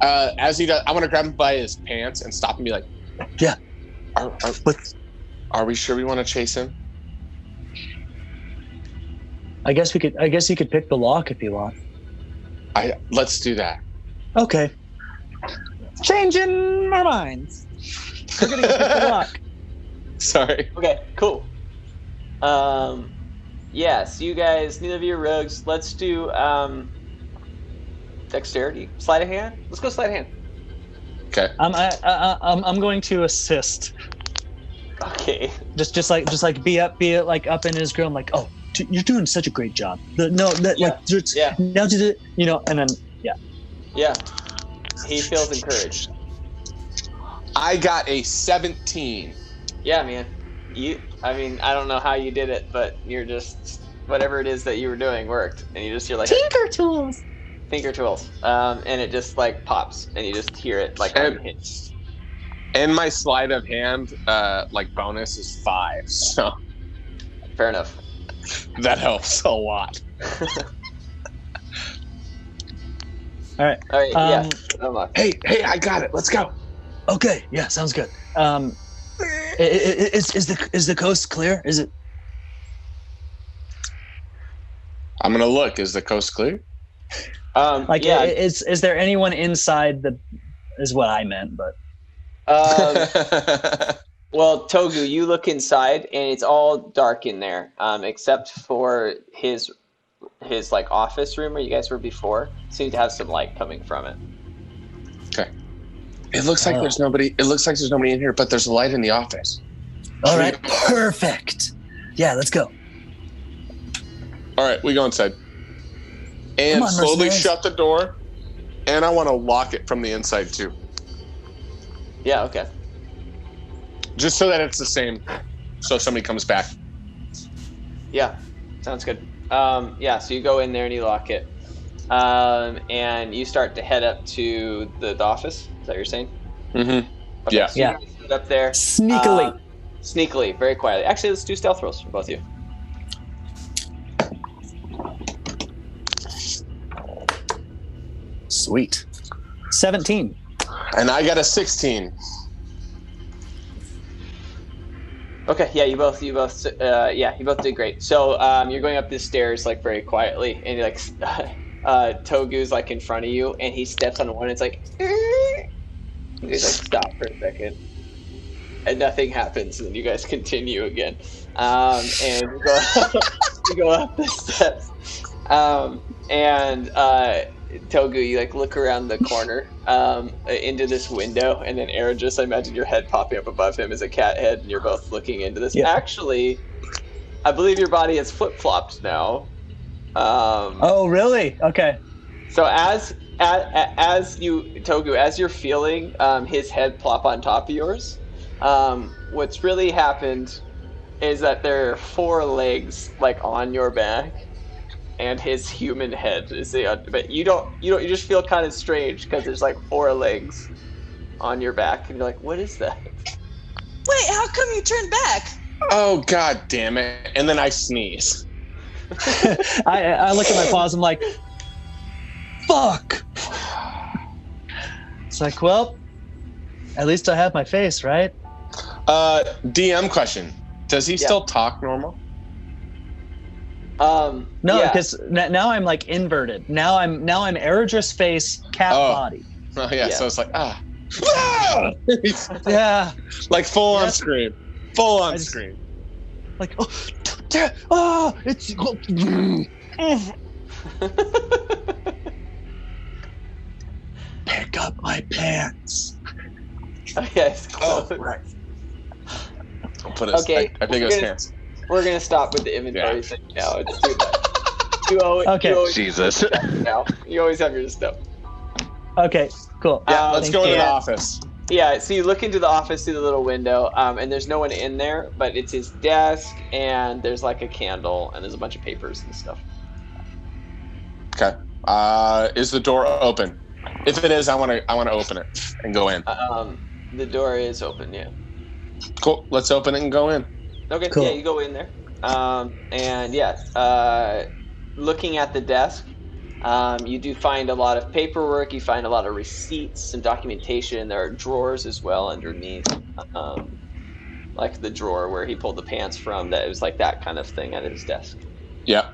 As he does, I want to grab him by his pants and stop and be like, "Yeah, are we sure we want to chase him?" I guess you could pick the lock if you want. Let's do that. Okay. Changing our minds. We're gonna pick the lock. Sorry. Okay, cool. So you guys, neither of you are rogues. Let's do dexterity, sleight of hand. Let's go sleight of hand. Okay. I'm going to assist. Okay. Just like be up in his grill. I'm like, oh, you're doing such a great job. Now to the, and then Yeah. He feels encouraged. I got a 17. Yeah, man. I don't know how you did it, but you're just whatever it is that you were doing worked, and you're like Tinker tools. And it just like pops, and you just hear it like on hit. And my sleight of hand, bonus is 5. So fair enough. That helps a lot. All right. Yeah. Hey, I got it. Let's go. Okay. Yeah, sounds good. Is the coast clear? Is it? I'm gonna look. Is the coast clear? Is there anyone inside the? Is what I meant, but. Well, Togu, you look inside, and it's all dark in there, except for his like office room where you guys were before. Seems to have some light coming from it. Okay. It looks like there's nobody. It looks like there's nobody in here, but there's a light in the office. All right, perfect. Yeah, let's go. All right, we go inside. And slowly shut the door. And I want to lock it from the inside too. Yeah, okay. Just so that it's the same. So if somebody comes back. Yeah, sounds good. So you go in there and you lock it. and you start to head up to the office. Is that what you're saying? Mm-hmm. Okay, Yeah. so you guys head up there. Sneakily, very quietly. Actually, let's do stealth rolls for both of you. Sweet. 17. And I got a 16. Okay, yeah, you both did great. So you're going up the stairs like very quietly, and you're like Togu's like in front of you, and he steps on one. And it's like you guys like stop for a second, and nothing happens, and then you guys continue again, and you go up the steps, and Togu, you like look around the corner into this window, and then Aaron, just imagine your head popping up above him as a cat head, and you're both looking into this. Yeah. Actually, I believe your body is flip-flopped now. Oh, really? Okay. So as you, Togu, as you're feeling his head plop on top of yours, what's really happened is that there are 4 legs like on your back, and his human head is but you just feel kind of strange because there's like 4 legs on your back, and you're like, what is that? Wait, how come you turned back? Oh, god damn it. And then I sneeze. I look at my paws, I'm like, fuck. It's like, well, at least I have my face, right? DM question. Does he still talk normal? No, because now I'm like inverted. Now I'm Eredris face, cat body. Oh yeah, so it's like yeah, like full on scream, scream. Like it's pick up my pants. Okay. Oh right. I'll put his. Okay. I think it was pants. We're gonna stop with the inventory thing now. It's too bad. You always Jesus. Now you always have your stuff. Okay, cool. Yeah, let's go into the office. Yeah, so you look into the office through the little window, and there's no one in there, but it's his desk, and there's like a candle, and there's a bunch of papers and stuff. Okay. Is the door open? If it is, I want to open it and go in. The door is open. Yeah. Cool. Let's open it and go in. Okay. Cool. Yeah, you go in there, and looking at the desk. You do find a lot of paperwork. You find a lot of receipts and documentation. There are drawers as well underneath, like the drawer where he pulled the pants from. That it was like that kind of thing at his desk. Yeah.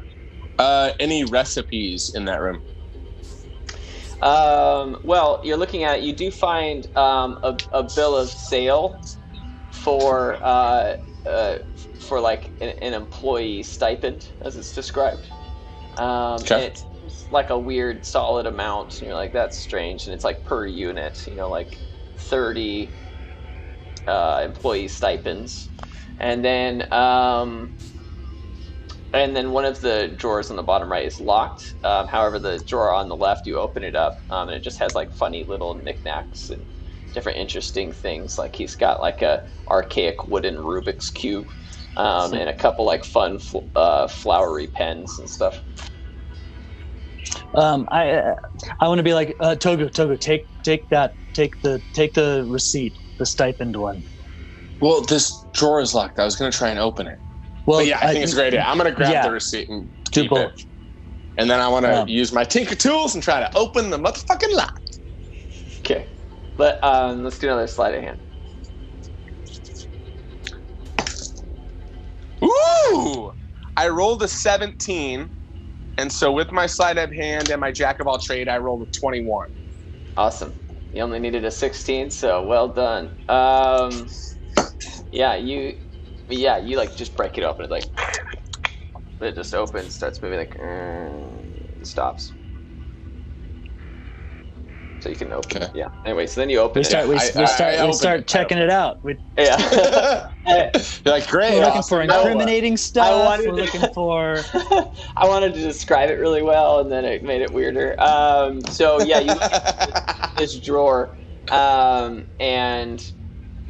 Any recipes in that room? Well, you're looking at. You do find a bill of sale for like an employee stipend, as it's described. Okay. And it's like a weird solid amount, and you're like, that's strange, and it's like per unit, like 30 employee stipends, and then one of the drawers on the bottom right is locked. However, the drawer on the left, you open it up, and it just has like funny little knickknacks and different interesting things. Like he's got like a archaic wooden Rubik's cube, and a couple like fun flowery pens and stuff. I want to be like Togu, take the receipt, the stipend one. Well, this drawer is locked. I was going to try and open it. Well, but yeah, I think it's a great idea. I'm going to grab the receipt and keep it. And then I want to use my Tinker tools and try to open the motherfucking lock. Okay. Let's do another sleight of hand. Ooh! I rolled a 17. And so with my sleight of hand and my jack of all trade, I rolled a 21. Awesome. You only needed a 16, so well done. You like just break it open. It like it just opens, starts moving, like stops. So you can open it. Yeah. Anyway, so then you open it. We start checking it out. Yeah. You're like, great. We're looking for incriminating stuff. We're looking for. I wanted to describe it really well, and then it made it weirder. So yeah, you look at this drawer, and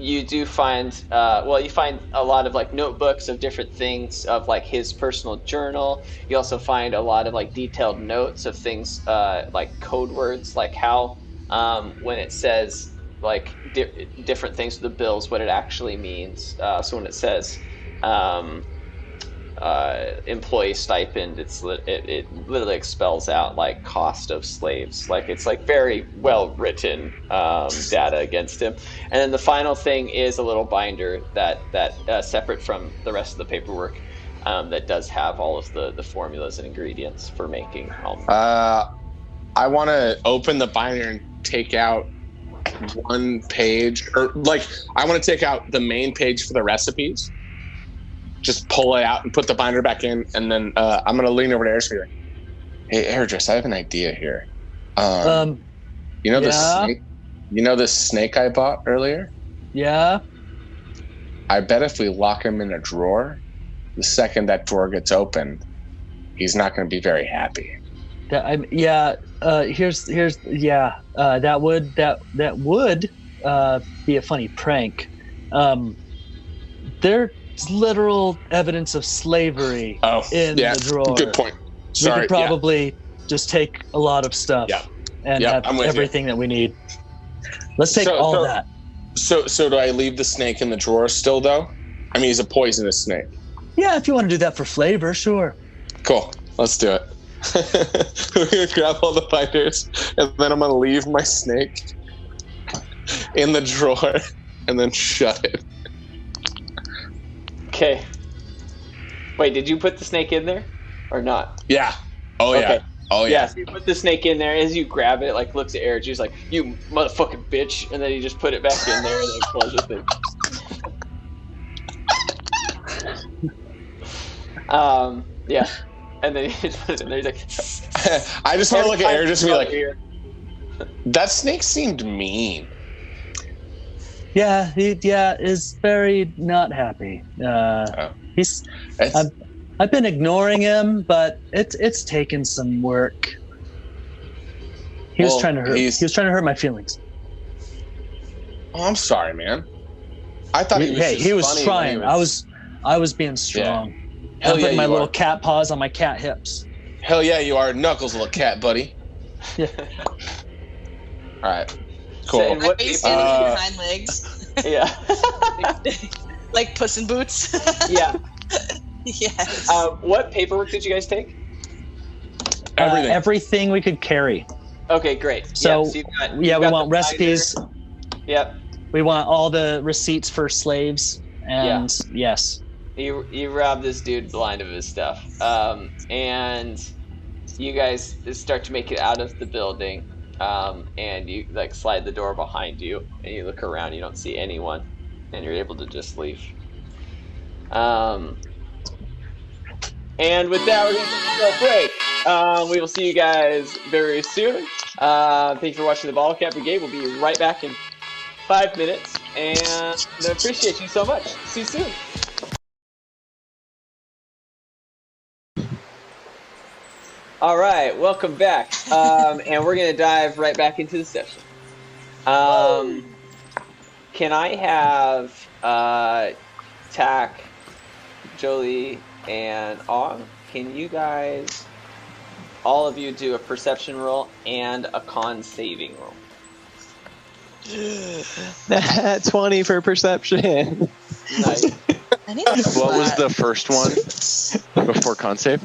you do find you find a lot of like notebooks of different things of like his personal journal. You also find a lot of like detailed notes of things like code words, like how when it says like different things with the bills, what it actually means. So when it says employee stipend, it literally spells out like cost of slaves. Like it's like very well written data against him. And then the final thing is a little binder that separate from the rest of the paperwork that does have all of the formulas and ingredients for making almonds. I want to open the binder and take out one page, or like I want to take out the main page for the recipes. Just pull it out and put the binder back in, and then I'm gonna lean over to Eris and be like, "Hey, Airdress, I have an idea here. The snake? You know the snake I bought earlier? Yeah. I bet if we lock him in a drawer, the second that drawer gets opened, he's not going to be very happy." That would be a funny prank. There's literal evidence of slavery in the drawer. Good point. Sorry, we could probably just take a lot of stuff and have everything that we need. Let's take all that. So do I leave the snake in the drawer still, though? I mean, he's a poisonous snake. Yeah, if you want to do that for flavor, sure. Cool. Let's do it. We're going to grab all the binders, and then I'm going to leave my snake in the drawer and then shut it. Okay. Wait, did you put the snake in there or not? Yeah. Oh, yeah. Okay. Oh, yeah. So you put the snake in there. As you grab it, like looks at Eric, he's like, "You motherfucking bitch," and then you just put it back in there and then close the thing. Yeah. And then he just put it in there. He's like, I just want to look at Eric just to be like, that snake seemed mean. Yeah, he is very not happy. I've been ignoring him, but it's taken some work. He was trying to hurt my feelings. Oh, I'm sorry, man. I thought he was trying. I was being strong. Yeah. I'm putting my little cat paws on my cat hips. Hell yeah, you are. Knuckles, little cat, buddy. Yeah. All right. Cool. Are you standing on your hind legs? Yeah. Like Puss in Boots? Yeah. Yes. What paperwork did you guys take? Everything. Everything we could carry. Okay, great. So, you've got we want recipes. binder. Yep. We want all the receipts for slaves. And yes. You rob this dude blind of his stuff. And you guys start to make it out of the building. And you like slide the door behind you and you look around, you don't see anyone, and you're able to just leave. And with that, we're going to take a break. We will see you guys very soon. Thank you for watching the Bottle Cap Brigade. We'll be right back in 5 minutes, and I appreciate you so much. See you soon. All right, welcome back, and we're gonna dive right back into the session. Can I have Tack, Jolie, and Ong? Can you guys, all of you, do a perception roll and a con saving roll? 20 for perception. Nice. What was the first one before con save?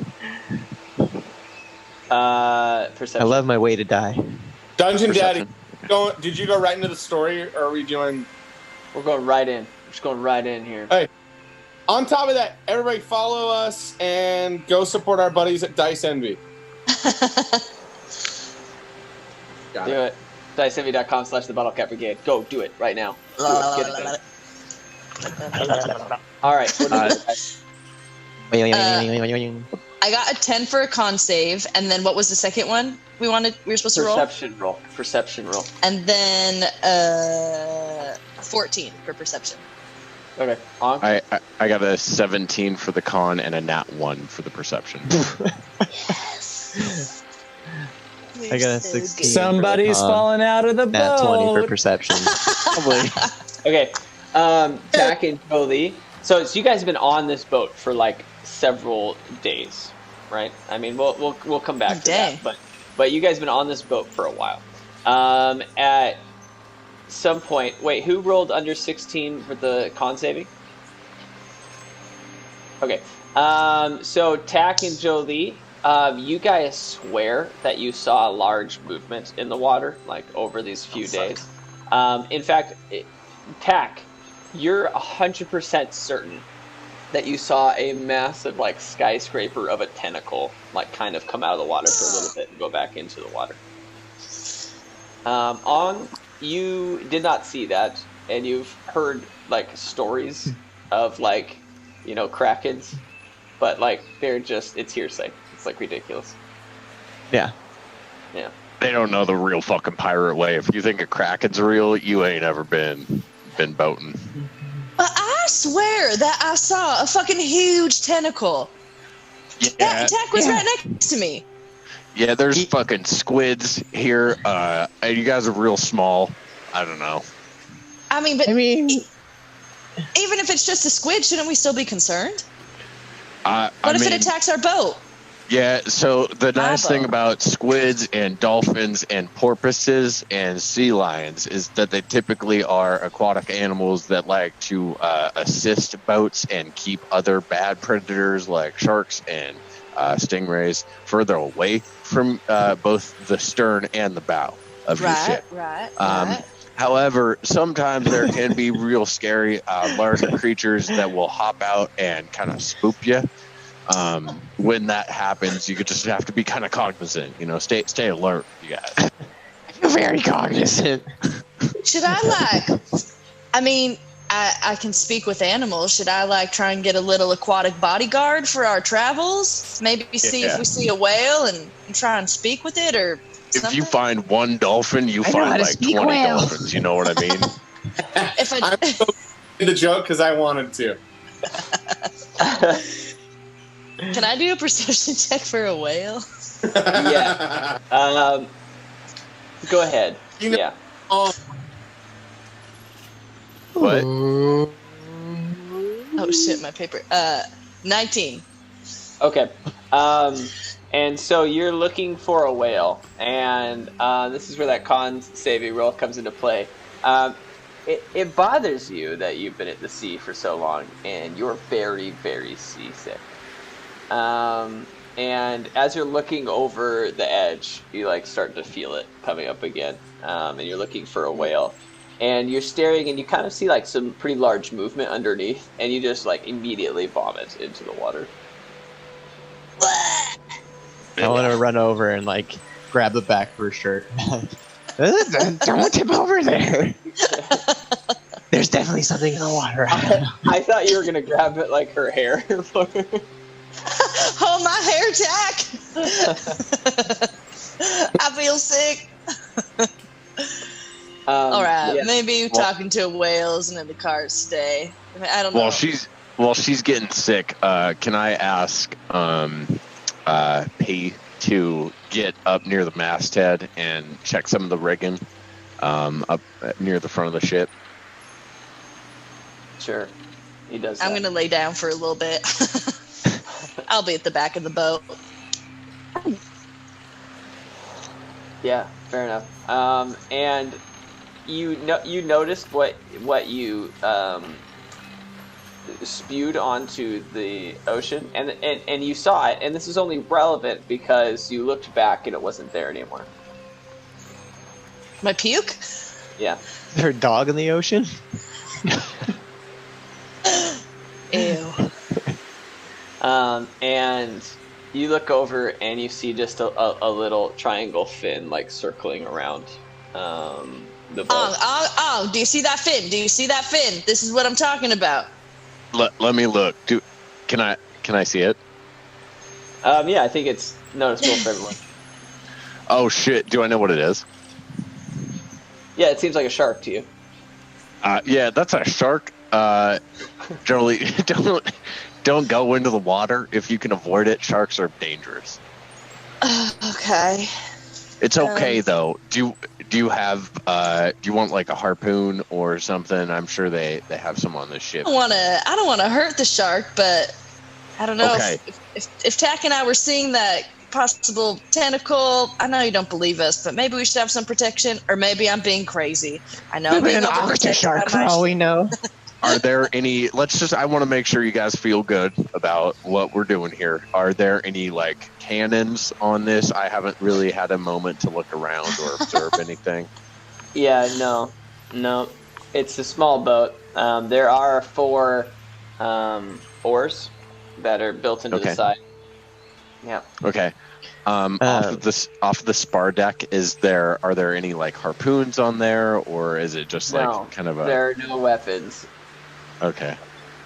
Perception. I love my way to die. Dungeon Perception. Daddy, did you go right into the story, or are we doing? We're going right in. We're just going right in here. Hey, on top of that, everybody follow us and go support our buddies at Dice Envy. Do it. DiceEnvy.com/TheBottleCap Brigade. Go do it right now. Get it done. All right. What I got a 10 for a con save, and then what was the second one we were supposed to roll? Perception roll. And then 14 for perception. Okay. On. I got a 17 for the con and a nat 1 for the perception. Yes. I got a 16. Somebody's falling out of the Nat boat. 20 for perception. Okay. Tack and Jolie. So you guys have been on this boat for like several days, right? I mean, we'll come back to that, but you guys have been on this boat for a while. At some point, wait, who rolled under 16 for the con saving? Okay. So Tack and Jolie, you guys swear that you saw a large movement in the water, like over these few days. In fact, Tack, you're 100% certain that you saw a massive, like, skyscraper of a tentacle, like, kind of come out of the water for a little bit and go back into the water. You did not see that, and you've heard, like, stories of, like, you know, krakens, but, like, they're just, it's hearsay. It's, like, ridiculous. Yeah. Yeah. They don't know the real fucking pirate way. If you think a kraken's real, you ain't ever been boating. But I swear that I saw a fucking huge tentacle. Yeah. That Tack was right next to me. Yeah, there's fucking squids here. You guys are real small. I don't know. I mean, even if it's just a squid, shouldn't we still be concerned? What if it attacks our boat? Yeah, so the nice thing about squids and dolphins and porpoises and sea lions is that they typically are aquatic animals that like to assist boats and keep other bad predators like sharks and stingrays further away from both the stern and the bow of your ship. Right. However, sometimes there can be real scary larger creatures that will hop out and kind of spook you. When that happens, you could just have to be kind of cognizant. You know, stay alert, you guys. I feel very cognizant. Should I I can speak with animals. Should I try and get a little aquatic bodyguard for our travels? Maybe see if we see a whale and try and speak with it or something? If you find one dolphin, you find like 20 dolphins. You know what I mean? I'm the joke because I wanted to. Can I do a perception check for a whale? Yeah. Go ahead. Yeah. What? Oh shit, my paper. 19. Okay. And so you're looking for a whale, and this is where that con saving roll comes into play. It bothers you that you've been at the sea for so long, and you're very, very seasick. And as you're looking over the edge, you start to feel it coming up again. And you're looking for a whale, and you're staring, and you kind of see some pretty large movement underneath, and you just immediately vomit into the water. I want to run over and grab the back of her shirt. Don't tip over there. There's definitely something in the water. I thought you were gonna grab it her hair. Hold my hair, Tack. I feel sick. All right, yeah. maybe talking to a whale isn't in the cards today. I don't know. While she's getting sick, can I ask P to get up near the masthead and check some of the rigging up near the front of the ship? Sure, he does. I'm gonna lay down for a little bit. I'll be at the back of the boat. Yeah, fair enough. And you noticed what you spewed onto the ocean, and you saw it, and this is only relevant because you looked back and it wasn't there anymore. My puke? Yeah. Is there a dog in the ocean? Ew. And you look over and you see just a little triangle fin circling around the boat. Oh, do you see that fin? Do you see that fin? This is what I'm talking about. Let me look. Can I see it? Yeah, I think it's noticeable for everyone. Oh shit! Do I know what it is? Yeah, it seems like a shark to you. Yeah, that's a shark. Generally, don't go into the water if you can avoid it. Sharks are dangerous. Okay. It's okay though. Do you have do you want like a harpoon or something? I'm sure they have some on this ship. I don't wanna hurt the shark, but I don't know Okay. if Tack and I were seeing that possible tentacle. I know you don't believe us, but maybe we should have some protection, or maybe I'm being crazy. I know I'm Maybe being an octa shark for all we know. Are there any? I want to make sure you guys feel good about what we're doing here. Are there any like cannons on this? I haven't really had a moment to look around or observe anything. Yeah, no. It's a small boat. There are 4 oars that are built into the side. Yeah. Okay. Off of the spar deck, are there any like harpoons on there, or is it just like kind of a? There are no weapons. Okay.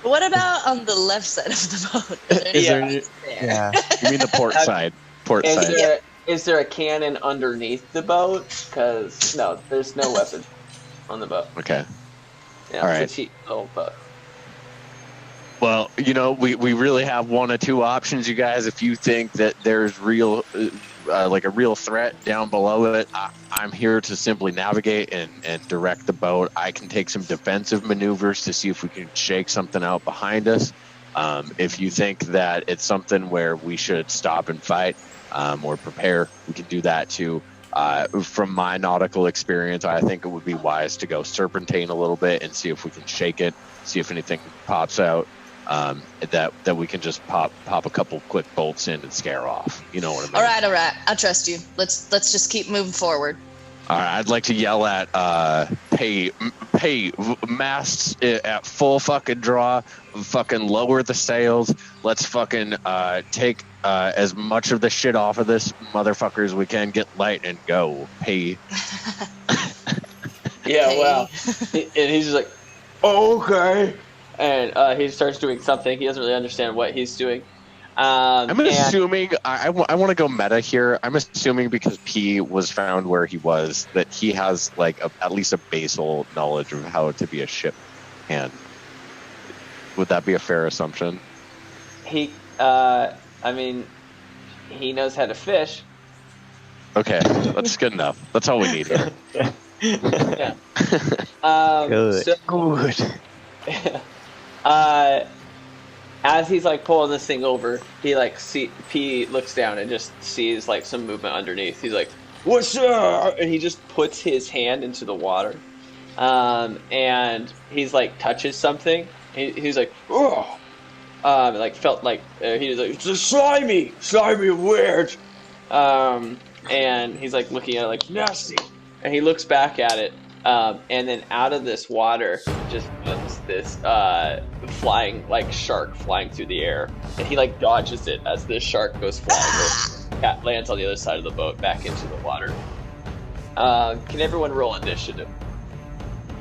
What about on the left side of the boat? Yeah. You mean the port side? Is there a cannon underneath the boat? Because no, there's no weapon on the boat. Okay. Yeah, All it's a right. cheap little boat. Well, we really have 1 or 2 options, you guys. If you think that there's real, like a real threat down below it, I'm here to simply navigate and direct the boat. I can take some defensive maneuvers to see if we can shake something out behind us. If you think that it's something where we should stop and fight or prepare, we can do that too. From my nautical experience, I think it would be wise to go serpentine a little bit and see if we can shake it, see if anything pops out. That we can just pop a couple quick bolts in and scare off. You know what I mean? All right. I trust you. Let's just keep moving forward. All right. I'd like to yell at pay masts at full fucking draw. Fucking lower the sails. Let's fucking take as much of the shit off of this motherfucker as we can. Get light and go. Pay. Yeah. Well, and he's just like, okay. And he starts doing something. He doesn't really understand what he's doing. I'm assuming, I want to go meta here. I'm assuming because P was found where he was, that he has like at least a basal knowledge of how to be a ship hand. Would that be a fair assumption? He knows how to fish. Okay, that's good enough. That's all we need here. Yeah. Good. Good. As he's like pulling this thing over, P looks down and just sees like some movement underneath. He's like, "What's up?" And he just puts his hand into the water, and he's like touches something. He's like, "Oh," like felt like he was like, "It's a slimy, weird," and he's like looking at it like nasty, and he looks back at it. And then out of this water just comes this flying like shark flying through the air, and he like dodges it as this shark goes flying, lands on the other side of the boat back into the water. Can everyone roll initiative?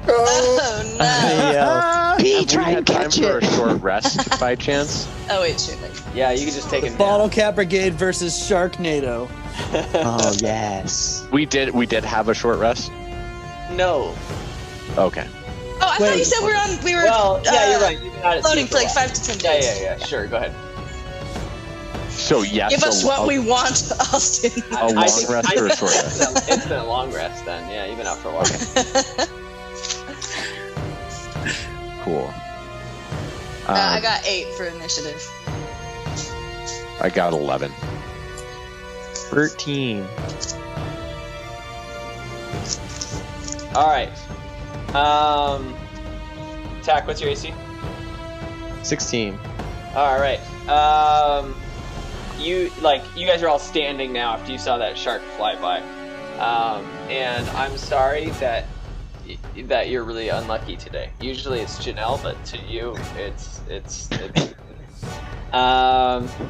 Oh no! P, try and catch it. For a short rest by chance? Oh wait, shoot me. Yeah, you can just take it. Bottle Cap Brigade versus Sharknado. Oh yes. We did have a short rest. No. Okay. Oh, I thought you said we were. Well, yeah, you're right. You've been out at Floating sea for like 5 to 10 days. Yeah. Sure, go ahead. So yes. Give us what we want, Austin. A long rest or a short rest? It's been a long rest then. Yeah, you've been out for a while. Cool. I got 8 for initiative. I got 11. 13. All right. Tack, what's your AC? 16. All right. You guys are all standing now after you saw that shark fly by, and I'm sorry that you're really unlucky today. Usually it's Janelle, but to you, it's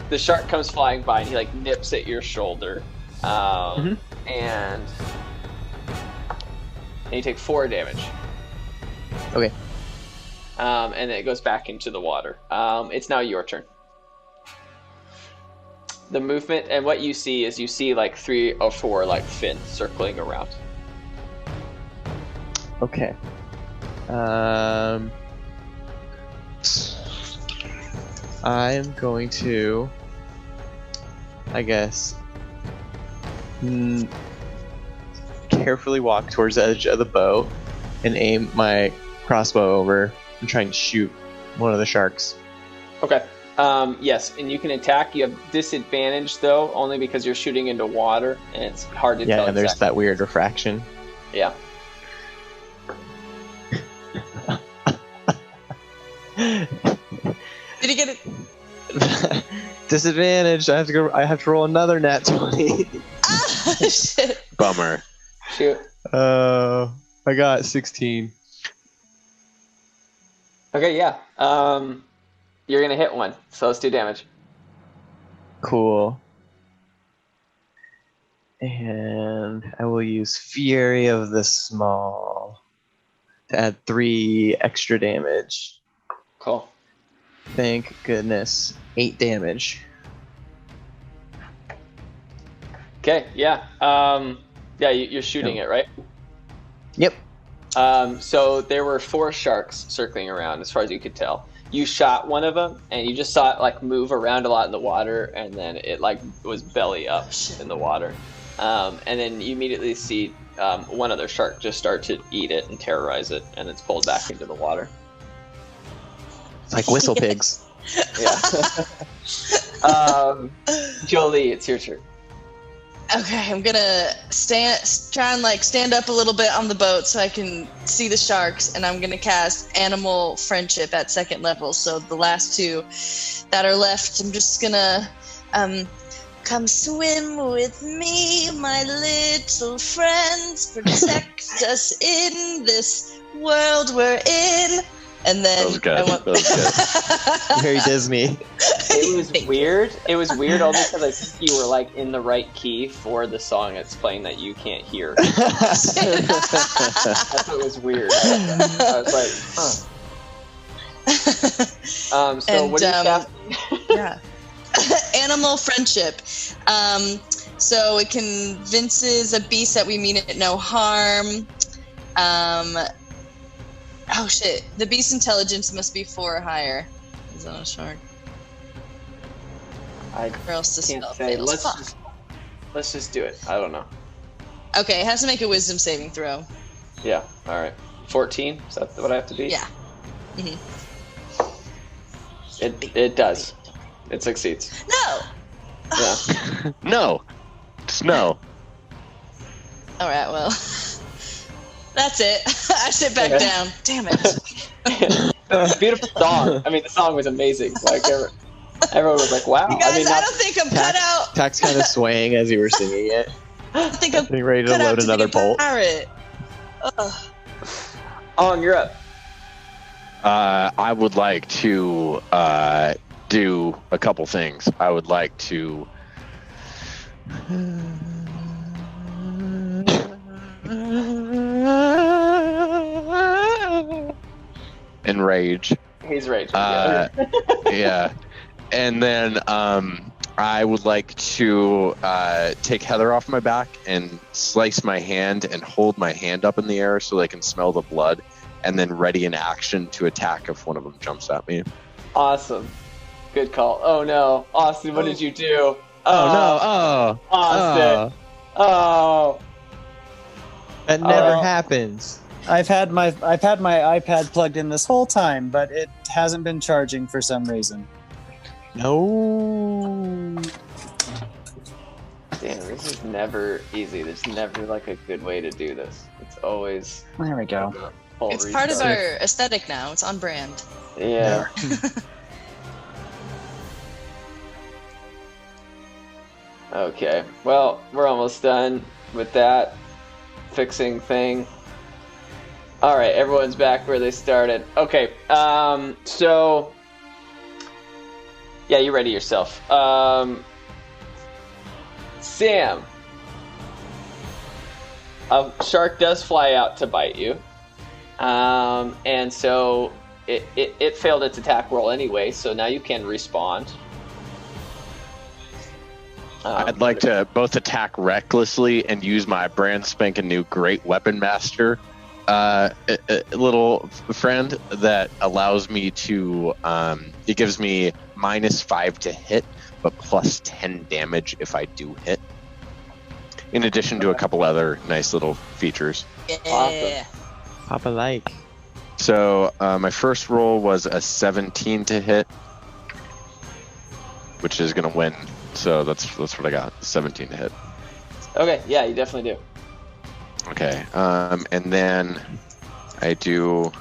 the shark comes flying by and he like nips at your shoulder, and you take 4 damage. Okay. And then it goes back into the water. It's now your turn. The movement, and what you see is like 3 or 4 like fins circling around. Okay. I'm going to, I guess, carefully walk towards the edge of the boat and aim my crossbow over and try and shoot one of the sharks. Okay. Yes, and you can attack. You have disadvantage, though, only because you're shooting into water, and it's hard to tell. Yeah, and there's exactly. that weird refraction. Yeah. Did he get it? Disadvantage. I have to roll another nat 20. Ah, shit. Bummer. Shoot. I got 16. Okay, yeah. You're gonna hit one, so let's do damage. Cool. And I will use Fury of the Small to add 3 extra damage. Cool. Thank goodness. 8 damage. Okay, yeah. Yeah, you're shooting it, right? Yep. So there were 4 sharks circling around, as far as you could tell. You shot one of them, and you just saw it like move around a lot in the water, and then it like was belly up in the water. And then you immediately see one other shark just start to eat it and terrorize it, and it's pulled back into the water. It's like whistle pigs. Yeah. Jolie, it's your turn. Okay, I'm gonna try and stand up a little bit on the boat so I can see the sharks, and I'm gonna cast Animal Friendship at 2nd level. So the last 2 that are left, I'm just gonna come swim with me, my little friends, protect us in this world we're in. And then That was good. That was good. Very Disney. It was weird. It was weird only because I think you were like in the right key for the song it's playing that you can't hear. That's what was weird. I was like, huh. So what do you cast? Yeah. Animal Friendship. So it convinces a beast that we mean it no harm. Oh shit! The beast's intelligence must be 4 or higher. Is that a shark? Or else the can't spell say. fails. Let's just do it. I don't know. Okay, it has to make a wisdom saving throw. Yeah. All right. 14. Is that what I have to be? Yeah. It does. It succeeds. No. Yeah. No. Just no. All right. Well, that's it. I sit back down. Damn it. Beautiful song. I mean, the song was amazing. Like everyone was like, "Wow." You guys, I mean, I don't think I'm cut out. Tack's kind of swaying as you were singing it. I think I'm Getting ready to cut out load to another be a bolt. pirate. Ugh. On, you're up. I would like to do a couple things. I would like to enrage. He's raging. Yeah. And then I would like to take Heather off my back and slice my hand and hold my hand up in the air so they can smell the blood, and then ready in action to attack if one of them jumps at me. Awesome. Good call. Oh no, Austin, what did you do? Oh no! Austin. Oh. That never happens. I've had my iPad plugged in this whole time, but it hasn't been charging for some reason. No. Damn, this is never easy. There's never like a good way to do this. It's always. There we go. It's part of our aesthetic now. It's on brand. Yeah. Okay. Well, we're almost done with that fixing thing. All right, everyone's back where they started. Okay. So. Yeah, you ready yourself. Sam. A shark does fly out to bite you. And so it failed its attack roll anyway, so now you can respawn. I'd like to both attack recklessly and use my brand spanking new Great Weapon Master little friend that allows me to, it gives me -5 to hit, but +10 damage if I do hit. in addition to a couple other nice little features. Yeah. Papa like. So my first roll was a 17 to hit, which is going to win. So that's what I got, 17 to hit. Okay, yeah, you definitely do. Okay, and then I do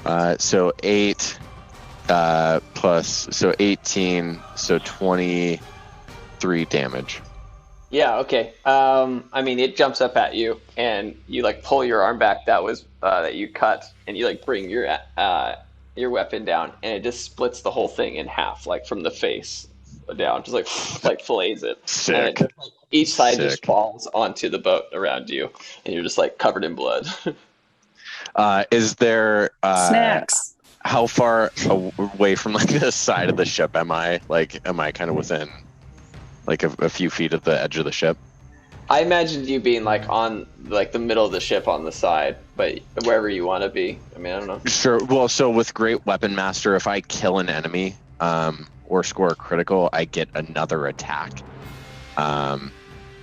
D10. So 8 plus, so 18, so 23 damage. Yeah, okay. I mean, it jumps up at you, and you like pull your arm back that you cut, and you like bring your weapon down, and it just splits the whole thing in half, like from the face down, just like fillets it. Sick. And it, each side Sick. just falls onto the boat around you, and you're just like covered in blood. Is there Snacks. how far away from like the side of the ship am I? Like, am I kind of within like a few feet of the edge of the ship? I imagined you being like on like the middle of the ship on the side, but wherever you want to be. I mean, I don't know. Sure. Well, so with Great Weapon Master, if I kill an enemy or score a critical, I get another attack.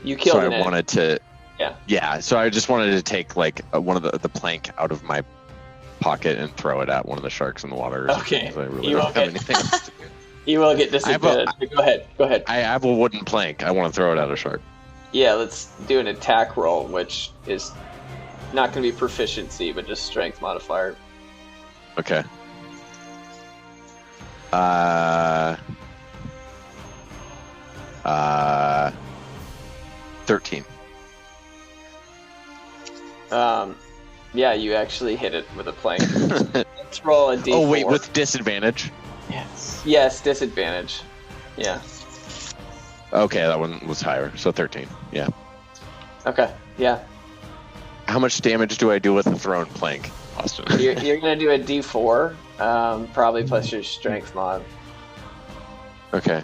You killed so an I enemy. wanted to. Yeah. Yeah. So I just wanted to take like one of the plank out of my pocket and throw it at one of the sharks in the water. Or Okay. something, 'cause I really You don't will have get- anything else to do. You will get disadvantage. Go ahead. I have a wooden plank. I want to throw it at a shark. Yeah, let's do an attack roll, which is not going to be proficiency, but just strength modifier. Okay. 13. Yeah, you actually hit it with a plank. Let's roll a d4. Oh wait, with disadvantage. Yes, disadvantage. Yeah. Okay, that one was higher, so 13. Yeah. Okay. Yeah. How much damage do I do with the thrown plank, Austin? You're going to do a d4, probably plus your strength mod. Okay.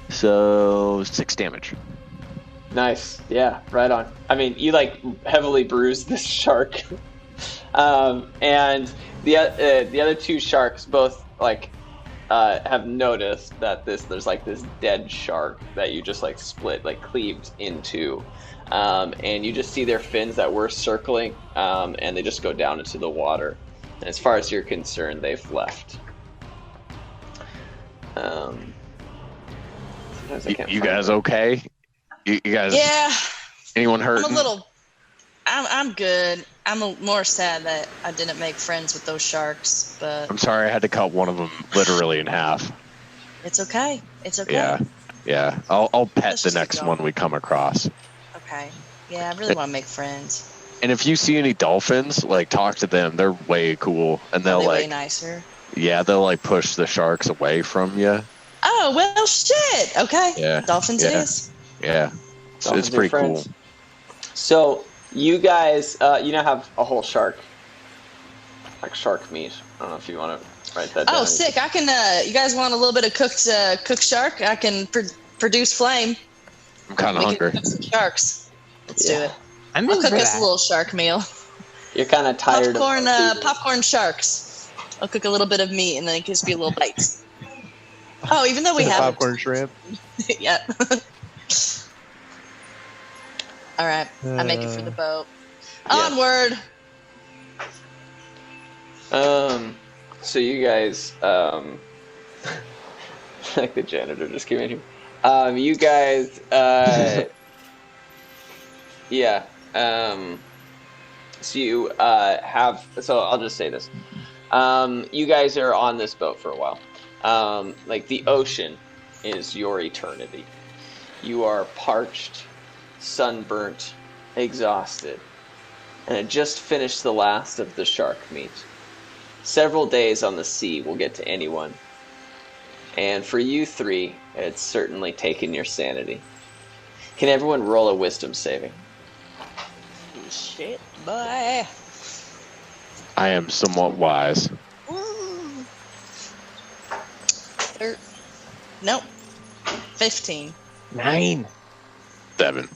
So 6 damage. Nice. Yeah, right on. I mean, you like heavily bruised this shark. And the other two sharks both like have noticed that there's like this dead shark that you just like split, like cleaved into. And you just see their fins that were circling, and they just go down into the water. And as far as you're concerned, they've left. Sometimes I can't You find guys them. okay? You guys? Yeah. Anyone hurt? I'm a little. I'm good. I'm more sad that I didn't make friends with those sharks, but I'm sorry, I had to cut one of them literally in half. it's okay. It's okay. Yeah. I'll pet Let's the just next keep one going. we come across. Okay. Yeah, I really want to make friends. And if you see any dolphins, like talk to them. They're way cool, and they'll They're way like, nicer. yeah, they'll like push the sharks away from you. Oh well, shit. Okay. Yeah. Dolphins it Yeah. is. Yeah, it's Dolphins are pretty cool. friends. So you guys, you now have a whole shark, like shark meat. I don't know if you want to write that down. Oh, sick! I can. You guys want a little bit of cooked shark? I can produce flame. I'm kind of We hungry. can cook some sharks. Let's do it. I'm I'll in cook for us that. a little shark meal. You're kind of tired Popcorn, of popcorn sharks. I'll cook a little bit of meat and then it gives me little bites. Oh, even though we have popcorn shrimp. yeah. All right, I make it for the boat. Onward. So you guys, like the janitor just came in here. You guys, yeah. So you have. So I'll just say this. You guys are on this boat for a while. Like the ocean is your eternity. You are parched, sunburnt, exhausted, and had just finished the last of the shark meat. Several days on the sea will get to anyone. And for you three, it's certainly taken your sanity. Can everyone roll a wisdom saving? Shit, boy. I am somewhat wise. Nope. 15. 9. 7.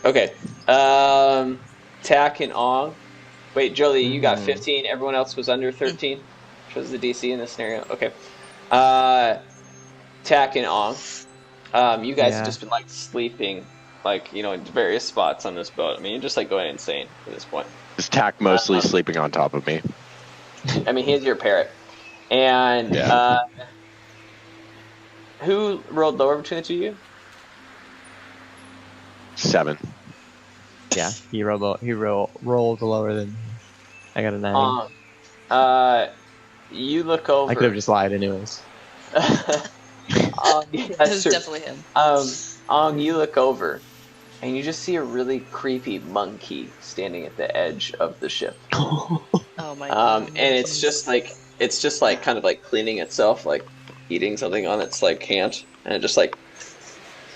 Okay. Tak and Ong, Wait, Jolie, you got 15. Everyone else was under 13. Which was the DC in this scenario. Okay. Tack and Ong. You guys have just been like sleeping, like, you know, in various spots on this boat. I mean, you're just like going insane at this point. Is Tack mostly sleeping on top of me? I mean, he's your parrot. And who rolled lower between the two of you? 7. Yeah, he rolled lower than me. I got a 9. You look over. I could have just lied anyways. It's definitely him. You look over, and you just see a really creepy monkey standing at the edge of the ship. Oh my god! And it's just like kind of like cleaning itself, like eating something on its like hand, and it just like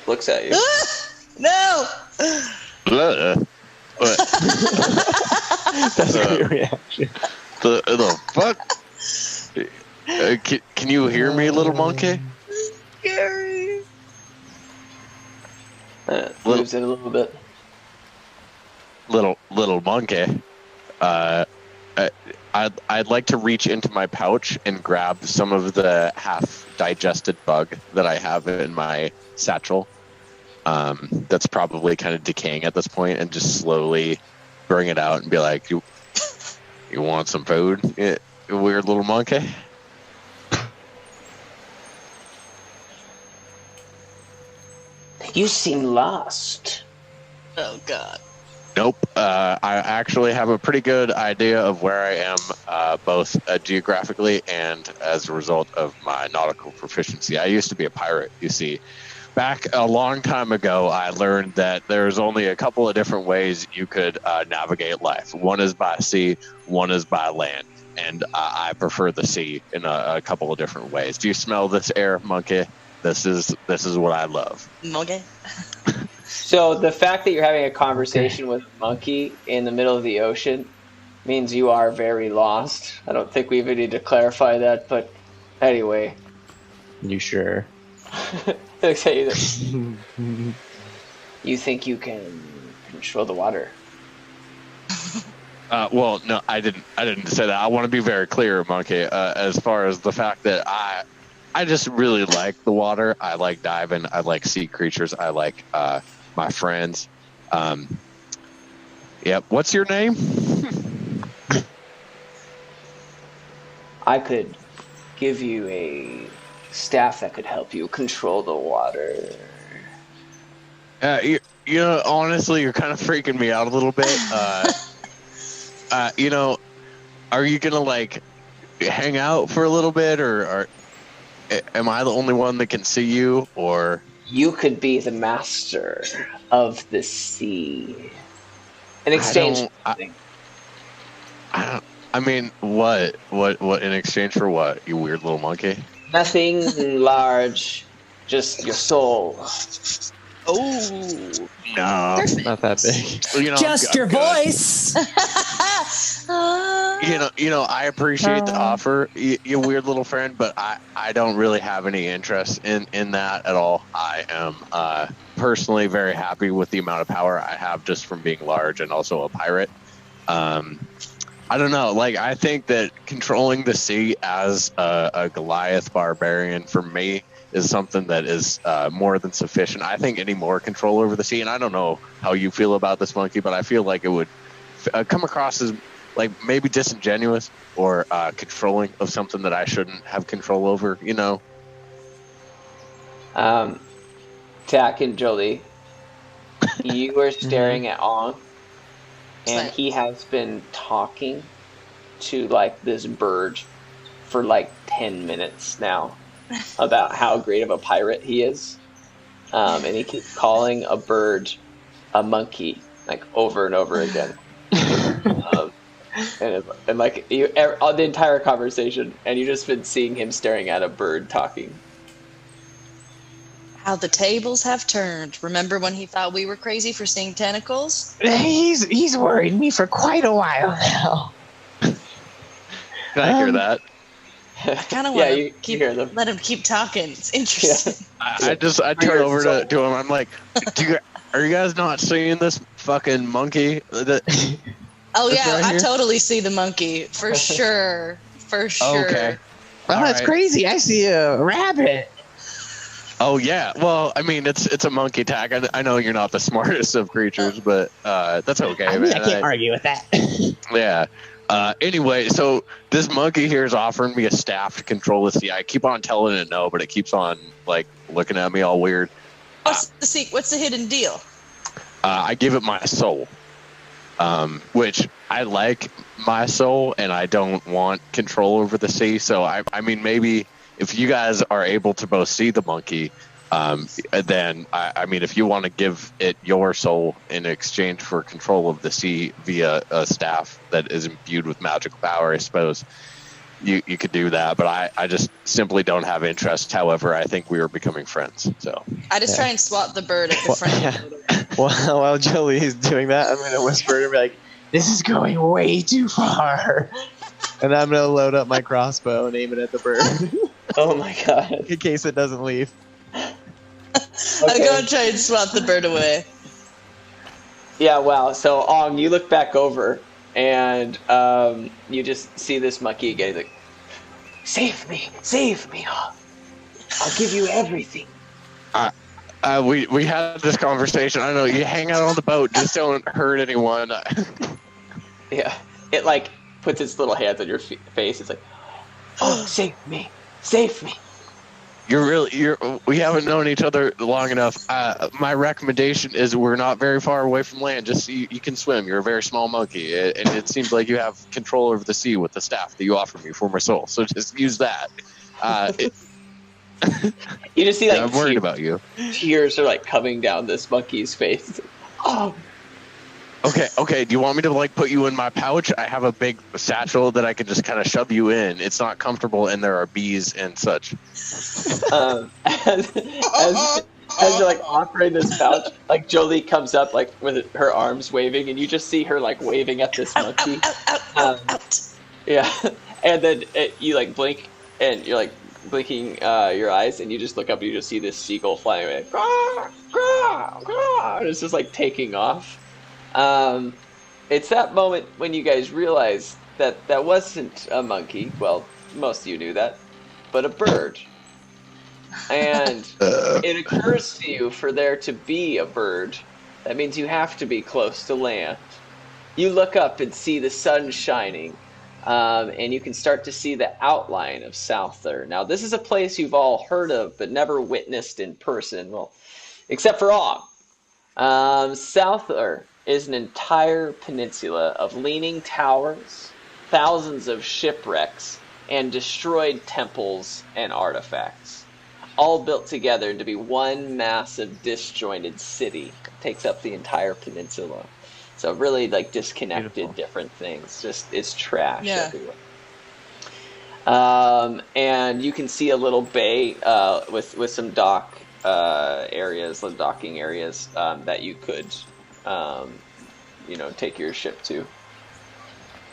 looks at you. No. That's your reaction. The fuck? Can you hear me, little monkey? Scary. Moves in a little bit. Little monkey. I'd like to reach into my pouch and grab some of the half-digested bug that I have in my satchel. That's probably kind of decaying at this point, and just slowly bring it out and be like, "You want some food, you weird little monkey?" You seem lost. Oh god. Nope. I actually have a pretty good idea of where I am, both geographically and as a result of my nautical proficiency. I used to be a pirate, you see. Back a long time ago, I learned that there's only a couple of different ways you could navigate life. One is by sea, one is by land. And I prefer the sea in a couple of different ways. Do you smell this air, monkey? This is what I love. Monkey? So the fact that you're having a conversation with a monkey in the middle of the ocean means you are very lost. I don't think we even need to clarify that, but anyway. You sure? You think you can control the water? Well, no, I didn't say that. I want to be very clear, monkey. As far as the fact that I just really like the water. I like diving. I like sea creatures. I like my friends. Yep. What's your name? I could give you a staff that could help you control the water. You know, honestly, you're kind of freaking me out a little bit. You know, are you gonna like hang out for a little bit, or am I the only one that can see you, or? You could be the master of the sea. In exchange, I mean, what in exchange for what? You weird little monkey. Nothing large, just your soul. Oh no, not that big. You know, just your voice. You know, I appreciate the offer, you weird little friend, but I don't really have any interest in that at all. I am personally very happy with the amount of power I have just from being large and also a pirate. I don't know, like, I think that controlling the sea as a Goliath barbarian for me is something that is more than sufficient. I think any more control over the sea, and I don't know how you feel about this, monkey, but I feel like it would come across as like maybe disingenuous or controlling of something that I shouldn't have control over, you know? Tack and Jolie, you are staring at Ong, and he has been talking to like this bird for like 10 minutes now about how great of a pirate he is. And he keeps calling a bird a monkey, like over and over again. And like you, all the entire conversation, and you've just been seeing him staring at a bird talking. How the tables have turned. Remember when he thought we were crazy for seeing tentacles? He's worried me for quite a while now. Can I hear that? I kind of want to let him keep talking. It's interesting. I turn over to him. I'm like, are you guys not seeing this fucking monkey? Oh That's yeah, right I here? totally see the monkey for sure. For sure. Okay. Oh, All that's right. crazy. I see a rabbit. Oh yeah. Well, I mean, it's a monkey tag. I know you're not the smartest of creatures, but that's okay, I man. can't argue with that. Yeah. Anyway, so this monkey here is offering me a staff to control the sea. I keep on telling it no, but it keeps on like looking at me all weird. What's the hidden deal? I give it my soul, which I like my soul, and I don't want control over the sea. So I mean, maybe if you guys are able to both see the monkey, then I mean, if you want to give it your soul in exchange for control of the sea via a staff that is imbued with magical power, I suppose you could do that. But I just simply don't have interest. However, I think we are becoming friends. So I just try and swat the bird at the front. While Jolie is doing that, I'm gonna whisper to her like, "This is going way too far," and I'm gonna load up my crossbow and aim it at the bird. Oh my god! In case it doesn't leave. I go and try and swat the bird away. Yeah, wow. So, Ong, you look back over, and you just see this monkey again. He's like, save me, Ong. I'll give you everything. We had this conversation. I don't know. You hang out on the boat. Just don't hurt anyone. Yeah. It, like, puts its little hands on your face. It's like, oh, save me. We haven't known each other long enough. My recommendation is we're not very far away from land. Just so you can swim. You're a very small monkey, and it seems like you have control over the sea with the staff that you offer me for my soul. So just use that. You just see, like, I'm worried about you. Tears are, like, coming down this monkey's face. It's like, oh. Okay. Do you want me to like put you in my pouch? I have a big satchel that I can just kind of shove you in. It's not comfortable, and there are bees and such. As you're like offering this pouch, like Jolie comes up like with her arms waving, and you just see her like waving at this monkey. Yeah, and then you like blink, and you're like blinking your eyes, and you just look up, and you just see this seagull flying away. And it's just like taking off. It's that moment when you guys realize that that wasn't a monkey. Well, most of you knew that, but a bird. And it occurs to you, for there to be a bird, that means you have to be close to land. You look up and see the sun shining, and you can start to see the outline of Souther. Now, this is a place you've all heard of, but never witnessed in person. Well, except for Og. Souther is an entire peninsula of leaning towers, thousands of shipwrecks, and destroyed temples and artifacts, all built together to be one massive disjointed city. It takes up the entire peninsula. So really like disconnected different things. Just it's trash everywhere. And you can see a little bay with some dock areas, little docking areas that you could take your ship to.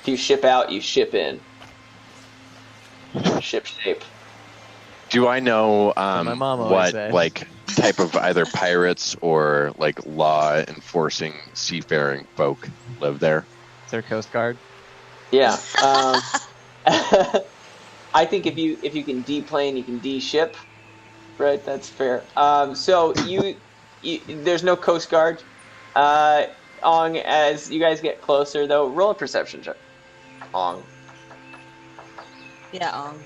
If you ship out, you ship in. Ship shape. Do I know my mom always what said. like type of either pirates or like law enforcing seafaring folk live there? Is there Coast Guard? Yeah. I think if you can deplane, you can de-ship. Right, that's fair. So you there's no Coast Guard. Ong, as you guys get closer, though, roll a perception check. Ong. Yeah, Ong.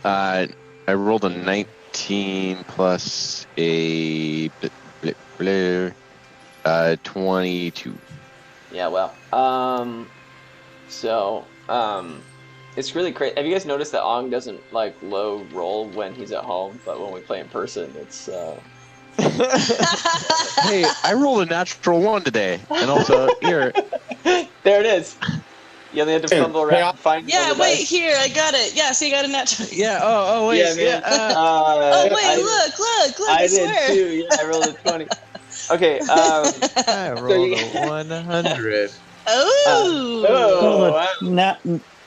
I rolled a 19 plus a 22. Yeah, well, it's really crazy. Have you guys noticed that Ong doesn't like low roll when he's at home, but when we play in person, it's Hey, I rolled a natural 1 today, and also here. There it is. You only had to fumble around and find. Yeah, wait, here, I got it. Yeah, so you got a natural. Yeah. Oh, wait. Yeah, man. Oh wait, look! I I did swear. too. Yeah, I rolled a 20. Okay. I rolled a 100. Oh.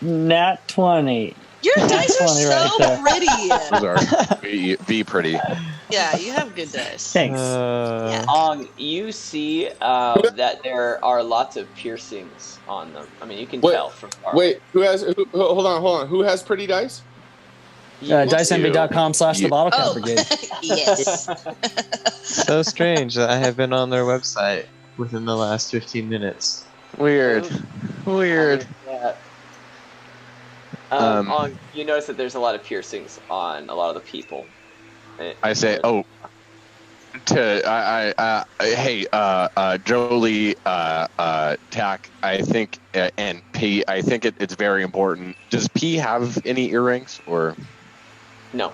Nat 20. Your dice are so right there. pretty. Those are V pretty. Yeah, you have good dice. Thanks. You see that there are lots of piercings on them. I mean, you can tell from far. Wait, hold on. Who has pretty dice? DiceEnvy.com/the Bottle Brigade. Yes. So strange that I have been on their website within the last 15 minutes. Weird. You notice that there's a lot of piercings on a lot of the people. I say, hey, Jolie, Tack, I think, and P, I think it's very important. Does P have any earrings, or? No.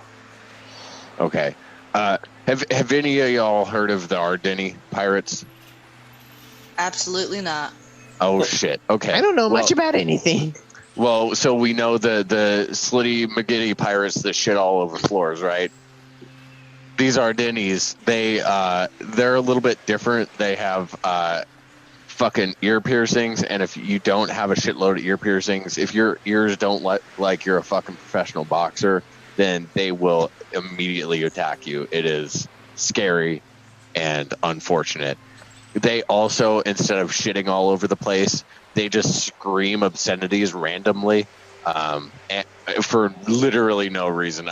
Okay. Have any of y'all heard of the Ardeni pirates? Absolutely not. Oh, shit. Okay. I don't know much about anything. Well, so we know the Slitty McGiddy pirates that shit all over floors, right? These Ardennes, they're a little bit different. They have fucking ear piercings, and if you don't have a shitload of ear piercings, if your ears don't like you're a fucking professional boxer, then they will immediately attack you. It is scary and unfortunate. They also, instead of shitting all over the place, they just scream obscenities randomly, and for literally no reason.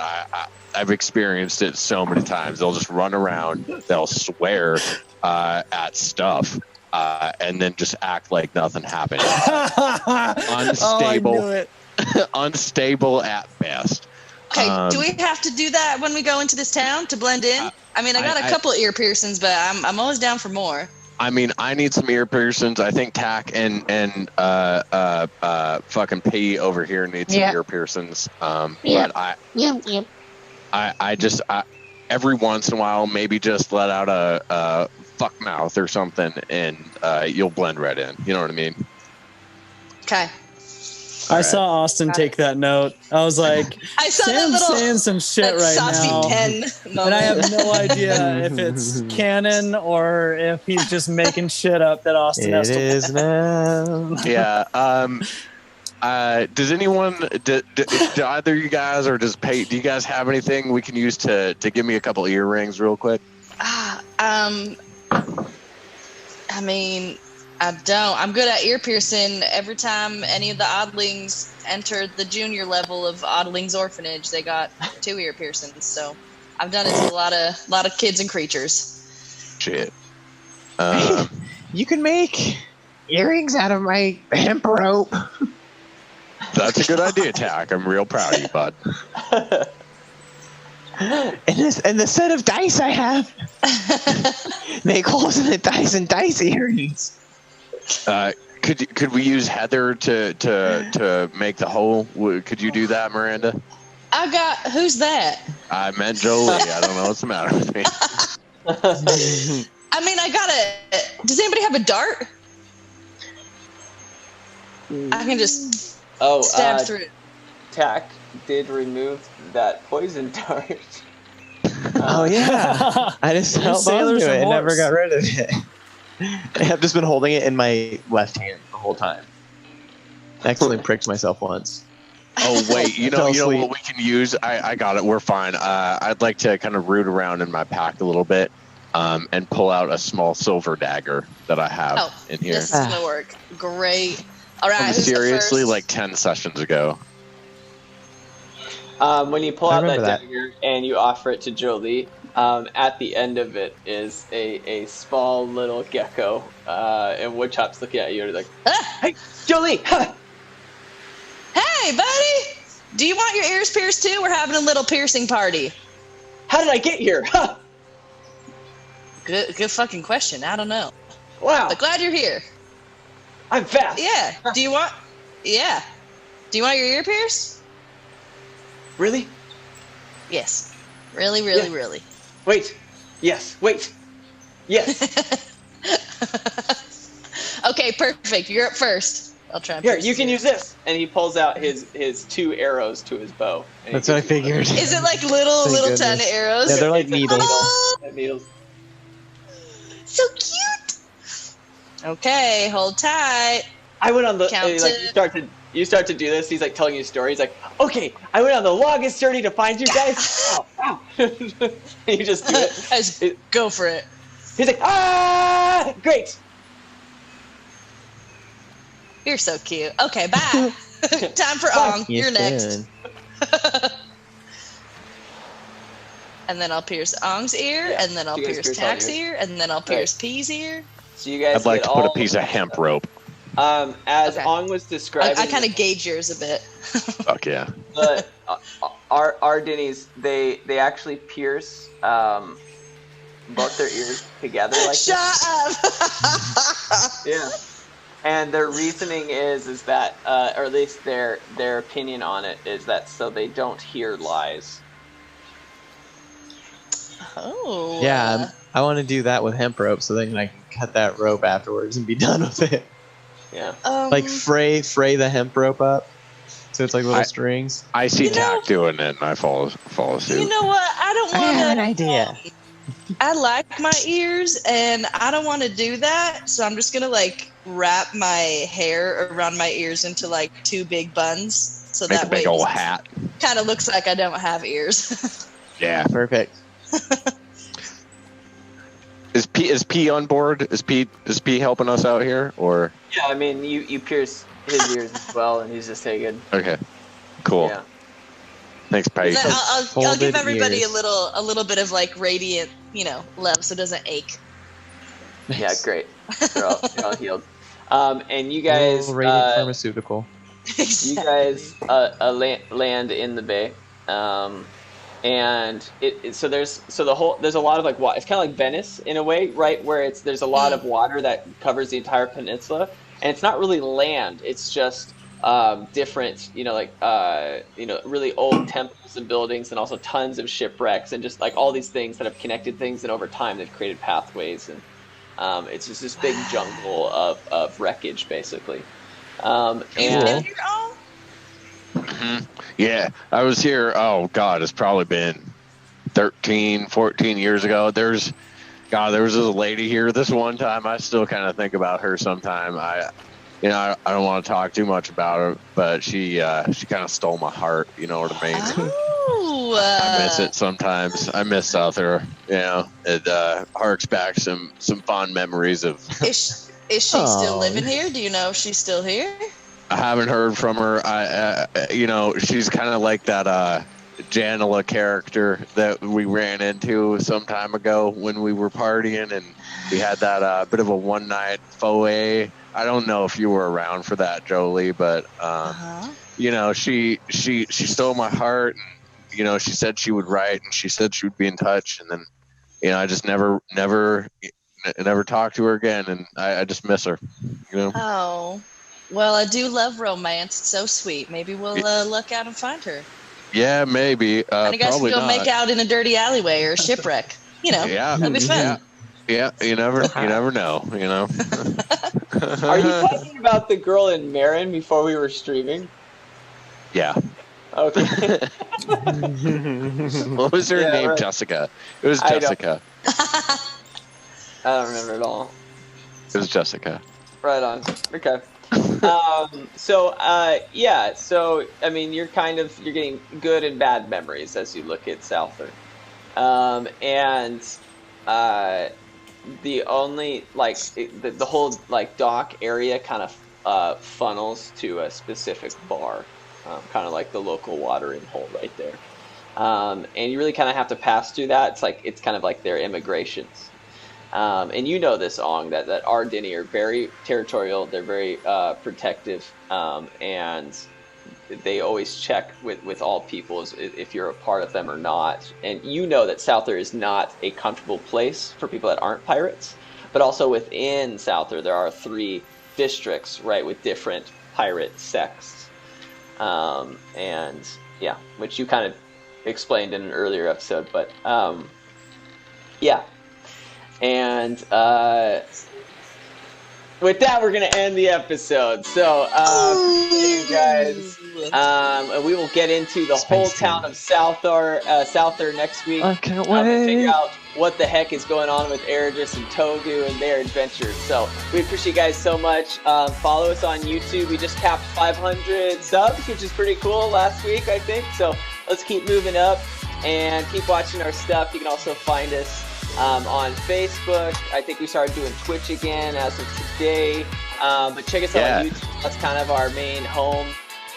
I've experienced it so many times. They'll just run around, they'll swear at stuff, and then just act like nothing happened. Unstable, I knew it. Unstable at best. Okay, do we have to do that when we go into this town to blend in? I mean, I got a couple of ear piercings, but I'm always down for more. I mean, I need some ear piercings. I think Tack and fucking P over here need some ear piercings. But I just every once in a while maybe just let out a fuck mouth or something, and you'll blend right in. You know what I mean? Okay. I saw Austin take that note. I was like, I saw Sam's that little saying some shit right saucy now, pen and I have no idea if it's canon or if he's just making shit up that Austin has to. It is now. Yeah. Does anyone, do either of you guys, or do you guys have anything we can use to give me a couple earrings real quick? I mean, I don't. I'm good at ear piercing. Every time any of the oddlings entered the junior level of Oddlings Orphanage, they got 2 ear piercings. So I've done it to a lot of kids and creatures. Shit. You can make earrings out of my hemp rope. That's a good idea, Tack. I'm real proud of you, bud. And the set of dice I have make holes in the dice and dice earrings. Could we use Heather to make the hole? Could you do that, Miranda? Who's that? I meant Jolie. I don't know what's the matter with me. I mean, does anybody have a dart? I can just stab through it. Tack did remove that poison dart. Oh yeah, I just held on to it and never got rid of it. I've just been holding it in my left hand the whole time. I accidentally pricked myself once. Oh wait, you know what we can use? I got it. We're fine. I'd like to kind of root around in my pack a little bit, and pull out a small silver dagger that I have in here. This is gonna work great. All right. Seriously, like 10 sessions ago. When you pull out that dagger and you offer it to Jolie, at the end of it is a small little gecko, and Woodchop's looking at you and like, "Hey, Jolie! Hey, buddy! Do you want your ears pierced too? We're having a little piercing party." How did I get here? Good fucking question. I don't know. Wow. But glad you're here. I'm fast. Yeah. Do you want your ear pierced? Really? Yes. Really, really, really. Wait. Yes. Wait. Yes. Okay, perfect. You're up first. I'll try. Here, you can use this. And he pulls out his 2 arrows to his bow. That's what I figured. Is it like little tiny arrows? Yeah, they're like needles. Needles. So cute. Okay, hold tight. I went on the Count you start to you start to do this. He's like telling you a story. He's like, okay, I went on the longest journey to find you guys. Ow. You just do it. Go for it. He's like, great. You're so cute. Okay, bye. Time for Ong. You're next. And then I'll pierce Ong's ear, and then I'll pierce Tak's ear, and then I'll pierce P's ear. So you guys I'd like to put a piece of hemp rope. As Ong was describing, I kind of gauge yours a bit. Fuck yeah. But our Denny's, they actually pierce both their ears together like Shut up! Yeah. And their reasoning is that, or at least their opinion on it is that so they don't hear lies. Oh. Yeah, I want to do that with hemp rope so then I can cut that rope afterwards and be done with it. Yeah. Like fray the hemp rope up so it's like little strings. I see Tak doing it and I fall asleep. You know what? I don't want to. I have an idea. I like my ears, and I don't want to do that, so I'm just gonna like wrap my hair around my ears into like two big buns, so Make that a big way old hat. kind of looks like I don't have ears. Yeah. Perfect. Is P on board? Is P helping us out here, or? Yeah, I mean, you pierce his ears as well, and he's just taking. Okay. Cool. Yeah. Thanks, Pete. I'll give everybody a little bit of like radiant, love, so it doesn't ache. Yeah, great. They're all healed. And you guys, radiant pharmaceutical. You guys land in the bay, and there's a lot of like water. It's kind of like Venice in a way, right? Where there's a lot of water that covers the entire peninsula, and it's not really land. It's just different, really old temples and buildings, and also tons of shipwrecks, and just like all these things that have connected things, and over time they've created pathways, and it's just this big jungle of wreckage, basically. Yeah, I was here. Oh God, it's probably been 13, 14 years ago. There was this lady here. This one time, I still kind of think about her sometime. I don't want to talk too much about her, but she kind of stole my heart. You know what I mean? Oh, I miss it sometimes. I miss Souther. It harks back some fond memories of. Is she still living here? Do you know if she's still here? I haven't heard from her. She's kind of like that Janela character that we ran into some time ago when we were partying, and we had that bit of a one-night foray. I don't know if you were around for that, Jolie, but she stole my heart, and she said she would write, and she said she would be in touch, and then I just never talked to her again, and I just miss her. Oh. Well, I do love romance. It's so sweet. Maybe we'll look out and find her. Yeah, maybe. And you guys can probably go not. make out in a dirty alleyway or a shipwreck. Yeah, that'd be fun. Yeah, you never know. Are you talking about the girl in Marin before we were streaming? Yeah. Okay. What was her name? Right. Jessica. It was Jessica. I don't remember at all. It was Jessica. Right on. Okay. So I mean, you're getting good and bad memories as you look at Souther, and the only the whole dock area kind of funnels to a specific bar, kind of like the local watering hole right there, and you really kind of have to pass through that. It's kind of like their immigrations. And this, Ong, that our Denny are very territorial, they're very protective, and they always check with all people if you're a part of them or not. And that Souther is not a comfortable place for people that aren't pirates, but also within Souther there are 3 districts, right, with different pirate sects. Which you kind of explained in an earlier episode, but yeah. And with that, we're going to end the episode. So, you guys, and we will get into the whole town of Souther next week. I can't And figure wait. out what the heck is going on with Eridris and Togu and their adventures. So, we appreciate you guys so much. Follow us on YouTube. We just capped 500 subs, which is pretty cool last week, I think. So, let's keep moving up and keep watching our stuff. You can also find us on Facebook. I think we started doing Twitch again as of today. But check us out on YouTube. That's kind of our main home.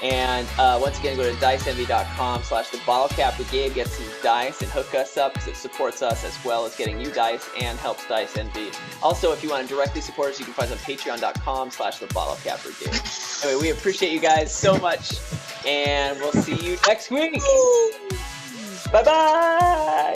And once again, go to diceenvy.com/thebottlecap brigade, get some dice and hook us up because it supports us as well as getting you dice and helps Dice Envy. Also, if you want to directly support us, you can find us on patreon.com/thebottlecap brigade. Anyway, we appreciate you guys so much, and we'll see you next week. Bye-bye.